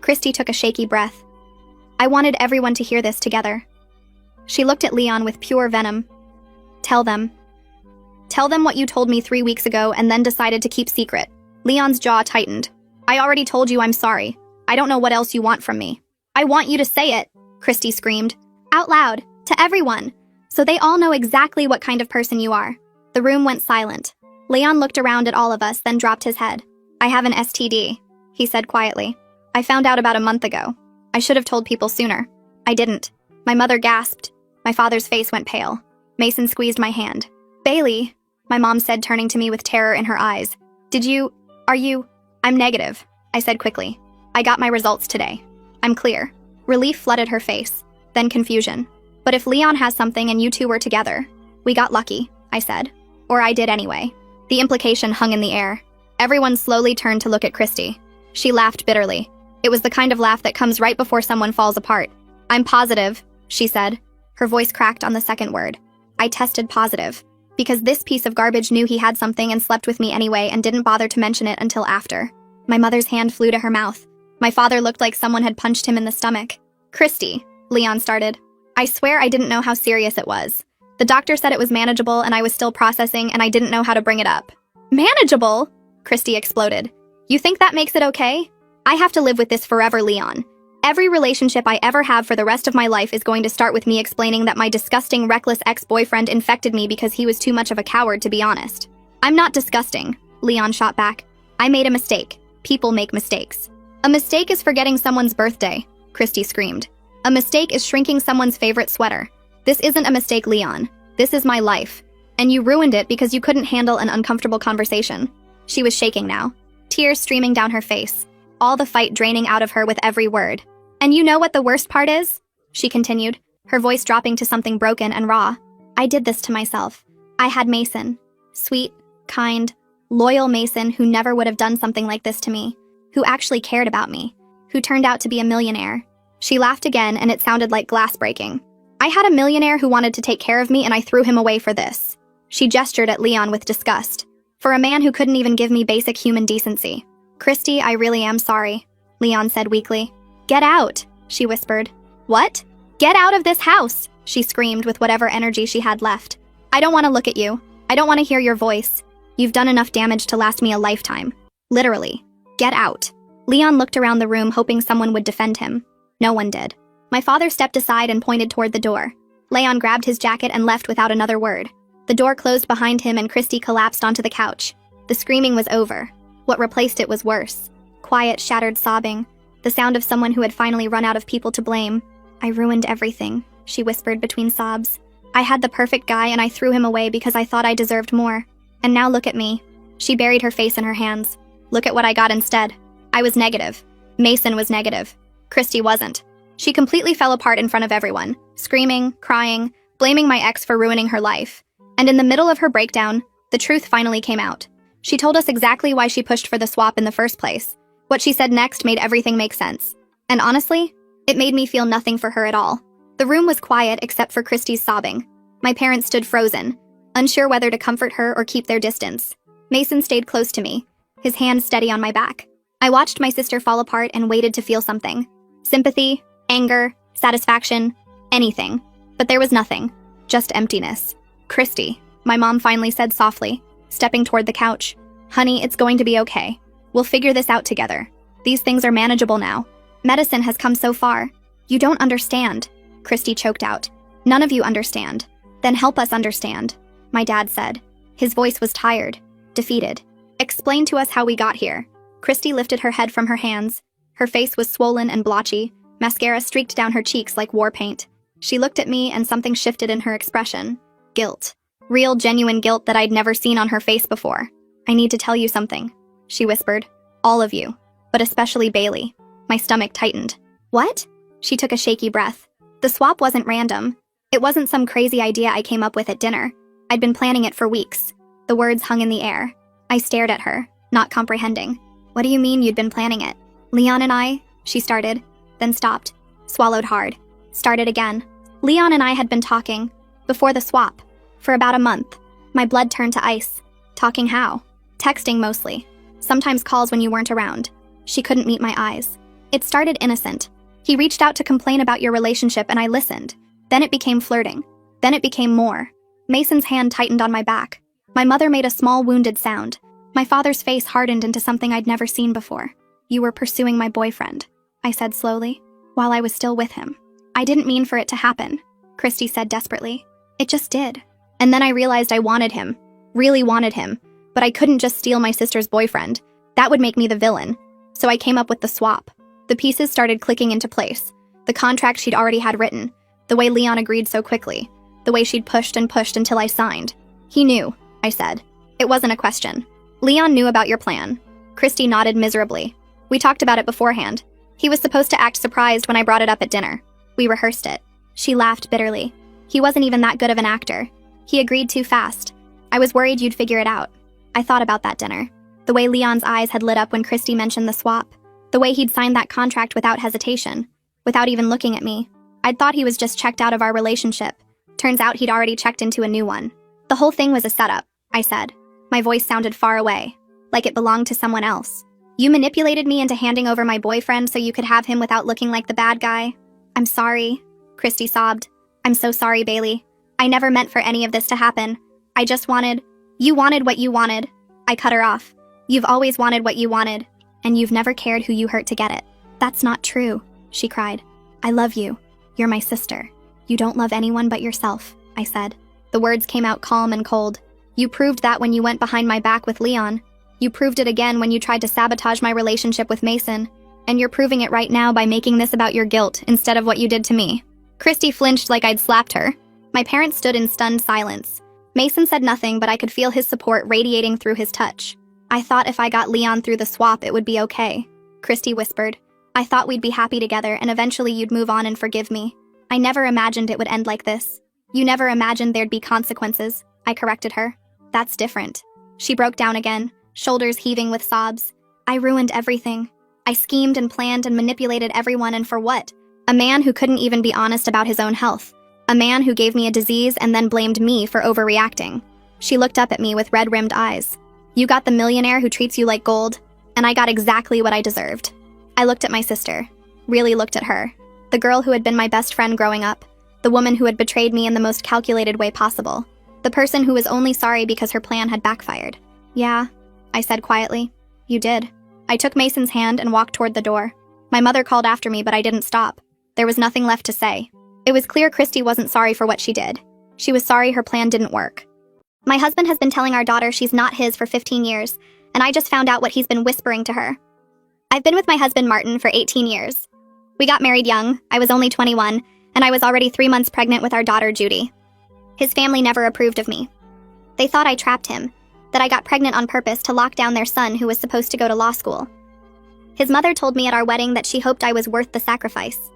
Christy took a shaky breath. I wanted everyone to hear this together. She looked at Leon with pure venom. Tell them. Tell them what you told me 3 weeks ago and then decided to keep secret. Leon's jaw tightened. I already told you I'm sorry. I don't know what else you want from me. I want you to say it, Christy screamed. Out loud, to everyone, so they all know exactly what kind of person you are. The room went silent. Leon looked around at all of us, then dropped his head. I have an STD, he said quietly. I found out about a month ago. I should have told people sooner. I didn't. My mother gasped. My father's face went pale. Mason squeezed my hand. Bailey, my mom said, turning to me with terror in her eyes. I'm negative, I said quickly. I got my results today. I'm clear. Relief flooded her face, then confusion. But if Leon has something and you two were together, we got lucky, I said. Or I did anyway. The implication hung in the air. Everyone slowly turned to look at Christy. She laughed bitterly. It was the kind of laugh that comes right before someone falls apart. I'm positive, she said. Her voice cracked on the second word. I tested positive. Because this piece of garbage knew he had something and slept with me anyway and didn't bother to mention it until after. My mother's hand flew to her mouth. My father looked like someone had punched him in the stomach. Christy, Leon started. I swear I didn't know how serious it was. The doctor said it was manageable and I was still processing and I didn't know how to bring it up. Manageable? Christy exploded. You think that makes it okay? I have to live with this forever, Leon. Every relationship I ever have for the rest of my life is going to start with me explaining that my disgusting, reckless ex-boyfriend infected me because he was too much of a coward, to be honest. I'm not disgusting, Leon shot back. I made a mistake. People make mistakes. A mistake is forgetting someone's birthday, Christy screamed. A mistake is shrinking someone's favorite sweater. This isn't a mistake, Leon. This is my life. And you ruined it because you couldn't handle an uncomfortable conversation. She was shaking now, tears streaming down her face, all the fight draining out of her with every word. And you know what the worst part is? She continued, her voice dropping to something broken and raw. I did this to myself. I had Mason. Sweet, kind, loyal Mason who never would have done something like this to me, who actually cared about me, who turned out to be a millionaire. She laughed again and it sounded like glass breaking. I had a millionaire who wanted to take care of me and I threw him away for this. She gestured at Leon with disgust. For a man who couldn't even give me basic human decency. Christy, I really am sorry, Leon said weakly. Get out, she whispered. What? Get out of this house, she screamed with whatever energy she had left. I don't want to look at you. I don't want to hear your voice. You've done enough damage to last me a lifetime. Literally. Get out. Leon looked around the room hoping someone would defend him. No one did. My father stepped aside and pointed toward the door. Leon grabbed his jacket and left without another word. The door closed behind him and Christy collapsed onto the couch. The screaming was over. What replaced it was worse. Quiet, shattered sobbing. The sound of someone who had finally run out of people to blame. I ruined everything, she whispered between sobs. I had the perfect guy and I threw him away because I thought I deserved more. And now look at me. She buried her face in her hands. Look at what I got instead. I was negative. Mason was negative. Christy wasn't. She completely fell apart in front of everyone, screaming, crying, blaming my ex for ruining her life. And in the middle of her breakdown, the truth finally came out. She told us exactly why she pushed for the swap in the first place. What she said next made everything make sense. And honestly, it made me feel nothing for her at all. The room was quiet except for Christy's sobbing. My parents stood frozen, unsure whether to comfort her or keep their distance. Mason stayed close to me, his hand steady on my back. I watched my sister fall apart and waited to feel something. Sympathy, anger, satisfaction, anything. But there was nothing, just emptiness. Christy, my mom finally said softly, stepping toward the couch. Honey, it's going to be okay. We'll figure this out together. These things are manageable now. Medicine has come so far. You don't understand, Christy choked out. None of you understand. Then help us understand, my dad said. His voice was tired, defeated. Explain to us how we got here. Christy lifted her head from her hands. Her face was swollen and blotchy. Mascara streaked down her cheeks like war paint. She looked at me and something shifted in her expression. Guilt. Real, genuine guilt that I'd never seen on her face before. I need to tell you something, she whispered. All of you, but especially Bailey. My stomach tightened. What? She took a shaky breath. The swap wasn't random. It wasn't some crazy idea I came up with at dinner. I'd been planning it for weeks. The words hung in the air. I stared at her, not comprehending. What do you mean you'd been planning it? Leon and I, she started, then stopped, swallowed hard, started again. Leon and I had been talking, before the swap, for about a month. My blood turned to ice. Talking how? Texting mostly. Sometimes calls when you weren't around. She couldn't meet my eyes. It started innocent. He reached out to complain about your relationship and I listened. Then it became flirting. Then it became more. Mason's hand tightened on my back. My mother made a small wounded sound. My father's face hardened into something I'd never seen before. You were pursuing my boyfriend, I said slowly, while I was still with him. I didn't mean for it to happen, Christy said desperately. It just did. And then I realized I wanted him, really wanted him, but I couldn't just steal my sister's boyfriend. That would make me the villain. So I came up with the swap. The pieces started clicking into place. The contract she'd already had written, the way Leon agreed so quickly, the way she'd pushed and pushed until I signed. He knew, I said. It wasn't a question. Leon knew about your plan. Christy nodded miserably. We talked about it beforehand. He was supposed to act surprised when I brought it up at dinner. We rehearsed it. She laughed bitterly. He wasn't even that good of an actor. He agreed too fast. I was worried you'd figure it out. I thought about that dinner. The way Leon's eyes had lit up when Christy mentioned the swap. The way he'd signed that contract without hesitation. Without even looking at me. I'd thought he was just checked out of our relationship. Turns out he'd already checked into a new one. The whole thing was a setup, I said. My voice sounded far away, like it belonged to someone else. You manipulated me into handing over my boyfriend so you could have him without looking like the bad guy. I'm sorry, Christy sobbed. I'm so sorry, Bailey. I never meant for any of this to happen. I just wanted... You wanted what you wanted. I cut her off. You've always wanted what you wanted, and you've never cared who you hurt to get it. That's not true, she cried. I love you. You're my sister. You don't love anyone but yourself, I said. The words came out calm and cold. You proved that when you went behind my back with Leon. You proved it again when you tried to sabotage my relationship with Mason. And you're proving it right now by making this about your guilt instead of what you did to me. Christy flinched like I'd slapped her. My parents stood in stunned silence. Mason said nothing, but I could feel his support radiating through his touch. I thought if I got Leon through the swap, it would be okay, Christy whispered. I thought we'd be happy together and eventually you'd move on and forgive me. I never imagined it would end like this. You never imagined there'd be consequences, I corrected her. That's different. She broke down again, shoulders heaving with sobs. I ruined everything. I schemed and planned and manipulated everyone, and for what? A man who couldn't even be honest about his own health. A man who gave me a disease and then blamed me for overreacting. She looked up at me with red-rimmed eyes. You got the millionaire who treats you like gold, and I got exactly what I deserved. I looked at my sister, really looked at her. The girl who had been my best friend growing up. The woman who had betrayed me in the most calculated way possible. The person who was only sorry because her plan had backfired. Yeah, I said quietly. You did. I took Mason's hand and walked toward the door. My mother called after me, but I didn't stop. There was nothing left to say. It was clear Christy wasn't sorry for what she did. She was sorry her plan didn't work. My husband has been telling our daughter she's not his for 15 years, and I just found out what he's been whispering to her. I've been with my husband Martin for 18 years. We got married young, I was only 21, and I was already 3 months pregnant with our daughter Judy. His family never approved of me. They thought I trapped him, that I got pregnant on purpose to lock down their son who was supposed to go to law school. His mother told me at our wedding that she hoped I was worth the sacrifice.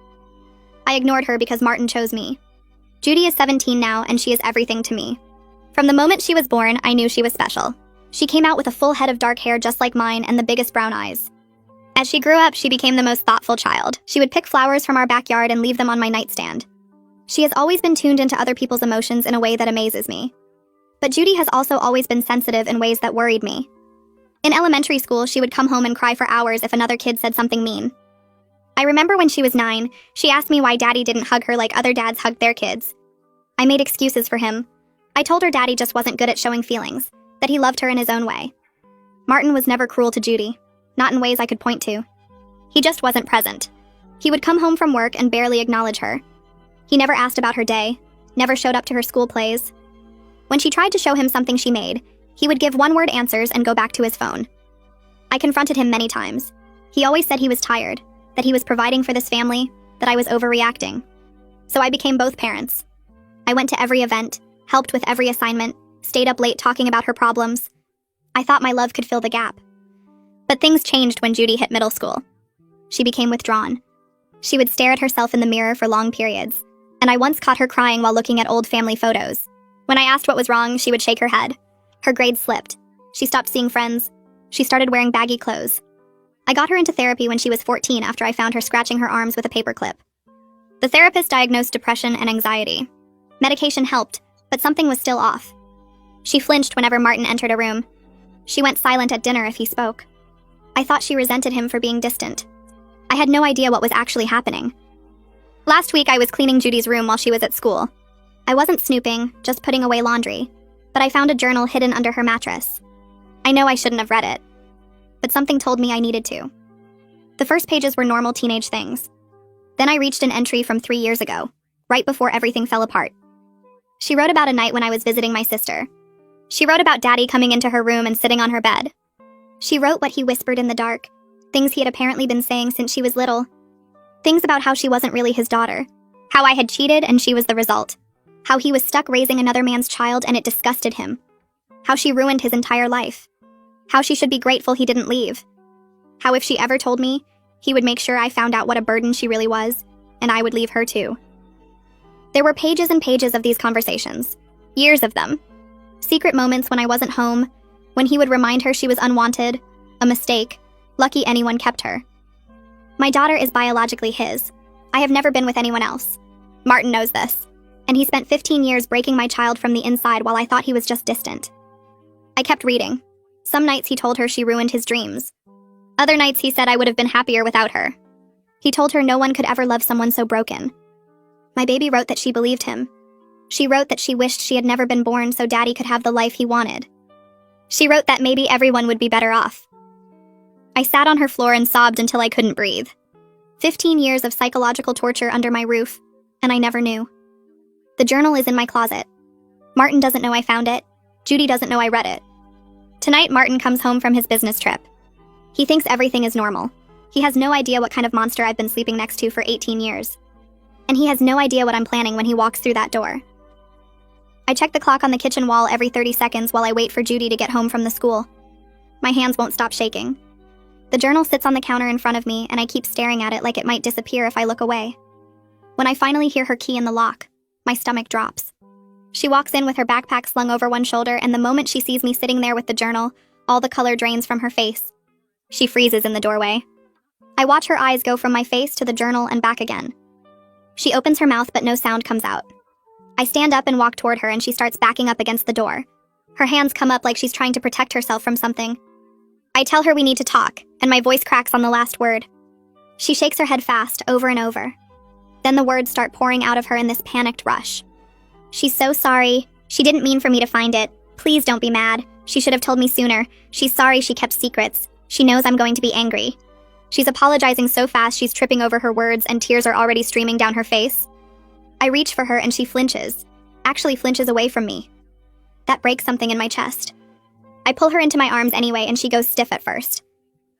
I ignored her because Martin chose me. Judy is 17 now, and she is everything to me. From the moment she was born, I knew she was special. She came out with a full head of dark hair just like mine and the biggest brown eyes. As she grew up, she became the most thoughtful child. She would pick flowers from our backyard and leave them on my nightstand. She has always been tuned into other people's emotions in a way that amazes me. But Judy has also always been sensitive in ways that worried me. In elementary school, she would come home and cry for hours if another kid said something mean. I remember when she was 9, she asked me why Daddy didn't hug her like other dads hugged their kids. I made excuses for him. I told her Daddy just wasn't good at showing feelings, that he loved her in his own way. Martin was never cruel to Judy, not in ways I could point to. He just wasn't present. He would come home from work and barely acknowledge her. He never asked about her day, never showed up to her school plays. When she tried to show him something she made, he would give one-word answers and go back to his phone. I confronted him many times. He always said he was tired, that he was providing for this family, that I was overreacting. So I became both parents. I went to every event, helped with every assignment, stayed up late talking about her problems. I thought my love could fill the gap. But things changed when Judy hit middle school. She became withdrawn. She would stare at herself in the mirror for long periods, and I once caught her crying while looking at old family photos. When I asked what was wrong, she would shake her head. Her grades slipped. She stopped seeing friends. She started wearing baggy clothes. I got her into therapy when she was 14 after I found her scratching her arms with a paperclip. The therapist diagnosed depression and anxiety. Medication helped, but something was still off. She flinched whenever Martin entered a room. She went silent at dinner if he spoke. I thought she resented him for being distant. I had no idea what was actually happening. Last week I was cleaning Judy's room while she was at school. I wasn't snooping, just putting away laundry, but I found a journal hidden under her mattress. I know I shouldn't have read it, but something told me I needed to. The first pages were normal teenage things. Then I reached an entry from 3 years ago, right before everything fell apart. She wrote about a night when I was visiting my sister. She wrote about Daddy coming into her room and sitting on her bed. She wrote what he whispered in the dark, Things he had apparently been saying since she was little. Things about how she wasn't really his daughter. How I had cheated and she was the result. How he was stuck raising another man's child and it disgusted him. How she ruined his entire life. How she should be grateful he didn't leave. How if she ever told me, he would make sure I found out what a burden she really was, and I would leave her too. There were pages and pages of these conversations. Years of them. Secret moments when I wasn't home, when he would remind her she was unwanted, a mistake, lucky anyone kept her. My daughter is biologically his. I have never been with anyone else. Martin knows this, and he spent 15 years breaking my child from the inside while I thought he was just distant. I kept reading. Some nights he told her she ruined his dreams. Other nights he said I would have been happier without her. He told her no one could ever love someone so broken. My baby wrote that she believed him. She wrote that she wished she had never been born so Daddy could have the life he wanted. She wrote that maybe everyone would be better off. I sat on her floor and sobbed until I couldn't breathe. 15 years of psychological torture under my roof, and I never knew. The journal is in my closet. Martin doesn't know I found it. Judy doesn't know I read it. Tonight, Martin comes home from his business trip. He thinks everything is normal. He has no idea what kind of monster I've been sleeping next to for 18 years. And he has no idea what I'm planning when he walks through that door. I check the clock on the kitchen wall every 30 seconds while I wait for Judy to get home from the school. My hands won't stop shaking. The journal sits on the counter in front of me, and I keep staring at it like it might disappear if I look away. When I finally hear her key in the lock, my stomach drops. She walks in with her backpack slung over one shoulder, and the moment she sees me sitting there with the journal, all the color drains from her face. She freezes in the doorway. I watch her eyes go from my face to the journal and back again. She opens her mouth, but no sound comes out. I stand up and walk toward her, and she starts backing up against the door. Her hands come up like she's trying to protect herself from something. I tell her we need to talk, and my voice cracks on the last word. She shakes her head fast, over and over. Then the words start pouring out of her in this panicked rush. She's so sorry. She didn't mean for me to find it. Please don't be mad. She should have told me sooner. She's sorry she kept secrets. She knows I'm going to be angry. She's apologizing so fast she's tripping over her words and tears are already streaming down her face. I reach for her and she flinches. Actually flinches away from me. That breaks something in my chest. I pull her into my arms anyway and she goes stiff at first.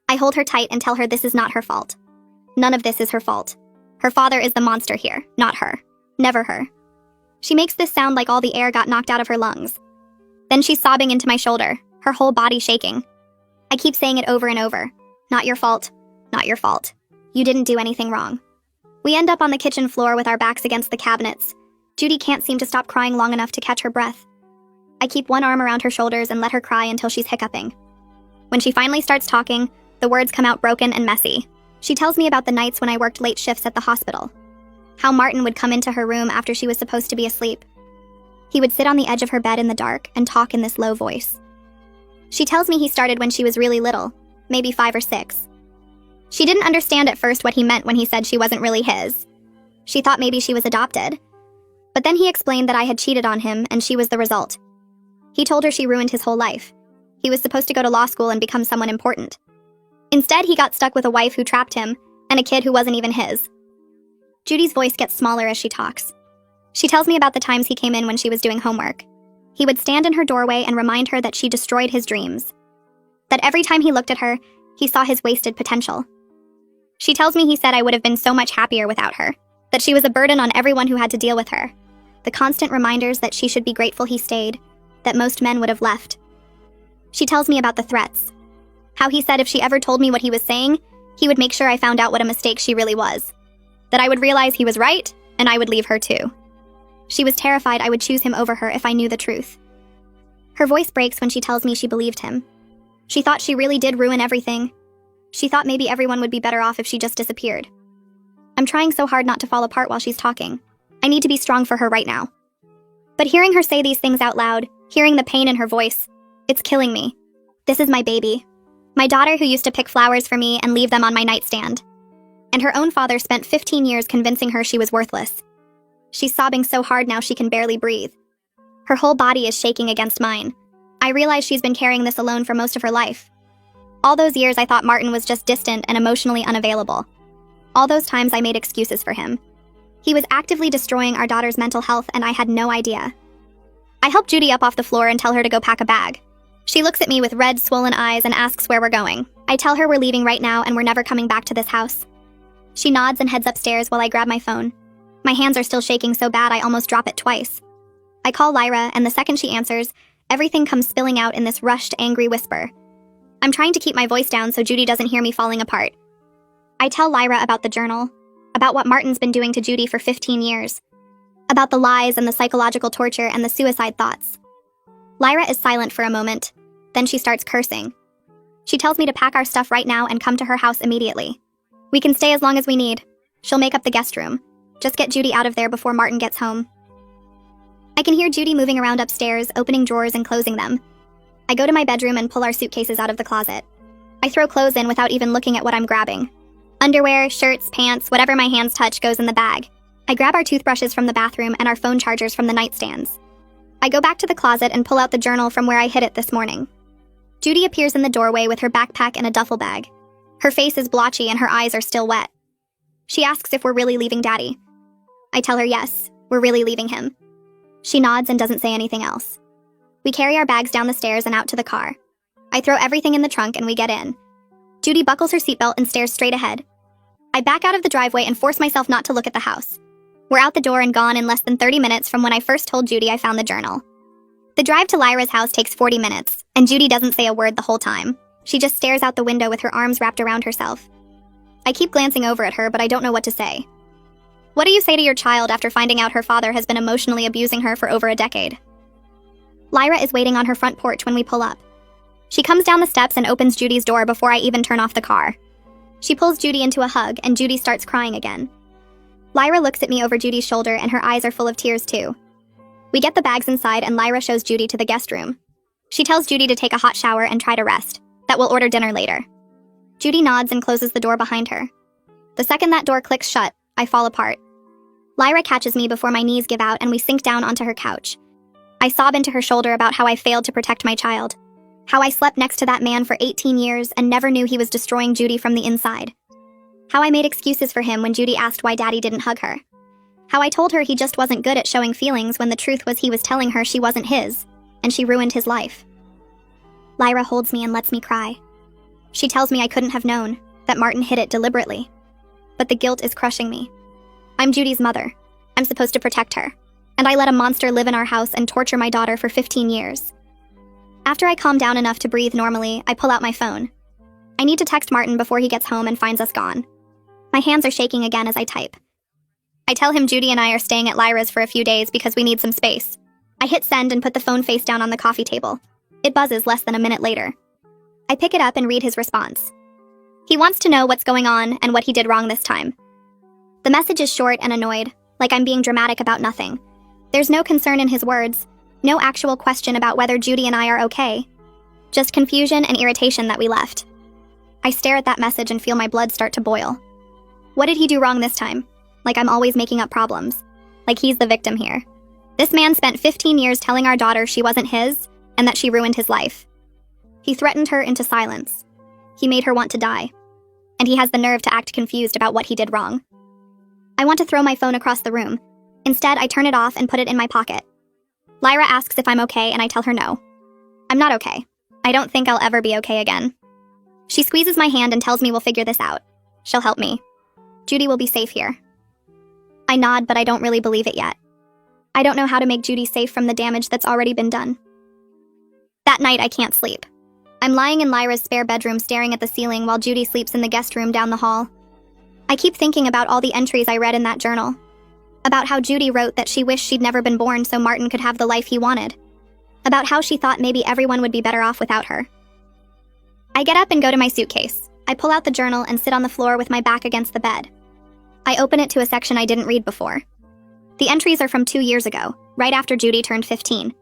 I hold her tight and tell her this is not her fault. None of this is her fault. Her father is the monster here, not her. Never her. She makes this sound like all the air got knocked out of her lungs. Then she's sobbing into my shoulder, her whole body shaking. I keep saying it over and over. Not your fault. Not your fault. You didn't do anything wrong. We end up on the kitchen floor with our backs against the cabinets. Judy can't seem to stop crying long enough to catch her breath. I keep one arm around her shoulders and let her cry until she's hiccuping. When she finally starts talking, the words come out broken and messy. She tells me about the nights when I worked late shifts at the hospital. How Martin would come into her room after she was supposed to be asleep. He would sit on the edge of her bed in the dark and talk in this low voice. She tells me he started when she was really little, maybe 5 or 6. She didn't understand at first what he meant when he said she wasn't really his. She thought maybe she was adopted. But then he explained that I had cheated on him and she was the result. He told her she ruined his whole life. He was supposed to go to law school and become someone important. Instead, he got stuck with a wife who trapped him and a kid who wasn't even his. Judy's voice gets smaller as she talks. She tells me about the times he came in when she was doing homework. He would stand in her doorway and remind her that she destroyed his dreams. That every time he looked at her, he saw his wasted potential. She tells me he said I would have been so much happier without her, that she was a burden on everyone who had to deal with her. The constant reminders that she should be grateful he stayed, that most men would have left. She tells me about the threats. How he said if she ever told me what he was saying, he would make sure I found out what a mistake she really was. That I would realize he was right, and I would leave her too. She was terrified I would choose him over her if I knew the truth. Her voice breaks when she tells me she believed him. She thought she really did ruin everything. She thought maybe everyone would be better off if she just disappeared. I'm trying so hard not to fall apart while she's talking. I need to be strong for her right now. But hearing her say these things out loud, hearing the pain in her voice, it's killing me. This is my baby. My daughter who used to pick flowers for me and leave them on my nightstand. And her own father spent 15 years convincing her she was worthless. She's sobbing so hard now she can barely breathe. Her whole body is shaking against mine. I realize she's been carrying this alone for most of her life. All those years I thought Martin was just distant and emotionally unavailable. All those times I made excuses for him. He was actively destroying our daughter's mental health and I had no idea. I help Judy up off the floor and tell her to go pack a bag. She looks at me with red, swollen eyes and asks where we're going. I tell her we're leaving right now and we're never coming back to this house. She nods and heads upstairs while I grab my phone. My hands are still shaking so bad I almost drop it twice. I call Lyra, and the second she answers, everything comes spilling out in this rushed, angry whisper. I'm trying to keep my voice down so Judy doesn't hear me falling apart. I tell Lyra about the journal, about what Martin's been doing to Judy for 15 years, about the lies and the psychological torture and the suicide thoughts. Lyra is silent for a moment, then she starts cursing. She tells me to pack our stuff right now and come to her house immediately. We can stay as long as we need. She'll make up the guest room. Just get Judy out of there before Martin gets home. I can hear Judy moving around upstairs, opening drawers and closing them. I go to my bedroom and pull our suitcases out of the closet. I throw clothes in without even looking at what I'm grabbing. Underwear, shirts, pants, whatever my hands touch goes in the bag. I grab our toothbrushes from the bathroom and our phone chargers from the nightstands. I go back to the closet and pull out the journal from where I hid it this morning. Judy appears in the doorway with her backpack and a duffel bag. Her face is blotchy and her eyes are still wet. She asks if we're really leaving Daddy. I tell her yes, we're really leaving him. She nods and doesn't say anything else. We carry our bags down the stairs and out to the car. I throw everything in the trunk and we get in. Judy buckles her seatbelt and stares straight ahead. I back out of the driveway and force myself not to look at the house. We're out the door and gone in less than 30 minutes from when I first told Judy I found the journal. The drive to Lyra's house takes 40 minutes, and Judy doesn't say a word the whole time. She just stares out the window with her arms wrapped around herself. I keep glancing over at her, but I don't know what to say. What do you say to your child after finding out her father has been emotionally abusing her for over a decade? Lyra is waiting on her front porch when we pull up. She comes down the steps and opens Judy's door before I even turn off the car. She pulls Judy into a hug, and Judy starts crying again. Lyra looks at me over Judy's shoulder, and her eyes are full of tears too. We get the bags inside, and Lyra shows Judy to the guest room. She tells Judy to take a hot shower and try to rest, that we'll order dinner later. Judy nods and closes the door behind her. The second that door clicks shut, I fall apart. Lyra catches me before my knees give out and we sink down onto her couch. I sob into her shoulder about how I failed to protect my child. How I slept next to that man for 18 years and never knew he was destroying Judy from the inside. How I made excuses for him when Judy asked why Daddy didn't hug her. How I told her he just wasn't good at showing feelings when the truth was he was telling her she wasn't his, and she ruined his life. Lyra holds me and lets me cry. She tells me I couldn't have known, that Martin hid it deliberately. But the guilt is crushing me. I'm Judy's mother. I'm supposed to protect her. And I let a monster live in our house and torture my daughter for 15 years. After I calm down enough to breathe normally, I pull out my phone. I need to text Martin before he gets home and finds us gone. My hands are shaking again as I type. I tell him Judy and I are staying at Lyra's for a few days because we need some space. I hit send and put the phone face down on the coffee table. It buzzes less than a minute later. I pick it up and read his response. He wants to know what's going on and what he did wrong this time. The message is short and annoyed, like I'm being dramatic about nothing. There's no concern in his words, no actual question about whether Judy and I are okay. Just confusion and irritation that we left. I stare at that message and feel my blood start to boil. What did he do wrong this time? Like I'm always making up problems. Like he's the victim here. This man spent 15 years telling our daughter she wasn't his and that she ruined his life. He threatened her into silence. He made her want to die. And he has the nerve to act confused about what he did wrong. I want to throw my phone across the room. Instead, I turn it off and put it in my pocket. Lyra asks if I'm okay, and I tell her no. I'm not okay. I don't think I'll ever be okay again. She squeezes my hand and tells me we'll figure this out. She'll help me. Judy will be safe here. I nod, but I don't really believe it yet. I don't know how to make Judy safe from the damage that's already been done. That night, I can't sleep. I'm lying in Lyra's spare bedroom staring at the ceiling while Judy sleeps in the guest room down the hall. I keep thinking about all the entries I read in that journal. About how Judy wrote that she wished she'd never been born so Martin could have the life he wanted. About how she thought maybe everyone would be better off without her. I get up and go to my suitcase. I pull out the journal and sit on the floor with my back against the bed. I open it to a section I didn't read before. The entries are from 2 years ago, right after Judy turned 15.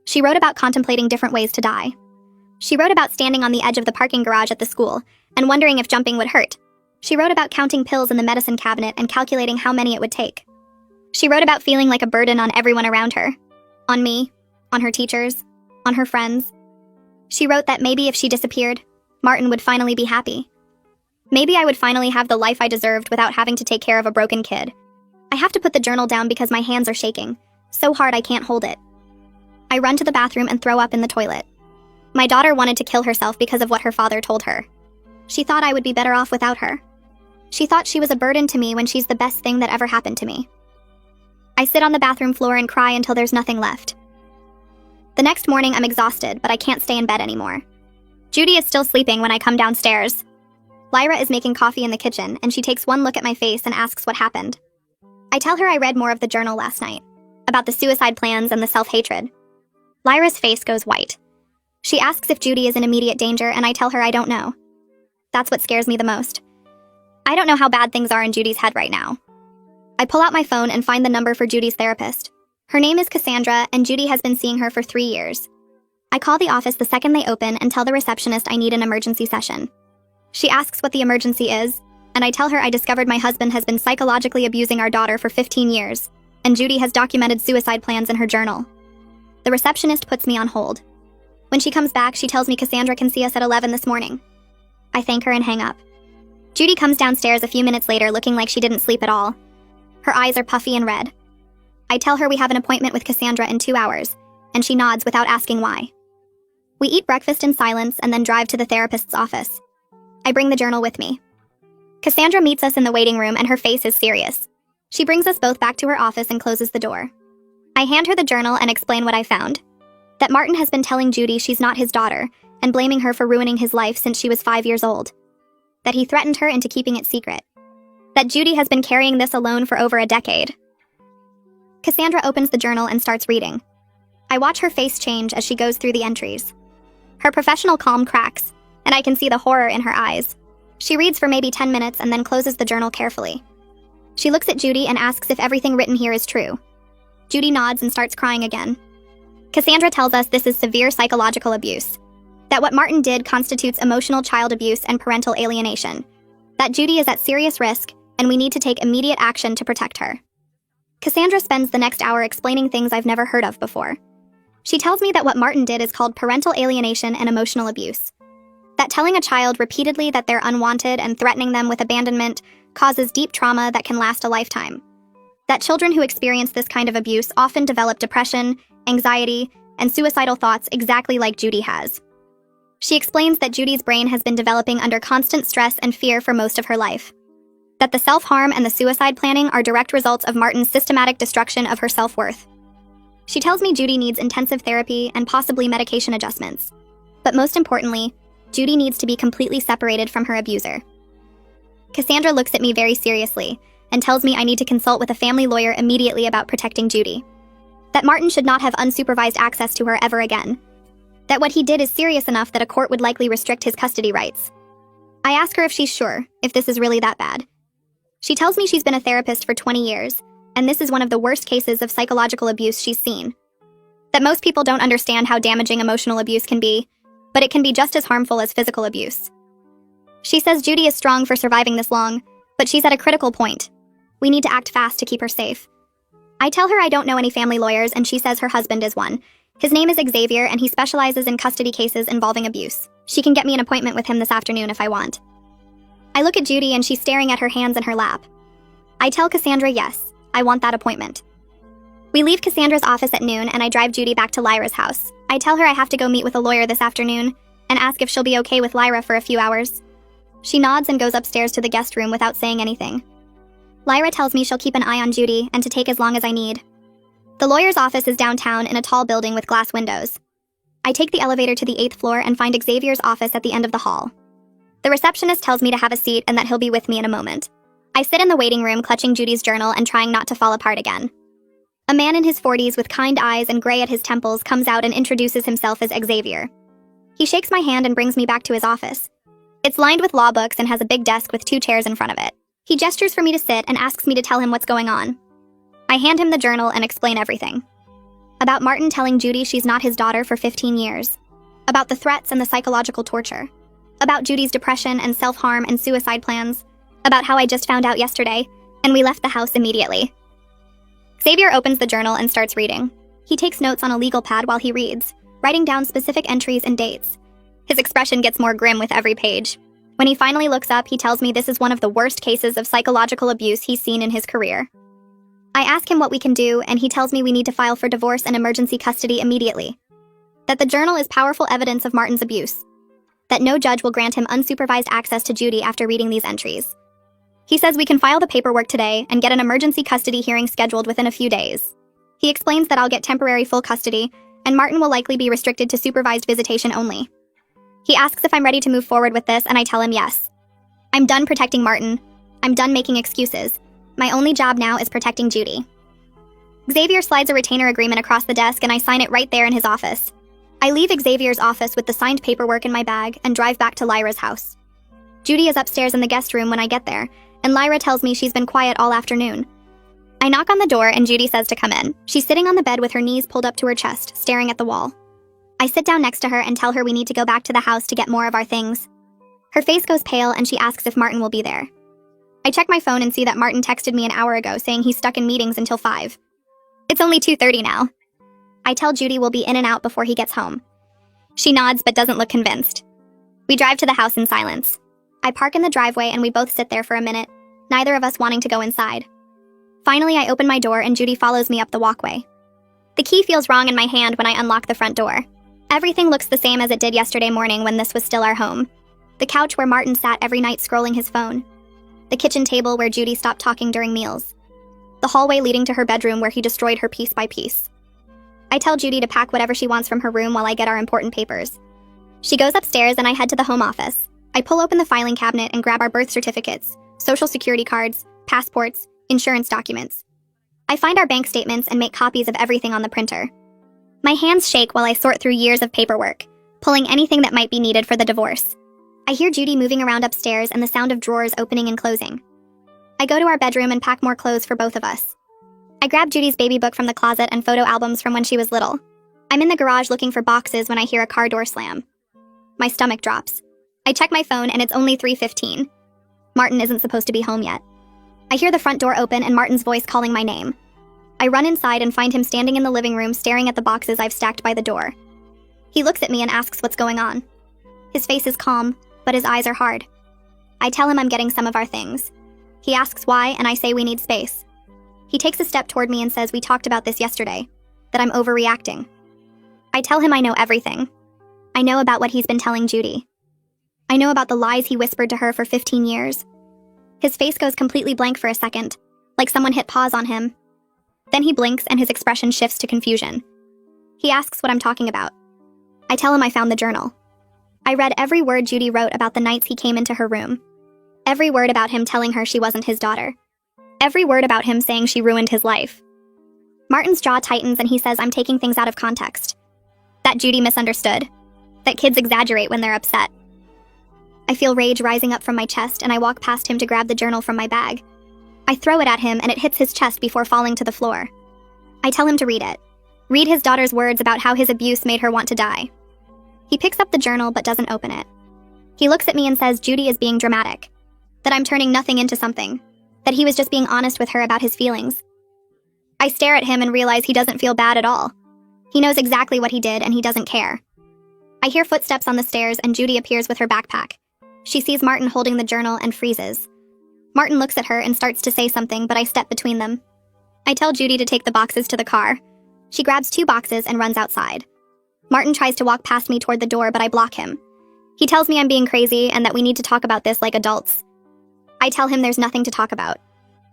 She wrote about contemplating different ways to die. She wrote about standing on the edge of the parking garage at the school and wondering if jumping would hurt. She wrote about counting pills in the medicine cabinet and calculating how many it would take. She wrote about feeling like a burden on everyone around her. On me, on her teachers, on her friends. She wrote that maybe if she disappeared, Martin would finally be happy. Maybe I would finally have the life I deserved without having to take care of a broken kid. I have to put the journal down because my hands are shaking, so hard I can't hold it. I run to the bathroom and throw up in the toilet. My daughter wanted to kill herself because of what her father told her. She thought I would be better off without her. She thought she was a burden to me when she's the best thing that ever happened to me. I sit on the bathroom floor and cry until there's nothing left. The next morning, I'm exhausted, but I can't stay in bed anymore. Judy is still sleeping when I come downstairs. Lyra is making coffee in the kitchen, and she takes one look at my face and asks what happened. I tell her I read more of the journal last night, about the suicide plans and the self-hatred. Lyra's face goes white. She asks if Judy is in immediate danger, and I tell her I don't know. That's what scares me the most. I don't know how bad things are in Judy's head right now. I pull out my phone and find the number for Judy's therapist. Her name is Cassandra, and Judy has been seeing her for 3 years. I call the office the second they open and tell the receptionist I need an emergency session. She asks what the emergency is, and I tell her I discovered my husband has been psychologically abusing our daughter for 15 years, and Judy has documented suicide plans in her journal. The receptionist puts me on hold. When she comes back, she tells me Cassandra can see us at 11 this morning. I thank her and hang up. Judy comes downstairs a few minutes later looking like she didn't sleep at all. Her eyes are puffy and red. I tell her we have an appointment with Cassandra in 2 hours, and she nods without asking why. We eat breakfast in silence and then drive to the therapist's office. I bring the journal with me. Cassandra meets us in the waiting room and her face is serious. She brings us both back to her office and closes the door. I hand her the journal and explain what I found. That Martin has been telling Judy she's not his daughter and blaming her for ruining his life since she was 5 years old. That he threatened her into keeping it secret. That Judy has been carrying this alone for over a decade. Cassandra opens the journal and starts reading. I watch her face change as she goes through the entries. Her professional calm cracks, and I can see the horror in her eyes. She reads for maybe 10 minutes and then closes the journal carefully. She looks at Judy and asks if everything written here is true. Judy nods and starts crying again. Cassandra tells us this is severe psychological abuse. That what Martin did constitutes emotional child abuse and parental alienation. That Judy is at serious risk, and we need to take immediate action to protect her. Cassandra spends the next hour explaining things I've never heard of before. She tells me that what Martin did is called parental alienation and emotional abuse. That telling a child repeatedly that they're unwanted and threatening them with abandonment causes deep trauma that can last a lifetime. That children who experience this kind of abuse often develop depression, anxiety, and suicidal thoughts exactly like Judy has. She explains that Judy's brain has been developing under constant stress and fear for most of her life. That the self-harm and the suicide planning are direct results of Martin's systematic destruction of her self-worth. She tells me Judy needs intensive therapy and possibly medication adjustments. But most importantly, Judy needs to be completely separated from her abuser. Cassandra looks at me very seriously and tells me I need to consult with a family lawyer immediately about protecting Judy. That Martin should not have unsupervised access to her ever again. That what he did is serious enough that a court would likely restrict his custody rights. I ask her if she's sure, if this is really that bad. She tells me she's been a therapist for 20 years, and this is one of the worst cases of psychological abuse she's seen. That most people don't understand how damaging emotional abuse can be, but it can be just as harmful as physical abuse. She says Judy is strong for surviving this long, but she's at a critical point. We need to act fast to keep her safe. I tell her I don't know any family lawyers, and she says her husband is one. His name is Xavier, and he specializes in custody cases involving abuse. She can get me an appointment with him this afternoon if I want. I look at Judy and she's staring at her hands in her lap. I tell Cassandra yes, I want that appointment. We leave Cassandra's office at noon and I drive Judy back to Lyra's house. I tell her I have to go meet with a lawyer this afternoon and ask if she'll be okay with Lyra for a few hours. She nods and goes upstairs to the guest room without saying anything. Lyra tells me she'll keep an eye on Judy and to take as long as I need. The lawyer's office is downtown in a tall building with glass windows. I take the elevator to the 8th floor and find Xavier's office at the end of the hall. The receptionist tells me to have a seat and that he'll be with me in a moment. I sit in the waiting room clutching Judy's journal and trying not to fall apart again. A man in his 40s with kind eyes and gray at his temples comes out and introduces himself as Xavier. He shakes my hand and brings me back to his office. It's lined with law books and has a big desk with 2 chairs in front of it. He gestures for me to sit and asks me to tell him what's going on. I hand him the journal and explain everything. About Martin telling Judy she's not his daughter for 15 years. About the threats and the psychological torture. About Judy's depression and self-harm and suicide plans. About how I just found out yesterday, and we left the house immediately. Xavier opens the journal and starts reading. He takes notes on a legal pad while he reads, writing down specific entries and dates. His expression gets more grim with every page. When he finally looks up, he tells me this is one of the worst cases of psychological abuse he's seen in his career. I ask him what we can do, and he tells me we need to file for divorce and emergency custody immediately. That the journal is powerful evidence of Martin's abuse. that no judge will grant him unsupervised access to Judy after reading these entries. He says we can file the paperwork today and get an emergency custody hearing scheduled within a few days. He explains that I'll get temporary full custody, and Martin will likely be restricted to supervised visitation only. He asks if I'm ready to move forward with this, and I tell him yes. I'm done protecting Martin. I'm done making excuses. My only job now is protecting Judy. Xavier slides a retainer agreement across the desk, and I sign it right there in his office. I leave Xavier's office with the signed paperwork in my bag and drive back to Lyra's house. Judy is upstairs in the guest room when I get there, and Lyra tells me she's been quiet all afternoon. I knock on the door and Judy says to come in. She's sitting on the bed with her knees pulled up to her chest, staring at the wall. I sit down next to her and tell her we need to go back to the house to get more of our things. Her face goes pale and she asks if Martin will be there. I check my phone and see that Martin texted me an hour ago saying he's stuck in meetings until 5. It's only 2:30 now. I tell Judy we'll be in and out before he gets home. She nods but doesn't look convinced. We drive to the house in silence. I park in the driveway and we both sit there for a minute, neither of us wanting to go inside. Finally, I open my door and Judy follows me up the walkway. The key feels wrong in my hand when I unlock the front door. Everything looks the same as it did yesterday morning when this was still our home. The couch where Martin sat every night scrolling his phone. The kitchen table where Judy stopped talking during meals. The hallway leading to her bedroom where he destroyed her piece by piece. I tell Judy to pack whatever she wants from her room while I get our important papers. She goes upstairs and I head to the home office. I pull open the filing cabinet and grab our birth certificates, social security cards, passports, insurance documents. I find our bank statements and make copies of everything on the printer. My hands shake while I sort through years of paperwork, pulling anything that might be needed for the divorce. I hear Judy moving around upstairs and the sound of drawers opening and closing. I go to our bedroom and pack more clothes for both of us. I grab Judy's baby book from the closet and photo albums from when she was little. I'm in the garage looking for boxes when I hear a car door slam. My stomach drops. I check my phone and it's only 3:15. Martin isn't supposed to be home yet. I hear the front door open and Martin's voice calling my name. I run inside and find him standing in the living room staring at the boxes I've stacked by the door. He looks at me and asks what's going on. His face is calm, but his eyes are hard. I tell him I'm getting some of our things. He asks why, and I say we need space. He takes a step toward me and says we talked about this yesterday, that I'm overreacting. I tell him I know everything. I know about what he's been telling Judy. I know about the lies he whispered to her for 15 years. His face goes completely blank for a second, like someone hit pause on him. Then he blinks and his expression shifts to confusion. He asks what I'm talking about. I tell him I found the journal. I read every word Judy wrote about the nights he came into her room. Every word about him telling her she wasn't his daughter. Every word about him saying she ruined his life. Martin's jaw tightens and he says I'm taking things out of context. That Judy misunderstood. That kids exaggerate when they're upset. I feel rage rising up from my chest and I walk past him to grab the journal from my bag. I throw it at him and it hits his chest before falling to the floor. I tell him to read it. Read his daughter's words about how his abuse made her want to die. He picks up the journal but doesn't open it. He looks at me and says Judy is being dramatic. That I'm turning nothing into something. That he was just being honest with her about his feelings. I stare at him and realize he doesn't feel bad at all. He knows exactly what he did and he doesn't care. I hear footsteps on the stairs and Judy appears with her backpack. She sees Martin holding the journal and freezes. Martin looks at her and starts to say something, but I step between them. I tell Judy to take the boxes to the car. She grabs 2 boxes and runs outside. Martin tries to walk past me toward the door, but I block him. He tells me I'm being crazy and that we need to talk about this like adults. I tell him there's nothing to talk about.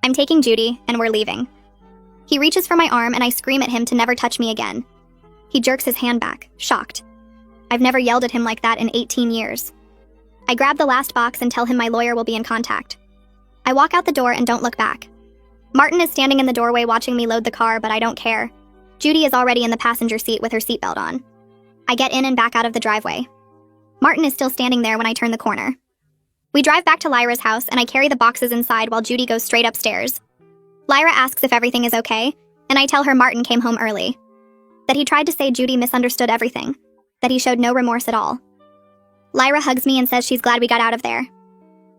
I'm taking Judy, and we're leaving. He reaches for my arm and I scream at him to never touch me again. He jerks his hand back, shocked. I've never yelled at him like that in 18 years. I grab the last box and tell him my lawyer will be in contact. I walk out the door and don't look back. Martin is standing in the doorway watching me load the car, but I don't care. Judy is already in the passenger seat with her seatbelt on. I get in and back out of the driveway. Martin is still standing there when I turn the corner. We drive back to Lyra's house and I carry the boxes inside while Judy goes straight upstairs. Lyra asks if everything is okay, and I tell her Martin came home early. That he tried to say Judy misunderstood everything. That he showed no remorse at all. Lyra hugs me and says she's glad we got out of there.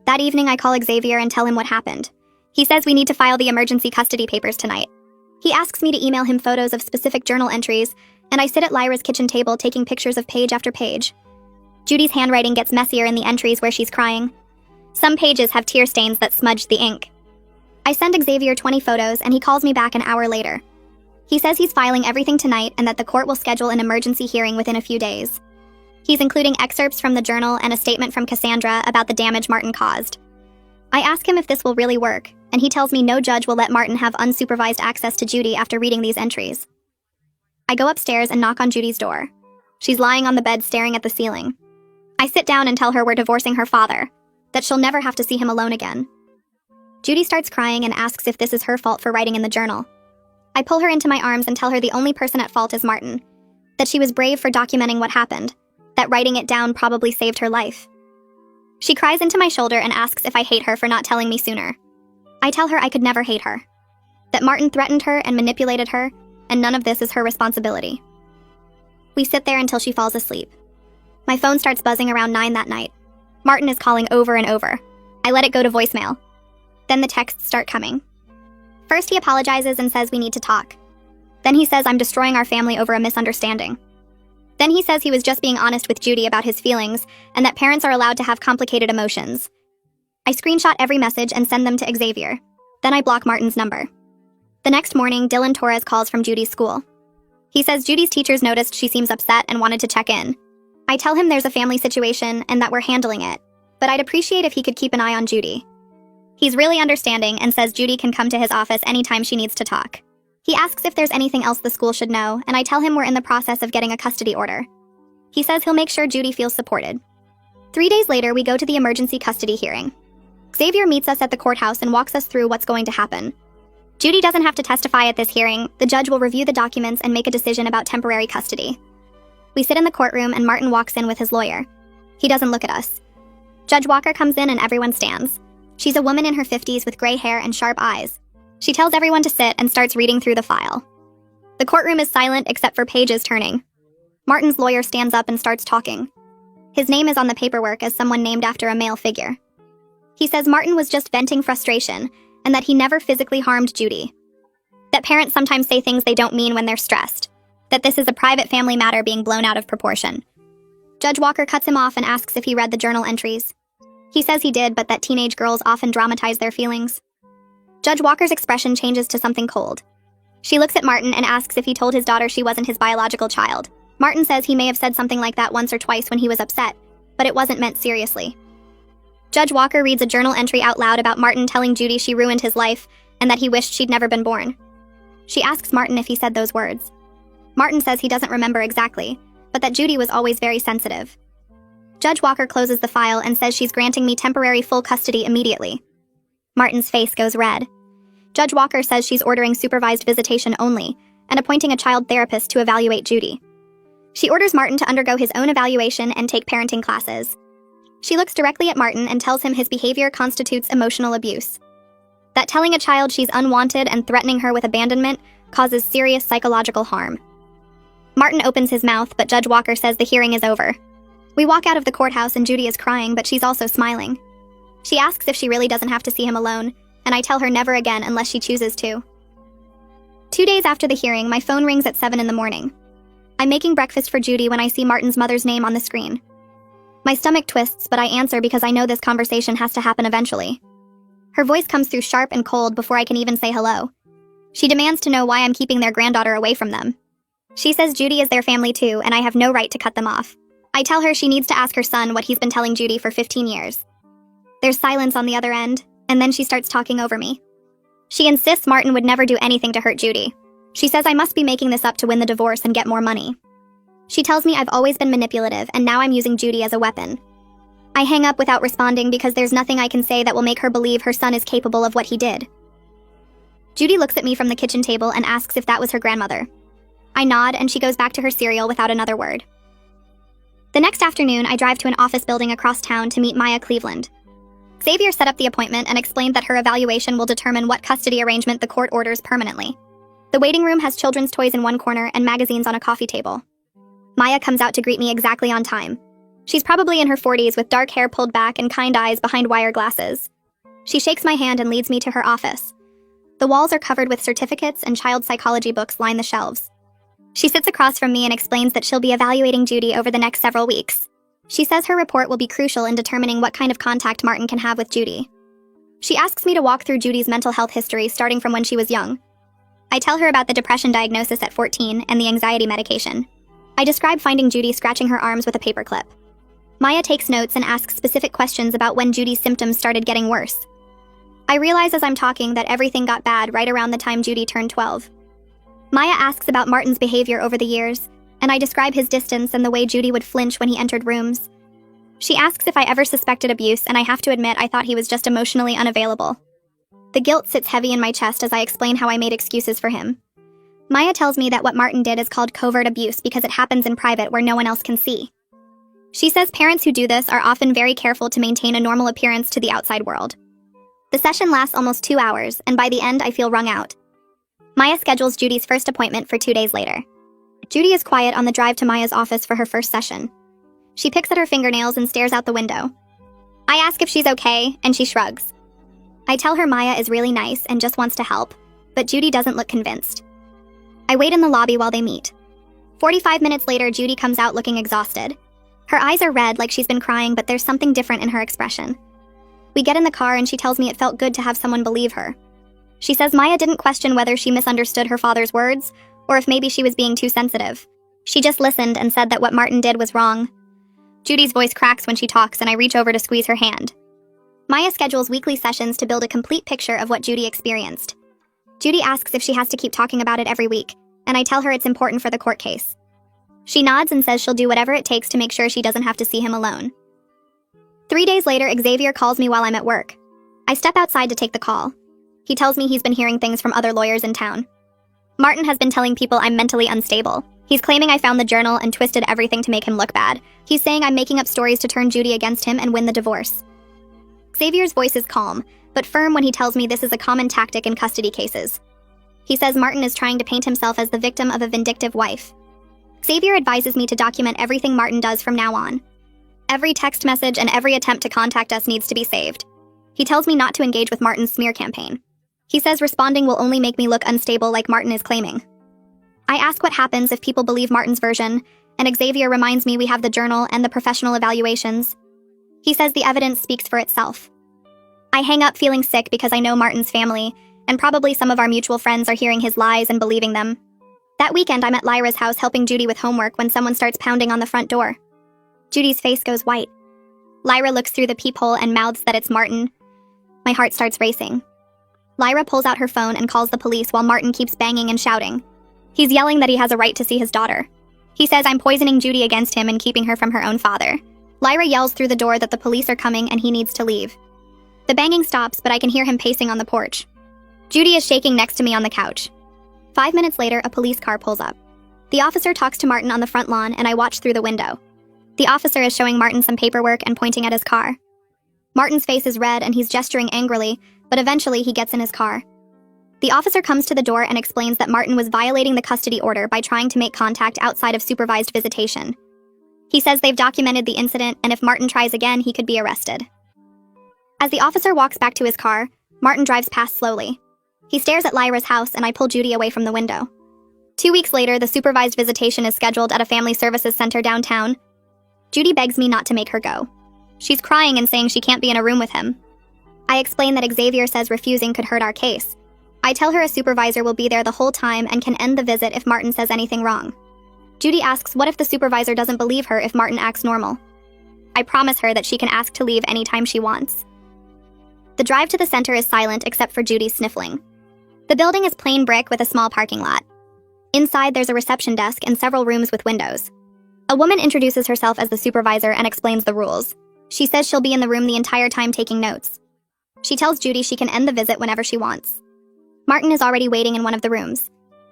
That evening I call Xavier and tell him what happened. He says we need to file the emergency custody papers tonight. He asks me to email him photos of specific journal entries, and I sit at Lyra's kitchen table taking pictures of page after page. Judy's handwriting gets messier in the entries where she's crying. Some pages have tear stains that smudge the ink. I send Xavier 20 photos and he calls me back an hour later. He says he's filing everything tonight and that the court will schedule an emergency hearing within a few days. He's including excerpts from the journal and a statement from Cassandra about the damage Martin caused. I ask him if this will really work, and he tells me no judge will let Martin have unsupervised access to Judy after reading these entries. I go upstairs and knock on Judy's door. She's lying on the bed staring at the ceiling. I sit down and tell her we're divorcing her father, that she'll never have to see him alone again. Judy starts crying and asks if this is her fault for writing in the journal. I pull her into my arms and tell her the only person at fault is Martin, that she was brave for documenting what happened, that writing it down probably saved her life. She cries into my shoulder and asks if I hate her for not telling me sooner. I tell her I could never hate her, that Martin threatened her and manipulated her, and none of this is her responsibility. We sit there until she falls asleep. My phone starts buzzing around 9 that night. Martin is calling over and over. I let it go to voicemail. Then the texts start coming. First he apologizes and says we need to talk. Then he says I'm destroying our family over a misunderstanding. Then he says he was just being honest with Judy about his feelings and that parents are allowed to have complicated emotions. I screenshot every message and send them to Xavier. Then I block Martin's number. The next morning, Dylan Torres calls from Judy's school. He says Judy's teachers noticed she seems upset and wanted to check in. I tell him there's a family situation and that we're handling it, but I'd appreciate if he could keep an eye on Judy. He's really understanding and says Judy can come to his office anytime she needs to talk. He asks if there's anything else the school should know, and I tell him we're in the process of getting a custody order. He says he'll make sure Judy feels supported. 3 days later, we go to the emergency custody hearing. Xavier meets us at the courthouse and walks us through what's going to happen. Judy doesn't have to testify at this hearing. The judge will review the documents and make a decision about temporary custody. We sit in the courtroom and Martin walks in with his lawyer. He doesn't look at us. Judge Walker comes in and everyone stands. She's a woman in her 50s with gray hair and sharp eyes. She tells everyone to sit and starts reading through the file. The courtroom is silent except for pages turning. Martin's lawyer stands up and starts talking. His name is on the paperwork as someone named after a male figure. He says Martin was just venting frustration and that he never physically harmed Judy. That parents sometimes say things they don't mean when they're stressed. That this is a private family matter being blown out of proportion. Judge Walker cuts him off and asks if he read the journal entries. He says he did, but that teenage girls often dramatize their feelings. Judge Walker's expression changes to something cold. She looks at Martin and asks if he told his daughter she wasn't his biological child. Martin says he may have said something like that once or twice when he was upset, but it wasn't meant seriously. Judge Walker reads a journal entry out loud about Martin telling Judy she ruined his life and that he wished she'd never been born. She asks Martin if he said those words. Martin says he doesn't remember exactly, but that Judy was always very sensitive. Judge Walker closes the file and says she's granting me temporary full custody immediately. Martin's face goes red. Judge Walker says she's ordering supervised visitation only and appointing a child therapist to evaluate Judy. She orders Martin to undergo his own evaluation and take parenting classes. She looks directly at Martin and tells him his behavior constitutes emotional abuse. That telling a child she's unwanted and threatening her with abandonment causes serious psychological harm. Martin opens his mouth, but Judge Walker says the hearing is over. We walk out of the courthouse and Judy is crying, but she's also smiling. She asks if she really doesn't have to see him alone, and I tell her never again unless she chooses to. 2 days after the hearing, my phone rings at 7 in the morning. I'm making breakfast for Judy when I see Martin's mother's name on the screen. My stomach twists, but I answer because I know this conversation has to happen eventually. Her voice comes through sharp and cold before I can even say hello. She demands to know why I'm keeping their granddaughter away from them. She says Judy is their family too, and I have no right to cut them off. I tell her she needs to ask her son what he's been telling Judy for 15 years. There's silence on the other end, and then she starts talking over me. She insists Martin would never do anything to hurt Judy. She says I must be making this up to win the divorce and get more money. She tells me I've always been manipulative, and now I'm using Judy as a weapon. I hang up without responding because there's nothing I can say that will make her believe her son is capable of what he did. Judy looks at me from the kitchen table and asks if that was her grandmother. I nod, and she goes back to her cereal without another word. The next afternoon, I drive to an office building across town to meet Maya Cleveland. Xavier set up the appointment and explained that her evaluation will determine what custody arrangement the court orders permanently. The waiting room has children's toys in one corner and magazines on a coffee table. Maya comes out to greet me exactly on time. She's probably in her 40s with dark hair pulled back and kind eyes behind wire glasses. She shakes my hand and leads me to her office. The walls are covered with certificates and child psychology books line the shelves. She sits across from me and explains that she'll be evaluating Judy over the next several weeks. She says her report will be crucial in determining what kind of contact Martin can have with Judy. She asks me to walk through Judy's mental health history starting from when she was young. I tell her about the depression diagnosis at 14 and the anxiety medication. I describe finding Judy scratching her arms with a paperclip. Maya takes notes and asks specific questions about when Judy's symptoms started getting worse. I realize as I'm talking that everything got bad right around the time Judy turned 12. Maya asks about Martin's behavior over the years, and I describe his distance and the way Judy would flinch when he entered rooms. She asks if I ever suspected abuse, and I have to admit I thought he was just emotionally unavailable. The guilt sits heavy in my chest as I explain how I made excuses for him. Maya tells me that what Martin did is called covert abuse because it happens in private where no one else can see. She says parents who do this are often very careful to maintain a normal appearance to the outside world. The session lasts almost 2 hours, and by the end I feel wrung out. Maya schedules Judy's first appointment for 2 days later. Judy is quiet on the drive to Maya's office for her first session. She picks at her fingernails and stares out the window. I ask if she's okay, and she shrugs. I tell her Maya is really nice and just wants to help, but Judy doesn't look convinced. I wait in the lobby while they meet. 45 minutes later, Judy comes out looking exhausted. Her eyes are red like she's been crying, but there's something different in her expression. We get in the car and she tells me it felt good to have someone believe her. She says Maya didn't question whether she misunderstood her father's words, or if maybe she was being too sensitive. She just listened and said that what Martin did was wrong. Judy's voice cracks when she talks and I reach over to squeeze her hand. Maya schedules weekly sessions to build a complete picture of what Judy experienced. Judy asks if she has to keep talking about it every week, and I tell her it's important for the court case. She nods and says she'll do whatever it takes to make sure she doesn't have to see him alone. 3 days later, Xavier calls me while I'm at work. I step outside to take the call. He tells me he's been hearing things from other lawyers in town. Martin has been telling people I'm mentally unstable. He's claiming I found the journal and twisted everything to make him look bad. He's saying I'm making up stories to turn Judy against him and win the divorce. Xavier's voice is calm, but firm when he tells me this is a common tactic in custody cases. He says Martin is trying to paint himself as the victim of a vindictive wife. Xavier advises me to document everything Martin does from now on. Every text message and every attempt to contact us needs to be saved. He tells me not to engage with Martin's smear campaign. He says responding will only make me look unstable like Martin is claiming. I ask what happens if people believe Martin's version, and Xavier reminds me we have the journal and the professional evaluations. He says the evidence speaks for itself. I hang up feeling sick because I know Martin's family, and probably some of our mutual friends are hearing his lies and believing them. That weekend, I'm at Lyra's house helping Judy with homework when someone starts pounding on the front door. Judy's face goes white. Lyra looks through the peephole and mouths that it's Martin. My heart starts racing. Lyra pulls out her phone and calls the police while Martin keeps banging and shouting. He's yelling that he has a right to see his daughter. He says I'm poisoning Judy against him and keeping her from her own father. Lyra yells through the door that the police are coming and he needs to leave. The banging stops, but I can hear him pacing on the porch. Judy is shaking next to me on the couch. 5 minutes later, a police car pulls up. The officer talks to Martin on the front lawn, and I watch through the window. The officer is showing Martin some paperwork and pointing at his car. Martin's face is red and he's gesturing angrily, but eventually he gets in his car. The officer comes to the door and explains that Martin was violating the custody order by trying to make contact outside of supervised visitation. He says they've documented the incident, and if Martin tries again, he could be arrested. As the officer walks back to his car, Martin drives past slowly. He stares at Lyra's house, and I pull Judy away from the window. 2 weeks later, the supervised visitation is scheduled at a family services center downtown. Judy begs me not to make her go. She's crying and saying she can't be in a room with him. I explain that Xavier says refusing could hurt our case. I tell her a supervisor will be there the whole time and can end the visit if Martin says anything wrong. Judy asks what if the supervisor doesn't believe her if Martin acts normal. I promise her that she can ask to leave anytime she wants. The drive to the center is silent except for Judy sniffling. The building is plain brick with a small parking lot. Inside, there's a reception desk and several rooms with windows. A woman introduces herself as the supervisor and explains the rules. She says she'll be in the room the entire time taking notes. She tells Judy she can end the visit whenever she wants. Martin is already waiting in one of the rooms.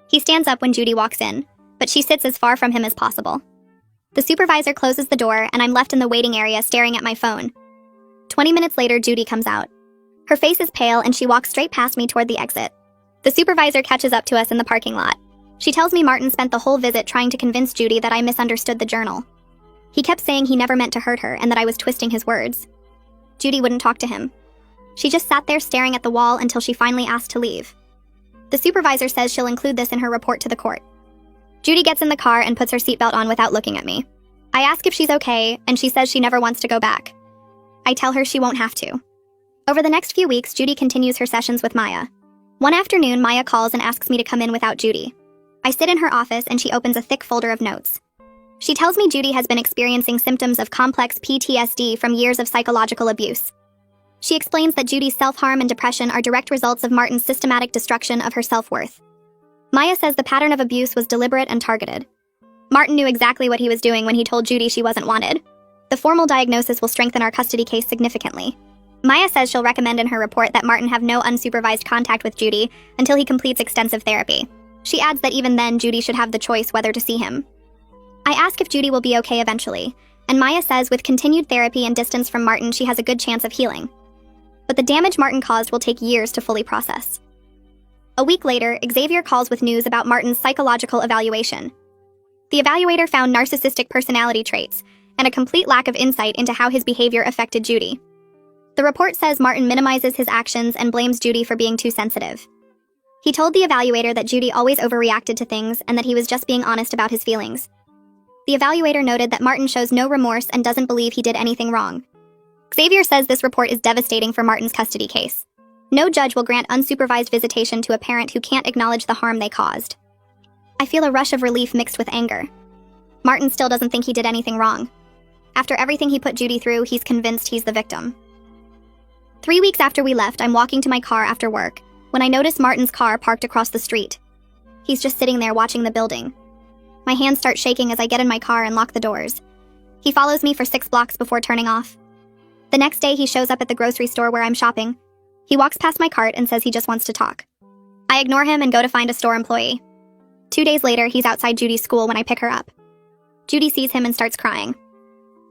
He stands up when Judy walks in, but she sits as far from him as possible. The supervisor closes the door, and I'm left in the waiting area staring at my phone. 20 minutes later, Judy comes out. Her face is pale, and she walks straight past me toward the exit. The supervisor catches up to us in the parking lot. She tells me Martin spent the whole visit trying to convince Judy that I misunderstood the journal. He kept saying he never meant to hurt her and that I was twisting his words. Judy wouldn't talk to him. She just sat there staring at the wall until she finally asked to leave. The supervisor says she'll include this in her report to the court. Judy gets in the car and puts her seatbelt on without looking at me. I ask if she's okay, and she says she never wants to go back. I tell her she won't have to. Over the next few weeks, Judy continues her sessions with Maya. One afternoon, Maya calls and asks me to come in without Judy. I sit in her office and she opens a thick folder of notes. She tells me Judy has been experiencing symptoms of complex PTSD from years of psychological abuse. She explains that Judy's self-harm and depression are direct results of Martin's systematic destruction of her self-worth. Maya says the pattern of abuse was deliberate and targeted. Martin knew exactly what he was doing when he told Judy she wasn't wanted. The formal diagnosis will strengthen our custody case significantly. Maya says she'll recommend in her report that Martin have no unsupervised contact with Judy until he completes extensive therapy. She adds that even then, Judy should have the choice whether to see him. I ask if Judy will be okay eventually, and Maya says with continued therapy and distance from Martin, she has a good chance of healing. But the damage Martin caused will take years to fully process. A week later, Xavier calls with news about Martin's psychological evaluation. The evaluator found narcissistic personality traits and a complete lack of insight into how his behavior affected Judy. The report says Martin minimizes his actions and blames Judy for being too sensitive. He told the evaluator that Judy always overreacted to things and that he was just being honest about his feelings. The evaluator noted that Martin shows no remorse and doesn't believe he did anything wrong. Xavier says this report is devastating for Martin's custody case. No judge will grant unsupervised visitation to a parent who can't acknowledge the harm they caused. I feel a rush of relief mixed with anger. Martin still doesn't think he did anything wrong. After everything he put Judy through, he's convinced he's the victim. 3 weeks after we left, I'm walking to my car after work when I notice Martin's car parked across the street. He's just sitting there watching the building. My hands start shaking as I get in my car and lock the doors. He follows me for 6 blocks before turning off. The next day, he shows up at the grocery store where I'm shopping. He walks past my cart and says he just wants to talk. I ignore him and go to find a store employee. 2 days later, he's outside Judy's school when I pick her up. Judy sees him and starts crying.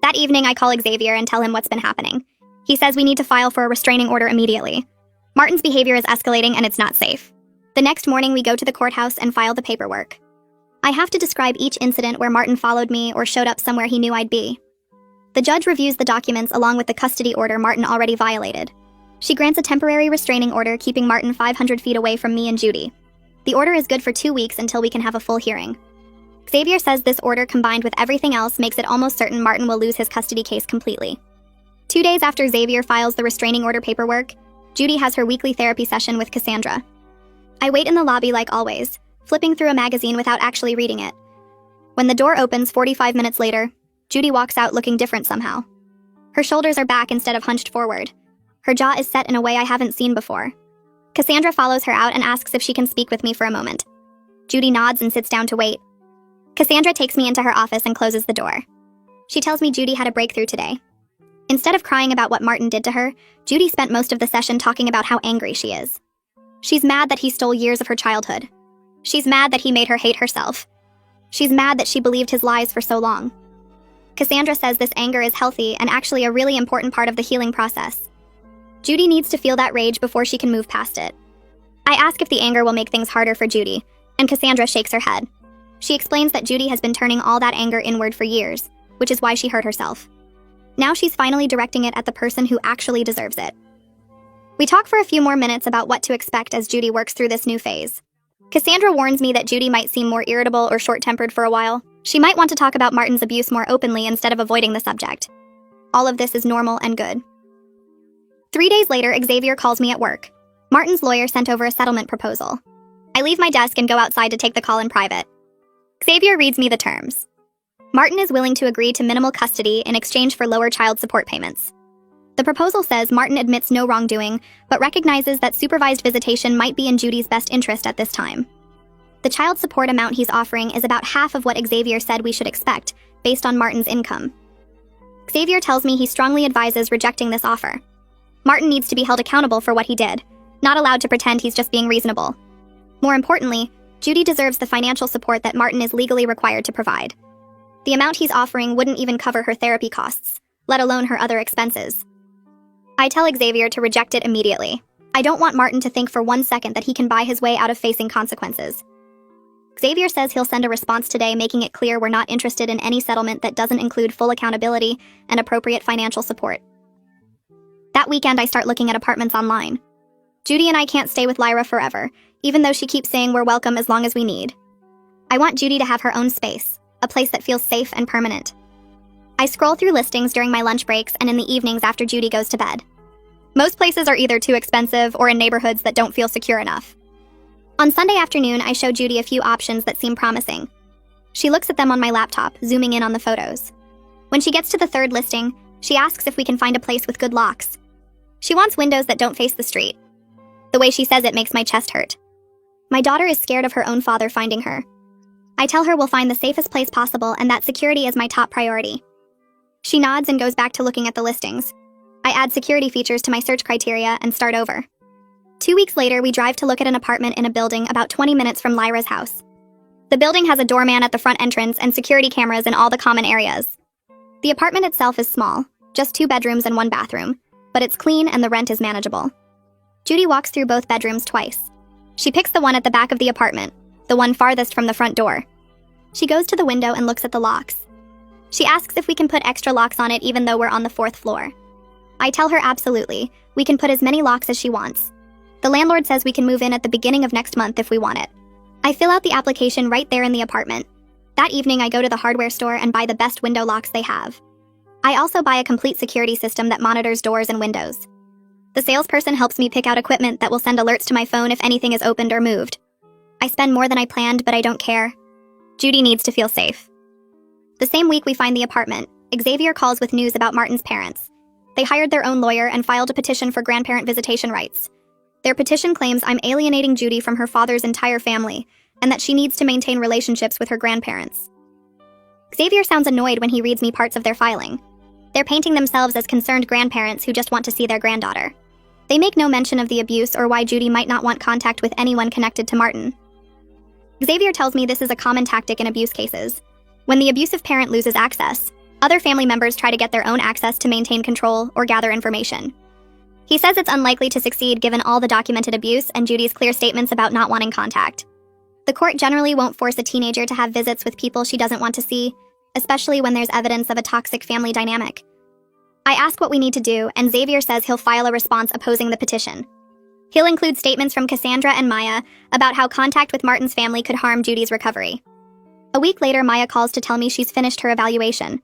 That evening, I call Xavier and tell him what's been happening. He says we need to file for a restraining order immediately. Martin's behavior is escalating and it's not safe. The next morning, we go to the courthouse and file the paperwork. I have to describe each incident where Martin followed me or showed up somewhere he knew I'd be. The judge reviews the documents along with the custody order Martin already violated. She grants a temporary restraining order keeping Martin 500 feet away from me and Judy. The order is good for 2 weeks until we can have a full hearing. Xavier says this order combined with everything else makes it almost certain Martin will lose his custody case completely. 2 days after Xavier files the restraining order paperwork, Judy has her weekly therapy session with Cassandra. I wait in the lobby like always, flipping through a magazine without actually reading it. When the door opens 45 minutes later, Judy walks out looking different somehow. Her shoulders are back instead of hunched forward. Her jaw is set in a way I haven't seen before. Cassandra follows her out and asks if she can speak with me for a moment. Judy nods and sits down to wait. Cassandra takes me into her office and closes the door. She tells me Judy had a breakthrough today. Instead of crying about what Martin did to her, Judy spent most of the session talking about how angry she is. She's mad that he stole years of her childhood. She's mad that he made her hate herself. She's mad that she believed his lies for so long. Cassandra says this anger is healthy and actually a really important part of the healing process. Judy needs to feel that rage before she can move past it. I ask if the anger will make things harder for Judy, and Cassandra shakes her head. She explains that Judy has been turning all that anger inward for years, which is why she hurt herself. Now she's finally directing it at the person who actually deserves it. We talk for a few more minutes about what to expect as Judy works through this new phase. Cassandra warns me that Judy might seem more irritable or short-tempered for a while. She might want to talk about Martin's abuse more openly instead of avoiding the subject. All of this is normal and good. 3 days later, Xavier calls me at work. Martin's lawyer sent over a settlement proposal. I leave my desk and go outside to take the call in private. Xavier reads me the terms. Martin is willing to agree to minimal custody in exchange for lower child support payments. The proposal says Martin admits no wrongdoing, but recognizes that supervised visitation might be in Judy's best interest at this time. The child support amount he's offering is about half of what Xavier said we should expect, based on Martin's income. Xavier tells me he strongly advises rejecting this offer. Martin needs to be held accountable for what he did, not allowed to pretend he's just being reasonable. More importantly, Judy deserves the financial support that Martin is legally required to provide. The amount he's offering wouldn't even cover her therapy costs, let alone her other expenses. I tell Xavier to reject it immediately. I don't want Martin to think for 1 second that he can buy his way out of facing consequences. Xavier says he'll send a response today making it clear we're not interested in any settlement that doesn't include full accountability and appropriate financial support. That weekend, I start looking at apartments online. Judy and I can't stay with Lyra forever, even though she keeps saying we're welcome as long as we need. I want Judy to have her own space, a place that feels safe and permanent. I scroll through listings during my lunch breaks and in the evenings after Judy goes to bed. Most places are either too expensive or in neighborhoods that don't feel secure enough. On Sunday afternoon, I show Judy a few options that seem promising. She looks at them on my laptop, zooming in on the photos. When she gets to the third listing, she asks if we can find a place with good locks. She wants windows that don't face the street. The way she says it makes my chest hurt. My daughter is scared of her own father finding her. I tell her we'll find the safest place possible and that security is my top priority. She nods and goes back to looking at the listings. I add security features to my search criteria and start over. 2 weeks later, we drive to look at an apartment in a building about 20 minutes from Lyra's house. The building has a doorman at the front entrance and security cameras in all the common areas. The apartment itself is small, just 2 bedrooms and 1 bathroom, but it's clean and the rent is manageable. Judy walks through both bedrooms twice. She picks the one at the back of the apartment, the one farthest from the front door. She goes to the window and looks at the locks. She asks if we can put extra locks on it even though we're on the 4th floor. I tell her absolutely, we can put as many locks as she wants. The landlord says we can move in at the beginning of next month if we want it. I fill out the application right there in the apartment. That evening I go to the hardware store and buy the best window locks they have. I also buy a complete security system that monitors doors and windows. The salesperson helps me pick out equipment that will send alerts to my phone if anything is opened or moved. I spend more than I planned, but I don't care. Judy needs to feel safe. The same week we find the apartment, Xavier calls with news about Martin's parents. They hired their own lawyer and filed a petition for grandparent visitation rights. Their petition claims I'm alienating Judy from her father's entire family, and that she needs to maintain relationships with her grandparents. Xavier sounds annoyed when he reads me parts of their filing. They're painting themselves as concerned grandparents who just want to see their granddaughter. They make no mention of the abuse or why Judy might not want contact with anyone connected to Martin. Xavier tells me this is a common tactic in abuse cases. When the abusive parent loses access, other family members try to get their own access to maintain control or gather information. He says it's unlikely to succeed given all the documented abuse and Judy's clear statements about not wanting contact. The court generally won't force a teenager to have visits with people she doesn't want to see, especially when there's evidence of a toxic family dynamic. I ask what we need to do, and Xavier says he'll file a response opposing the petition. He'll include statements from Cassandra and Maya about how contact with Martin's family could harm Judy's recovery. A week later, Maya calls to tell me she's finished her evaluation.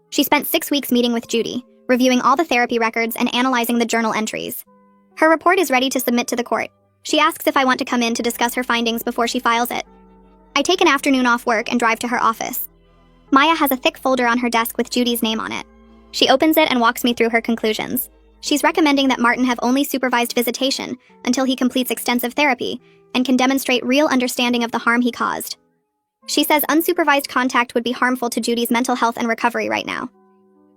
She spent 6 weeks meeting with Judy, reviewing all the therapy records and analyzing the journal entries. Her report is ready to submit to the court. She asks if I want to come in to discuss her findings before she files it. I take an afternoon off work and drive to her office. Maya has a thick folder on her desk with Judy's name on it. She opens it and walks me through her conclusions. She's recommending that Martin have only supervised visitation until he completes extensive therapy and can demonstrate real understanding of the harm he caused. She says unsupervised contact would be harmful to Judy's mental health and recovery right now.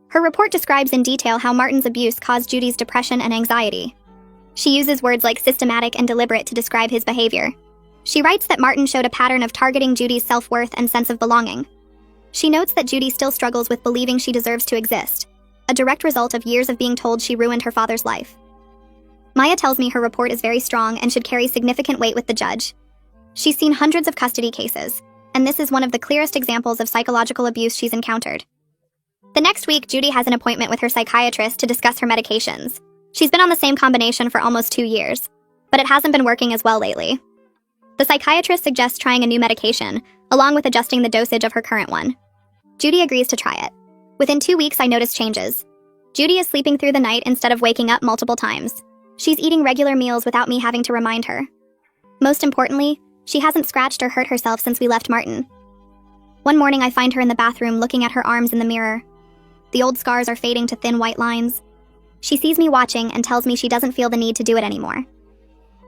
Her report describes in detail how Martin's abuse caused Judy's depression and anxiety. She uses words like systematic and deliberate to describe his behavior. She writes that Martin showed a pattern of targeting Judy's self-worth and sense of belonging. She notes that Judy still struggles with believing she deserves to exist, a direct result of years of being told she ruined her father's life. Maya tells me her report is very strong and should carry significant weight with the judge. She's seen hundreds of custody cases, and this is one of the clearest examples of psychological abuse she's encountered. The next week, Judy has an appointment with her psychiatrist to discuss her medications. She's been on the same combination for almost 2 years, but it hasn't been working as well lately. The psychiatrist suggests trying a new medication, along with adjusting the dosage of her current one. Judy agrees to try it. Within 2 weeks, I notice changes. Judy is sleeping through the night instead of waking up multiple times. She's eating regular meals without me having to remind her. Most importantly, she hasn't scratched or hurt herself since we left Martin. One morning, I find her in the bathroom looking at her arms in the mirror. The old scars are fading to thin white lines. She sees me watching and tells me she doesn't feel the need to do it anymore.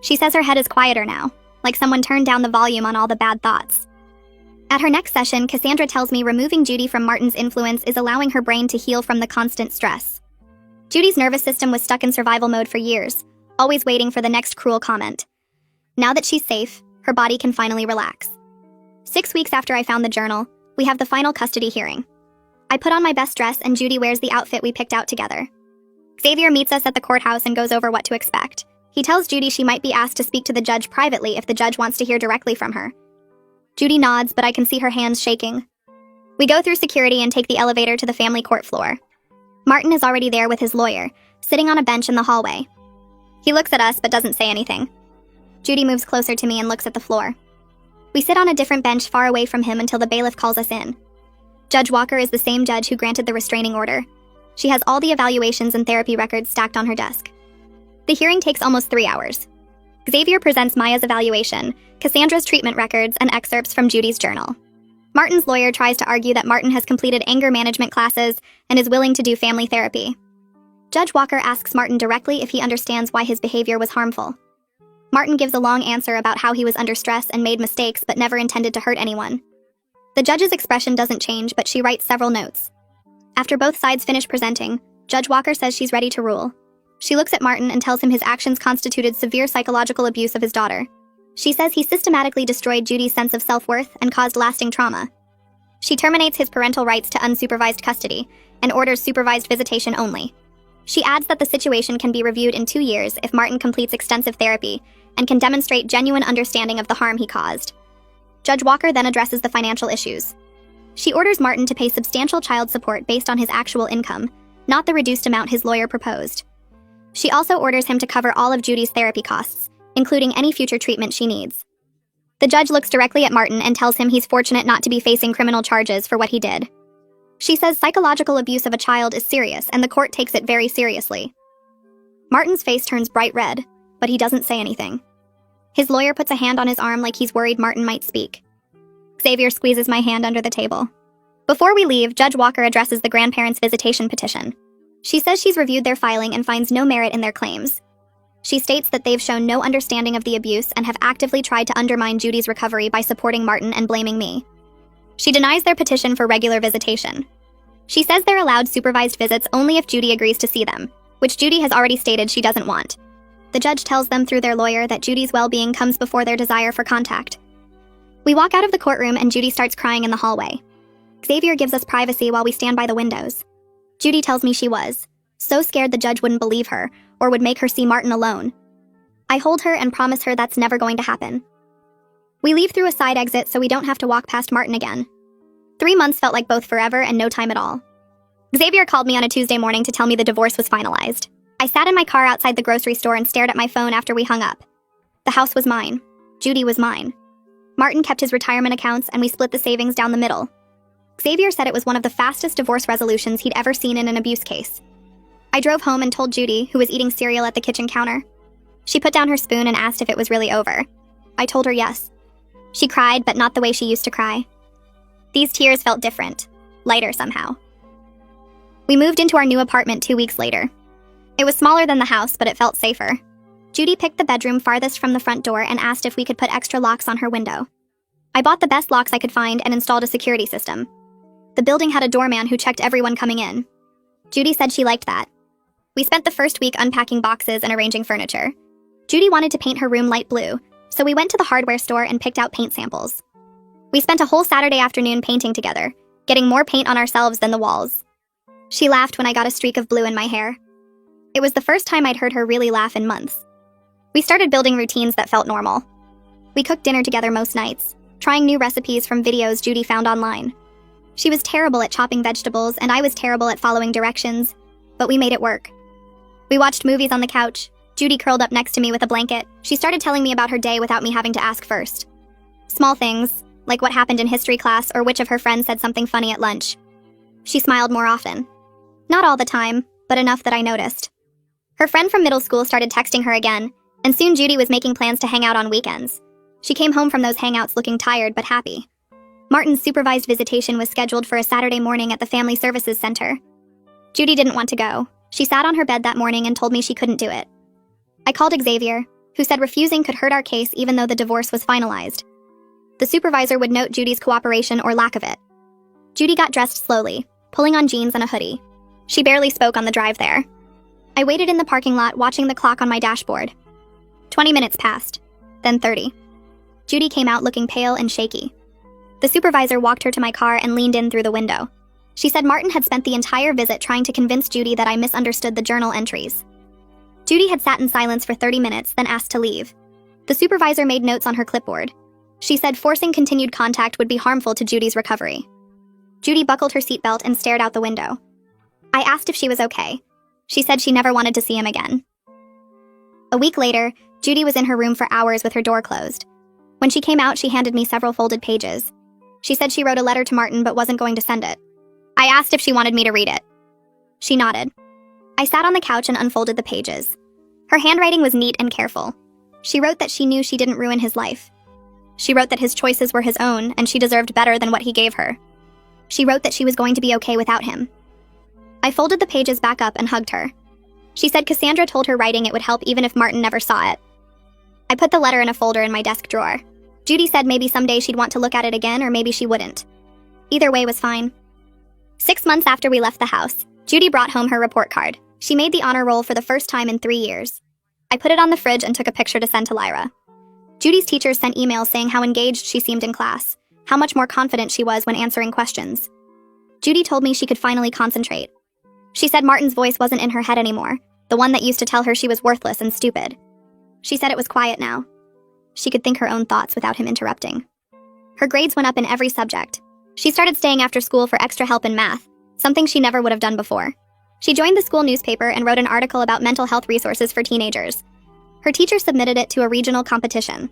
She says her head is quieter now, like someone turned down the volume on all the bad thoughts. At her next session, Cassandra tells me removing Judy from Martin's influence is allowing her brain to heal from the constant stress. Judy's nervous system was stuck in survival mode for years, always waiting for the next cruel comment. Now that she's safe, her body can finally relax. 6 weeks after I found the journal, we have the final custody hearing. I put on my best dress and Judy wears the outfit we picked out together. Xavier meets us at the courthouse and goes over what to expect. He tells Judy she might be asked to speak to the judge privately if the judge wants to hear directly from her. Judy nods, but I can see her hands shaking. We go through security and take the elevator to the family court floor. Martin is already there with his lawyer, sitting on a bench in the hallway. He looks at us but doesn't say anything. Judy moves closer to me and looks at the floor. We sit on a different bench far away from him until the bailiff calls us in. Judge Walker is the same judge who granted the restraining order. She has all the evaluations and therapy records stacked on her desk. The hearing takes almost 3 hours. Xavier presents Maya's evaluation, Cassandra's treatment records, and excerpts from Judy's journal. Martin's lawyer tries to argue that Martin has completed anger management classes and is willing to do family therapy. Judge Walker asks Martin directly if he understands why his behavior was harmful. Martin gives a long answer about how he was under stress and made mistakes but never intended to hurt anyone. The judge's expression doesn't change, but she writes several notes. After both sides finish presenting, Judge Walker says she's ready to rule. She looks at Martin and tells him his actions constituted severe psychological abuse of his daughter. She says he systematically destroyed Judy's sense of self-worth and caused lasting trauma. She terminates his parental rights to unsupervised custody and orders supervised visitation only. She adds that the situation can be reviewed in 2 years if Martin completes extensive therapy and can demonstrate genuine understanding of the harm he caused. Judge Walker then addresses the financial issues. She orders Martin to pay substantial child support based on his actual income, not the reduced amount his lawyer proposed. She also orders him to cover all of Judy's therapy costs, including any future treatment she needs. The judge looks directly at Martin and tells him he's fortunate not to be facing criminal charges for what he did. She says psychological abuse of a child is serious and the court takes it very seriously. Martin's face turns bright red, but he doesn't say anything. His lawyer puts a hand on his arm like he's worried Martin might speak. Xavier squeezes my hand under the table. Before we leave, Judge Walker addresses the grandparents' visitation petition. She says she's reviewed their filing and finds no merit in their claims. She states that they've shown no understanding of the abuse and have actively tried to undermine Judy's recovery by supporting Martin and blaming me. She denies their petition for regular visitation. She says they're allowed supervised visits only if Judy agrees to see them, which Judy has already stated she doesn't want. The judge tells them through their lawyer that Judy's well-being comes before their desire for contact. We walk out of the courtroom and Judy starts crying in the hallway. Xavier gives us privacy while we stand by the windows. Judy tells me she was so scared the judge wouldn't believe her or would make her see Martin alone. I hold her and promise her that's never going to happen. We leave through a side exit so we don't have to walk past Martin again. 3 months felt like both forever and no time at all. Xavier called me on a Tuesday morning to tell me the divorce was finalized. I sat in my car outside the grocery store and stared at my phone after we hung up. The house was mine. Judy was mine. Martin kept his retirement accounts and we split the savings down the middle. Xavier said it was one of the fastest divorce resolutions he'd ever seen in an abuse case. I drove home and told Judy, who was eating cereal at the kitchen counter. She put down her spoon and asked if it was really over. I told her yes. She cried, but not the way she used to cry. These tears felt different, lighter somehow. We moved into our new apartment 2 weeks later. It was smaller than the house, but it felt safer. Judy picked the bedroom farthest from the front door and asked if we could put extra locks on her window. I bought the best locks I could find and installed a security system. The building had a doorman who checked everyone coming in. Judy said she liked that. We spent the first week unpacking boxes and arranging furniture. Judy wanted to paint her room light blue, so we went to the hardware store and picked out paint samples. We spent a whole Saturday afternoon painting together, getting more paint on ourselves than the walls. She laughed when I got a streak of blue in my hair. It was the first time I'd heard her really laugh in months. We started building routines that felt normal. We cooked dinner together most nights, trying new recipes from videos Judy found online. She was terrible at chopping vegetables and I was terrible at following directions, but we made it work. We watched movies on the couch. Judy curled up next to me with a blanket. She started telling me about her day without me having to ask first. Small things, like what happened in history class or which of her friends said something funny at lunch. She smiled more often. Not all the time, but enough that I noticed. Her friend from middle school started texting her again, and soon Judy was making plans to hang out on weekends. She came home from those hangouts looking tired but happy. Martin's supervised visitation was scheduled for a Saturday morning at the Family Services Center. Judy didn't want to go. She sat on her bed that morning and told me she couldn't do it. I called Xavier, who said refusing could hurt our case even though the divorce was finalized. The supervisor would note Judy's cooperation or lack of it. Judy got dressed slowly, pulling on jeans and a hoodie. She barely spoke on the drive there. I waited in the parking lot watching the clock on my dashboard. 20 minutes passed, then 30. Judy came out looking pale and shaky. The supervisor walked her to my car and leaned in through the window. She said Martin had spent the entire visit trying to convince Judy that I misunderstood the journal entries. Judy had sat in silence for 30 minutes, then asked to leave. The supervisor made notes on her clipboard. She said forcing continued contact would be harmful to Judy's recovery. Judy buckled her seatbelt and stared out the window. I asked if she was okay. She said she never wanted to see him again. A week later, Judy was in her room for hours with her door closed. When she came out, she handed me several folded pages. She said she wrote a letter to Martin but wasn't going to send it. I asked if she wanted me to read it. She nodded. I sat on the couch and unfolded the pages. Her handwriting was neat and careful. She wrote that she knew she didn't ruin his life. She wrote that his choices were his own and she deserved better than what he gave her. She wrote that she was going to be okay without him. I folded the pages back up and hugged her. She said Cassandra told her writing it would help even if Martin never saw it. I put the letter in a folder in my desk drawer. Judy said maybe someday she'd want to look at it again or maybe she wouldn't. Either way was fine. 6 months after we left the house, Judy brought home her report card. She made the honor roll for the first time in 3 years. I put it on the fridge and took a picture to send to Lyra. Judy's teachers sent emails saying how engaged she seemed in class, how much more confident she was when answering questions. Judy told me she could finally concentrate. She said Martin's voice wasn't in her head anymore, the one that used to tell her she was worthless and stupid. She said it was quiet now. She could think her own thoughts without him interrupting. Her grades went up in every subject. She started staying after school for extra help in math, something she never would have done before. She joined the school newspaper and wrote an article about mental health resources for teenagers. Her teacher submitted it to a regional competition.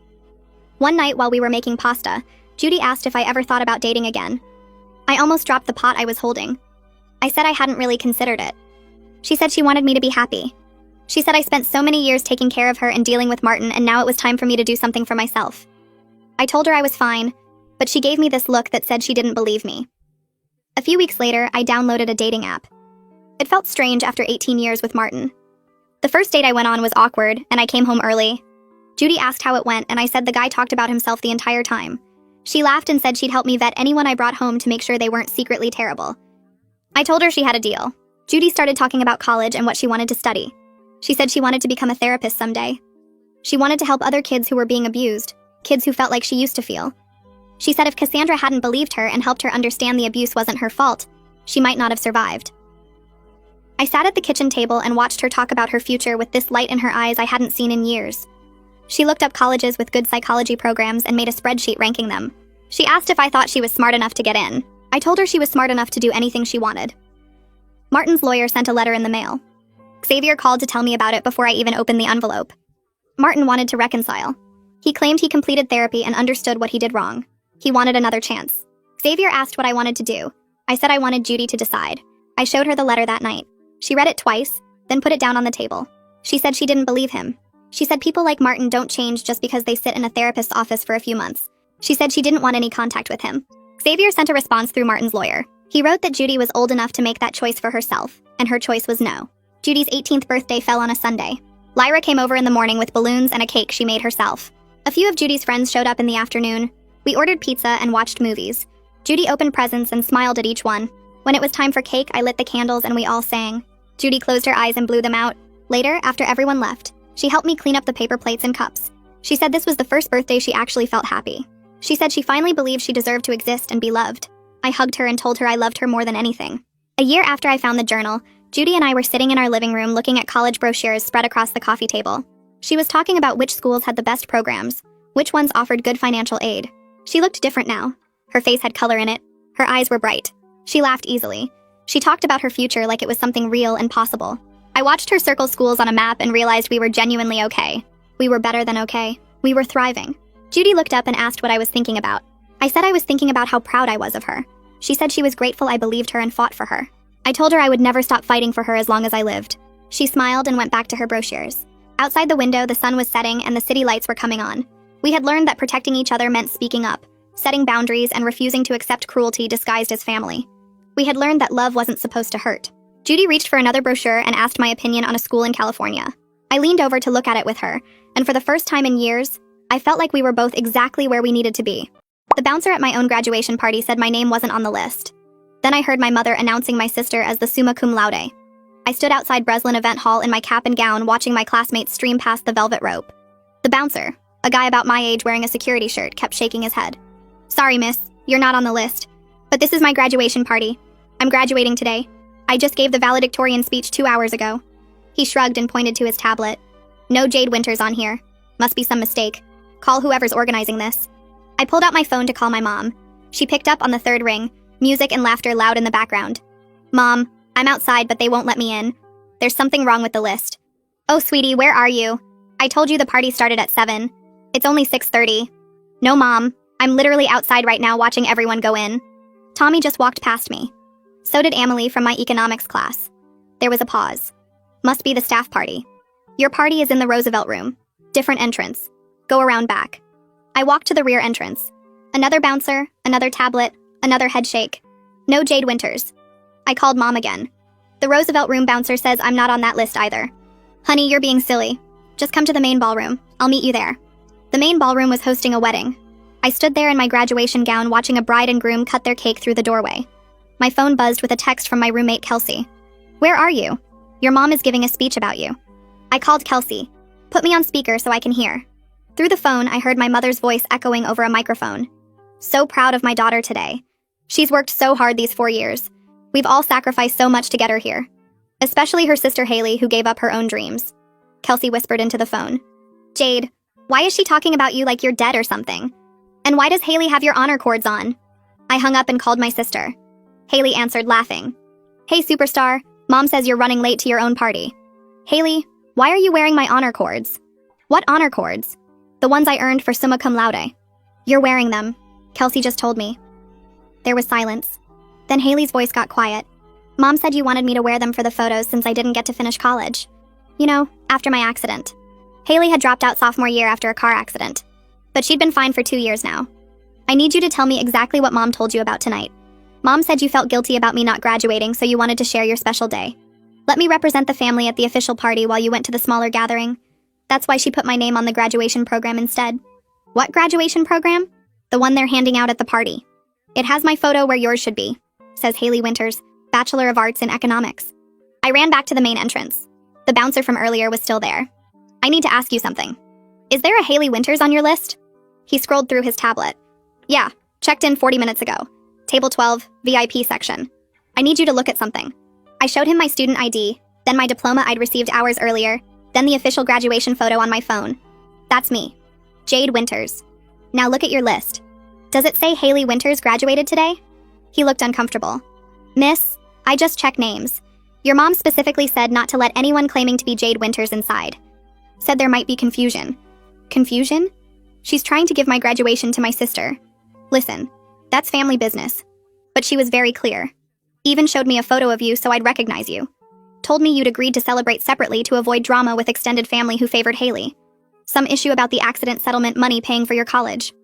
One night while we were making pasta, Judy asked if I ever thought about dating again. I almost dropped the pot I was holding. I said I hadn't really considered it. She said she wanted me to be happy. She said I spent so many years taking care of her and dealing with Martin, and now it was time for me to do something for myself. I told her I was fine, but she gave me this look that said she didn't believe me. A few weeks later, I downloaded a dating app. It felt strange after 18 years with Martin. The first date I went on was awkward, and I came home early. Judy asked how it went, and I said the guy talked about himself the entire time. She laughed and said she'd help me vet anyone I brought home to make sure they weren't secretly terrible. I told her she had a deal. Judy started talking about college and what she wanted to study. She said she wanted to become a therapist someday. She wanted to help other kids who were being abused, kids who felt like she used to feel. She said if Cassandra hadn't believed her and helped her understand the abuse wasn't her fault, she might not have survived. I sat at the kitchen table and watched her talk about her future with this light in her eyes I hadn't seen in years. She looked up colleges with good psychology programs and made a spreadsheet ranking them. She asked if I thought she was smart enough to get in. I told her she was smart enough to do anything she wanted. Martin's lawyer sent a letter in the mail. Xavier called to tell me about it before I even opened the envelope. Martin wanted to reconcile. He claimed he completed therapy and understood what he did wrong. He wanted another chance. Xavier asked what I wanted to do. I said I wanted Judy to decide. I showed her the letter that night. She read it twice, then put it down on the table. She said she didn't believe him. She said people like Martin don't change just because they sit in a therapist's office for a few months. She said she didn't want any contact with him. Xavier sent a response through Martin's lawyer. He wrote that Judy was old enough to make that choice for herself, and her choice was no. Judy's 18th birthday fell on a Sunday. Lyra came over in the morning with balloons and a cake she made herself. A few of Judy's friends showed up in the afternoon. We ordered pizza and watched movies. Judy opened presents and smiled at each one. When it was time for cake, I lit the candles and we all sang. Judy closed her eyes and blew them out. Later, after everyone left, she helped me clean up the paper plates and cups. She said this was the first birthday she actually felt happy. She said she finally believed she deserved to exist and be loved. I hugged her and told her I loved her more than anything. A year after I found the journal, Judy and I were sitting in our living room looking at college brochures spread across the coffee table. She was talking about which schools had the best programs, which ones offered good financial aid. She looked different now. Her face had color in it. Her eyes were bright. She laughed easily. She talked about her future like it was something real and possible. I watched her circle schools on a map and realized we were genuinely okay. We were better than okay. We were thriving. Judy looked up and asked what I was thinking about. I said I was thinking about how proud I was of her. She said she was grateful I believed her and fought for her. I told her I would never stop fighting for her as long as I lived. She smiled and went back to her brochures. Outside the window, the sun was setting and the city lights were coming on. We had learned that protecting each other meant speaking up, setting boundaries, and refusing to accept cruelty disguised as family. We had learned that love wasn't supposed to hurt. Judy reached for another brochure and asked my opinion on a school in California. I leaned over to look at it with her, and for the first time in years, I felt like we were both exactly where we needed to be. The bouncer at my own graduation party said my name wasn't on the list. Then I heard my mother announcing my sister as the summa cum laude. I stood outside Breslin Event Hall in my cap and gown watching my classmates stream past the velvet rope. The bouncer, a guy about my age wearing a security shirt, kept shaking his head. Sorry, miss, you're not on the list. But this is my graduation party. I'm graduating today. I just gave the valedictorian speech 2 hours ago. He shrugged and pointed to his tablet. No Jade Winters on here. Must be some mistake. Call whoever's organizing this. I pulled out my phone to call my mom. She picked up on the third ring, music and laughter loud in the background. Mom, I'm outside but they won't let me in. There's something wrong with the list. Oh, sweetie, where are you? I told you the party started at 7. It's only 6:30. No, Mom. I'm literally outside right now watching everyone go in. Tommy just walked past me. So did Amelie from my economics class. There was a pause. Must be the staff party. Your party is in the Roosevelt room. Different entrance. Go around back. I walked to the rear entrance. Another bouncer, another tablet, another head shake. No Jade Winters. I called Mom again. The Roosevelt room bouncer says I'm not on that list either. Honey, you're being silly. Just come to the main ballroom. I'll meet you there. The main ballroom was hosting a wedding. I stood there in my graduation gown watching a bride and groom cut their cake through the doorway. My phone buzzed with a text from my roommate Kelsey. Where are you? Your mom is giving a speech about you. I called Kelsey. Put me on speaker so I can hear. Through the phone, I heard my mother's voice echoing over a microphone. So proud of my daughter today. She's worked so hard these 4 years. We've all sacrificed so much to get her here. Especially her sister Haley, who gave up her own dreams. Kelsey whispered into the phone. Jade, why is she talking about you like you're dead or something? And why does Haley have your honor cords on? I hung up and called my sister. Haley answered, laughing. Hey, superstar, Mom says you're running late to your own party. Haley, why are you wearing my honor cords? What honor cords? The ones I earned for summa cum laude. You're wearing them. Kelsey just told me. There was silence. Then Haley's voice got quiet. Mom said you wanted me to wear them for the photos since I didn't get to finish college. You know, after my accident. Haley had dropped out sophomore year after a car accident. But she'd been fine for 2 years now. I need you to tell me exactly what Mom told you about tonight. Mom said you felt guilty about me not graduating, so you wanted to share your special day. Let me represent the family at the official party while you went to the smaller gathering. That's why she put my name on the graduation program instead. What graduation program? The one they're handing out at the party. It has my photo where yours should be, says Haley Winters, Bachelor of Arts in Economics. I ran back to the main entrance. The bouncer from earlier was still there. I need to ask you something. Is there a Haley Winters on your list? He scrolled through his tablet. Yeah, checked in 40 minutes ago. Table 12, VIP section. I need you to look at something. I showed him my student ID, then my diploma I'd received hours earlier, then the official graduation photo on my phone. That's me. Jade Winters. Now look at your list. Does it say Haley Winters graduated today? He looked uncomfortable. Miss, I just checked names. Your mom specifically said not to let anyone claiming to be Jade Winters inside. Said there might be confusion. Confusion? She's trying to give my graduation to my sister. Listen, that's family business. But she was very clear. Even showed me a photo of you so I'd recognize you. Told me you'd agreed to celebrate separately to avoid drama with extended family who favored Haley. Some issue about the accident settlement money paying for your college.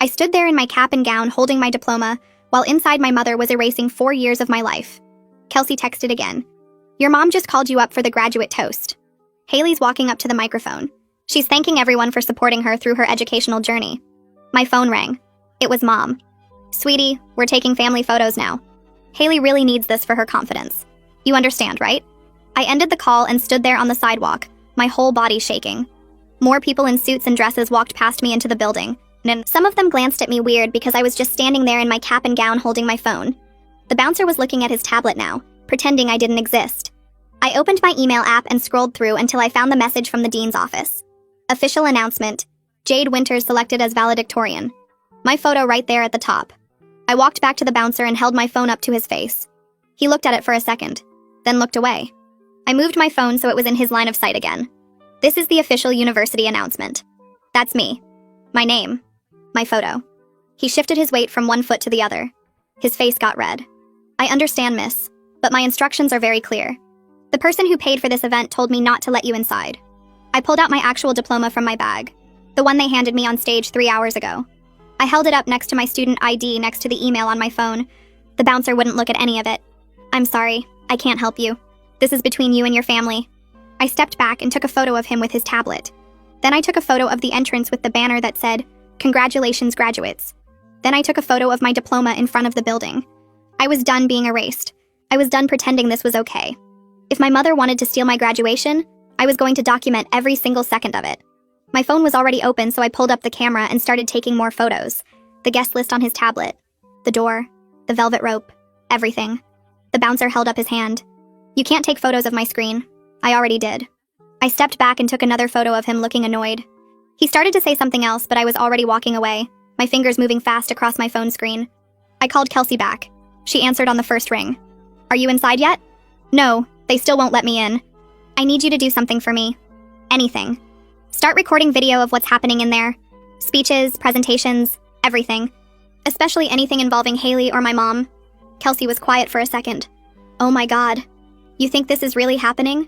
I stood there in my cap and gown holding my diploma, while inside my mother was erasing 4 years of my life. Kelsey texted again. Your mom just called you up for the graduate toast. Haley's walking up to the microphone. She's thanking everyone for supporting her through her educational journey. My phone rang. It was Mom. Sweetie, we're taking family photos now. Haley really needs this for her confidence. You understand, right? I ended the call and stood there on the sidewalk, my whole body shaking. More people in suits and dresses walked past me into the building, and some of them glanced at me weird because I was just standing there in my cap and gown holding my phone. The bouncer was looking at his tablet now, pretending I didn't exist. I opened my email app and scrolled through until I found the message from the dean's office. Official announcement. Jade Winters selected as valedictorian. My photo right there at the top. I walked back to the bouncer and held my phone up to his face. He looked at it for a second, then looked away. I moved my phone so it was in his line of sight again. This is the official university announcement. That's me. My name. My photo. He shifted his weight from one foot to the other. His face got red. I understand, miss, but my instructions are very clear. The person who paid for this event told me not to let you inside. I pulled out my actual diploma from my bag, the one they handed me on stage 3 hours ago. I held it up next to my student ID next to the email on my phone. The bouncer wouldn't look at any of it. I'm sorry, I can't help you. This is between you and your family. I stepped back and took a photo of him with his tablet. Then I took a photo of the entrance with the banner that said, "Congratulations, graduates." Then I took a photo of my diploma in front of the building. I was done being erased. I was done pretending this was okay. If my mother wanted to steal my graduation, I was going to document every single second of it. My phone was already open, so I pulled up the camera and started taking more photos. The guest list on his tablet, the door, the velvet rope, everything. The bouncer held up his hand. You can't take photos of my screen. I already did. I stepped back and took another photo of him looking annoyed. He started to say something else, but I was already walking away, my fingers moving fast across my phone screen. I called Kelsey back. She answered on the first ring. Are you inside yet? No, they still won't let me in. I need you to do something for me. Anything. Start recording video of what's happening in there. Speeches, presentations, everything. Especially anything involving Haley or my mom. Kelsey was quiet for a second. Oh my God. You think this is really happening?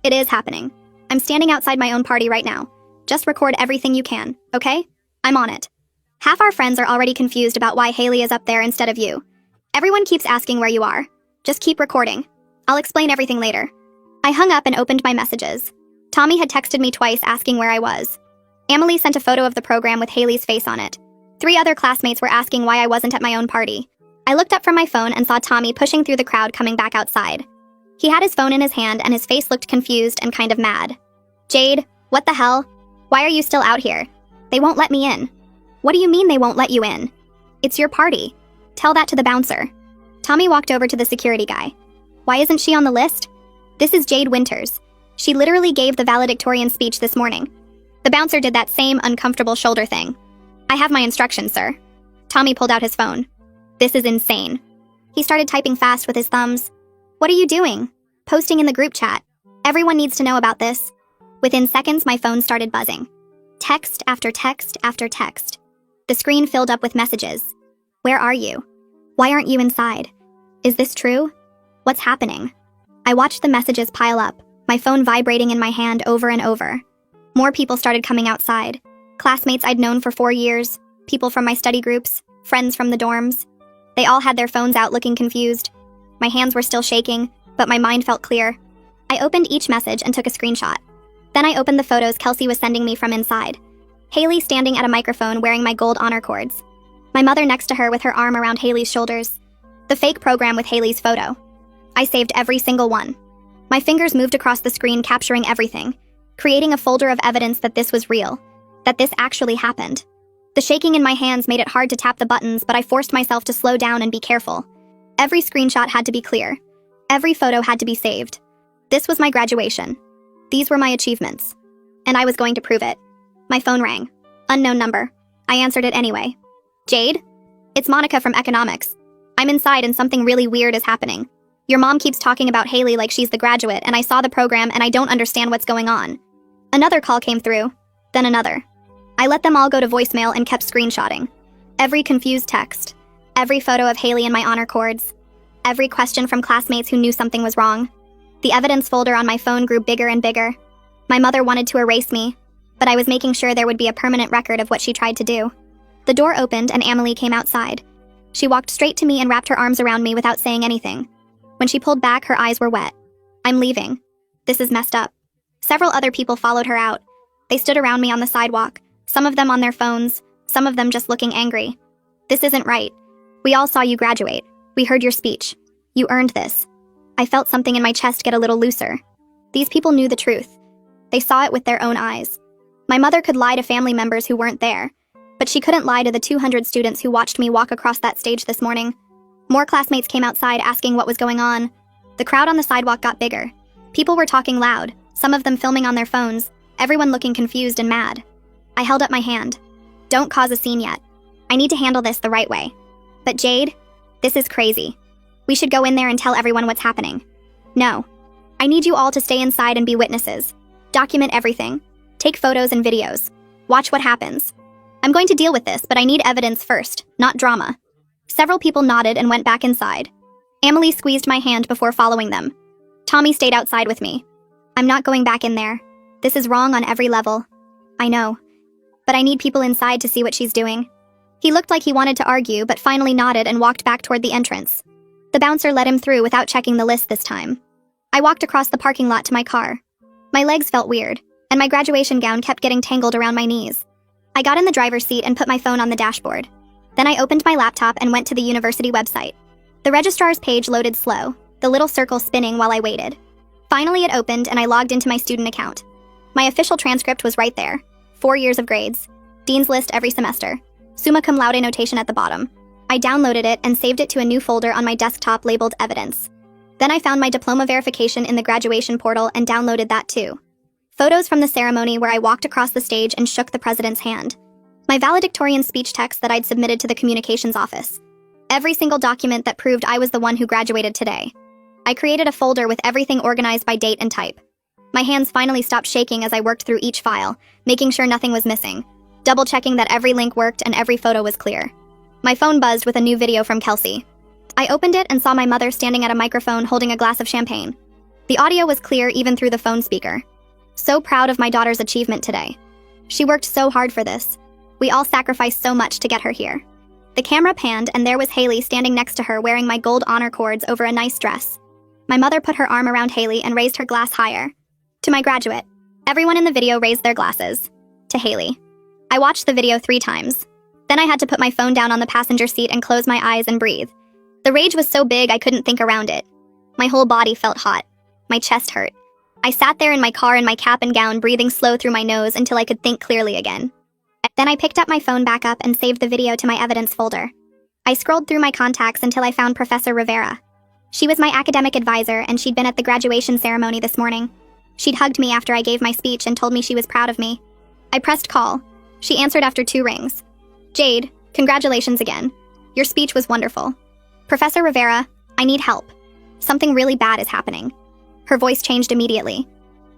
It is happening. I'm standing outside my own party right now. Just record everything you can, okay? I'm on it. Half our friends are already confused about why Haley is up there instead of you. Everyone keeps asking where you are. Just keep recording. I'll explain everything later. I hung up and opened my messages. Tommy had texted me twice asking where I was. Emily sent a photo of the program with Haley's face on it. 3 other classmates were asking why I wasn't at my own party. I looked up from my phone and saw Tommy pushing through the crowd coming back outside. He had his phone in his hand and his face looked confused and kind of mad. Jade, what the hell? Why are you still out here? They won't let me in. What do you mean they won't let you in? It's your party. Tell that to the bouncer. Tommy walked over to the security guy. Why isn't she on the list? This is Jade Winters. She literally gave the valedictorian speech this morning. The bouncer did that same uncomfortable shoulder thing. I have my instructions, sir. Tommy pulled out his phone. This is insane. He started typing fast with his thumbs. What are you doing? Posting in the group chat. Everyone needs to know about this. Within seconds, my phone started buzzing. Text after text after text. The screen filled up with messages. Where are you? Why aren't you inside? Is this true? What's happening? I watched the messages pile up, my phone vibrating in my hand over and over. More people started coming outside. Classmates I'd known for 4 years, people from my study groups, friends from the dorms. They all had their phones out looking confused. My hands were still shaking, but my mind felt clear. I opened each message and took a screenshot. Then I opened the photos Kelsey was sending me from inside. Haley standing at a microphone wearing my gold honor cords. My mother next to her with her arm around Haley's shoulders. The fake program with Haley's photo. I saved every single one. My fingers moved across the screen capturing everything, creating a folder of evidence that this was real, that this actually happened. The shaking in my hands made it hard to tap the buttons, but I forced myself to slow down and be careful. Every screenshot had to be clear. Every photo had to be saved. This was my graduation. These were my achievements. And I was going to prove it. My phone rang. Unknown number. I answered it anyway. Jade? It's Monica from economics. I'm inside and something really weird is happening. Your mom keeps talking about Haley like she's the graduate, and I saw the program and I don't understand what's going on. Another call came through, then another. I let them all go to voicemail and kept screenshotting. Every confused text. Every photo of Haley in my honor cords. Every question from classmates who knew something was wrong. The evidence folder on my phone grew bigger and bigger. My mother wanted to erase me, but I was making sure there would be a permanent record of what she tried to do. The door opened and Emily came outside. She walked straight to me and wrapped her arms around me without saying anything. When she pulled back, her eyes were wet. I'm leaving. This is messed up. Several other people followed her out. They stood around me on the sidewalk, some of them on their phones, some of them just looking angry. This isn't right. We all saw you graduate. We heard your speech. You earned this. I felt something in my chest get a little looser. These people knew the truth. They saw it with their own eyes. My mother could lie to family members who weren't there, but she couldn't lie to the 200 students who watched me walk across that stage this morning. More classmates came outside asking what was going on. The crowd on the sidewalk got bigger. People were talking loud, some of them filming on their phones, everyone looking confused and mad. I held up my hand. Don't cause a scene yet. I need to handle this the right way. But Jade, this is crazy. We should go in there and tell everyone what's happening. No. I need you all to stay inside and be witnesses. Document everything. Take photos and videos. Watch what happens. I'm going to deal with this, but I need evidence first, not drama. Several people nodded and went back inside. Emily squeezed my hand before following them. Tommy stayed outside with me. I'm not going back in there. This is wrong on every level. I know. But I need people inside to see what she's doing. He looked like he wanted to argue, but finally nodded and walked back toward the entrance. The bouncer let him through without checking the list this time. I walked across the parking lot to my car. My legs felt weird, and my graduation gown kept getting tangled around my knees. I got in the driver's seat and put my phone on the dashboard. Then I opened my laptop and went to the university website. The registrar's page loaded slow, the little circle spinning while I waited. Finally it opened and I logged into my student account. My official transcript was right there. 4 years of grades. Dean's list every semester. Summa cum laude notation at the bottom. I downloaded it and saved it to a new folder on my desktop labeled Evidence. Then I found my diploma verification in the graduation portal and downloaded that too. Photos from the ceremony where I walked across the stage and shook the president's hand. My valedictorian speech text that I'd submitted to the communications office. Every single document that proved I was the one who graduated today. I created a folder with everything organized by date and type. My hands finally stopped shaking as I worked through each file, making sure nothing was missing, double-checking that every link worked and every photo was clear. My phone buzzed with a new video from Kelsey. I opened it and saw my mother standing at a microphone holding a glass of champagne. The audio was clear even through the phone speaker. So proud of my daughter's achievement today. She worked so hard for this. We all sacrificed so much to get her here. The camera panned, and there was Haley standing next to her wearing my gold honor cords over a nice dress. My mother put her arm around Haley and raised her glass higher. To my graduate. Everyone in the video raised their glasses. To Haley. I watched the video 3 times. Then I had to put my phone down on the passenger seat and close my eyes and breathe. The rage was so big I couldn't think around it. My whole body felt hot. My chest hurt. I sat there in my car in my cap and gown, breathing slow through my nose until I could think clearly again. Then I picked up my phone back up and saved the video to my evidence folder. I scrolled through my contacts until I found Professor Rivera. She was my academic advisor, and she'd been at the graduation ceremony this morning. She'd hugged me after I gave my speech and told me she was proud of me. I pressed call. She answered after 2 rings. Jade, congratulations again. Your speech was wonderful. Professor Rivera, I need help. Something really bad is happening. Her voice changed immediately.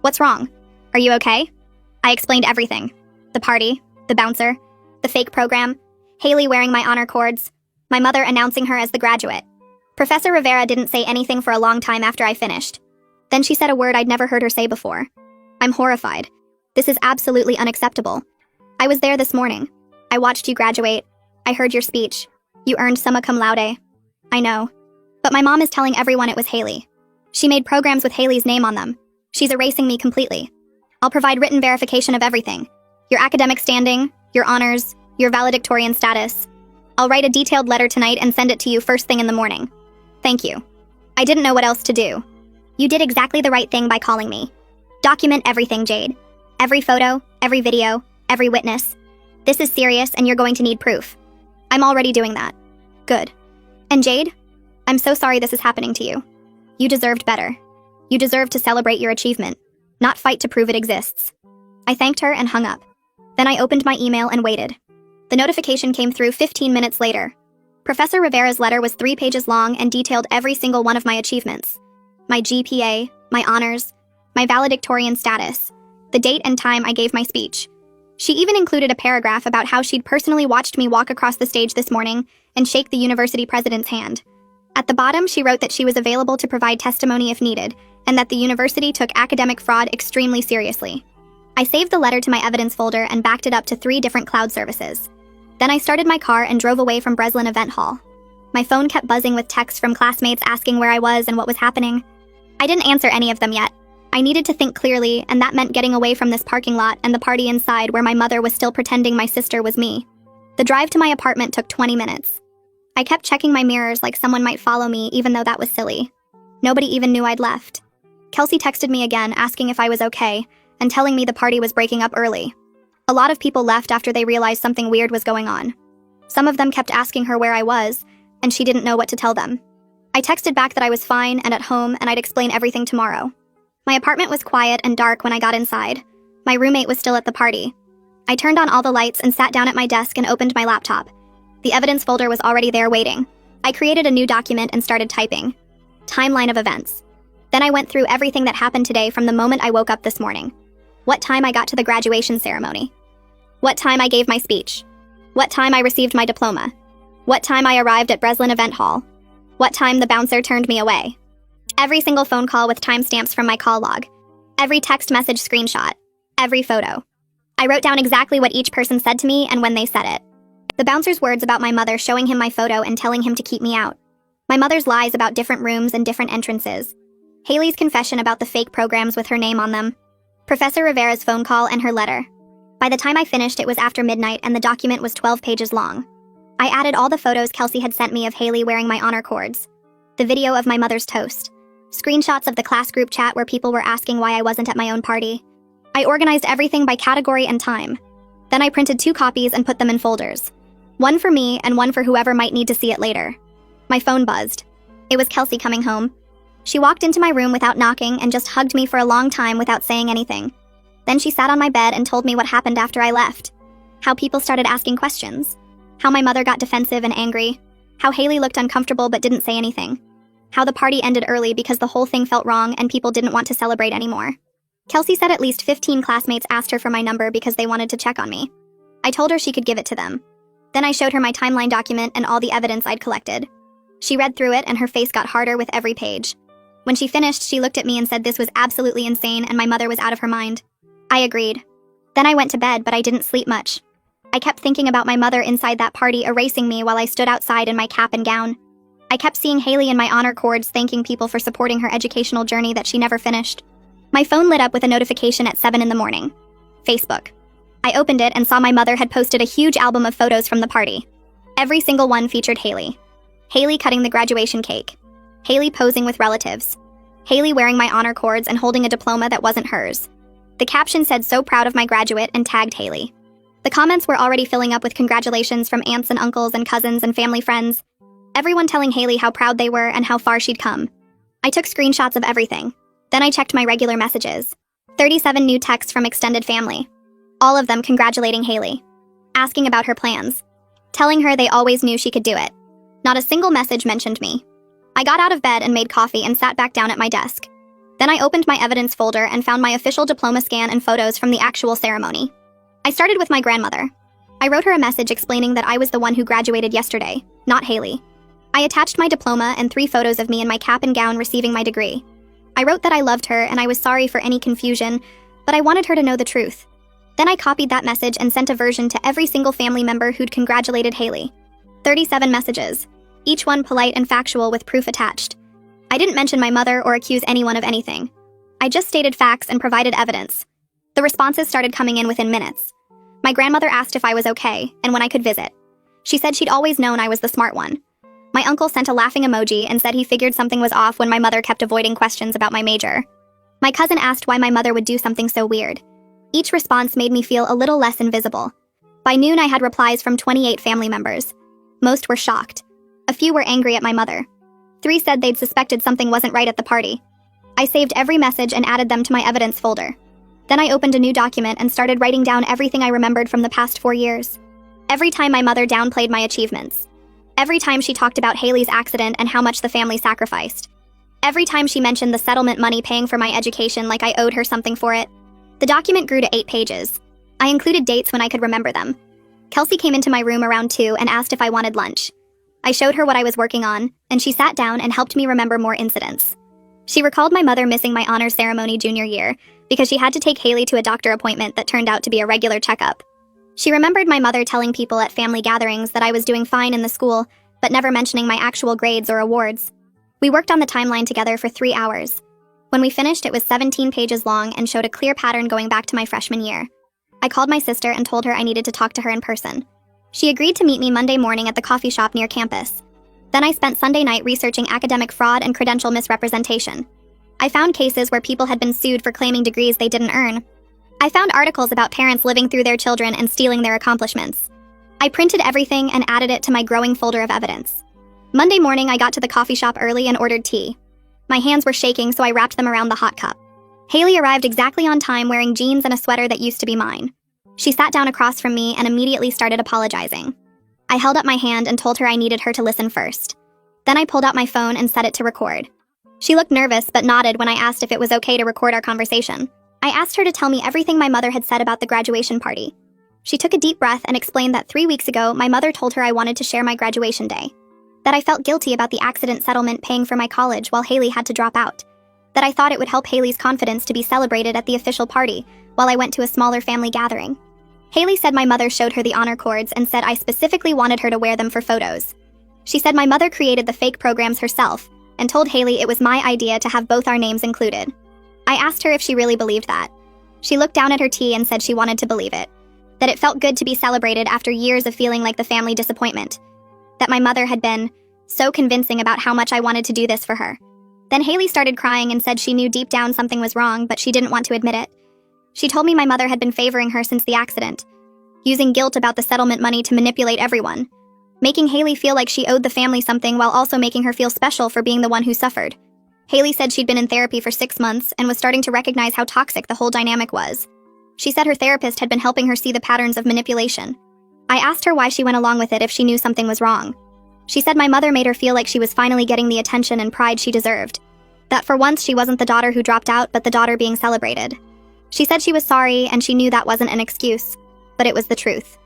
What's wrong? Are you okay? I explained everything. The party, the bouncer, the fake program, Haley wearing my honor cords, my mother announcing her as the graduate. Professor Rivera didn't say anything for a long time after I finished. Then she said a word I'd never heard her say before. I'm horrified. This is absolutely unacceptable. I was there this morning. I watched you graduate. I heard your speech. You earned summa cum laude. I know. But my mom is telling everyone it was Haley. She made programs with Haley's name on them. She's erasing me completely. I'll provide written verification of everything. Your academic standing, your honors, your valedictorian status. I'll write a detailed letter tonight and send it to you first thing in the morning. Thank you. I didn't know what else to do. You did exactly the right thing by calling me. Document everything, Jade. Every photo, every video, every witness. This is serious and you're going to need proof. I'm already doing that. Good. And Jade, I'm so sorry this is happening to you. You deserved better. You deserve to celebrate your achievement, not fight to prove it exists. I thanked her and hung up. Then I opened my email and waited. The notification came through 15 minutes later. Professor Rivera's letter was 3 pages long and detailed every single one of my achievements. My GPA, my honors, my valedictorian status, the date and time I gave my speech. She even included a paragraph about how she'd personally watched me walk across the stage this morning and shake the university president's hand. At the bottom, she wrote that she was available to provide testimony if needed, and that the university took academic fraud extremely seriously. I saved the letter to my evidence folder and backed it up to 3 different cloud services. Then I started my car and drove away from Breslin Event Hall. My phone kept buzzing with texts from classmates asking where I was and what was happening. I didn't answer any of them yet. I needed to think clearly, and that meant getting away from this parking lot and the party inside where my mother was still pretending my sister was me. The drive to my apartment took 20 minutes. I kept checking my mirrors like someone might follow me, even though that was silly. Nobody even knew I'd left. Kelsey texted me again, asking if I was okay, and telling me the party was breaking up early. A lot of people left after they realized something weird was going on. Some of them kept asking her where I was, and she didn't know what to tell them. I texted back that I was fine and at home and I'd explain everything tomorrow. My apartment was quiet and dark when I got inside. My roommate was still at the party. I turned on all the lights and sat down at my desk and opened my laptop. The evidence folder was already there waiting. I created a new document and started typing. Timeline of events. Then I went through everything that happened today from the moment I woke up this morning. What time I got to the graduation ceremony. What time I gave my speech. What time I received my diploma. What time I arrived at Breslin Event Hall. What time the bouncer turned me away. Every single phone call with timestamps from my call log. Every text message screenshot. Every photo. I wrote down exactly what each person said to me and when they said it. The bouncer's words about my mother showing him my photo and telling him to keep me out. My mother's lies about different rooms and different entrances. Haley's confession about the fake programs with her name on them. Professor Rivera's phone call and her letter. By the time I finished, it was after midnight and the document was 12 pages long. I added all the photos Kelsey had sent me of Haley wearing my honor cords. The video of my mother's toast. Screenshots of the class group chat where people were asking why I wasn't at my own party. I organized everything by category and time. Then I printed 2 copies and put them in folders. One for me and one for whoever might need to see it later. My phone buzzed. It was Kelsey coming home. She walked into my room without knocking and just hugged me for a long time without saying anything. Then she sat on my bed and told me what happened after I left. How people started asking questions. How my mother got defensive and angry. How Haley looked uncomfortable but didn't say anything. How the party ended early because the whole thing felt wrong and people didn't want to celebrate anymore. Kelsey said at least 15 classmates asked her for my number because they wanted to check on me. I told her she could give it to them. Then I showed her my timeline document and all the evidence I'd collected. She read through it and her face got harder with every page. When she finished, she looked at me and said this was absolutely insane and my mother was out of her mind. I agreed. Then I went to bed, but I didn't sleep much. I kept thinking about my mother inside that party erasing me while I stood outside in my cap and gown. I kept seeing Haley in my honor cords thanking people for supporting her educational journey that she never finished. My phone lit up with a notification at 7 in the morning. Facebook. I opened it and saw my mother had posted a huge album of photos from the party. Every single one featured Haley. Haley cutting the graduation cake. Haley posing with relatives. Haley wearing my honor cords and holding a diploma that wasn't hers. The caption said, "So proud of my graduate," and tagged Haley. The comments were already filling up with congratulations from aunts and uncles and cousins and family friends. Everyone telling Haley how proud they were and how far she'd come. I took screenshots of everything. Then I checked my regular messages. 37 new texts from extended family. All of them congratulating Haley. Asking about her plans. Telling her they always knew she could do it. Not a single message mentioned me. I got out of bed and made coffee and sat back down at my desk. Then I opened my evidence folder and found my official diploma scan and photos from the actual ceremony. I started with my grandmother. I wrote her a message explaining that I was the one who graduated yesterday, not Haley. I attached my diploma and 3 photos of me in my cap and gown receiving my degree. I wrote that I loved her and I was sorry for any confusion, but I wanted her to know the truth. Then I copied that message and sent a version to every single family member who'd congratulated Haley. 37 messages, each one polite and factual with proof attached. I didn't mention my mother or accuse anyone of anything. I just stated facts and provided evidence. The responses started coming in within minutes. My grandmother asked if I was okay and when I could visit. She said she'd always known I was the smart one. My uncle sent a laughing emoji and said he figured something was off when my mother kept avoiding questions about my major. My cousin asked why my mother would do something so weird. Each response made me feel a little less invisible. By noon, I had replies from 28 family members. Most were shocked. A few were angry at my mother. 3 said they'd suspected something wasn't right at the party. I saved every message and added them to my evidence folder. Then I opened a new document and started writing down everything I remembered from the past 4 years. Every time my mother downplayed my achievements. Every time she talked about Haley's accident and how much the family sacrificed. Every time she mentioned the settlement money paying for my education like I owed her something for it. The document grew to 8 pages. I included dates when I could remember them. Kelsey came into my room around 2 and asked if I wanted lunch. I showed her what I was working on, and she sat down and helped me remember more incidents. She recalled my mother missing my honor ceremony junior year because she had to take Haley to a doctor appointment that turned out to be a regular checkup. She remembered my mother telling people at family gatherings that I was doing fine in the school, but never mentioning my actual grades or awards. We worked on the timeline together for 3 hours. When we finished, it was 17 pages long and showed a clear pattern going back to my freshman year. I called my sister and told her I needed to talk to her in person. She agreed to meet me Monday morning at the coffee shop near campus. Then I spent Sunday night researching academic fraud and credential misrepresentation. I found cases where people had been sued for claiming degrees they didn't earn. I found articles about parents living through their children and stealing their accomplishments. I printed everything and added it to my growing folder of evidence. Monday morning, I got to the coffee shop early and ordered tea. My hands were shaking, so I wrapped them around the hot cup. Haley arrived exactly on time wearing jeans and a sweater that used to be mine. She sat down across from me and immediately started apologizing. I held up my hand and told her I needed her to listen first. Then I pulled out my phone and set it to record. She looked nervous but nodded when I asked if it was okay to record our conversation. I asked her to tell me everything my mother had said about the graduation party. She took a deep breath and explained that 3 weeks ago, my mother told her I wanted to share my graduation day. That I felt guilty about the accident settlement paying for my college while Haley had to drop out. That I thought it would help Haley's confidence to be celebrated at the official party while I went to a smaller family gathering. Haley said my mother showed her the honor cords and said I specifically wanted her to wear them for photos. She said my mother created the fake programs herself and told Haley it was my idea to have both our names included. I asked her if she really believed that. She looked down at her tea and said she wanted to believe it. That it felt good to be celebrated after years of feeling like the family disappointment. That my mother had been so convincing about how much I wanted to do this for her. Then Haley started crying and said she knew deep down something was wrong, but she didn't want to admit it. She told me my mother had been favoring her since the accident, using guilt about the settlement money to manipulate everyone, making Haley feel like she owed the family something while also making her feel special for being the one who suffered. Haley said she'd been in therapy for 6 months and was starting to recognize how toxic the whole dynamic was. She said her therapist had been helping her see the patterns of manipulation. I asked her why she went along with it if she knew something was wrong. She said my mother made her feel like she was finally getting the attention and pride she deserved. That for once she wasn't the daughter who dropped out, but the daughter being celebrated. She said she was sorry and she knew that wasn't an excuse, but it was the truth.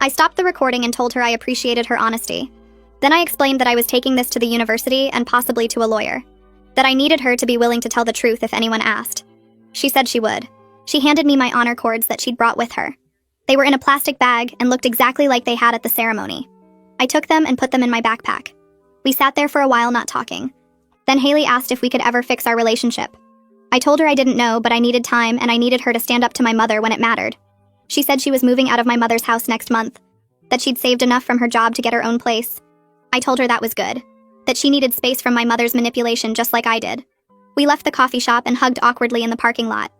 I stopped the recording and told her I appreciated her honesty. Then I explained that I was taking this to the university and possibly to a lawyer. That I needed her to be willing to tell the truth if anyone asked. She said she would. She handed me my honor cords that she'd brought with her. They were in a plastic bag and looked exactly like they had at the ceremony. I took them and put them in my backpack. We sat there for a while not talking. Then Haley asked if we could ever fix our relationship. I told her I didn't know, but I needed time and I needed her to stand up to my mother when it mattered. She said she was moving out of my mother's house next month, that she'd saved enough from her job to get her own place. I told her that was good, that she needed space from my mother's manipulation just like I did. We left the coffee shop and hugged awkwardly in the parking lot.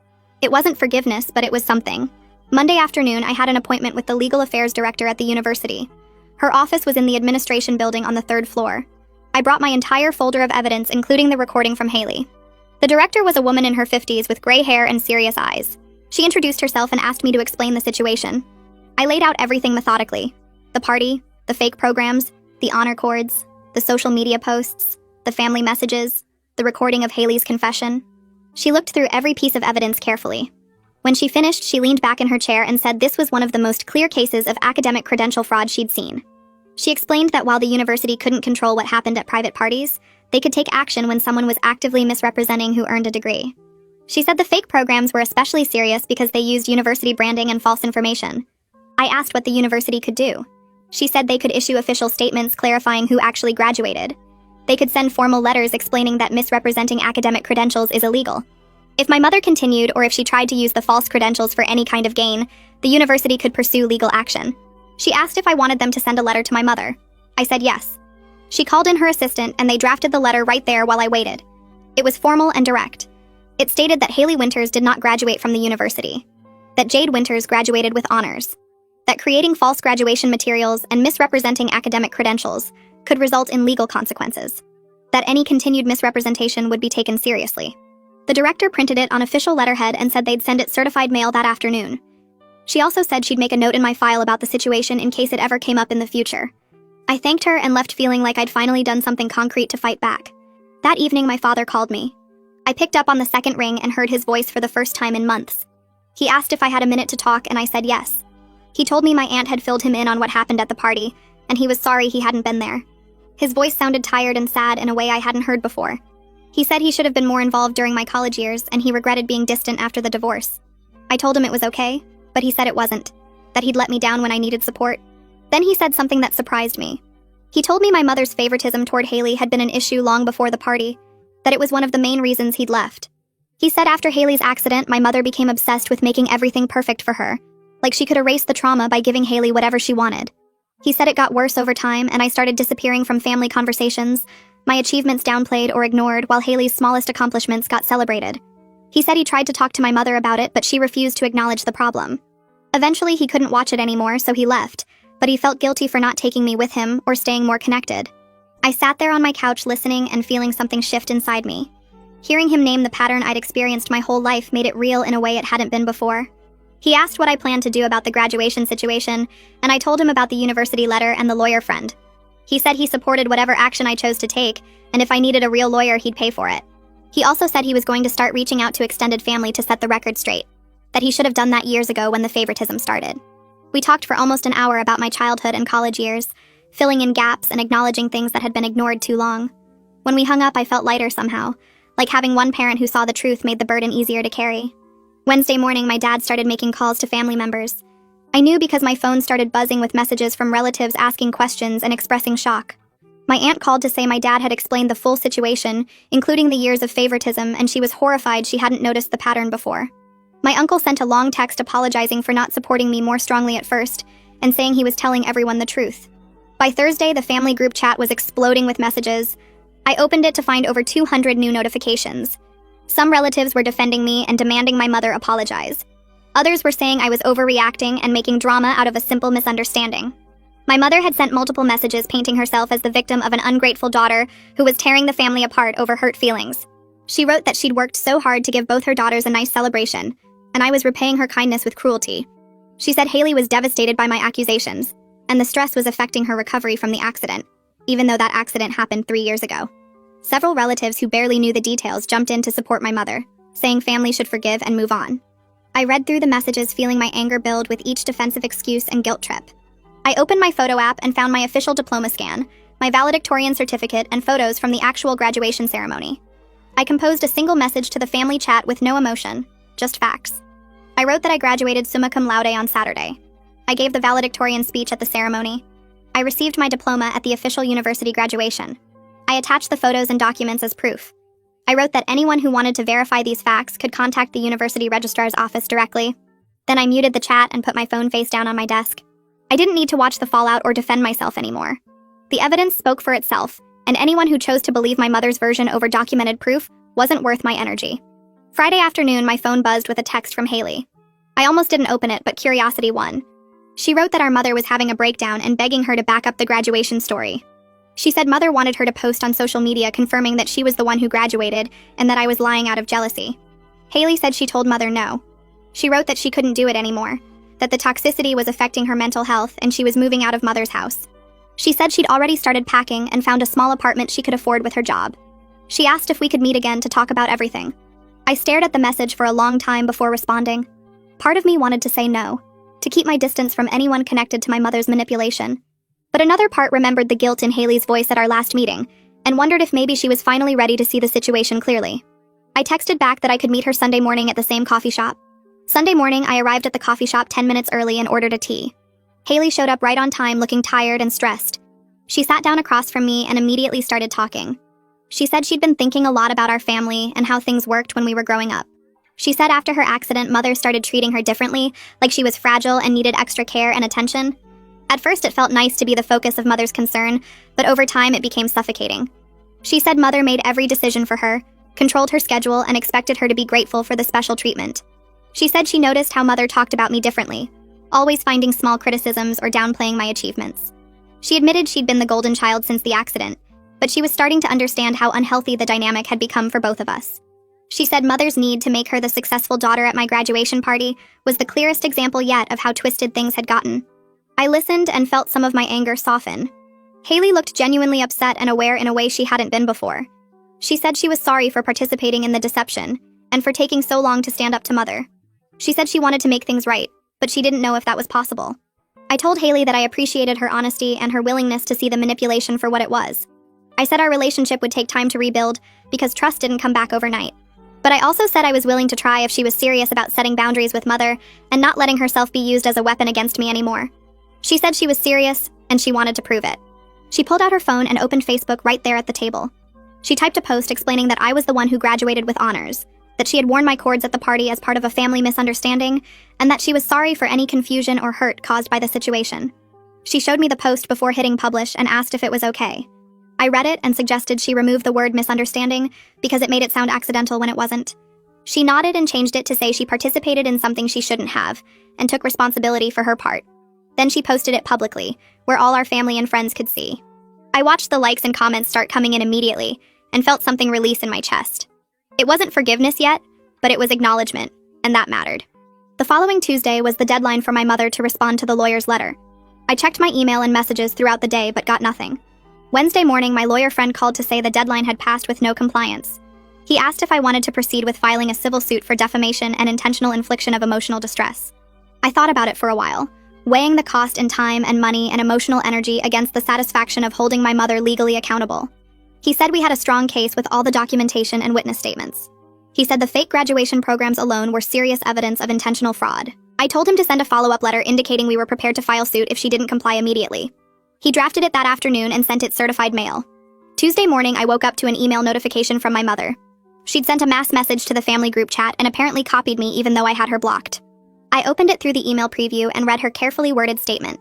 It wasn't forgiveness, but it was something. Monday afternoon, I had an appointment with the legal affairs director at the university. Her office was in the administration building on the 3rd floor. I brought my entire folder of evidence, including the recording from Haley. The director was a woman in her 50s with gray hair and serious eyes. She introduced herself and asked me to explain the situation. I laid out everything methodically. The party, the fake programs, the honor cords, the social media posts, the family messages, the recording of Haley's confession. She looked through every piece of evidence carefully. When she finished, she leaned back in her chair and said this was one of the most clear cases of academic credential fraud she'd seen. She explained that while the university couldn't control what happened at private parties, they could take action when someone was actively misrepresenting who earned a degree. She said the fake programs were especially serious because they used university branding and false information. I asked what the university could do. She said they could issue official statements clarifying who actually graduated. They could send formal letters explaining that misrepresenting academic credentials is illegal. If my mother continued or if she tried to use the false credentials for any kind of gain, the university could pursue legal action. She asked if I wanted them to send a letter to my mother. I said yes. She called in her assistant and they drafted the letter right there while I waited. It was formal and direct. It stated that Haley Winters did not graduate from the university, that Jade Winters graduated with honors, that creating false graduation materials and misrepresenting academic credentials could result in legal consequences, that any continued misrepresentation would be taken seriously. The director printed it on official letterhead and said they'd send it certified mail that afternoon. She also said she'd make a note in my file about the situation in case it ever came up in the future. I thanked her and left feeling like I'd finally done something concrete to fight back. That evening, my father called me. I picked up on the second ring and heard his voice for the first time in months. He asked if I had a minute to talk and I said yes. He told me my aunt had filled him in on what happened at the party, and he was sorry he hadn't been there. His voice sounded tired and sad in a way I hadn't heard before. He said he should have been more involved during my college years and he regretted being distant after the divorce. I told him it was okay, but he said it wasn't, that he'd let me down when I needed support. Then he said something that surprised me. He told me my mother's favoritism toward Haley had been an issue long before the party, that it was one of the main reasons he'd left. He said after Haley's accident, my mother became obsessed with making everything perfect for her, like she could erase the trauma by giving Haley whatever she wanted. He said it got worse over time and I started disappearing from family conversations, my achievements downplayed or ignored while Haley's smallest accomplishments got celebrated. He said he tried to talk to my mother about it, but she refused to acknowledge the problem. Eventually, he couldn't watch it anymore, so he left, but he felt guilty for not taking me with him or staying more connected. I sat there on my couch listening and feeling something shift inside me. Hearing him name the pattern I'd experienced my whole life made it real in a way it hadn't been before. He asked what I planned to do about the graduation situation, and I told him about the university letter and the lawyer friend. He said he supported whatever action I chose to take, and if I needed a real lawyer, he'd pay for it. He also said he was going to start reaching out to extended family to set the record straight, that he should have done that years ago when the favoritism started. We talked for almost an hour about my childhood and college years, filling in gaps and acknowledging things that had been ignored too long. When we hung up, I felt lighter somehow, like having one parent who saw the truth made the burden easier to carry. Wednesday morning, my dad started making calls to family members. I knew because my phone started buzzing with messages from relatives asking questions and expressing shock. My aunt called to say my dad had explained the full situation, including the years of favoritism, and she was horrified she hadn't noticed the pattern before. My uncle sent a long text apologizing for not supporting me more strongly at first, and saying he was telling everyone the truth. By Thursday, the family group chat was exploding with messages. I opened it to find over 200 new notifications. Some relatives were defending me and demanding my mother apologize. Others were saying I was overreacting and making drama out of a simple misunderstanding. My mother had sent multiple messages painting herself as the victim of an ungrateful daughter who was tearing the family apart over hurt feelings. She wrote that she'd worked so hard to give both her daughters a nice celebration, and I was repaying her kindness with cruelty. She said Haley was devastated by my accusations, and the stress was affecting her recovery from the accident, even though that accident happened 3 years ago. Several relatives who barely knew the details jumped in to support my mother, saying family should forgive and move on. I read through the messages feeling my anger build with each defensive excuse and guilt trip. I opened my photo app and found my official diploma scan, my valedictorian certificate, and photos from the actual graduation ceremony. I composed a single message to the family chat with no emotion, just facts. I wrote that I graduated summa cum laude on Saturday. I gave the valedictorian speech at the ceremony. I received my diploma at the official university graduation. I attached the photos and documents as proof. I wrote that anyone who wanted to verify these facts could contact the university registrar's office directly. Then I muted the chat and put my phone face down on my desk. I didn't need to watch the fallout or defend myself anymore. The evidence spoke for itself, and anyone who chose to believe my mother's version over documented proof wasn't worth my energy. Friday afternoon, my phone buzzed with a text from Haley. I almost didn't open it, but curiosity won. She wrote that our mother was having a breakdown and begging her to back up the graduation story. She said mother wanted her to post on social media confirming that she was the one who graduated and that I was lying out of jealousy. Haley said she told mother no. She wrote that she couldn't do it anymore, that the toxicity was affecting her mental health and she was moving out of mother's house. She said she'd already started packing and found a small apartment she could afford with her job. She asked if we could meet again to talk about everything. I stared at the message for a long time before responding. Part of me wanted to say no, to keep my distance from anyone connected to my mother's manipulation. But another part remembered the guilt in Haley's voice at our last meeting, and wondered if maybe she was finally ready to see the situation clearly. I texted back that I could meet her Sunday morning at the same coffee shop. Sunday morning, I arrived at the coffee shop 10 minutes early and ordered a tea. Haley showed up right on time, looking tired and stressed. She sat down across from me and immediately started talking. She said she'd been thinking a lot about our family and how things worked when we were growing up. She said after her accident, mother started treating her differently, like she was fragile and needed extra care and attention. At first, it felt nice to be the focus of mother's concern, but over time, it became suffocating. She said mother made every decision for her, controlled her schedule, and expected her to be grateful for the special treatment. She said she noticed how mother talked about me differently, always finding small criticisms or downplaying my achievements. She admitted she'd been the golden child since the accident, but she was starting to understand how unhealthy the dynamic had become for both of us. She said mother's need to make her the successful daughter at my graduation party was the clearest example yet of how twisted things had gotten. I listened and felt some of my anger soften. Haley looked genuinely upset and aware in a way she hadn't been before. She said she was sorry for participating in the deception and for taking so long to stand up to mother. She said she wanted to make things right, but she didn't know if that was possible. I told Haley that I appreciated her honesty and her willingness to see the manipulation for what it was. I said our relationship would take time to rebuild because trust didn't come back overnight. But I also said I was willing to try if she was serious about setting boundaries with mother and not letting herself be used as a weapon against me anymore. She said she was serious, and she wanted to prove it. She pulled out her phone and opened Facebook right there at the table. She typed a post explaining that I was the one who graduated with honors, that she had worn my cords at the party as part of a family misunderstanding, and that she was sorry for any confusion or hurt caused by the situation. She showed me the post before hitting publish and asked if it was okay. I read it and suggested she remove the word misunderstanding because it made it sound accidental when it wasn't. She nodded and changed it to say she participated in something she shouldn't have and took responsibility for her part. Then she posted it publicly, where all our family and friends could see. I watched the likes and comments start coming in immediately and felt something release in my chest. It wasn't forgiveness yet, but it was acknowledgement, and that mattered. The following Tuesday was the deadline for my mother to respond to the lawyer's letter. I checked my email and messages throughout the day but got nothing. Wednesday morning, my lawyer friend called to say the deadline had passed with no compliance. He asked if I wanted to proceed with filing a civil suit for defamation and intentional infliction of emotional distress. I thought about it for a while, weighing the cost in time and money and emotional energy against the satisfaction of holding my mother legally accountable. He said we had a strong case with all the documentation and witness statements. He said the fake graduation programs alone were serious evidence of intentional fraud. I told him to send a follow-up letter indicating we were prepared to file suit if she didn't comply immediately. He drafted it that afternoon and sent it certified mail. Tuesday morning, I woke up to an email notification from my mother. She'd sent a mass message to the family group chat and apparently copied me even though I had her blocked. I opened it through the email preview and read her carefully worded statement.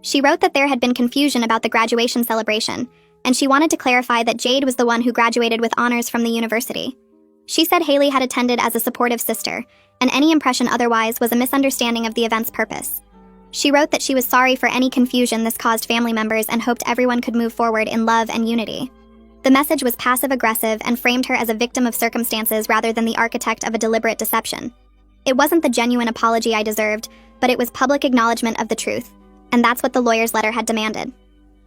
She wrote that there had been confusion about the graduation celebration, and she wanted to clarify that Jade was the one who graduated with honors from the university. She said Haley had attended as a supportive sister, and any impression otherwise was a misunderstanding of the event's purpose. She wrote that she was sorry for any confusion this caused family members and hoped everyone could move forward in love and unity. The message was passive-aggressive and framed her as a victim of circumstances rather than the architect of a deliberate deception. It wasn't the genuine apology I deserved, but it was public acknowledgement of the truth, and that's what the lawyer's letter had demanded.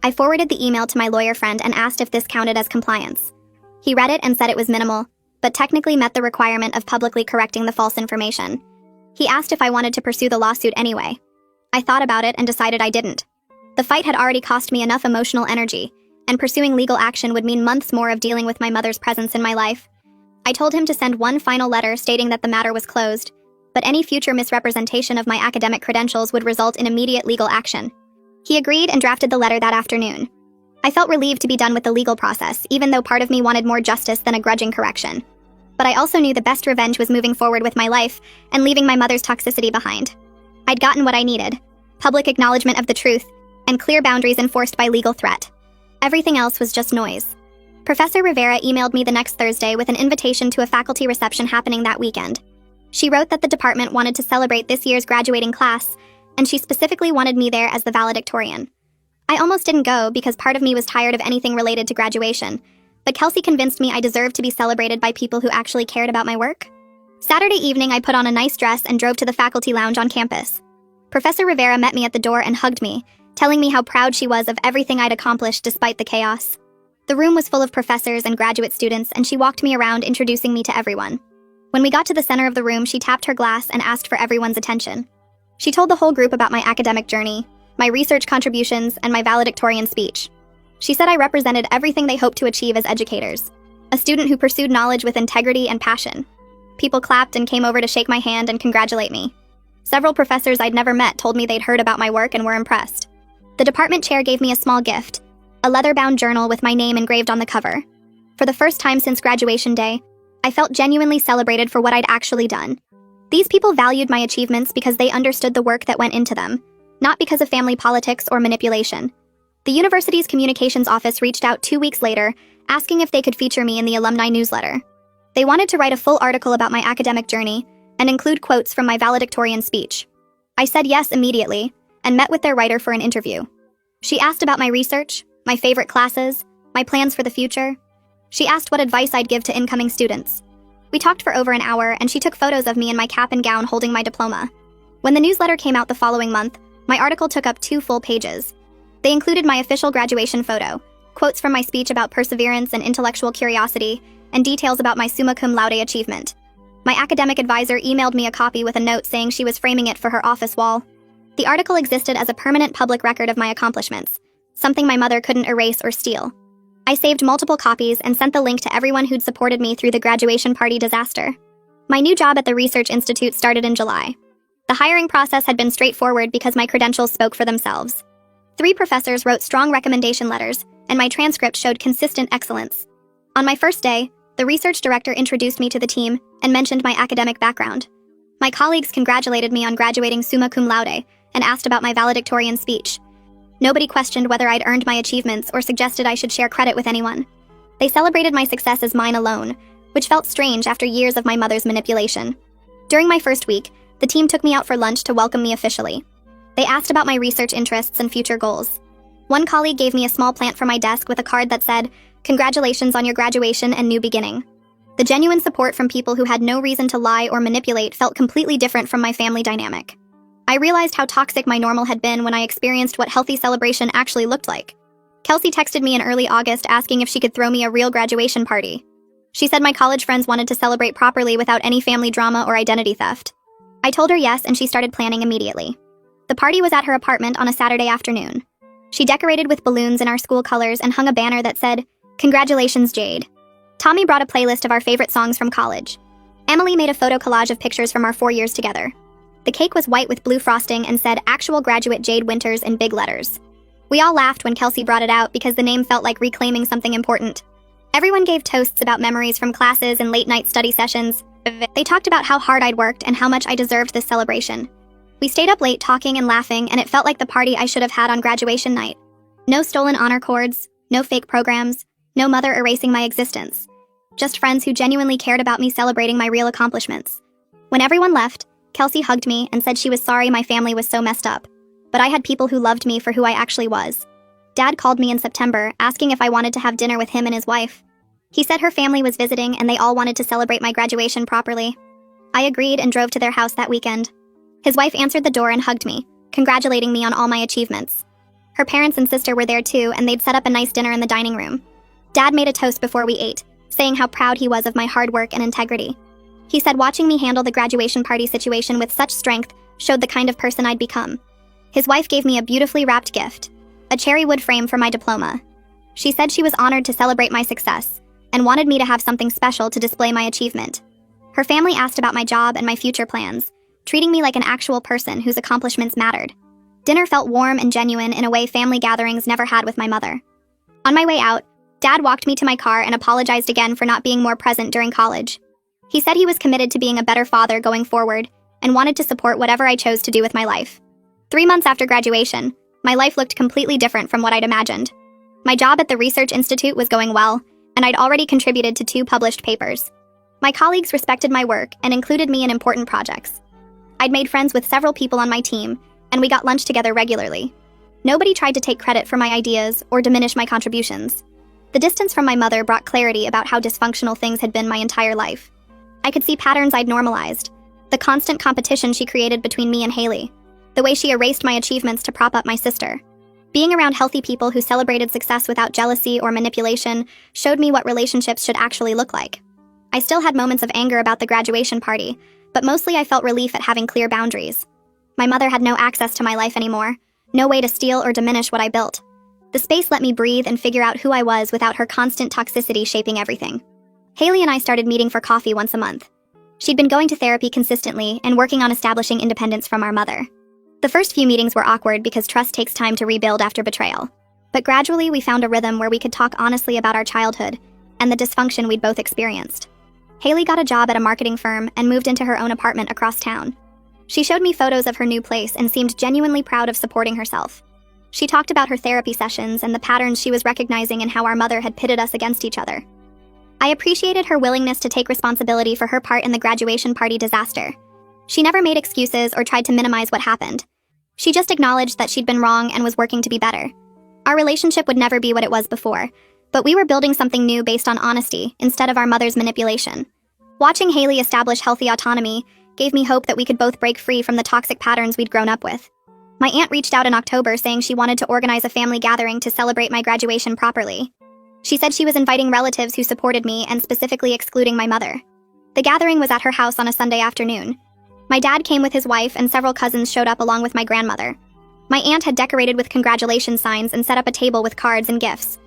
I forwarded the email to my lawyer friend and asked if this counted as compliance. He read it and said it was minimal, but technically met the requirement of publicly correcting the false information. He asked if I wanted to pursue the lawsuit anyway. I thought about it and decided I didn't. The fight had already cost me enough emotional energy, and pursuing legal action would mean months more of dealing with my mother's presence in my life. I told him to send one final letter stating that the matter was closed, but any future misrepresentation of my academic credentials would result in immediate legal action. He agreed and drafted the letter that afternoon. I felt relieved to be done with the legal process, even though part of me wanted more justice than a grudging correction. But I also knew the best revenge was moving forward with my life and leaving my mother's toxicity behind. I'd gotten what I needed: public acknowledgement of the truth and clear boundaries enforced by legal threat. Everything else was just noise. Professor Rivera emailed me the next Thursday with an invitation to a faculty reception happening that weekend. She wrote that the department wanted to celebrate this year's graduating class, and she specifically wanted me there as the valedictorian. I almost didn't go because part of me was tired of anything related to graduation, but Kelsey convinced me I deserved to be celebrated by people who actually cared about my work. Saturday evening, I put on a nice dress and drove to the faculty lounge on campus. Professor Rivera met me at the door and hugged me, telling me how proud she was of everything I'd accomplished despite the chaos. The room was full of professors and graduate students, and she walked me around, introducing me to everyone. When we got to the center of the room, she tapped her glass and asked for everyone's attention. She told the whole group about my academic journey, my research contributions, and my valedictorian speech. She said I represented everything they hoped to achieve as educators, a student who pursued knowledge with integrity and passion. People clapped and came over to shake my hand and congratulate me. Several professors I'd never met told me they'd heard about my work and were impressed. The department chair gave me a small gift, a leather-bound journal with my name engraved on the cover. For the first time since graduation day, I felt genuinely celebrated for what I'd actually done. These people valued my achievements because they understood the work that went into them, not because of family politics or manipulation. The university's communications office reached out 2 weeks later, asking if they could feature me in the alumni newsletter. They wanted to write a full article about my academic journey and include quotes from my valedictorian speech. I said yes immediately and met with their writer for an interview. She asked about my research, my favorite classes, my plans for the future. She asked what advice I'd give to incoming students. We talked for over an hour, and she took photos of me in my cap and gown holding my diploma. When the newsletter came out the following month, my article took up 2 full pages. They included my official graduation photo, quotes from my speech about perseverance and intellectual curiosity, and details about my summa cum laude achievement. My academic advisor emailed me a copy with a note saying she was framing it for her office wall. The article existed as a permanent public record of my accomplishments, something my mother couldn't erase or steal. I saved multiple copies and sent the link to everyone who'd supported me through the graduation party disaster. My new job at the Research Institute started in July. The hiring process had been straightforward because my credentials spoke for themselves. 3 professors wrote strong recommendation letters, and my transcript showed consistent excellence. On my first day, the research director introduced me to the team and mentioned my academic background. My colleagues congratulated me on graduating summa cum laude and asked about my valedictorian speech. Nobody questioned whether I'd earned my achievements or suggested I should share credit with anyone. They celebrated my success as mine alone, which felt strange after years of my mother's manipulation. During my first week, the team took me out for lunch to welcome me officially. They asked about my research interests and future goals. One colleague gave me a small plant for my desk with a card that said, "Congratulations on your graduation and new beginning." The genuine support from people who had no reason to lie or manipulate felt completely different from my family dynamic. I realized how toxic my normal had been when I experienced what healthy celebration actually looked like. Kelsey texted me in early August asking if she could throw me a real graduation party. She said my college friends wanted to celebrate properly without any family drama or identity theft. I told her yes, and she started planning immediately. The party was at her apartment on a Saturday afternoon. She decorated with balloons in our school colors and hung a banner that said, "Congratulations, Jade." Tommy brought a playlist of our favorite songs from college. Emily made a photo collage of pictures from our 4 years together. The cake was white with blue frosting and said "Actual Graduate Jade Winters" in big letters. We all laughed when Kelsey brought it out because the name felt like reclaiming something important. Everyone gave toasts about memories from classes and late-night study sessions. They talked about how hard I'd worked and how much I deserved this celebration. We stayed up late talking and laughing, and it felt like the party I should have had on graduation night. No stolen honor cords, no fake programs, no mother erasing my existence. Just friends who genuinely cared about me celebrating my real accomplishments. When everyone left, Kelsey hugged me and said she was sorry my family was so messed up, but I had people who loved me for who I actually was. Dad called me in September, asking if I wanted to have dinner with him and his wife. He said her family was visiting and they all wanted to celebrate my graduation properly. I agreed and drove to their house that weekend. His wife answered the door and hugged me, congratulating me on all my achievements. Her parents and sister were there too, and they'd set up a nice dinner in the dining room. Dad made a toast before we ate, saying how proud he was of my hard work and integrity. He said watching me handle the graduation party situation with such strength showed the kind of person I'd become. His wife gave me a beautifully wrapped gift, a cherry wood frame for my diploma. She said she was honored to celebrate my success and wanted me to have something special to display my achievement. Her family asked about my job and my future plans, treating me like an actual person whose accomplishments mattered. Dinner felt warm and genuine in a way family gatherings never had with my mother. On my way out, Dad walked me to my car and apologized again for not being more present during college. He said he was committed to being a better father going forward and wanted to support whatever I chose to do with my life. 3 months after graduation, my life looked completely different from what I'd imagined. My job at the Research Institute was going well, and I'd already contributed to 2 published papers. My colleagues respected my work and included me in important projects. I'd made friends with several people on my team, and we got lunch together regularly. Nobody tried to take credit for my ideas or diminish my contributions. The distance from my mother brought clarity about how dysfunctional things had been my entire life. I could see patterns I'd normalized, the constant competition she created between me and Haley, the way she erased my achievements to prop up my sister. Being around healthy people who celebrated success without jealousy or manipulation showed me what relationships should actually look like. I still had moments of anger about the graduation party, but mostly I felt relief at having clear boundaries. My mother had no access to my life anymore, no way to steal or diminish what I built. The space let me breathe and figure out who I was without her constant toxicity shaping everything. Haley and I started meeting for coffee once a month. She'd been going to therapy consistently and working on establishing independence from our mother. The first few meetings were awkward because trust takes time to rebuild after betrayal. But gradually we found a rhythm where we could talk honestly about our childhood and the dysfunction we'd both experienced. Haley got a job at a marketing firm and moved into her own apartment across town. She showed me photos of her new place and seemed genuinely proud of supporting herself. She talked about her therapy sessions and the patterns she was recognizing and how our mother had pitted us against each other. I appreciated her willingness to take responsibility for her part in the graduation party disaster. She never made excuses or tried to minimize what happened. She just acknowledged that she'd been wrong and was working to be better. Our relationship would never be what it was before, but we were building something new based on honesty instead of our mother's manipulation. Watching Haley establish healthy autonomy gave me hope that we could both break free from the toxic patterns we'd grown up with. My aunt reached out in October saying she wanted to organize a family gathering to celebrate my graduation properly. She said she was inviting relatives who supported me and specifically excluding my mother. The gathering was at her house on a Sunday afternoon. My dad came with his wife and several cousins showed up along with my grandmother. My aunt had decorated with congratulations signs and set up a table with cards and gifts.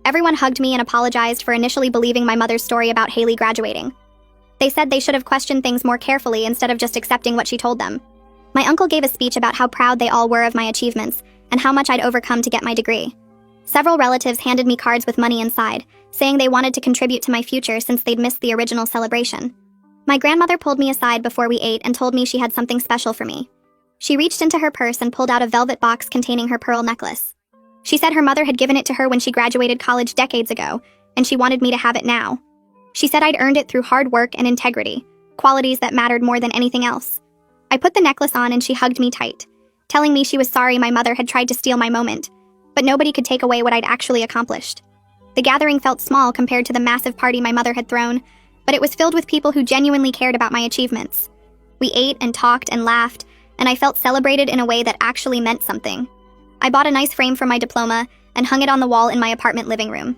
Everyone hugged me and apologized for initially believing my mother's story about Haley graduating. They said they should have questioned things more carefully instead of just accepting what she told them. My uncle gave a speech about how proud they all were of my achievements and how much I'd overcome to get my degree. Several relatives handed me cards with money inside, saying they wanted to contribute to my future since they'd missed the original celebration. My grandmother pulled me aside before we ate and told me she had something special for me. She reached into her purse and pulled out a velvet box containing her pearl necklace. She said her mother had given it to her when she graduated college decades ago, and she wanted me to have it now. She said I'd earned it through hard work and integrity, qualities that mattered more than anything else. I put the necklace on and she hugged me tight, telling me she was sorry my mother had tried to steal my moment, but nobody could take away what I'd actually accomplished. The gathering felt small compared to the massive party my mother had thrown, but it was filled with people who genuinely cared about my achievements. We ate and talked and laughed, and I felt celebrated in a way that actually meant something. I bought a nice frame for my diploma and hung it on the wall in my apartment living room.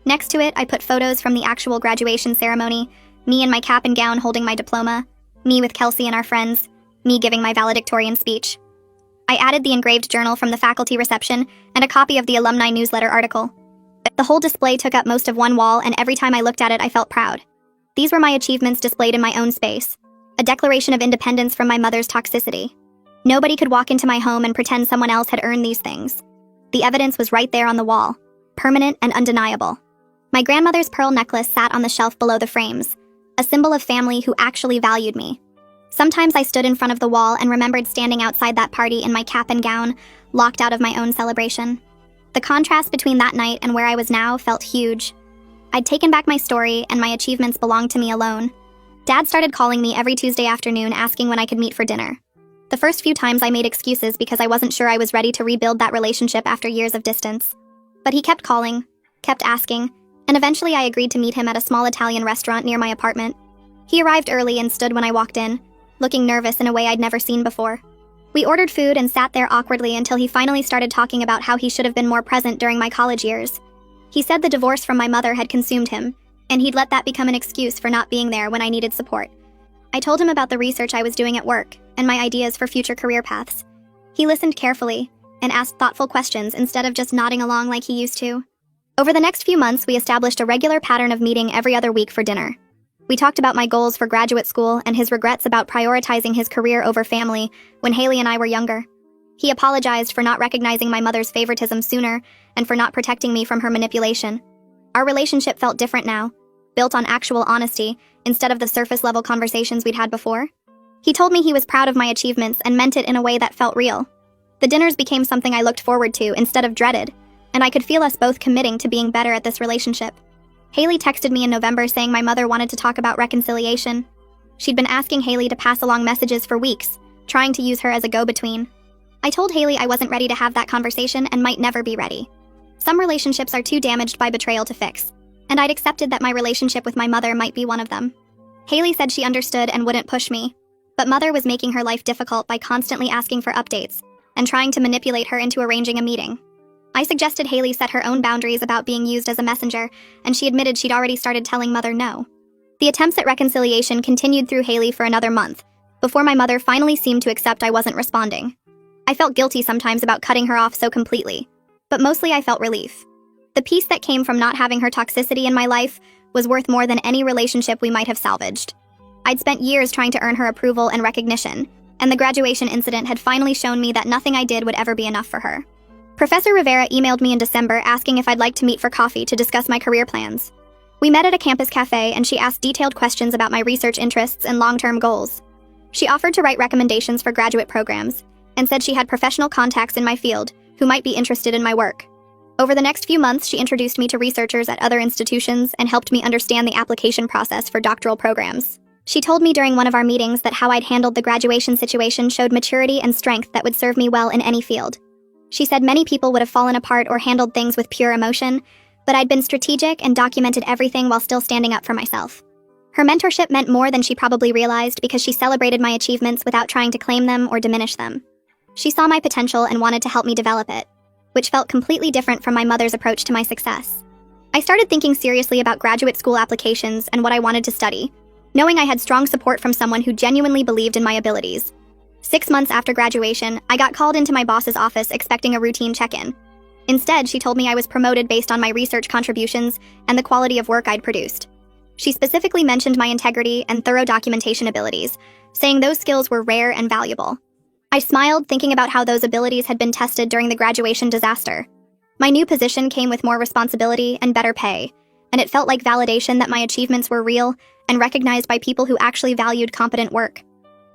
Next to it, I put photos from the actual graduation ceremony, me in my cap and gown holding my diploma, me with Kelsey and our friends, me giving my valedictorian speech. I added the engraved journal from the faculty reception and a copy of the alumni newsletter article. The whole display took up most of one wall, and every time I looked at it, I felt proud. These were my achievements displayed in my own space, a declaration of independence from my mother's toxicity. Nobody could walk into my home and pretend someone else had earned these things. The evidence was right there on the wall, permanent and undeniable. My grandmother's pearl necklace sat on the shelf below the frames, a symbol of family who actually valued me. Sometimes I stood in front of the wall and remembered standing outside that party in my cap and gown, locked out of my own celebration. The contrast between that night and where I was now felt huge. I'd taken back my story, and my achievements belonged to me alone. Dad started calling me every Tuesday afternoon asking when I could meet for dinner. The first few times I made excuses because I wasn't sure I was ready to rebuild that relationship after years of distance. But he kept calling, kept asking, and eventually I agreed to meet him at a small Italian restaurant near my apartment. He arrived early and stood when I walked in, looking nervous in a way I'd never seen before. We ordered food and sat there awkwardly until he finally started talking about how he should have been more present during my college years. He said the divorce from my mother had consumed him, and he'd let that become an excuse for not being there when I needed support. I told him about the research I was doing at work and my ideas for future career paths. He listened carefully and asked thoughtful questions instead of just nodding along like he used to. Over the next few months, we established a regular pattern of meeting every other week for dinner. We talked about my goals for graduate school and his regrets about prioritizing his career over family when Haley and I were younger. He apologized for not recognizing my mother's favoritism sooner and for not protecting me from her manipulation. Our relationship felt different now, built on actual honesty instead of the surface-level conversations we'd had before. He told me he was proud of my achievements and meant it in a way that felt real. The dinners became something I looked forward to instead of dreaded, and I could feel us both committing to being better at this relationship. Haley texted me in November saying my mother wanted to talk about reconciliation. She'd been asking Haley to pass along messages for weeks, trying to use her as a go-between. I told Haley I wasn't ready to have that conversation and might never be ready. Some relationships are too damaged by betrayal to fix, and I'd accepted that my relationship with my mother might be one of them. Haley said she understood and wouldn't push me, but mother was making her life difficult by constantly asking for updates and trying to manipulate her into arranging a meeting. I suggested Haley set her own boundaries about being used as a messenger, and she admitted she'd already started telling mother no. The attempts at reconciliation continued through Haley for another month, before my mother finally seemed to accept I wasn't responding. I felt guilty sometimes about cutting her off so completely, but mostly I felt relief. The peace that came from not having her toxicity in my life was worth more than any relationship we might have salvaged. I'd spent years trying to earn her approval and recognition, and the graduation incident had finally shown me that nothing I did would ever be enough for her. Professor Rivera emailed me in December asking if I'd like to meet for coffee to discuss my career plans. We met at a campus cafe and she asked detailed questions about my research interests and long-term goals. She offered to write recommendations for graduate programs and said she had professional contacts in my field who might be interested in my work. Over the next few months, she introduced me to researchers at other institutions and helped me understand the application process for doctoral programs. She told me during one of our meetings that how I'd handled the graduation situation showed maturity and strength that would serve me well in any field. She said many people would have fallen apart or handled things with pure emotion, but I'd been strategic and documented everything while still standing up for myself. Her mentorship meant more than she probably realized because she celebrated my achievements without trying to claim them or diminish them. She saw my potential and wanted to help me develop it, which felt completely different from my mother's approach to my success. I started thinking seriously about graduate school applications and what I wanted to study, knowing I had strong support from someone who genuinely believed in my abilities. 6 months after graduation, I got called into my boss's office expecting a routine check-in. Instead, she told me I was promoted based on my research contributions and the quality of work I'd produced. She specifically mentioned my integrity and thorough documentation abilities, saying those skills were rare and valuable. I smiled, thinking about how those abilities had been tested during the graduation disaster. My new position came with more responsibility and better pay, and it felt like validation that my achievements were real and recognized by people who actually valued competent work.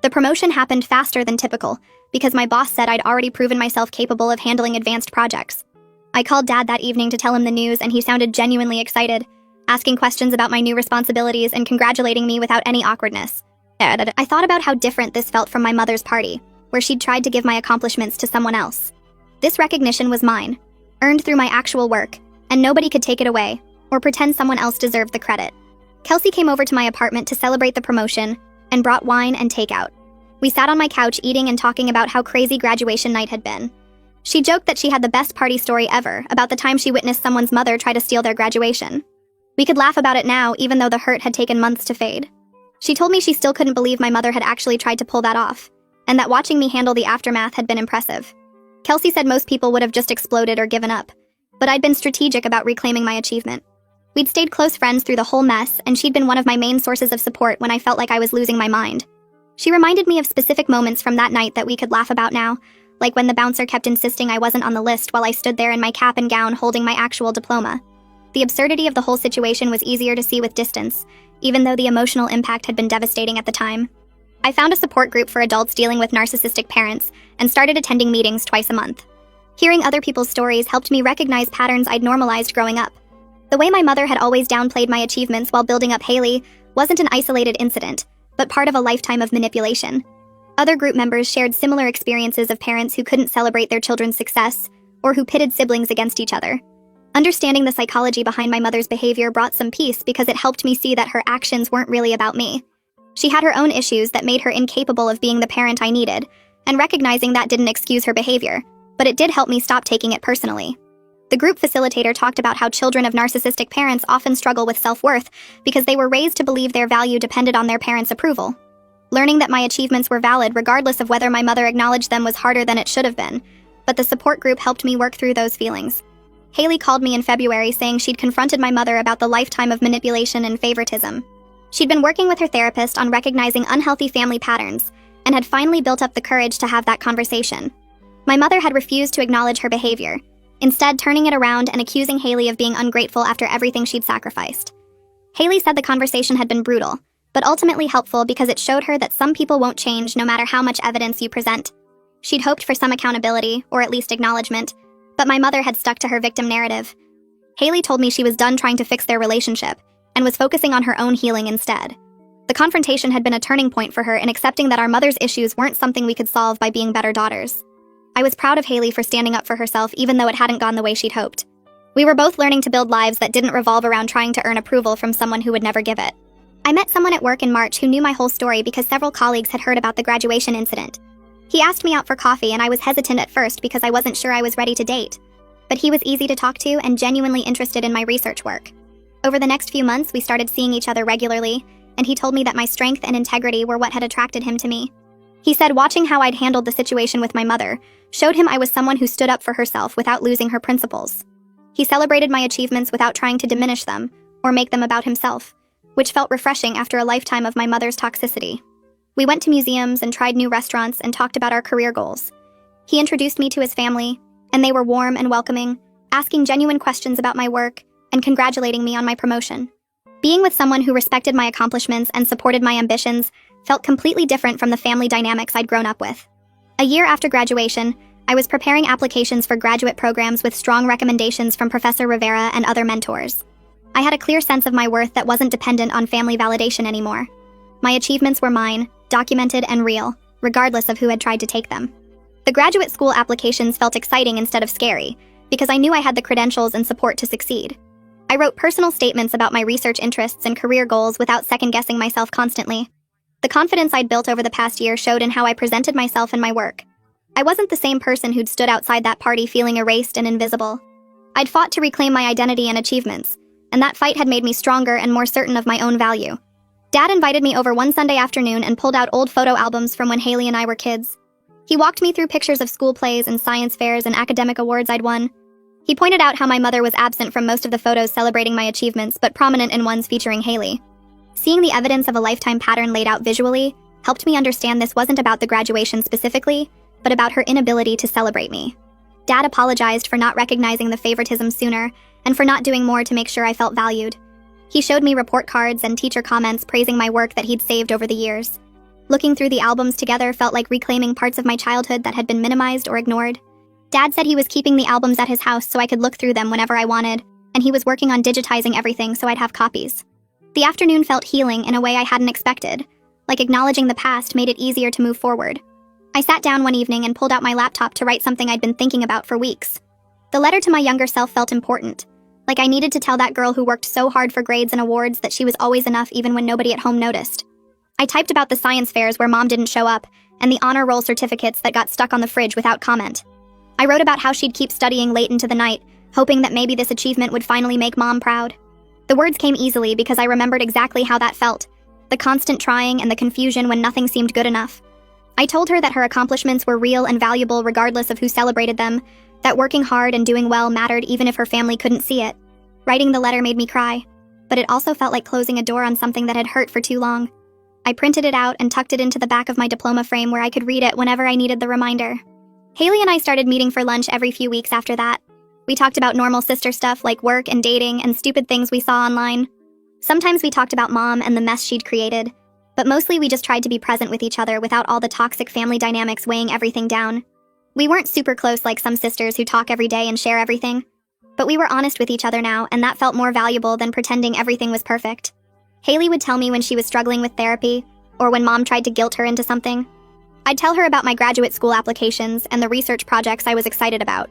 The promotion happened faster than typical, because my boss said I'd already proven myself capable of handling advanced projects. I called Dad that evening to tell him the news, and he sounded genuinely excited, asking questions about my new responsibilities and congratulating me without any awkwardness. I thought about how different this felt from my mother's party, where she'd tried to give my accomplishments to someone else. This recognition was mine, earned through my actual work, and nobody could take it away, or pretend someone else deserved the credit. Kelsey came over to my apartment to celebrate the promotion, and brought wine and takeout. We sat on my couch eating and talking about how crazy graduation night had been. She joked that she had the best party story ever about the time she witnessed someone's mother try to steal their graduation. We could laugh about it now, even though the hurt had taken months to fade. She told me she still couldn't believe my mother had actually tried to pull that off, and that watching me handle the aftermath had been impressive. Kelsey said most people would have just exploded or given up, but I'd been strategic about reclaiming my achievement. We'd stayed close friends through the whole mess, and she'd been one of my main sources of support when I felt like I was losing my mind. She reminded me of specific moments from that night that we could laugh about now, like when the bouncer kept insisting I wasn't on the list while I stood there in my cap and gown holding my actual diploma. The absurdity of the whole situation was easier to see with distance, even though the emotional impact had been devastating at the time. I found a support group for adults dealing with narcissistic parents and started attending meetings twice a month. Hearing other people's stories helped me recognize patterns I'd normalized growing up. The way my mother had always downplayed my achievements while building up Haley wasn't an isolated incident, but part of a lifetime of manipulation. Other group members shared similar experiences of parents who couldn't celebrate their children's success, or who pitted siblings against each other. Understanding the psychology behind my mother's behavior brought some peace because it helped me see that her actions weren't really about me. She had her own issues that made her incapable of being the parent I needed, and recognizing that didn't excuse her behavior, but it did help me stop taking it personally. The group facilitator talked about how children of narcissistic parents often struggle with self-worth because they were raised to believe their value depended on their parents' approval. Learning that my achievements were valid regardless of whether my mother acknowledged them was harder than it should have been, but the support group helped me work through those feelings. Haley called me in February saying she'd confronted my mother about the lifetime of manipulation and favoritism. She'd been working with her therapist on recognizing unhealthy family patterns and had finally built up the courage to have that conversation. My mother had refused to acknowledge her behavior, instead turning it around and accusing Haley of being ungrateful after everything she'd sacrificed. Haley said the conversation had been brutal, but ultimately helpful because it showed her that some people won't change no matter how much evidence you present. She'd hoped for some accountability, or at least acknowledgement, but my mother had stuck to her victim narrative. Haley told me she was done trying to fix their relationship and was focusing on her own healing instead. The confrontation had been a turning point for her in accepting that our mother's issues weren't something we could solve by being better daughters. I was proud of Haley for standing up for herself even though it hadn't gone the way she'd hoped. We were both learning to build lives that didn't revolve around trying to earn approval from someone who would never give it. I met someone at work in March who knew my whole story because several colleagues had heard about the graduation incident. He asked me out for coffee and I was hesitant at first because I wasn't sure I was ready to date. But he was easy to talk to and genuinely interested in my research work. Over the next few months, we started seeing each other regularly, and he told me that my strength and integrity were what had attracted him to me. He said watching how I'd handled the situation with my mother showed him I was someone who stood up for herself without losing her principles. He celebrated my achievements without trying to diminish them or make them about himself, which felt refreshing after a lifetime of my mother's toxicity. We went to museums and tried new restaurants and talked about our career goals. He introduced me to his family, and they were warm and welcoming, asking genuine questions about my work and congratulating me on my promotion. Being with someone who respected my accomplishments and supported my ambitions felt completely different from the family dynamics I'd grown up with. A year after graduation, I was preparing applications for graduate programs with strong recommendations from Professor Rivera and other mentors. I had a clear sense of my worth that wasn't dependent on family validation anymore. My achievements were mine, documented and real, regardless of who had tried to take them. The graduate school applications felt exciting instead of scary, because I knew I had the credentials and support to succeed. I wrote personal statements about my research interests and career goals without second-guessing myself constantly. The confidence I'd built over the past year showed in how I presented myself and my work. I wasn't the same person who'd stood outside that party feeling erased and invisible. I'd fought to reclaim my identity and achievements, and that fight had made me stronger and more certain of my own value. Dad invited me over one Sunday afternoon and pulled out old photo albums from when Haley and I were kids. He walked me through pictures of school plays and science fairs and academic awards I'd won. He pointed out how my mother was absent from most of the photos celebrating my achievements, but prominent in ones featuring Haley. Seeing the evidence of a lifetime pattern laid out visually helped me understand this wasn't about the graduation specifically, but about her inability to celebrate me. Dad apologized for not recognizing the favoritism sooner and for not doing more to make sure I felt valued. He showed me report cards and teacher comments praising my work that he'd saved over the years. Looking through the albums together felt like reclaiming parts of my childhood that had been minimized or ignored. Dad said he was keeping the albums at his house so I could look through them whenever I wanted, and he was working on digitizing everything so I'd have copies. The afternoon felt healing in a way I hadn't expected, like acknowledging the past made it easier to move forward. I sat down one evening and pulled out my laptop to write something I'd been thinking about for weeks. The letter to my younger self felt important, like I needed to tell that girl who worked so hard for grades and awards that she was always enough even when nobody at home noticed. I typed about the science fairs where Mom didn't show up, and the honor roll certificates that got stuck on the fridge without comment. I wrote about how she'd keep studying late into the night, hoping that maybe this achievement would finally make Mom proud. The words came easily because I remembered exactly how that felt, the constant trying and the confusion when nothing seemed good enough. I told her that her accomplishments were real and valuable regardless of who celebrated them, that working hard and doing well mattered even if her family couldn't see it. Writing the letter made me cry, but it also felt like closing a door on something that had hurt for too long. I printed it out and tucked it into the back of my diploma frame where I could read it whenever I needed the reminder. Haley and I started meeting for lunch every few weeks after that. We talked about normal sister stuff like work and dating and stupid things we saw online. Sometimes we talked about Mom and the mess she'd created, but mostly we just tried to be present with each other without all the toxic family dynamics weighing everything down. We weren't super close like some sisters who talk every day and share everything, but we were honest with each other now, and that felt more valuable than pretending everything was perfect. Haley would tell me when she was struggling with therapy, or when Mom tried to guilt her into something. I'd tell her about my graduate school applications and the research projects I was excited about.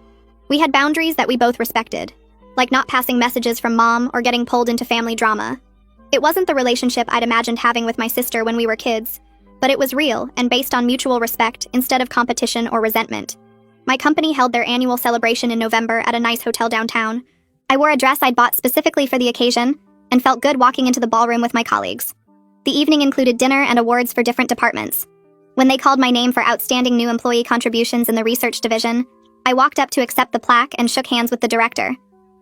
We had boundaries that we both respected, like not passing messages from Mom or getting pulled into family drama. It wasn't the relationship I'd imagined having with my sister when we were kids, but it was real and based on mutual respect instead of competition or resentment. My company held their annual celebration in November at a nice hotel downtown. I wore a dress I'd bought specifically for the occasion and felt good walking into the ballroom with my colleagues. The evening included dinner and awards for different departments. When they called my name for outstanding new employee contributions in the research division, I walked up to accept the plaque and shook hands with the director.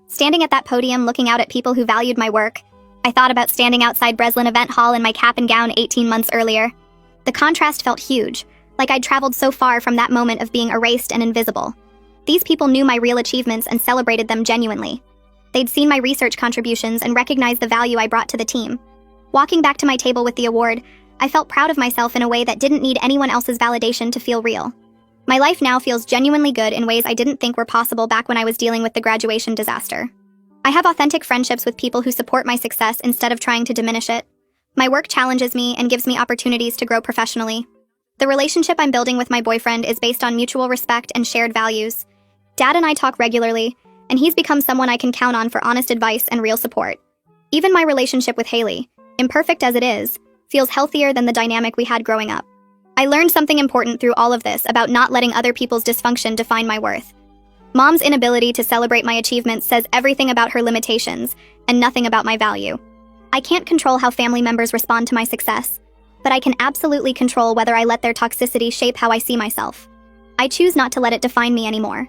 Standing at that podium looking out at people who valued my work, I thought about standing outside Breslin Event Hall in my cap and gown 18 months earlier. The contrast felt huge, like I'd traveled so far from that moment of being erased and invisible. These people knew my real achievements and celebrated them genuinely. They'd seen my research contributions and recognized the value I brought to the team. Walking back to my table with the award, I felt proud of myself in a way that didn't need anyone else's validation to feel real. My life now feels genuinely good in ways I didn't think were possible back when I was dealing with the graduation disaster. I have authentic friendships with people who support my success instead of trying to diminish it. My work challenges me and gives me opportunities to grow professionally. The relationship I'm building with my boyfriend is based on mutual respect and shared values. Dad and I talk regularly, and he's become someone I can count on for honest advice and real support. Even my relationship with Haley, imperfect as it is, feels healthier than the dynamic we had growing up. I learned something important through all of this about not letting other people's dysfunction define my worth. Mom's inability to celebrate my achievements says everything about her limitations and nothing about my value. I can't control how family members respond to my success, but I can absolutely control whether I let their toxicity shape how I see myself. I choose not to let it define me anymore.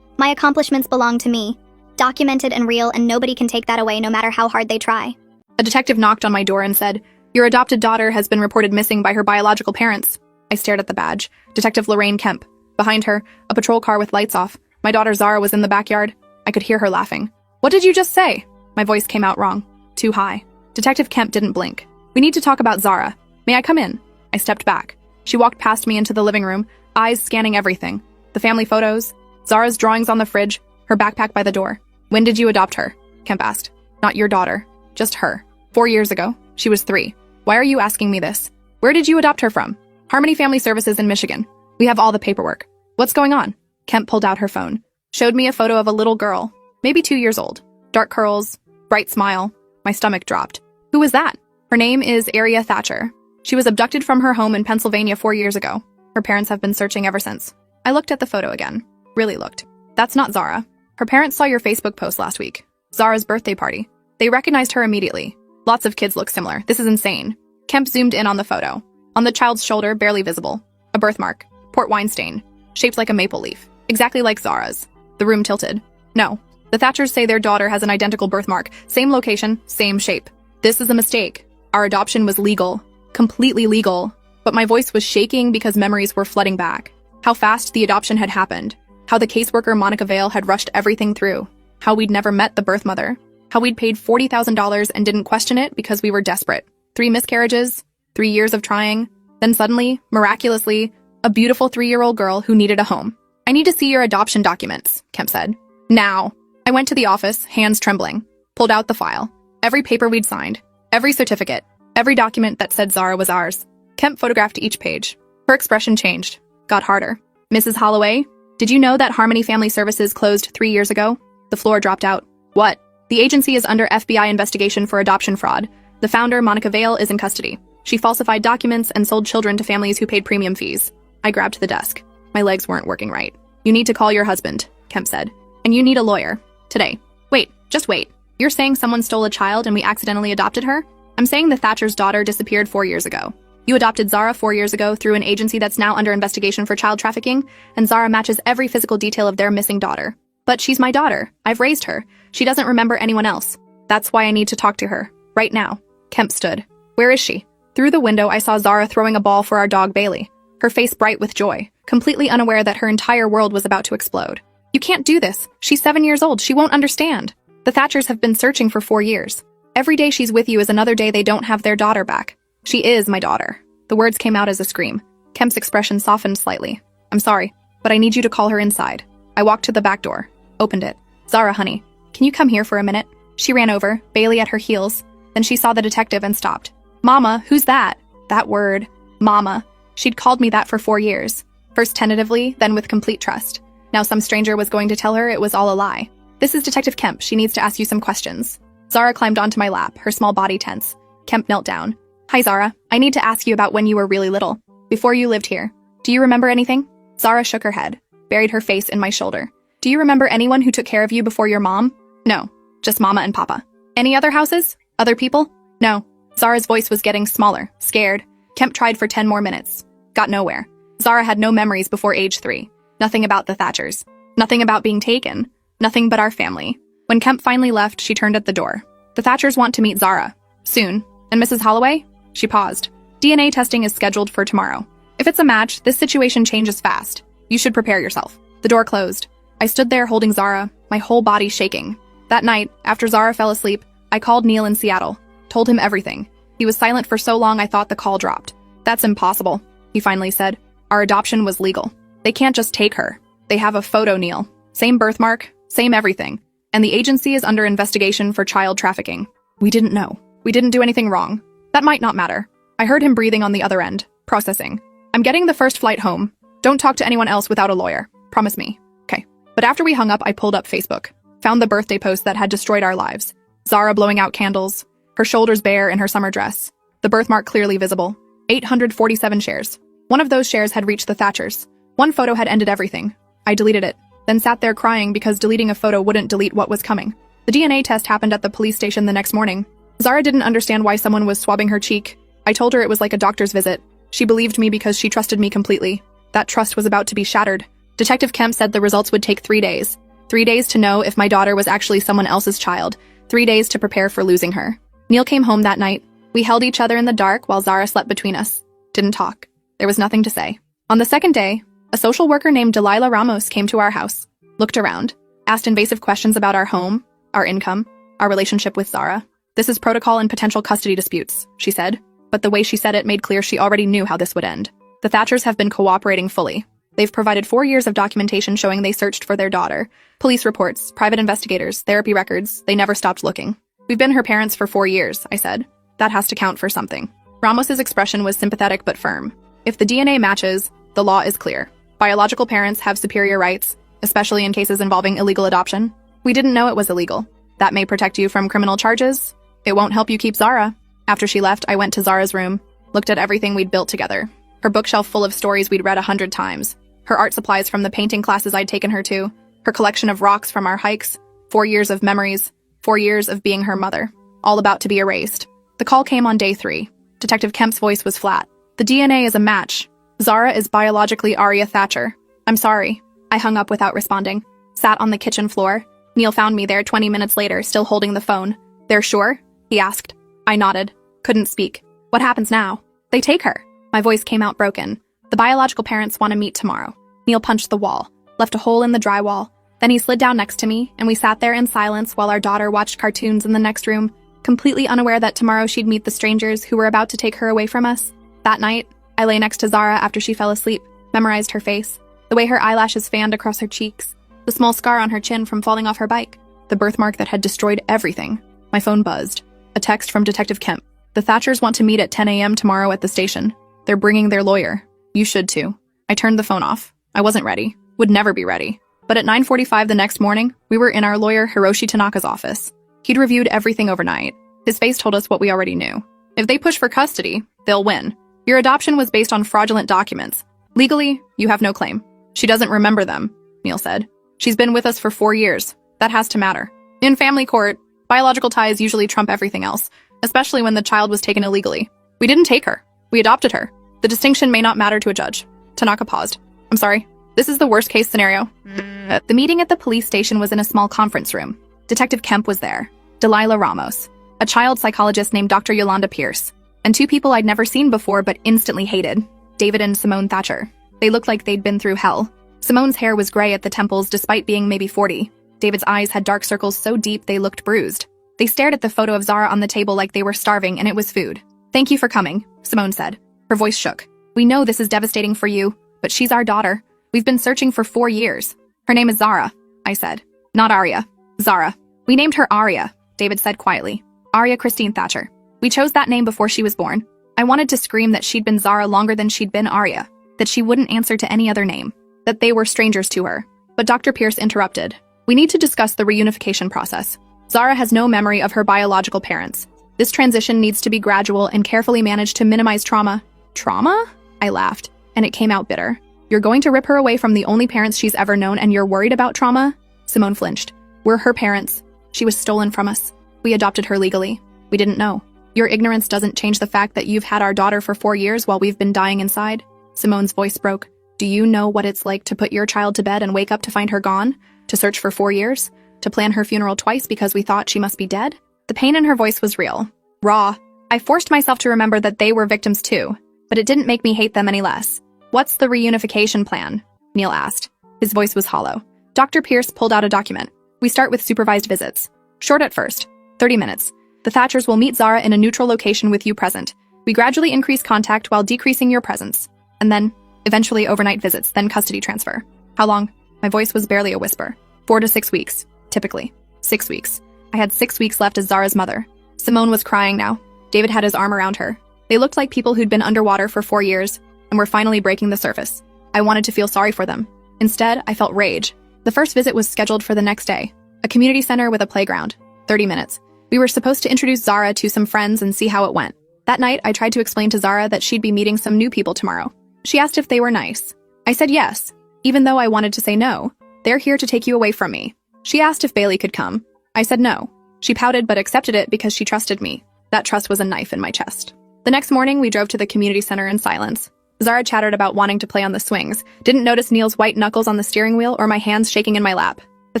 My accomplishments belong to me, documented and real, and nobody can take that away no matter how hard they try. A detective knocked on my door and said, "Your adopted daughter has been reported missing by her biological parents." I stared at the badge. Detective Lorraine Kemp. Behind her, a patrol car with lights off. My daughter Zara was in the backyard. I could hear her laughing. "What did you just say?" My voice came out wrong. Too high. Detective Kemp didn't blink. "We need to talk about Zara. May I come in?" I stepped back. She walked past me into the living room, eyes scanning everything. The family photos, Zara's drawings on the fridge, her backpack by the door. "When did you adopt her?" Kemp asked. "Not your daughter. Just her. 4 years ago. She was 3. Why are you asking me this? Where did you adopt her from?" "Harmony Family Services in Michigan. We have all the paperwork." "What's going on?" Kemp pulled out her phone. Showed me a photo of a little girl, maybe 2 years old. Dark curls, bright smile. My stomach dropped. "Who was that?" "Her name is AITA Thatcher. She was abducted from her home in Pennsylvania 4 years ago. Her parents have been searching ever since." I looked at the photo again. Really looked. "That's not Zara. Her parents saw your Facebook post last week. Zara's birthday party. They recognized her immediately. Lots of kids look similar. This is insane." Kemp zoomed in on the photo. On the child's shoulder, barely visible. A birthmark. Port wine stain. Shaped like a maple leaf. Exactly like Zara's. The room tilted. "No. The Thatchers say their daughter has an identical birthmark. Same location, same shape. This is a mistake. Our adoption was legal. Completely legal." But my voice was shaking because memories were flooding back. How fast the adoption had happened. How the caseworker Monica Vale had rushed everything through. How we'd never met the birth mother. How we'd paid $40,000 and didn't question it because we were desperate. 3 miscarriages. 3 years of trying. Then suddenly, miraculously, a beautiful 3-year-old girl who needed a home. "I need to see your adoption documents," Kemp said. "Now." I went to the office, hands trembling. Pulled out the file. Every paper we'd signed. Every certificate. Every document that said Zara was ours. Kemp photographed each page. Her expression changed. Got harder. "Mrs. Holloway, did you know that Harmony Family Services closed 3 years ago?" The floor dropped out. "What?" "The agency is under FBI investigation for adoption fraud. The founder, Monica Vale, is in custody. She falsified documents and sold children to families who paid premium fees." I grabbed the desk. My legs weren't working right. "You need to call your husband," Kemp said. "And you need a lawyer. Today." "Wait, just wait. You're saying someone stole a child and we accidentally adopted her?" "I'm saying the Thatcher's daughter disappeared 4 years ago. You adopted Zara 4 years ago through an agency that's now under investigation for child trafficking, and Zara matches every physical detail of their missing daughter. But she's my daughter. I've raised her. She doesn't remember anyone else. That's why I need to talk to her. Right now." Kemp stood. "Where is she?" Through the window, I saw Zara throwing a ball for our dog Bailey, her face bright with joy, completely unaware that her entire world was about to explode. "You can't do this. She's 7 years old. She won't understand. The Thatchers have been searching for 4 years. Every day she's with you is another day they don't have their daughter back. She is my daughter." The words came out as a scream. Kemp's expression softened slightly. "I'm sorry, but I need you to call her inside." I walked to the back door, opened it. "Zara, honey, can you come here for a minute?" She ran over, Bailey at her heels. Then she saw the detective and stopped. "Mama, who's that?" That word, mama. She'd called me that for 4 years. First tentatively, then with complete trust. Now some stranger was going to tell her it was all a lie. "This is Detective Kemp. She needs to ask you some questions." Zara climbed onto my lap, her small body tense. Kemp knelt down. "Hi, Zara. I need to ask you about when you were really little. Before you lived here. Do you remember anything?" Zara shook her head, buried her face in my shoulder. "Do you remember anyone who took care of you before your mom?" "No. Just Mama and Papa." "Any other houses? Other people?" "No." Zara's voice was getting smaller, scared. Kemp tried for 10 more minutes. Got nowhere. Zara had no memories before age 3. Nothing about the Thatchers. Nothing about being taken. Nothing but our family. When Kemp finally left, she turned at the door. "The Thatchers want to meet Zara." Soon. And Mrs. Holloway? She paused. DNA testing is scheduled for tomorrow. If it's a match, this situation changes fast. You should prepare yourself. The door closed. I stood there holding Zara, my whole body shaking. That night, after Zara fell asleep, I called Neil in Seattle, told him everything. He was silent for so long I thought the call dropped. That's impossible, he finally said. Our adoption was legal. They can't just take her. They have a photo, Neil. Same birthmark, same everything. And the agency is under investigation for child trafficking. We didn't know. We didn't do anything wrong. That might not matter. I heard him breathing on the other end, processing. I'm getting the first flight home. Don't talk to anyone else without a lawyer. Promise me. Okay. But after we hung up, I pulled up Facebook. Found the birthday post that had destroyed our lives. Zara blowing out candles, her shoulders bare in her summer dress. The birthmark clearly visible. 847 shares. One of those shares had reached the Thatchers. One photo had ended everything. I deleted it, then sat there crying because deleting a photo wouldn't delete what was coming. The DNA test happened at the police station the next morning. Zara didn't understand why someone was swabbing her cheek. I told her it was like a doctor's visit. She believed me because she trusted me completely. That trust was about to be shattered. Detective Kemp said the results would take 3 days. 3 days to know if my daughter was actually someone else's child. 3 days to prepare for losing her. Neil came home that night. We held each other in the dark while Zara slept between us. Didn't talk. There was nothing to say. On the second day, a social worker named Delilah Ramos came to our house, looked around, asked invasive questions about our home, our income, our relationship with Zara. This is protocol in potential custody disputes, she said, but the way she said it made clear she already knew how this would end. The Thatchers have been cooperating fully. They've provided 4 years of documentation showing they searched for their daughter. Police reports, private investigators, therapy records, they never stopped looking. We've been her parents for 4 years, I said. That has to count for something. Ramos's expression was sympathetic but firm. If the DNA matches, the law is clear. Biological parents have superior rights, especially in cases involving illegal adoption. We didn't know it was illegal. That may protect you from criminal charges. It won't help you keep Zara. After she left, I went to Zara's room, looked at everything we'd built together. Her bookshelf full of stories we'd read 100 times. Her art supplies from the painting classes I'd taken her to. Her collection of rocks from our hikes. 4 years of memories. 4 years of being her mother. All about to be erased. The call came on day 3. Detective Kemp's voice was flat. The DNA is a match. Zara is biologically Aria Thatcher. I'm sorry. I hung up without responding. Sat on the kitchen floor. Neil found me there 20 minutes later, still holding the phone. They're sure? He asked. I nodded. Couldn't speak. What happens now? They take her. My voice came out broken. The biological parents want to meet tomorrow. Neil punched the wall, left a hole in the drywall. Then he slid down next to me, and we sat there in silence while our daughter watched cartoons in the next room, completely unaware that tomorrow she'd meet the strangers who were about to take her away from us. That night, I lay next to Zara after she fell asleep, memorized her face, the way her eyelashes fanned across her cheeks, the small scar on her chin from falling off her bike, the birthmark that had destroyed everything. My phone buzzed. A text from Detective Kemp. The Thatchers want to meet at 10 a.m. tomorrow at the station. They're bringing their lawyer. You should too. I turned the phone off. I wasn't ready. Would never be ready. But at 9:45 the next morning, we were in our lawyer Hiroshi Tanaka's office. He'd reviewed everything overnight. His face told us what we already knew. If they push for custody, they'll win. Your adoption was based on fraudulent documents. Legally, you have no claim. She doesn't remember them, Neil said. She's been with us for 4 years. That has to matter. In family court, biological ties usually trump everything else, especially when the child was taken illegally. We didn't take her. We adopted her. The distinction may not matter to a judge. Tanaka paused. I'm sorry. This is the worst-case scenario. The meeting at the police station was in a small conference room. Detective Kemp was there. Delilah Ramos. A child psychologist named Dr. Yolanda Pierce. And 2 people I'd never seen before but instantly hated. David and Simone Thatcher. They looked like they'd been through hell. Simone's hair was gray at the temples despite being maybe 40. David's eyes had dark circles so deep they looked bruised. They stared at the photo of Zara on the table like they were starving and it was food. Thank you for coming, Simone said. Her voice shook. We know this is devastating for you, but she's our daughter. We've been searching for 4 years. Her name is Zara, I said. Not Aria. Zara. We named her Aria, David said quietly. Aria Christine Thatcher. We chose that name before she was born. I wanted to scream that she'd been Zara longer than she'd been Aria, that she wouldn't answer to any other name, that they were strangers to her. But Dr. Pierce interrupted. We need to discuss the reunification process. Zara has no memory of her biological parents. This transition needs to be gradual and carefully managed to minimize trauma. Trauma? I laughed, and it came out bitter. You're going to rip her away from the only parents she's ever known and you're worried about trauma? Simone flinched. We're her parents. She was stolen from us. We adopted her legally. We didn't know. Your ignorance doesn't change the fact that you've had our daughter for 4 years while we've been dying inside. Simone's voice broke. Do you know what it's like to put your child to bed and wake up to find her gone? To search for 4 years? To plan her funeral twice because we thought she must be dead? The pain in her voice was real. Raw. I forced myself to remember that they were victims too, but it didn't make me hate them any less. What's the reunification plan? Neil asked. His voice was hollow. Dr. Pierce pulled out a document. We start with supervised visits. Short at first. 30 minutes. The Thatchers will meet Zara in a neutral location with you present. We gradually increase contact while decreasing your presence. And then, eventually overnight visits, then custody transfer. How long? My voice was barely a whisper. 4 to 6 weeks. Typically. 6 weeks. I had 6 weeks left as Zara's mother. Simone was crying now. David had his arm around her. They looked like people who'd been underwater for 4 years and were finally breaking the surface. I wanted to feel sorry for them. Instead, I felt rage. The first visit was scheduled for the next day. A community center with a playground. 30 minutes. We were supposed to introduce Zara to some friends and see how it went. That night, I tried to explain to Zara that she'd be meeting some new people tomorrow. She asked if they were nice. I said yes, even though I wanted to say no. They're here to take you away from me. She asked if Bailey could come. I said no. She pouted but accepted it because she trusted me. That trust was a knife in my chest. The next morning, we drove to the community center in silence. Zara chattered about wanting to play on the swings, didn't notice Neil's white knuckles on the steering wheel or my hands shaking in my lap. The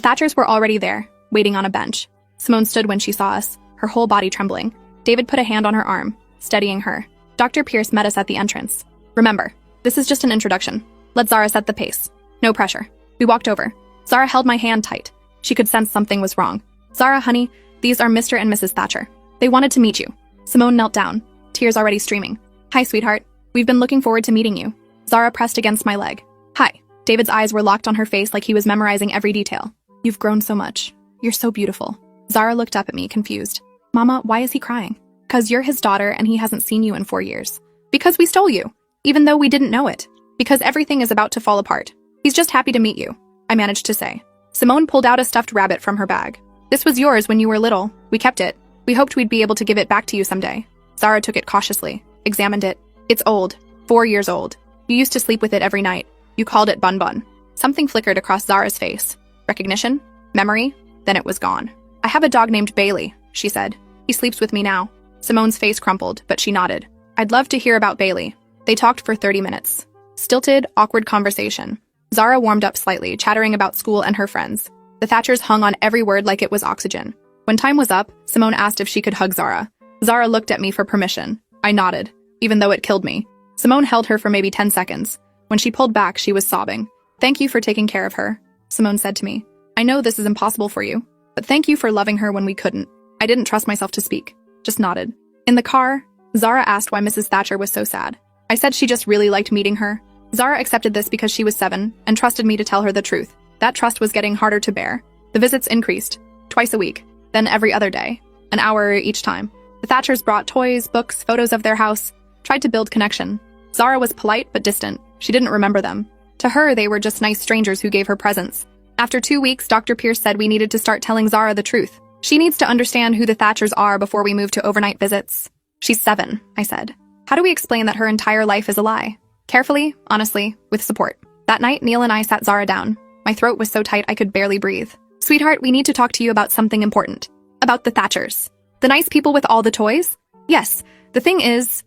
Thatchers were already there, waiting on a bench. Simone stood when she saw us, her whole body trembling. David put a hand on her arm, steadying her. Dr. Pierce met us at the entrance. Remember, this is just an introduction. Let Zara set the pace. No pressure. We walked over. Zara held my hand tight. She could sense something was wrong. Zara, honey, these are Mr. and Mrs. Thatcher. They wanted to meet you. Simone knelt down, tears already streaming. Hi, sweetheart. We've been looking forward to meeting you. Zara pressed against my leg. Hi. David's eyes were locked on her face like he was memorizing every detail. You've grown so much. You're so beautiful. Zara looked up at me, confused. Mama, why is he crying? 'Cause you're his daughter and he hasn't seen you in 4 years. Because we stole you, even though we didn't know it. Because everything is about to fall apart. He's just happy to meet you, I managed to say. Simone pulled out a stuffed rabbit from her bag. This was yours when you were little. We kept it. We hoped we'd be able to give it back to you someday. Zara took it cautiously, examined it. It's old, 4 years old. You used to sleep with it every night. You called it Bun Bun. Something flickered across Zara's face. Recognition? Memory? Then it was gone. I have a dog named Bailey, she said. He sleeps with me now. Simone's face crumpled, but she nodded. I'd love to hear about Bailey. They talked for 30 minutes. Stilted, awkward conversation. Zara warmed up slightly, chattering about school and her friends. The Thatchers hung on every word like it was oxygen. When time was up, Simone asked if she could hug Zara. Zara looked at me for permission. I nodded, even though it killed me. Simone held her for maybe 10 seconds. When she pulled back, she was sobbing. Thank you for taking care of her, Simone said to me. I know this is impossible for you, but thank you for loving her when we couldn't. I didn't trust myself to speak, just nodded. In the car, Zara asked why Mrs. Thatcher was so sad. I said she just really liked meeting her. Zara accepted this because she was 7 and trusted me to tell her the truth. That trust was getting harder to bear. The visits increased, twice a week, then every other day, an hour each time. The Thatchers brought toys, books, photos of their house, tried to build connection. Zara was polite but distant. She didn't remember them. To her, they were just nice strangers who gave her presents. After 2 weeks, Dr. Pierce said we needed to start telling Zara the truth. She needs to understand who the Thatchers are before we move to overnight visits. She's 7, I said. How do we explain that her entire life is a lie? Carefully, honestly, with support. That night, Neil and I sat Zara down. My throat was so tight I could barely breathe. Sweetheart, we need to talk to you about something important. About the Thatchers. The nice people with all the toys? Yes. The thing is...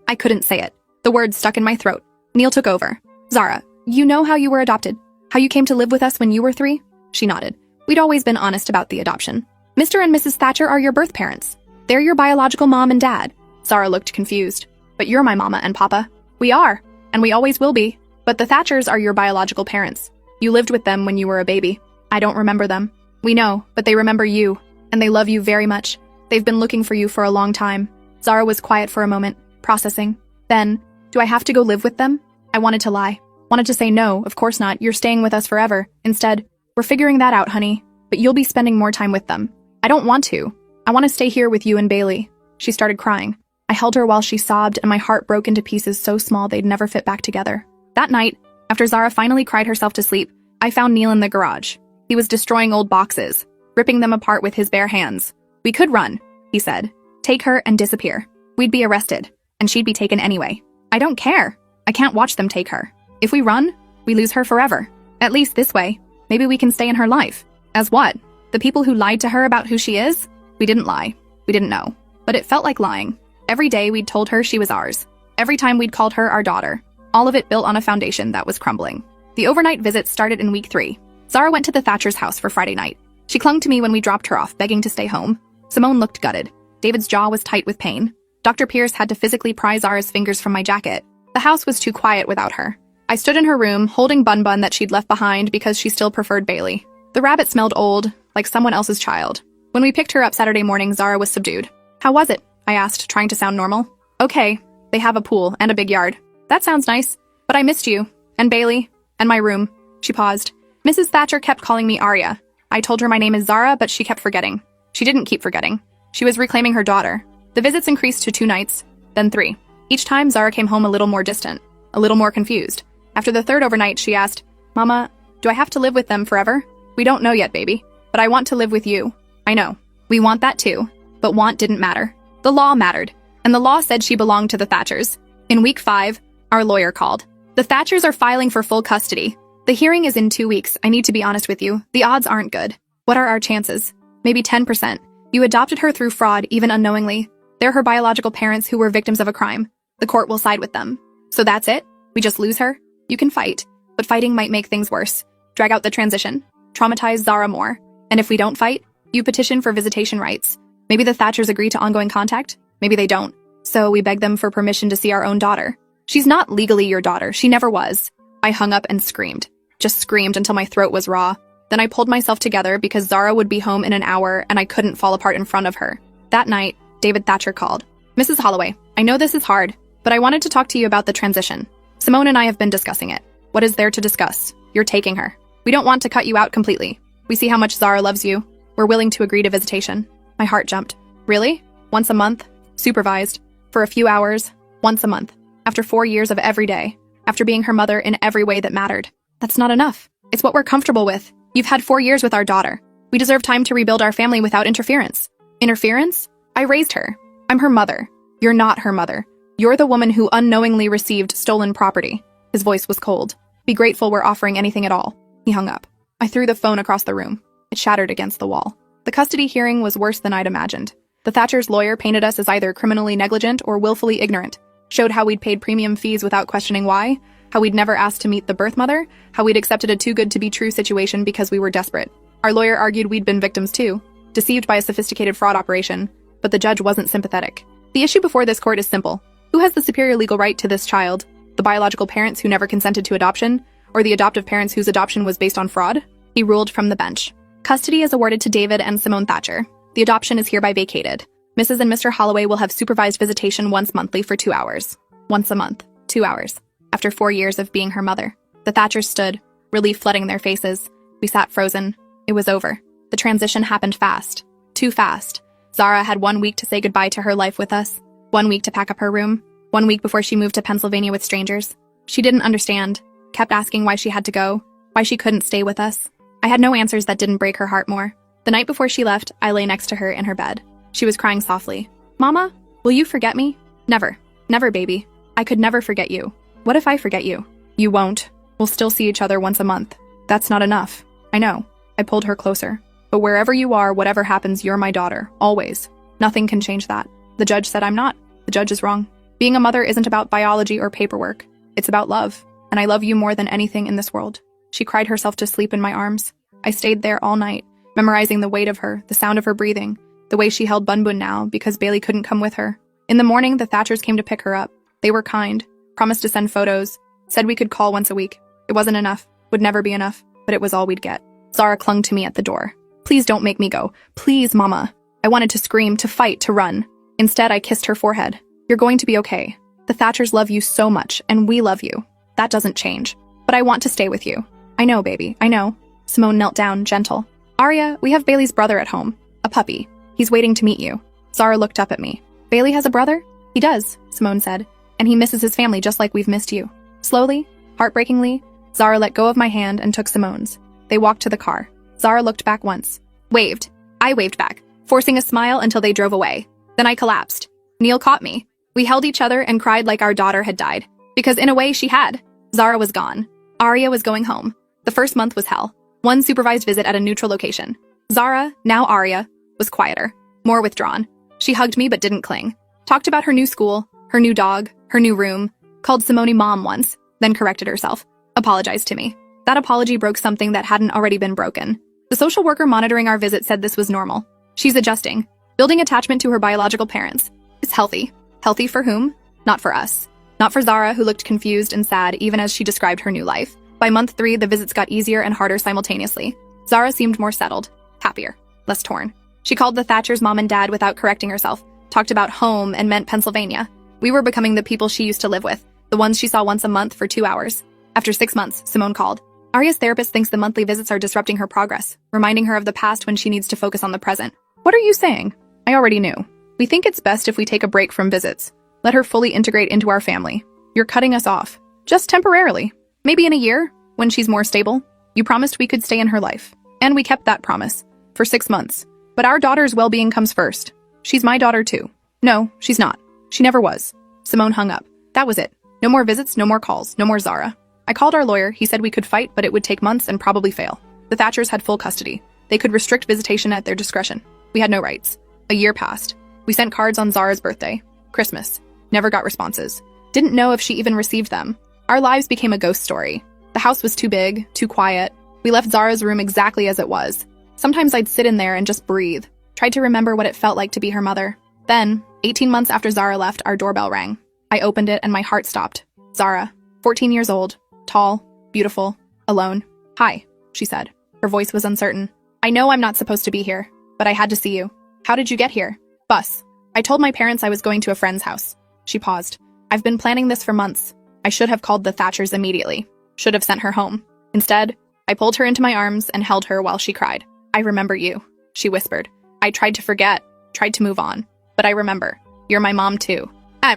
I couldn't say it. The words stuck in my throat. Neil took over. Zara, you know how you were adopted? How you came to live with us when you were 3? She nodded. We'd always been honest about the adoption. Mr. and Mrs. Thatcher are your birth parents. They're your biological mom and dad. Zara looked confused. But you're my mama and papa. We are. And we always will be. But the Thatchers are your biological parents. You lived with them when you were a baby. I don't remember them. We know, but they remember you. And they love you very much. They've been looking for you for a long time. Zara was quiet for a moment, processing. Then, do I have to go live with them? I wanted to lie. Wanted to say no, of course not, you're staying with us forever. Instead, we're figuring that out, honey. But you'll be spending more time with them. I don't want to. I want to stay here with you and Bailey. She started crying. I held her while she sobbed and my heart broke into pieces so small they'd never fit back together. That night, after Zara finally cried herself to sleep, I found Neil in the garage. He was destroying old boxes, ripping them apart with his bare hands. We could run, he said. Take her and disappear. We'd be arrested, and she'd be taken anyway. I don't care. I can't watch them take her. If we run, we lose her forever. At least this way, maybe we can stay in her life. As what? The people who lied to her about who she is? We didn't lie. We didn't know. But it felt like lying. Every day we'd told her she was ours. Every time we'd called her our daughter. All of it built on a foundation that was crumbling. The overnight visits started in week 3. Zara went to the Thatcher's house for Friday night. She clung to me when we dropped her off, begging to stay home. Simone looked gutted. David's jaw was tight with pain. Dr. Pierce had to physically pry Zara's fingers from my jacket. The house was too quiet without her. I stood in her room, holding Bun Bun that she'd left behind because she still preferred Bailey. The rabbit smelled old, like someone else's child. When we picked her up Saturday morning, Zara was subdued. "How was it?" I asked, trying to sound normal. "Okay. They have a pool and a big yard." "That sounds nice. But I missed you. And Bailey. And my room." She paused. "Mrs. Thatcher kept calling me Arya. I told her my name is Zara, but she kept forgetting." She didn't keep forgetting. She was reclaiming her daughter. The visits increased to 2 nights, then 3. Each time, Zara came home a little more distant, a little more confused. After the 3rd overnight, she asked, "Mama, do I have to live with them forever?" "We don't know yet, baby. But I want to live with you." "I know. We want that too." But want didn't matter. The law mattered. And the law said she belonged to the Thatchers. In week 5, our lawyer called. "The Thatchers are filing for full custody. The hearing is in 2 weeks. I need to be honest with you. The odds aren't good. What are our chances? Maybe 10%. You adopted her through fraud, even unknowingly. They're her biological parents who were victims of a crime. The court will side with them. So that's it? We just lose her? You can fight, but fighting might make things worse. Drag out the transition. Traumatize Zara more. And if we don't fight, you petition for visitation rights. Maybe the Thatchers agree to ongoing contact. Maybe they don't. So we beg them for permission to see our own daughter. She's not legally your daughter. She never was." I hung up and screamed. Just screamed until my throat was raw. Then I pulled myself together because Zara would be home in an hour and I couldn't fall apart in front of her. That night, David Thatcher called. "Mrs. Holloway, I know this is hard, but I wanted to talk to you about the transition. Simone and I have been discussing it. What is there to discuss? You're taking her. We don't want to cut you out completely. We see how much Zara loves you. We're willing to agree to visitation." My heart jumped. Really? Once a month? Supervised? For a few hours? Once a month? After 4 years of every day? After being her mother in every way that mattered? That's not enough. It's what we're comfortable with. You've had 4 years with our daughter. We deserve time to rebuild our family without interference. Interference? I raised her. I'm her mother. You're not her mother. You're the woman who unknowingly received stolen property. His voice was cold. Be grateful we're offering anything at all. He hung up. I threw the phone across the room. It shattered against the wall. The custody hearing was worse than I'd imagined. The Thatchers' lawyer painted us as either criminally negligent or willfully ignorant, showed how we'd paid premium fees without questioning why, how we'd never asked to meet the birth mother, how we'd accepted a too-good-to-be-true situation because we were desperate. Our lawyer argued we'd been victims too, deceived by a sophisticated fraud operation, but the judge wasn't sympathetic. The issue before this court is simple. Who has the superior legal right to this child? The biological parents who never consented to adoption, or the adoptive parents whose adoption was based on fraud? He ruled from the bench. Custody is awarded to David and Simone Thatcher. The adoption is hereby vacated. Mrs. and Mr. Holloway will have supervised visitation once monthly for 2 hours. Once a month. 2 hours. After 4 years of being her mother. The Thatchers stood, relief flooding their faces. We sat frozen. It was over. The transition happened fast. Too fast. Zara had 1 week to say goodbye to her life with us. 1 week to pack up her room. 1 week before she moved to Pennsylvania with strangers. She didn't understand. Kept asking why she had to go. Why she couldn't stay with us. I had no answers that didn't break her heart more. The night before she left, I lay next to her in her bed. She was crying softly. "Mama, will you forget me?" "Never. Never, baby. I could never forget you." "What if I forget you?" "You won't. We'll still see each other once a month." "That's not enough." "I know." I pulled her closer. "But wherever you are, whatever happens, you're my daughter. Always. Nothing can change that." The judge said I'm not. The judge is wrong. Being a mother isn't about biology or paperwork. It's about love. And I love you more than anything in this world. She cried herself to sleep in my arms. I stayed there all night, memorizing the weight of her, the sound of her breathing, the way she held Bun Bun now because Bailey couldn't come with her. In the morning, the Thatchers came to pick her up. They were kind, promised to send photos, said we could call once a week. It wasn't enough, would never be enough, but it was all we'd get. Zara clung to me at the door. "Please don't make me go. Please, Mama." I wanted to scream, to fight, to run. Instead, I kissed her forehead. "You're going to be okay. The Thatchers love you so much, and we love you. That doesn't change. But I want to stay with you." "I know, baby, I know." Simone knelt down, gentle. "Arya, we have Bailey's brother at home. A puppy. He's waiting to meet you." Zara looked up at me. "Bailey has a brother?" "He does," Simone said. "And he misses his family just like we've missed you." Slowly, heartbreakingly, Zara let go of my hand and took Simone's. They walked to the car. Zara looked back once. Waved. I waved back, forcing a smile until they drove away. Then I collapsed. Neil caught me. We held each other and cried like our daughter had died. Because in a way she had. Zara was gone. Arya was going home. The first month was hell. 1 supervised visit at a neutral location. Zara, now Arya, was quieter, more withdrawn. She hugged me but didn't cling. Talked about her new school, her new dog, her new room. Called Simone mom once, then corrected herself. Apologized to me. That apology broke something that hadn't already been broken. The social worker monitoring our visit said this was normal. She's adjusting. Building attachment to her biological parents is healthy. Healthy for whom? Not for us. Not for Zara, who looked confused and sad even as she described her new life. By month 3, the visits got easier and harder simultaneously. Zara seemed more settled, happier, less torn. She called the Thatchers mom and dad without correcting herself, talked about home and meant Pennsylvania. We were becoming the people she used to live with, the ones she saw once a month for 2 hours. After 6 months, Simone called. Aria's therapist thinks the monthly visits are disrupting her progress, reminding her of the past when she needs to focus on the present. What are you saying? I already knew. We think it's best if we take a break from visits. Let her fully integrate into our family. You're cutting us off. Just temporarily. Maybe in a year, when she's more stable. You promised we could stay in her life. And we kept that promise. For 6 months. But our daughter's well-being comes first. She's my daughter too. No, she's not. She never was. Simone hung up. That was it. No more visits, no more calls, no more Zara. I called our lawyer. He said we could fight, but it would take months and probably fail. The Thatchers had full custody. They could restrict visitation at their discretion. We had no rights. A year passed. We sent cards on Zara's birthday. Christmas. Never got responses. Didn't know if she even received them. Our lives became a ghost story. The house was too big, too quiet. We left Zara's room exactly as it was. Sometimes I'd sit in there and just breathe. Tried to remember what it felt like to be her mother. Then, 18 months after Zara left, our doorbell rang. I opened it and my heart stopped. Zara, 14 years old, tall, beautiful, alone. Hi, she said. Her voice was uncertain. I know I'm not supposed to be here, but I had to see you. How did you get here? Bus. I told my parents I was going to a friend's house. She paused. I've been planning this for months. I should have called the Thatchers immediately. Should have sent her home. Instead, I pulled her into my arms and held her while she cried. I remember you, she whispered. I tried to forget, tried to move on. But I remember. You're my mom too.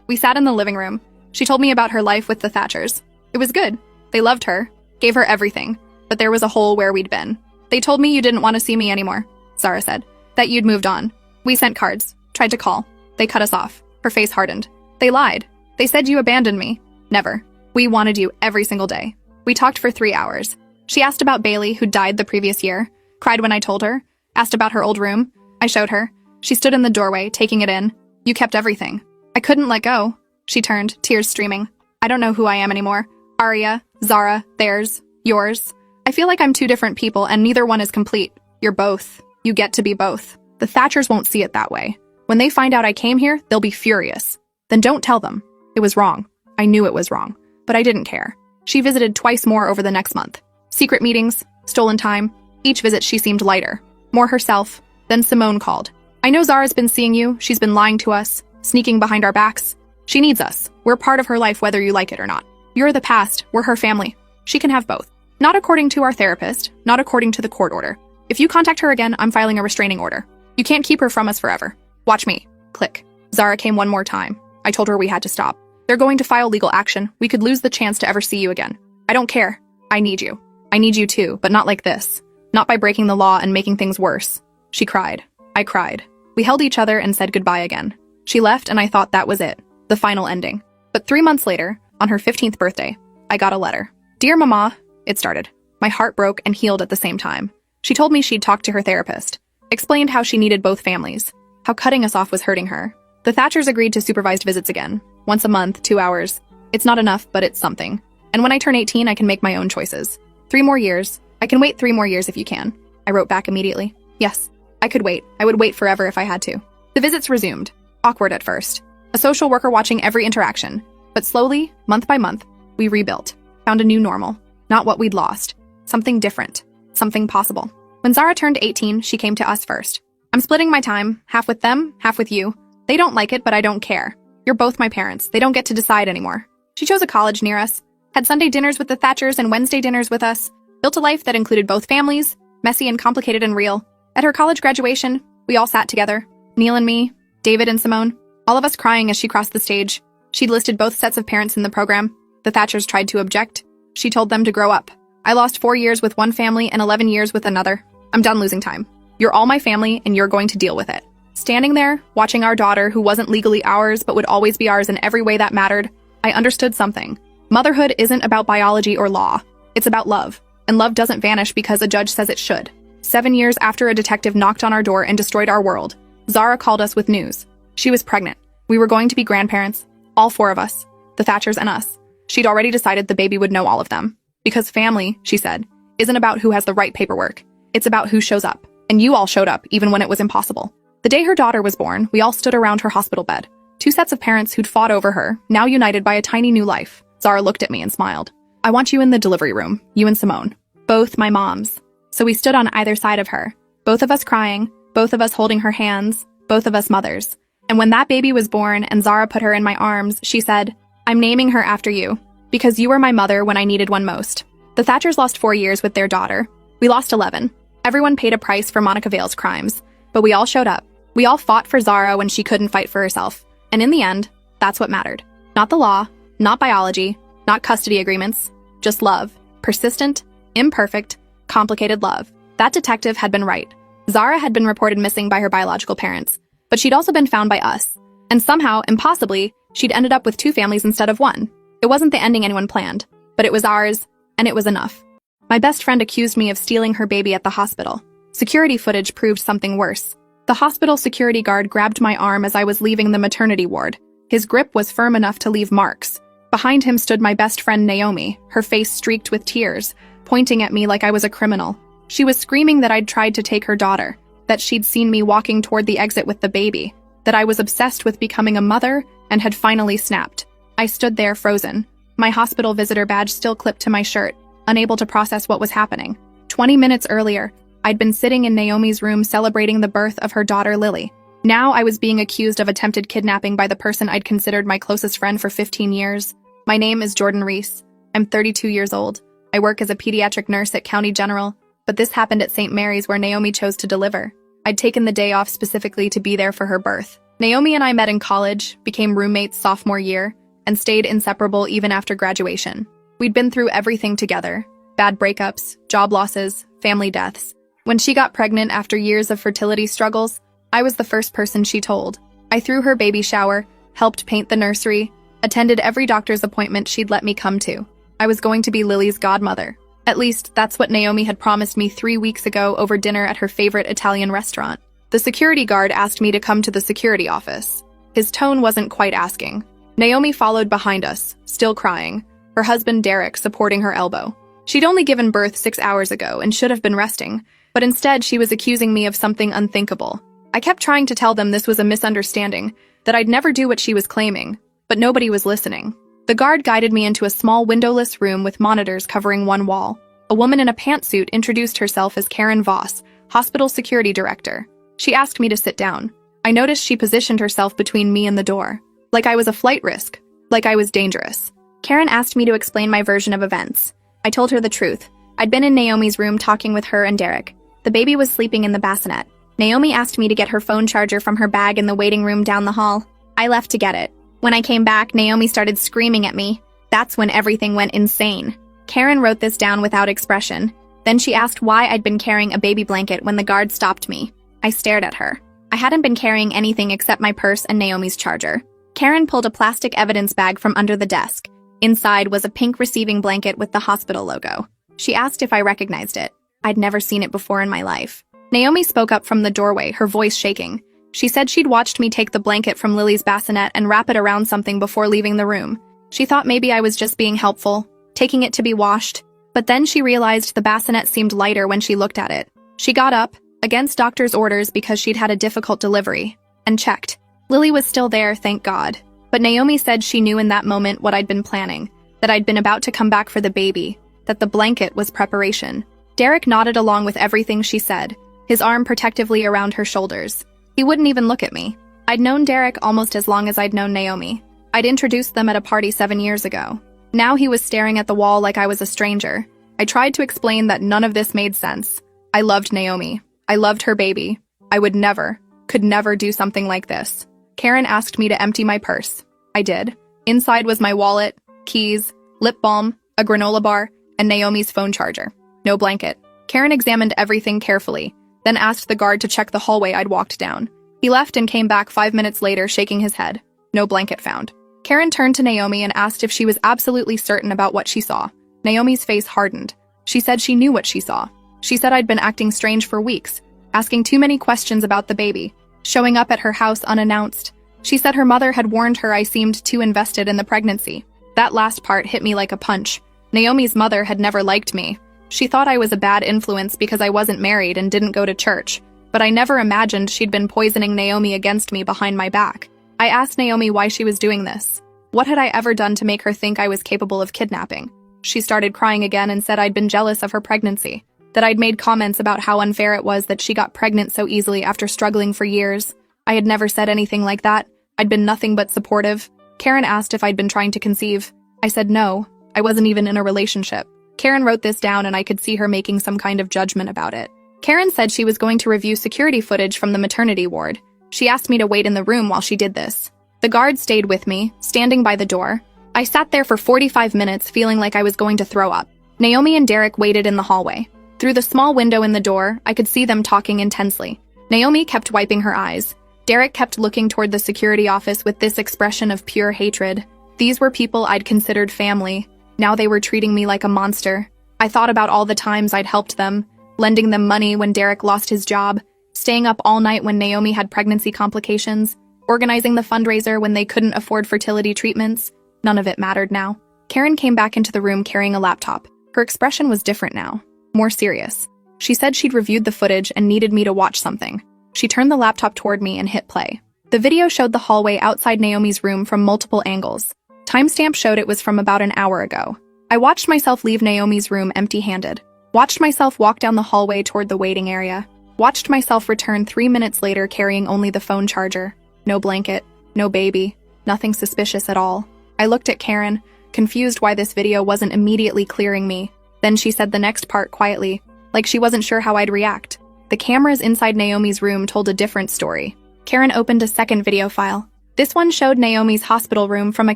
We sat in the living room. She told me about her life with the Thatchers. It was good. They loved her, gave her everything. But there was a hole where we'd been. They told me you didn't want to see me anymore, Zara said. That you'd moved on. We sent cards, tried to call. They cut us off. Her face hardened. They lied. They said you abandoned me. Never. We wanted you every single day. We talked for 3 hours. She asked about Bailey, who died the previous year. Cried when I told her. Asked about her old room. I showed her. She stood in the doorway, taking it in. You kept everything. I couldn't let go. She turned, tears streaming. I don't know who I am anymore. Aria, Zara, theirs, yours. I feel like I'm 2 different people and neither one is complete. You're both. You get to be both. The Thatchers won't see it that way. When they find out I came here, they'll be furious. Then don't tell them. It was wrong. I knew it was wrong. But I didn't care. She visited twice more over the next month. Secret meetings, stolen time. Each visit she seemed lighter. More herself. Then Simone called. I know Zara's been seeing you. She's been lying to us, sneaking behind our backs. She needs us. We're part of her life whether you like it or not. You're the past. We're her family. She can have both. Not according to our therapist. Not according to the court order. If you contact her again, I'm filing a restraining order. You can't keep her from us forever. Watch me. Click. Zara came one more time. I told her we had to stop. They're going to file legal action. We could lose the chance to ever see you again. I don't care. I need you. I need you too, but not like this. Not by breaking the law and making things worse. She cried. I cried. We held each other and said goodbye again. She left and I thought that was it. The final ending. But 3 months later, on her 15th birthday, I got a letter. Dear Mama, it started. My heart broke and healed at the same time. She told me she'd talked to her therapist. Explained how she needed both families. How cutting us off was hurting her. The Thatchers agreed to supervised visits again. Once a month, 2 hours. It's not enough, but it's something. And when I turn 18, I can make my own choices. 3 more years. I can wait 3 more years if you can. I wrote back immediately. Yes, I could wait. I would wait forever if I had to. The visits resumed. Awkward at first. A social worker watching every interaction. But slowly, month by month, we rebuilt. Found a new normal. Not what we'd lost. Something different. Something possible. When Zara turned 18, she came to us first. I'm splitting my time, half with them, half with you. They don't like it, but I don't care. You're both my parents. They don't get to decide anymore. She chose a college near us. Had Sunday dinners with the Thatchers and Wednesday dinners with us. Built a life that included both families, messy and complicated and real. At her college graduation, we all sat together. Neil and me, David and Simone. All of us crying as she crossed the stage. She'd listed both sets of parents in the program. The Thatchers tried to object. She told them to grow up. I lost 4 years with one family and 11 years with another. I'm done losing time. You're all my family and you're going to deal with it. Standing there, watching our daughter, who wasn't legally ours but would always be ours in every way that mattered, I understood something. Motherhood isn't about biology or law. It's about love. And love doesn't vanish because a judge says it should. 7 years after a detective knocked on our door and destroyed our world, Zara called us with news. She was pregnant. We were going to be grandparents. All 4 of us. The Thatchers and us. She'd already decided the baby would know all of them. Because family, she said, isn't about who has the right paperwork. It's about who shows up. And you all showed up, even when it was impossible. The day her daughter was born, we all stood around her hospital bed. Two sets of parents who'd fought over her, now united by a tiny new life. Zara looked at me and smiled. I want you in the delivery room, you and Simone. Both my moms. So we stood on either side of her. Both of us crying, both of us holding her hands, both of us mothers. And when that baby was born and Zara put her in my arms, she said, I'm naming her after you, because you were my mother when I needed one most. The Thatchers lost 4 years with their daughter. We lost 11. Everyone paid a price for Monica Vale's crimes, but we all showed up. We all fought for Zara when she couldn't fight for herself. And in the end, that's what mattered. Not the law, not biology, not custody agreements, just love. Persistent, imperfect, complicated love. That detective had been right. Zara had been reported missing by her biological parents, but she'd also been found by us. And somehow, impossibly, she'd ended up with 2 families instead of 1. It wasn't the ending anyone planned, but it was ours, and it was enough. My best friend accused me of stealing her baby at the hospital. Security footage proved something worse. The hospital security guard grabbed my arm as I was leaving the maternity ward. His grip was firm enough to leave marks. Behind him stood my best friend Naomi, her face streaked with tears, pointing at me like I was a criminal. She was screaming that I'd tried to take her daughter, that she'd seen me walking toward the exit with the baby, that I was obsessed with becoming a mother and had finally snapped. I stood there frozen, my hospital visitor badge still clipped to my shirt, unable to process what was happening. 20 minutes earlier, I'd been sitting in Naomi's room celebrating the birth of her daughter Lily. Now I was being accused of attempted kidnapping by the person I'd considered my closest friend for 15 years. My name is Jordan Reese. I'm 32 years old. I work as a pediatric nurse at County General, but this happened at St. Mary's where Naomi chose to deliver. I'd taken the day off specifically to be there for her birth. Naomi and I met in college, became roommates sophomore year, and stayed inseparable even after graduation. We'd been through everything together: bad breakups, job losses, family deaths. When she got pregnant after years of fertility struggles, I was the first person she told. I threw her baby shower, helped paint the nursery, attended every doctor's appointment she'd let me come to. I was going to be Lily's godmother. At least, that's what Naomi had promised me 3 weeks ago over dinner at her favorite Italian restaurant. The security guard asked me to come to the security office. His tone wasn't quite asking. Naomi followed behind us, still crying, her husband Derek supporting her elbow. She'd only given birth 6 hours ago and should have been resting, but instead she was accusing me of something unthinkable. I kept trying to tell them this was a misunderstanding, that I'd never do what she was claiming, but nobody was listening. The guard guided me into a small windowless room with monitors covering one wall. A woman in a pantsuit introduced herself as Karen Voss, hospital security director. She asked me to sit down. I noticed she positioned herself between me and the door, like I was a flight risk, like I was dangerous. Karen asked me to explain my version of events. I told her the truth. I'd been in Naomi's room talking with her and Derek. The baby was sleeping in the bassinet. Naomi asked me to get her phone charger from her bag in the waiting room down the hall. I left to get it. When I came back, Naomi started screaming at me. That's when everything went insane. Karen wrote this down without expression. Then she asked why I'd been carrying a baby blanket when the guard stopped me. I stared at her. I hadn't been carrying anything except my purse and Naomi's charger. Karen pulled a plastic evidence bag from under the desk. Inside was a pink receiving blanket with the hospital logo. She asked if I recognized it. I'd never seen it before in my life. Naomi spoke up from the doorway, her voice shaking. She said she'd watched me take the blanket from Lily's bassinet and wrap it around something before leaving the room. She thought maybe I was just being helpful, taking it to be washed. But then she realized the bassinet seemed lighter when she looked at it. She got up, against doctor's orders because she'd had a difficult delivery, and checked. Lily was still there, thank God. But Naomi said she knew in that moment what I'd been planning, that I'd been about to come back for the baby, that the blanket was preparation. Derek nodded along with everything she said, his arm protectively around her shoulders. He wouldn't even look at me. I'd known Derek almost as long as I'd known Naomi. I'd introduced them at a party 7 years ago. Now he was staring at the wall like I was a stranger. I tried to explain that none of this made sense. I loved Naomi. I loved her baby. I would never, could never do something like this. Karen asked me to empty my purse. I did. Inside was my wallet, keys, lip balm, a granola bar, and Naomi's phone charger. No blanket. Karen examined everything carefully, then asked the guard to check the hallway I'd walked down. He left and came back 5 minutes later shaking his head. No blanket found. Karen turned to Naomi and asked if she was absolutely certain about what she saw. Naomi's face hardened. She said she knew what she saw. She said I'd been acting strange for weeks, asking too many questions about the baby, showing up at her house unannounced. She said her mother had warned her I seemed too invested in the pregnancy. That last part hit me like a punch. Naomi's mother had never liked me. She thought I was a bad influence because I wasn't married and didn't go to church. but I never imagined she'd been poisoning Naomi against me behind my back. I asked Naomi why she was doing this. What had I ever done to make her think I was capable of kidnapping? She started crying again and said I'd been jealous of her pregnancy, that I'd made comments about how unfair it was that she got pregnant so easily after struggling for years. I had never said anything like that. I'd been nothing but supportive. Karen asked if I'd been trying to conceive. I said no, I wasn't even in a relationship. Karen wrote this down and I could see her making some kind of judgment about it. Karen said she was going to review security footage from the maternity ward. She asked me to wait in the room while she did this. The guard stayed with me, standing by the door. I sat there for 45 minutes feeling like I was going to throw up. Naomi and Derek waited in the hallway. Through the small window in the door, I could see them talking intensely. Naomi kept wiping her eyes. Derek kept looking toward the security office with this expression of pure hatred. These were people I'd considered family. Now they were treating me like a monster. I thought about all the times I'd helped them, lending them money when Derek lost his job, staying up all night when Naomi had pregnancy complications, organizing the fundraiser when they couldn't afford fertility treatments. None of it mattered now. Karen came back into the room carrying a laptop. Her expression was different now, more serious. She said she'd reviewed the footage and needed me to watch something. She turned the laptop toward me and hit play. The video showed the hallway outside Naomi's room from multiple angles. Timestamp showed it was from about an hour ago. I watched myself leave Naomi's room empty-handed. Watched myself walk down the hallway toward the waiting area. Watched myself return 3 minutes later carrying only the phone charger. No blanket, no baby, nothing suspicious at all. I looked at Karen, confused why this video wasn't immediately clearing me. Then she said the next part quietly, like she wasn't sure how I'd react. The cameras inside Naomi's room told a different story. Karen opened a second video file. This one showed Naomi's hospital room from a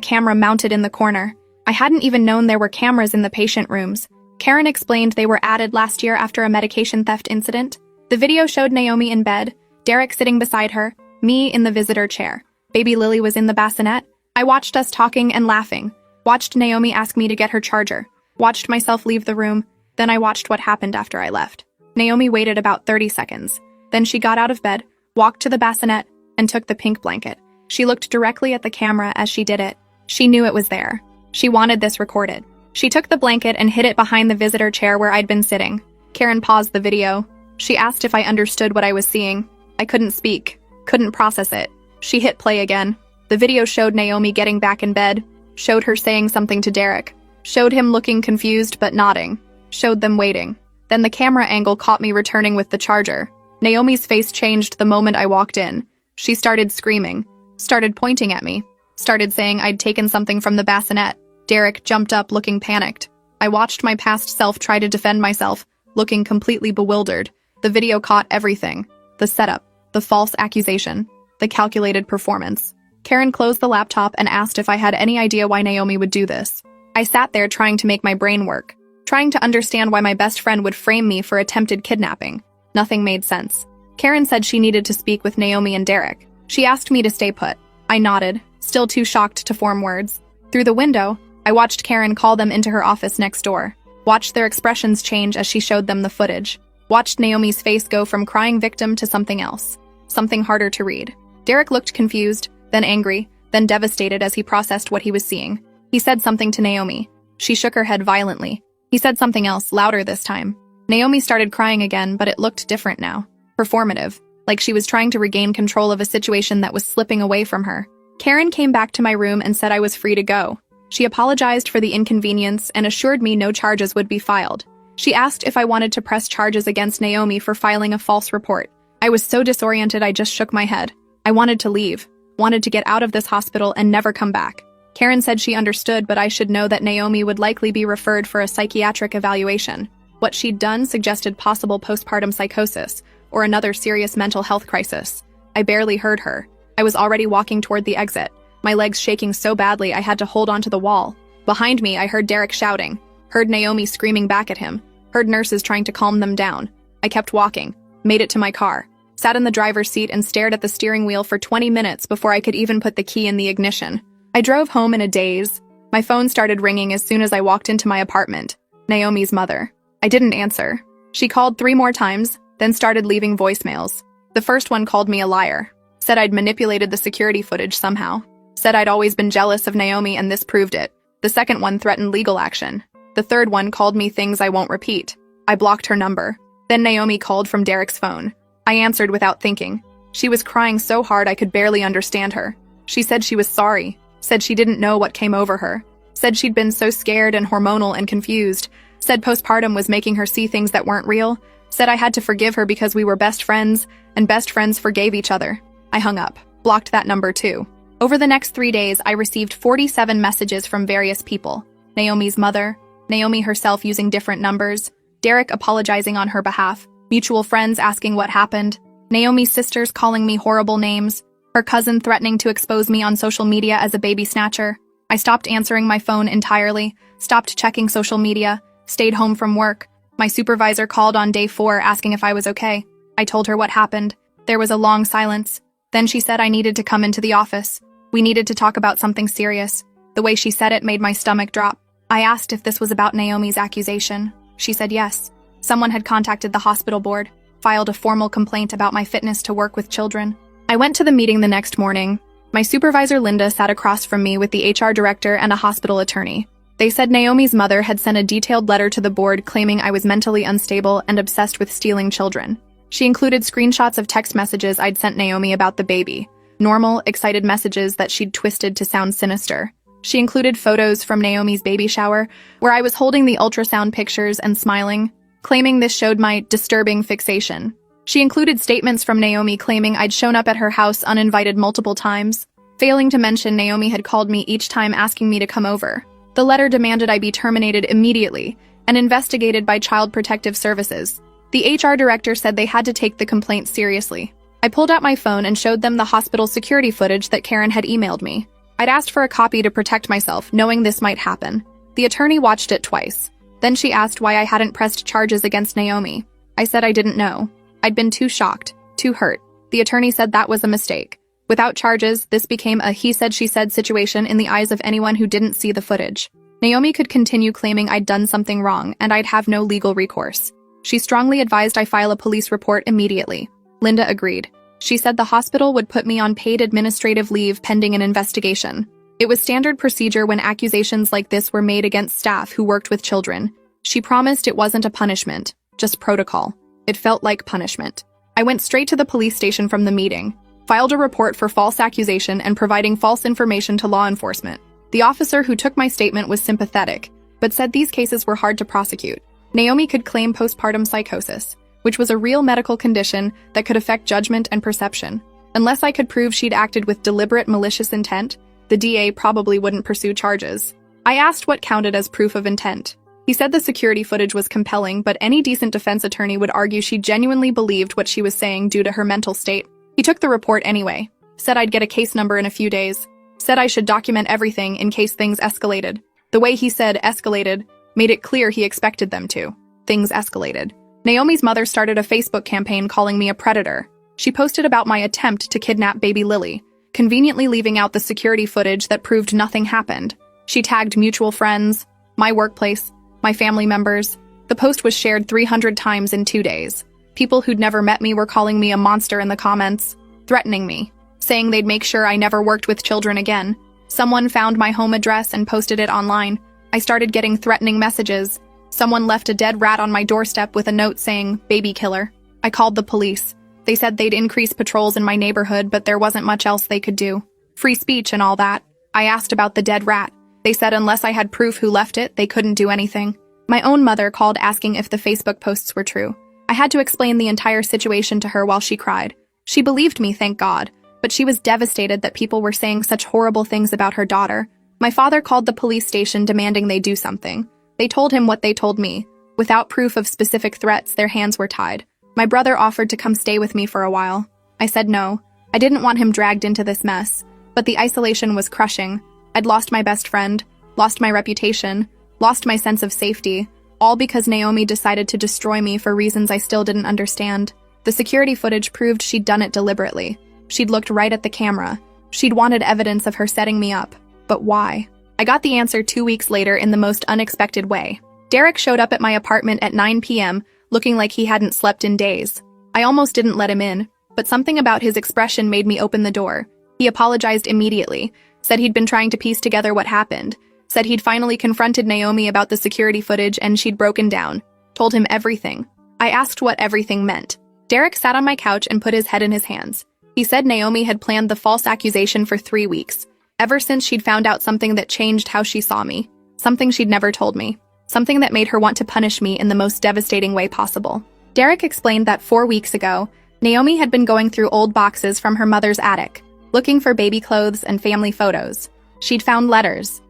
camera mounted in the corner. I hadn't even known there were cameras in the patient rooms. Karen explained they were added last year after a medication theft incident. The video showed Naomi in bed, Derek sitting beside her, me in the visitor chair. Baby Lily was in the bassinet. I watched us talking and laughing. Watched Naomi ask me to get her charger. Watched myself leave the room. Then I watched what happened after I left. Naomi waited about 30 seconds. Then she got out of bed, walked to the bassinet, and took the pink blanket. She looked directly at the camera as she did it. She knew it was there. She wanted this recorded. She took the blanket and hid it behind the visitor chair where I'd been sitting. Karen paused the video. She asked if I understood what I was seeing. I couldn't speak. Couldn't process it. She hit play again. The video showed Naomi getting back in bed, showed her saying something to Derek, showed him looking confused but nodding, showed them waiting. Then the camera angle caught me returning with the charger. Naomi's face changed the moment I walked in. She started screaming, started pointing at me, started saying I'd taken something from the bassinet. Derek jumped up looking panicked. I watched my past self try to defend myself, looking completely bewildered. The video caught everything. The setup, the false accusation, the calculated performance. Karen closed the laptop and asked if I had any idea why Naomi would do this. I sat there trying to make my brain work, trying to understand why my best friend would frame me for attempted kidnapping. Nothing made sense. Karen said she needed to speak with Naomi and Derek. She asked me to stay put. I nodded, still too shocked to form words. Through the window, I watched Karen call them into her office next door. Watched their expressions change as she showed them the footage. Watched Naomi's face go from crying victim to something else. Something harder to read. Derek looked confused, then angry, then devastated as he processed what he was seeing. He said something to Naomi. She shook her head violently. He said something else, louder this time. Naomi started crying again, but it looked different now. Performative, like she was trying to regain control of a situation that was slipping away from her. Karen came back to my room and said I was free to go. She apologized for the inconvenience and assured me no charges would be filed. She asked if I wanted to press charges against Naomi for filing a false report. I was so disoriented I just shook my head. I wanted to leave, wanted to get out of this hospital and never come back. Karen said she understood, but I should know that Naomi would likely be referred for a psychiatric evaluation. What she'd done suggested possible postpartum psychosis or another serious mental health crisis. I barely heard her. I was already walking toward the exit, my legs shaking so badly I had to hold onto the wall. Behind me, I heard Derek shouting, heard Naomi screaming back at him, heard nurses trying to calm them down. I kept walking, made it to my car, sat in the driver's seat and stared at the steering wheel for 20 minutes before I could even put the key in the ignition. I drove home in a daze. My phone started ringing as soon as I walked into my apartment. Naomi's mother. I didn't answer. She called 3 more times, then started leaving voicemails. The first one called me a liar, said I'd manipulated the security footage somehow, said I'd always been jealous of Naomi and this proved it. The second one threatened legal action. The third one called me things I won't repeat. I blocked her number. Then Naomi called from Derek's phone. I answered without thinking. She was crying so hard I could barely understand her. She said she was sorry, said she didn't know what came over her, said she'd been so scared and hormonal and confused, said postpartum was making her see things that weren't real, said I had to forgive her because we were best friends, and best friends forgave each other. I hung up, blocked that number too. Over the next 3 days, I received 47 messages from various people. Naomi's mother, Naomi herself using different numbers, Derek apologizing on her behalf, mutual friends asking what happened, Naomi's sisters calling me horrible names, her cousin threatening to expose me on social media as a baby snatcher. I stopped answering my phone entirely, stopped checking social media, stayed home from work. My supervisor called on day 4 asking if I was okay. I told her what happened. There was a long silence. Then she said I needed to come into the office. We needed to talk about something serious. The way she said it made my stomach drop. I asked if this was about Naomi's accusation. She said yes. Someone had contacted the hospital board, filed a formal complaint about my fitness to work with children. I went to the meeting the next morning. My supervisor Linda sat across from me with the HR director and a hospital attorney. They said Naomi's mother had sent a detailed letter to the board claiming I was mentally unstable and obsessed with stealing children. She included screenshots of text messages I'd sent Naomi about the baby, normal, excited messages that she'd twisted to sound sinister. She included photos from Naomi's baby shower, where I was holding the ultrasound pictures and smiling, claiming this showed my disturbing fixation. She included statements from Naomi claiming I'd shown up at her house uninvited multiple times, failing to mention Naomi had called me each time asking me to come over. The letter demanded I be terminated immediately and investigated by Child Protective Services. The HR director said they had to take the complaint seriously. I pulled out my phone and showed them the hospital security footage that Karen had emailed me. I'd asked for a copy to protect myself, knowing this might happen. The attorney watched it twice. Then she asked why I hadn't pressed charges against Naomi. I said I didn't know. I'd been too shocked, too hurt. The attorney said that was a mistake. Without charges, this became a he-said-she-said situation in the eyes of anyone who didn't see the footage. Naomi could continue claiming I'd done something wrong and I'd have no legal recourse. She strongly advised I file a police report immediately. Linda agreed. She said the hospital would put me on paid administrative leave pending an investigation. It was standard procedure when accusations like this were made against staff who worked with children. She promised it wasn't a punishment, just protocol. It felt like punishment. I went straight to the police station from the meeting, filed a report for false accusation and providing false information to law enforcement. The officer who took my statement was sympathetic, but said these cases were hard to prosecute. Naomi could claim postpartum psychosis, which was a real medical condition that could affect judgment and perception. Unless I could prove she'd acted with deliberate malicious intent, the DA probably wouldn't pursue charges. I asked what counted as proof of intent. He said the security footage was compelling, but any decent defense attorney would argue she genuinely believed what she was saying due to her mental state. He took the report anyway, said I'd get a case number in a few days, said I should document everything in case things escalated. The way he said escalated made it clear he expected them to. Things escalated. Naomi's mother started a Facebook campaign calling me a predator. She posted about my attempt to kidnap baby Lily, conveniently leaving out the security footage that proved nothing happened. She tagged mutual friends, my workplace, my family members. The post was shared 300 times in 2 days. People who'd never met me were calling me a monster in the comments, threatening me, saying they'd make sure I never worked with children again. Someone found my home address and posted it online. I started getting threatening messages. Someone left a dead rat on my doorstep with a note saying, "Baby killer." I called the police. They said they'd increase patrols in my neighborhood, but there wasn't much else they could do. Free speech and all that. I asked about the dead rat. They said unless I had proof who left it, they couldn't do anything. My own mother called asking if the Facebook posts were true. I had to explain the entire situation to her while she cried. She believed me, thank God, but she was devastated that people were saying such horrible things about her daughter. My father called the police station demanding they do something. They told him what they told me. Without proof of specific threats, their hands were tied. My brother offered to come stay with me for a while. I said no. I didn't want him dragged into this mess, but the isolation was crushing. I'd lost my best friend, lost my reputation, lost my sense of safety, all because Naomi decided to destroy me for reasons I still didn't understand. The security footage proved she'd done it deliberately. She'd looked right at the camera. She'd wanted evidence of her setting me up. But why? I got the answer 2 weeks later in the most unexpected way. Derek showed up at my apartment at 9 p.m., looking like he hadn't slept in days. I almost didn't let him in, but something about his expression made me open the door. He apologized immediately, said he'd been trying to piece together what happened, said he'd finally confronted Naomi about the security footage and she'd broken down, told him everything. I asked what everything meant. Derek sat on my couch and put his head in his hands. He said Naomi had planned the false accusation for 3 weeks, ever since she'd found out something that changed how she saw me, something she'd never told me, something that made her want to punish me in the most devastating way possible. Derek explained that 4 weeks ago, Naomi had been going through old boxes from her mother's attic, looking for baby clothes and family photos. She'd found letters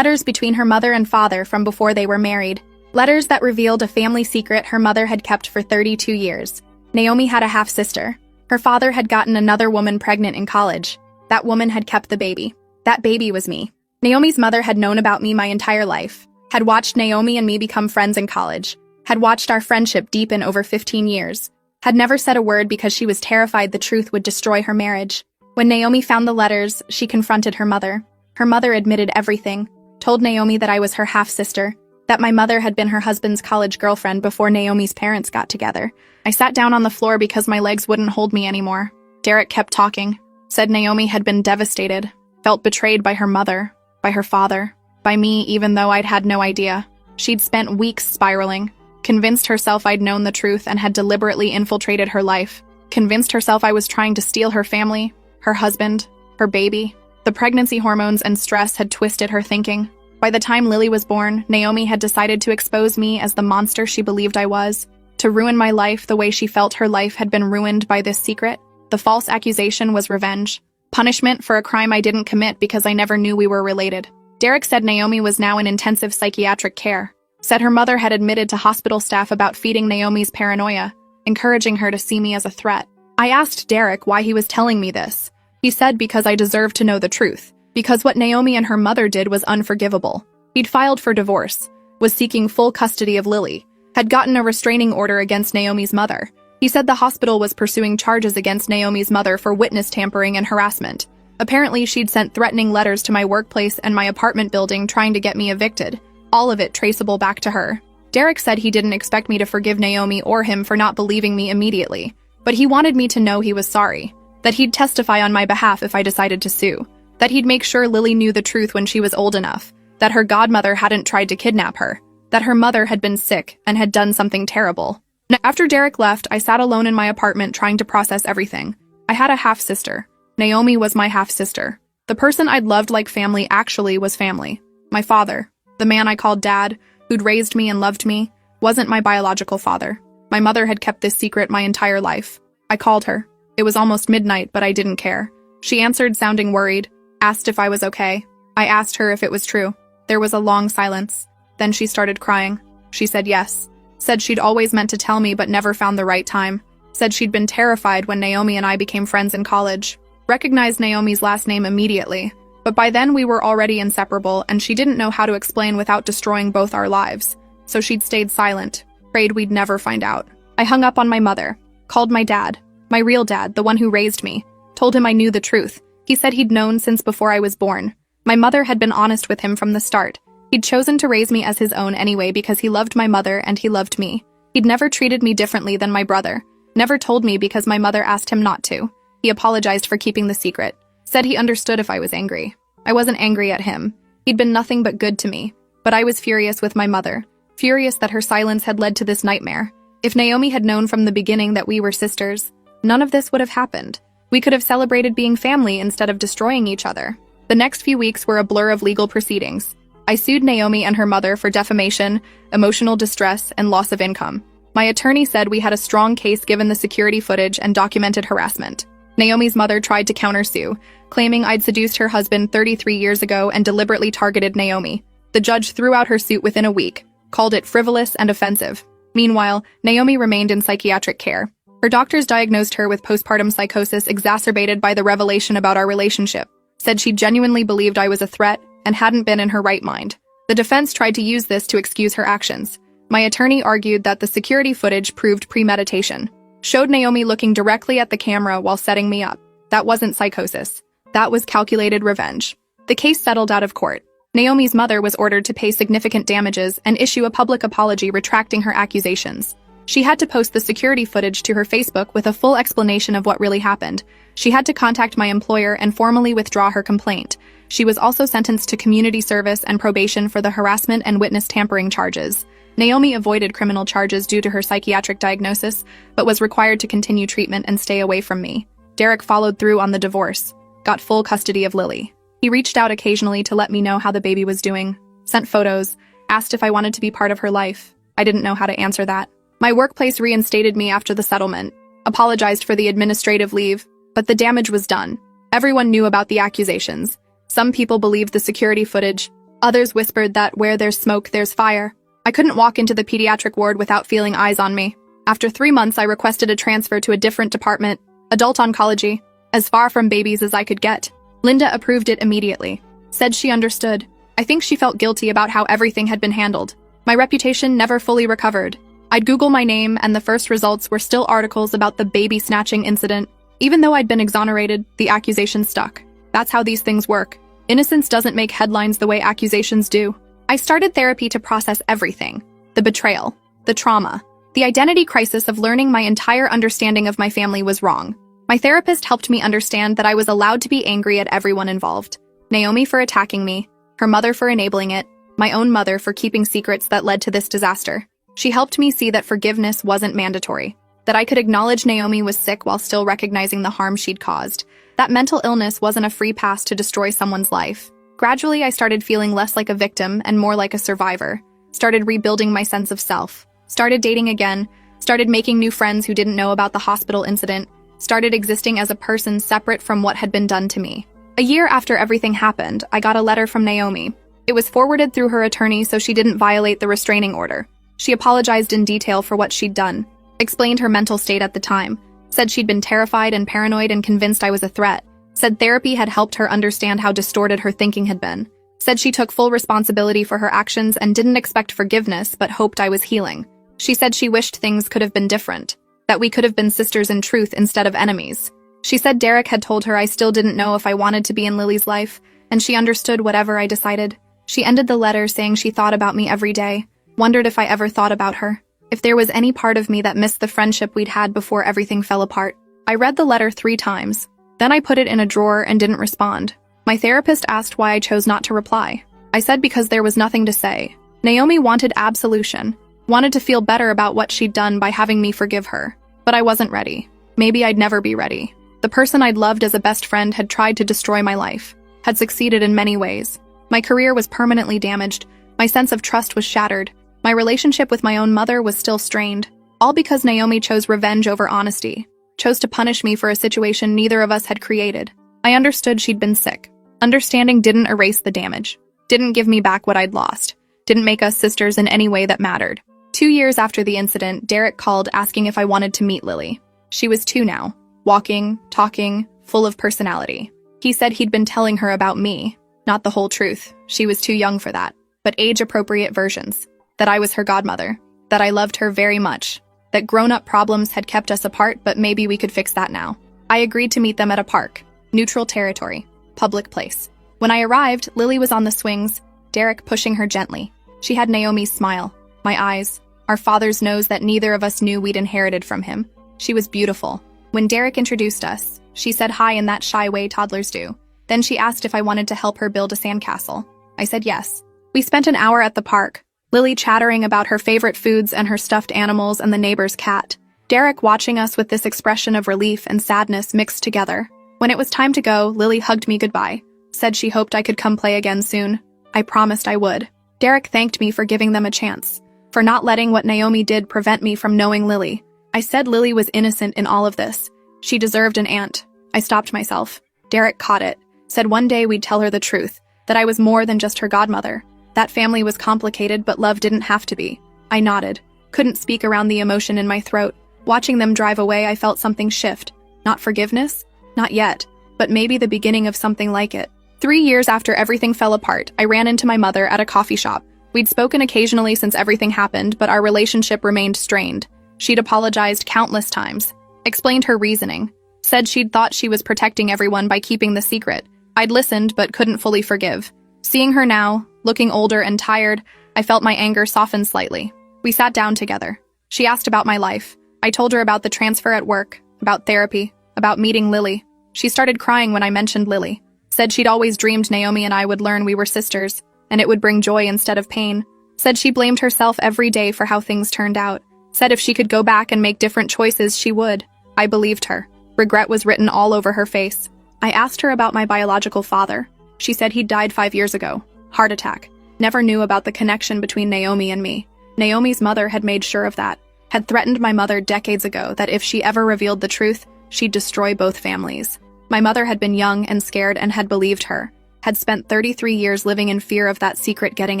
between her mother and father from before they were married, letters that revealed a family secret her mother had kept for 32 years. Naomi had a half-sister. Her father had gotten another woman pregnant in college. That woman had kept the baby. That baby was me. Naomi's mother had known about me my entire life, had watched Naomi and me become friends in college, had watched our friendship deepen over 15 years, had never said a word because she was terrified the truth would destroy her marriage. When Naomi found the letters, she confronted her mother. Her mother admitted everything, told Naomi that I was her half-sister, that my mother had been her husband's college girlfriend before Naomi's parents got together. I sat down on the floor because my legs wouldn't hold me anymore. Derek kept talking, said Naomi had been devastated, felt betrayed by her mother, by her father, by me even though I'd had no idea. She'd spent weeks spiraling, convinced herself I'd known the truth and had deliberately infiltrated her life, convinced herself I was trying to steal her family, her husband, her baby. The pregnancy hormones and stress had twisted her thinking. By the time Lily was born, Naomi had decided to expose me as the monster she believed I was, to ruin my life the way she felt her life had been ruined by this secret. The false accusation was revenge, punishment for a crime I didn't commit because I never knew we were related. Derek said Naomi was now in intensive psychiatric care, said her mother had admitted to hospital staff about feeding Naomi's paranoia, encouraging her to see me as a threat. I asked Derek why he was telling me this. He said because I deserved to know the truth. Because what Naomi and her mother did was unforgivable. He'd filed for divorce, was seeking full custody of Lily, had gotten a restraining order against Naomi's mother. He said the hospital was pursuing charges against Naomi's mother for witness tampering and harassment. Apparently, she'd sent threatening letters to my workplace and my apartment building trying to get me evicted, all of it traceable back to her. Derek said he didn't expect me to forgive Naomi or him for not believing me immediately, but he wanted me to know he was sorry, that he'd testify on my behalf if I decided to sue, that he'd make sure Lily knew the truth when she was old enough, that her godmother hadn't tried to kidnap her, that her mother had been sick and had done something terrible. After Derek left, I sat alone in my apartment trying to process everything. I had a half-sister. Naomi was my half-sister. The person I'd loved like family actually was family. My father, the man I called Dad, who'd raised me and loved me, wasn't my biological father. My mother had kept this secret my entire life. I called her. It was almost midnight, but I didn't care. She answered sounding worried, asked if I was okay. I asked her if it was true. There was a long silence. Then she started crying. She said yes. Said she'd always meant to tell me but never found the right time. Said she'd been terrified when Naomi and I became friends in college. Recognized Naomi's last name immediately, but by then we were already inseparable and she didn't know how to explain without destroying both our lives. So she'd stayed silent, prayed we'd never find out. I hung up on my mother, called my dad, my real dad, the one who raised me, told him I knew the truth. He said he'd known since before I was born. My mother had been honest with him from the start. He'd chosen to raise me as his own anyway because he loved my mother and he loved me. He'd never treated me differently than my brother. Never told me because my mother asked him not to. He apologized for keeping the secret. Said he understood if I was angry. I wasn't angry at him. He'd been nothing but good to me. But I was furious with my mother. Furious that her silence had led to this nightmare. If Naomi had known from the beginning that we were sisters, none of this would have happened. We could have celebrated being family instead of destroying each other. The next few weeks were a blur of legal proceedings. I sued Naomi and her mother for defamation, emotional distress, and loss of income. My attorney said we had a strong case given the security footage and documented harassment. Naomi's mother tried to countersue, claiming I'd seduced her husband 33 years ago and deliberately targeted Naomi. The judge threw out her suit within a week, called it frivolous and offensive. Meanwhile, Naomi remained in psychiatric care. Her doctors diagnosed her with postpartum psychosis exacerbated by the revelation about our relationship. Said she genuinely believed I was a threat and hadn't been in her right mind. The defense tried to use this to excuse her actions. My attorney argued that the security footage proved premeditation. Showed Naomi looking directly at the camera while setting me up. That wasn't psychosis. That was calculated revenge. The case settled out of court. Naomi's mother was ordered to pay significant damages and issue a public apology retracting her accusations. She had to post the security footage to her Facebook with a full explanation of what really happened. She had to contact my employer and formally withdraw her complaint. She was also sentenced to community service and probation for the harassment and witness tampering charges. Naomi avoided criminal charges due to her psychiatric diagnosis, but was required to continue treatment and stay away from me. Derek followed through on the divorce, got full custody of Lily. He reached out occasionally to let me know how the baby was doing, sent photos, asked if I wanted to be part of her life. I didn't know how to answer that. My workplace reinstated me after the settlement, apologized for the administrative leave, but the damage was done. Everyone knew about the accusations. Some people believed the security footage. Others whispered that where there's smoke, there's fire. I couldn't walk into the pediatric ward without feeling eyes on me. After 3 months, I requested a transfer to a different department, adult oncology, as far from babies as I could get. Linda approved it immediately, said she understood. I think she felt guilty about how everything had been handled. My reputation never fully recovered. I'd Google my name, and the first results were still articles about the baby snatching incident. Even though I'd been exonerated, the accusation stuck. That's how these things work. Innocence doesn't make headlines the way accusations do. I started therapy to process everything. The betrayal, the trauma, the identity crisis of learning my entire understanding of my family was wrong. My therapist helped me understand that I was allowed to be angry at everyone involved. Naomi for attacking me, her mother for enabling it, my own mother for keeping secrets that led to this disaster. She helped me see that forgiveness wasn't mandatory, that I could acknowledge Naomi was sick while still recognizing the harm she'd caused, that mental illness wasn't a free pass to destroy someone's life. Gradually, I started feeling less like a victim and more like a survivor, started rebuilding my sense of self, started dating again, started making new friends who didn't know about the hospital incident, started existing as a person separate from what had been done to me. A year after everything happened, I got a letter from Naomi. It was forwarded through her attorney so she didn't violate the restraining order. She apologized in detail for what she'd done, explained her mental state at the time, said she'd been terrified and paranoid and convinced I was a threat, said therapy had helped her understand how distorted her thinking had been, said she took full responsibility for her actions and didn't expect forgiveness but hoped I was healing. She said she wished things could have been different, that we could have been sisters in truth instead of enemies. She said Derek had told her I still didn't know if I wanted to be in Lily's life, and she understood whatever I decided. She ended the letter saying she thought about me every day, wondered if I ever thought about her, if there was any part of me that missed the friendship we'd had before everything fell apart. I read the letter 3 times. Then I put it in a drawer and didn't respond. My therapist asked why I chose not to reply. I said because there was nothing to say. Naomi wanted absolution, wanted to feel better about what she'd done by having me forgive her. But I wasn't ready. Maybe I'd never be ready. The person I'd loved as a best friend had tried to destroy my life, had succeeded in many ways. My career was permanently damaged. My sense of trust was shattered. My relationship with my own mother was still strained, all because Naomi chose revenge over honesty, chose to punish me for a situation neither of us had created. I understood she'd been sick. Understanding didn't erase the damage, didn't give me back what I'd lost, didn't make us sisters in any way that mattered. 2 years after the incident, Derek called asking if I wanted to meet Lily. She was 2 now, walking, talking, full of personality. He said he'd been telling her about me, not the whole truth. She was too young for that, but age-appropriate versions. That I was her godmother, that I loved her very much, that grown-up problems had kept us apart, but maybe we could fix that now. I agreed to meet them at a park, neutral territory, public place. When I arrived, Lily was on the swings, Derek pushing her gently. She had Naomi's smile, my eyes, our father's nose that neither of us knew we'd inherited from him. She was beautiful. When Derek introduced us, she said hi in that shy way toddlers do. Then she asked if I wanted to help her build a sandcastle. I said yes. We spent an hour at the park, Lily chattering about her favorite foods and her stuffed animals and the neighbor's cat. Derek watching us with this expression of relief and sadness mixed together. When it was time to go, Lily hugged me goodbye, said she hoped I could come play again soon. I promised I would. Derek thanked me for giving them a chance, for not letting what Naomi did prevent me from knowing Lily. I said Lily was innocent in all of this. She deserved an aunt. I stopped myself. Derek caught it, said one day we'd tell her the truth, that I was more than just her godmother. That family was complicated, but love didn't have to be. I nodded, couldn't speak around the emotion in my throat. Watching them drive away, I felt something shift. Not forgiveness? Not yet, but maybe the beginning of something like it. 3 years after everything fell apart, I ran into my mother at a coffee shop. We'd spoken occasionally since everything happened, but our relationship remained strained. She'd apologized countless times, explained her reasoning, said she'd thought she was protecting everyone by keeping the secret. I'd listened, but couldn't fully forgive. Seeing her now, looking older and tired, I felt my anger soften slightly. We sat down together. She asked about my life. I told her about the transfer at work, about therapy, about meeting Lily. She started crying when I mentioned Lily, said she'd always dreamed Naomi and I would learn we were sisters, and it would bring joy instead of pain. Said she blamed herself every day for how things turned out. Said if she could go back and make different choices, she would. I believed her. Regret was written all over her face. I asked her about my biological father. She said he'd died 5 years ago. Heart attack. Never knew about the connection between Naomi and me. Naomi's mother had made sure of that. Had threatened my mother decades ago that if she ever revealed the truth, she'd destroy both families. My mother had been young and scared and had believed her. Had spent 33 years living in fear of that secret getting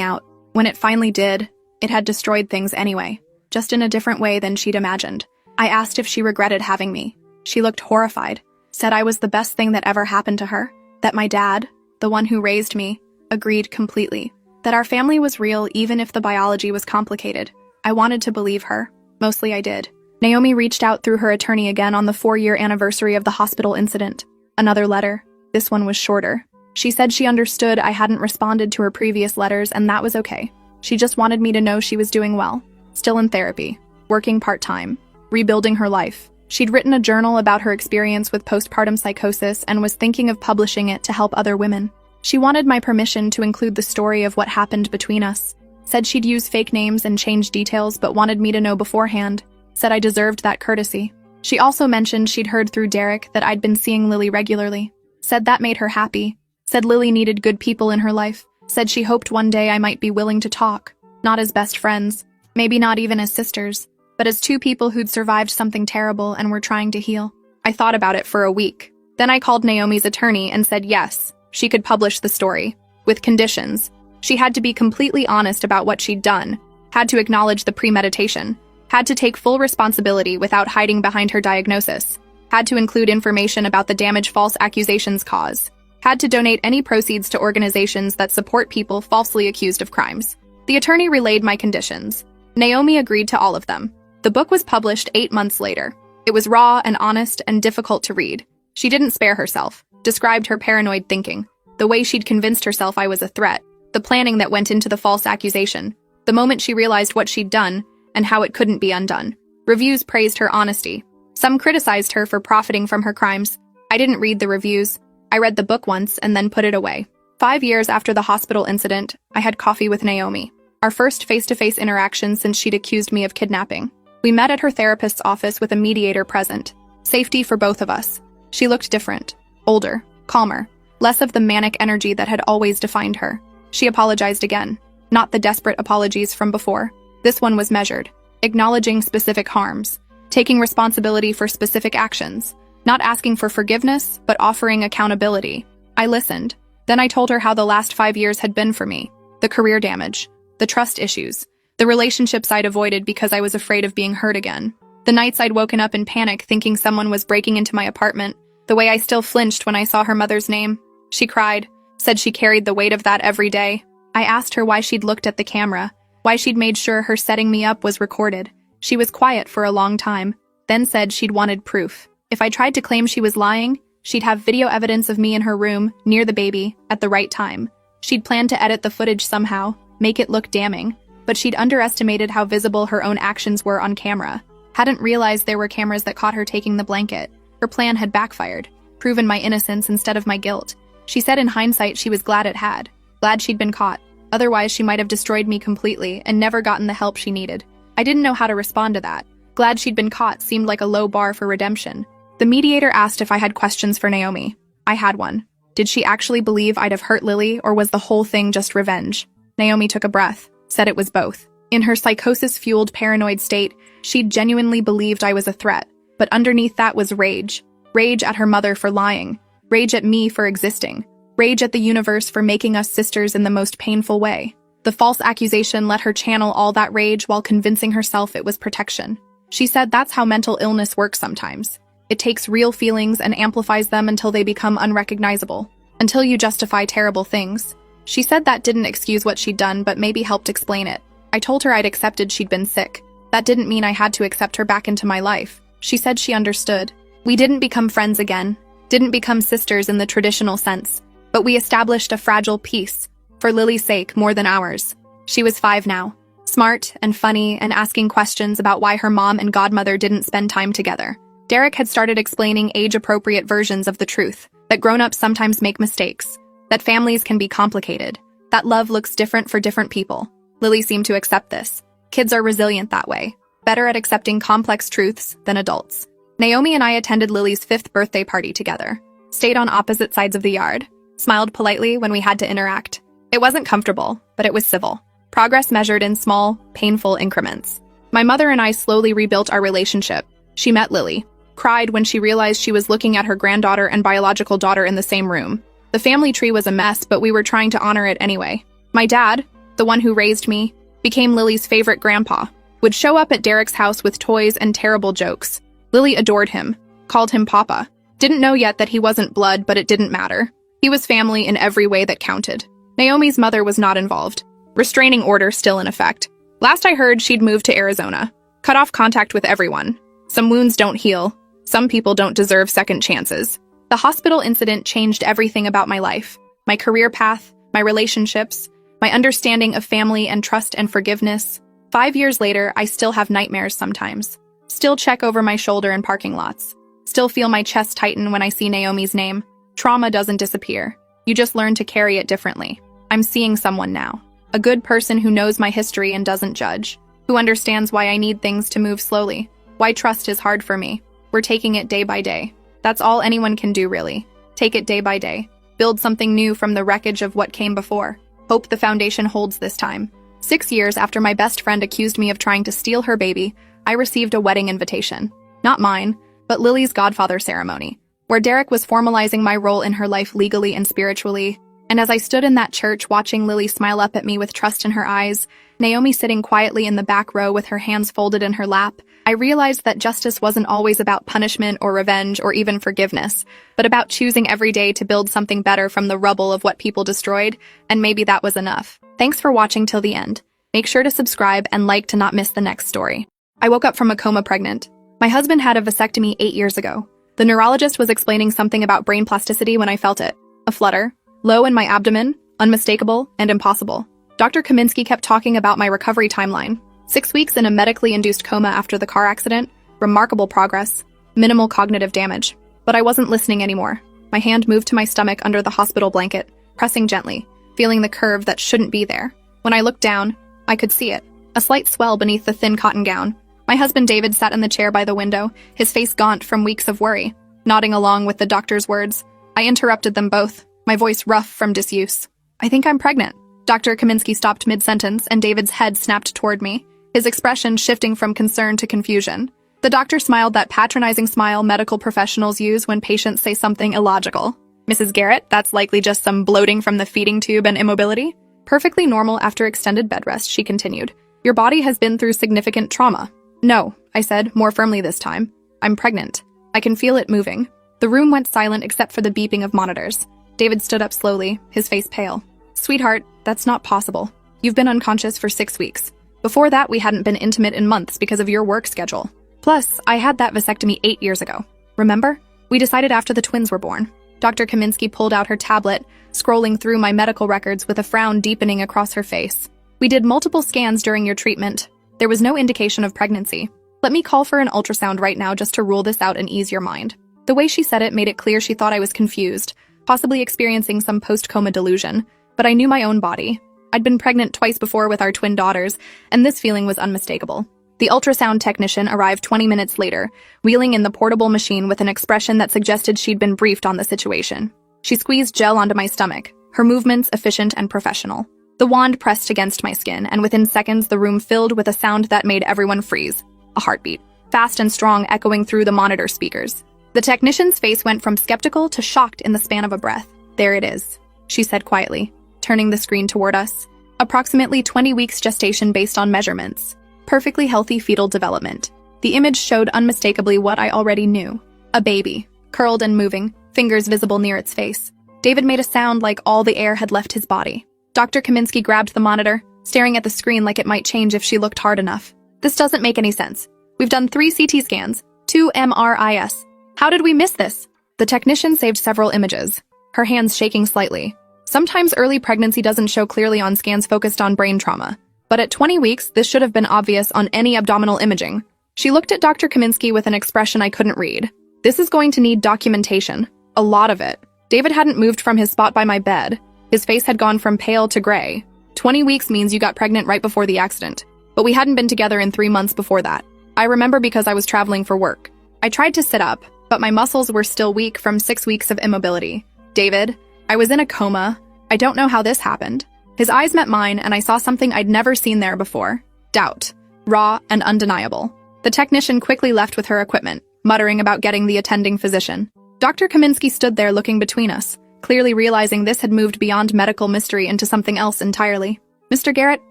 out. When it finally did, it had destroyed things anyway, just in a different way than she'd imagined. I asked if she regretted having me. She looked horrified, said I was the best thing that ever happened to her, that my dad, the one who raised me, agreed completely, that our family was real even if the biology was complicated. I wanted to believe her. Mostly I did. Naomi reached out through her attorney again on the 4-year anniversary of the hospital incident. Another letter. This one was shorter. She said she understood I hadn't responded to her previous letters and that was okay. She just wanted me to know she was doing well, still in therapy, working part-time, rebuilding her life. She'd written a journal about her experience with postpartum psychosis and was thinking of publishing it to help other women. She wanted my permission to include the story of what happened between us. Said she'd use fake names and change details but wanted me to know beforehand. Said I deserved that courtesy. She also mentioned she'd heard through Derek that I'd been seeing Lily regularly. Said that made her happy. Said Lily needed good people in her life. Said she hoped one day I might be willing to talk. Not as best friends. Maybe not even as sisters. But as two people who'd survived something terrible and were trying to heal. I thought about it for a week. Then I called Naomi's attorney and said yes, she could publish the story. With conditions. She had to be completely honest about what she'd done. Had to acknowledge the premeditation. Had to take full responsibility without hiding behind her diagnosis. Had to include information about the damage false accusations cause. Had to donate any proceeds to organizations that support people falsely accused of crimes. The attorney relayed my conditions. Naomi agreed to all of them. The book was published 8 months later. It was raw and honest and difficult to read. She didn't spare herself, described her paranoid thinking, the way she'd convinced herself I was a threat, the planning that went into the false accusation, the moment she realized what she'd done, and how it couldn't be undone. Reviews praised her honesty. Some criticized her for profiting from her crimes. I didn't read the reviews. I read the book once and then put it away. 5 years after the hospital incident, I had coffee with Naomi. Our first face-to-face interaction since she'd accused me of kidnapping. We met at her therapist's office with a mediator present. Safety for both of us. She looked different. Older. Calmer. Less of the manic energy that had always defined her. She apologized again. Not the desperate apologies from before. This one was measured. Acknowledging specific harms. Taking responsibility for specific actions. Not asking for forgiveness, but offering accountability. I listened. Then I told her how the last 5 years had been for me. The career damage. The trust issues. The relationships I'd avoided because I was afraid of being hurt again. The nights I'd woken up in panic thinking someone was breaking into my apartment. The way I still flinched when I saw her mother's name. She cried. Said she carried the weight of that every day. I asked her why she'd looked at the camera. Why she'd made sure her setting me up was recorded. She was quiet for a long time. Then said she'd wanted proof. If I tried to claim she was lying, she'd have video evidence of me in her room, near the baby, at the right time. She'd planned to edit the footage somehow, make it look damning. But she'd underestimated how visible her own actions were on camera. Hadn't realized there were cameras that caught her taking the blanket. Her plan had backfired, proven my innocence instead of my guilt. She said in hindsight she was glad it had. Glad she'd been caught. Otherwise she might have destroyed me completely and never gotten the help she needed. I didn't know how to respond to that. Glad she'd been caught seemed like a low bar for redemption. The mediator asked if I had questions for Naomi. I had one. Did she actually believe I'd have hurt Lily, or was the whole thing just revenge? Naomi took a breath. Said it was both. In her psychosis-fueled paranoid state, she'd genuinely believed I was a threat. But underneath that was rage. Rage at her mother for lying. Rage at me for existing. Rage at the universe for making us sisters in the most painful way. The false accusation let her channel all that rage while convincing herself it was protection. She said that's how mental illness works sometimes. It takes real feelings and amplifies them until they become unrecognizable. Until you justify terrible things. She said that didn't excuse what she'd done, but maybe helped explain it. I told her I'd accepted she'd been sick. That didn't mean I had to accept her back into my life. She said she understood. We didn't become friends again. Didn't become sisters in the traditional sense. But we established a fragile peace. For Lily's sake, more than ours. She was 5 now. Smart and funny and asking questions about why her mom and godmother didn't spend time together. Derek had started explaining age-appropriate versions of the truth. That grown-ups sometimes make mistakes. That families can be complicated. That love looks different for different people. Lily seemed to accept this. Kids are resilient that way, better at accepting complex truths than adults. Naomi and I attended Lily's 5th birthday party together, stayed on opposite sides of the yard, smiled politely when we had to interact. It wasn't comfortable, but it was civil. Progress measured in small, painful increments. My mother and I slowly rebuilt our relationship. She met Lily, cried when she realized she was looking at her granddaughter and biological daughter in the same room. The family tree was a mess, but we were trying to honor it anyway. My dad, the one who raised me, became Lily's favorite grandpa, would show up at Derek's house with toys and terrible jokes. Lily adored him, called him Papa. Didn't know yet that he wasn't blood, but it didn't matter. He was family in every way that counted. Naomi's mother was not involved. Restraining order still in effect. Last I heard, she'd moved to Arizona. Cut off contact with everyone. Some wounds don't heal. Some people don't deserve second chances. The hospital incident changed everything about my life. My career path, my relationships, my understanding of family and trust and forgiveness. 5 years later, I still have nightmares sometimes. Still check over my shoulder in parking lots. Still feel my chest tighten when I see Naomi's name. Trauma doesn't disappear. You just learn to carry it differently. I'm seeing someone now. A good person who knows my history and doesn't judge. Who understands why I need things to move slowly. Why trust is hard for me. We're taking it day by day. That's all anyone can do, really. Take it day by day. Build something new from the wreckage of what came before. Hope the foundation holds this time. 6 years after my best friend accused me of trying to steal her baby, I received a wedding invitation. Not mine, but Lily's godfather ceremony, where Derek was formalizing my role in her life legally and spiritually. And as I stood in that church watching Lily smile up at me with trust in her eyes, Naomi sitting quietly in the back row with her hands folded in her lap, I realized that justice wasn't always about punishment or revenge or even forgiveness, but about choosing every day to build something better from the rubble of what people destroyed, and maybe that was enough. Thanks for watching till the end. Make sure to subscribe and like to not miss the next story. I woke up from a coma pregnant. My husband had a vasectomy 8 years ago. The neurologist was explaining something about brain plasticity when I felt it. A flutter, low in my abdomen, unmistakable and impossible. Dr. Kaminsky kept talking about my recovery timeline. 6 weeks in a medically induced coma after the car accident, remarkable progress, minimal cognitive damage. But I wasn't listening anymore. My hand moved to my stomach under the hospital blanket, pressing gently, feeling the curve that shouldn't be there. When I looked down, I could see it, a slight swell beneath the thin cotton gown. My husband David sat in the chair by the window, his face gaunt from weeks of worry, nodding along with the doctor's words. I interrupted them both, my voice rough from disuse. I think I'm pregnant. Dr. Kaminsky stopped mid-sentence and David's head snapped toward me, his expression shifting from concern to confusion. The doctor smiled that patronizing smile medical professionals use when patients say something illogical. Mrs. Garrett, that's likely just some bloating from the feeding tube and immobility. Perfectly normal after extended bed rest, she continued. Your body has been through significant trauma. No, I said, more firmly this time. I'm pregnant. I can feel it moving. The room went silent except for the beeping of monitors. David stood up slowly, his face pale. Sweetheart, that's not possible. You've been unconscious for 6 weeks. Before that, we hadn't been intimate in months because of your work schedule. Plus, I had that vasectomy 8 years ago. Remember? We decided after the twins were born. Dr. Kaminsky pulled out her tablet, scrolling through my medical records with a frown deepening across her face. We did multiple scans during your treatment. There was no indication of pregnancy. Let me call for an ultrasound right now just to rule this out and ease your mind. The way she said it made it clear she thought I was confused, possibly experiencing some post-coma delusion, but I knew my own body. I'd been pregnant twice before with our twin daughters, and this feeling was unmistakable. The ultrasound technician arrived 20 minutes later, wheeling in the portable machine with an expression that suggested she'd been briefed on the situation. She squeezed gel onto my stomach, her movements efficient and professional. The wand pressed against my skin, and within seconds the room filled with a sound that made everyone freeze. A heartbeat, fast and strong, echoing through the monitor speakers. The technician's face went from skeptical to shocked in the span of a breath. There it is, she said quietly, turning the screen toward us. Approximately 20 weeks gestation based on measurements. Perfectly healthy fetal development. The image showed unmistakably what I already knew. A baby, curled and moving, fingers visible near its face. David made a sound like all the air had left his body. Dr. Kaminsky grabbed the monitor, staring at the screen like it might change if she looked hard enough. This doesn't make any sense. We've done 3 CT scans, 2 MRIs. How did we miss this? The technician saved several images, her hands shaking slightly. Sometimes early pregnancy doesn't show clearly on scans focused on brain trauma. But at 20 weeks, this should have been obvious on any abdominal imaging. She looked at Dr. Kaminsky with an expression I couldn't read. This is going to need documentation. A lot of it. David hadn't moved from his spot by my bed. His face had gone from pale to gray. 20 weeks means you got pregnant right before the accident. But we hadn't been together in 3 months before that. I remember because I was traveling for work. I tried to sit up, but my muscles were still weak from 6 weeks of immobility. David, I was in a coma. I don't know how this happened. His eyes met mine, and I saw something I'd never seen there before. Doubt. Raw and undeniable. The technician quickly left with her equipment, muttering about getting the attending physician. Dr. Kaminsky stood there looking between us, clearly realizing this had moved beyond medical mystery into something else entirely. Mr. Garrett,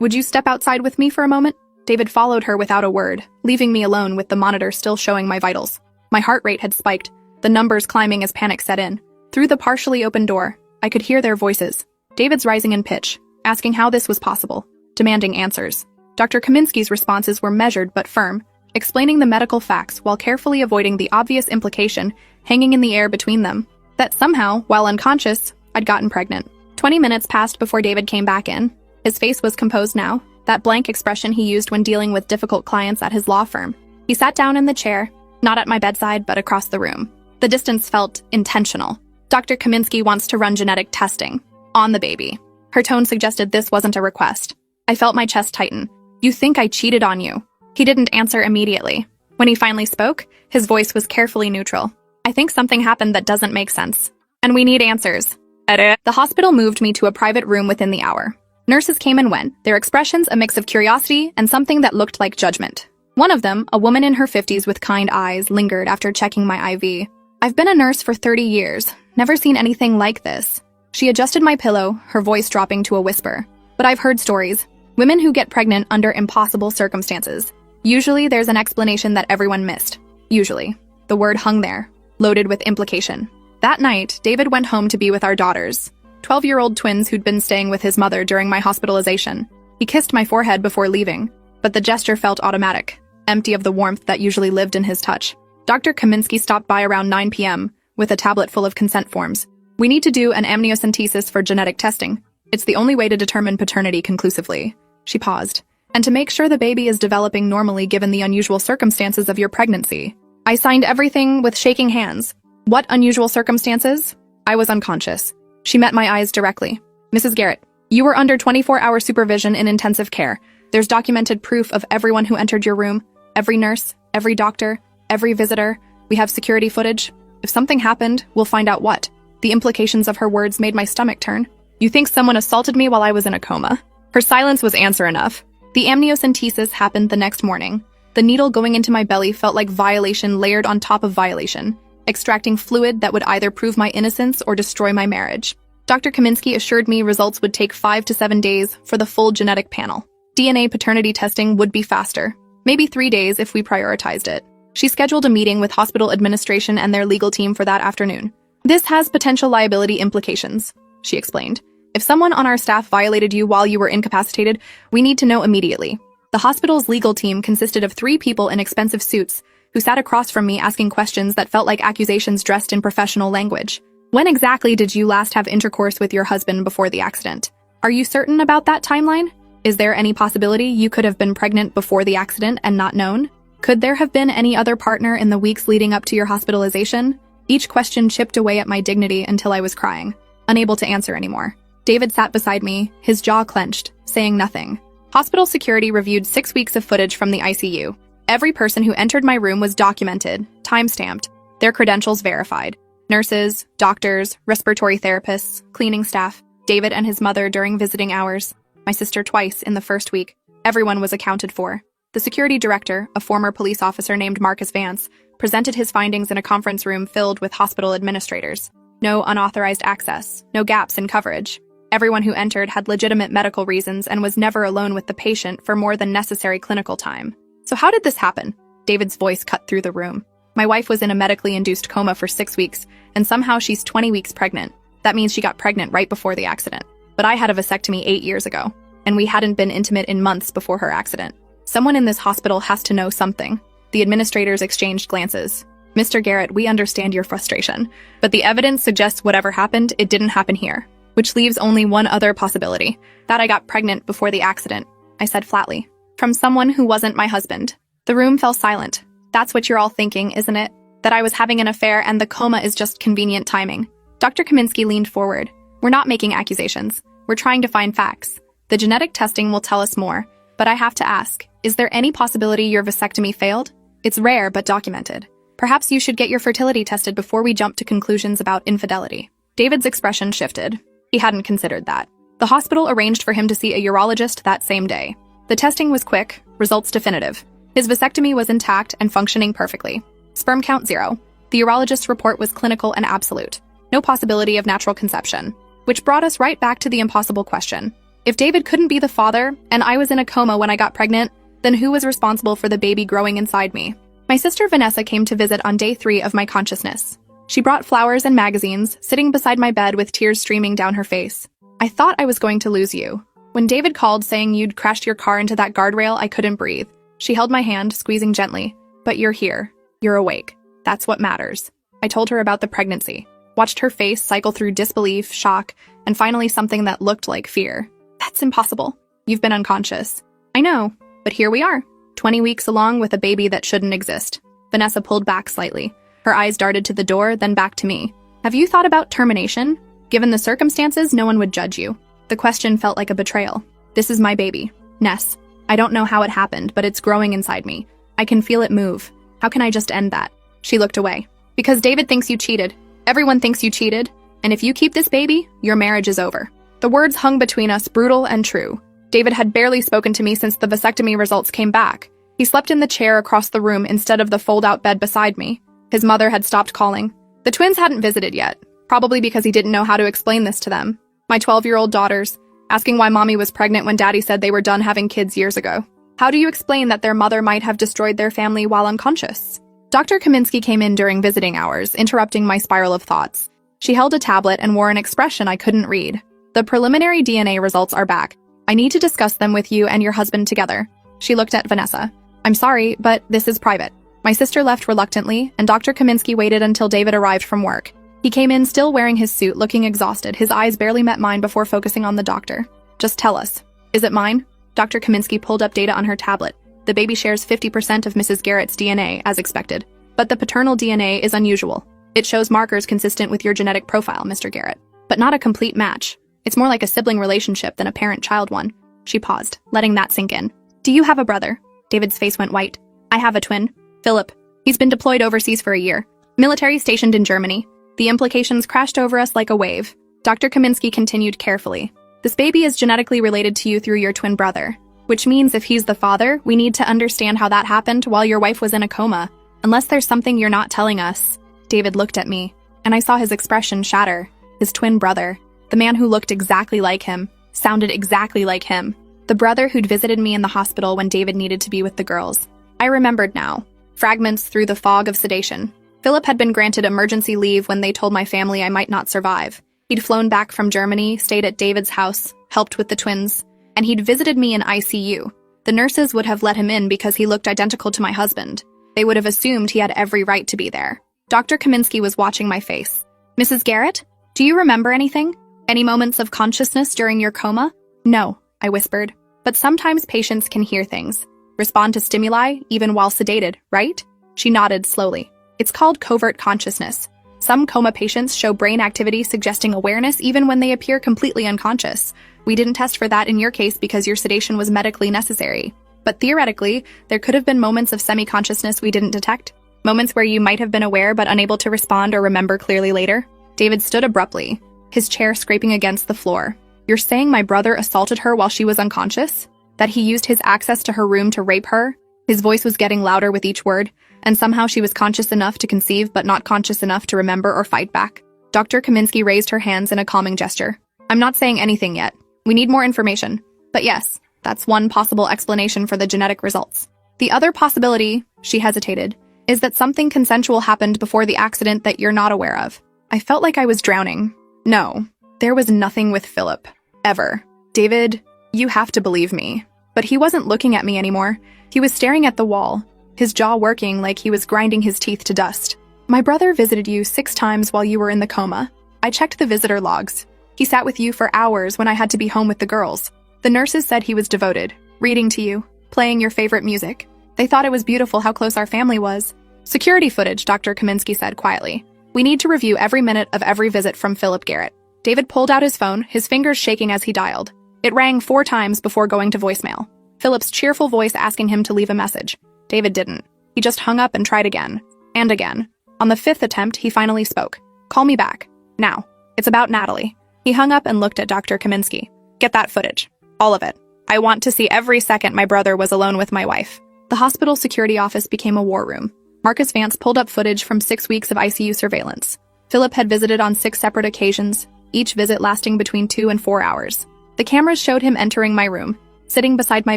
would you step outside with me for a moment? David followed her without a word, leaving me alone with the monitor still showing my vitals. My heart rate had spiked, the numbers climbing as panic set in. Through the partially open door, I could hear their voices. David's rising in pitch, asking how this was possible, demanding answers. Dr. Kaminsky's responses were measured but firm, explaining the medical facts while carefully avoiding the obvious implication hanging in the air between them, that somehow, while unconscious, I'd gotten pregnant. 20 minutes passed before David came back in. His face was composed now, that blank expression he used when dealing with difficult clients at his law firm. He sat down in the chair, not at my bedside but across the room. The distance felt intentional. Dr. Kaminsky wants to run genetic testing on the baby. Her tone suggested this wasn't a request. I felt my chest tighten. You think I cheated on you? He didn't answer immediately. When he finally spoke, his voice was carefully neutral. I think something happened that doesn't make sense. And we need answers. The hospital moved me to a private room within the hour. Nurses came and went, their expressions a mix of curiosity and something that looked like judgment. One of them, a woman in her 50s with kind eyes, lingered after checking my IV. I've been a nurse for 30 years, never seen anything like this. She adjusted my pillow, her voice dropping to a whisper. But I've heard stories. Women who get pregnant under impossible circumstances. Usually there's an explanation that everyone missed. Usually. The word hung there, loaded with implication. That night, David went home to be with our daughters, 12-year-old twins who'd been staying with his mother during my hospitalization. He kissed my forehead before leaving, but the gesture felt automatic, empty of the warmth that usually lived in his touch. Dr. Kaminsky stopped by around 9 p.m. with a tablet full of consent forms. We need to do an amniocentesis for genetic testing. It's the only way to determine paternity conclusively. She paused. And to make sure the baby is developing normally given the unusual circumstances of your pregnancy. I signed everything with shaking hands. What unusual circumstances? I was unconscious. She met my eyes directly. Mrs. Garrett, you were under 24-hour supervision in intensive care. There's documented proof of everyone who entered your room, every nurse, every doctor, every visitor. We have security footage. If something happened, we'll find out what. The implications of her words made my stomach turn. You think someone assaulted me while I was in a coma? Her silence was answer enough. The amniocentesis happened the next morning. The needle going into my belly felt like violation layered on top of violation, extracting fluid that would either prove my innocence or destroy my marriage. Dr. Kaminsky assured me results would take 5 to 7 days for the full genetic panel. DNA paternity testing would be faster, maybe 3 days if we prioritized it. She scheduled a meeting with hospital administration and their legal team for that afternoon. This has potential liability implications, she explained. If someone on our staff violated you while you were incapacitated, we need to know immediately. The hospital's legal team consisted of 3 people in expensive suits who sat across from me asking questions that felt like accusations dressed in professional language. When exactly did you last have intercourse with your husband before the accident? Are you certain about that timeline? Is there any possibility you could have been pregnant before the accident and not known? Could there have been any other partner in the weeks leading up to your hospitalization? Each question chipped away at my dignity until I was crying, unable to answer anymore. David sat beside me, his jaw clenched, saying nothing. Hospital security reviewed 6 weeks of footage from the ICU. Every person who entered my room was documented, time-stamped, their credentials verified. Nurses, doctors, respiratory therapists, cleaning staff, David and his mother during visiting hours, my sister twice in the first week. Everyone was accounted for. The security director, a former police officer named Marcus Vance, presented his findings in a conference room filled with hospital administrators. No unauthorized access, no gaps in coverage. Everyone who entered had legitimate medical reasons and was never alone with the patient for more than necessary clinical time. So how did this happen? David's voice cut through the room. My wife was in a medically induced coma for 6 weeks, and somehow she's 20 weeks pregnant. That means she got pregnant right before the accident. But I had a vasectomy 8 years ago, and we hadn't been intimate in months before her accident. Someone in this hospital has to know something. The administrators exchanged glances. Mr. Garrett, we understand your frustration, but the evidence suggests whatever happened, it didn't happen here. Which leaves only one other possibility, that I got pregnant before the accident, I said flatly. From someone who wasn't my husband. The room fell silent. That's what you're all thinking, isn't it? That I was having an affair and the coma is just convenient timing. Dr. Kaminsky leaned forward. We're not making accusations. We're trying to find facts. The genetic testing will tell us more, but I have to ask, is there any possibility your vasectomy failed? It's rare but documented. Perhaps you should get your fertility tested before we jump to conclusions about infidelity. David's expression shifted. He hadn't considered that. The hospital arranged for him to see a urologist that same day. The testing was quick, results definitive. His vasectomy was intact and functioning perfectly. Sperm count 0. The urologist's report was clinical and absolute. No possibility of natural conception. Which brought us right back to the impossible question. If David couldn't be the father, and I was in a coma when I got pregnant, then who was responsible for the baby growing inside me? My sister Vanessa came to visit on day 3 of my consciousness. She brought flowers and magazines, sitting beside my bed with tears streaming down her face. I thought I was going to lose you. When David called saying you'd crashed your car into that guardrail, I couldn't breathe. She held my hand, squeezing gently. But you're here. You're awake. That's what matters. I told her about the pregnancy. Watched her face cycle through disbelief, shock, and finally something that looked like fear. That's impossible. You've been unconscious. I know, but here we are. 20 weeks along with a baby that shouldn't exist. Vanessa pulled back slightly. Her eyes darted to the door, then back to me. Have you thought about termination? Given the circumstances, no one would judge you. The question felt like a betrayal. This is my baby, Ness. I don't know how it happened, but it's growing inside me. I can feel it move. How can I just end that? She looked away. Because David thinks you cheated. Everyone thinks you cheated. And if you keep this baby, your marriage is over. The words hung between us, brutal and true. David had barely spoken to me since the vasectomy results came back. He slept in the chair across the room instead of the fold-out bed beside me. His mother had stopped calling. The twins hadn't visited yet, probably because he didn't know how to explain this to them. My 12-year-old daughters, asking why mommy was pregnant when daddy said they were done having kids years ago. How do you explain that their mother might have destroyed their family while unconscious? Dr. Kaminsky came in during visiting hours, interrupting my spiral of thoughts. She held a tablet and wore an expression I couldn't read. The preliminary DNA results are back. I need to discuss them with you and your husband together. She looked at Vanessa. I'm sorry, but this is private. My sister left reluctantly, and Dr. Kaminsky waited until David arrived from work. He came in still wearing his suit, looking exhausted. His eyes barely met mine before focusing on the doctor. Just tell us. Is it mine? Dr. Kaminsky pulled up data on her tablet. The baby shares 50% of Mrs. Garrett's DNA, as expected. But the paternal DNA is unusual. It shows markers consistent with your genetic profile, Mr. Garrett. But not a complete match. It's more like a sibling relationship than a parent-child one. She paused, letting that sink in. Do you have a brother? David's face went white. I have a twin. Philip. He's been deployed overseas for a year. Military stationed in Germany. The implications crashed over us like a wave. Dr. Kaminsky continued carefully. This baby is genetically related to you through your twin brother. Which means if he's the father, we need to understand how that happened while your wife was in a coma. Unless there's something you're not telling us. David looked at me, and I saw his expression shatter. His twin brother. The man who looked exactly like him. Sounded exactly like him. The brother who'd visited me in the hospital when David needed to be with the girls. I remembered now. Fragments through the fog of sedation. Philip had been granted emergency leave when they told my family I might not survive. He'd flown back from Germany, stayed at David's house, helped with the twins, and he'd visited me in ICU. The nurses would have let him in because he looked identical to my husband. They would have assumed he had every right to be there. Dr. Kaminsky was watching my face. Mrs. Garrett, do you remember anything? Any moments of consciousness during your coma? No, I whispered. But sometimes patients can hear things. Respond to stimuli, even while sedated, right? She nodded slowly. It's called covert consciousness. Some coma patients show brain activity suggesting awareness even when they appear completely unconscious. We didn't test for that in your case because your sedation was medically necessary. But theoretically, there could have been moments of semi-consciousness we didn't detect. Moments where you might have been aware but unable to respond or remember clearly later. David stood abruptly, his chair scraping against the floor. You're saying my brother assaulted her while she was unconscious? That he used his access to her room to rape her? His voice was getting louder with each word, and somehow she was conscious enough to conceive but not conscious enough to remember or fight back. Dr. Kaminsky raised her hands in a calming gesture. I'm not saying anything yet. We need more information. But yes, that's one possible explanation for the genetic results. The other possibility, she hesitated, is that something consensual happened before the accident that you're not aware of. I felt like I was drowning. No, there was nothing with Philip. Ever. David, you have to believe me. But he wasn't looking at me anymore. He was staring at the wall, his jaw working like he was grinding his teeth to dust. My brother visited you 6 times while you were in the coma. I checked the visitor logs. He sat with you for hours when I had to be home with the girls. The nurses said he was devoted, reading to you, playing your favorite music. They thought it was beautiful how close our family was. Security footage, Dr. Kaminsky said quietly. We need to review every minute of every visit from Philip Garrett. David pulled out his phone, his fingers shaking as he dialed. It rang 4 times before going to voicemail. Philip's cheerful voice asking him to leave a message. David didn't. He just hung up and tried again. And again. On the 5th attempt, he finally spoke. "Call me back. Now. It's about Natalie." He hung up and looked at Dr. Kaminsky. "Get that footage. All of it. I want to see every second my brother was alone with my wife." The hospital security office became a war room. Marcus Vance pulled up footage from 6 weeks of ICU surveillance. Philip had visited on 6 separate occasions, each visit lasting between 2 and 4 hours. The cameras showed him entering my room, sitting beside my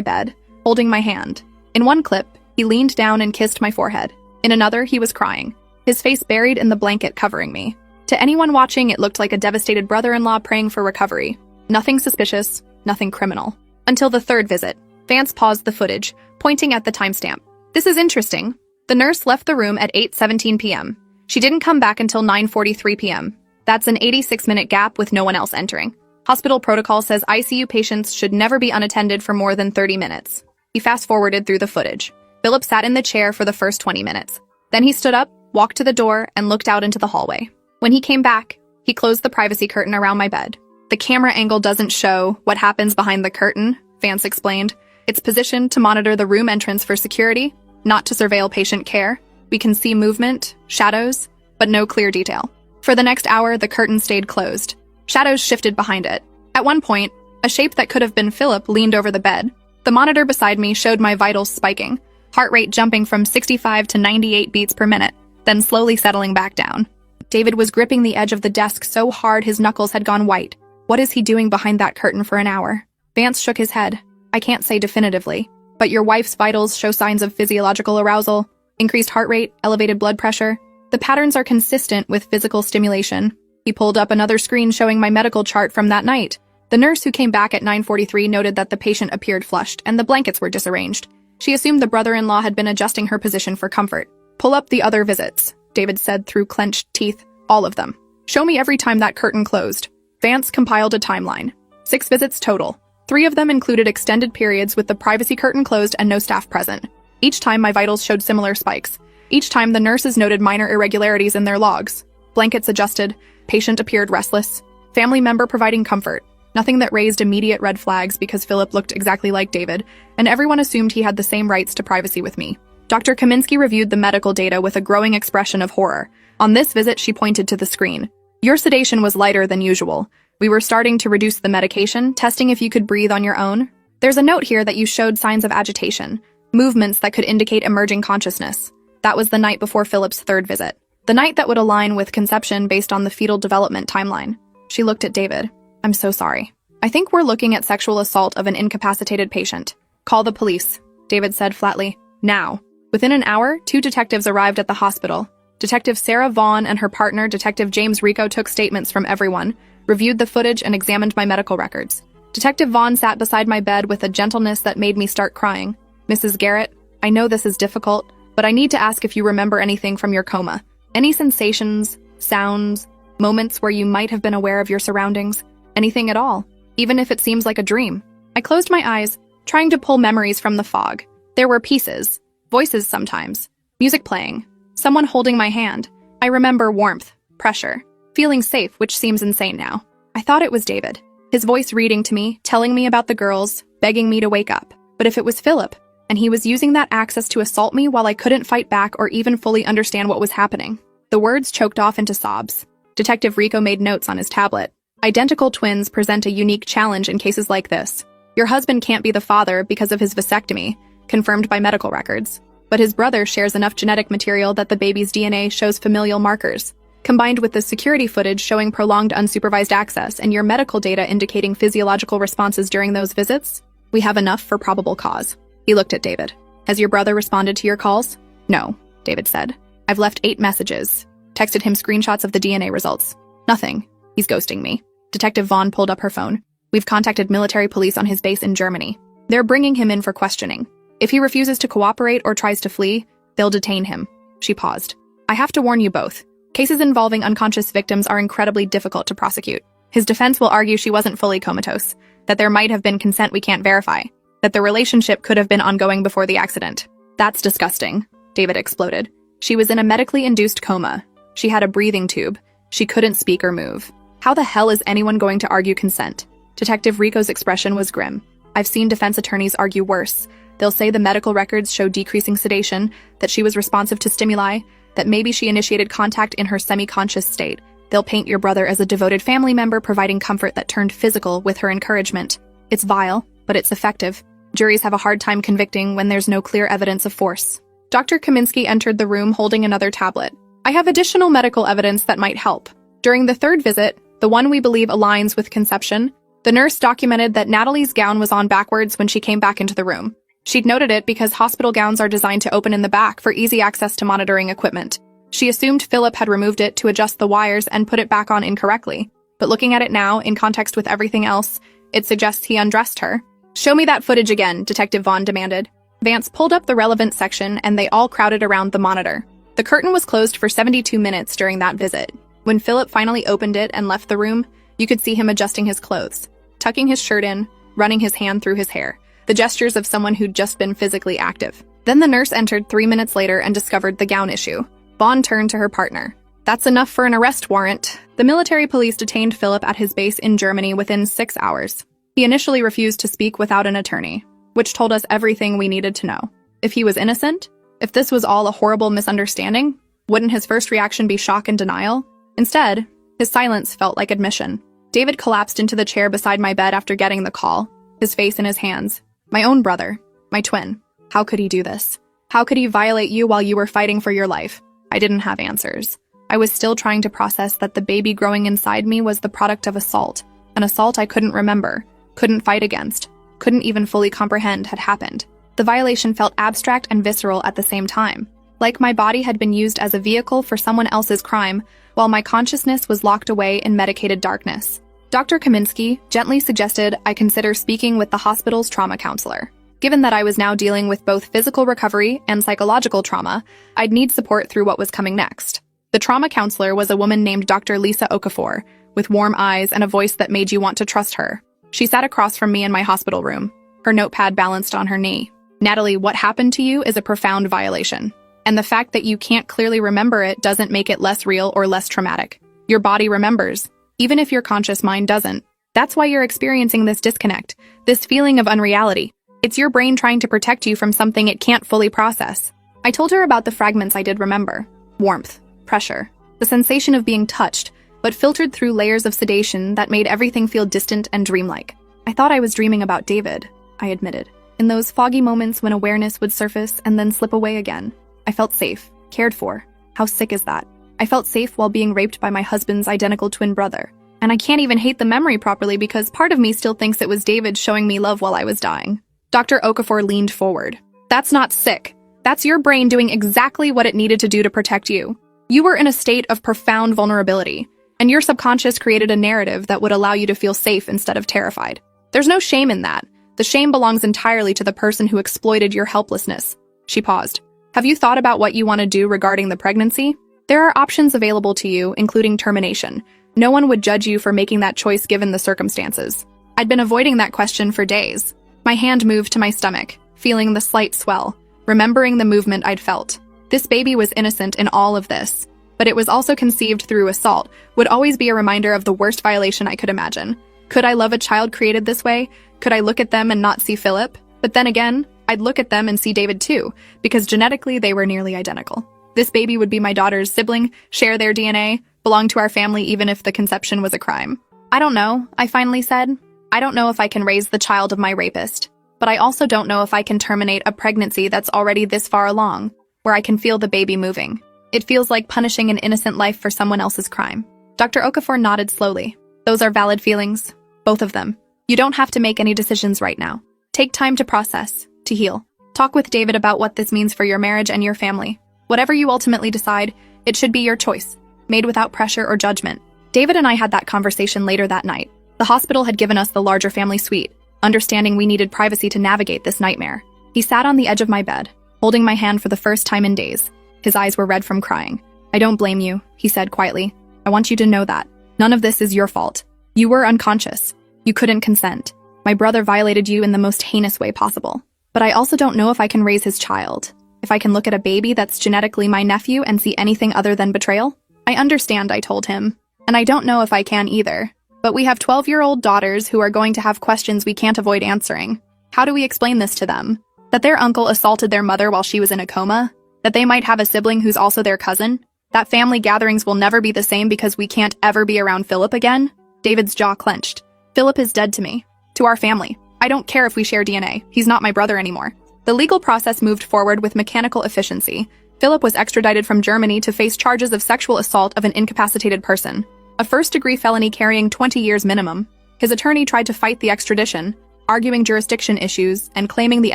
bed, holding my hand. In one clip, he leaned down and kissed my forehead. In another, he was crying, his face buried in the blanket covering me. To anyone watching, it looked like a devastated brother-in-law praying for recovery. Nothing suspicious, nothing criminal. Until the 3rd visit, Vance paused the footage, pointing at the timestamp. "This is interesting. The nurse left the room at 8:17 p.m. She didn't come back until 9:43 p.m. That's an 86-minute gap with no one else entering. Hospital protocol says ICU patients should never be unattended for more than 30 minutes. He fast-forwarded through the footage. Philip sat in the chair for the first 20 minutes. Then he stood up, walked to the door, and looked out into the hallway. When he came back, he closed the privacy curtain around my bed. "The camera angle doesn't show what happens behind the curtain," Vance explained. "It's positioned to monitor the room entrance for security, not to surveil patient care. We can see movement, shadows, but no clear detail." For the next hour, the curtain stayed closed. Shadows shifted behind it. At one point, a shape that could have been Philip leaned over the bed. The monitor beside me showed my vitals spiking, heart rate jumping from 65 to 98 beats per minute, then slowly settling back down. David was gripping the edge of the desk so hard his knuckles had gone white. What is he doing behind that curtain for an hour? Vance shook his head. "I can't say definitively, but your wife's vitals show signs of physiological arousal, increased heart rate, elevated blood pressure. The patterns are consistent with physical stimulation." He pulled up another screen showing my medical chart from that night. The nurse who came back at 9:43 noted that the patient appeared flushed and the blankets were disarranged. She assumed the brother-in-law had been adjusting her position for comfort. "Pull up the other visits," David said through clenched teeth. "All of them. Show me every time that curtain closed." Vance compiled a timeline. 6 visits total. 3 of them included extended periods with the privacy curtain closed and no staff present. Each time my vitals showed similar spikes. Each time the nurses noted minor irregularities in their logs. Blankets adjusted, patient appeared restless, family member providing comfort. Nothing that raised immediate red flags because Philip looked exactly like David, and everyone assumed he had the same rights to privacy with me. Dr. Kaminsky reviewed the medical data with a growing expression of horror. On this visit, she pointed to the screen. "Your sedation was lighter than usual. We were starting to reduce the medication, testing if you could breathe on your own. There's a note here that you showed signs of agitation, movements that could indicate emerging consciousness. That was the night before Philip's 3rd visit. The night that would align with conception based on the fetal development timeline." She looked at David. "I'm so sorry. I think we're looking at sexual assault of an incapacitated patient. Call the police," David said flatly. "Now." Within an hour, 2 detectives arrived at the hospital. Detective Sarah Vaughn and her partner, Detective James Rico, took statements from everyone, reviewed the footage, and examined my medical records. Detective Vaughn sat beside my bed with a gentleness that made me start crying. "Mrs. Garrett, I know this is difficult, but I need to ask if you remember anything from your coma. Any sensations, sounds, moments where you might have been aware of your surroundings? Anything at all, even if it seems like a dream?" I closed my eyes, trying to pull memories from the fog. There were pieces, voices sometimes, music playing, someone holding my hand. I remember warmth, pressure, feeling safe, which seems insane now. I thought it was David. His voice reading to me, telling me about the girls, begging me to wake up. But if it was Philip, and he was using that access to assault me while I couldn't fight back or even fully understand what was happening. The words choked off into sobs. Detective Rico made notes on his tablet. "Identical twins present a unique challenge in cases like this. Your husband can't be the father because of his vasectomy, confirmed by medical records. But his brother shares enough genetic material that the baby's DNA shows familial markers. Combined with the security footage showing prolonged unsupervised access and your medical data indicating physiological responses during those visits, we have enough for probable cause." He looked at David. "Has your brother responded to your calls?" "No," David said. "I've left 8 messages. Texted him screenshots of the DNA results. Nothing. He's ghosting me." Detective Vaughn pulled up her phone. "We've contacted military police on his base in Germany. They're bringing him in for questioning. If he refuses to cooperate or tries to flee, they'll detain him." She paused. "I have to warn you both. Cases involving unconscious victims are incredibly difficult to prosecute. His defense will argue she wasn't fully comatose, that there might have been consent we can't verify, that the relationship could have been ongoing before the accident." "That's disgusting," David exploded. "She was in a medically induced coma. She had a breathing tube. She couldn't speak or move. How the hell is anyone going to argue consent?" Detective Rico's expression was grim. I've seen defense attorneys argue worse. They'll say the medical records show decreasing sedation, that she was responsive to stimuli, that maybe she initiated contact in her semi-conscious state. They'll paint your brother as a devoted family member providing comfort that turned physical with her encouragement. It's vile, but it's effective. Juries have a hard time convicting when there's no clear evidence of force. Dr. Kaminsky entered the room holding another tablet. I have additional medical evidence that might help. During the third visit, the one we believe aligns with conception, the nurse documented that Natalie's gown was on backwards when she came back into the room. She'd noted it because hospital gowns are designed to open in the back for easy access to monitoring equipment. She assumed Philip had removed it to adjust the wires and put it back on incorrectly. But looking at it now, in context with everything else, it suggests he undressed her. "Show me that footage again," Detective Vaughn demanded. Vance pulled up the relevant section and they all crowded around the monitor. The curtain was closed for 72 minutes during that visit. When Philip finally opened it and left the room, you could see him adjusting his clothes, tucking his shirt in, running his hand through his hair, the gestures of someone who'd just been physically active. Then the nurse entered 3 minutes later and discovered the gown issue. Vaughn turned to her partner. "That's enough for an arrest warrant." The military police detained Philip at his base in Germany within 6 hours. He initially refused to speak without an attorney, which told us everything we needed to know. If he was innocent, if this was all a horrible misunderstanding, wouldn't his first reaction be shock and denial? Instead, his silence felt like admission. David collapsed into the chair beside my bed after getting the call, his face in his hands. My own brother, my twin. How could he do this? How could he violate you while you were fighting for your life? I didn't have answers. I was still trying to process that the baby growing inside me was the product of assault, an assault I couldn't remember, couldn't fight against, couldn't even fully comprehend had happened. The violation felt abstract and visceral at the same time, like my body had been used as a vehicle for someone else's crime, while my consciousness was locked away in medicated darkness. Dr. Kaminsky gently suggested I consider speaking with the hospital's trauma counselor. Given that I was now dealing with both physical recovery and psychological trauma, I'd need support through what was coming next. The trauma counselor was a woman named Dr. Lisa Okafor, with warm eyes and a voice that made you want to trust her. She sat across from me in my hospital room, her notepad balanced on her knee. "Natalie, what happened to you is a profound violation. And the fact that you can't clearly remember it doesn't make it less real or less traumatic. Your body remembers, even if your conscious mind doesn't. That's why you're experiencing this disconnect, this feeling of unreality. It's your brain trying to protect you from something it can't fully process." I told her about the fragments I did remember. Warmth, pressure, the sensation of being touched, but filtered through layers of sedation that made everything feel distant and dreamlike. "I thought I was dreaming about David," I admitted. In those foggy moments when awareness would surface and then slip away again, I felt safe, cared for. How sick is that? I felt safe while being raped by my husband's identical twin brother. And I can't even hate the memory properly because part of me still thinks it was David showing me love while I was dying. Dr. Okafor leaned forward. "That's not sick. That's your brain doing exactly what it needed to do to protect you. You were in a state of profound vulnerability, and your subconscious created a narrative that would allow you to feel safe instead of terrified. There's no shame in that. The shame belongs entirely to the person who exploited your helplessness." She paused. "Have you thought about what you want to do regarding the pregnancy? There are options available to you, including termination. No one would judge you for making that choice given the circumstances." I'd been avoiding that question for days. My hand moved to my stomach, feeling the slight swell, remembering the movement I'd felt. This baby was innocent in all of this, but it was also conceived through assault, would always be a reminder of the worst violation I could imagine. Could I love a child created this way? Could I look at them and not see Philip? But then again, I'd look at them and see David too, because genetically they were nearly identical. This baby would be my daughter's sibling, share their DNA, belong to our family even if the conception was a crime. "I don't know," I finally said. "I don't know if I can raise the child of my rapist, but I also don't know if I can terminate a pregnancy that's already this far along, where I can feel the baby moving. It feels like punishing an innocent life for someone else's crime." Dr. Okafor nodded slowly. "Those are valid feelings, both of them. You don't have to make any decisions right now. Take time to process, to heal. Talk with David about what this means for your marriage and your family. Whatever you ultimately decide, it should be your choice, made without pressure or judgment." David and I had that conversation later that night. The hospital had given us the larger family suite, understanding we needed privacy to navigate this nightmare. He sat on the edge of my bed, holding my hand for the first time in days. His eyes were red from crying. "I don't blame you," he said quietly. "I want you to know that. None of this is your fault. You were unconscious. You couldn't consent. My brother violated you in the most heinous way possible. But I also don't know if I can raise his child. If I can look at a baby that's genetically my nephew and see anything other than betrayal. I understand," I told him. "And I don't know if I can either. But we have 12-year-old daughters who are going to have questions we can't avoid answering. How do we explain this to them? That their uncle assaulted their mother while she was in a coma? That they might have a sibling who's also their cousin? That family gatherings will never be the same because we can't ever be around Philip again? David's jaw clenched. Philip is dead to me. To our family. I don't care if we share DNA. He's not my brother anymore. The legal process moved forward with mechanical efficiency. Philip was extradited from Germany to face charges of sexual assault of an incapacitated person, a first-degree felony carrying 20 years minimum. His attorney tried to fight the extradition, arguing jurisdiction issues and claiming the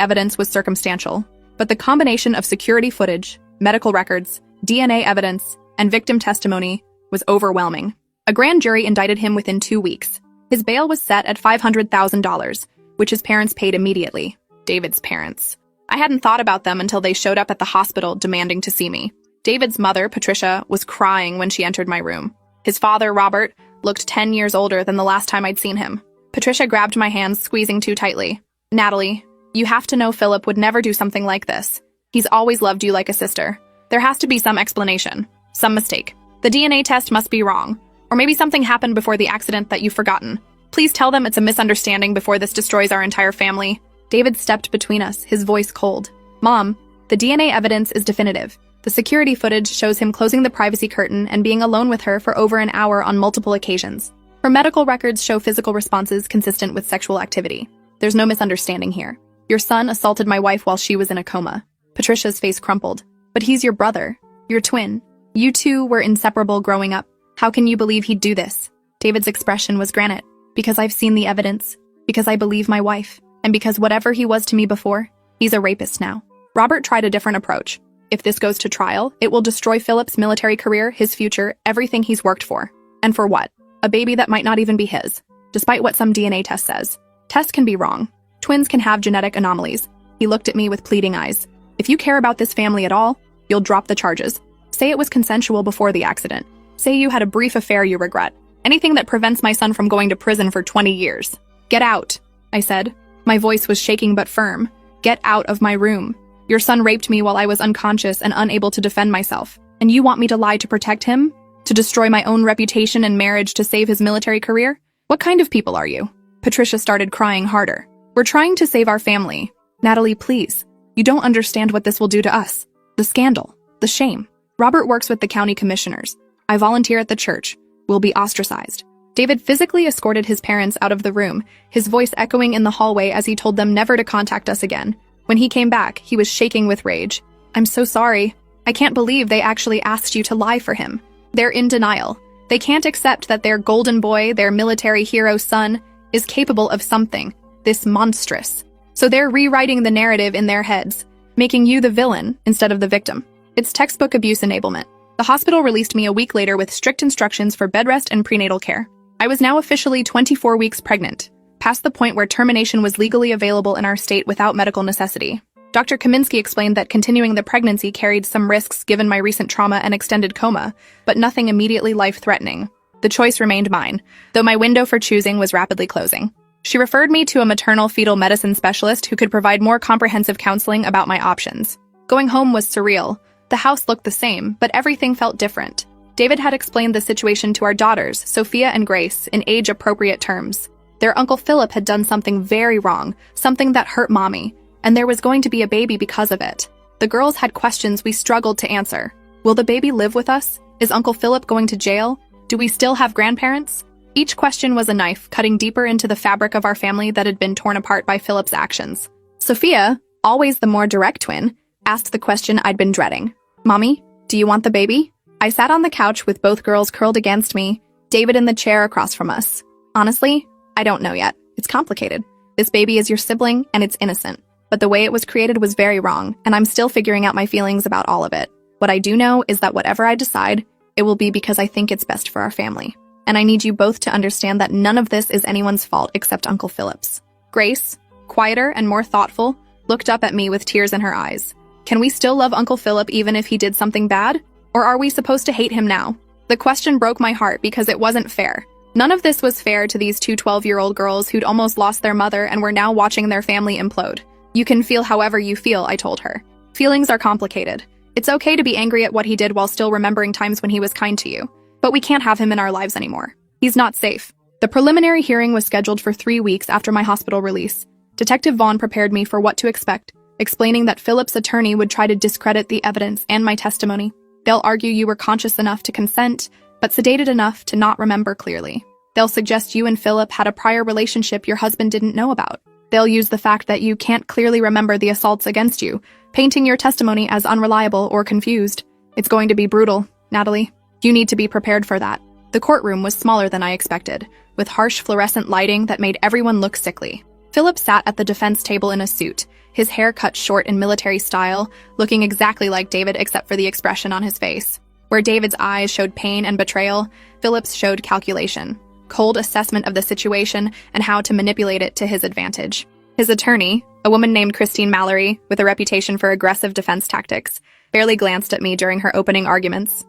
evidence was circumstantial. But the combination of security footage, medical records, DNA evidence, and victim testimony was overwhelming. A grand jury indicted him within 2 weeks. His bail was set at $500,000, which his parents paid immediately. David's parents. I hadn't thought about them until they showed up at the hospital demanding to see me. David's mother, Patricia, was crying when she entered my room. His father, Robert, looked 10 years older than the last time I'd seen him. Patricia grabbed my hands, squeezing too tightly. Natalie, you have to know Philip would never do something like this. He's always loved you like a sister. There has to be some explanation. Some mistake. The DNA test must be wrong. Or maybe something happened before the accident that you've forgotten. Please tell them it's a misunderstanding before this destroys our entire family. David stepped between us, his voice cold. Mom, the DNA evidence is definitive. The security footage shows him closing the privacy curtain and being alone with her for over an hour on multiple occasions. Her medical records show physical responses consistent with sexual activity. There's no misunderstanding here. Your son assaulted my wife while she was in a coma. Patricia's face crumpled. But he's your brother, your twin. You two were inseparable growing up. How can you believe he'd do this? David's expression was granite. Because I've seen the evidence. Because I believe my wife. And because whatever he was to me before, he's a rapist now. Robert tried a different approach. If this goes to trial, it will destroy Philip's military career, his future, everything he's worked for. And for what? A baby that might not even be his. Despite what some DNA test says. Tests can be wrong. Twins can have genetic anomalies. He looked at me with pleading eyes. If you care about this family at all, you'll drop the charges. Say it was consensual before the accident. Say you had a brief affair you regret. Anything that prevents my son from going to prison for 20 years. Get out, I said. My voice was shaking but firm. Get out of my room. Your son raped me while I was unconscious and unable to defend myself. And you want me to lie to protect him? To destroy my own reputation and marriage to save his military career? What kind of people are you? Patricia started crying harder. We're trying to save our family. Natalie, please. You don't understand what this will do to us. The scandal. The shame. Robert works with the county commissioners. I volunteer at the church. We'll be ostracized. David physically escorted his parents out of the room, his voice echoing in the hallway as he told them never to contact us again. When he came back, he was shaking with rage. I'm so sorry. I can't believe they actually asked you to lie for him. They're in denial. They can't accept that their golden boy, their military hero son, is capable of something, this monstrous. So they're rewriting the narrative in their heads, making you the villain instead of the victim. It's textbook abuse enablement. The hospital released me a week later with strict instructions for bed rest and prenatal care. I was now officially 24 weeks pregnant, past the point where termination was legally available in our state without medical necessity. Dr. Kaminsky explained that continuing the pregnancy carried some risks given my recent trauma and extended coma, but nothing immediately life-threatening. The choice remained mine, though my window for choosing was rapidly closing. She referred me to a maternal fetal medicine specialist who could provide more comprehensive counseling about my options. Going home was surreal. The house looked the same, but everything felt different. David had explained the situation to our daughters, Sophia and Grace, in age-appropriate terms. Their Uncle Philip had done something very wrong, something that hurt Mommy, and there was going to be a baby because of it. The girls had questions we struggled to answer. Will the baby live with us? Is Uncle Philip going to jail? Do we still have grandparents? Each question was a knife, cutting deeper into the fabric of our family that had been torn apart by Philip's actions. Sophia, always the more direct twin, asked the question I'd been dreading. Mommy, do you want the baby? I sat on the couch with both girls curled against me, David in the chair across from us. Honestly, I don't know yet. It's complicated. This baby is your sibling, and it's innocent. But the way it was created was very wrong, and I'm still figuring out my feelings about all of it. What I do know is that whatever I decide, it will be because I think it's best for our family. And I need you both to understand that none of this is anyone's fault except Uncle Philip's. Grace, quieter and more thoughtful, looked up at me with tears in her eyes. Can we still love Uncle Philip even if he did something bad? Or are we supposed to hate him now? The question broke my heart because it wasn't fair. None of this was fair to these two 12-year-old girls who'd almost lost their mother and were now watching their family implode. You can feel however you feel, I told her. Feelings are complicated. It's okay to be angry at what he did while still remembering times when he was kind to you. But we can't have him in our lives anymore. He's not safe. The preliminary hearing was scheduled for 3 weeks after my hospital release. Detective Vaughn prepared me for what to expect, explaining that Philip's attorney would try to discredit the evidence and my testimony. They'll argue you were conscious enough to consent, but sedated enough to not remember clearly. They'll suggest you and Philip had a prior relationship your husband didn't know about. They'll use the fact that you can't clearly remember the assaults against you, painting your testimony as unreliable or confused. It's going to be brutal, Natalie. You need to be prepared for that. The courtroom was smaller than I expected, with harsh fluorescent lighting that made everyone look sickly. Philip sat at the defense table in a suit, his hair cut short in military style, looking exactly like David except for the expression on his face. Where David's eyes showed pain and betrayal, Philip's showed calculation, cold assessment of the situation and how to manipulate it to his advantage. His attorney, a woman named Christine Mallory, with a reputation for aggressive defense tactics, barely glanced at me during her opening arguments.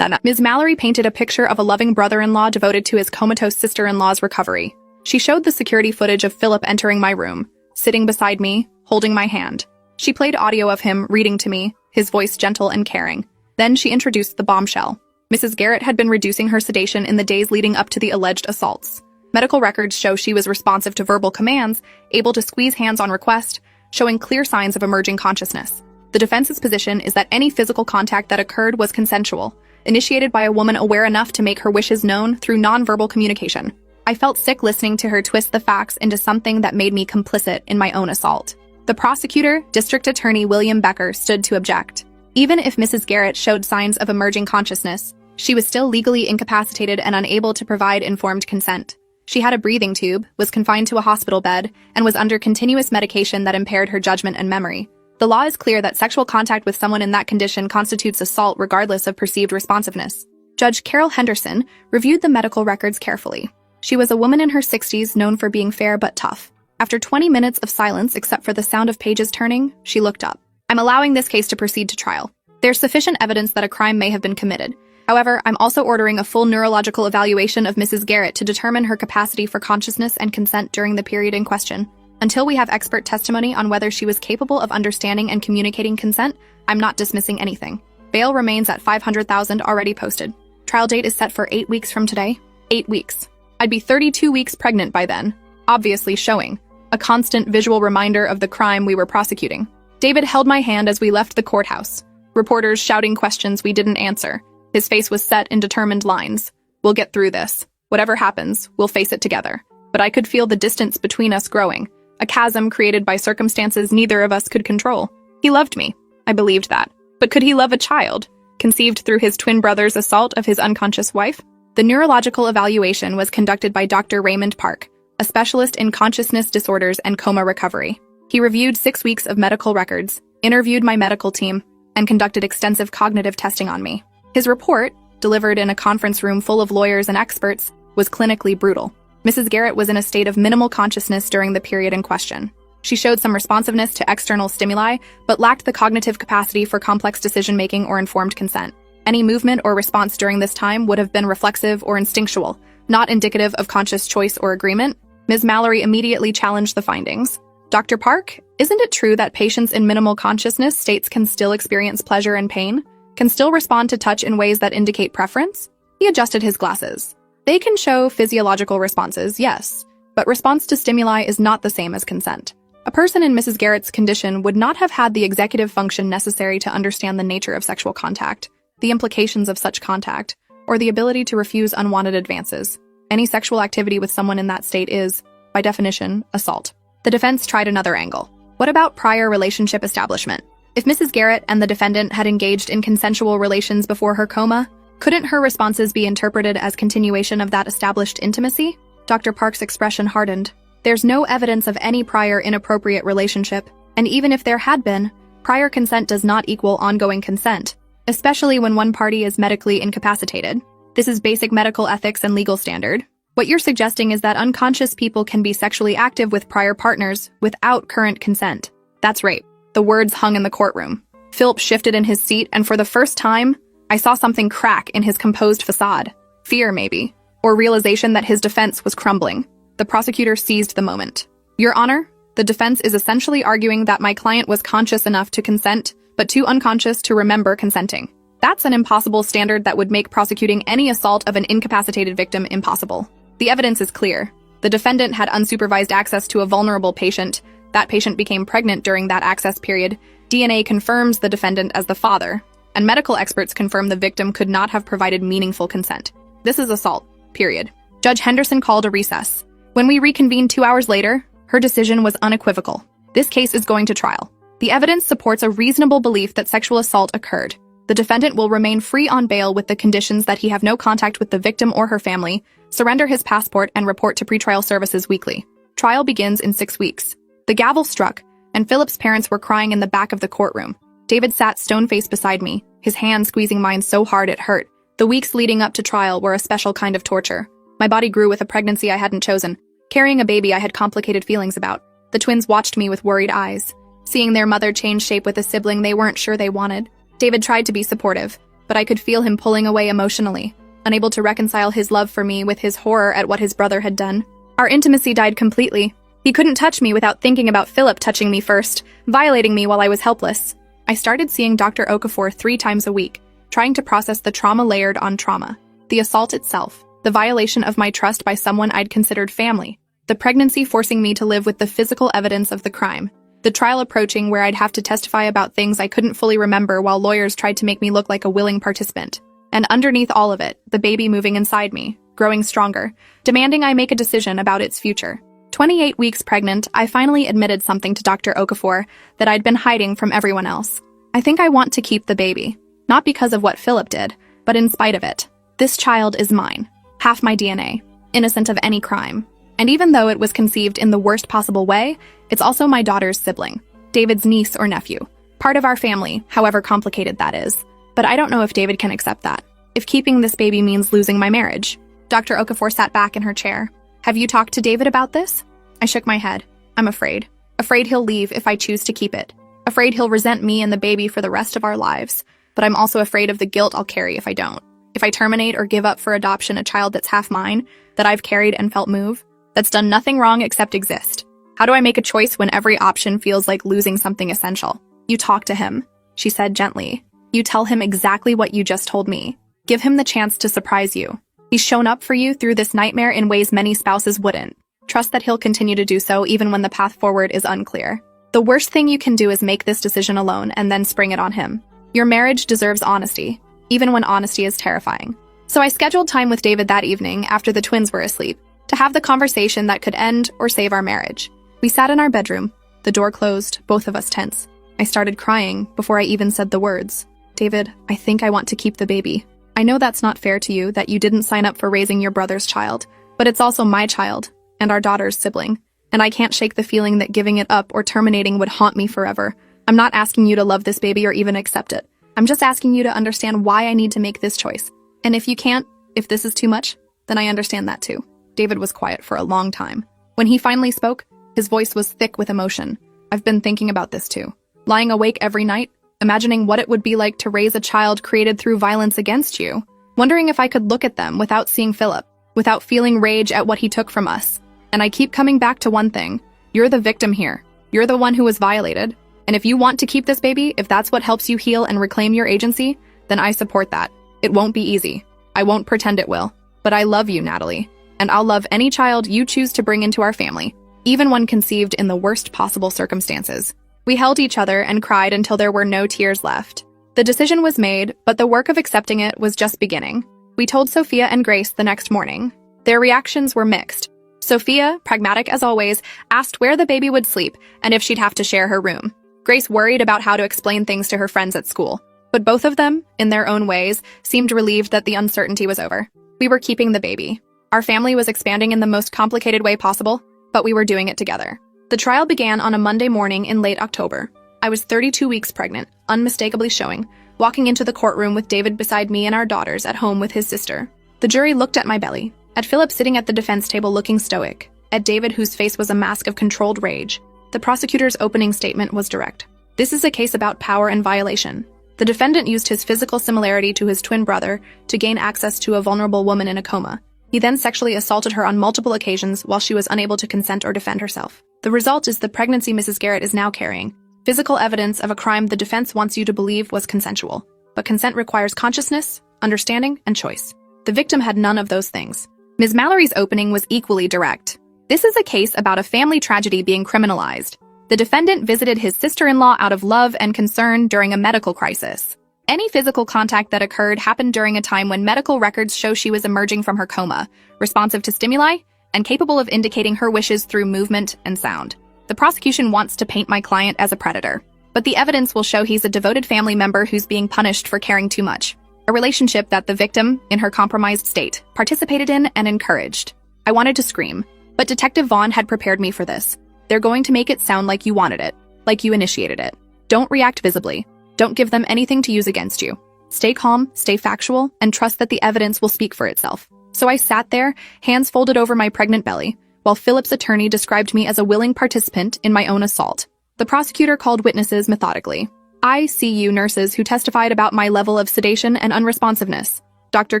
Ms. Mallory painted a picture of a loving brother-in-law devoted to his comatose sister-in-law's recovery. She showed the security footage of Philip entering my room, sitting beside me, holding my hand. She played audio of him reading to me, his voice gentle and caring. Then she introduced the bombshell. Mrs. Garrett had been reducing her sedation in the days leading up to the alleged assaults. Medical records show she was responsive to verbal commands, able to squeeze hands on request, showing clear signs of emerging consciousness. The defense's position is that any physical contact that occurred was consensual, initiated by a woman aware enough to make her wishes known through nonverbal communication. I felt sick listening to her twist the facts into something that made me complicit in my own assault. The prosecutor, District Attorney William Becker, stood to object. Even if Mrs. Garrett showed signs of emerging consciousness, she was still legally incapacitated and unable to provide informed consent. She had a breathing tube, was confined to a hospital bed, and was under continuous medication that impaired her judgment and memory. The law is clear that sexual contact with someone in that condition constitutes assault regardless of perceived responsiveness. Judge Carol Henderson reviewed the medical records carefully. She was a woman in her 60s known for being fair but tough. After 20 minutes of silence except for the sound of pages turning, she looked up. I'm allowing this case to proceed to trial. There's sufficient evidence that a crime may have been committed. However, I'm also ordering a full neurological evaluation of Mrs. Garrett to determine her capacity for consciousness and consent during the period in question. Until we have expert testimony on whether she was capable of understanding and communicating consent, I'm not dismissing anything. Bail remains at $500,000 already posted. Trial date is set for 8 weeks from today. 8 weeks. I'd be 32 weeks pregnant by then, obviously showing a constant visual reminder of the crime we were prosecuting. David held my hand as we left the courthouse, reporters shouting questions we didn't answer. His face was set in determined lines. We'll get through this. Whatever happens, we'll face it together. But I could feel the distance between us growing, a chasm created by circumstances neither of us could control. He loved me. I believed that. But could he love a child, conceived through his twin brother's assault of his unconscious wife? The neurological evaluation was conducted by Dr. Raymond Park, a specialist in consciousness disorders and coma recovery. He reviewed 6 weeks of medical records, interviewed my medical team, and conducted extensive cognitive testing on me. His report, delivered in a conference room full of lawyers and experts, was clinically brutal. Mrs. Garrett was in a state of minimal consciousness during the period in question. She showed some responsiveness to external stimuli, but lacked the cognitive capacity for complex decision-making or informed consent. Any movement or response during this time would have been reflexive or instinctual, not indicative of conscious choice or agreement. Ms. Mallory immediately challenged the findings. Dr. Park, isn't it true that patients in minimal consciousness states can still experience pleasure and pain? Can still respond to touch in ways that indicate preference? He adjusted his glasses. They can show physiological responses, yes, but response to stimuli is not the same as consent. A person in Mrs. Garrett's condition would not have had the executive function necessary to understand the nature of sexual contact, the implications of such contact, or the ability to refuse unwanted advances. Any sexual activity with someone in that state is, by definition, assault. The defense tried another angle. What about prior relationship establishment? If Mrs. Garrett and the defendant had engaged in consensual relations before her coma, couldn't her responses be interpreted as continuation of that established intimacy? Dr. Park's expression hardened. There's no evidence of any prior inappropriate relationship, and even if there had been, prior consent does not equal ongoing consent, especially when one party is medically incapacitated. This is basic medical ethics and legal standard. What you're suggesting is that unconscious people can be sexually active with prior partners without current consent. That's rape. The words hung in the courtroom. Philip shifted in his seat, and for the first time, I saw something crack in his composed facade. Fear, maybe, or realization that his defense was crumbling. The prosecutor seized the moment. Your Honor, the defense is essentially arguing that my client was conscious enough to consent, but too unconscious to remember consenting. That's an impossible standard that would make prosecuting any assault of an incapacitated victim impossible. The evidence is clear. The defendant had unsupervised access to a vulnerable patient. That patient became pregnant during that access period. DNA confirms the defendant as the father, and medical experts confirm the victim could not have provided meaningful consent. This is assault, period. Judge Henderson called a recess. When we reconvened 2 hours later, her decision was unequivocal. This case is going to trial. The evidence supports a reasonable belief that sexual assault occurred. The defendant will remain free on bail with the conditions that he have no contact with the victim or her family, surrender his passport, and report to pretrial services weekly. Trial begins in 6 weeks. The gavel struck, and Philip's parents were crying in the back of the courtroom. David sat stone-faced beside me, his hand squeezing mine so hard it hurt. The weeks leading up to trial were a special kind of torture. My body grew with a pregnancy I hadn't chosen. Carrying a baby I had complicated feelings about. The twins watched me with worried eyes, seeing their mother change shape with a sibling they weren't sure they wanted. David tried to be supportive, but I could feel him pulling away emotionally, unable to reconcile his love for me with his horror at what his brother had done. Our intimacy died completely. He couldn't touch me without thinking about Philip touching me first, violating me while I was helpless. I started seeing Dr. Okafor 3 times a week, trying to process the trauma layered on trauma. The assault itself, the violation of my trust by someone I'd considered family, the pregnancy forcing me to live with the physical evidence of the crime, the trial approaching where I'd have to testify about things I couldn't fully remember while lawyers tried to make me look like a willing participant. And underneath all of it, the baby moving inside me, growing stronger, demanding I make a decision about its future. 28 weeks pregnant, I finally admitted something to Dr. Okafor that I'd been hiding from everyone else. I think I want to keep the baby, not because of what Philip did, but in spite of it. This child is mine, half my DNA, innocent of any crime. And even though it was conceived in the worst possible way, it's also my daughter's sibling, David's niece or nephew. Part of our family, however complicated that is. But I don't know if David can accept that. If keeping this baby means losing my marriage. Dr. Okafor sat back in her chair. Have you talked to David about this? I shook my head. I'm afraid. Afraid he'll leave if I choose to keep it. Afraid he'll resent me and the baby for the rest of our lives. But I'm also afraid of the guilt I'll carry if I don't. If I terminate or give up for adoption a child that's half mine, that I've carried and felt move, that's done nothing wrong except exist. How do I make a choice when every option feels like losing something essential? You talk to him, she said gently. You tell him exactly what you just told me. Give him the chance to surprise you. He's shown up for you through this nightmare in ways many spouses wouldn't. Trust that he'll continue to do so even when the path forward is unclear. The worst thing you can do is make this decision alone and then spring it on him. Your marriage deserves honesty, even when honesty is terrifying. So I scheduled time with David that evening after the twins were asleep, to have the conversation that could end or save our marriage. We sat in our bedroom, the door closed, both of us tense. I started crying before I even said the words. David, I think I want to keep the baby. I know that's not fair to you, that you didn't sign up for raising your brother's child, but it's also my child, and our daughter's sibling, and I can't shake the feeling that giving it up or terminating would haunt me forever. I'm not asking you to love this baby or even accept it. I'm just asking you to understand why I need to make this choice. And if you can't, if this is too much, then I understand that too. David was quiet for a long time. When he finally spoke, his voice was thick with emotion. I've been thinking about this too. Lying awake every night, imagining what it would be like to raise a child created through violence against you. Wondering if I could look at them without seeing Philip, without feeling rage at what he took from us. And I keep coming back to one thing. You're the victim here. You're the one who was violated. And if you want to keep this baby, if that's what helps you heal and reclaim your agency, then I support that. It won't be easy. I won't pretend it will. But I love you, Natalie. And I'll love any child you choose to bring into our family, even when conceived in the worst possible circumstances. We held each other and cried until there were no tears left. The decision was made, but the work of accepting it was just beginning. We told Sophia and Grace the next morning. Their reactions were mixed. Sophia, pragmatic as always, asked where the baby would sleep and if she'd have to share her room. Grace worried about how to explain things to her friends at school. But both of them, in their own ways, seemed relieved that the uncertainty was over. We were keeping the baby. Our family was expanding in the most complicated way possible, but we were doing it together. The trial began on a Monday morning in late October. I was 32 weeks pregnant, unmistakably showing, walking into the courtroom with David beside me and our daughters at home with his sister. The jury looked at my belly, at Philip sitting at the defense table looking stoic, at David whose face was a mask of controlled rage. The prosecutor's opening statement was direct. This is a case about power and violation. The defendant used his physical similarity to his twin brother to gain access to a vulnerable woman in a coma. He then sexually assaulted her on multiple occasions while she was unable to consent or defend herself. The result is the pregnancy Mrs. Garrett is now carrying. Physical evidence of a crime the defense wants you to believe was consensual. But consent requires consciousness, understanding, and choice. The victim had none of those things. Ms. Mallory's opening was equally direct. This is a case about a family tragedy being criminalized. The defendant visited his sister-in-law out of love and concern during a medical crisis. Any physical contact that occurred happened during a time when medical records show she was emerging from her coma, responsive to stimuli, and capable of indicating her wishes through movement and sound. The prosecution wants to paint my client as a predator, but the evidence will show he's a devoted family member who's being punished for caring too much. A relationship that the victim, in her compromised state, participated in and encouraged. I wanted to scream, but Detective Vaughn had prepared me for this. They're going to make it sound like you wanted it, like you initiated it. Don't react visibly. Don't give them anything to use against you. Stay calm, stay factual, and trust that the evidence will speak for itself. So I sat there, hands folded over my pregnant belly, while Philip's attorney described me as a willing participant in my own assault. The prosecutor called witnesses methodically. ICU nurses who testified about my level of sedation and unresponsiveness. Dr.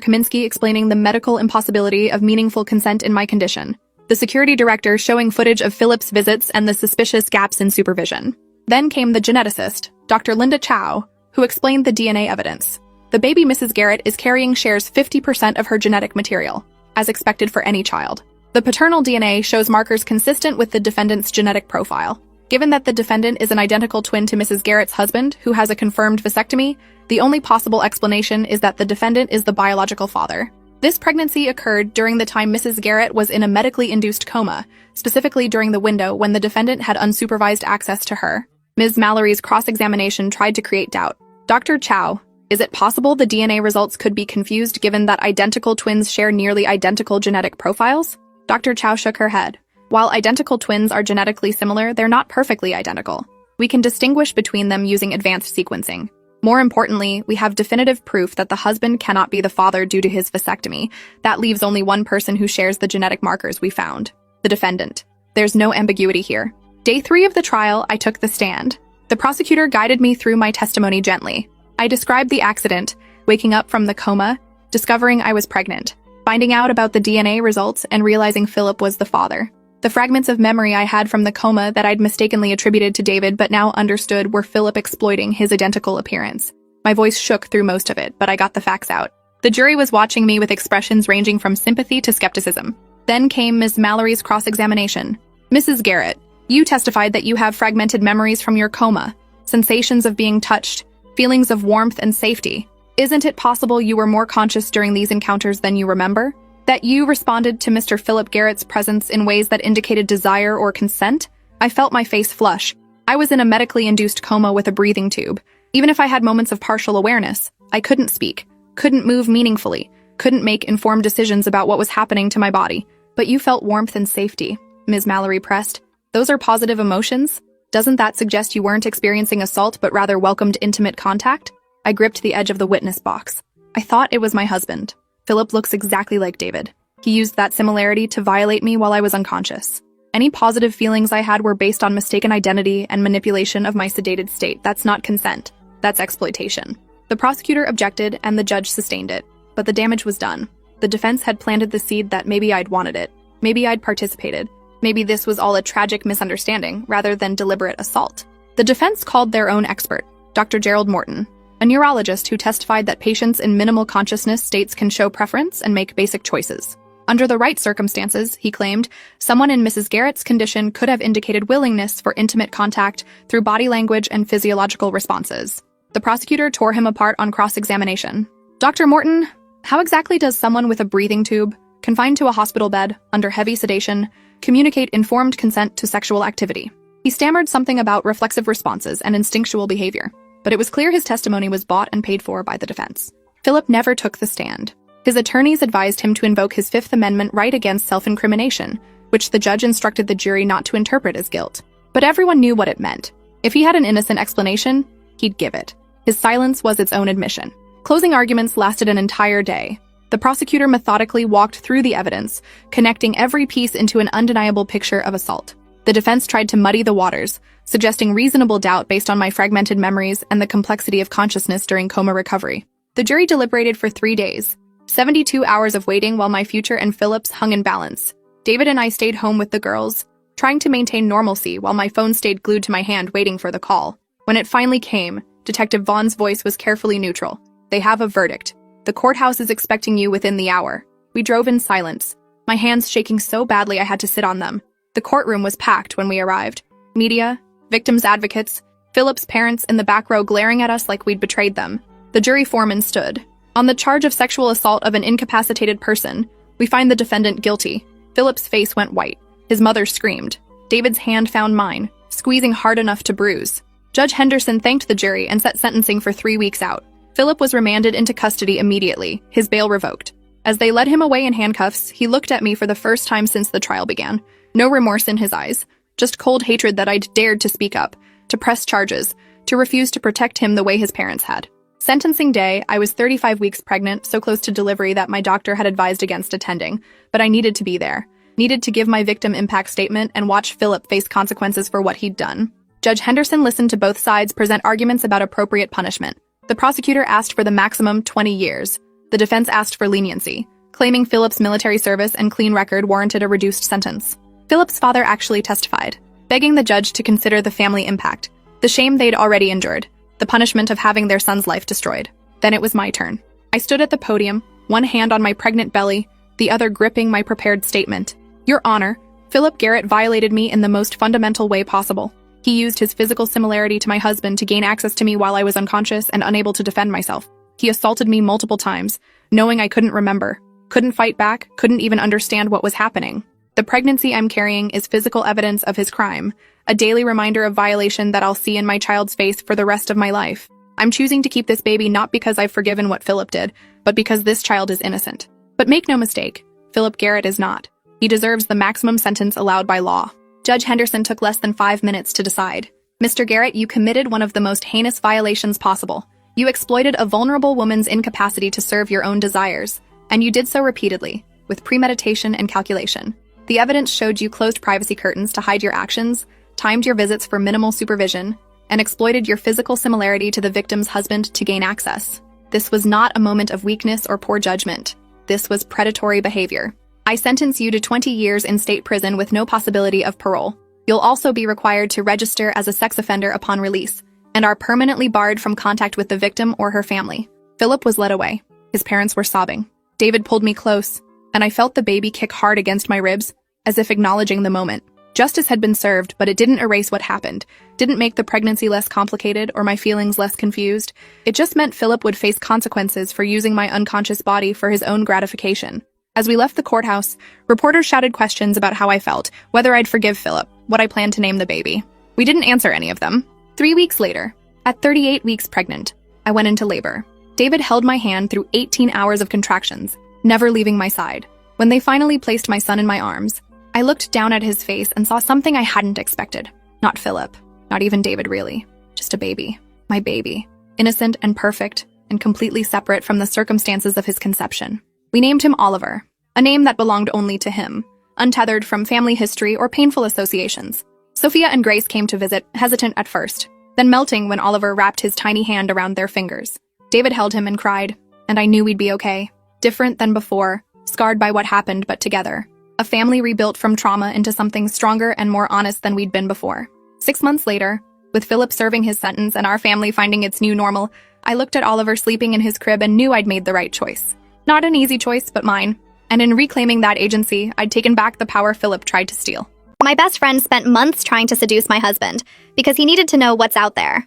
Kaminsky explaining the medical impossibility of meaningful consent in my condition. The security director showing footage of Philip's visits and the suspicious gaps in supervision. Then came the geneticist, Dr. Linda Chow, who explained the DNA evidence. The baby Mrs. Garrett is carrying shares 50% of her genetic material, as expected for any child. The paternal DNA shows markers consistent with the defendant's genetic profile. Given that the defendant is an identical twin to Mrs. Garrett's husband, who has a confirmed vasectomy, the only possible explanation is that the defendant is the biological father. This pregnancy occurred during the time Mrs. Garrett was in a medically induced coma, specifically during the window when the defendant had unsupervised access to her. Ms. Mallory's cross-examination tried to create doubt. Dr. Chow, is it possible the DNA results could be confused given that identical twins share nearly identical genetic profiles? Dr. Chow shook her head. While identical twins are genetically similar, they're not perfectly identical. We can distinguish between them using advanced sequencing. More importantly, we have definitive proof that the husband cannot be the father due to his vasectomy. That leaves only one person who shares the genetic markers we found. The defendant. There's no ambiguity here. Day 3 of the trial, I took the stand. The prosecutor guided me through my testimony gently. I described the accident, waking up from the coma, discovering I was pregnant, finding out about the DNA results, and realizing Philip was the father. The fragments of memory I had from the coma that I'd mistakenly attributed to David but now understood were Philip exploiting his identical appearance. My voice shook through most of it, but I got the facts out. The jury was watching me with expressions ranging from sympathy to skepticism. Then came Ms. Mallory's cross-examination. Mrs. Garrett, you testified that you have fragmented memories from your coma, sensations of being touched, feelings of warmth and safety. Isn't it possible you were more conscious during these encounters than you remember? That you responded to Mr. Philip Garrett's presence in ways that indicated desire or consent? I felt my face flush. I was in a medically induced coma with a breathing tube. Even if I had moments of partial awareness, I couldn't speak, couldn't move meaningfully, couldn't make informed decisions about what was happening to my body. But you felt warmth and safety, Ms. Mallory pressed. Those are positive emotions? Doesn't that suggest you weren't experiencing assault but rather welcomed intimate contact? I gripped the edge of the witness box. I thought it was my husband. Philip looks exactly like David. He used that similarity to violate me while I was unconscious. Any positive feelings I had were based on mistaken identity and manipulation of my sedated state. That's not consent. That's exploitation. The prosecutor objected and the judge sustained it. But the damage was done. The defense had planted the seed that maybe I'd wanted it. Maybe I'd participated. Maybe this was all a tragic misunderstanding rather than deliberate assault. The defense called their own expert, Dr. Gerald Morton, a neurologist who testified that patients in minimal consciousness states can show preference and make basic choices. Under the right circumstances, he claimed, someone in Mrs. Garrett's condition could have indicated willingness for intimate contact through body language and physiological responses. The prosecutor tore him apart on cross-examination. Dr. Morton, how exactly does someone with a breathing tube, confined to a hospital bed, under heavy sedation, communicate informed consent to sexual activity? He stammered something about reflexive responses and instinctual behavior. But it was clear his testimony was bought and paid for by the defense. Philip never took the stand. His attorneys advised him to invoke his Fifth Amendment right against self-incrimination, which the judge instructed the jury not to interpret as guilt. But everyone knew what it meant. If he had an innocent explanation, he'd give it. His silence was its own admission. Closing arguments lasted an entire day. The prosecutor methodically walked through the evidence, connecting every piece into an undeniable picture of assault. The defense tried to muddy the waters, suggesting reasonable doubt based on my fragmented memories and the complexity of consciousness during coma recovery. The jury deliberated for 3 days, 72 hours of waiting while my future and Philip's hung in balance. David and I stayed home with the girls, trying to maintain normalcy while my phone stayed glued to my hand waiting for the call. When it finally came, Detective Vaughn's voice was carefully neutral. They have a verdict. The courthouse is expecting you within the hour. We drove in silence, my hands shaking so badly I had to sit on them. The courtroom was packed when we arrived. Media, victims' advocates, Philip's parents in the back row glaring at us like we'd betrayed them. The jury foreman stood. On the charge of sexual assault of an incapacitated person, we find the defendant guilty. Philip's face went white. His mother screamed. David's hand found mine, squeezing hard enough to bruise. Judge Henderson thanked the jury and set sentencing for 3 weeks out. Philip was remanded into custody immediately, his bail revoked. As they led him away in handcuffs, he looked at me for the first time since the trial began. No remorse in his eyes, just cold hatred that I'd dared to speak up, to press charges, to refuse to protect him the way his parents had. Sentencing day, I was 35 weeks pregnant, so close to delivery that my doctor had advised against attending, but I needed to be there. Needed to give my victim impact statement and watch Philip face consequences for what he'd done. Judge Henderson listened to both sides present arguments about appropriate punishment. The prosecutor asked for the maximum 20 years. The defense asked for leniency, claiming Philip's military service and clean record warranted a reduced sentence. Philip's father actually testified, begging the judge to consider the family impact, the shame they'd already endured, the punishment of having their son's life destroyed. Then it was my turn. I stood at the podium, one hand on my pregnant belly, the other gripping my prepared statement. Your Honor, Philip Garrett violated me in the most fundamental way possible. He used his physical similarity to my husband to gain access to me while I was unconscious and unable to defend myself. He assaulted me multiple times, knowing I couldn't remember, couldn't fight back, couldn't even understand what was happening. The pregnancy I'm carrying is physical evidence of his crime, a daily reminder of violation that I'll see in my child's face for the rest of my life. I'm choosing to keep this baby not because I've forgiven what Philip did, but because this child is innocent. But make no mistake, Philip Garrett is not. He deserves the maximum sentence allowed by law. Judge Henderson took less than 5 minutes to decide. Mr. Garrett, you committed one of the most heinous violations possible. You exploited a vulnerable woman's incapacity to serve your own desires, and you did so repeatedly, with premeditation and calculation. The evidence showed you closed privacy curtains to hide your actions, timed your visits for minimal supervision, and exploited your physical similarity to the victim's husband to gain access. This was not a moment of weakness or poor judgment. This was predatory behavior. I sentence you to 20 years in state prison with no possibility of parole. You'll also be required to register as a sex offender upon release, and are permanently barred from contact with the victim or her family. Philip was led away. His parents were sobbing. David pulled me close, and I felt the baby kick hard against my ribs, as if acknowledging the moment. Justice had been served, but it didn't erase what happened, didn't make the pregnancy less complicated or my feelings less confused. It just meant Philip would face consequences for using my unconscious body for his own gratification. As we left the courthouse, reporters shouted questions about how I felt, whether I'd forgive Philip, what I planned to name the baby. We didn't answer any of them. 3 weeks later, at 38 weeks pregnant, I went into labor. David held my hand through 18 hours of contractions, never leaving my side. When they finally placed my son in my arms, I looked down at his face and saw something I hadn't expected. Not Philip, not even David really, just a baby. My baby. Innocent and perfect, and completely separate from the circumstances of his conception. We named him Oliver, a name that belonged only to him, untethered from family history or painful associations. Sophia and Grace came to visit, hesitant at first, then melting when Oliver wrapped his tiny hand around their fingers. David held him and cried, and I knew we'd be okay. Different than before, scarred by what happened, but together. A family rebuilt from trauma into something stronger and more honest than we'd been before. 6 months later, with Philip serving his sentence and our family finding its new normal, I looked at Oliver sleeping in his crib and knew I'd made the right choice. Not an easy choice, but mine. And in reclaiming that agency, I'd taken back the power Philip tried to steal. My best friend spent months trying to seduce my husband because he needed to know what's out there.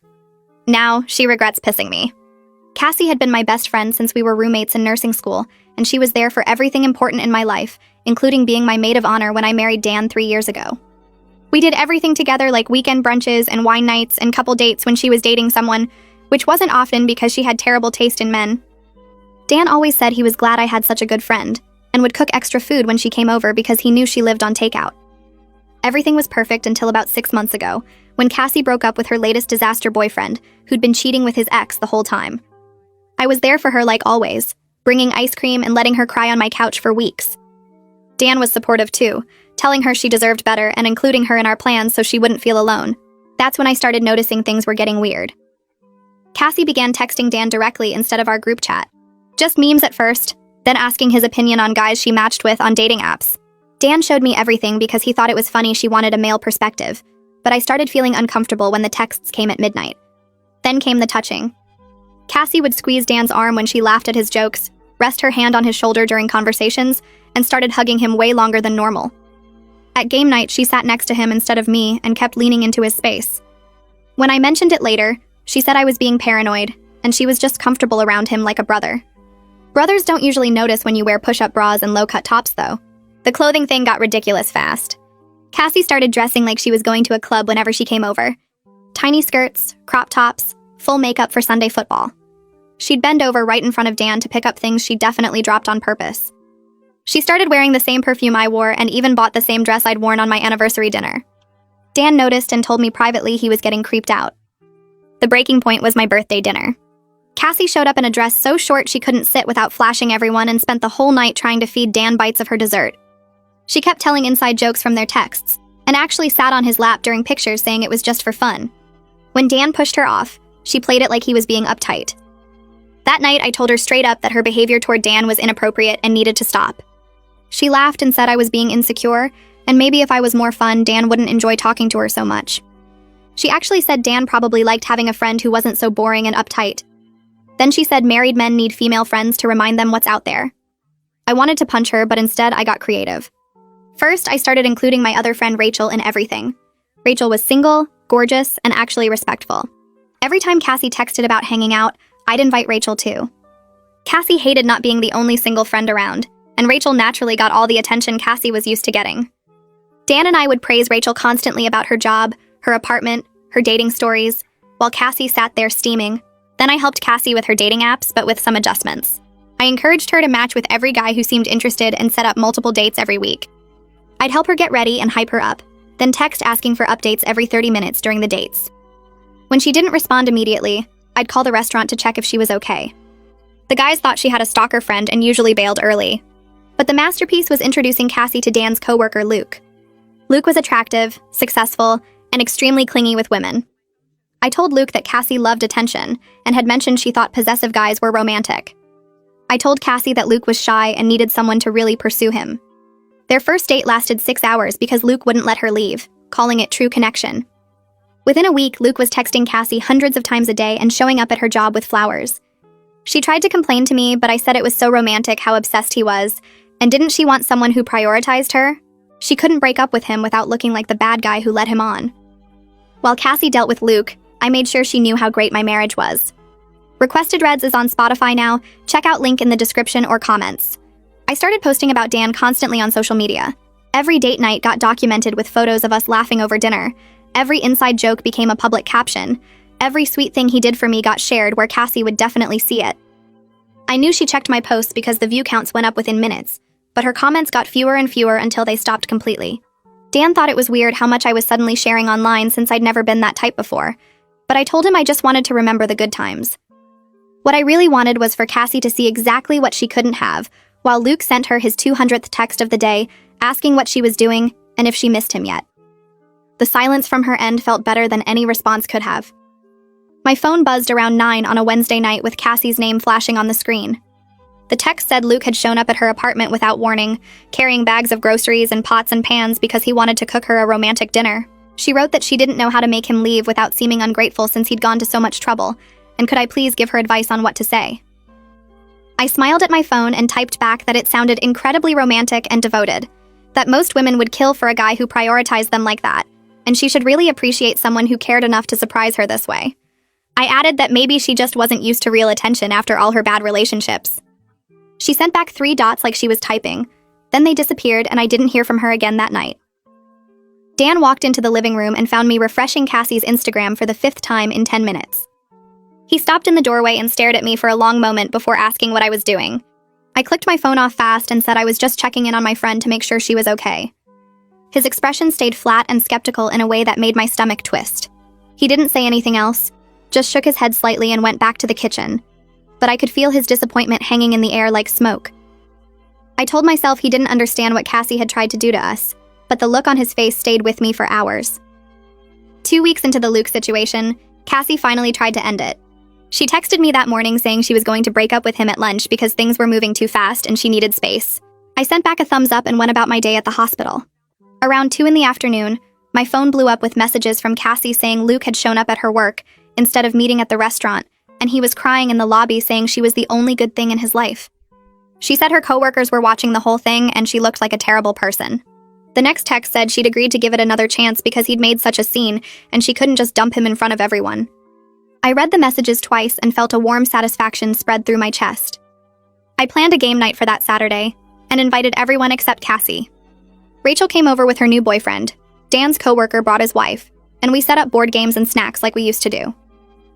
Now, she regrets pissing me. Cassie had been my best friend since we were roommates in nursing school, and she was there for everything important in my life, including being my maid of honor when I married Dan 3 years ago. We did everything together like weekend brunches and wine nights and couple dates when she was dating someone, which wasn't often because she had terrible taste in men. Dan always said he was glad I had such a good friend, and would cook extra food when she came over because he knew she lived on takeout. Everything was perfect until about 6 months ago, when Cassie broke up with her latest disaster boyfriend, who'd been cheating with his ex the whole time. I was there for her like always, bringing ice cream and letting her cry on my couch for weeks. Dan was supportive too, telling her she deserved better and including her in our plans so she wouldn't feel alone. That's when I started noticing things were getting weird. Cassie began texting Dan directly instead of our group chat. Just memes at first, then asking his opinion on guys she matched with on dating apps. Dan showed me everything because he thought it was funny she wanted a male perspective, but I started feeling uncomfortable when the texts came at midnight. Then came the touching. Cassie would squeeze Dan's arm when she laughed at his jokes, rest her hand on his shoulder during conversations, and started hugging him way longer than normal. At game night, she sat next to him instead of me and kept leaning into his space. When I mentioned it later, she said I was being paranoid, and she was just comfortable around him like a brother. Brothers don't usually notice when you wear push-up bras and low-cut tops, though. The clothing thing got ridiculous fast. Cassie started dressing like she was going to a club whenever she came over. Tiny skirts, crop tops, full makeup for Sunday football. She'd bend over right in front of Dan to pick up things she definitely dropped on purpose. She started wearing the same perfume I wore and even bought the same dress I'd worn on my anniversary dinner. Dan noticed and told me privately he was getting creeped out. The breaking point was my birthday dinner. Cassie showed up in a dress so short she couldn't sit without flashing everyone and spent the whole night trying to feed Dan bites of her dessert. She kept telling inside jokes from their texts, and actually sat on his lap during pictures saying it was just for fun. When Dan pushed her off, she played it like he was being uptight. That night, I told her straight up that her behavior toward Dan was inappropriate and needed to stop. She laughed and said I was being insecure, and maybe if I was more fun, Dan wouldn't enjoy talking to her so much. She actually said Dan probably liked having a friend who wasn't so boring and uptight. Then she said married men need female friends to remind them what's out there. I wanted to punch her, but instead I got creative. First, I started including my other friend Rachel in everything. Rachel was single, gorgeous, and actually respectful. Every time Cassie texted about hanging out, I'd invite Rachel too. Cassie hated not being the only single friend around, and Rachel naturally got all the attention Cassie was used to getting. Dan and I would praise Rachel constantly about her job, her apartment, her dating stories, while Cassie sat there steaming. Then I helped Cassie with her dating apps, but with some adjustments. I encouraged her to match with every guy who seemed interested and set up multiple dates every week. I'd help her get ready and hype her up, then text asking for updates every 30 minutes during the dates. When she didn't respond immediately, I'd call the restaurant to check if she was okay. The guys thought she had a stalker friend and usually bailed early. But the masterpiece was introducing Cassie to Dan's coworker, Luke. Luke was attractive, successful, and extremely clingy with women. I told Luke that Cassie loved attention and had mentioned she thought possessive guys were romantic. I told Cassie that Luke was shy and needed someone to really pursue him. Their first date lasted 6 hours because Luke wouldn't let her leave, calling it true connection. Within a week, Luke was texting Cassie hundreds of times a day and showing up at her job with flowers. She tried to complain to me, but I said it was so romantic how obsessed he was, and didn't she want someone who prioritized her? She couldn't break up with him without looking like the bad guy who led him on. While Cassie dealt with Luke, I made sure she knew how great my marriage was. Requested Reds is on Spotify now. Check out link in the description or comments. I started posting about Dan constantly on social media. Every date night got documented with photos of us laughing over dinner. Every inside joke became a public caption. Every sweet thing he did for me got shared where Cassie would definitely see it. I knew she checked my posts because the view counts went up within minutes, but her comments got fewer and fewer until they stopped completely. Dan thought it was weird how much I was suddenly sharing online since I'd never been that type before, but I told him I just wanted to remember the good times. What I really wanted was for Cassie to see exactly what she couldn't have, while Luke sent her his 200th text of the day, asking what she was doing and if she missed him yet. The silence from her end felt better than any response could have. My phone buzzed around 9 on a Wednesday night with Cassie's name flashing on the screen. The text said Luke had shown up at her apartment without warning, carrying bags of groceries and pots and pans because he wanted to cook her a romantic dinner. She wrote that she didn't know how to make him leave without seeming ungrateful since he'd gone to so much trouble, and could I please give her advice on what to say. I smiled at my phone and typed back that it sounded incredibly romantic and devoted, that most women would kill for a guy who prioritized them like that, and she should really appreciate someone who cared enough to surprise her this way. I added that maybe she just wasn't used to real attention after all her bad relationships. She sent back 3 dots like she was typing, then they disappeared and I didn't hear from her again that night. Dan walked into the living room and found me refreshing Cassie's Instagram for the 5th time in 10 minutes. He stopped in the doorway and stared at me for a long moment before asking what I was doing. I clicked my phone off fast and said I was just checking in on my friend to make sure she was okay. His expression stayed flat and skeptical in a way that made my stomach twist. He didn't say anything else, just shook his head slightly and went back to the kitchen, but I could feel his disappointment hanging in the air like smoke. I told myself he didn't understand what Cassie had tried to do to us, but the look on his face stayed with me for hours. 2 weeks into the Luke situation, Cassie finally tried to end it. She texted me that morning saying she was going to break up with him at lunch because things were moving too fast and she needed space. I sent back a thumbs up and went about my day at the hospital. Around 2 in the afternoon, my phone blew up with messages from Cassie saying Luke had shown up at her work instead of meeting at the restaurant, and he was crying in the lobby saying she was the only good thing in his life. She said her coworkers were watching the whole thing and she looked like a terrible person. The next text said she'd agreed to give it another chance because he'd made such a scene and she couldn't just dump him in front of everyone. I read the messages twice and felt a warm satisfaction spread through my chest. I planned a game night for that Saturday and invited everyone except Cassie. Rachel came over with her new boyfriend. Dan's coworker brought his wife, and we set up board games and snacks like we used to do.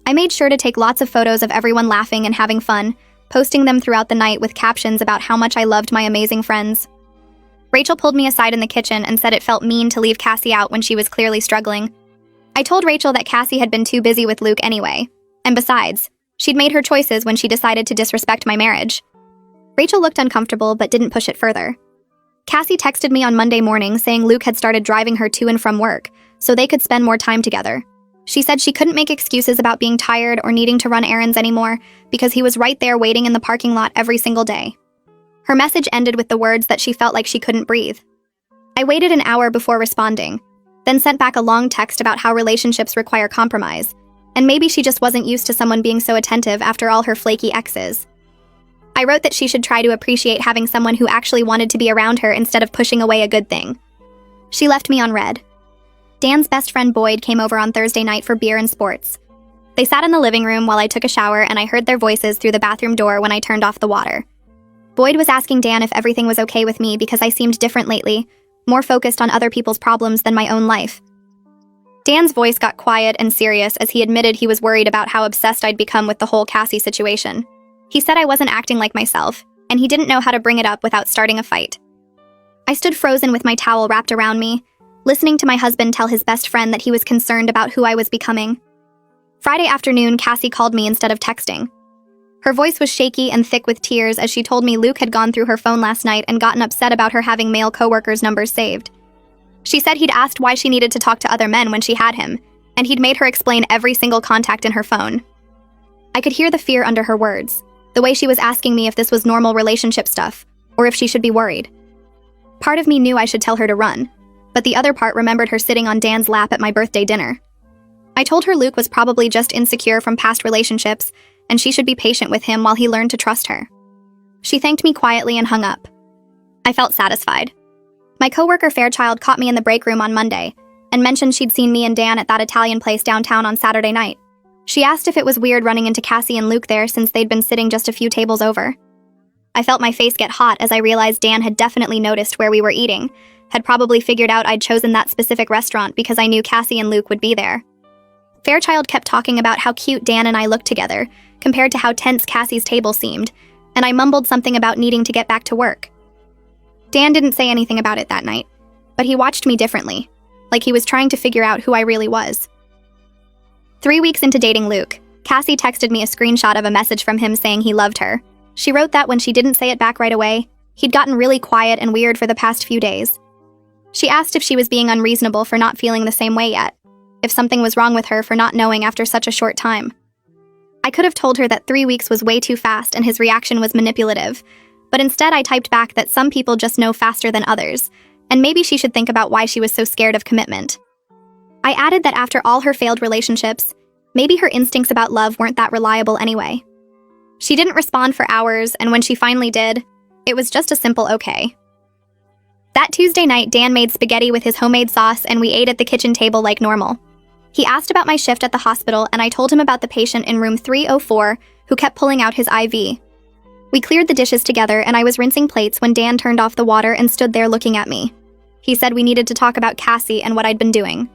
I made sure to take lots of photos of everyone laughing and having fun, posting them throughout the night with captions about how much I loved my amazing friends. Rachel pulled me aside in the kitchen and said it felt mean to leave Cassie out when she was clearly struggling. I told Rachel that Cassie had been too busy with Luke anyway, and besides, she'd made her choices when she decided to disrespect my marriage. Rachel looked uncomfortable but didn't push it further. Cassie texted me on Monday morning saying Luke had started driving her to and from work, so they could spend more time together. She said she couldn't make excuses about being tired or needing to run errands anymore because he was right there waiting in the parking lot every single day. Her message ended with the words that she felt like she couldn't breathe. I waited an hour before responding, then sent back a long text about how relationships require compromise, and maybe she just wasn't used to someone being so attentive after all her flaky exes. I wrote that she should try to appreciate having someone who actually wanted to be around her instead of pushing away a good thing. She left me on read. Dan's best friend Boyd came over on Thursday night for beer and sports. They sat in the living room while I took a shower and I heard their voices through the bathroom door when I turned off the water. Boyd was asking Dan if everything was okay with me because I seemed different lately, more focused on other people's problems than my own life. Dan's voice got quiet and serious as he admitted he was worried about how obsessed I'd become with the whole Cassie situation. He said I wasn't acting like myself, and he didn't know how to bring it up without starting a fight. I stood frozen with my towel wrapped around me, listening to my husband tell his best friend that he was concerned about who I was becoming. Friday afternoon, Cassie called me instead of texting. Her voice was shaky and thick with tears as she told me Luke had gone through her phone last night and gotten upset about her having male coworkers' numbers saved. She said he'd asked why she needed to talk to other men when she had him, and he'd made her explain every single contact in her phone. I could hear the fear under her words, the way she was asking me if this was normal relationship stuff, or if she should be worried. Part of me knew I should tell her to run, but the other part remembered her sitting on Dan's lap at my birthday dinner. I told her Luke was probably just insecure from past relationships, and she should be patient with him while he learned to trust her. She thanked me quietly and hung up. I felt satisfied. My coworker Fairchild caught me in the break room on Monday, and mentioned she'd seen me and Dan at that Italian place downtown on Saturday night. She asked if it was weird running into Cassie and Luke there since they'd been sitting just a few tables over. I felt my face get hot as I realized Dan had definitely noticed where we were eating, had probably figured out I'd chosen that specific restaurant because I knew Cassie and Luke would be there. Fairchild kept talking about how cute Dan and I looked together, compared to how tense Cassie's table seemed, and I mumbled something about needing to get back to work. Dan didn't say anything about it that night, but he watched me differently, like he was trying to figure out who I really was. 3 weeks into dating Luke, Cassie texted me a screenshot of a message from him saying he loved her. She wrote that when she didn't say it back right away, he'd gotten really quiet and weird for the past few days. She asked if she was being unreasonable for not feeling the same way yet, if something was wrong with her for not knowing after such a short time. I could have told her that 3 weeks was way too fast and his reaction was manipulative, but instead I typed back that some people just know faster than others, and maybe she should think about why she was so scared of commitment. I added that after all her failed relationships, maybe her instincts about love weren't that reliable anyway. She didn't respond for hours, and when she finally did, it was just a simple okay. That Tuesday night, Dan made spaghetti with his homemade sauce, and we ate at the kitchen table like normal. He asked about my shift at the hospital, and I told him about the patient in room 304 who kept pulling out his IV. We cleared the dishes together, and I was rinsing plates when Dan turned off the water and stood there looking at me. He said we needed to talk about Cassie and what I'd been doing.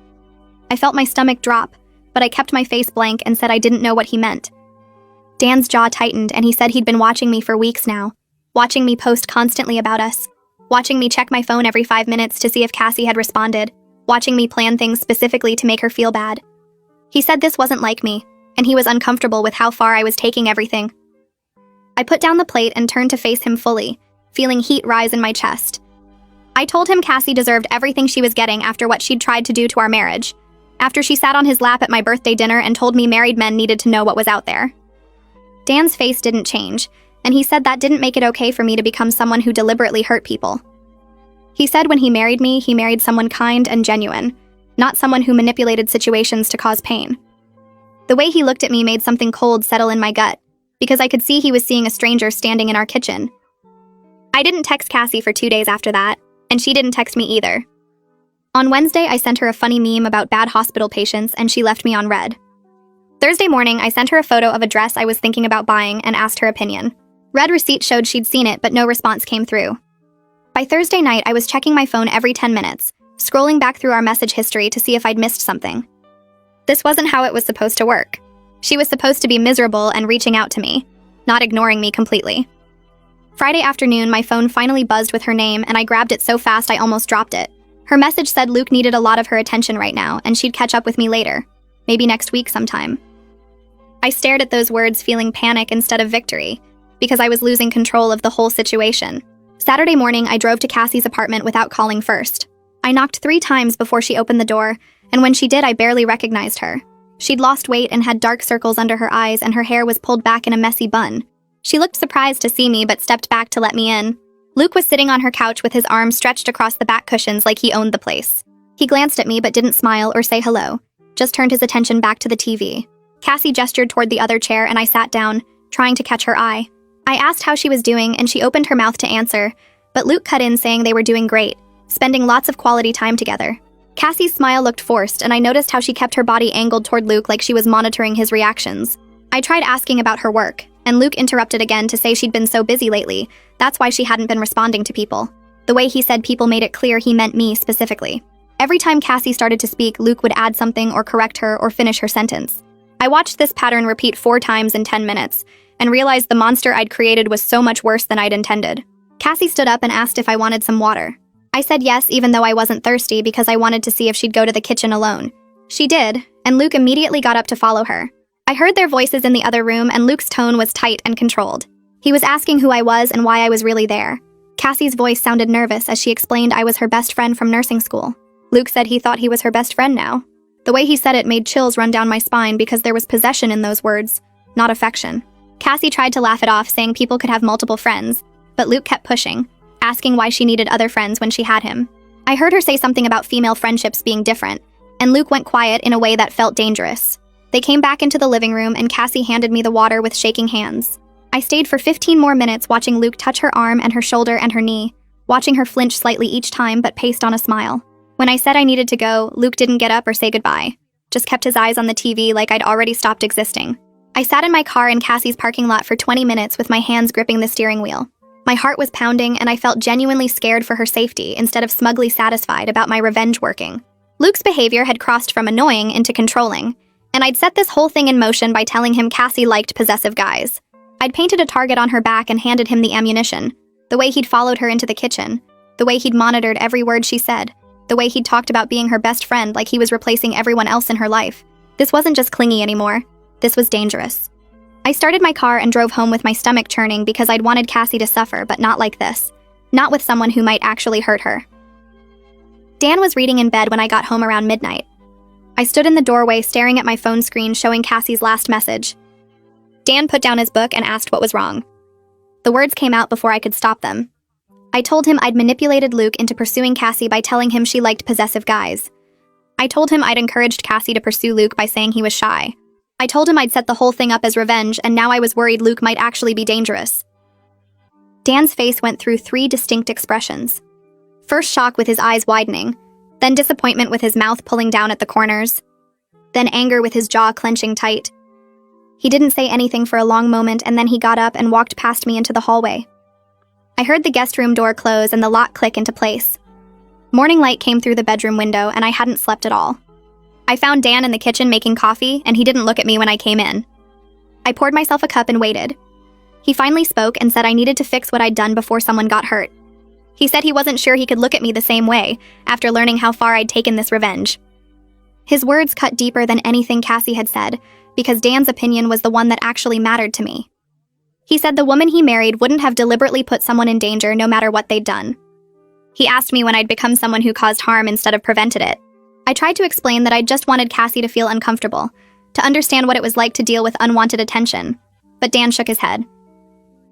I felt my stomach drop, but I kept my face blank and said I didn't know what he meant. Dan's jaw tightened, and he said he'd been watching me for weeks now, watching me post constantly about us, watching me check my phone every 5 minutes to see if Cassie had responded, watching me plan things specifically to make her feel bad. He said this wasn't like me, and he was uncomfortable with how far I was taking everything. I put down the plate and turned to face him fully, feeling heat rise in my chest. I told him Cassie deserved everything she was getting after what she'd tried to do to our marriage, after she sat on his lap at my birthday dinner and told me married men needed to know what was out there. Dan's face didn't change, and he said that didn't make it okay for me to become someone who deliberately hurt people. He said when he married someone kind and genuine, not someone who manipulated situations to cause pain. The way he looked at me made something cold settle in my gut, because I could see he was seeing a stranger standing in our kitchen. I didn't text Cassie for 2 days after that, and she didn't text me either. On Wednesday, I sent her a funny meme about bad hospital patients, and she left me on red. Thursday morning, I sent her a photo of a dress I was thinking about buying and asked her opinion. Red receipt showed she'd seen it, but no response came through. By Thursday night, I was checking my phone every 10 minutes, scrolling back through our message history to see if I'd missed something. This wasn't how it was supposed to work. She was supposed to be miserable and reaching out to me, not ignoring me completely. Friday afternoon, my phone finally buzzed with her name, and I grabbed it so fast I almost dropped it. Her message said Luke needed a lot of her attention right now, and she'd catch up with me later, maybe next week sometime. I stared at those words feeling panic instead of victory, because I was losing control of the whole situation. Saturday morning, I drove to Cassie's apartment without calling first. I knocked 3 times before she opened the door, and when she did, I barely recognized her. She'd lost weight and had dark circles under her eyes, and her hair was pulled back in a messy bun. She looked surprised to see me, but stepped back to let me in. Luke was sitting on her couch with his arms stretched across the back cushions like he owned the place. He glanced at me but didn't smile or say hello, just turned his attention back to the TV. Cassie gestured toward the other chair, and I sat down, trying to catch her eye. I asked how she was doing, and she opened her mouth to answer, but Luke cut in saying they were doing great, spending lots of quality time together. Cassie's smile looked forced, and I noticed how she kept her body angled toward Luke like she was monitoring his reactions. I tried asking about her work, and Luke interrupted again to say she'd been so busy lately, that's why she hadn't been responding to people. The way he said people made it clear he meant me specifically. Every time Cassie started to speak, Luke would add something or correct her or finish her sentence. I watched this pattern repeat 4 times in 10 minutes, and realized the monster I'd created was so much worse than I'd intended. Cassie stood up and asked if I wanted some water. I said yes, even though I wasn't thirsty, because I wanted to see if she'd go to the kitchen alone. She did, and Luke immediately got up to follow her. I heard their voices in the other room, and Luke's tone was tight and controlled. He was asking who I was and why I was really there. Cassie's voice sounded nervous as she explained I was her best friend from nursing school. Luke said he thought he was her best friend now. The way he said it made chills run down my spine because there was possession in those words, not affection. Cassie tried to laugh it off, saying people could have multiple friends, but Luke kept pushing, asking why she needed other friends when she had him. I heard her say something about female friendships being different, and Luke went quiet in a way that felt dangerous. They came back into the living room, and Cassie handed me the water with shaking hands. I stayed for 15 more minutes watching Luke touch her arm and her shoulder and her knee, watching her flinch slightly each time but paced on a smile. When I said I needed to go, Luke didn't get up or say goodbye, just kept his eyes on the TV like I'd already stopped existing. I sat in my car in Cassie's parking lot for 20 minutes with my hands gripping the steering wheel. My heart was pounding, and I felt genuinely scared for her safety instead of smugly satisfied about my revenge working. Luke's behavior had crossed from annoying into controlling, and I'd set this whole thing in motion by telling him Cassie liked possessive guys. I'd painted a target on her back and handed him the ammunition, the way he'd followed her into the kitchen, the way he'd monitored every word she said, the way he'd talked about being her best friend like he was replacing everyone else in her life. This wasn't just clingy anymore. This was dangerous. I started my car and drove home with my stomach churning because I'd wanted Cassie to suffer, but not like this. Not with someone who might actually hurt her. Dan was reading in bed when I got home around midnight. I stood in the doorway staring at my phone screen showing Cassie's last message. Dan put down his book and asked what was wrong. The words came out before I could stop them. I told him I'd manipulated Luke into pursuing Cassie by telling him she liked possessive guys. I told him I'd encouraged Cassie to pursue Luke by saying he was shy. I told him I'd set the whole thing up as revenge, and now I was worried Luke might actually be dangerous. Dan's face went through 3 distinct expressions. First shock with his eyes widening, then disappointment with his mouth pulling down at the corners, then anger with his jaw clenching tight. He didn't say anything for a long moment, and then he got up and walked past me into the hallway. I heard the guest room door close and the lock click into place. Morning light came through the bedroom window, and I hadn't slept at all. I found Dan in the kitchen making coffee, and he didn't look at me when I came in. I poured myself a cup and waited. He finally spoke and said I needed to fix what I'd done before someone got hurt. He said he wasn't sure he could look at me the same way after learning how far I'd taken this revenge. His words cut deeper than anything Cassie had said, because Dan's opinion was the one that actually mattered to me. He said the woman he married wouldn't have deliberately put someone in danger no matter what they'd done. He asked me when I'd become someone who caused harm instead of prevented it. I tried to explain that I just wanted Cassie to feel uncomfortable, to understand what it was like to deal with unwanted attention, but Dan shook his head.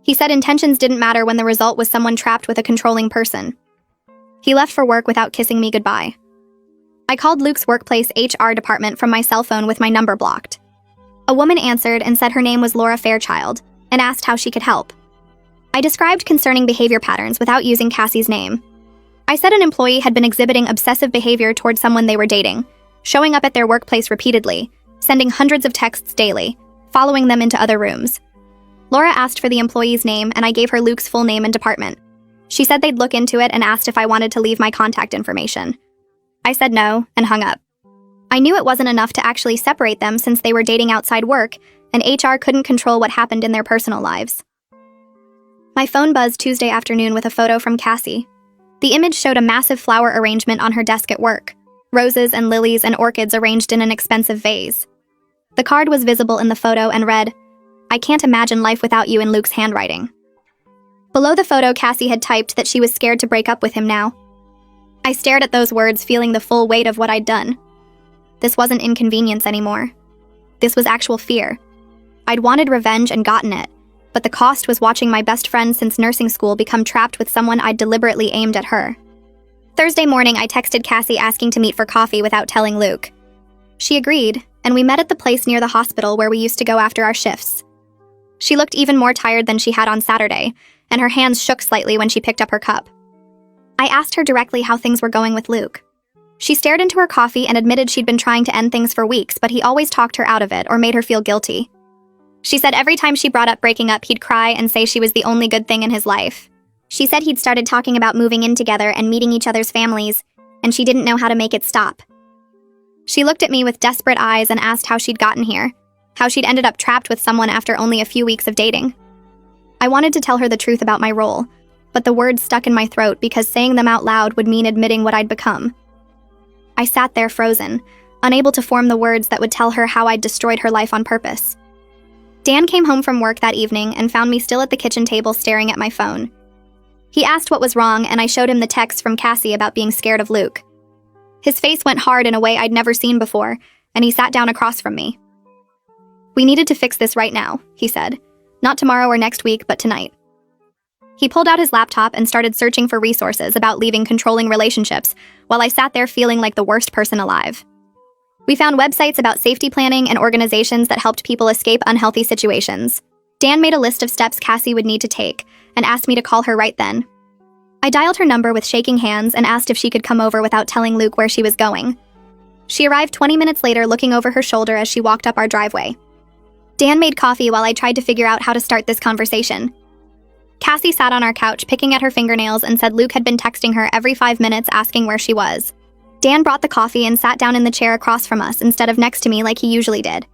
He said intentions didn't matter when the result was someone trapped with a controlling person. He left for work without kissing me goodbye. I called Luke's workplace HR department from my cell phone with my number blocked. A woman answered and said her name was Laura Fairchild, and asked how she could help. I described concerning behavior patterns without using Cassie's name. I said an employee had been exhibiting obsessive behavior towards someone they were dating, showing up at their workplace repeatedly, sending hundreds of texts daily, following them into other rooms. Laura asked for the employee's name, and I gave her Luke's full name and department. She said they'd look into it and asked if I wanted to leave my contact information. I said no, and hung up. I knew it wasn't enough to actually separate them since they were dating outside work, and HR couldn't control what happened in their personal lives. My phone buzzed Tuesday afternoon with a photo from Cassie. The image showed a massive flower arrangement on her desk at work, roses and lilies and orchids arranged in an expensive vase. The card was visible in the photo and read, "I can't imagine life without you," in Luke's handwriting. Below the photo, Cassie had typed that she was scared to break up with him now. I stared at those words, feeling the full weight of what I'd done. This wasn't inconvenience anymore. This was actual fear. I'd wanted revenge and gotten it, but the cost was watching my best friend since nursing school become trapped with someone I'd deliberately aimed at her. Thursday morning, I texted Cassie asking to meet for coffee without telling Luke. She agreed, and we met at the place near the hospital where we used to go after our shifts. She looked even more tired than she had on Saturday, and her hands shook slightly when she picked up her cup. I asked her directly how things were going with Luke. She stared into her coffee and admitted she'd been trying to end things for weeks, but he always talked her out of it or made her feel guilty. She said every time she brought up breaking up, he'd cry and say she was the only good thing in his life. She said he'd started talking about moving in together and meeting each other's families, and she didn't know how to make it stop. She looked at me with desperate eyes and asked how she'd gotten here, how she'd ended up trapped with someone after only a few weeks of dating. I wanted to tell her the truth about my role, but the words stuck in my throat because saying them out loud would mean admitting what I'd become. I sat there frozen, unable to form the words that would tell her how I'd destroyed her life on purpose. Dan came home from work that evening and found me still at the kitchen table staring at my phone. He asked what was wrong, and I showed him the text from Cassie about being scared of Luke. His face went hard in a way I'd never seen before, and he sat down across from me. "We needed to fix this right now," he said. "Not tomorrow or next week, but tonight." He pulled out his laptop and started searching for resources about leaving controlling relationships, while I sat there feeling like the worst person alive. We found websites about safety planning and organizations that helped people escape unhealthy situations. Dan made a list of steps Cassie would need to take and asked me to call her right then. I dialed her number with shaking hands and asked if she could come over without telling Luke where she was going. She arrived 20 minutes later, looking over her shoulder as she walked up our driveway. Dan made coffee while I tried to figure out how to start this conversation. Cassie sat on our couch picking at her fingernails and said Luke had been texting her every 5 minutes asking where she was. Dan brought the coffee and sat down in the chair across from us instead of next to me like he usually did.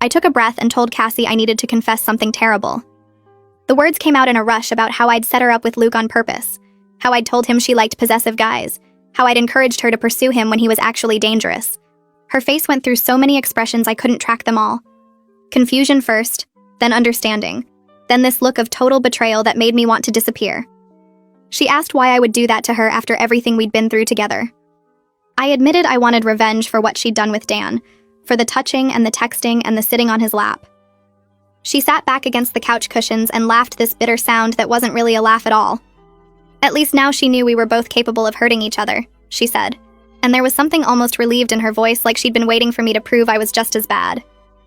I took a breath and told Cassie I needed to confess something terrible. The words came out in a rush about how I'd set her up with Luke on purpose, how I'd told him she liked possessive guys, how I'd encouraged her to pursue him when he was actually dangerous. Her face went through so many expressions I couldn't track them all. Confusion first, then understanding, then this look of total betrayal that made me want to disappear. She asked why I would do that to her after everything we'd been through together. I admitted I wanted revenge for what she'd done with Dan, for the touching and the texting and the sitting on his lap. She sat back against the couch cushions and laughed this bitter sound that wasn't really a laugh at all. "At least now she knew we were both capable of hurting each other," she said, and there was something almost relieved in her voice, like she'd been waiting for me to prove I was just as bad.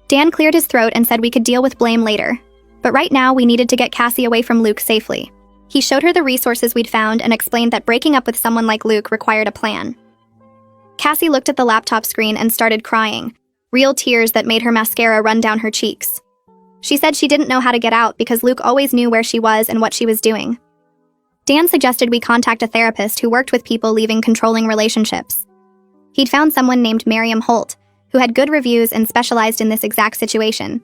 Dan cleared his throat and said we could deal with blame later, but right now we needed to get Cassie away from Luke safely. He showed her the resources we'd found and explained that breaking up with someone like Luke required a plan. Cassie looked at the laptop screen and started crying, real tears that made her mascara run down her cheeks. She said she didn't know how to get out because Luke always knew where she was and what she was doing. Dan suggested we contact a therapist who worked with people leaving controlling relationships. He'd found someone named Miriam Holt, who had good reviews and specialized in this exact situation.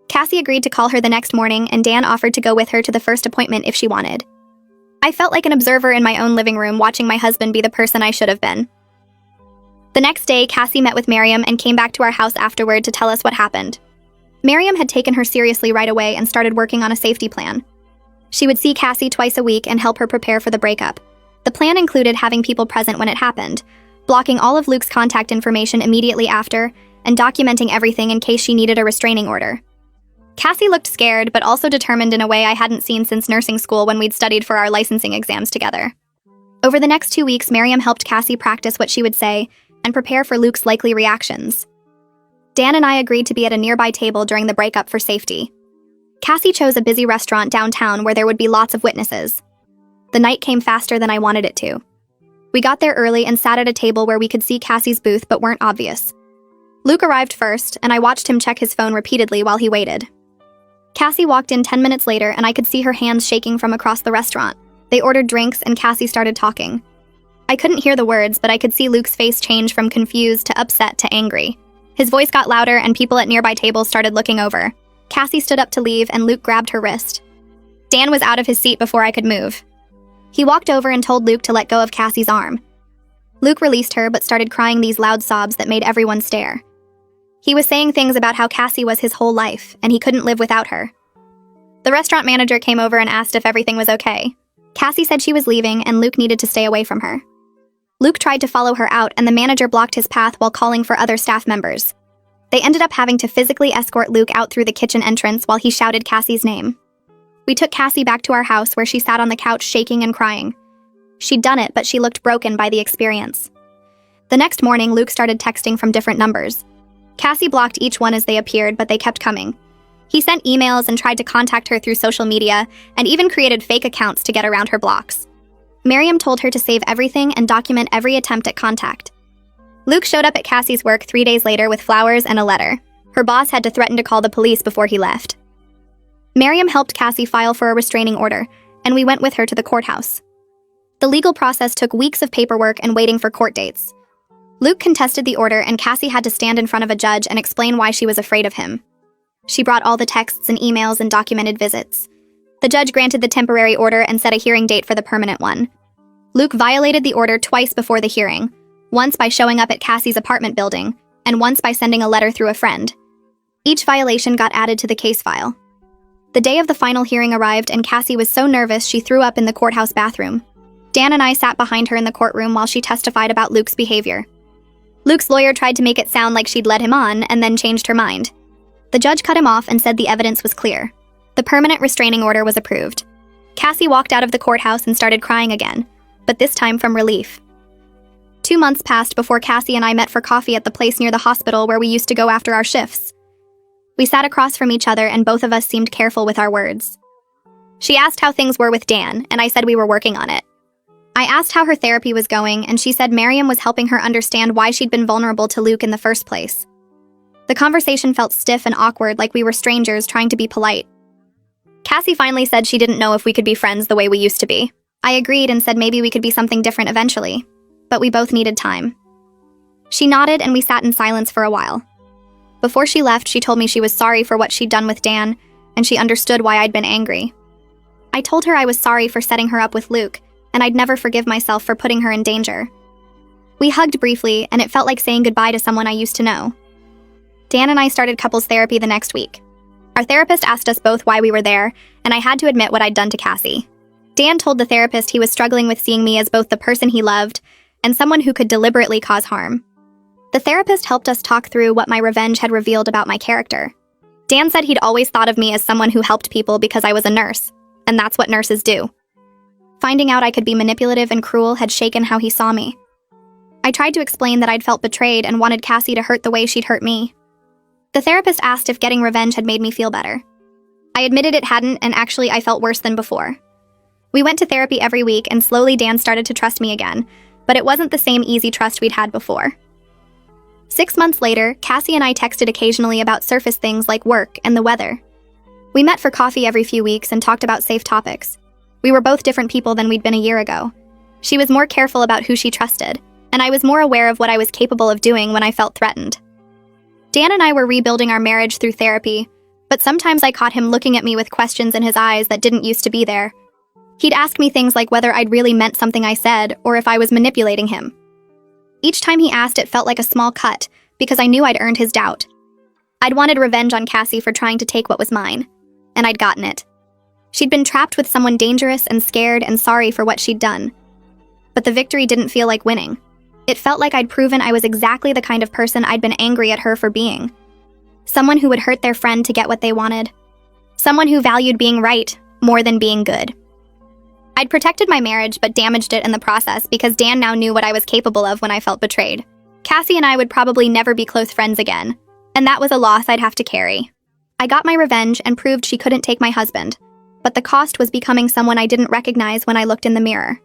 Cassie agreed to call her the next morning, and Dan offered to go with her to the first appointment if she wanted. I felt like an observer in my own living room watching my husband be the person I should have been. The next day, Cassie met with Miriam and came back to our house afterward to tell us what happened. Miriam had taken her seriously right away and started working on a safety plan. She would see Cassie twice a week and help her prepare for the breakup. The plan included having people present when it happened, blocking all of Luke's contact information immediately after, and documenting everything in case she needed a restraining order. Cassie looked scared, but also determined in a way I hadn't seen since nursing school when we'd studied for our licensing exams together. Over the next 2 weeks, Miriam helped Cassie practice what she would say and prepare for Luke's likely reactions. Dan and I agreed to be at a nearby table during the breakup for safety. Cassie chose a busy restaurant downtown where there would be lots of witnesses. The night came faster than I wanted it to. We got there early and sat at a table where we could see Cassie's booth but weren't obvious. Luke arrived first, and I watched him check his phone repeatedly while he waited. Cassie walked in 10 minutes later, and I could see her hands shaking from across the restaurant. They ordered drinks, and Cassie started talking. I couldn't hear the words, but I could see Luke's face change from confused to upset to angry. His voice got louder, and people at nearby tables started looking over. Cassie stood up to leave, and Luke grabbed her wrist. Dan was out of his seat before I could move. He walked over and told Luke to let go of Cassie's arm. Luke released her, but started crying these loud sobs that made everyone stare. He was saying things about how Cassie was his whole life, and he couldn't live without her. The restaurant manager came over and asked if everything was okay. Cassie said she was leaving, and Luke needed to stay away from her. Luke tried to follow her out, and the manager blocked his path while calling for other staff members. They ended up having to physically escort Luke out through the kitchen entrance while he shouted Cassie's name. We took Cassie back to our house where she sat on the couch shaking and crying. She'd done it, but she looked broken by the experience. The next morning, Luke started texting from different numbers. Cassie blocked each one as they appeared, but they kept coming. He sent emails and tried to contact her through social media, and even created fake accounts to get around her blocks. Miriam told her to save everything and document every attempt at contact. Luke showed up at Cassie's work 3 days later with flowers and a letter. Her boss had to threaten to call the police before he left. Miriam helped Cassie file for a restraining order, and we went with her to the courthouse. The legal process took weeks of paperwork and waiting for court dates. Luke contested the order, and Cassie had to stand in front of a judge and explain why she was afraid of him. She brought all the texts and emails and documented visits. The judge granted the temporary order and set a hearing date for the permanent one. Luke violated the order twice before the hearing, once by showing up at Cassie's apartment building, and once by sending a letter through a friend. Each violation got added to the case file. The day of the final hearing arrived, and Cassie was so nervous she threw up in the courthouse bathroom. Dan and I sat behind her in the courtroom while she testified about Luke's behavior. Luke's lawyer tried to make it sound like she'd let him on, and then changed her mind. The judge cut him off and said the evidence was clear. The permanent restraining order was approved. Cassie walked out of the courthouse and started crying again, but this time from relief. 2 months passed before Cassie and I met for coffee at the place near the hospital where we used to go after our shifts. We sat across from each other, and both of us seemed careful with our words. She asked how things were with Dan, and I said we were working on it. I asked how her therapy was going, and she said Miriam was helping her understand why she'd been vulnerable to Luke in the first place. The conversation felt stiff and awkward, like we were strangers trying to be polite. Cassie finally said she didn't know if we could be friends the way we used to be. I agreed and said maybe we could be something different eventually, but we both needed time. She nodded, and we sat in silence for a while. Before she left, she told me she was sorry for what she'd done with Dan, and she understood why I'd been angry. I told her I was sorry for setting her up with Luke, and I'd never forgive myself for putting her in danger. We hugged briefly, and it felt like saying goodbye to someone I used to know. Dan and I started couples therapy the next week. Our therapist asked us both why we were there, and I had to admit what I'd done to Cassie. Dan told the therapist he was struggling with seeing me as both the person he loved and someone who could deliberately cause harm. The therapist helped us talk through what my revenge had revealed about my character. Dan said he'd always thought of me as someone who helped people because I was a nurse, and that's what nurses do. Finding out I could be manipulative and cruel had shaken how he saw me. I tried to explain that I'd felt betrayed and wanted Cassie to hurt the way she'd hurt me. The therapist asked if getting revenge had made me feel better. I admitted it hadn't, and actually I felt worse than before. We went to therapy every week, and slowly Dan started to trust me again, but it wasn't the same easy trust we'd had before. 6 months later, Cassie and I texted occasionally about surface things like work and the weather. We met for coffee every few weeks and talked about safe topics. We were both different people than we'd been a year ago. She was more careful about who she trusted, and I was more aware of what I was capable of doing when I felt threatened. Dan and I were rebuilding our marriage through therapy, but sometimes I caught him looking at me with questions in his eyes that didn't used to be there. He'd ask me things like whether I'd really meant something I said or if I was manipulating him. Each time he asked, it felt like a small cut, because I knew I'd earned his doubt. I'd wanted revenge on Cassie for trying to take what was mine, and I'd gotten it. She'd been trapped with someone dangerous and scared and sorry for what she'd done. But the victory didn't feel like winning. It felt like I'd proven I was exactly the kind of person I'd been angry at her for being. Someone who would hurt their friend to get what they wanted. Someone who valued being right more than being good. I'd protected my marriage but damaged it in the process because Dan now knew what I was capable of when I felt betrayed. Cassie and I would probably never be close friends again, and that was a loss I'd have to carry. I got my revenge and proved she couldn't take my husband, but the cost was becoming someone I didn't recognize when I looked in the mirror.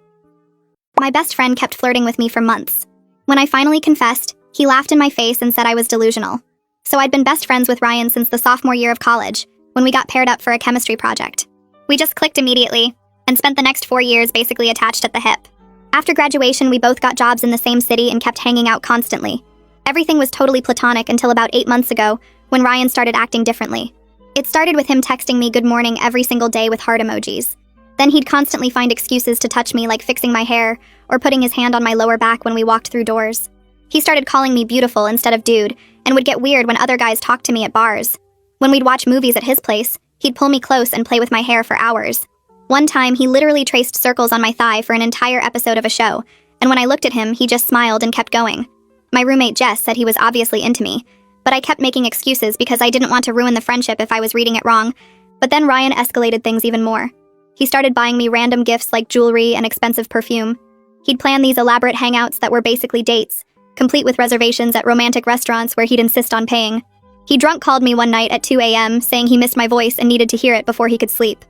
My best friend kept flirting with me for months. When I finally confessed, he laughed in my face and said I was delusional. So I'd been best friends with Ryan since the sophomore year of college, when we got paired up for a chemistry project. We just clicked immediately, and spent the next 4 years basically attached at the hip. After graduation, we both got jobs in the same city and kept hanging out constantly. Everything was totally platonic until about 8 months ago, when Ryan started acting differently. It started with him texting me good morning every single day with heart emojis. Then he'd constantly find excuses to touch me, like fixing my hair or putting his hand on my lower back when we walked through doors. He started calling me beautiful instead of dude, and would get weird when other guys talked to me at bars. When we'd watch movies at his place, he'd pull me close and play with my hair for hours. One time, he literally traced circles on my thigh for an entire episode of a show, and when I looked at him, he just smiled and kept going. My roommate Jess said he was obviously into me, but I kept making excuses because I didn't want to ruin the friendship if I was reading it wrong. But then Ryan escalated things even more. He started buying me random gifts like jewelry and expensive perfume. He'd plan these elaborate hangouts that were basically dates, complete with reservations at romantic restaurants where he'd insist on paying. He drunk called me one night at 2 a.m. saying he missed my voice and needed to hear it before he could sleep.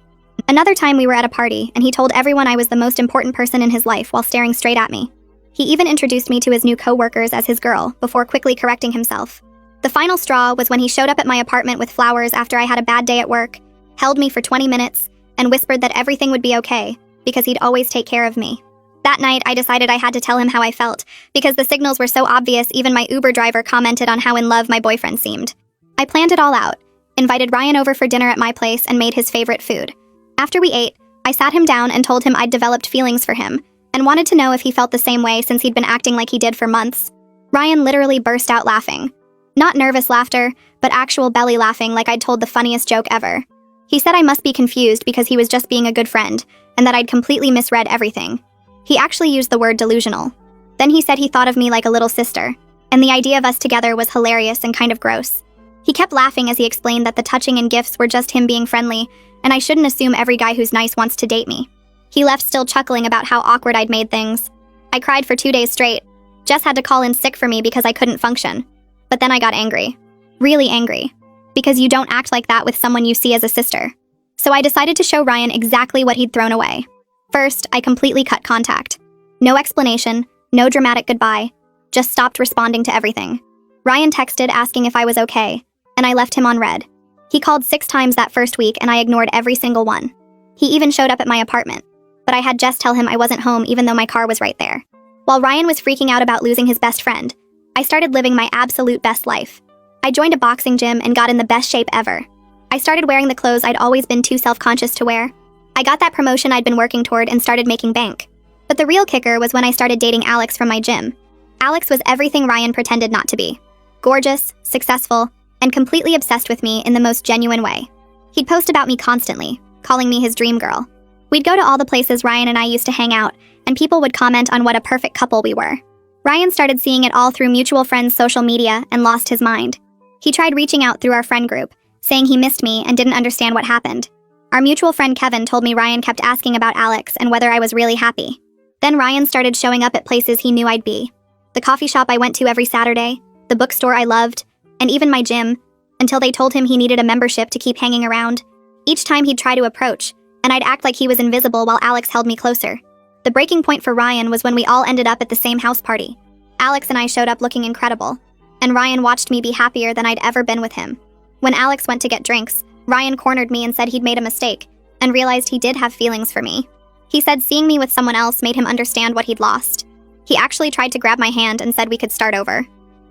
Another time we were at a party, and he told everyone I was the most important person in his life while staring straight at me. He even introduced me to his new co-workers as his girl, before quickly correcting himself. The final straw was when he showed up at my apartment with flowers after I had a bad day at work, held me for 20 minutes, and whispered that everything would be okay, because he'd always take care of me. That night, I decided I had to tell him how I felt, because the signals were so obvious even my Uber driver commented on how in love my boyfriend seemed. I planned it all out, invited Ryan over for dinner at my place, and made his favorite food. After we ate, I sat him down and told him I'd developed feelings for him, and wanted to know if he felt the same way since he'd been acting like he did for months. Ryan literally burst out laughing. Not nervous laughter, but actual belly laughing like I'd told the funniest joke ever. He said I must be confused because he was just being a good friend, and that I'd completely misread everything. He actually used the word delusional. Then he said he thought of me like a little sister, and the idea of us together was hilarious and kind of gross. He kept laughing as he explained that the touching and gifts were just him being friendly, and I shouldn't assume every guy who's nice wants to date me. He left still chuckling about how awkward I'd made things. I cried for 2 days straight. Jess had to call in sick for me because I couldn't function. But then I got angry. Really angry. Because you don't act like that with someone you see as a sister. So I decided to show Ryan exactly what he'd thrown away. First, I completely cut contact. No explanation, no dramatic goodbye. Just stopped responding to everything. Ryan texted asking if I was okay, and I left him on read. He called 6 times that first week, and I ignored every single one. He even showed up at my apartment, but I had Jess tell him I wasn't home even though my car was right there. While Ryan was freaking out about losing his best friend, I started living my absolute best life. I joined a boxing gym and got in the best shape ever. I started wearing the clothes I'd always been too self-conscious to wear. I got that promotion I'd been working toward and started making bank. But the real kicker was when I started dating Alex from my gym. Alex was everything Ryan pretended not to be. Gorgeous, successful, and completely obsessed with me in the most genuine way. He'd post about me constantly, calling me his dream girl. We'd go to all the places Ryan and I used to hang out, and people would comment on what a perfect couple we were. Ryan started seeing it all through mutual friends' social media and lost his mind. He tried reaching out through our friend group, saying he missed me and didn't understand what happened. Our mutual friend Kevin told me Ryan kept asking about Alex and whether I was really happy. Then Ryan started showing up at places he knew I'd be. The coffee shop I went to every Saturday, the bookstore I loved, and even my gym, until they told him he needed a membership to keep hanging around. Each time he'd try to approach, and I'd act like he was invisible while Alex held me closer. The breaking point for Ryan was when we all ended up at the same house party. Alex and I showed up looking incredible, and Ryan watched me be happier than I'd ever been with him. When Alex went to get drinks, Ryan cornered me and said he'd made a mistake, and realized he did have feelings for me. He said seeing me with someone else made him understand what he'd lost. He actually tried to grab my hand and said we could start over.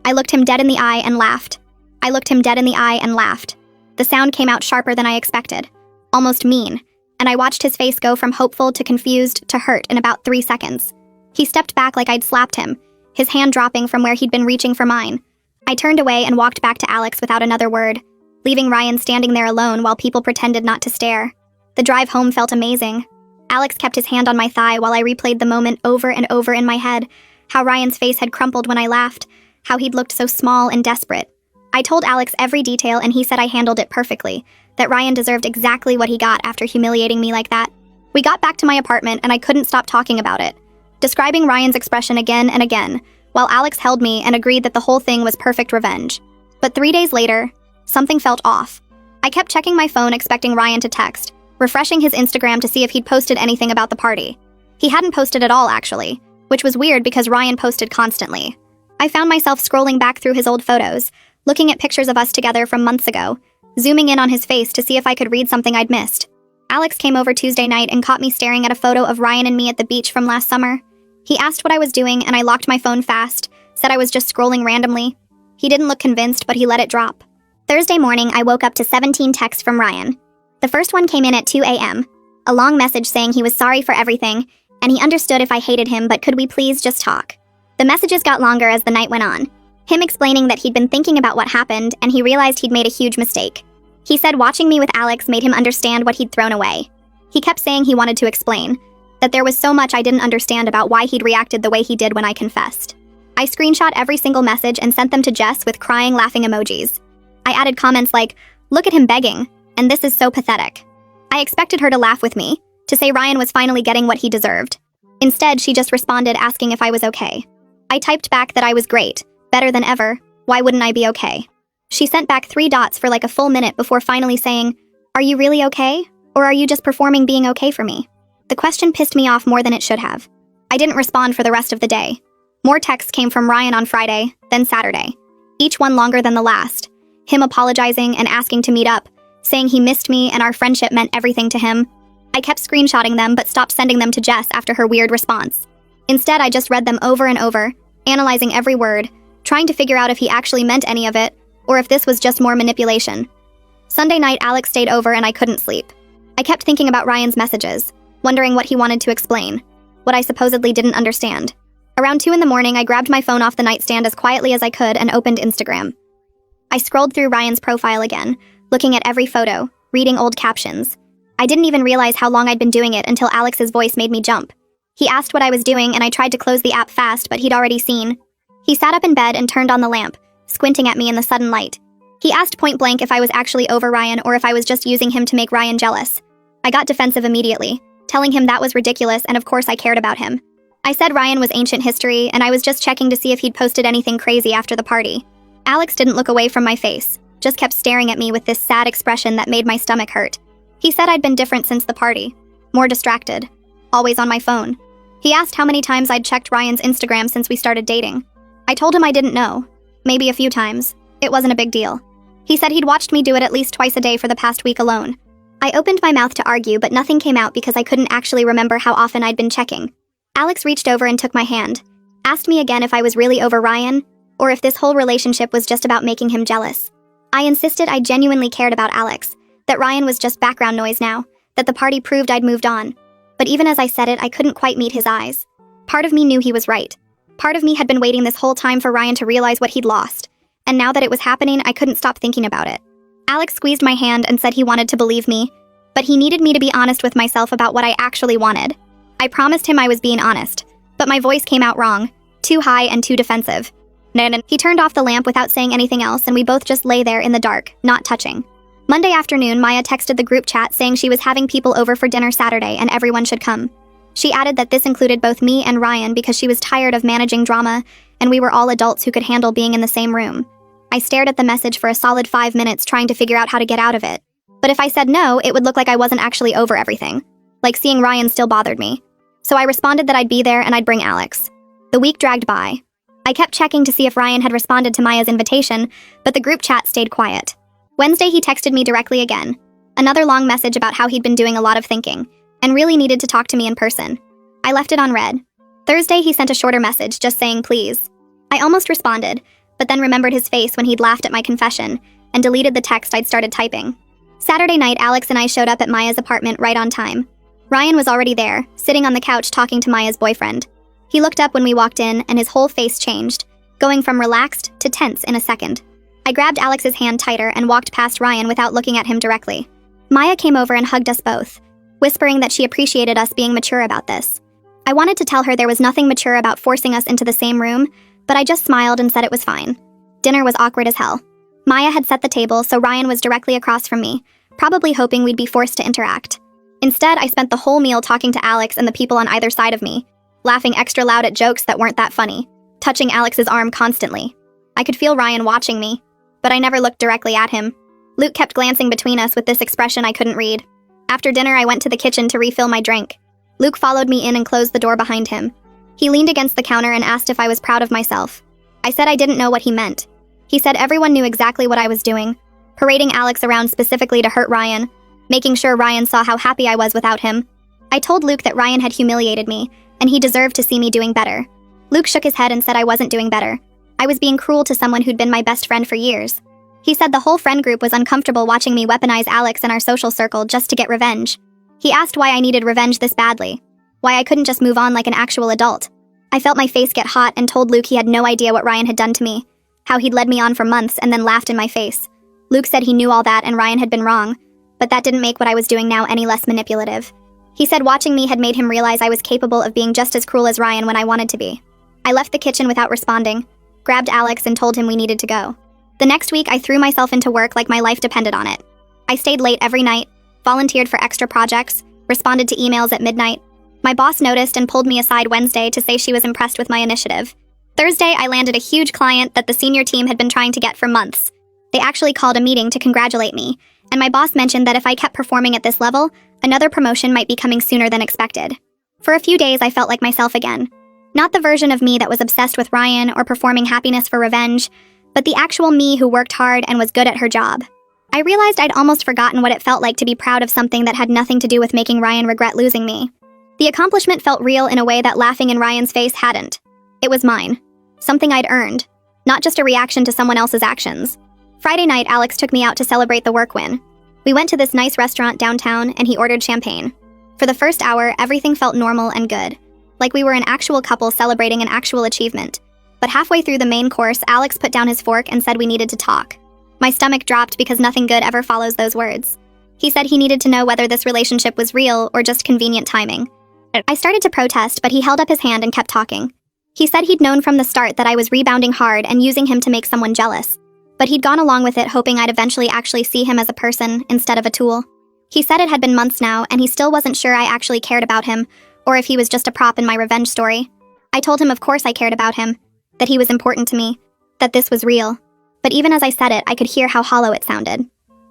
I looked him dead in the eye and laughed. I looked him dead in the eye and laughed. The sound came out sharper than I expected, almost mean, and I watched his face go from hopeful to confused to hurt in about 3 seconds. He stepped back like I'd slapped him, his hand dropping from where he'd been reaching for mine. I turned away and walked back to Alex without another word, leaving Ryan standing there alone while people pretended not to stare. The drive home felt amazing. Alex kept his hand on my thigh while I replayed the moment over and over in my head, how Ryan's face had crumpled when I laughed, how he'd looked so small and desperate. I told Alex every detail and he said I handled it perfectly, that Ryan deserved exactly what he got after humiliating me like that. We got back to my apartment and I couldn't stop talking about it, describing Ryan's expression again and again, while Alex held me and agreed that the whole thing was perfect revenge. But 3 days later, something felt off. I kept checking my phone expecting Ryan to text, refreshing his Instagram to see if he'd posted anything about the party. He hadn't posted at all, actually, which was weird because Ryan posted constantly. I found myself scrolling back through his old photos, looking at pictures of us together from months ago, zooming in on his face to see if I could read something I'd missed. Alex came over Tuesday night and caught me staring at a photo of Ryan and me at the beach from last summer. He asked what I was doing and I locked my phone fast, said I was just scrolling randomly. He didn't look convinced, but he let it drop. Thursday morning, I woke up to 17 texts from Ryan. The first one came in at 2 a.m., a long message saying he was sorry for everything, and he understood if I hated him, but could we please just talk? The messages got longer as the night went on, him explaining that he'd been thinking about what happened and he realized he'd made a huge mistake. He said watching me with Alex made him understand what he'd thrown away. He kept saying he wanted to explain, that there was so much I didn't understand about why he'd reacted the way he did when I confessed. I screenshot every single message and sent them to Jess with crying, laughing emojis. I added comments like, "Look at him begging, and this is so pathetic." I expected her to laugh with me, to say Ryan was finally getting what he deserved. Instead, she just responded asking if I was okay. I typed back that I was great, better than ever, why wouldn't I be okay? She sent back 3 dots for like a full minute before finally saying, "Are you really okay? Or are you just performing being okay for me?" The question pissed me off more than it should have. I didn't respond for the rest of the day. More texts came from Ryan on Friday, then Saturday. Each one longer than the last. Him apologizing and asking to meet up, saying he missed me and our friendship meant everything to him. I kept screenshotting them but stopped sending them to Jess after her weird response. Instead, I just read them over and over, analyzing every word, trying to figure out if he actually meant any of it, or if this was just more manipulation. Sunday night, Alex stayed over and I couldn't sleep. I kept thinking about Ryan's messages, wondering what he wanted to explain, what I supposedly didn't understand. Around 2 in the morning, I grabbed my phone off the nightstand as quietly as I could and opened Instagram. I scrolled through Ryan's profile again, looking at every photo, reading old captions. I didn't even realize how long I'd been doing it until Alex's voice made me jump. He asked what I was doing and I tried to close the app fast, but he'd already seen. He sat up in bed and turned on the lamp, squinting at me in the sudden light. He asked point blank if I was actually over Ryan or if I was just using him to make Ryan jealous. I got defensive immediately, telling him that was ridiculous and of course I cared about him. I said Ryan was ancient history and I was just checking to see if he'd posted anything crazy after the party. Alex didn't look away from my face, just kept staring at me with this sad expression that made my stomach hurt. He said I'd been different since the party, more distracted, always on my phone. He asked how many times I'd checked Ryan's Instagram since we started dating. I told him I didn't know, maybe a few times. It wasn't a big deal. He said he'd watched me do it at least twice a day for the past week alone. I opened my mouth to argue, but nothing came out because I couldn't actually remember how often I'd been checking. Alex reached over and took my hand, asked me again if I was really over Ryan, or if this whole relationship was just about making him jealous. I insisted I genuinely cared about Alex, that Ryan was just background noise now, that the party proved I'd moved on. But even as I said it, I couldn't quite meet his eyes. Part of me knew he was right. Part of me had been waiting this whole time for Ryan to realize what he'd lost, and now that it was happening, I couldn't stop thinking about it. Alex squeezed my hand and said he wanted to believe me, but he needed me to be honest with myself about what I actually wanted. I promised him I was being honest, but my voice came out wrong, too high and too defensive. He turned off the lamp without saying anything else and we both just lay there in the dark, not touching. Monday afternoon, Maya texted the group chat saying she was having people over for dinner Saturday and everyone should come. She added that this included both me and Ryan because she was tired of managing drama and we were all adults who could handle being in the same room. I stared at the message for a solid 5 minutes trying to figure out how to get out of it. But if I said no, it would look like I wasn't actually over everything. Like seeing Ryan still bothered me. So I responded that I'd be there and I'd bring Alex. The week dragged by. I kept checking to see if Ryan had responded to Maya's invitation, but the group chat stayed quiet. Wednesday, he texted me directly again. Another long message about how he'd been doing a lot of thinking, and really needed to talk to me in person. I left it on read. Thursday, he sent a shorter message, just saying please. I almost responded, but then remembered his face when he'd laughed at my confession, and deleted the text I'd started typing. Saturday night, Alex and I showed up at Maya's apartment right on time. Ryan was already there, sitting on the couch talking to Maya's boyfriend. He looked up when we walked in, and his whole face changed, going from relaxed to tense in a second. I grabbed Alex's hand tighter and walked past Ryan without looking at him directly. Maya came over and hugged us both, whispering that she appreciated us being mature about this. I wanted to tell her there was nothing mature about forcing us into the same room, but I just smiled and said it was fine. Dinner was awkward as hell. Maya had set the table, so Ryan was directly across from me, probably hoping we'd be forced to interact. Instead, I spent the whole meal talking to Alex and the people on either side of me, laughing extra loud at jokes that weren't that funny, touching Alex's arm constantly. I could feel Ryan watching me, but I never looked directly at him. Luke kept glancing between us with this expression I couldn't read. After dinner, I went to the kitchen to refill my drink. Luke followed me in and closed the door behind him. He leaned against the counter and asked if I was proud of myself. I said I didn't know what he meant. He said everyone knew exactly what I was doing, parading Alex around specifically to hurt Ryan, making sure Ryan saw how happy I was without him. I told Luke that Ryan had humiliated me, and he deserved to see me doing better. Luke shook his head and said I wasn't doing better. I was being cruel to someone who'd been my best friend for years. He said the whole friend group was uncomfortable watching me weaponize Alex in our social circle just to get revenge. He asked why I needed revenge this badly, why I couldn't just move on like an actual adult. I felt my face get hot and told Luke he had no idea what Ryan had done to me, how he'd led me on for months and then laughed in my face. Luke said he knew all that and Ryan had been wrong, but that didn't make what I was doing now any less manipulative. He said watching me had made him realize I was capable of being just as cruel as Ryan when I wanted to be. I left the kitchen without responding, grabbed Alex and told him we needed to go. The next week, I threw myself into work like my life depended on it. I stayed late every night, volunteered for extra projects, responded to emails at midnight. My boss noticed and pulled me aside Wednesday to say she was impressed with my initiative. Thursday, I landed a huge client that the senior team had been trying to get for months. They actually called a meeting to congratulate me, and my boss mentioned that if I kept performing at this level, another promotion might be coming sooner than expected. For a few days, I felt like myself again. Not the version of me that was obsessed with Ryan or performing happiness for revenge, but the actual me who worked hard and was good at her job. I realized I'd almost forgotten what it felt like to be proud of something that had nothing to do with making Ryan regret losing me. The accomplishment felt real in a way that laughing in Ryan's face hadn't. It was mine. Something I'd earned, not just a reaction to someone else's actions. Friday night, Alex took me out to celebrate the work win. We went to this nice restaurant downtown and he ordered champagne. For the first hour, everything felt normal and good, like we were an actual couple celebrating an actual achievement. But halfway through the main course, Alex put down his fork and said we needed to talk. My stomach dropped because nothing good ever follows those words. He said he needed to know whether this relationship was real or just convenient timing. I started to protest, but he held up his hand and kept talking. He said he'd known from the start that I was rebounding hard and using him to make someone jealous, but he'd gone along with it hoping I'd eventually actually see him as a person instead of a tool. He said it had been months now, and he still wasn't sure I actually cared about him, or if he was just a prop in my revenge story. I told him of course I cared about him, that he was important to me, that this was real. But even as I said it, I could hear how hollow it sounded.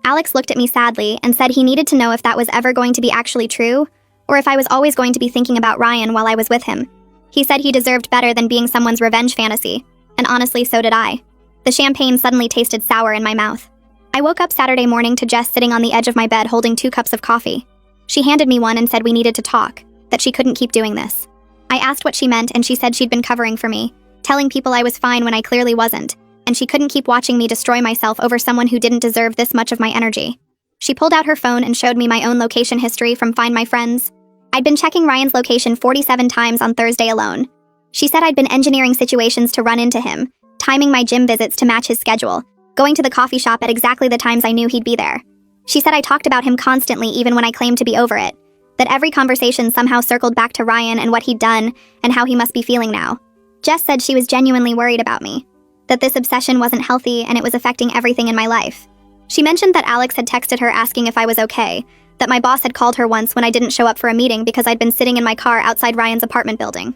Alex looked at me sadly and said he needed to know if that was ever going to be actually true, or if I was always going to be thinking about Ryan while I was with him. He said he deserved better than being someone's revenge fantasy, and honestly, so did I. The champagne suddenly tasted sour in my mouth. I woke up Saturday morning to Jess sitting on the edge of my bed holding 2 cups of coffee. She handed me one and said we needed to talk, that she couldn't keep doing this. I asked what she meant and she said she'd been covering for me, telling people I was fine when I clearly wasn't, and she couldn't keep watching me destroy myself over someone who didn't deserve this much of my energy. She pulled out her phone and showed me my own location history from Find My Friends. I'd been checking Ryan's location 47 times on Thursday alone. She said I'd been engineering situations to run into him, timing my gym visits to match his schedule, going to the coffee shop at exactly the times I knew he'd be there. She said I talked about him constantly even when I claimed to be over it, that every conversation somehow circled back to Ryan and what he'd done and how he must be feeling now. Jess said she was genuinely worried about me, that this obsession wasn't healthy and it was affecting everything in my life. She mentioned that Alex had texted her asking if I was okay, that my boss had called her once when I didn't show up for a meeting because I'd been sitting in my car outside Ryan's apartment building.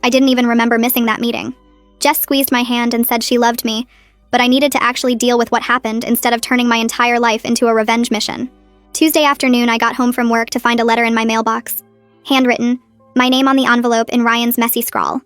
I didn't even remember missing that meeting. Jess squeezed my hand and said she loved me, but I needed to actually deal with what happened instead of turning my entire life into a revenge mission. Tuesday afternoon, I got home from work to find a letter in my mailbox. Handwritten, my name on the envelope in Ryan's messy scrawl.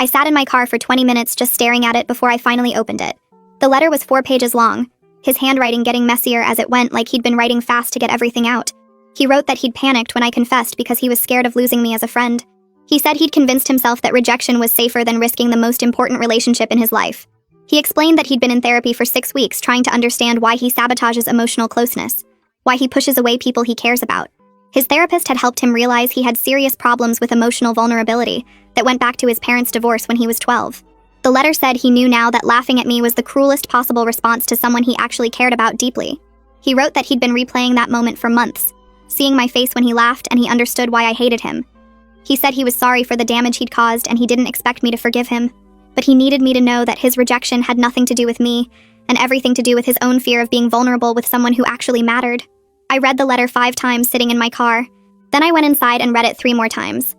I sat in my car for 20 minutes just staring at it before I finally opened it. The letter was 4 pages long, his handwriting getting messier as it went like he'd been writing fast to get everything out. He wrote that he'd panicked when I confessed because he was scared of losing me as a friend. He said he'd convinced himself that rejection was safer than risking the most important relationship in his life. He explained that he'd been in therapy for 6 weeks trying to understand why he sabotages emotional closeness, why he pushes away people he cares about. His therapist had helped him realize he had serious problems with emotional vulnerability that went back to his parents' divorce when he was 12. The letter said he knew now that laughing at me was the cruelest possible response to someone he actually cared about deeply. He wrote that he'd been replaying that moment for months, seeing my face when he laughed, and he understood why I hated him. He said he was sorry for the damage he'd caused and he didn't expect me to forgive him, but he needed me to know that his rejection had nothing to do with me and everything to do with his own fear of being vulnerable with someone who actually mattered. I read the letter 5 times sitting in my car. Then I went inside and read it 3 more times.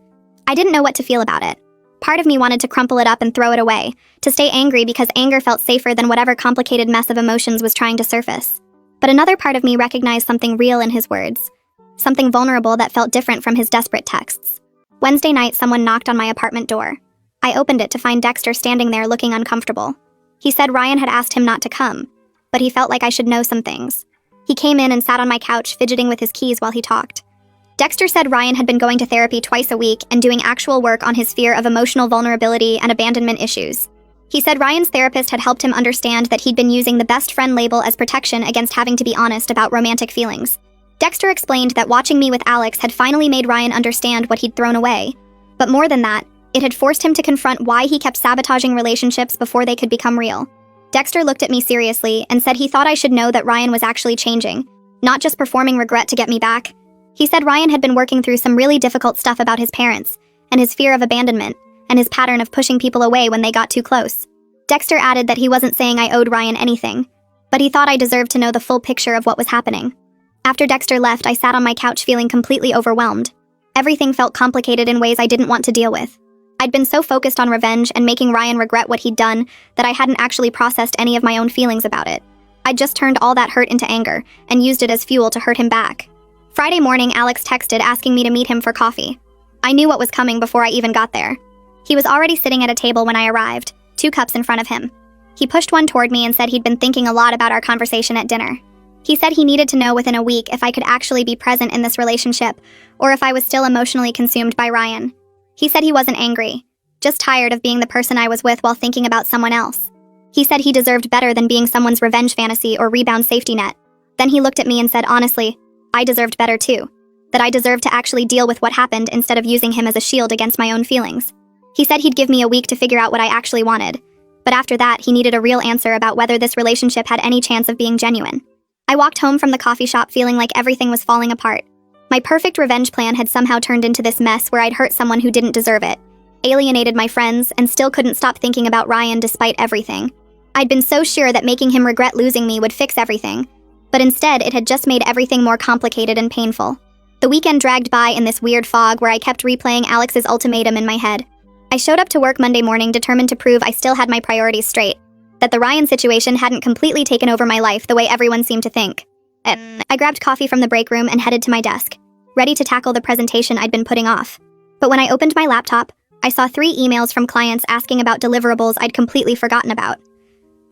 I didn't know what to feel about it. Part of me wanted to crumple it up and throw it away, to stay angry because anger felt safer than whatever complicated mess of emotions was trying to surface. But another part of me recognized something real in his words, something vulnerable that felt different from his desperate texts. Wednesday night, someone knocked on my apartment door. I opened it to find Dexter standing there looking uncomfortable. He said Ryan had asked him not to come, but he felt like I should know some things. He came in and sat on my couch, fidgeting with his keys while he talked. Dexter said Ryan had been going to therapy twice a week and doing actual work on his fear of emotional vulnerability and abandonment issues. He said Ryan's therapist had helped him understand that he'd been using the best friend label as protection against having to be honest about romantic feelings. Dexter explained that watching me with Alex had finally made Ryan understand what he'd thrown away. But more than that, it had forced him to confront why he kept sabotaging relationships before they could become real. Dexter looked at me seriously and said he thought I should know that Ryan was actually changing, not just performing regret to get me back. He said Ryan had been working through some really difficult stuff about his parents, and his fear of abandonment, and his pattern of pushing people away when they got too close. Dexter added that he wasn't saying I owed Ryan anything, but he thought I deserved to know the full picture of what was happening. After Dexter left, I sat on my couch feeling completely overwhelmed. Everything felt complicated in ways I didn't want to deal with. I'd been so focused on revenge and making Ryan regret what he'd done that I hadn't actually processed any of my own feelings about it. I'd just turned all that hurt into anger and used it as fuel to hurt him back. Friday morning, Alex texted asking me to meet him for coffee. I knew what was coming before I even got there. He was already sitting at a table when I arrived, 2 cups in front of him. He pushed one toward me and said he'd been thinking a lot about our conversation at dinner. He said he needed to know within a week if I could actually be present in this relationship, or if I was still emotionally consumed by Ryan. He said he wasn't angry, just tired of being the person I was with while thinking about someone else. He said he deserved better than being someone's revenge fantasy or rebound safety net. Then he looked at me and said, honestly, I deserved better too. That I deserved to actually deal with what happened instead of using him as a shield against my own feelings. He said he'd give me a week to figure out what I actually wanted. But after that, he needed a real answer about whether this relationship had any chance of being genuine. I walked home from the coffee shop feeling like everything was falling apart. My perfect revenge plan had somehow turned into this mess where I'd hurt someone who didn't deserve it, alienated my friends, and still couldn't stop thinking about Ryan despite everything. I'd been so sure that making him regret losing me would fix everything, but instead it had just made everything more complicated and painful. The weekend dragged by in this weird fog where I kept replaying Alex's ultimatum in my head. I showed up to work Monday morning determined to prove I still had my priorities straight, that the Ryan situation hadn't completely taken over my life the way everyone seemed to think. I grabbed coffee from the break room and headed to my desk, ready to tackle the presentation I'd been putting off. But when I opened my laptop, I saw 3 emails from clients asking about deliverables I'd completely forgotten about.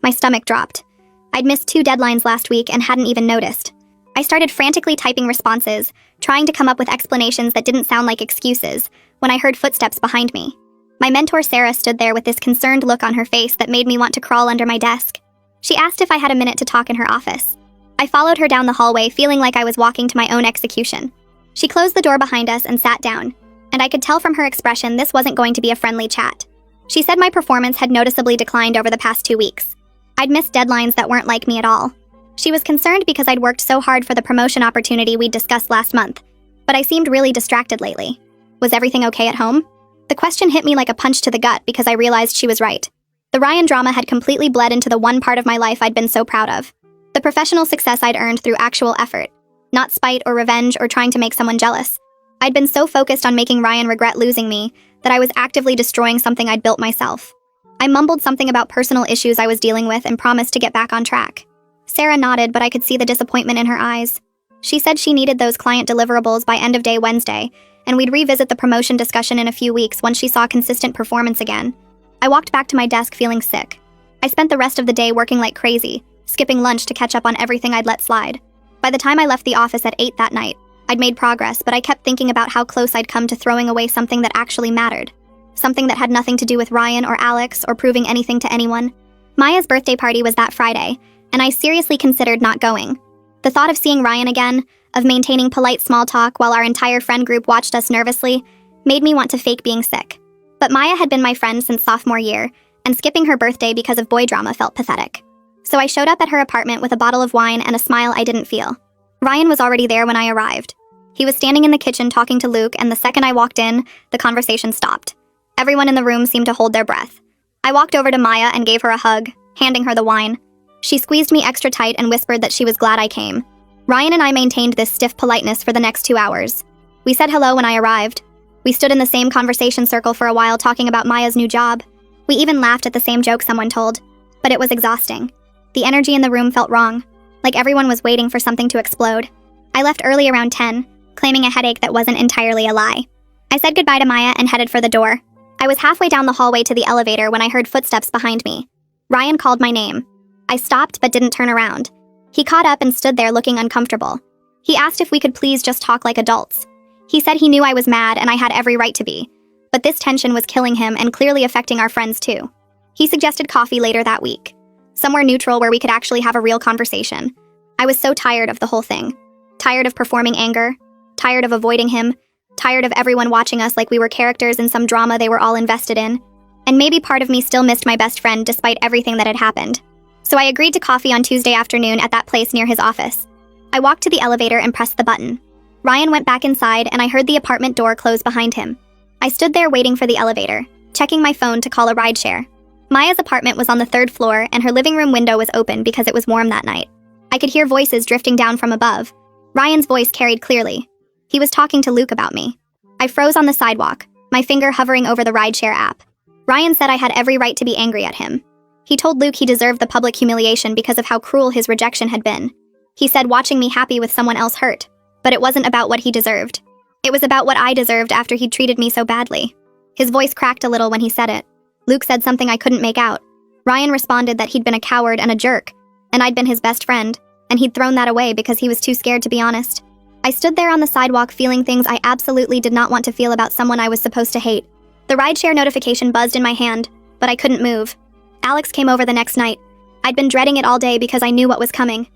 My stomach dropped. I'd missed 2 deadlines last week and hadn't even noticed. I started frantically typing responses, trying to come up with explanations that didn't sound like excuses, when I heard footsteps behind me. My mentor Sarah stood there with this concerned look on her face that made me want to crawl under my desk. She asked if I had a minute to talk in her office. I followed her down the hallway, feeling like I was walking to my own execution. She closed the door behind us and sat down, and I could tell from her expression this wasn't going to be a friendly chat. She said my performance had noticeably declined over the past 2 weeks. I'd missed deadlines that weren't like me at all. She was concerned because I'd worked so hard for the promotion opportunity we'd discussed last month, but I seemed really distracted lately. Was everything okay at home? The question hit me like a punch to the gut because I realized she was right. The Ryan drama had completely bled into the one part of my life I'd been so proud of. The professional success I'd earned through actual effort, not spite or revenge or trying to make someone jealous. I'd been so focused on making Ryan regret losing me that I was actively destroying something I'd built myself. I mumbled something about personal issues I was dealing with and promised to get back on track. Sarah nodded, but I could see the disappointment in her eyes. She said she needed those client deliverables by end of day Wednesday, and we'd revisit the promotion discussion in a few weeks once she saw consistent performance again. I walked back to my desk feeling sick. I spent the rest of the day working like crazy, skipping lunch to catch up on everything I'd let slide. By the time I left the office at 8 that night, I'd made progress, but I kept thinking about how close I'd come to throwing away something that actually mattered. Something that had nothing to do with Ryan or Alex or proving anything to anyone. Maya's birthday party was that Friday, and I seriously considered not going. The thought of seeing Ryan again, of maintaining polite small talk while our entire friend group watched us nervously, made me want to fake being sick. But Maya had been my friend since sophomore year, and skipping her birthday because of boy drama felt pathetic. So I showed up at her apartment with a bottle of wine and a smile I didn't feel. Ryan was already there when I arrived. He was standing in the kitchen talking to Luke, and the second I walked in, the conversation stopped. Everyone in the room seemed to hold their breath. I walked over to Maya and gave her a hug, handing her the wine. She squeezed me extra tight and whispered that she was glad I came. Ryan and I maintained this stiff politeness for the next 2 hours. We said hello when I arrived. We stood in the same conversation circle for a while talking about Maya's new job. We even laughed at the same joke someone told. But it was exhausting. The energy in the room felt wrong. like everyone was waiting for something to explode. I left early around 10, claiming a headache that wasn't entirely a lie. I said goodbye to Maya and headed for the door. I was halfway down the hallway to the elevator when I heard footsteps behind me. Ryan called my name. I stopped but didn't turn around. He caught up and stood there looking uncomfortable. He asked if we could please just talk like adults. He said he knew I was mad and I had every right to be, but this tension was killing him and clearly affecting our friends too. He suggested coffee later that week, somewhere neutral where we could actually have a real conversation. I was so tired of the whole thing. Tired of performing anger, tired of avoiding him, tired of everyone watching us like we were characters in some drama they were all invested in. And maybe part of me still missed my best friend despite everything that had happened. So I agreed to coffee on Tuesday afternoon at that place near his office. I walked to the elevator and pressed the button. Ryan went back inside and I heard the apartment door close behind him. I stood there waiting for the elevator, checking my phone to call a rideshare. Maya's apartment was on the 3rd floor and her living room window was open because it was warm that night. I could hear voices drifting down from above. Ryan's voice carried clearly. He was talking to Luke about me. I froze on the sidewalk, my finger hovering over the rideshare app. Ryan said I had every right to be angry at him. He told Luke he deserved the public humiliation because of how cruel his rejection had been. He said watching me happy with someone else hurt, but it wasn't about what he deserved. It was about what I deserved after he'd treated me so badly. His voice cracked a little when he said it. Luke said something I couldn't make out. Ryan responded that he'd been a coward and a jerk, and I'd been his best friend, and he'd thrown that away because he was too scared to be honest. I stood there on the sidewalk feeling things I absolutely did not want to feel about someone I was supposed to hate. The rideshare notification buzzed in my hand, but I couldn't move. Alex came over the next night. I'd been dreading it all day because I knew what was coming.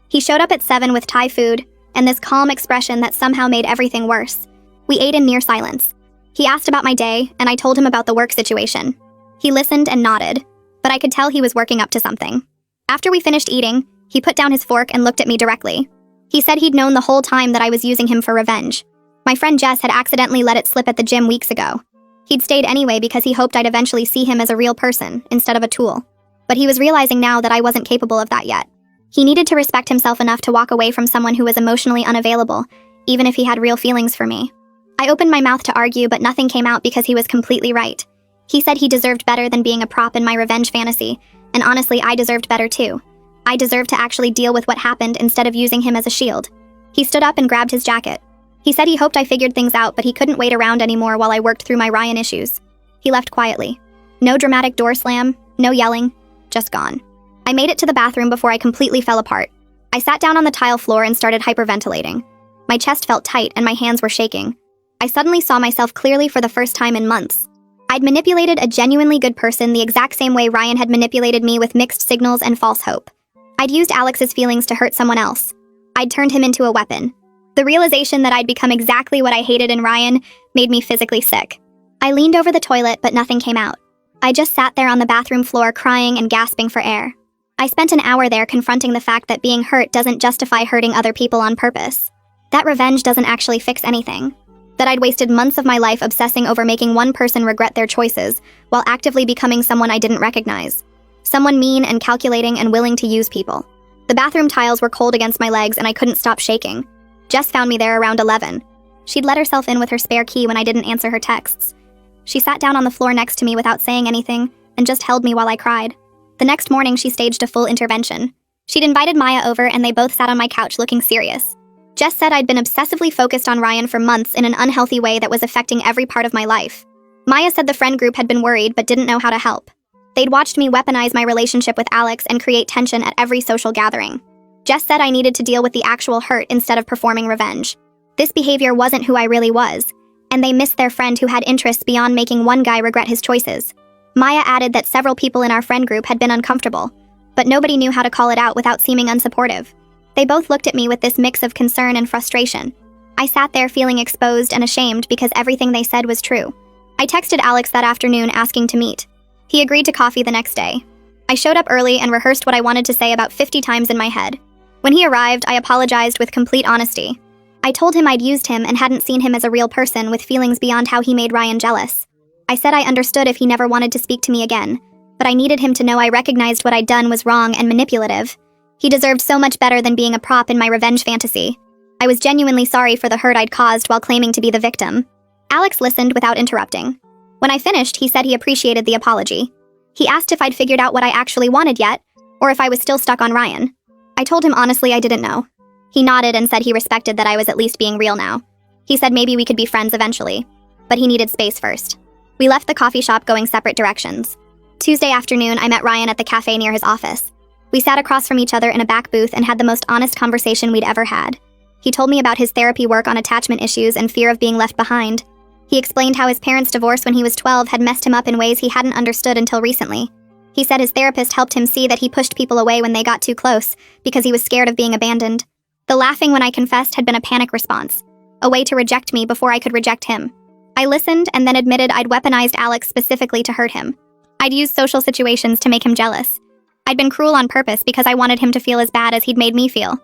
He showed up at 7 with Thai food, and this calm expression that somehow made everything worse. We ate in near silence. He asked about my day, and I told him about the work situation. He listened and nodded, but I could tell he was working up to something. After we finished eating, he put down his fork and looked at me directly. He said he'd known the whole time that I was using him for revenge. My friend Jess had accidentally let it slip at the gym weeks ago. He'd stayed anyway because he hoped I'd eventually see him as a real person instead of a tool. But he was realizing now that I wasn't capable of that yet. He needed to respect himself enough to walk away from someone who was emotionally unavailable, even if he had real feelings for me. I opened my mouth to argue, but nothing came out because he was completely right. He said he deserved better than being a prop in my revenge fantasy, and honestly, I deserved better too. I deserved to actually deal with what happened instead of using him as a shield. He stood up and grabbed his jacket. He said he hoped I figured things out, but he couldn't wait around anymore while I worked through my Ryan issues. He left quietly. No dramatic door slam, no yelling, just gone. I made it to the bathroom before I completely fell apart. I sat down on the tile floor and started hyperventilating. My chest felt tight and my hands were shaking. I suddenly saw myself clearly for the first time in months. I'd manipulated a genuinely good person the exact same way Ryan had manipulated me with mixed signals and false hope. I'd used Alex's feelings to hurt someone else. I'd turned him into a weapon. The realization that I'd become exactly what I hated in Ryan made me physically sick. I leaned over the toilet, but nothing came out. I just sat there on the bathroom floor crying and gasping for air. I spent an hour there confronting the fact that being hurt doesn't justify hurting other people on purpose. That revenge doesn't actually fix anything. That I'd wasted months of my life obsessing over making one person regret their choices, while actively becoming someone I didn't recognize. Someone mean and calculating and willing to use people. The bathroom tiles were cold against my legs and I couldn't stop shaking. Jess found me there around 11. She'd let herself in with her spare key when I didn't answer her texts. She sat down on the floor next to me without saying anything, and just held me while I cried. The next morning, she staged a full intervention. She'd invited Maya over and they both sat on my couch looking serious. Jess said I'd been obsessively focused on Ryan for months in an unhealthy way that was affecting every part of my life. Maya said the friend group had been worried but didn't know how to help. They'd watched me weaponize my relationship with Alex and create tension at every social gathering. Jess said I needed to deal with the actual hurt instead of performing revenge. This behavior wasn't who I really was, and they missed their friend who had interests beyond making one guy regret his choices. Maya added that several people in our friend group had been uncomfortable, but nobody knew how to call it out without seeming unsupportive. They both looked at me with this mix of concern and frustration. I sat there feeling exposed and ashamed because everything they said was true. I texted Alex that afternoon asking to meet. He agreed to coffee the next day. I showed up early and rehearsed what I wanted to say about 50 times in my head. When he arrived, I apologized with complete honesty. I told him I'd used him and hadn't seen him as a real person with feelings beyond how he made Ryan jealous. I said I understood if he never wanted to speak to me again, but I needed him to know I recognized what I'd done was wrong and manipulative. He deserved so much better than being a prop in my revenge fantasy. I was genuinely sorry for the hurt I'd caused while claiming to be the victim. Alex listened without interrupting. When I finished, he said he appreciated the apology. He asked if I'd figured out what I actually wanted yet, or if I was still stuck on Ryan. I I told him honestly I didn't know. He nodded and said he respected that I was at least being real now. He said maybe we could be friends eventually, but he needed space first. We left the coffee shop going separate directions. Tuesday afternoon, I met Ryan at the cafe near his office. We sat across from each other in a back booth and had the most honest conversation we'd ever had. He told me about his therapy work on attachment issues and fear of being left behind. He explained how his parents' divorce when he was 12 had messed him up in ways he hadn't understood until recently. He said his therapist helped him see that he pushed people away when they got too close because he was scared of being abandoned. The laughing when I confessed had been a panic response, a way to reject me before I could reject him. I listened and then admitted I'd weaponized Alex specifically to hurt him. I'd used social situations to make him jealous. I'd been cruel on purpose because I wanted him to feel as bad as he'd made me feel.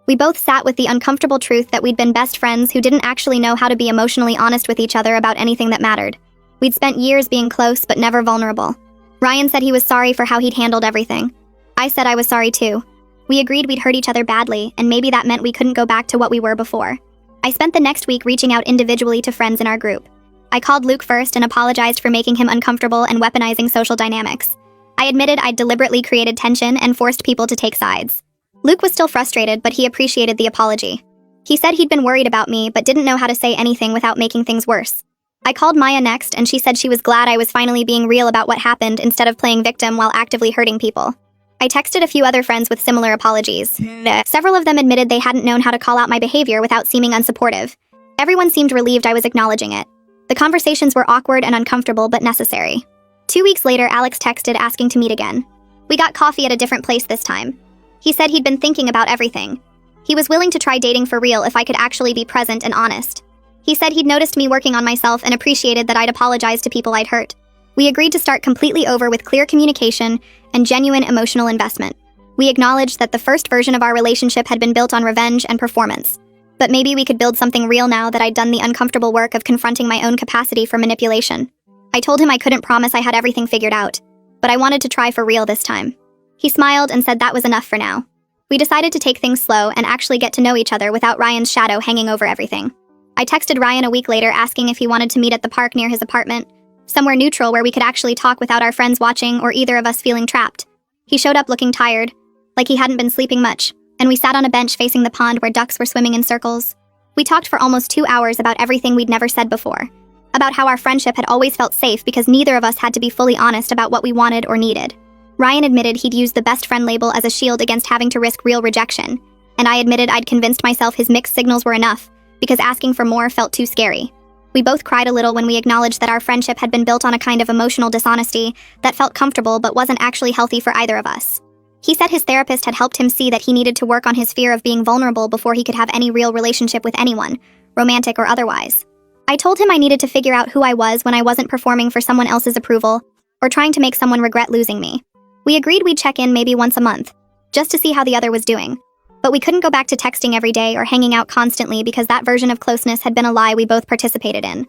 We both sat with the uncomfortable truth that we'd been best friends who didn't actually know how to be emotionally honest with each other about anything that mattered. We'd spent years being close but never vulnerable. Ryan said he was sorry for how he'd handled everything. I said I was sorry too. We agreed we'd hurt each other badly, and maybe that meant we couldn't go back to what we were before. I spent the next week reaching out individually to friends in our group. I called Luke first and apologized for making him uncomfortable and weaponizing social dynamics. I admitted I'd deliberately created tension and forced people to take sides. Luke was still frustrated, but he appreciated the apology. He said he'd been worried about me, but didn't know how to say anything without making things worse. I called Maya next, and she said she was glad I was finally being real about what happened instead of playing victim while actively hurting people. I texted a few other friends with similar apologies. Several of them admitted they hadn't known how to call out my behavior without seeming unsupportive. Everyone seemed relieved I was acknowledging it. The conversations were awkward and uncomfortable, but necessary. 2 weeks later, Alex texted asking to meet again. We got coffee at a different place this time. He said he'd been thinking about everything. He was willing to try dating for real if I could actually be present and honest. He said he'd noticed me working on myself and appreciated that I'd apologized to people I'd hurt. We agreed to start completely over with clear communication and genuine emotional investment. We acknowledged that the first version of our relationship had been built on revenge and performance. But maybe we could build something real now that I'd done the uncomfortable work of confronting my own capacity for manipulation. I told him I couldn't promise I had everything figured out, but I wanted to try for real this time. He smiled and said that was enough for now. We decided to take things slow and actually get to know each other without Ryan's shadow hanging over everything. I texted Ryan a week later asking if he wanted to meet at the park near his apartment, somewhere neutral where we could actually talk without our friends watching or either of us feeling trapped. He showed up looking tired, like he hadn't been sleeping much, and we sat on a bench facing the pond where ducks were swimming in circles. We talked for almost 2 hours about everything we'd never said before, about how our friendship had always felt safe because neither of us had to be fully honest about what we wanted or needed. Ryan admitted he'd used the best friend label as a shield against having to risk real rejection, and I admitted I'd convinced myself his mixed signals were enough because asking for more felt too scary. We both cried a little when we acknowledged that our friendship had been built on a kind of emotional dishonesty that felt comfortable but wasn't actually healthy for either of us. He said his therapist had helped him see that he needed to work on his fear of being vulnerable before he could have any real relationship with anyone, romantic or otherwise. I told him I needed to figure out who I was when I wasn't performing for someone else's approval or trying to make someone regret losing me. We agreed we'd check in maybe once a month, just to see how the other was doing. But we couldn't go back to texting every day or hanging out constantly because that version of closeness had been a lie we both participated in.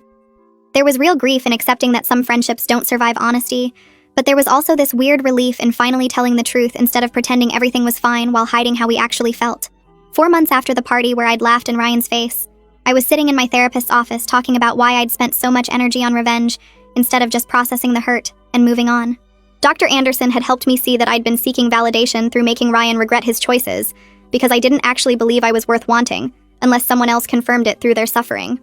There was real grief in accepting that some friendships don't survive honesty, but there was also this weird relief in finally telling the truth instead of pretending everything was fine while hiding how we actually felt. 4 months after the party where I'd laughed in Ryan's face, I was sitting in my therapist's office talking about why I'd spent so much energy on revenge instead of just processing the hurt and moving on. Dr. Anderson had helped me see that I'd been seeking validation through making Ryan regret his choices because I didn't actually believe I was worth wanting unless someone else confirmed it through their suffering.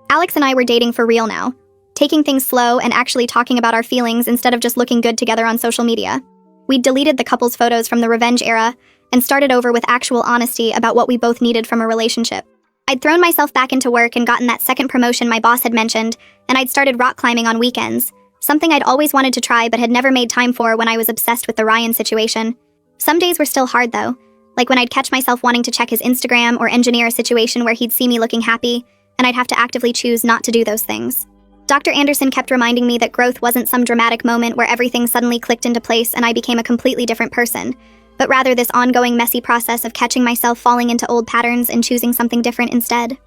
Alex and I were dating for real now, taking things slow and actually talking about our feelings instead of just looking good together on social media. We'd deleted the couple's photos from the revenge era and started over with actual honesty about what we both needed from a relationship. I'd thrown myself back into work and gotten that second promotion my boss had mentioned, and I'd started rock climbing on weekends, something I'd always wanted to try but had never made time for when I was obsessed with the Ryan situation. Some days were still hard though, like when I'd catch myself wanting to check his Instagram or engineer a situation where he'd see me looking happy, and I'd have to actively choose not to do those things. Dr. Anderson kept reminding me that growth wasn't some dramatic moment where everything suddenly clicked into place and I became a completely different person, but rather this ongoing messy process of catching myself falling into old patterns and choosing something different instead.